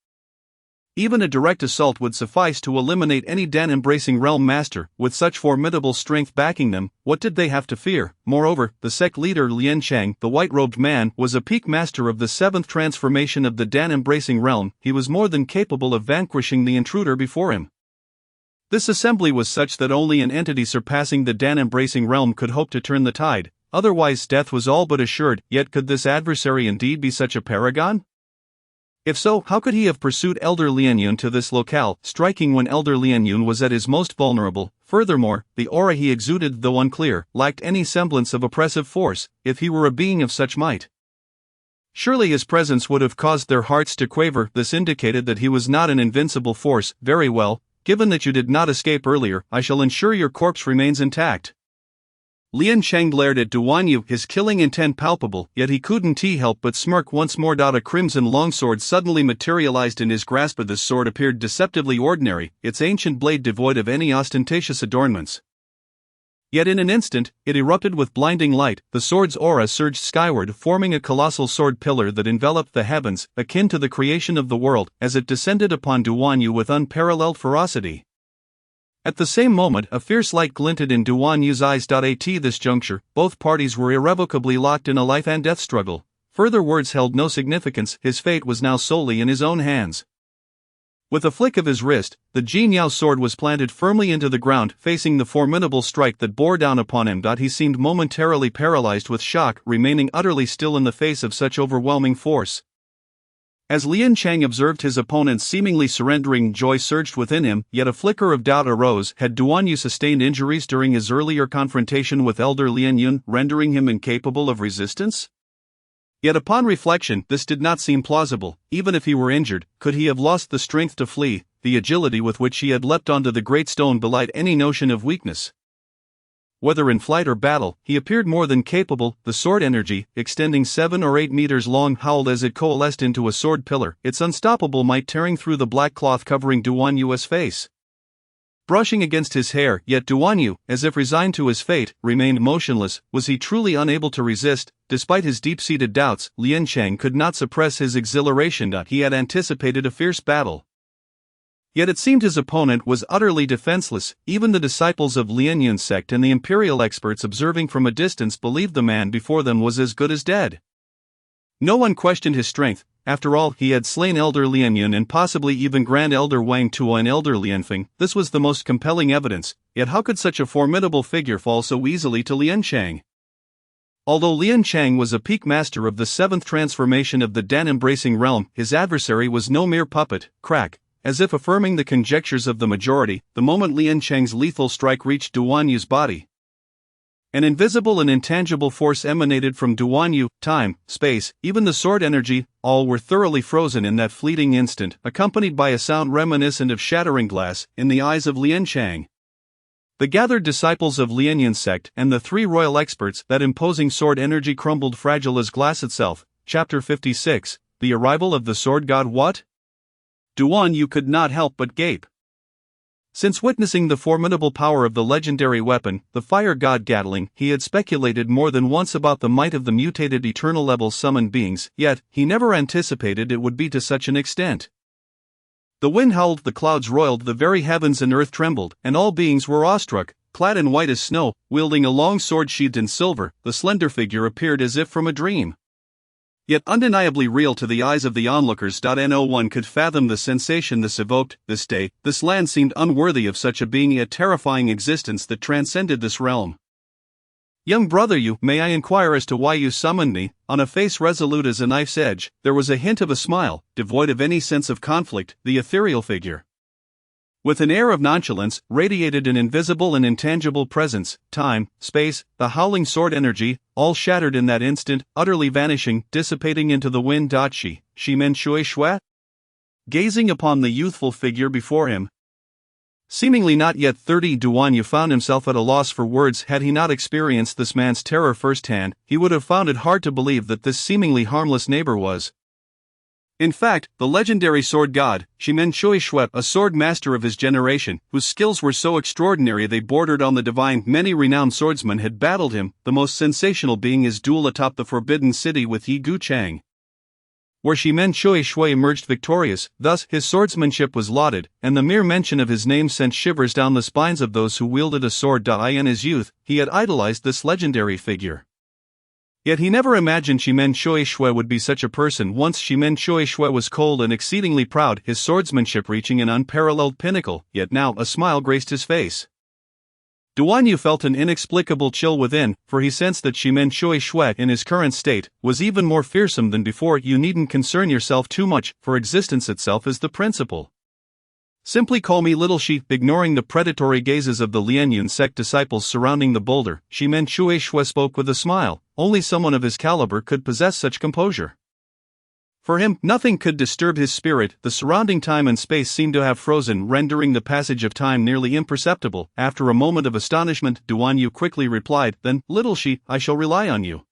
Even a direct assault would suffice to eliminate any Dan-embracing realm master. With such formidable strength backing them, what did they have to fear? Moreover, the sect leader Lien Chang, the white-robed man, was a peak master of the 7th transformation of the Dan-embracing realm. He was more than capable of vanquishing the intruder before him. This assembly was such that only an entity surpassing the Dan-embracing realm could hope to turn the tide, otherwise death was all but assured. Yet could this adversary indeed be such a paragon? If so, how could he have pursued Elder Lien Yun to this locale, striking when Elder Lien Yun was at his most vulnerable? Furthermore, the aura he exuded, though unclear, lacked any semblance of oppressive force, if he were a being of such might. Surely his presence would have caused their hearts to quaver. This indicated that he was not an invincible force. Very well, given that you did not escape earlier, I shall ensure your corpse remains intact. Lien Chang glared at Duan Yu, his killing intent palpable, yet he couldn't help but smirk once more. A crimson longsword suddenly materialized in his grasp. This sword appeared deceptively ordinary, its ancient blade devoid of any ostentatious adornments. Yet in an instant, it erupted with blinding light. The sword's aura surged skyward, forming a colossal sword pillar that enveloped the heavens, akin to the creation of the world, as it descended upon Duan Yu with unparalleled ferocity. At the same moment, a fierce light glinted in Duan Yu's eyes. At this juncture, both parties were irrevocably locked in a life and death struggle. Further words held no significance. His fate was now solely in his own hands. With a flick of his wrist, the Jin Yao sword was planted firmly into the ground, facing the formidable strike that bore down upon him. He seemed momentarily paralyzed with shock, remaining utterly still in the face of such overwhelming force. As Lien Chang observed his opponent's seemingly surrendering, joy surged within him, yet a flicker of doubt arose. Had Duan Yu sustained injuries during his earlier confrontation with Elder Lien Yun, rendering him incapable of resistance? Yet upon reflection, this did not seem plausible. Even if he were injured, could he have lost the strength to flee? The agility with which he had leapt onto the great stone belied any notion of weakness. Whether in flight or battle, he appeared more than capable. The sword energy, extending 7 or 8 meters long, howled as it coalesced into a sword pillar, its unstoppable might tearing through the black cloth covering Duan Yu's face. Brushing against his hair, yet Duan Yu, as if resigned to his fate, remained motionless. Was he truly unable to resist? Despite his deep-seated doubts, Lien Chang could not suppress his exhilaration. He had anticipated a fierce battle. Yet it seemed his opponent was utterly defenseless. Even the disciples of Lien Yun's sect and the imperial experts observing from a distance believed the man before them was as good as dead. No one questioned his strength. After all, he had slain Elder Lien Yun and possibly even Grand Elder Wang Tuo and Elder Lianfeng. This was the most compelling evidence. Yet how could such a formidable figure fall so easily to Lien Chang? Although Lien Chang was a peak master of the 7th transformation of the Dan-embracing realm, his adversary was no mere puppet. Crack. As if affirming the conjectures of the majority, the moment Lien Chang's lethal strike reached Duan Yu's body, an invisible and intangible force emanated from Duan Yu. Time, space, even the sword energy, all were thoroughly frozen in that fleeting instant, accompanied by a sound reminiscent of shattering glass, in the eyes of Lien Chang. The gathered disciples of Lien Yun's sect and the 3 royal experts, that imposing sword energy crumbled fragile as glass itself. Chapter 56, The Arrival of the Sword God. What? Duan Yu could not help but gape. Since witnessing the formidable power of the legendary weapon, the fire god Gatling, he had speculated more than once about the might of the mutated eternal-level summoned beings, yet he never anticipated it would be to such an extent. The wind howled, the clouds roiled, the very heavens and earth trembled, and all beings were awestruck. Clad in white as snow, wielding a long sword sheathed in silver, the slender figure appeared as if from a dream. Yet undeniably real to the eyes of the onlookers. No one could fathom the sensation this evoked. This day, this land seemed unworthy of such a being, a terrifying existence that transcended this realm. Young brother Yu, may I inquire as to why you summoned me? On a face resolute as a knife's edge, there was a hint of a smile, devoid of any sense of conflict. The ethereal figure, with an air of nonchalance, radiated an invisible and intangible presence. Time, space, the howling sword energy, all shattered in that instant, utterly vanishing, dissipating into the wind. Shi men shui shue? Gazing upon the youthful figure before him, seemingly not yet 30, Duan Yu found himself at a loss for words. Had he not experienced this man's terror firsthand, he would have found it hard to believe that this seemingly harmless neighbor was In fact, the legendary sword god, Shimen Shui Shui, a sword master of his generation, whose skills were so extraordinary they bordered on the divine, many renowned swordsmen had battled him, the most sensational being his duel atop the Forbidden City with Yi Gu Chang, where Shimen Shui Shui emerged victorious. Thus, his swordsmanship was lauded, and the mere mention of his name sent shivers down the spines of those who wielded a sword. In his youth, he had idolized this legendary figure. Yet he never imagined Shimen Shui Shui would be such a person. Once Shimen Shui Shui was cold and exceedingly proud, his swordsmanship reaching an unparalleled pinnacle, yet now a smile graced his face. Duan Yu felt an inexplicable chill within, for he sensed that Shimen Shui Shui in his current state was even more fearsome than before. You needn't concern yourself too much, for existence itself is the principle. Simply call me Little Shi. Ignoring the predatory gazes of the Lianyun sect disciples surrounding the boulder, Shimen Shui Shui spoke with a smile. Only someone of his caliber could possess such composure. For him, nothing could disturb his spirit. The surrounding time and space seemed to have frozen, rendering the passage of time nearly imperceptible. After a moment of astonishment, Duan Yu quickly replied, "Then, Little Shi, I shall rely on you."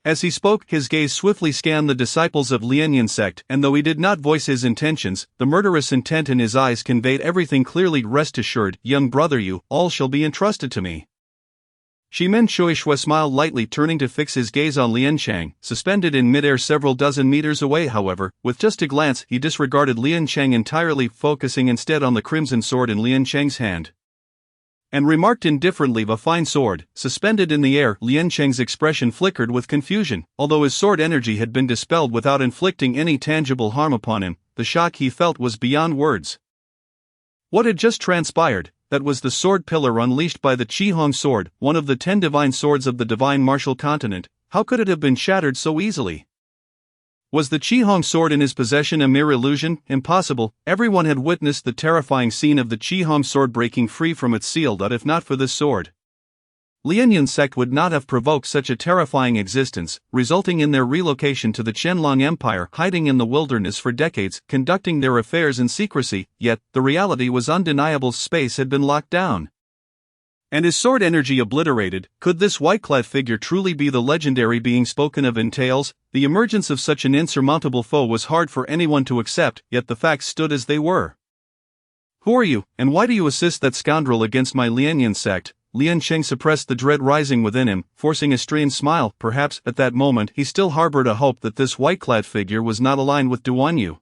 As he spoke, his gaze swiftly scanned the disciples of Lianyun sect, and though he did not voice his intentions, the murderous intent in his eyes conveyed everything clearly. "Rest assured, young brother Yu, all shall be entrusted to me." Shimen Shui Shui smiled lightly, turning to fix his gaze on Lian Chang, suspended in midair several dozen meters away. However, with just a glance, he disregarded Lian Chang entirely, focusing instead on the crimson sword in Lian Chang's hand, and remarked indifferently, "A fine sword." Suspended in the air, Lian Chang's expression flickered with confusion. Although his sword energy had been dispelled without inflicting any tangible harm upon him, the shock he felt was beyond words. What had just transpired? That was the sword pillar unleashed by the Qihong sword, one of the 10 divine swords of the divine martial continent. How could it have been shattered so easily? Was the Qihong sword in his possession a mere illusion? Impossible. Everyone had witnessed the terrifying scene of the Qihong sword breaking free from its seal. If not for this sword, Lianyun sect would not have provoked such a terrifying existence, resulting in their relocation to the Qianlong Empire, hiding in the wilderness for decades, conducting their affairs in secrecy. Yet, the reality was undeniable. Space had been locked down, and his sword energy obliterated. Could this white-clad figure truly be the legendary being spoken of in tales? The emergence of such an insurmountable foe was hard for anyone to accept, yet the facts stood as they were. "Who are you, and why do you assist that scoundrel against my Lianyun sect?" Lian Cheng suppressed the dread rising within him, forcing a strained smile. Perhaps, at that moment, he still harbored a hope that this white-clad figure was not aligned with Duan Yu.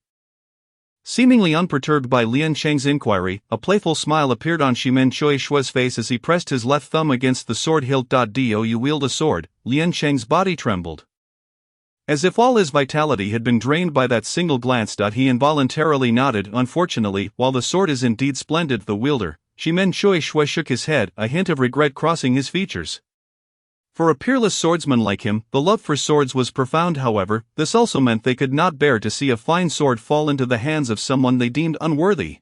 Seemingly unperturbed by Lian Cheng's inquiry, a playful smile appeared on Shimen Shui Shui's face as he pressed his left thumb against the sword hilt. "Do you wield a sword?" Lian Cheng's body trembled, as if all his vitality had been drained by that single glance. He involuntarily nodded. "Unfortunately, while the sword is indeed splendid, the wielder." Shimen Shui Shui shook his head, a hint of regret crossing his features. For a peerless swordsman like him, the love for swords was profound. However, this also meant they could not bear to see a fine sword fall into the hands of someone they deemed unworthy.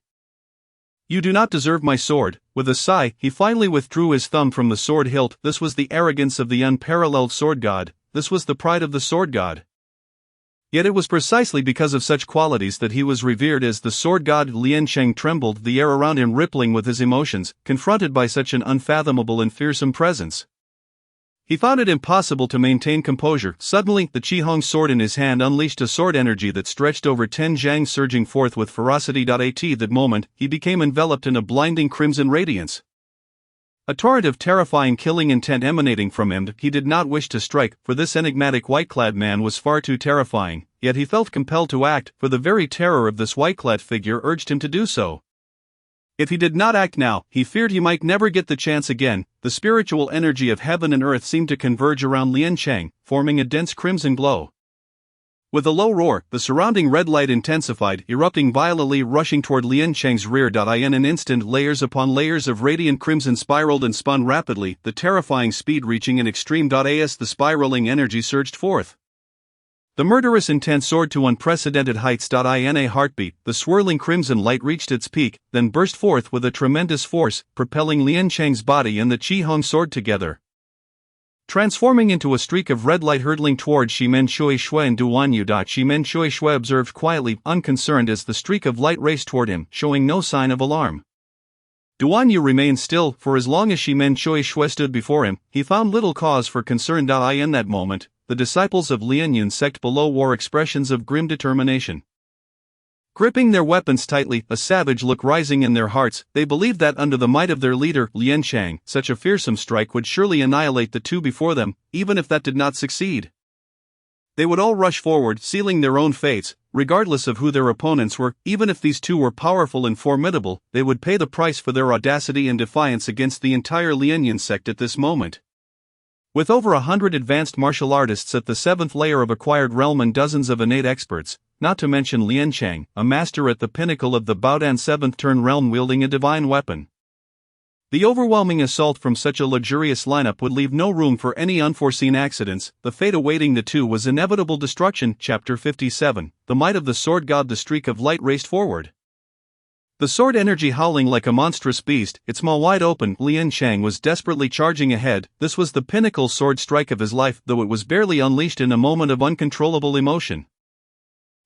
"You do not deserve my sword." With a sigh, he finally withdrew his thumb from the sword hilt. This was the arrogance of the unparalleled sword god. This was the pride of the sword god. Yet it was precisely because of such qualities that he was revered as the sword god. Lian Cheng trembled, the air around him rippling with his emotions, confronted by such an unfathomable and fearsome presence. He found it impossible to maintain composure. Suddenly, the Qihong sword in his hand unleashed a sword energy that stretched over 10 zhang, surging forth with ferocity. At that moment, he became enveloped in a blinding crimson radiance, a torrent of terrifying killing intent emanating from him. He did not wish to strike, for this enigmatic white-clad man was far too terrifying, yet he felt compelled to act, for the very terror of this white-clad figure urged him to do so. If he did not act now, he feared he might never get the chance again. The spiritual energy of heaven and earth seemed to converge around Lian Cheng, forming a dense crimson glow. With a low roar, the surrounding red light intensified, erupting violently, rushing toward Lian Cheng's rear. In an instant, layers upon layers of radiant crimson spiraled and spun rapidly, the terrifying speed reaching an extreme. As the spiraling energy surged forth, the murderous intent soared to unprecedented heights. In a heartbeat, the swirling crimson light reached its peak, then burst forth with a tremendous force, propelling Lian Cheng's body and the Qihong sword together, transforming into a streak of red light hurtling toward Shimen Shui Shui and Duan Yu. Shimen Shui Shui observed quietly, unconcerned as the streak of light raced toward him, showing no sign of alarm. Duan Yu remained still. For as long as Shimen Shui Shui stood before him, he found little cause for concern. In that moment, the disciples of Lian Yun sect below wore expressions of grim determination. Gripping their weapons tightly, a savage look rising in their hearts, they believed that under the might of their leader, Lian Chang, such a fearsome strike would surely annihilate the two before them, even if that did not succeed. They would all rush forward, sealing their own fates, regardless of who their opponents were. Even if these two were powerful and formidable, they would pay the price for their audacity and defiance against the entire Lian Yun sect at this moment. With over 100 advanced martial artists at the 7th layer of acquired realm and dozens of innate experts, not to mention Lian Chang, a master at the pinnacle of the Baodan 7th turn realm wielding a divine weapon. The overwhelming assault from such a luxurious lineup would leave no room for any unforeseen accidents. The fate awaiting the two was inevitable destruction. Chapter 57. The might of the sword god. The streak of light raced forward. The sword energy howling like a monstrous beast, its maw wide open. Lian Chang was desperately charging ahead. This was the pinnacle sword strike of his life, though it was barely unleashed in a moment of uncontrollable emotion.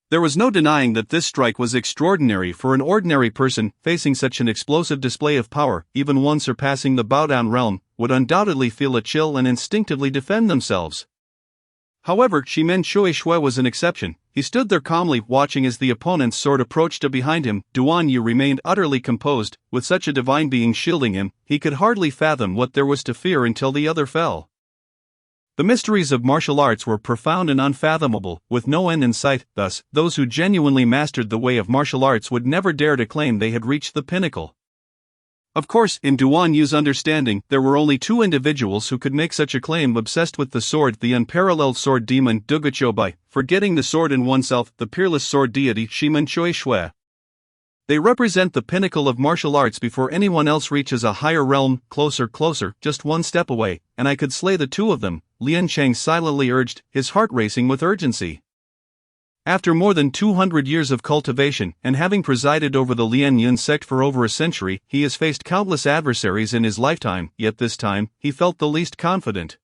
There was no denying that this strike was extraordinary for an ordinary person. Facing such an explosive display of power, even one surpassing the Baodan realm would undoubtedly feel a chill and instinctively defend themselves. However, Shimen Shui was an exception. He stood there calmly, watching as the opponent's sword approached behind him. Duan Yu remained utterly composed. With such a divine being shielding him, he could hardly fathom what there was to fear until the other fell. The mysteries of martial arts were profound and unfathomable, with no end in sight. Thus, those who genuinely mastered the way of martial arts would never dare to claim they had reached the pinnacle. Of course, in Duan Yu's understanding, there were only two individuals who could make such a claim: obsessed with the sword, the unparalleled sword demon Duguchobai, forgetting the sword in oneself, the peerless sword deity Shimen Shui. They represent the pinnacle of martial arts before anyone else reaches a higher realm. Closer, just one step away, and I could slay the two of them, Lian Chang silently urged, his heart racing with urgency. After more than 200 years of cultivation, and having presided over the Lian Yun sect for over a century, he has faced countless adversaries in his lifetime, yet this time, he felt the least confident.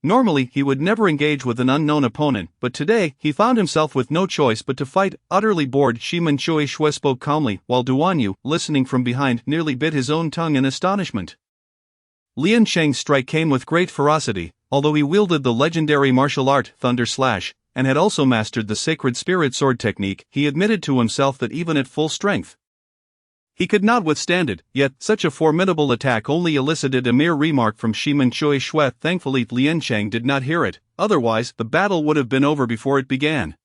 Normally, he would never engage with an unknown opponent, but today, he found himself with no choice but to fight. Utterly bored, Shimen Shui spoke calmly, while Duan Yu, listening from behind, nearly bit his own tongue in astonishment. Lian Chang's strike came with great ferocity, although he wielded the legendary martial art, Thunder Slash, and had also mastered the sacred spirit sword technique. He admitted to himself that even at full strength, he could not withstand it, yet such a formidable attack only elicited a mere remark from Shimen Shui. Thankfully, Lian Chang did not hear it, otherwise the battle would have been over before it began.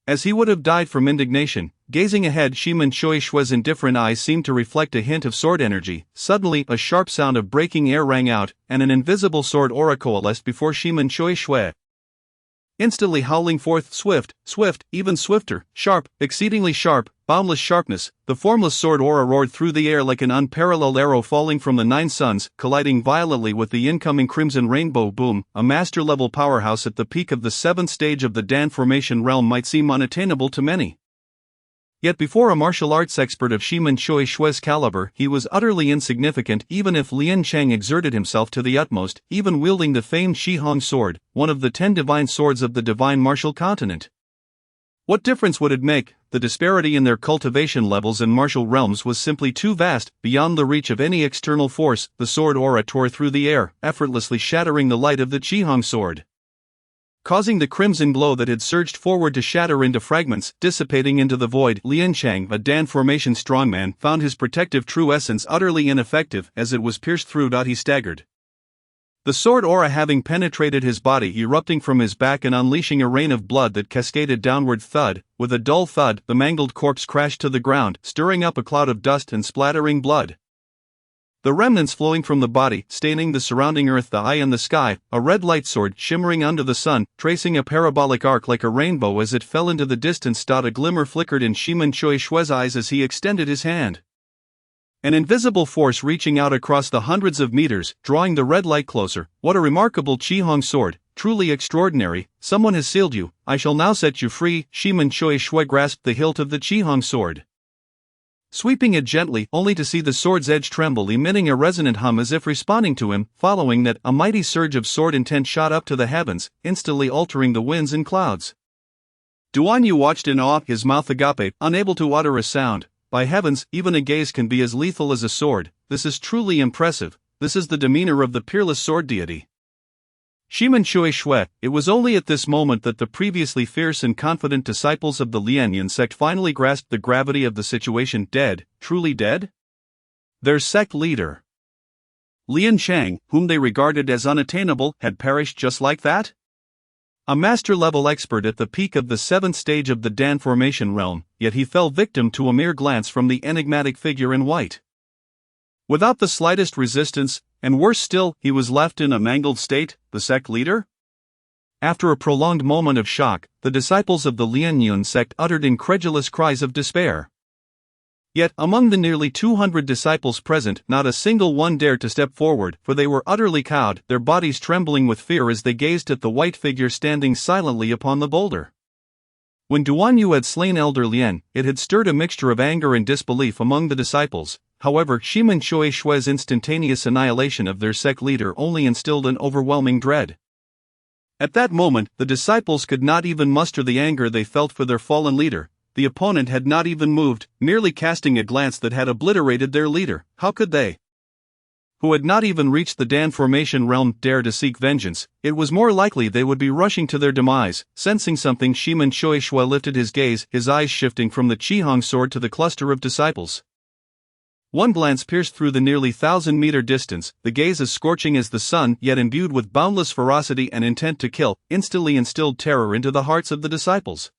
As he would have died from indignation, gazing ahead, Shimen Shui's indifferent eyes seemed to reflect a hint of sword energy. Suddenly, a sharp sound of breaking air rang out, and an invisible sword aura coalesced before Shimen Shui. Instantly howling forth swift, even swifter, sharp, exceedingly sharp, boundless sharpness, the formless sword aura roared through the air like an unparalleled arrow falling from the 9 suns, colliding violently with the incoming crimson rainbow. Boom! A master-level powerhouse at the peak of the 7th stage of the Dan formation realm might seem unattainable to many. Yet before a martial arts expert of Shimen Shui's caliber, he was utterly insignificant. Even if Lian Chang exerted himself to the utmost, even wielding the famed Shihong sword, one of the 10 divine swords of the divine martial continent. What difference would it make? The disparity in their cultivation levels and martial realms was simply too vast, beyond the reach of any external force. The sword aura tore through the air, effortlessly shattering the light of the Shihong sword, causing the crimson glow that had surged forward to shatter into fragments, dissipating into the void. Lian Chang, a Dan formation strongman, found his protective true essence utterly ineffective. As it was pierced through, he staggered. The sword aura having penetrated his body, erupting from his back and unleashing a rain of blood that cascaded downward. Thud, with a dull thud, the mangled corpse crashed to the ground, stirring up a cloud of dust and splattering blood. The remnants flowing from the body, staining the surrounding earth, the eye and the sky, a red light sword shimmering under the sun, tracing a parabolic arc like a rainbow as it fell into the distance. A glimmer flickered in Shimen Shui's eyes as he extended his hand. An invisible force reaching out across the hundreds of meters, drawing the red light closer. What a remarkable Qihong sword, truly extraordinary. Someone has sealed you, I shall now set you free. Shimen Shui grasped the hilt of the Qihong sword, sweeping it gently, only to see the sword's edge tremble, emitting a resonant hum as if responding to him. Following that, a mighty surge of sword intent shot up to the heavens, instantly altering the winds and clouds. Duan Yu watched in awe, his mouth agape, unable to utter a sound. By heavens, even a gaze can be as lethal as a sword. This is truly impressive. This is the demeanor of the peerless sword deity. Shimen Shui Shui. It was only at this moment that the previously fierce and confident disciples of the Lianyun sect finally grasped the gravity of the situation. Dead, truly dead? Their sect leader, Lian Chang, whom they regarded as unattainable, had perished just like that? A master-level expert at the peak of the 7th stage of the Dan formation realm, yet he fell victim to a mere glance from the enigmatic figure in white. Without the slightest resistance, and worse still, he was left in a mangled state, the sect leader? After a prolonged moment of shock, the disciples of the Lianyun sect uttered incredulous cries of despair. Yet, among the nearly 200 disciples present, not a single one dared to step forward, for they were utterly cowed, their bodies trembling with fear as they gazed at the white figure standing silently upon the boulder. When Duan Yu had slain Elder Lien, it had stirred a mixture of anger and disbelief among the disciples. However, Shimen Shui Shui's instantaneous annihilation of their sect leader only instilled an overwhelming dread. At that moment, the disciples could not even muster the anger they felt for their fallen leader. The opponent had not even moved, merely casting a glance that had obliterated their leader. How could they, who had not even reached the Dan formation realm, dare to seek vengeance? It was more likely they would be rushing to their demise. Sensing something, Shimen Shui Shui lifted his gaze, his eyes shifting from the Qihong sword to the cluster of disciples. One glance pierced through the nearly 1,000-meter distance, the gaze as scorching as the sun, yet imbued with boundless ferocity and intent to kill, instantly instilled terror into the hearts of the disciples.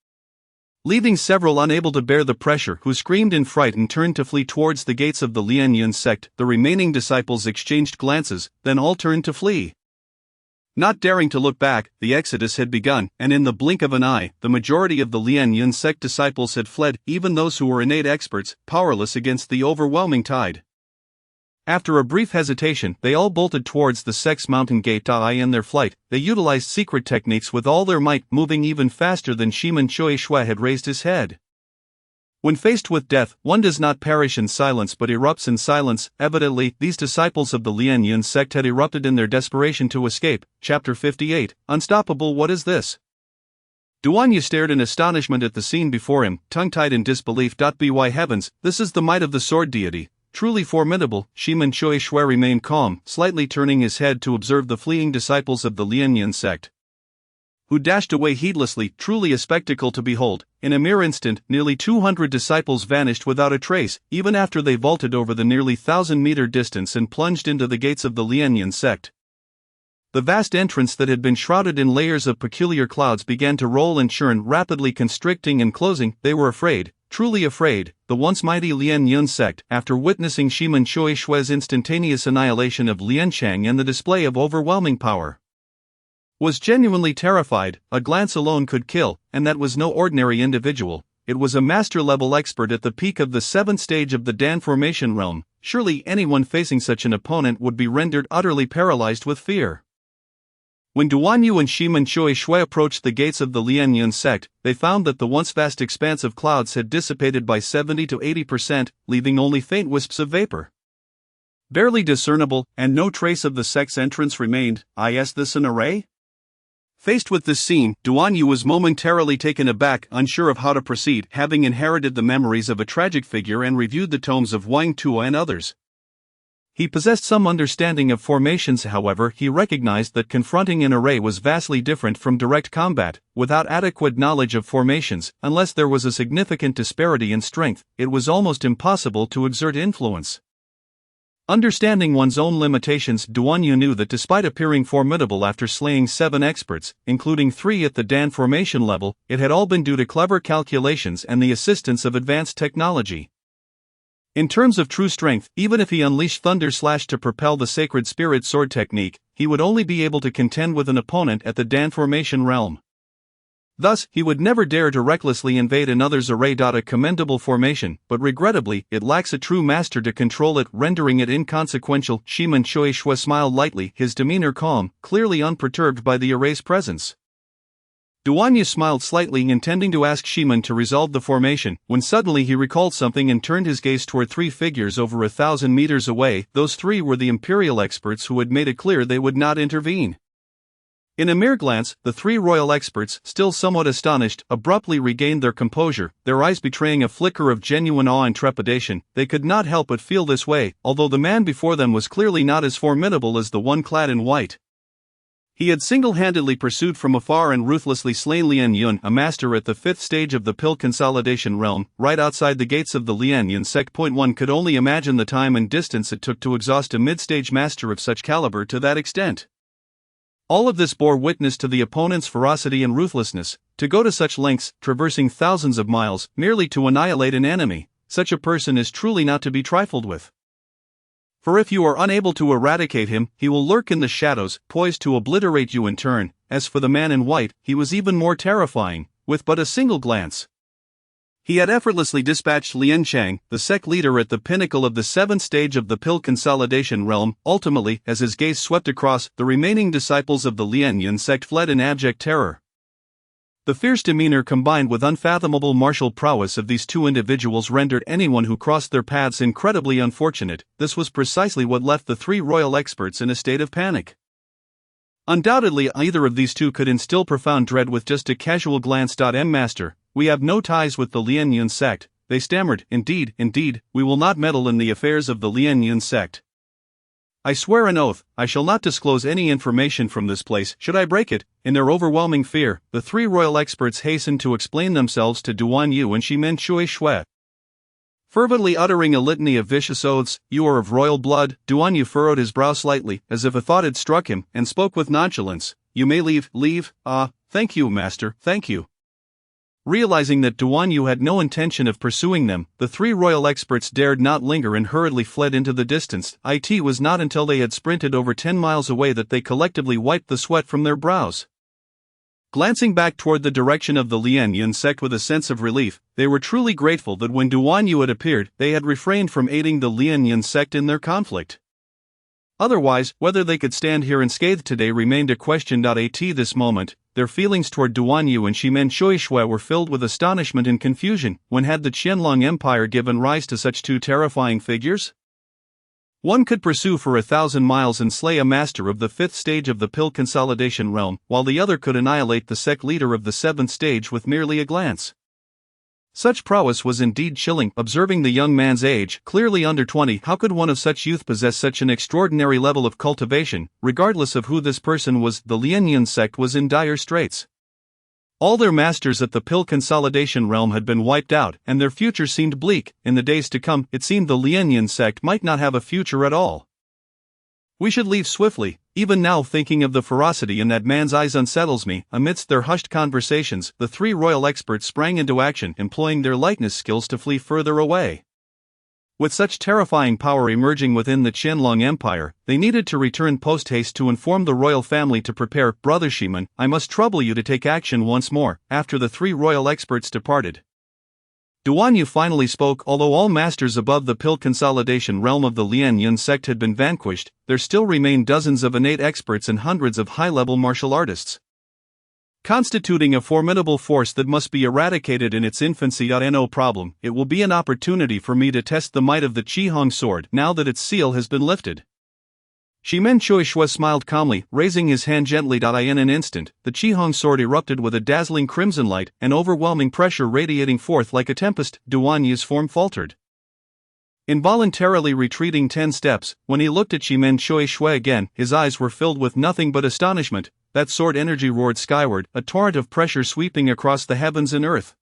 Leaving several unable to bear the pressure, who screamed in fright and turned to flee towards the gates of the Lianyun sect, the remaining disciples exchanged glances, then all turned to flee. Not daring to look back, the exodus had begun, and in the blink of an eye, the majority of the Lianyun sect disciples had fled, even those who were innate experts, powerless against the overwhelming tide. After a brief hesitation, they all bolted towards the sect's mountain gate. In their flight, they utilized secret techniques with all their might, moving even faster than Shimen Shui Shui had raised his head. When faced with death, one does not perish in silence but erupts in silence. Evidently, these disciples of the Lianyun sect had erupted in their desperation to escape. Chapter 58, Unstoppable. What is this? Duan Yu stared in astonishment at the scene before him, tongue-tied in disbelief. By heavens, this is the might of the sword deity. Truly formidable. Shimen Shui Shui remained calm, slightly turning his head to observe the fleeing disciples of the Lianyun sect, who dashed away heedlessly. Truly a spectacle to behold. In a mere instant, nearly 200 disciples vanished without a trace, even after they vaulted over the nearly 1,000-meter distance and plunged into the gates of the Lianyun sect. The vast entrance that had been shrouded in layers of peculiar clouds began to roll and churn, rapidly constricting and closing. They were afraid. Truly afraid. The once mighty Lianyun sect, after witnessing Shimen Shui Shui's instantaneous annihilation of Lian Chang and the display of overwhelming power, was genuinely terrified. A glance alone could kill, and that was no ordinary individual. It was a master-level expert at the peak of the 7th stage of the Dan formation realm. Surely anyone facing such an opponent would be rendered utterly paralyzed with fear. When Duan Yu and Shimen Shui Shui approached the gates of the Lianyun sect, they found that the once vast expanse of clouds had dissipated by 70 to 80%, leaving only faint wisps of vapor, barely discernible, and no trace of the sect's entrance remained. Is this an array? Faced with this scene, Duan Yu was momentarily taken aback, unsure of how to proceed, having inherited the memories of a tragic figure and reviewed the tomes of Wang Tua and others. He possessed some understanding of formations. However, he recognized that confronting an array was vastly different from direct combat. Without adequate knowledge of formations, unless there was a significant disparity in strength, it was almost impossible to exert influence. Understanding one's own limitations, Duan Yu knew that despite appearing formidable after slaying 7 experts, including 3 at the Dan formation level, it had all been due to clever calculations and the assistance of advanced technology. In terms of true strength, even if he unleashed Thunder Slash to propel the Sacred Spirit Sword technique, he would only be able to contend with an opponent at the Dan formation realm. Thus, he would never dare to recklessly invade another's array. A commendable formation, but regrettably, it lacks a true master to control it, rendering it inconsequential. Shimen Shui Shui smiled lightly, his demeanor calm, clearly unperturbed by the array's presence. Duan Yu smiled slightly, intending to ask Shimen to resolve the formation, when suddenly he recalled something and turned his gaze toward 3 figures over 1,000 meters away. Those 3 were the Imperial experts who had made it clear they would not intervene. In a mere glance, the 3 royal experts, still somewhat astonished, abruptly regained their composure, their eyes betraying a flicker of genuine awe and trepidation. They could not help but feel this way, although the man before them was clearly not as formidable as the one clad in white. He had single-handedly pursued from afar and ruthlessly slain Lian Yun, a master at the 5th stage of the Pill Consolidation realm, right outside the gates of the Lian Yun sect. One could only imagine the time and distance it took to exhaust a mid-stage master of such caliber to that extent. All of this bore witness to the opponent's ferocity and ruthlessness. To go to such lengths, traversing thousands of miles, merely to annihilate an enemy, such a person is truly not to be trifled with. For if you are unable to eradicate him, he will lurk in the shadows, poised to obliterate you in turn. As for the man in white, he was even more terrifying, with but a single glance. He had effortlessly dispatched Lian Chang, the sect leader at the pinnacle of the 7th stage of the Pill Consolidation realm. Ultimately, as his gaze swept across, the remaining disciples of the Lian Yun sect fled in abject terror. The fierce demeanor combined with unfathomable martial prowess of these two individuals rendered anyone who crossed their paths incredibly unfortunate. This was precisely what left the three royal experts in a state of panic. Undoubtedly, either of these two could instill profound dread with just a casual glance. Master, we have no ties with the Lian Yun sect, they stammered. Indeed, we will not meddle in the affairs of the Lian Yun sect. I swear an oath, I shall not disclose any information from this place. Should I break it? In their overwhelming fear, the three royal experts hastened to explain themselves to Duan Yu and Shimen Chui Shui. Fervently uttering a litany of vicious oaths, "You are of royal blood." Duan Yu furrowed his brow slightly, as if a thought had struck him, and spoke with nonchalance. "You may leave. Thank you, master, thank you." Realizing that Duan Yu had no intention of pursuing them, the three royal experts dared not linger and hurriedly fled into the distance. It was not until they had sprinted over 10 miles away that they collectively wiped the sweat from their brows. Glancing back toward the direction of the Lian Yun sect with a sense of relief, they were truly grateful that when Duan Yu had appeared, they had refrained from aiding the Lian Yun sect in their conflict. Otherwise, whether they could stand here unscathed today remained a question. At this moment, their feelings toward Duan Yu and Shimen Chui Shui were filled with astonishment and confusion. When had the Qianlong Empire given rise to such two terrifying figures? One could pursue for 1,000 miles and slay a master of the 5th stage of the Pill Consolidation realm, while the other could annihilate the sect leader of the 7th stage with merely a glance. Such prowess was indeed chilling. Observing the young man's age, clearly under 20, how could one of such youth possess such an extraordinary level of cultivation? Regardless of who this person was, the Lian Yun sect was in dire straits. All their masters at the Pill Consolidation realm had been wiped out, and their future seemed bleak. In the days to come, it seemed the Lian Yun sect might not have a future at all. "We should leave swiftly. Even now thinking of the ferocity in that man's eyes unsettles me." Amidst their hushed conversations, the three royal experts sprang into action, employing their lightness skills to flee further away. With such terrifying power emerging within the Qianlong Empire, they needed to return post-haste to inform the royal family to prepare. "Brother Shimen, I must trouble you to take action once more." After the three royal experts departed, Duan Yu finally spoke. Although all masters above the Pill Consolidation realm of the Lian Yun sect had been vanquished, there still remained dozens of innate experts and hundreds of high-level martial artists, constituting a formidable force that must be eradicated in its infancy. No problem, it will be an opportunity for me to test the might of the Qihong sword now that its seal has been lifted. Shimen Chui Shui smiled calmly, raising his hand gently. In an instant, the Qihong sword erupted with a dazzling crimson light, an overwhelming pressure radiating forth like a tempest. Duan Yu's form faltered, involuntarily retreating 10 steps. When he looked at Shimen Chui Shui again, his eyes were filled with nothing but astonishment. That sword energy roared skyward, a torrent of pressure sweeping across the heavens and earth,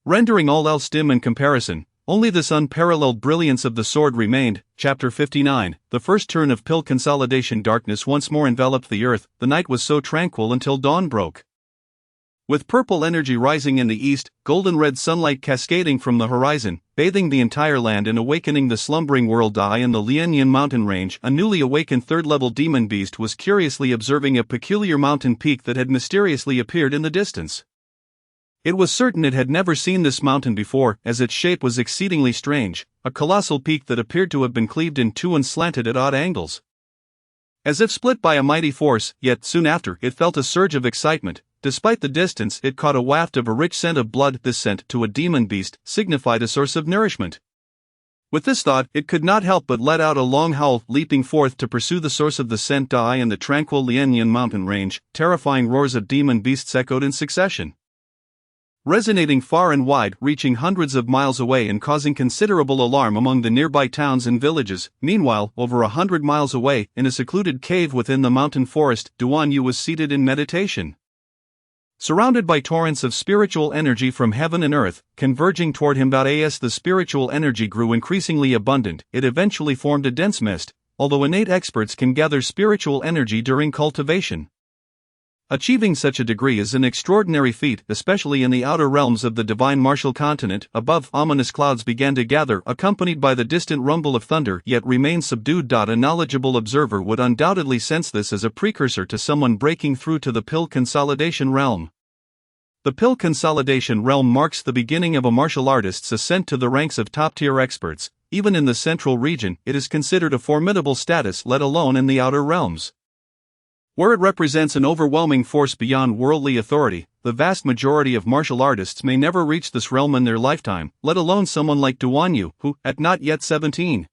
rendering all else dim in comparison. Only this unparalleled brilliance of the sword remained. Chapter 59. The first turn of Pill Consolidation. Darkness once more enveloped the earth. The night was so tranquil until dawn broke. With purple energy rising in the east, golden-red sunlight cascading from the horizon, bathing the entire land and awakening the slumbering world. In the Lian Yun mountain range, a newly awakened third-level demon beast was curiously observing a peculiar mountain peak that had mysteriously appeared in the distance. It was certain it had never seen this mountain before, as its shape was exceedingly strange, a colossal peak that appeared to have been cleaved in two and slanted at odd angles, as if split by a mighty force. Yet soon after, it felt a surge of excitement. Despite the distance, it caught a waft of a rich scent of blood. This scent, to a demon beast, signified a source of nourishment. With this thought, it could not help but let out a long howl, leaping forth to pursue the source of the scent. In the tranquil Lian Yun mountain range, terrifying roars of demon beasts echoed in succession. resonating far and wide, reaching hundreds of miles away and causing considerable alarm among the nearby towns and villages. Meanwhile, over 100 miles away, in a secluded cave within the mountain forest, Duan Yu was seated in meditation. Surrounded by torrents of spiritual energy from heaven and earth, converging toward him. As the spiritual energy grew increasingly abundant, it eventually formed a dense mist, although innate experts can gather spiritual energy during cultivation. Achieving such a degree is an extraordinary feat, especially in the outer realms of the divine martial continent. Above, ominous clouds began to gather, accompanied by the distant rumble of thunder, yet remained subdued. A knowledgeable observer would undoubtedly sense this as a precursor to someone breaking through to the pill consolidation realm. The pill consolidation realm marks the beginning of a martial artist's ascent to the ranks of top-tier experts. Even in the central region, it is considered a formidable status, let alone in the outer realms, where it represents an overwhelming force beyond worldly authority. The vast majority of martial artists may never reach this realm in their lifetime, let alone someone like Duan Yu, who, at not yet 17,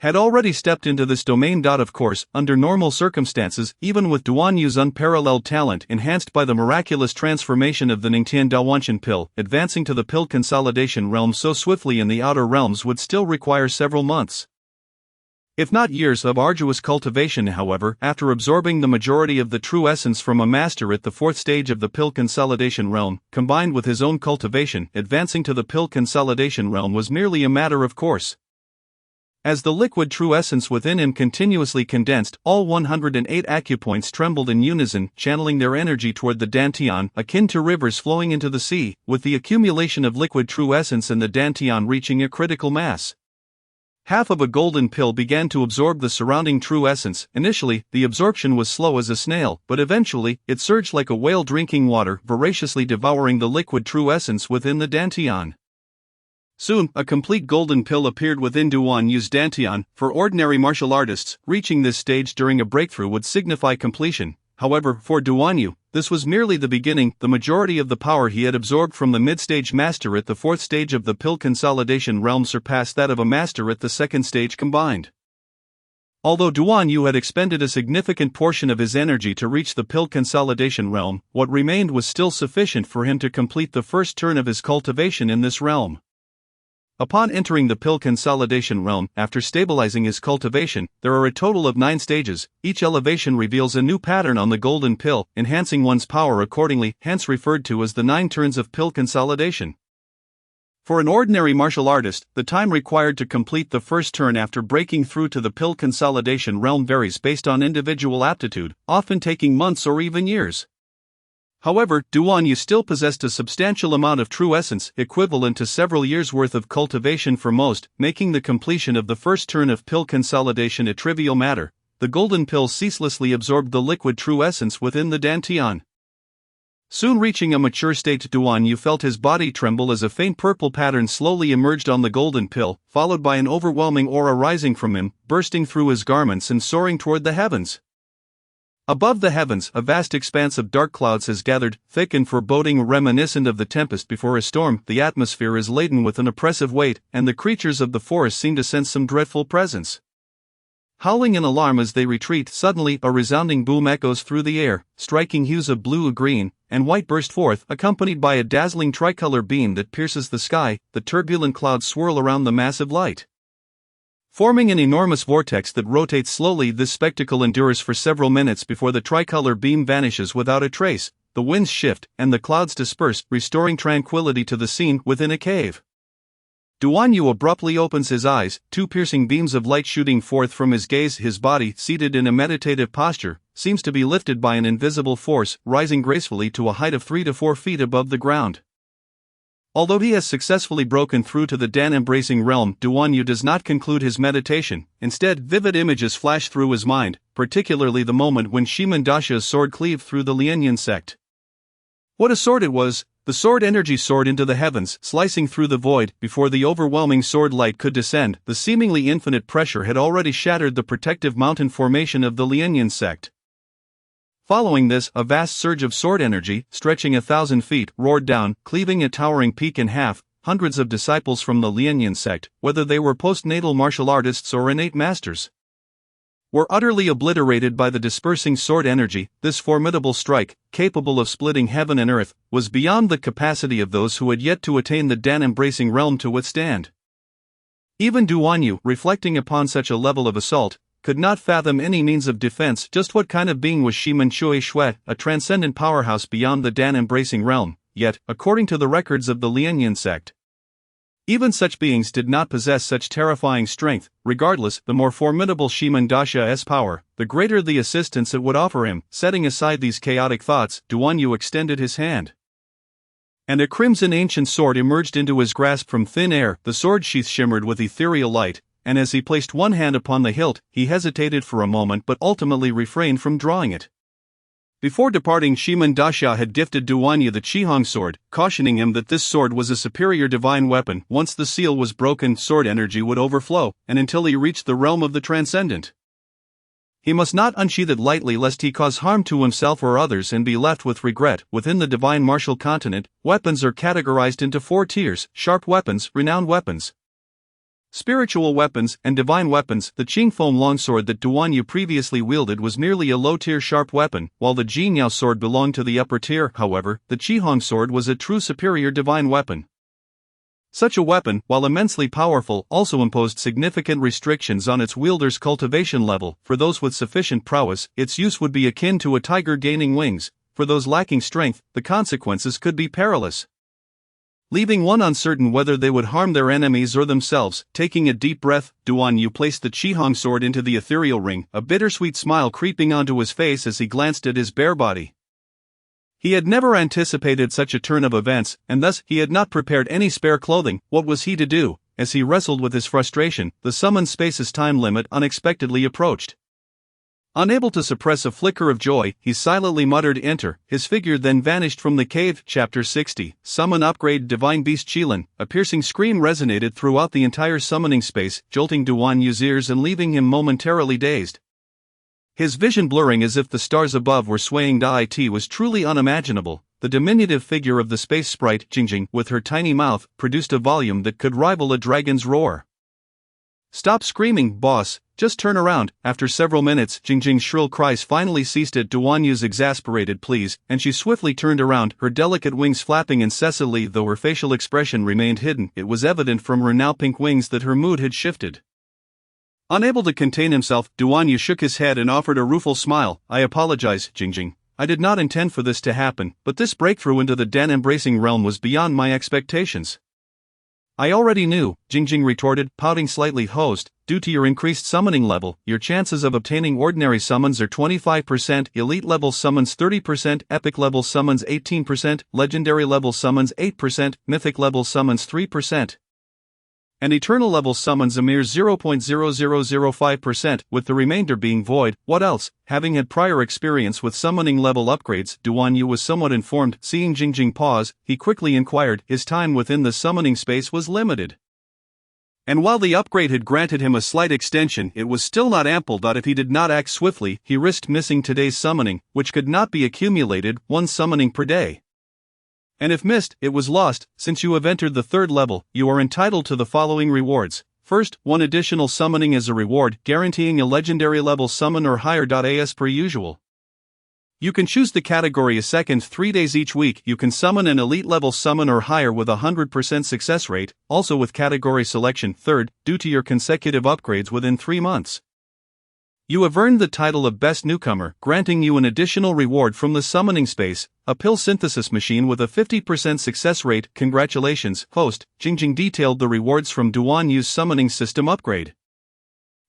had already stepped into this domain. Of course, under normal circumstances, even with Duan Yu's unparalleled talent enhanced by the miraculous transformation of the Ningtian Dawanshan pill, advancing to the pill consolidation realm so swiftly in the outer realms would still require several months, if not years, of arduous cultivation. However, after absorbing the majority of the true essence from a master at the fourth stage of the pill consolidation realm, combined with his own cultivation, advancing to the pill consolidation realm was merely a matter of course. As the liquid true essence within him continuously condensed, all 108 acupoints trembled in unison, channeling their energy toward the dantian, akin to rivers flowing into the sea, with the accumulation of liquid true essence in the dantian reaching a critical mass. Half of a golden pill began to absorb the surrounding true essence. Initially, the absorption was slow as a snail, but eventually, it surged like a whale drinking water, voraciously devouring the liquid true essence within the dantian. Soon, a complete golden pill appeared within Duan Yu's dantian. For ordinary martial artists, reaching this stage during a breakthrough would signify completion. However, for Duan Yu, this was merely the beginning. The majority of the power he had absorbed from the mid-stage master at the fourth stage of the pill consolidation realm surpassed that of a master at the second stage combined. Although Duan Yu had expended a significant portion of his energy to reach the pill consolidation realm, what remained was still sufficient for him to complete the first turn of his cultivation in this realm. Upon entering the pill consolidation realm, after stabilizing his cultivation, there are a total of 9 stages. Each elevation reveals a new pattern on the golden pill, enhancing one's power accordingly, hence referred to as the 9 turns of pill consolidation. For an ordinary martial artist, the time required to complete the first turn after breaking through to the pill consolidation realm varies based on individual aptitude, often taking months or even years. However, Duan Yu still possessed a substantial amount of true essence, equivalent to several years' worth of cultivation for most, making the completion of the first turn of pill consolidation a trivial matter. The golden pill ceaselessly absorbed the liquid true essence within the dantian. Soon reaching a mature state, Duan Yu felt his body tremble as a faint purple pattern slowly emerged on the golden pill, followed by an overwhelming aura rising from him, bursting through his garments and soaring toward the heavens. Above the heavens, a vast expanse of dark clouds has gathered, thick and foreboding, reminiscent of the tempest before a storm. The atmosphere is laden with an oppressive weight, and the creatures of the forest seem to sense some dreadful presence. Howling in alarm as they retreat, suddenly a resounding boom echoes through the air, striking hues of blue, green, and white burst forth, accompanied by a dazzling tricolor beam that pierces the sky. The turbulent clouds swirl around the massive light, forming an enormous vortex that rotates slowly. This spectacle endures for several minutes before the tricolor beam vanishes without a trace. The winds shift, and the clouds disperse, restoring tranquility to the scene within a cave. Duan Yu abruptly opens his eyes, 2 piercing beams of light shooting forth from his gaze. His body, seated in a meditative posture, seems to be lifted by an invisible force, rising gracefully to a height of 3 to 4 feet above the ground. Although he has successfully broken through to the Dan-embracing realm, Duan Yu does not conclude his meditation. Instead, vivid images flash through his mind, particularly the moment when Shiman Dasha's sword cleaved through the Lianyan sect. What a sword it was! The sword energy soared into the heavens, slicing through the void. Before the overwhelming sword light could descend, the seemingly infinite pressure had already shattered the protective mountain formation of the Lianyan sect. Following this, a vast surge of sword energy, stretching 1,000 feet, roared down, cleaving a towering peak in half. Hundreds of disciples from the Lianyan sect, whether they were postnatal martial artists or innate masters, were utterly obliterated by the dispersing sword energy. This formidable strike, capable of splitting heaven and earth, was beyond the capacity of those who had yet to attain the Dan-embracing realm to withstand. Even Duan Yu, reflecting upon such a level of assault, could not fathom any means of defense. Just what kind of being was Shimen Chui Shui, a transcendent powerhouse beyond the Dan-embracing realm? Yet, according to the records of the Lianyan sect, even such beings did not possess such terrifying strength. Regardless, the more formidable Shimen Dasha's power, the greater the assistance it would offer him. Setting aside these chaotic thoughts, Duan Yu extended his hand, and a crimson ancient sword emerged into his grasp from thin air. The sword sheath shimmered with ethereal light, and as he placed one hand upon the hilt, he hesitated for a moment but ultimately refrained from drawing it. Before departing, Shimen Dasha had gifted Duan Yu the Qihong sword, cautioning him that this sword was a superior divine weapon. Once the seal was broken, sword energy would overflow, and until he reached the realm of the transcendent, he must not unsheath it lightly lest he cause harm to himself or others and be left with regret. Within the divine martial continent, weapons are categorized into 4 tiers: sharp weapons, renowned weapons, spiritual weapons, and divine weapons. The Qingfeng longsword that Duan Yu previously wielded was merely a low-tier sharp weapon, while the Jinyao sword belonged to the upper tier. However, the Qihong sword was a true superior divine weapon. Such a weapon, while immensely powerful, also imposed significant restrictions on its wielder's cultivation level. For those with sufficient prowess, its use would be akin to a tiger gaining wings. For those lacking strength, the consequences could be perilous, leaving one uncertain whether they would harm their enemies or themselves. Taking a deep breath, Duan Yu placed the Qihong sword into the ethereal ring, a bittersweet smile creeping onto his face as he glanced at his bare body. He had never anticipated such a turn of events, and thus he had not prepared any spare clothing. What was he to do? As he wrestled with his frustration, the summoned space's time limit unexpectedly approached. Unable to suppress a flicker of joy, he silently muttered enter. His figure then vanished from the cave. Chapter 60. Summon Upgrade Divine Beast Qilin. A piercing scream resonated throughout the entire summoning space, jolting Duan Yu's ears and leaving him momentarily dazed. His vision blurring as if the stars above were swaying. It was truly unimaginable. The diminutive figure of the space sprite, Jingjing, with her tiny mouth, produced a volume that could rival a dragon's roar. Stop screaming, boss. Just turn around. After several minutes, Jingjing's shrill cries finally ceased at Duan Yu's exasperated pleas, and she swiftly turned around, her delicate wings flapping incessantly. Though her facial expression remained hidden, it was evident from her now pink wings that her mood had shifted. Unable to contain himself, Duan Yu shook his head and offered a rueful smile. I apologize, Jingjing. I did not intend for this to happen, but this breakthrough into the Dan-embracing realm was beyond my expectations. I already knew, Jingjing retorted, pouting slightly. Host, due to your increased summoning level, your chances of obtaining ordinary summons are 25%, elite level summons 30%, epic level summons 18%, legendary level summons 8%, mythic level summons 3%. And eternal level summons a mere 0.0005%, with the remainder being void. What else? Having had prior experience with summoning level upgrades, Duan Yu was somewhat informed. Seeing Jingjing pause, he quickly inquired. His time within the summoning space was limited, and while the upgrade had granted him a slight extension, it was still not ample. If he did not act swiftly, he risked missing today's summoning, which could not be accumulated, 1 summoning per day. And if missed, it was lost. Since you have entered the 3rd level, you are entitled to the following rewards. First, 1 additional summoning as a reward, guaranteeing a legendary level summon or higher. As per usual, you can choose the category. A second, 3 days each week, you can summon an elite level summon or higher with a 100% success rate, also with category selection. Third, due to your consecutive upgrades within 3 months, you have earned the title of Best Newcomer, granting you an additional reward from the summoning space, a pill synthesis machine with a 50% success rate. Congratulations, host. Jingjing detailed the rewards from Duan Yu's summoning system upgrade.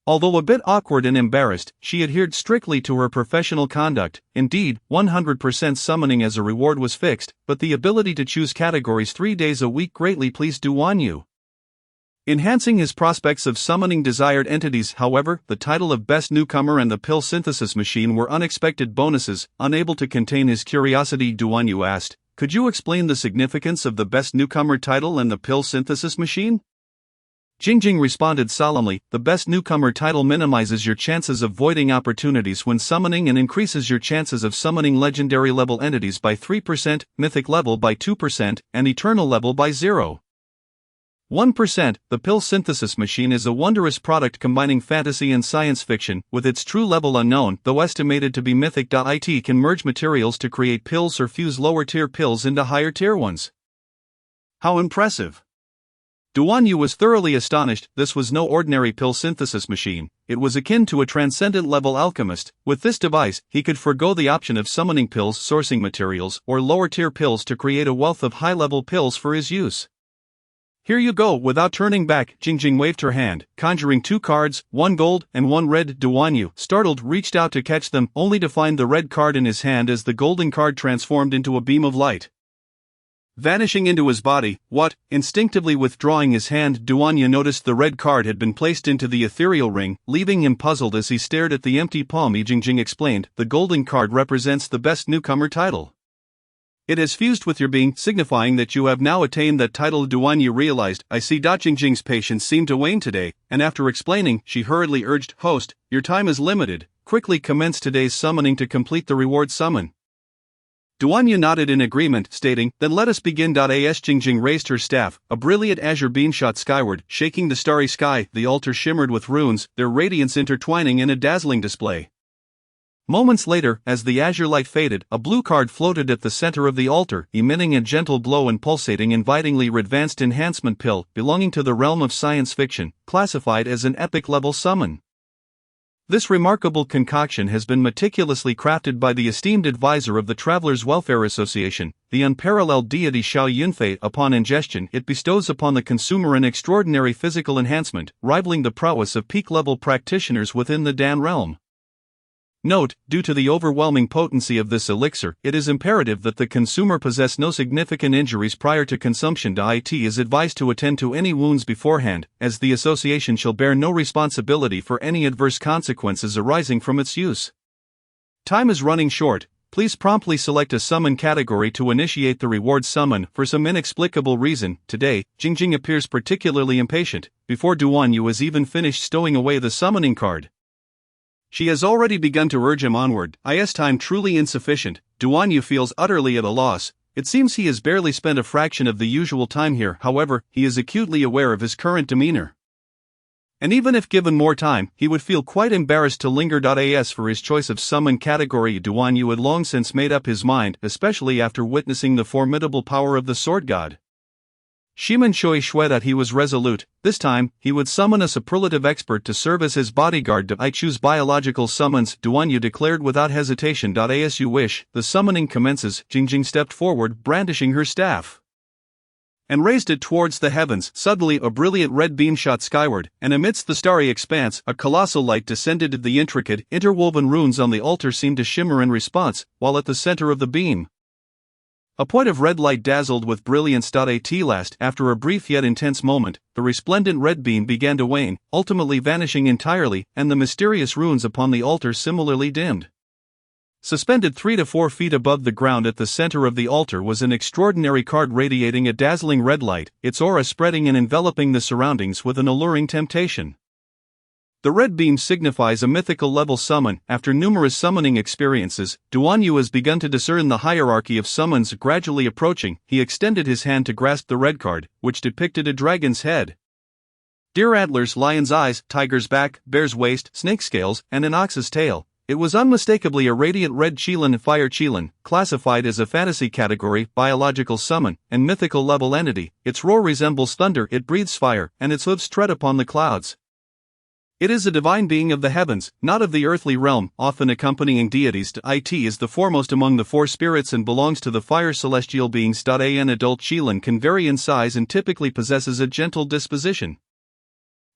Although a bit awkward and embarrassed, she adhered strictly to her professional conduct. Indeed, 100% summoning as a reward was fixed, but the ability to choose categories 3 days a week greatly pleased Duan Yu, enhancing his prospects of summoning desired entities. However, the title of Best Newcomer and the pill synthesis machine were unexpected bonuses. Unable to contain his curiosity, Duan Yu asked, could you explain the significance of the Best Newcomer title and the pill synthesis machine? Jingjing responded solemnly, the Best Newcomer title minimizes your chances of voiding opportunities when summoning and increases your chances of summoning legendary level entities by 3%, mythic level by 2%, and eternal level by 0. 1%. The pill synthesis machine is a wondrous product combining fantasy and science fiction, with its true level unknown, though estimated to be mythic. It can merge materials to create pills or fuse lower tier pills into higher tier ones. How impressive! Duan Yu was thoroughly astonished. This was no ordinary pill synthesis machine, it was akin to a transcendent level alchemist. With this device, he could forego the option of summoning pills, sourcing materials, or lower tier pills to create a wealth of high level pills for his use. Here you go. Without turning back, Jingjing waved her hand, conjuring 2 cards, 1 gold and 1 red. Duan Yu, startled, reached out to catch them, only to find the red card in his hand as the golden card transformed into a beam of light, vanishing into his body. What? Instinctively withdrawing his hand, Duan Yu noticed the red card had been placed into the ethereal ring, leaving him puzzled as he stared at the empty palm. Jingjing explained, the golden card represents the best newcomer title. It has fused with your being, signifying that you have now attained that title. Duan Yu realized, I see. Jingjing's patience seemed to wane today, and after explaining, she hurriedly urged, host, your time is limited, quickly commence today's summoning to complete the reward summon. Duan Yu nodded in agreement, stating, then let us begin. As Jingjing raised her staff, a brilliant azure beam shot skyward, shaking the starry sky. The altar shimmered with runes, their radiance intertwining in a dazzling display. Moments later, as the azure light faded, a blue card floated at the center of the altar, emitting a gentle glow and pulsating invitingly. Advanced enhancement pill, belonging to the realm of science fiction, classified as an epic-level summon. This remarkable concoction has been meticulously crafted by the esteemed advisor of the Travelers' Welfare Association, the unparalleled deity Xiao Yunfei. Upon ingestion, it bestows upon the consumer an extraordinary physical enhancement, rivaling the prowess of peak-level practitioners within the Dan realm. Note, due to the overwhelming potency of this elixir, it is imperative that the consumer possess no significant injuries prior to consumption. It is advised to attend to any wounds beforehand, as the association shall bear no responsibility for any adverse consequences arising from its use. Time is running short. Please promptly select a summon category to initiate the reward summon. For some inexplicable reason, today, Jingjing appears particularly impatient, before Duan Yu has even finished stowing away the summoning card. She has already begun to urge him onward. Is time truly insufficient? Duan Yu feels utterly at a loss. It seems he has barely spent a fraction of the usual time here. However, he is acutely aware of his current demeanor, and even if given more time, he would feel quite embarrassed to linger. As for his choice of summon category, Duan Yu had long since made up his mind, especially after witnessing the formidable power of the sword god Shimen Shui Shui. That he was resolute. This time, he would summon a superlative expert to serve as his bodyguard. I choose biological summons, Duan Yu declared without hesitation. As you wish. The summoning commences. Jingjing stepped forward, brandishing her staff, and raised it towards the heavens. Suddenly a brilliant red beam shot skyward, and amidst the starry expanse, a colossal light descended. The intricate, interwoven runes on the altar seemed to shimmer in response, while at the center of the beam, a point of red light dazzled with brilliance. At last, after a brief yet intense moment, the resplendent red beam began to wane, ultimately vanishing entirely, and the mysterious runes upon the altar similarly dimmed. Suspended 3 to 4 feet above the ground at the center of the altar was an extraordinary card radiating a dazzling red light, its aura spreading and enveloping the surroundings with an alluring temptation. The red beam signifies a mythical level summon. After numerous summoning experiences, Duan Yu has begun to discern the hierarchy of summons gradually approaching. He extended his hand to grasp the red card, which depicted a dragon's head, deer antlers, lion's eyes, tiger's back, bear's waist, snake scales, and an ox's tail. It was unmistakably a radiant red Qilin fire Qilin, classified as a fantasy category, biological summon, and mythical level entity. Its roar resembles thunder, it breathes fire, and its hooves tread upon the clouds. It is a divine being of the heavens, not of the earthly realm, often accompanying deities. It is the foremost among the 4 spirits and belongs to the fire celestial beings. An adult Qilin can vary in size and typically possesses a gentle disposition,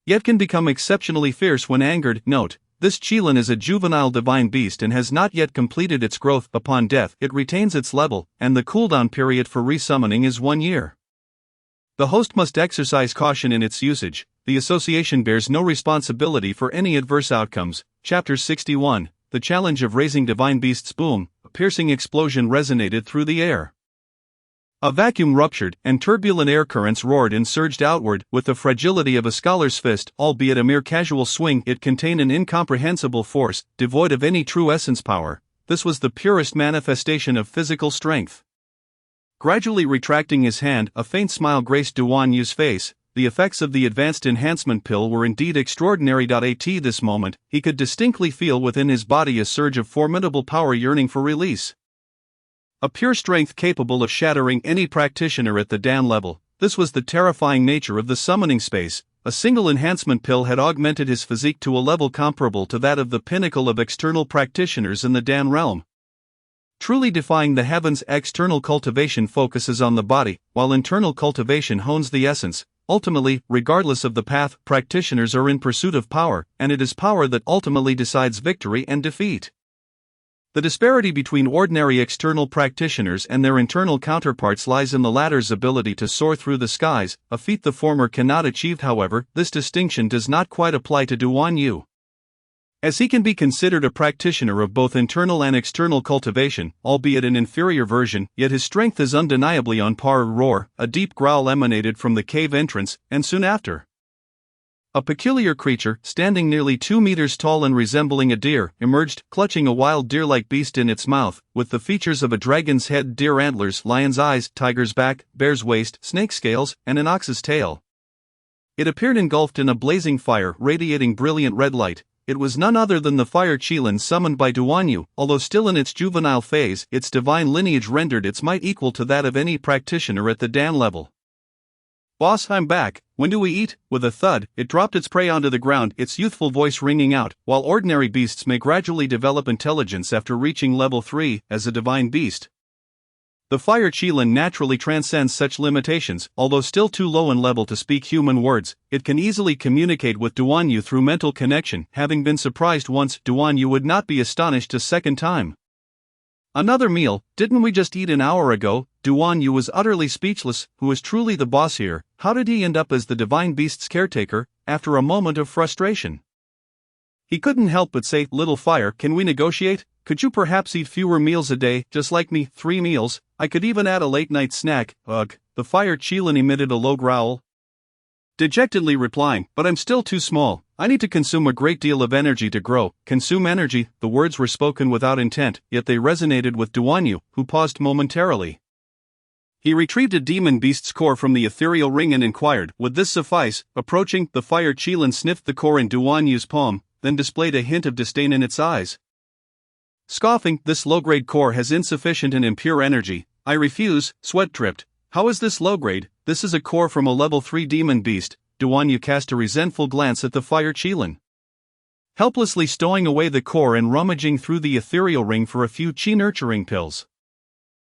yet can become exceptionally fierce when angered. Note, this Qilin is a juvenile divine beast and has not yet completed its growth. Upon death, it retains its level, and the cooldown period for resummoning is 1 year. The host must exercise caution in its usage. The association bears no responsibility for any adverse outcomes. Chapter 61, The Challenge of Raising Divine Beasts. Boom, a piercing explosion resonated through the air. A vacuum ruptured, and turbulent air currents roared and surged outward. With the fragility of a scholar's fist, albeit a mere casual swing, it contained an incomprehensible force, devoid of any true essence power. This was the purest manifestation of physical strength. Gradually retracting his hand, a faint smile graced Duan Yu's face. the effects of the advanced enhancement pill were indeed extraordinary. At this moment, he could distinctly feel within his body a surge of formidable power yearning for release. A pure strength capable of shattering any practitioner at the Dan level. This was the terrifying nature of the summoning space. A single enhancement pill had augmented his physique to a level comparable to that of the pinnacle of external practitioners in the Dan realm. Truly defying the heavens, external cultivation focuses on the body, while internal cultivation hones the essence. Ultimately, regardless of the path, practitioners are in pursuit of power, and it is power that ultimately decides victory and defeat. The disparity between ordinary external practitioners and their internal counterparts lies in the latter's ability to soar through the skies, a feat the former cannot achieve. However, this distinction does not quite apply to Duan Yu. As he can be considered a practitioner of both internal and external cultivation, albeit an inferior version, yet his strength is undeniably on par. Roar, a deep growl emanated from the cave entrance, and soon after, a peculiar creature, standing nearly 2 meters tall and resembling a deer, emerged, clutching a wild deer-like beast in its mouth, with the features of a dragon's head, deer antlers, lion's eyes, tiger's back, bear's waist, snake scales, and an ox's tail. It appeared engulfed in a blazing fire, radiating brilliant red light. It was none other than the fire Qilin summoned by Duan Yu. Although still in its juvenile phase, its divine lineage rendered its might equal to that of any practitioner at the Dan level. "Boss, I'm back. When do we eat?" With a thud, it dropped its prey onto the ground, its youthful voice ringing out. While ordinary beasts may gradually develop intelligence after reaching level 3, as a divine beast, the fire Qilin naturally transcends such limitations. Although still too low in level to speak human words, it can easily communicate with Duan Yu through mental connection. Having been surprised once, Duan Yu would not be astonished a second time. "Another meal? Didn't we just eat an hour ago?" Duan Yu was utterly speechless. Who is truly the boss here? How did he end up as the divine beast's caretaker, after a moment of frustration? He couldn't help but say, "Little fire, can we negotiate? Could you perhaps eat fewer meals a day, just like me? 3 meals? I could even add a late-night snack." "Ugh." The fire Qilin emitted a low growl, dejectedly replying, "But I'm still too small. I need to consume a great deal of energy to grow." Consume energy? The words were spoken without intent, yet they resonated with Duan Yu, who paused momentarily. He retrieved a demon beast's core from the ethereal ring and inquired, "Would this suffice?" Approaching, the fire Qilin sniffed the core in Duan Yu's palm, then displayed a hint of disdain in its eyes. Scoffing, "This low-grade core has insufficient and impure energy. I refuse." Sweat dripped. "How is this low-grade? This is a core from a level 3 demon beast." Duan Yu cast a resentful glance at the fire Qilin, helplessly stowing away the core and rummaging through the ethereal ring for a few chi-nurturing pills.